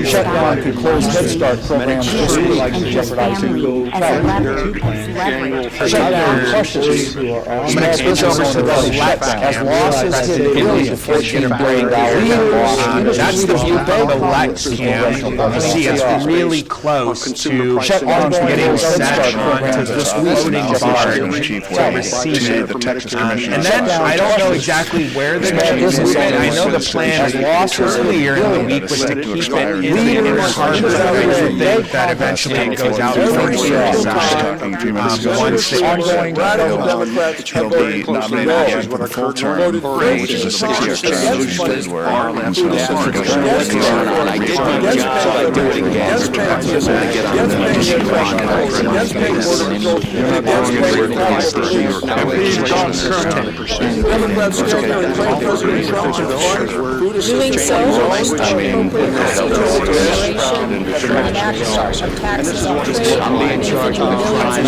Shutdown could close Head Start programs just like to jeopardize shutdown crushes small businesses as losses hit really $14 billion. That's the view of the Lex Cam. You see, it's really close to getting set on to the floating barge to receive to the Texas Commission. And then I don't know exactly where they're going to move it. I know the plan earlier in the week was to keep it in the harbor. I think that eventually it goes out from the side. Once he'll be nominated again for the full term, which is a 6-year term. I did my job, so I do it again. I get on the issue. Doing so most appropriate procedural consideration for an act of taxes on trade and individual billings and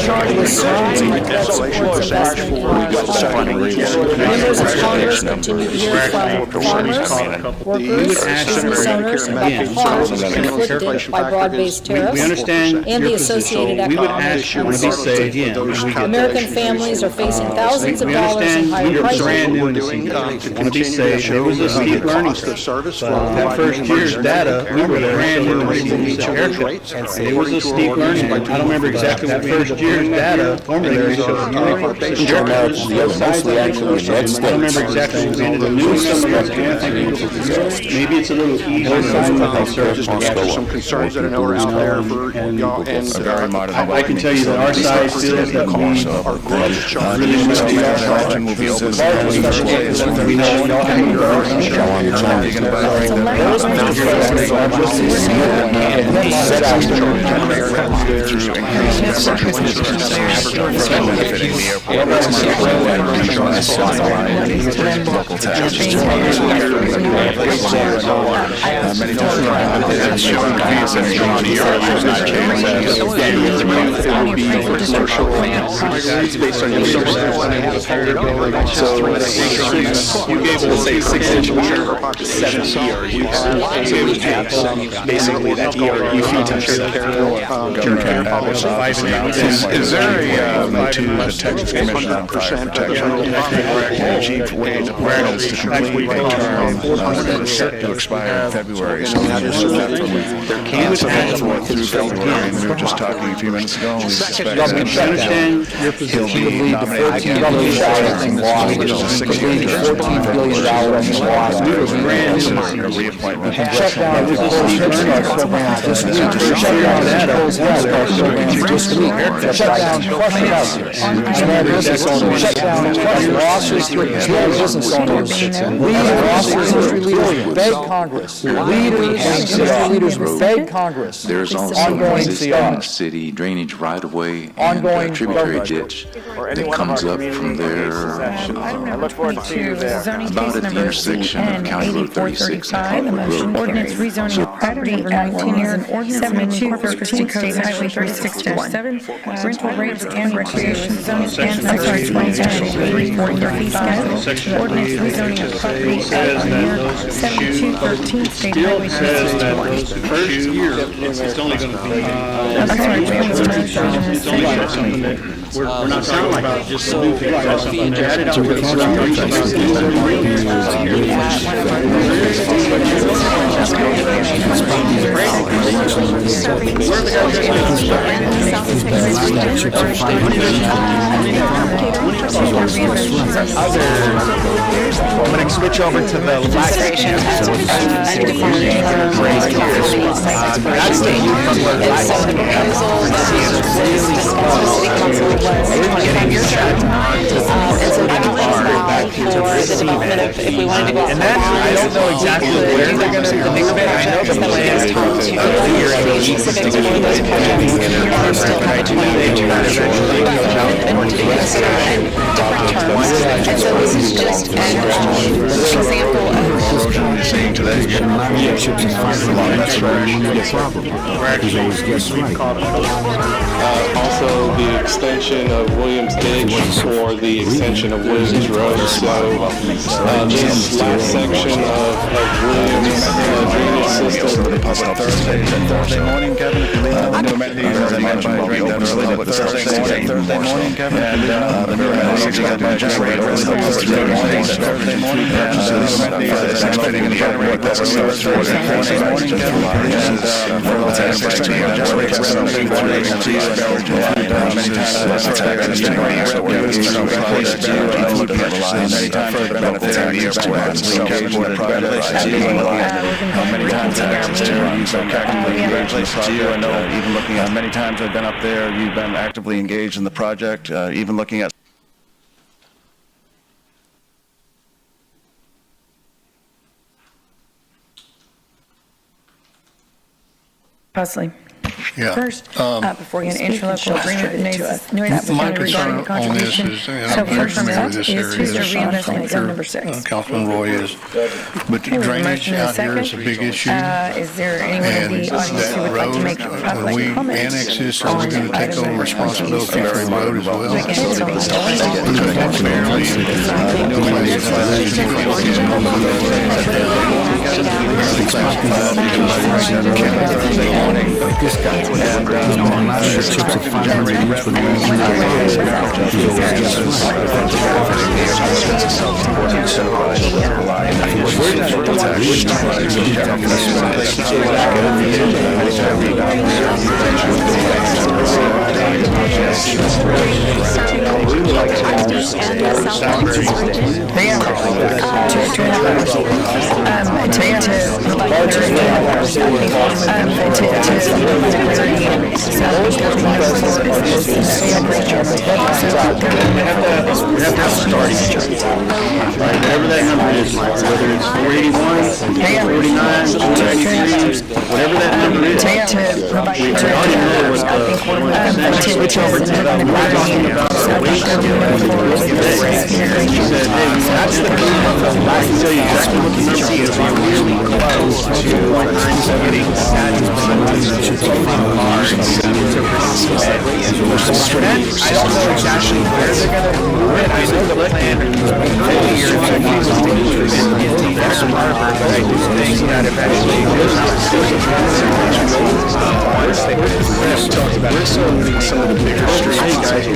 transactions like that supports investment in members of Congress continue to hear from farmers, workers, business owners about the harm inflicted by broad-based tariffs and the associated economic uncertainty. American families are facing thousands of dollars in higher prices. Brand new to want to be safe. It was a steep learning curve. That first year's data, we were brand new to receiving aircraft. It was a steep learning curve. I don't remember exactly what first year's data formulated. I don't remember exactly what we did. The new stuff was maybe it's a little easier. Some concerns that I know are out there for y'all, and I can tell you that our side feels that we are really so you gave us say 6-inch wire, 7 ERUs. So we have basically that ERU fee to Is there to the Texas Commission on Fire Protection, chief wage awareness to complete a term that is set to expire in February? So through February, and we were just talking a few minutes ago, we suspect that he'll be nominated again. Which is a 6-year term. $14 billion in reappointment. Shut down the program this week. Shut down this week. Shut down crushing us. Small business owners. Shut down crushing losses to small business owners. Leaders, industry leaders, beg Congress. Leaders, beg Congress. There's also a city drainage right-of-way and a tributary ditch that comes up from there about at the intersection of County Road 36 and Parkwood Road. Ordinance rezoning of property at 72 Corpus Christi Code Highway 36-7, rental rates and recreation zones and SR 20-3435. Ordinance rezoning of property at 7213 State Highway 36-1. First year, it's only going to be. I'm sorry, it's only something that we're not talking about just the new thing. That's something that added to it. I'm going to switch over to the last section. That's the and then I don't know exactly where they're going to move it. I know the plan is to earlier in the week. And so this is just an example of also the extension of Williams Ditch for the extension of Williams Road. So this last section of Williams drainage system. Thursday morning, Kevin, if you leave the new amenities, they might by drink that early, but Thursday morning, Kevin, and the new amenities, you got to generate early, Thursday morning, and the new amenities, expecting to generate that Thursday morning, Kevin, and many times I've been up there, many times I've been up there, many times I've been up there, you've been actively engaged in the project, even looking at Possibly. Yeah. First, before you get an interlocal agreement with nueces My County regarding concern on this contribution. is, and So I'm very first familiar step with this is area, to as reinvestment I'm zone number 6. Councilman Roy is, but the Okay, we have a drainage motion and a out here is a second. big issue. Is there anyone in And the audience who that would like to road, make a when public we comment? annex this, are we going to take over responsibility for the road as well? Whatever that number is, whether it's 481, 449, 493, whatever that number is, we already know what the switch over to the we're talking about the waste. She said, hey, that's the key. I can tell you exactly what the number is. We're really close to 2.97 statutes. I don't know exactly where they're going to move it. I know the plan is but I do think that eventually some of the bigger streets. Hey guys,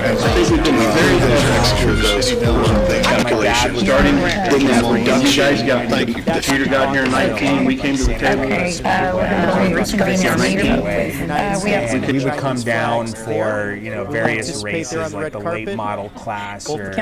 I think we've been very calculations. Starting with that reduction. You guys got, Peter got here in 19, we came to the table. We would come down for, various races like the late model class or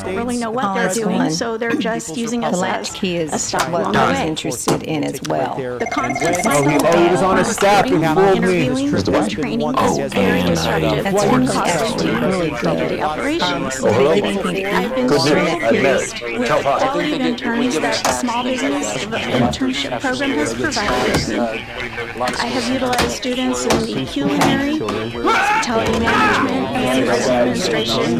really know what they're doing, so they're just using us as a stop along the way. Interested in as well. The constant cycle he was on a staff and fooled me. interviewing and training is very disruptive and costly to community operations. I've been so pleased with quality of interns that the small business internship program has provided. I have utilized students in the culinary, hospitality management, and administration.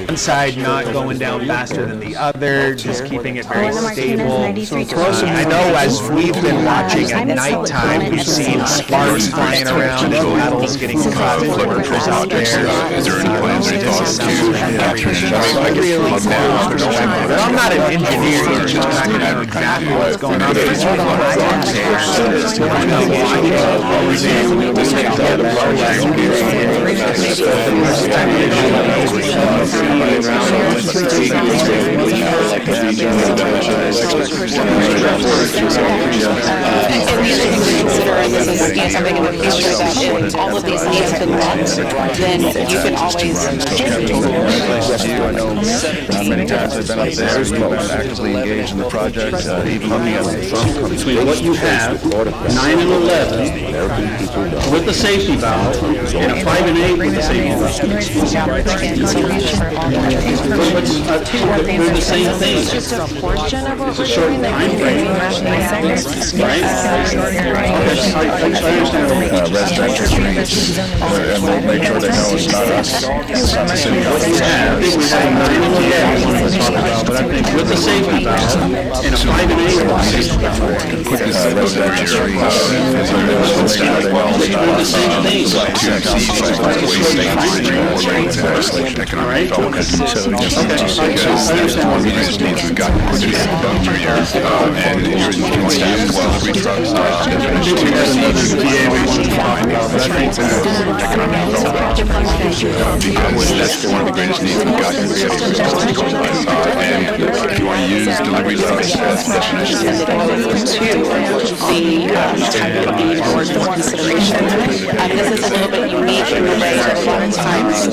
One side not going down faster than the other, just keeping it very stable. I know as we've been watching at nighttime, we've seen sparks flying around and metals getting cut, workers out there. Is there any plans or thoughts to capture it? I'm not an engineer, I'm not going to know exactly what's going on. Something in the future that if all of these needs have been met, then you can always. Many times I've been up there, you've been actively engaged in the project, even looking at between what you have, 9 and 11, with the safety valve, and a 5 and 8 with the safety valve. They're the same thing. It's a short time frame, right? residential streets, and we'll make sure they know it's not us. It's not the city. I think we have 9 and 11 I want to talk about, but I think with the safety valve and a 5 and 8 residential streets, That's one of the greatest needs we've got in the city. And if you want to use delivery as definition, type of deed board for consideration. This is a little bit unique in the way that a lot of times the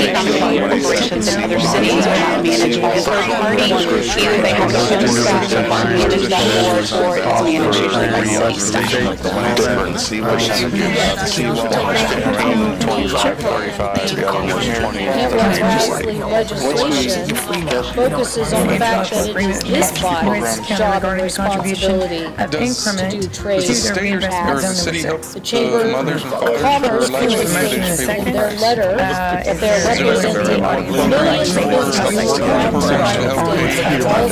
economic corporations in other cities are not managed by a third party. Either they have a full staff to manage that board, or it's managed usually by city staff. Legislation focuses on the fact that it is this body's job and responsibility to do trade. Does the state or the city help The Chamber of Commerce legislature in their letter that they're representing millions of businesses throughout the United States, all of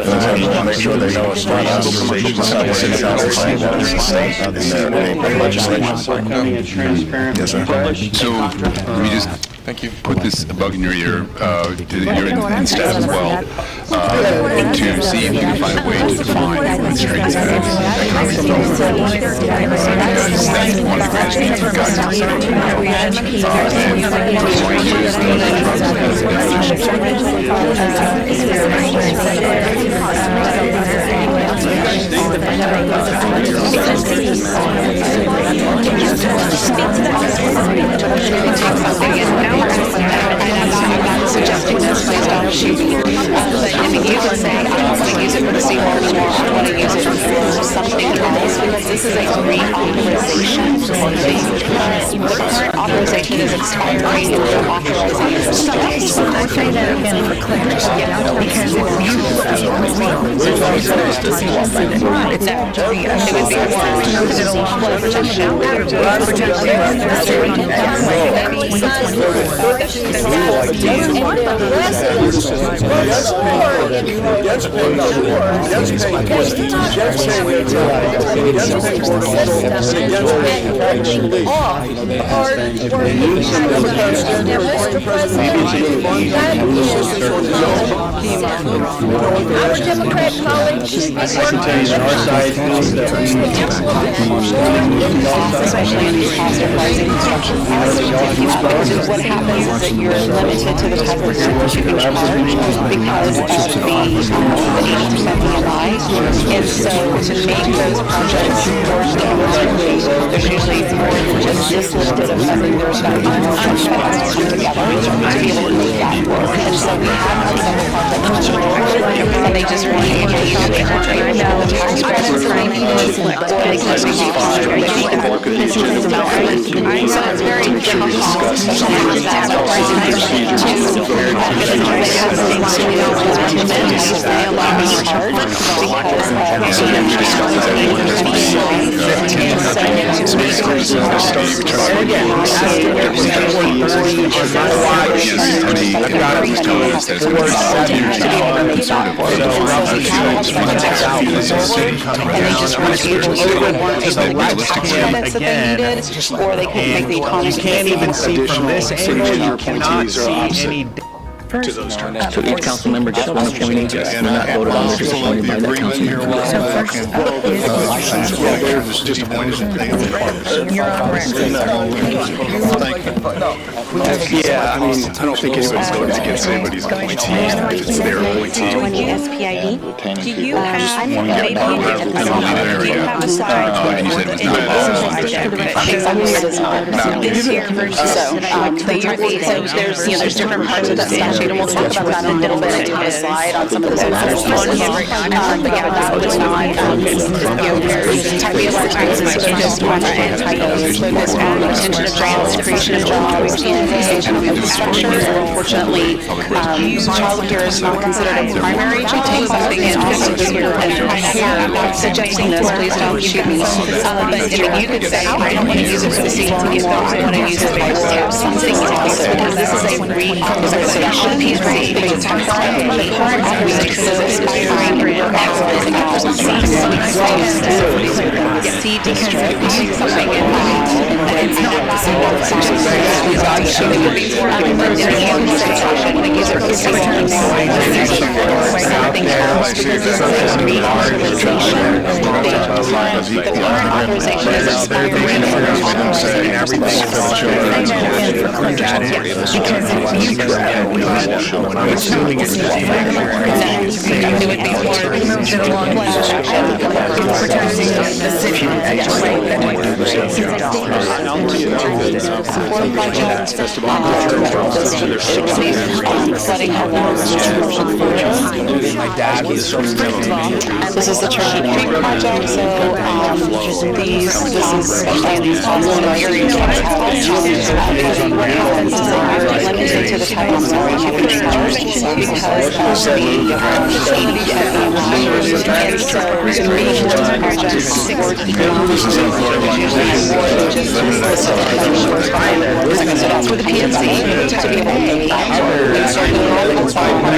Residents were able to make sure they know it's not Yes, sir. So let me just put this bug in your ear, in staff as well, to see if you can find a way to define strings as economic development. Because that's one of the greatest things we've got to I'm not suggesting this, please don't shoot me. But if you would say, I don't want to use it for the seaboard anymore, I want to use it for something else, because this is a reauthorization. The current authorization is expiring, and we're authorizing it. I'll say that again for clarity, because if you our Democrat colleagues should be working on our side, especially in these positive rising construction costs. What happens is that you're limited to the type of rent that you can charge because of the 80% EMI. And so to make those projects more economically, there's usually more than just this listed of something. There's got to be more projects that have to come together to be able to make that work. And so we have some projects and they just want to make sure they aren't able to have the tax credits or anything, or they can be this is about it's very difficult to have that or they can make the economy. You can't even see from this angle, you cannot see any to those terms. So each council member gets one appointee, they're not voted on, they're just appointed by that council member. There's just appointed and they Yeah, I mean, I don't think anybody's going against anybody's appointee if it's their appointee. SPID? Do you have, maybe do you have a slide with the this year versus there's different parts of that statute, and we'll talk about that in a little bit. I have a slide on some of those others. But yeah, that was not, type B advertising is just one anti-goals, focus on retention of jobs, creation of jobs, organization of infrastructure. Unfortunately, childcare is not considered a primary job. And also here, I'm not suggesting this, please don't shoot me. But you could say, I don't want to use it for the CCPD, I want to use it for something else. Because this is a reconsideration piece, right? Because the current authorization is expiring in C district, something in that. It's not possible. It would be more when they use it for something else, because this is a reauthorization. The current authorization is expiring. I'm assuming it's not it would be more protecting the city. Supporting projects, flooding this is the church creek project, so this is one area what happens is that you're limited to the type of storage you can charge because of the facility. And so that's where the PNC to be made.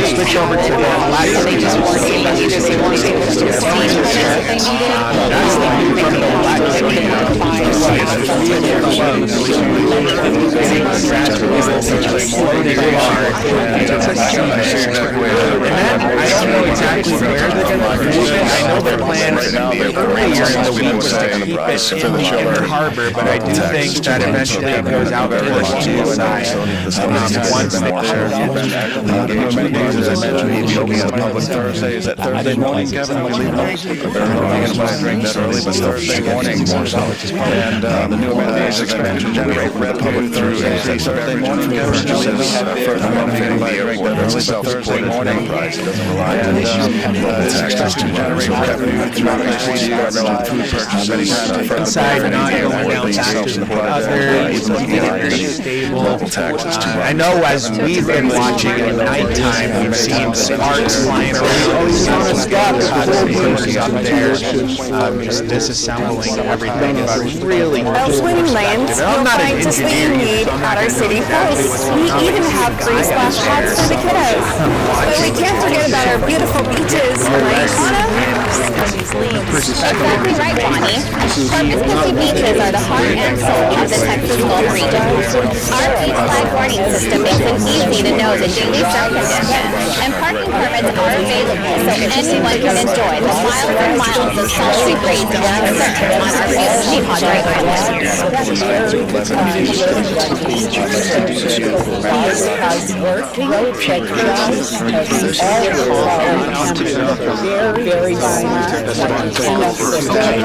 Switch over to the last they just want to I don't know exactly where they're going to put it. I know their plan right now, they're earlier in the week was to keep it in the harbor, but I do think that eventually it goes out towards the side. Once they many days, as I mentioned, we'll be opening up public Thursday. Is that Thursday morning, Kevin? We leave that's why I drink that early, but Thursday morning more so. And the new amenities, as I mentioned, generate public through Thursday morning, Kevin. Further motivating by drink that early, but Thursday morning. And expects to generate revenue through food purchase anytime to inside, not going down taxes and others, looking at very stable. I know as we've been watching at nighttime, we've seen sparks flying around. Up there, just disassembling everything is really Elsewhere land, I'm not an engineer, need at our city posts. We even have free splash pads for the kiddos. But we can't forget about our beautiful beaches, right, Anna? Exactly right, Bonnie. Corpus Christi beaches are the heart and soul of the Texas Gulf region. Our peak flag warning system makes it easy to know the daily surf conditions, and parking permits are available so anyone can enjoy the miles and miles of sultry breeze of the surf on our beautiful Padre Island. very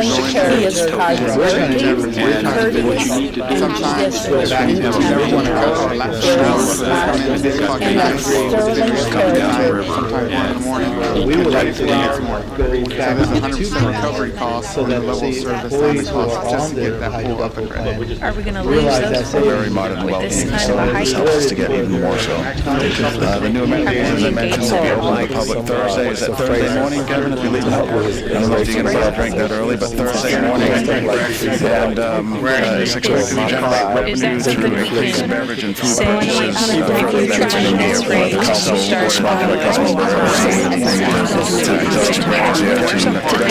security is tied to what you need to do is go back and have everyone else we would like to now go back to 2 recovery costs so that level the service employees who costs are just on to the get that high pool up deductible and plan Are we going to lose realize those that's very modern with this well-being, kind so of a high this helps to get even more so. The new amendment, as I mentioned, will be open to the public Thursday. Is that Thursday morning, Kevin, if you leave? I don't know if you're going to drink that early, but Thursday morning, and it's expected to generate revenue through increased beverage and food purchases for the events in the year for the council board and the council spending more time with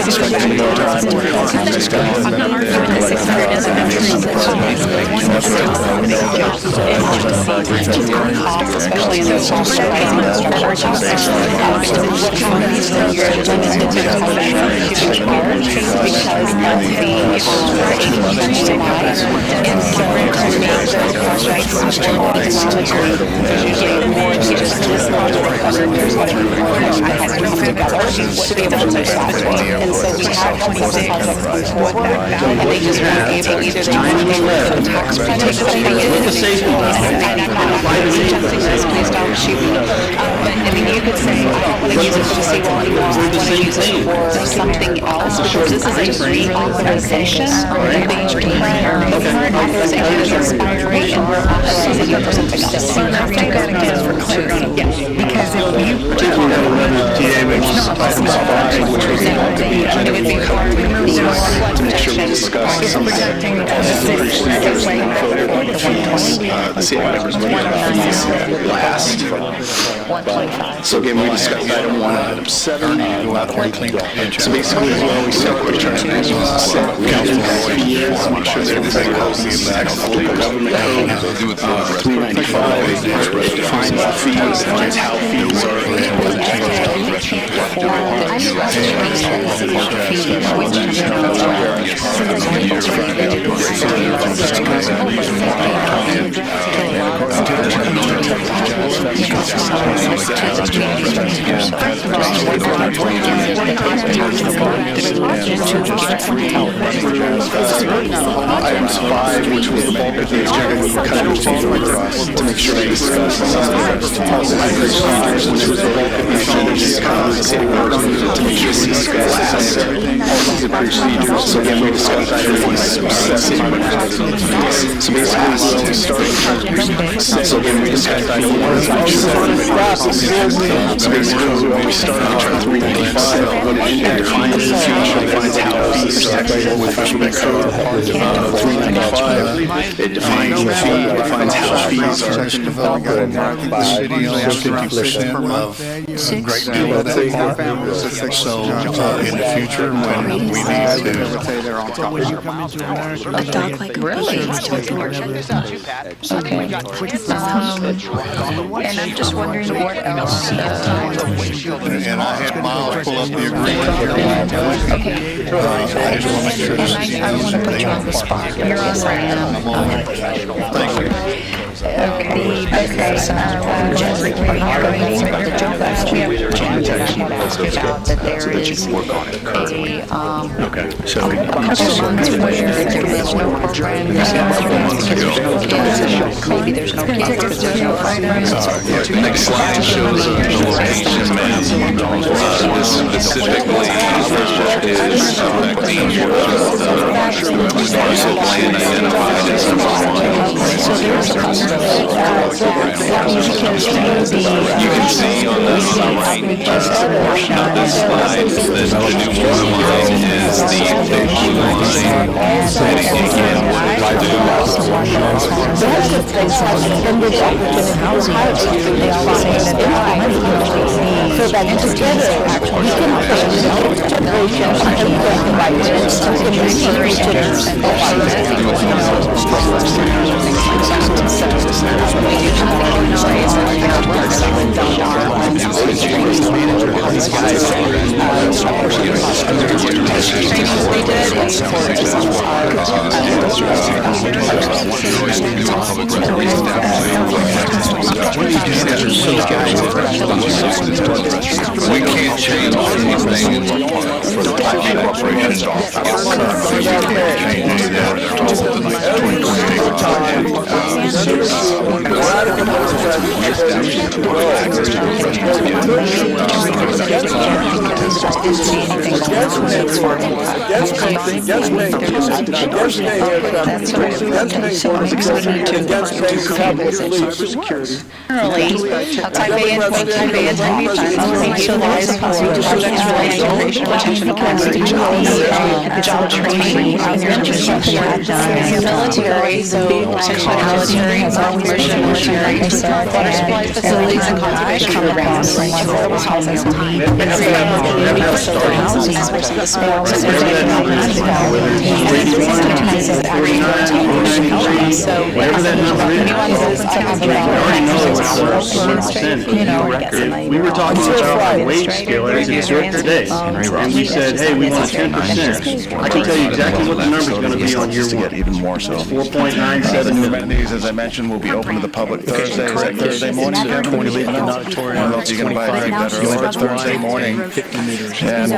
discussing the especially in those please don't shoot me. I mean, you could say, I don't want to use it for the seawall anymore, I want to use it for something else, because this is a reauthorization. The current authorization is expiring, and we're authorizing it for something else. So I think that again for clarity, because if you It would be hard to remove the flood protection. Discuss some of So again, we discussed item 1, item 7. So basically, as well, we start with council years, make sure that everybody knows the local government code 395. It defines the fees, defines how fees are. Items 5, which was the bulk of the agenda, cut it to make sure we discuss procedures, which was the bulk of the agenda, to make sure we discuss procedures. So again, we discussed item 1, item 7. So basically, we started. So again, we discussed item 1, item 7. So basically, we started on 395, what it defines the future, defines how fees are taxable with government code. 395, it defines the fee, it defines how fees are. The city owns 50% of Great Deal. So in the future, when we need to. A dog like really? Okay. And I'm just wondering what else. And I had Miles pull up the agreement. Okay. I just want to make sure this is. I want to put you on the spot. You're on Thank you. Okay, so Jeffrey, are you going to the job last year? That there is Okay, so a couple months where there is no program, maybe there's no kids because there's no programs. The next slide shows the location map. This specifically is affecting the parcel land identified as number 1. You can see on the right portion of this slide that the new water line is the blue line heading in what to so that together we we can't change anything. Against paying aircraft leases, against paying border security, against paying capital lease. Generally, Type A and Type B funds will be utilized for projects related to protection of capacity, job training, military, so potential military, commercial military, water supply facilities and conservation programs, affordable housing, We were talking about our wage scale as it's today, and we said, hey, we want 10%. I can tell you exactly what the number's going to be on year one. Even more so. 4.97 million. Amenities, as I mentioned, will be open to the public Thursday. Is that Thursday morning, Kevin? When you leave an auditorium, I don't know if you're going to buy a drink that early, but Thursday morning. And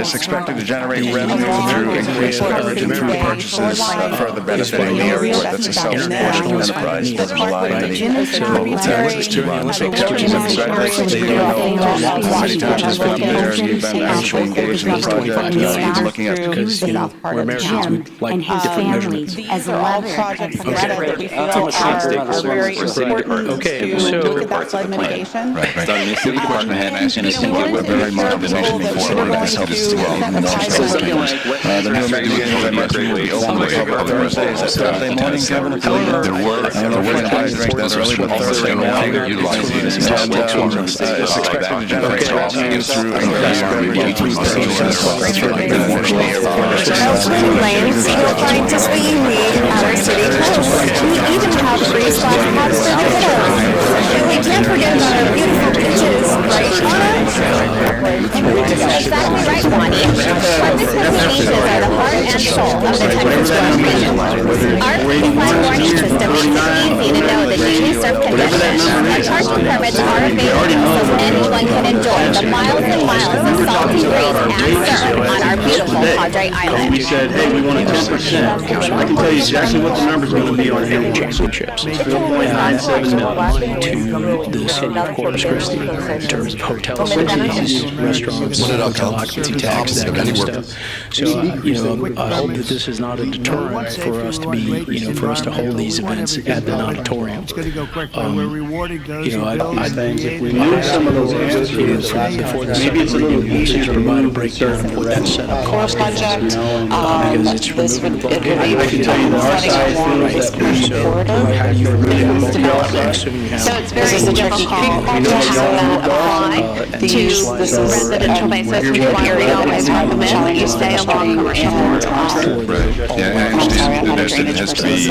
it's expected to generate revenue through increased beverage and food purchases, further benefiting the airport. That's a self-supporting enterprise, doesn't rely on any local taxes to run. So Kevin, congratulations to you. I know many times you've been up there and you've been actually engaged in the project, looking at because, you know, we're Americans, we like different measurements. As a projects that we feel are very important. Okay, to so look at that flood mitigation. Right. So the city department had asked us to get with very much the nation before it has helped us to get even more the new amenities, as I mentioned, will be open to the public Thursday. Is that Thursday morning, Kevin? If you leave it? I don't know if we're going to buy a drink that early, but Thursday morning. And it's expected to generate revenue through increased beverage and food purchases. Lanes, you'll find just what you need in our city close. We even have free splash pads for the kiddos. And we can't forget about our beautiful beaches, right, Anna? Exactly right, Bonnie. What this beaches are the heart and soul of the Texas Gulf region. Our flag warning system makes it easy to know the daily surf conditions. Our parking permits are available so anyone can enjoy the miles and miles of salty breeze and surf on our beautiful Padre Island. We said, hey, we want a 10%. I can tell you exactly what the number's going to be on here. championships. 4.97 million. To the city of Corpus Christi in terms of hotel facilities, restaurants, hotel occupancy tax, that kind of stuff. So, you know, I hope that this is not a deterrent for us to be, you know, for us to hold these events at the auditorium. You know, I think if we move some of those answers before the maybe it's a little easier to provide a breakdown of what that setup cost is. Because it's removing the I can tell you that our side feels that we're So it's very difficult to have that apply to this residential basis. We always recommend that you stay along commercial corridors. Yeah, I understand that there has to be,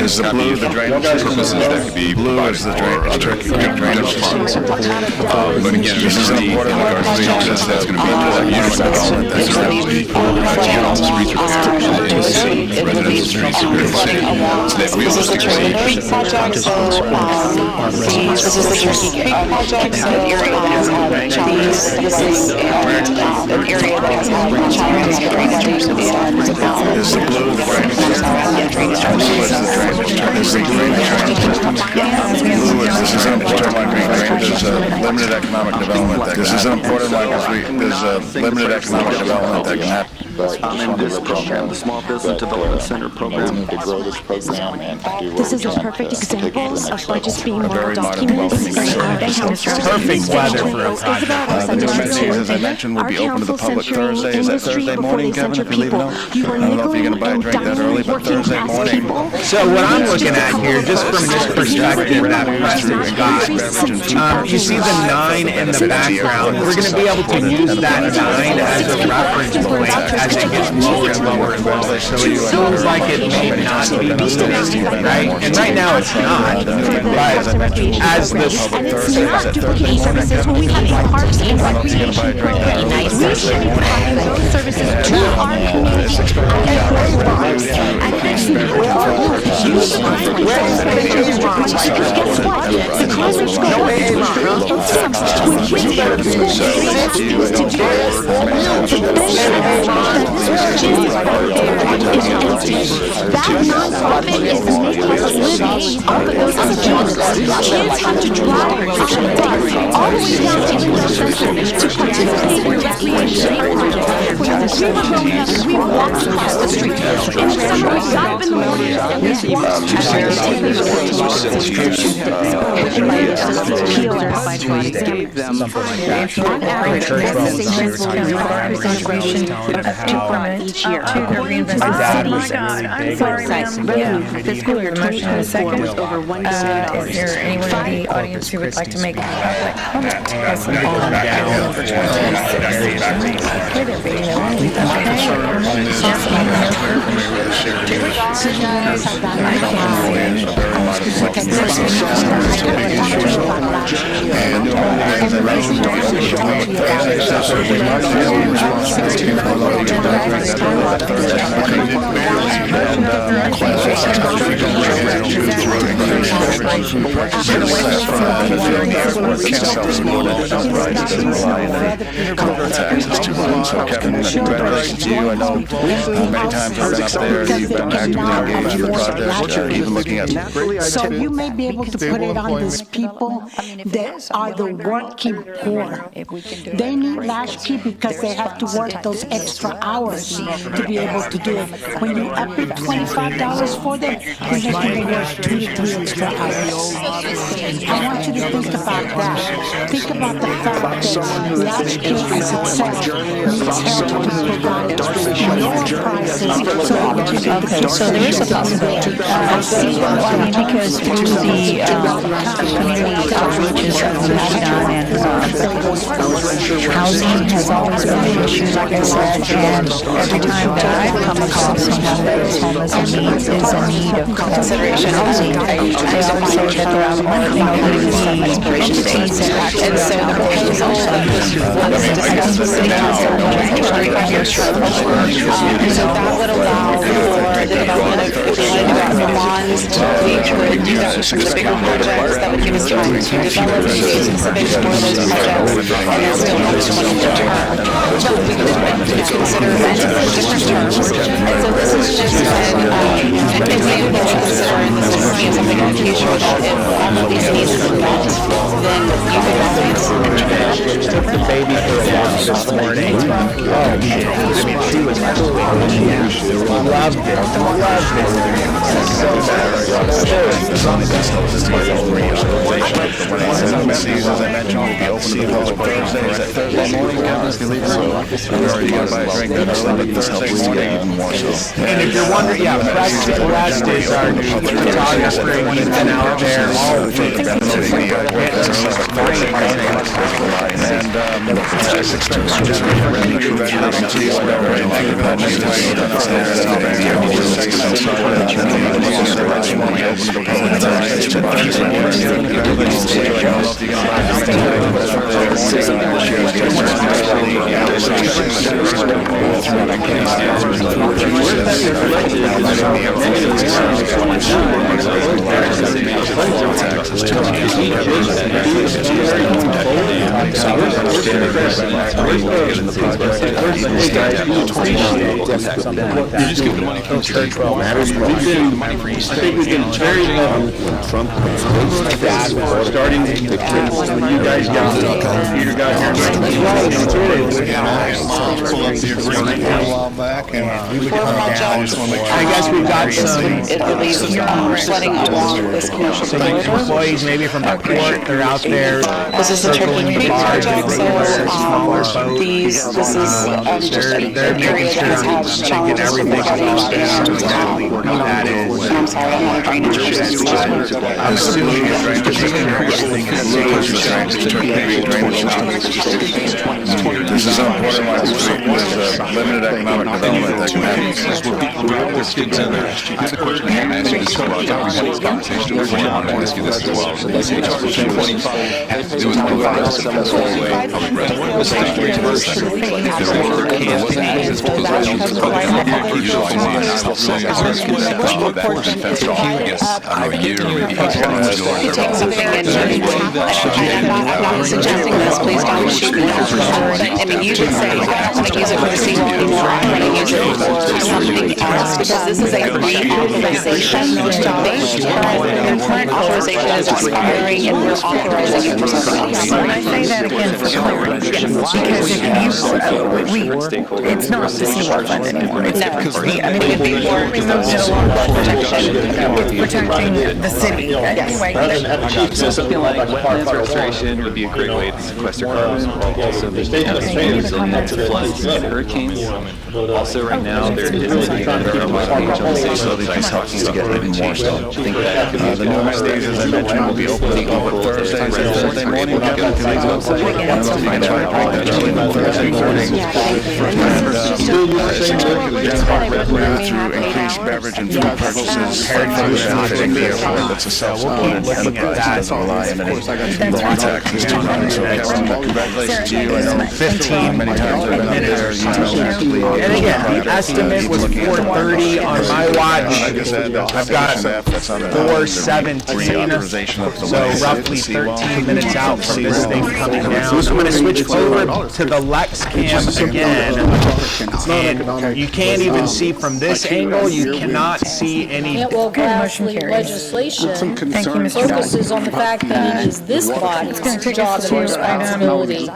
Is the blue the drainage purposes that could be provided for other drainage funds. But again, this is the, that's going to be economic development, that's actually, streets repairs, residential streets in the city, so that realistically, Project, so this is the Christi Creek project, so the area that has had challenges, this is an area that has had challenges with drainage issues and Is the blue the drainage? Blue is the drainage. Blue is, this is an important one, there's a limited economic development that this is an important one because there's a limited economic development that can happen. In this program, the Small Business Development Center program. This is a perfect example of budgets being well documented. Perfect weather for a project. The new amenities, as I mentioned, will be open to the public Thursday. Is that Thursday morning, Kevin, if you leave it out? I don't know if you're going to buy a drink that early, but Thursday morning. So what I'm looking at here, just from this perspective that Preston's got, you see the 9 in the background. We're going to be able to use that 9 as a reference point as it gets lower and lower and lower. So it seems like it may not be moving, right? And right now it's not. But as the services when we have parks and recreation really nice. We should provide services to our community and then use the island. Guess what? The climate change nonprofit is making a living off of those kids. Kids have to drive all the way down to to participate in recreation projects. When we were growing up, we walked across the street. In the summer, we got up in the morning and we walked across the On average, organizations will give 5% contribution of increment each year to the reinvestment city. I'm sorry, ma'am. Fiscal year 2024 was over $1 billion. Is there anyone in the audience who would like to make a public comment on item number 26? Okay, there being no one. So Kevin, congratulations to you. I know many times I've been up there, you've been actively engaged in the project, even looking at... So you may be able to put it on these people that are the working poor. They need latchkey because they have to work those extra hours to be able to do it. When you up it $25 for them, then they can work 2 to 3 extra hours. I want you to think about that. Think about the fact that latchkey as itself needs help to provide lower prices so that we can get the Okay, so there is a possibility. Because through the community outreaches that we have done and housing has always been an issue, like I said, and every time that I've come across someone that is homeless and is in need of consideration housing, I always say that there are more expiration dates. And so the proposal was discussed with City Council in January of years from and so that would allow for the development of, if they wanted to go out for bonds, we could do that for the bigger projects that would give us time to develop specific for those projects and still have someone in return. But we could consider renting for different terms. And so this is just an example of considering this to be something in the future that if all of these needs are met, then you could always took the baby for a walk this morning. Oh, I mean, she was absolutely loved it. So As I mentioned, we'll be open to the public Thursday morning. We've already got to buy a drink that early, but Thursday morning even more so. And if you're wondering, yeah, West is our new photographer. He's been out there all week. We've been very lucky. Starting when you guys got Peter got here. I guess we've got some sledding along this commercial corridor. employees maybe from the port. They're out there. This is the Turkey Creek project, so this is just an area that has had challenges with the flooding and I'm sorry, I'm not a drainage person. I'm assuming it's This is an important one. There's limited economic development that can happen. There's kids in there. I have a question I haven't asked you this before. I was having this conversation before. I want to ask you this as well. Section 25 has to do with public residence. There were can't be access to those residents. I'll say that fenced off, I guess, I don't know, a year or maybe 18 months ago. You take something and I'm not suggesting this, please don't shoot me. I mean, you could say, I don't want to use it for the seawall anymore, I want to use it for something else, because this is a reauthorization. The current authorization is expiring and we're authorizing it for something else. When I say that again for clarity, because if you, it's not the seawall fund anymore. It's It would be more protecting the city. Anyway, So something like wetlands restoration would be a great way to sequester carbon. Also, the resilience to floods and hurricanes. Also, right now, there isn't any environmental page on the state, so they're talking to get even more stuff. I think that could be The new stages, as I mentioned, will be open Thursday morning. Get to these websites. Find out how Thursday morning. Through increased beverage and food purchases, benefiting the airport. That's a self-supported enterprise. Doesn't rely on any local taxes to run. So congratulations to you. I know 15 many times I've been there. And again, the estimate was 4:30 on my watch. I've got 4:17, so roughly 13 minutes out from this thing coming down. So I'm going to switch over to the Lex cam again, and you can't even see from this angle, you cannot see any. Well, lastly, legislation focuses on the fact that it is this body's job and responsibility to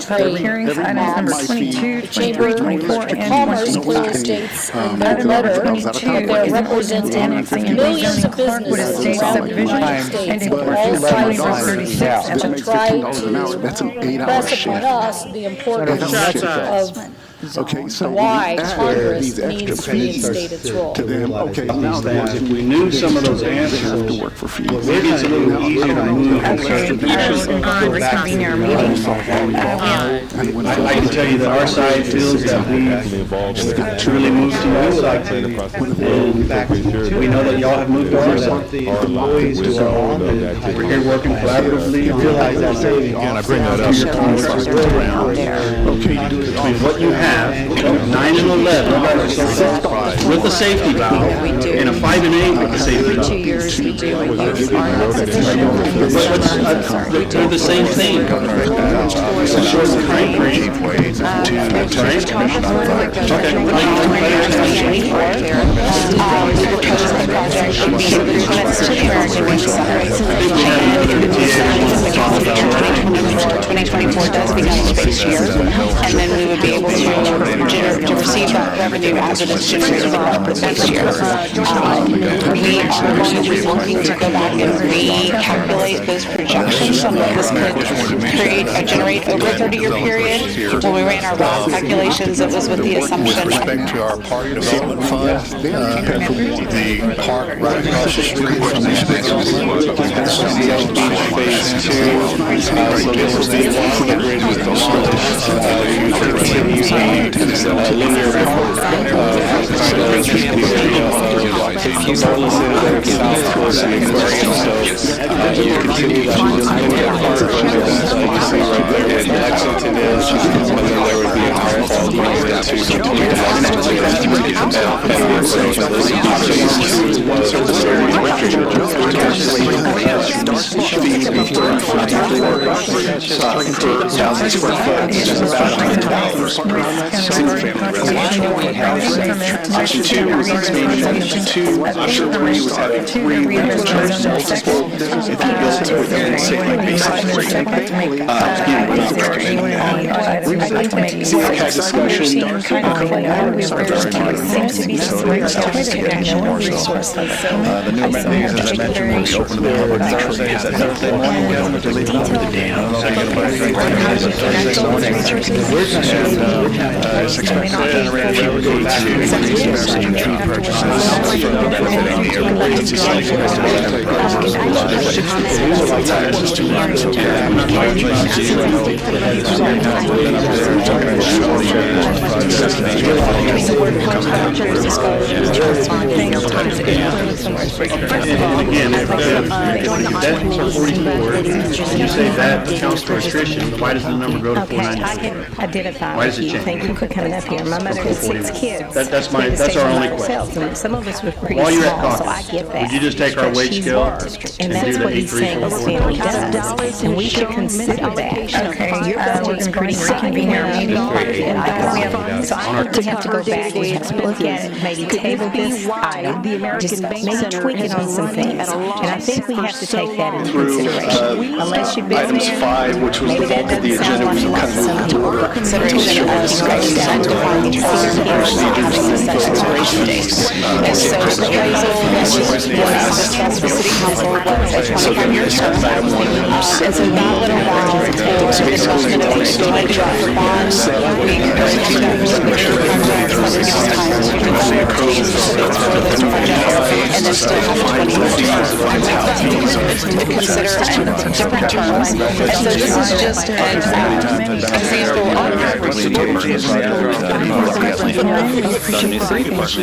pay hearings, items number 22, the Chamber 24, of and Commerce clearly states in their letter that they're representing millions of businesses around the United States, all sizes, to try to press upon us the importance of why Congress needs to reinstate its role. If we knew some of those answers, maybe it's a little easier to move. reconvene our meeting. I can tell you that our side feels that we've truly moved to you. And we know that y'all have moved to our side. The employees do our own. We're here working collaboratively. Realize that again, I bring that up. Between what you have, 9 and 11, with the safety valve, and a 5 and 8 with the safety valve. 2 years we do. They're the same thing. It's a short time frame. Does become a space year, and then we would be able to receive that revenue as it is generated next year. We are going to be looking to go back and recalculate those projections on what this could generate over a 30-year period. When we ran our last calculations, it was with the assumption. With respect to our park development fund, the park right across the street from the Phase 2, so this will be 100 with the linear Lexington is, and then there would be a I'm sure Bree was having 3 charges multiple. If you built it within, say, like basic rate, we're not recommending that. See, I've had discussion. The new amenities, as I mentioned, will be open to the public Thursday. Is that Thursday morning? We'll deliver It's expected to generate tree purchases for the benefit of the emergency And again, if that for 44, you say that accounts for attrition, why does the number go to 493? I can identify Why does with it you. change? Thank you for coming up here. My mother had 6 kids. That's our We had to stay only by ourselves, question. and some of us were pretty While you're at small, so I caucus, get that. would you just take our But wage she's scale worked, and and that's do what the he's saying this family does, and we should consider that. Okay, we're going to reconvene our meeting. So I think we have to go back, we have to look at it, maybe table this item, just maybe tweak it on some things. And I think we have to take that into consideration. Unless you've been items there, 5, which was the maybe that bulk of the doesn't agenda, we sound kind of moved into order. Consideration of identifying having the such expiration dates. And so the proposal that was discussed with City Council was a 25-year term. And so that would allow for investment of these type of bonds. We encourage that and then still have 20 years to consider different terms. And so this is just an example of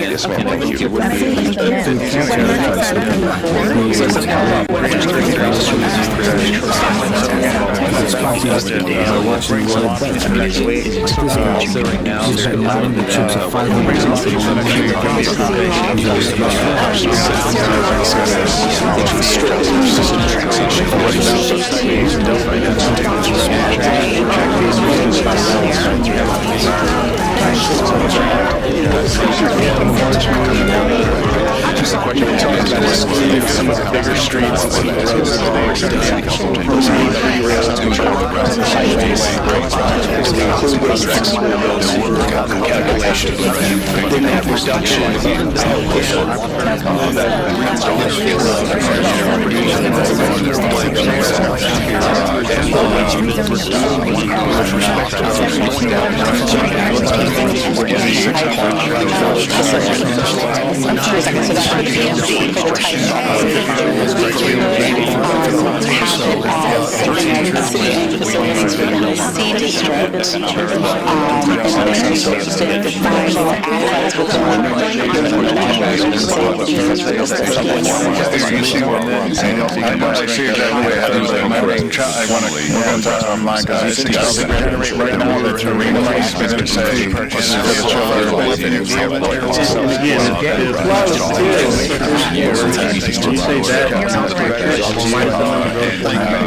Yes, ma'am, thank you. Some of the bigger streets and some of the roads that they calculation. Then that reduction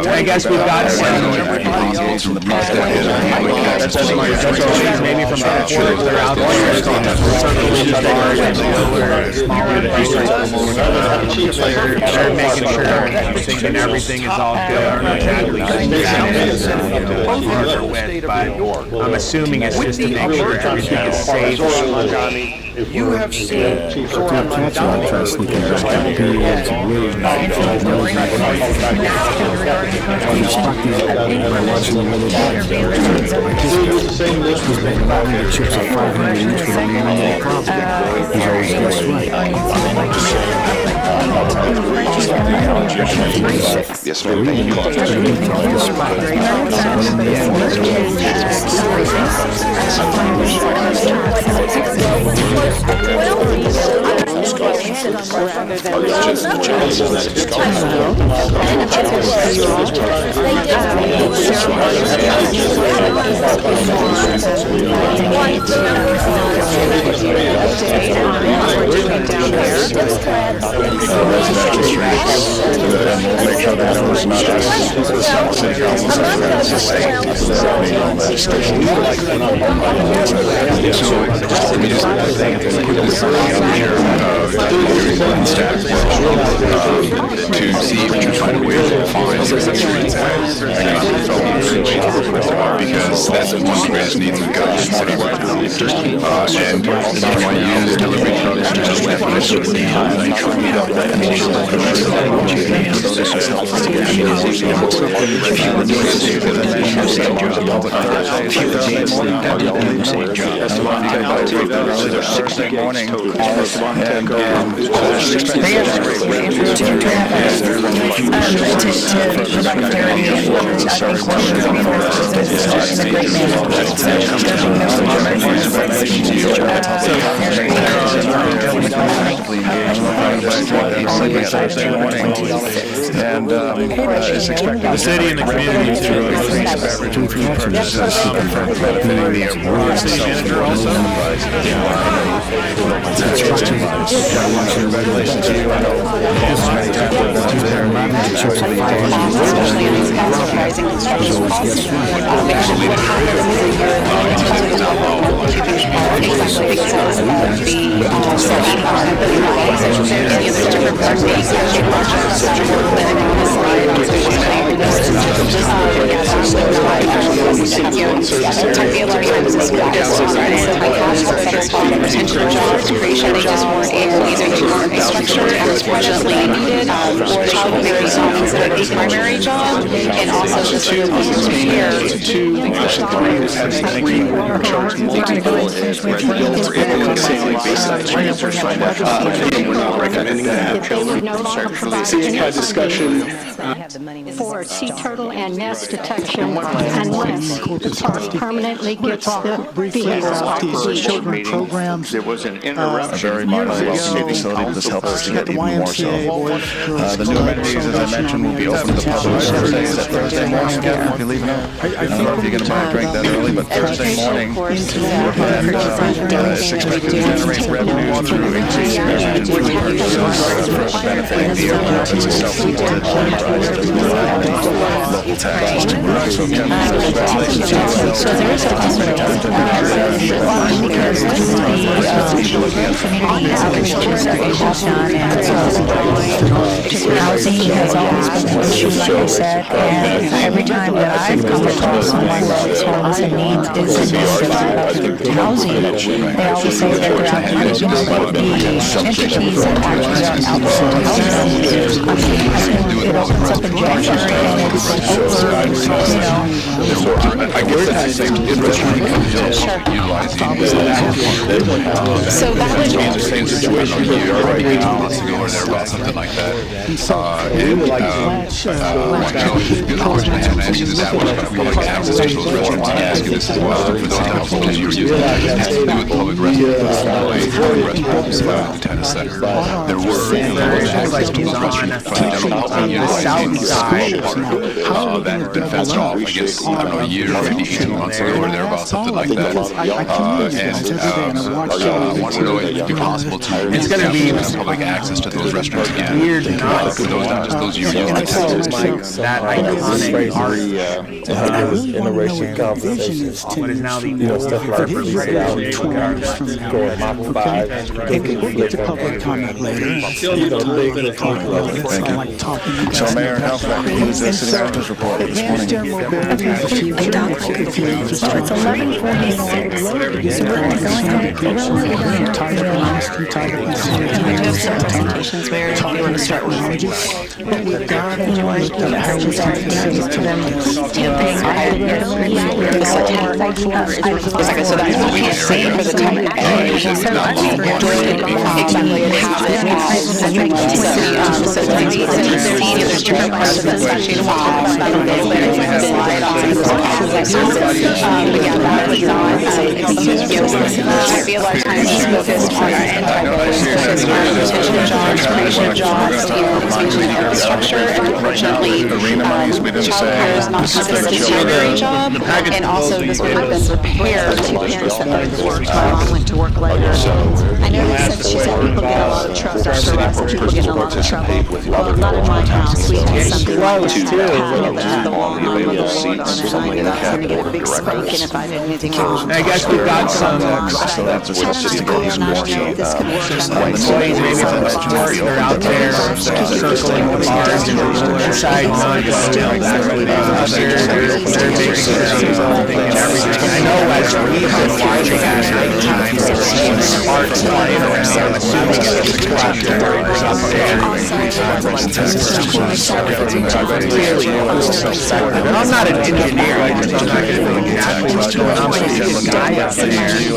I guess we've got maybe from airports that are out there. They're making sure everything is all good. But I'm assuming it's just to make sure everything is safe. If you have seen Soren Yes, ma'am, thank you. Make sure that it was not city council to see if we can find a way to find because that's one of the greatest needs we've got in city work. And if you want to use delivery trucks to Thursday morning, and it's expected the city and the community through increased beverage and food purchases benefiting the manager also. Congratulations to you. I know especially in these fast rising construction costs. Exactly because of the primary job, and also the sort of prepared to discussion for sea turtle and nest detection unless the park permanently gets the vehicle. these children programs. There was an interruption. A very modern welcoming facility. This helps us to get even more so. The new amenities, as I mentioned, will be open to the public Thursday morning. Kevin, if you leave now. I don't know if you're going to buy a drink that early, but Thursday morning, and it's expected to generate revenue through increased beverage and food purchases benefiting the airport. It's a self-supported enterprise to local taxes to grow. So Kevin, congratulations to you. So there is a possibility because the community outreaches that we have done and housing has always been an issue, like I said, and every time that I've come across someone that's homeless and needs is in housing, they always say that they're out to use the entities that actually are out to house them. I mean, it opens up in January and it's over, I guess that's the same infrastructure utilizing. so that would the same situation here right now, months ago or thereabouts, something like that. Good question. I haven't asked you this that much, but I would like to access to those restaurants and ask you this as well. For those households you were using, it has to do with public restrooms, public restaurants at the tennis center. There were access to those restrooms, but I don't know if utilizing the part that had been fenced off, I guess, I don't know, a year, maybe 18 months ago or thereabouts, something like that. And I want to know if it'd be possible to have public access to those restaurants again. Weird enough. For those, not just those you using the tennis. That iconic art. Interracial conversations to, What is now the stuff like going Mach 5, We'll get to public comment later. So Mayor and Council, that concludes the city manager's report this morning. So it's 11:46. So we're going to go ahead. We have some presentations where you want to start with. I just have to to them. So that's what we have seen for the type A. So there's different parts of this actually we'll talk about that a little bit. Slide on I feel like time is focused on our anti-retention jobs, creation of jobs, infrastructure, and unfortunately, childcare is not considered a primary job, and also this would have been prepared to parents that both worked. My mom went to work later. I know they said she said people get a lot of trouble. For us, people get in a lot of trouble. Well, not in my house. We had something like that happen. The woman with the Lord on her side, and I was going to get a big spanking if I did anything wrong. I guess we've got some So that's just to get his more so. employees maybe from the store cars, they're out there circling the bars and inside non-vote. They're making sure and everything. I know as we've been watching at nighttime, seeing sparks flying around, assuming it's the tractors up there. And I'm not an engineer, I'm not going to know exactly what's going on, but there's a guy up there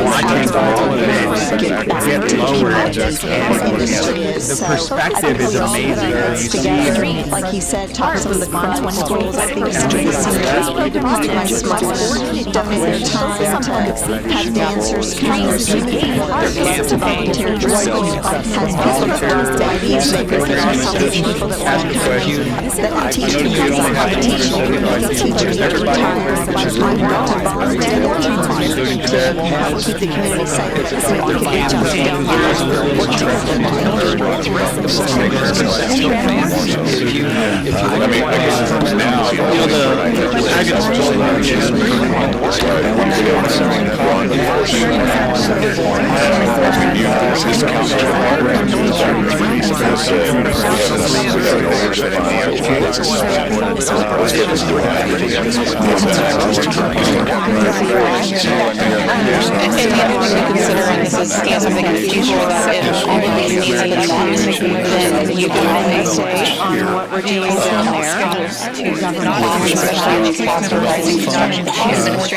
watching all of it get lowered. The perspective is amazing. You see, like he said, talk some of the front schools. I think some of the seniors donate their time to have dancers come or see people to volunteer to school. These makers, there are some people that want to come that teach because I have a teaching. Teachers that retire, I want to volunteer their time. Help keep the community safe. So we can reach out to them. Work together. And the other thing to consider in this is something in the future that if all of these needs have been met, then you can always on what we're doing down there, especially in these faster rising administration. Because what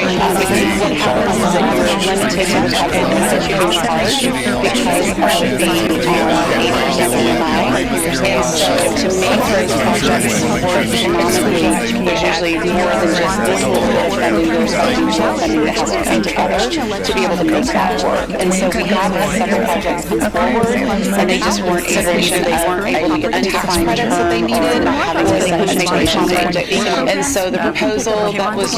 happens is that you're limited in the type of constituent charge because of the neighbors that will lie. And so to make those projects work economically, there's usually more than just this little bit that there's a huge funding that has to come together to be able to make that work. And so we have had several projects come forward, and they just weren't consideration. They weren't able to get the tax credits that they needed, or having to set expectation project. And so the proposal that was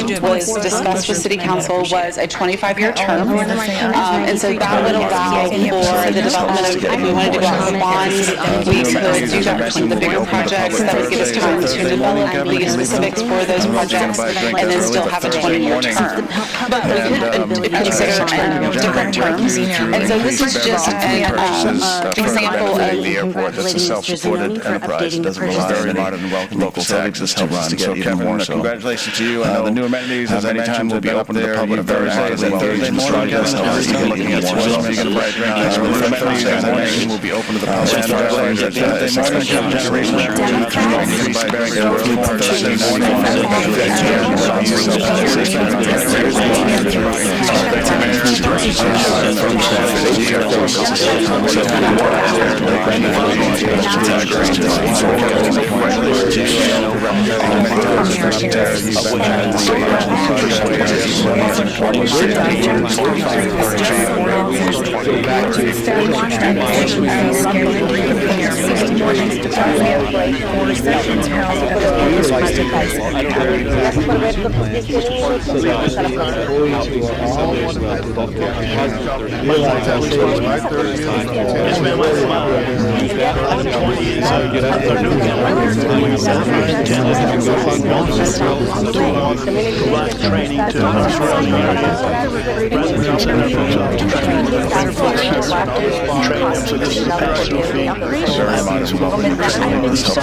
discussed with City Council was a 25-year term, and so that would allow for the development of, if we wanted to go out for bonds, we could do that for some of the bigger projects. That would give us time to develop the specifics for those projects, and then still have a 20-year term. But we could consider different terms. And so this is just an example of the airport that's a self-supported enterprise. It doesn't rely on modern local taxes to run. So Kevin, congratulations to you. The new amenities, as I mentioned, will be open to the public Thursday morning. Looking at amenities will be open to the public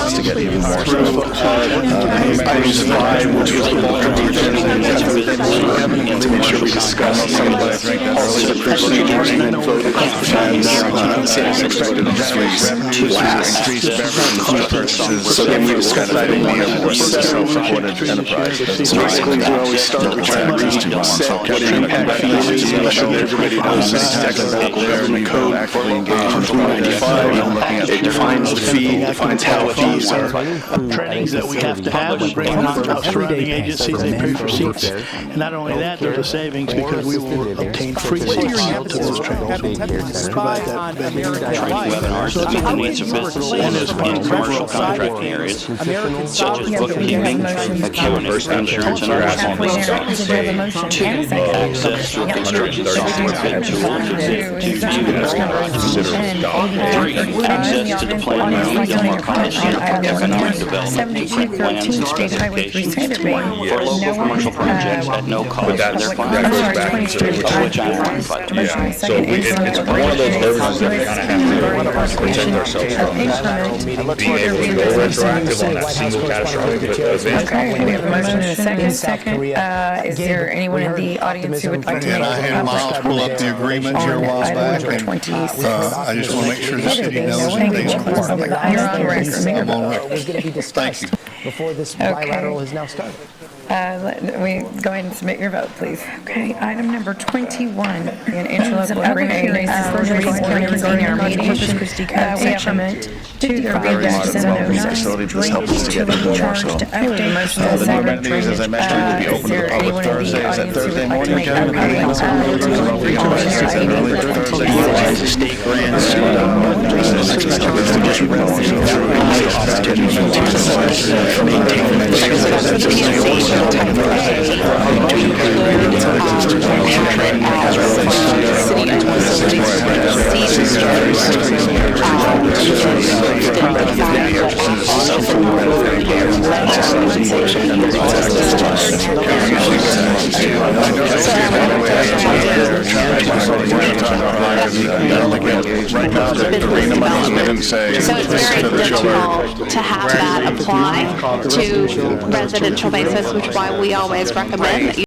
to get even more to make sure we discuss some of the procedures and so then we discuss self-supported enterprise. So basically, we always start with trying to set what impact fees is, make sure everybody knows the government code for 395. It defines the fee, defines how fees are. Trainings that we have to have, we bring out surrounding agencies, they pay for seats. And not only that, there's a savings because we will obtain free seats to those trainings. Provide that training webinars to meet the needs of businesses in commercial contracting areas, such as bookkeeping, accounting, insurance, and other small business owners. 2, access to a construction software bid tool to view the 3, access to the plan of Del Mar County Center for Economic Development to print plans and specifications for local commercial projects at no cost to their clients, of which I'm one. Yeah, so it's one of those leverages that we kind of have to application of increment to their retroactive on that single catastrophic event. Okay, we have a motion and a second. Is there anyone in the audience who would like to make a I had Miles pull up the agreement here a while back, and I just want to make sure the city knows that they support it. You're on record. I'm on record. Was going to be discussed before this bilateral has now started. We go ahead and submit your vote, please. Okay, item number 21, an interlocal agreement regarding our mediation Christi increment to their representatives Facility, this helps us to get more, so. The movement meetings, as I mentioned, will be open to the public Thursday. Is that Thursday morning, Jen? State grants. Right now, the arena money didn't say. So it's very difficult to have that apply to residential basis, which is why we always recommend that you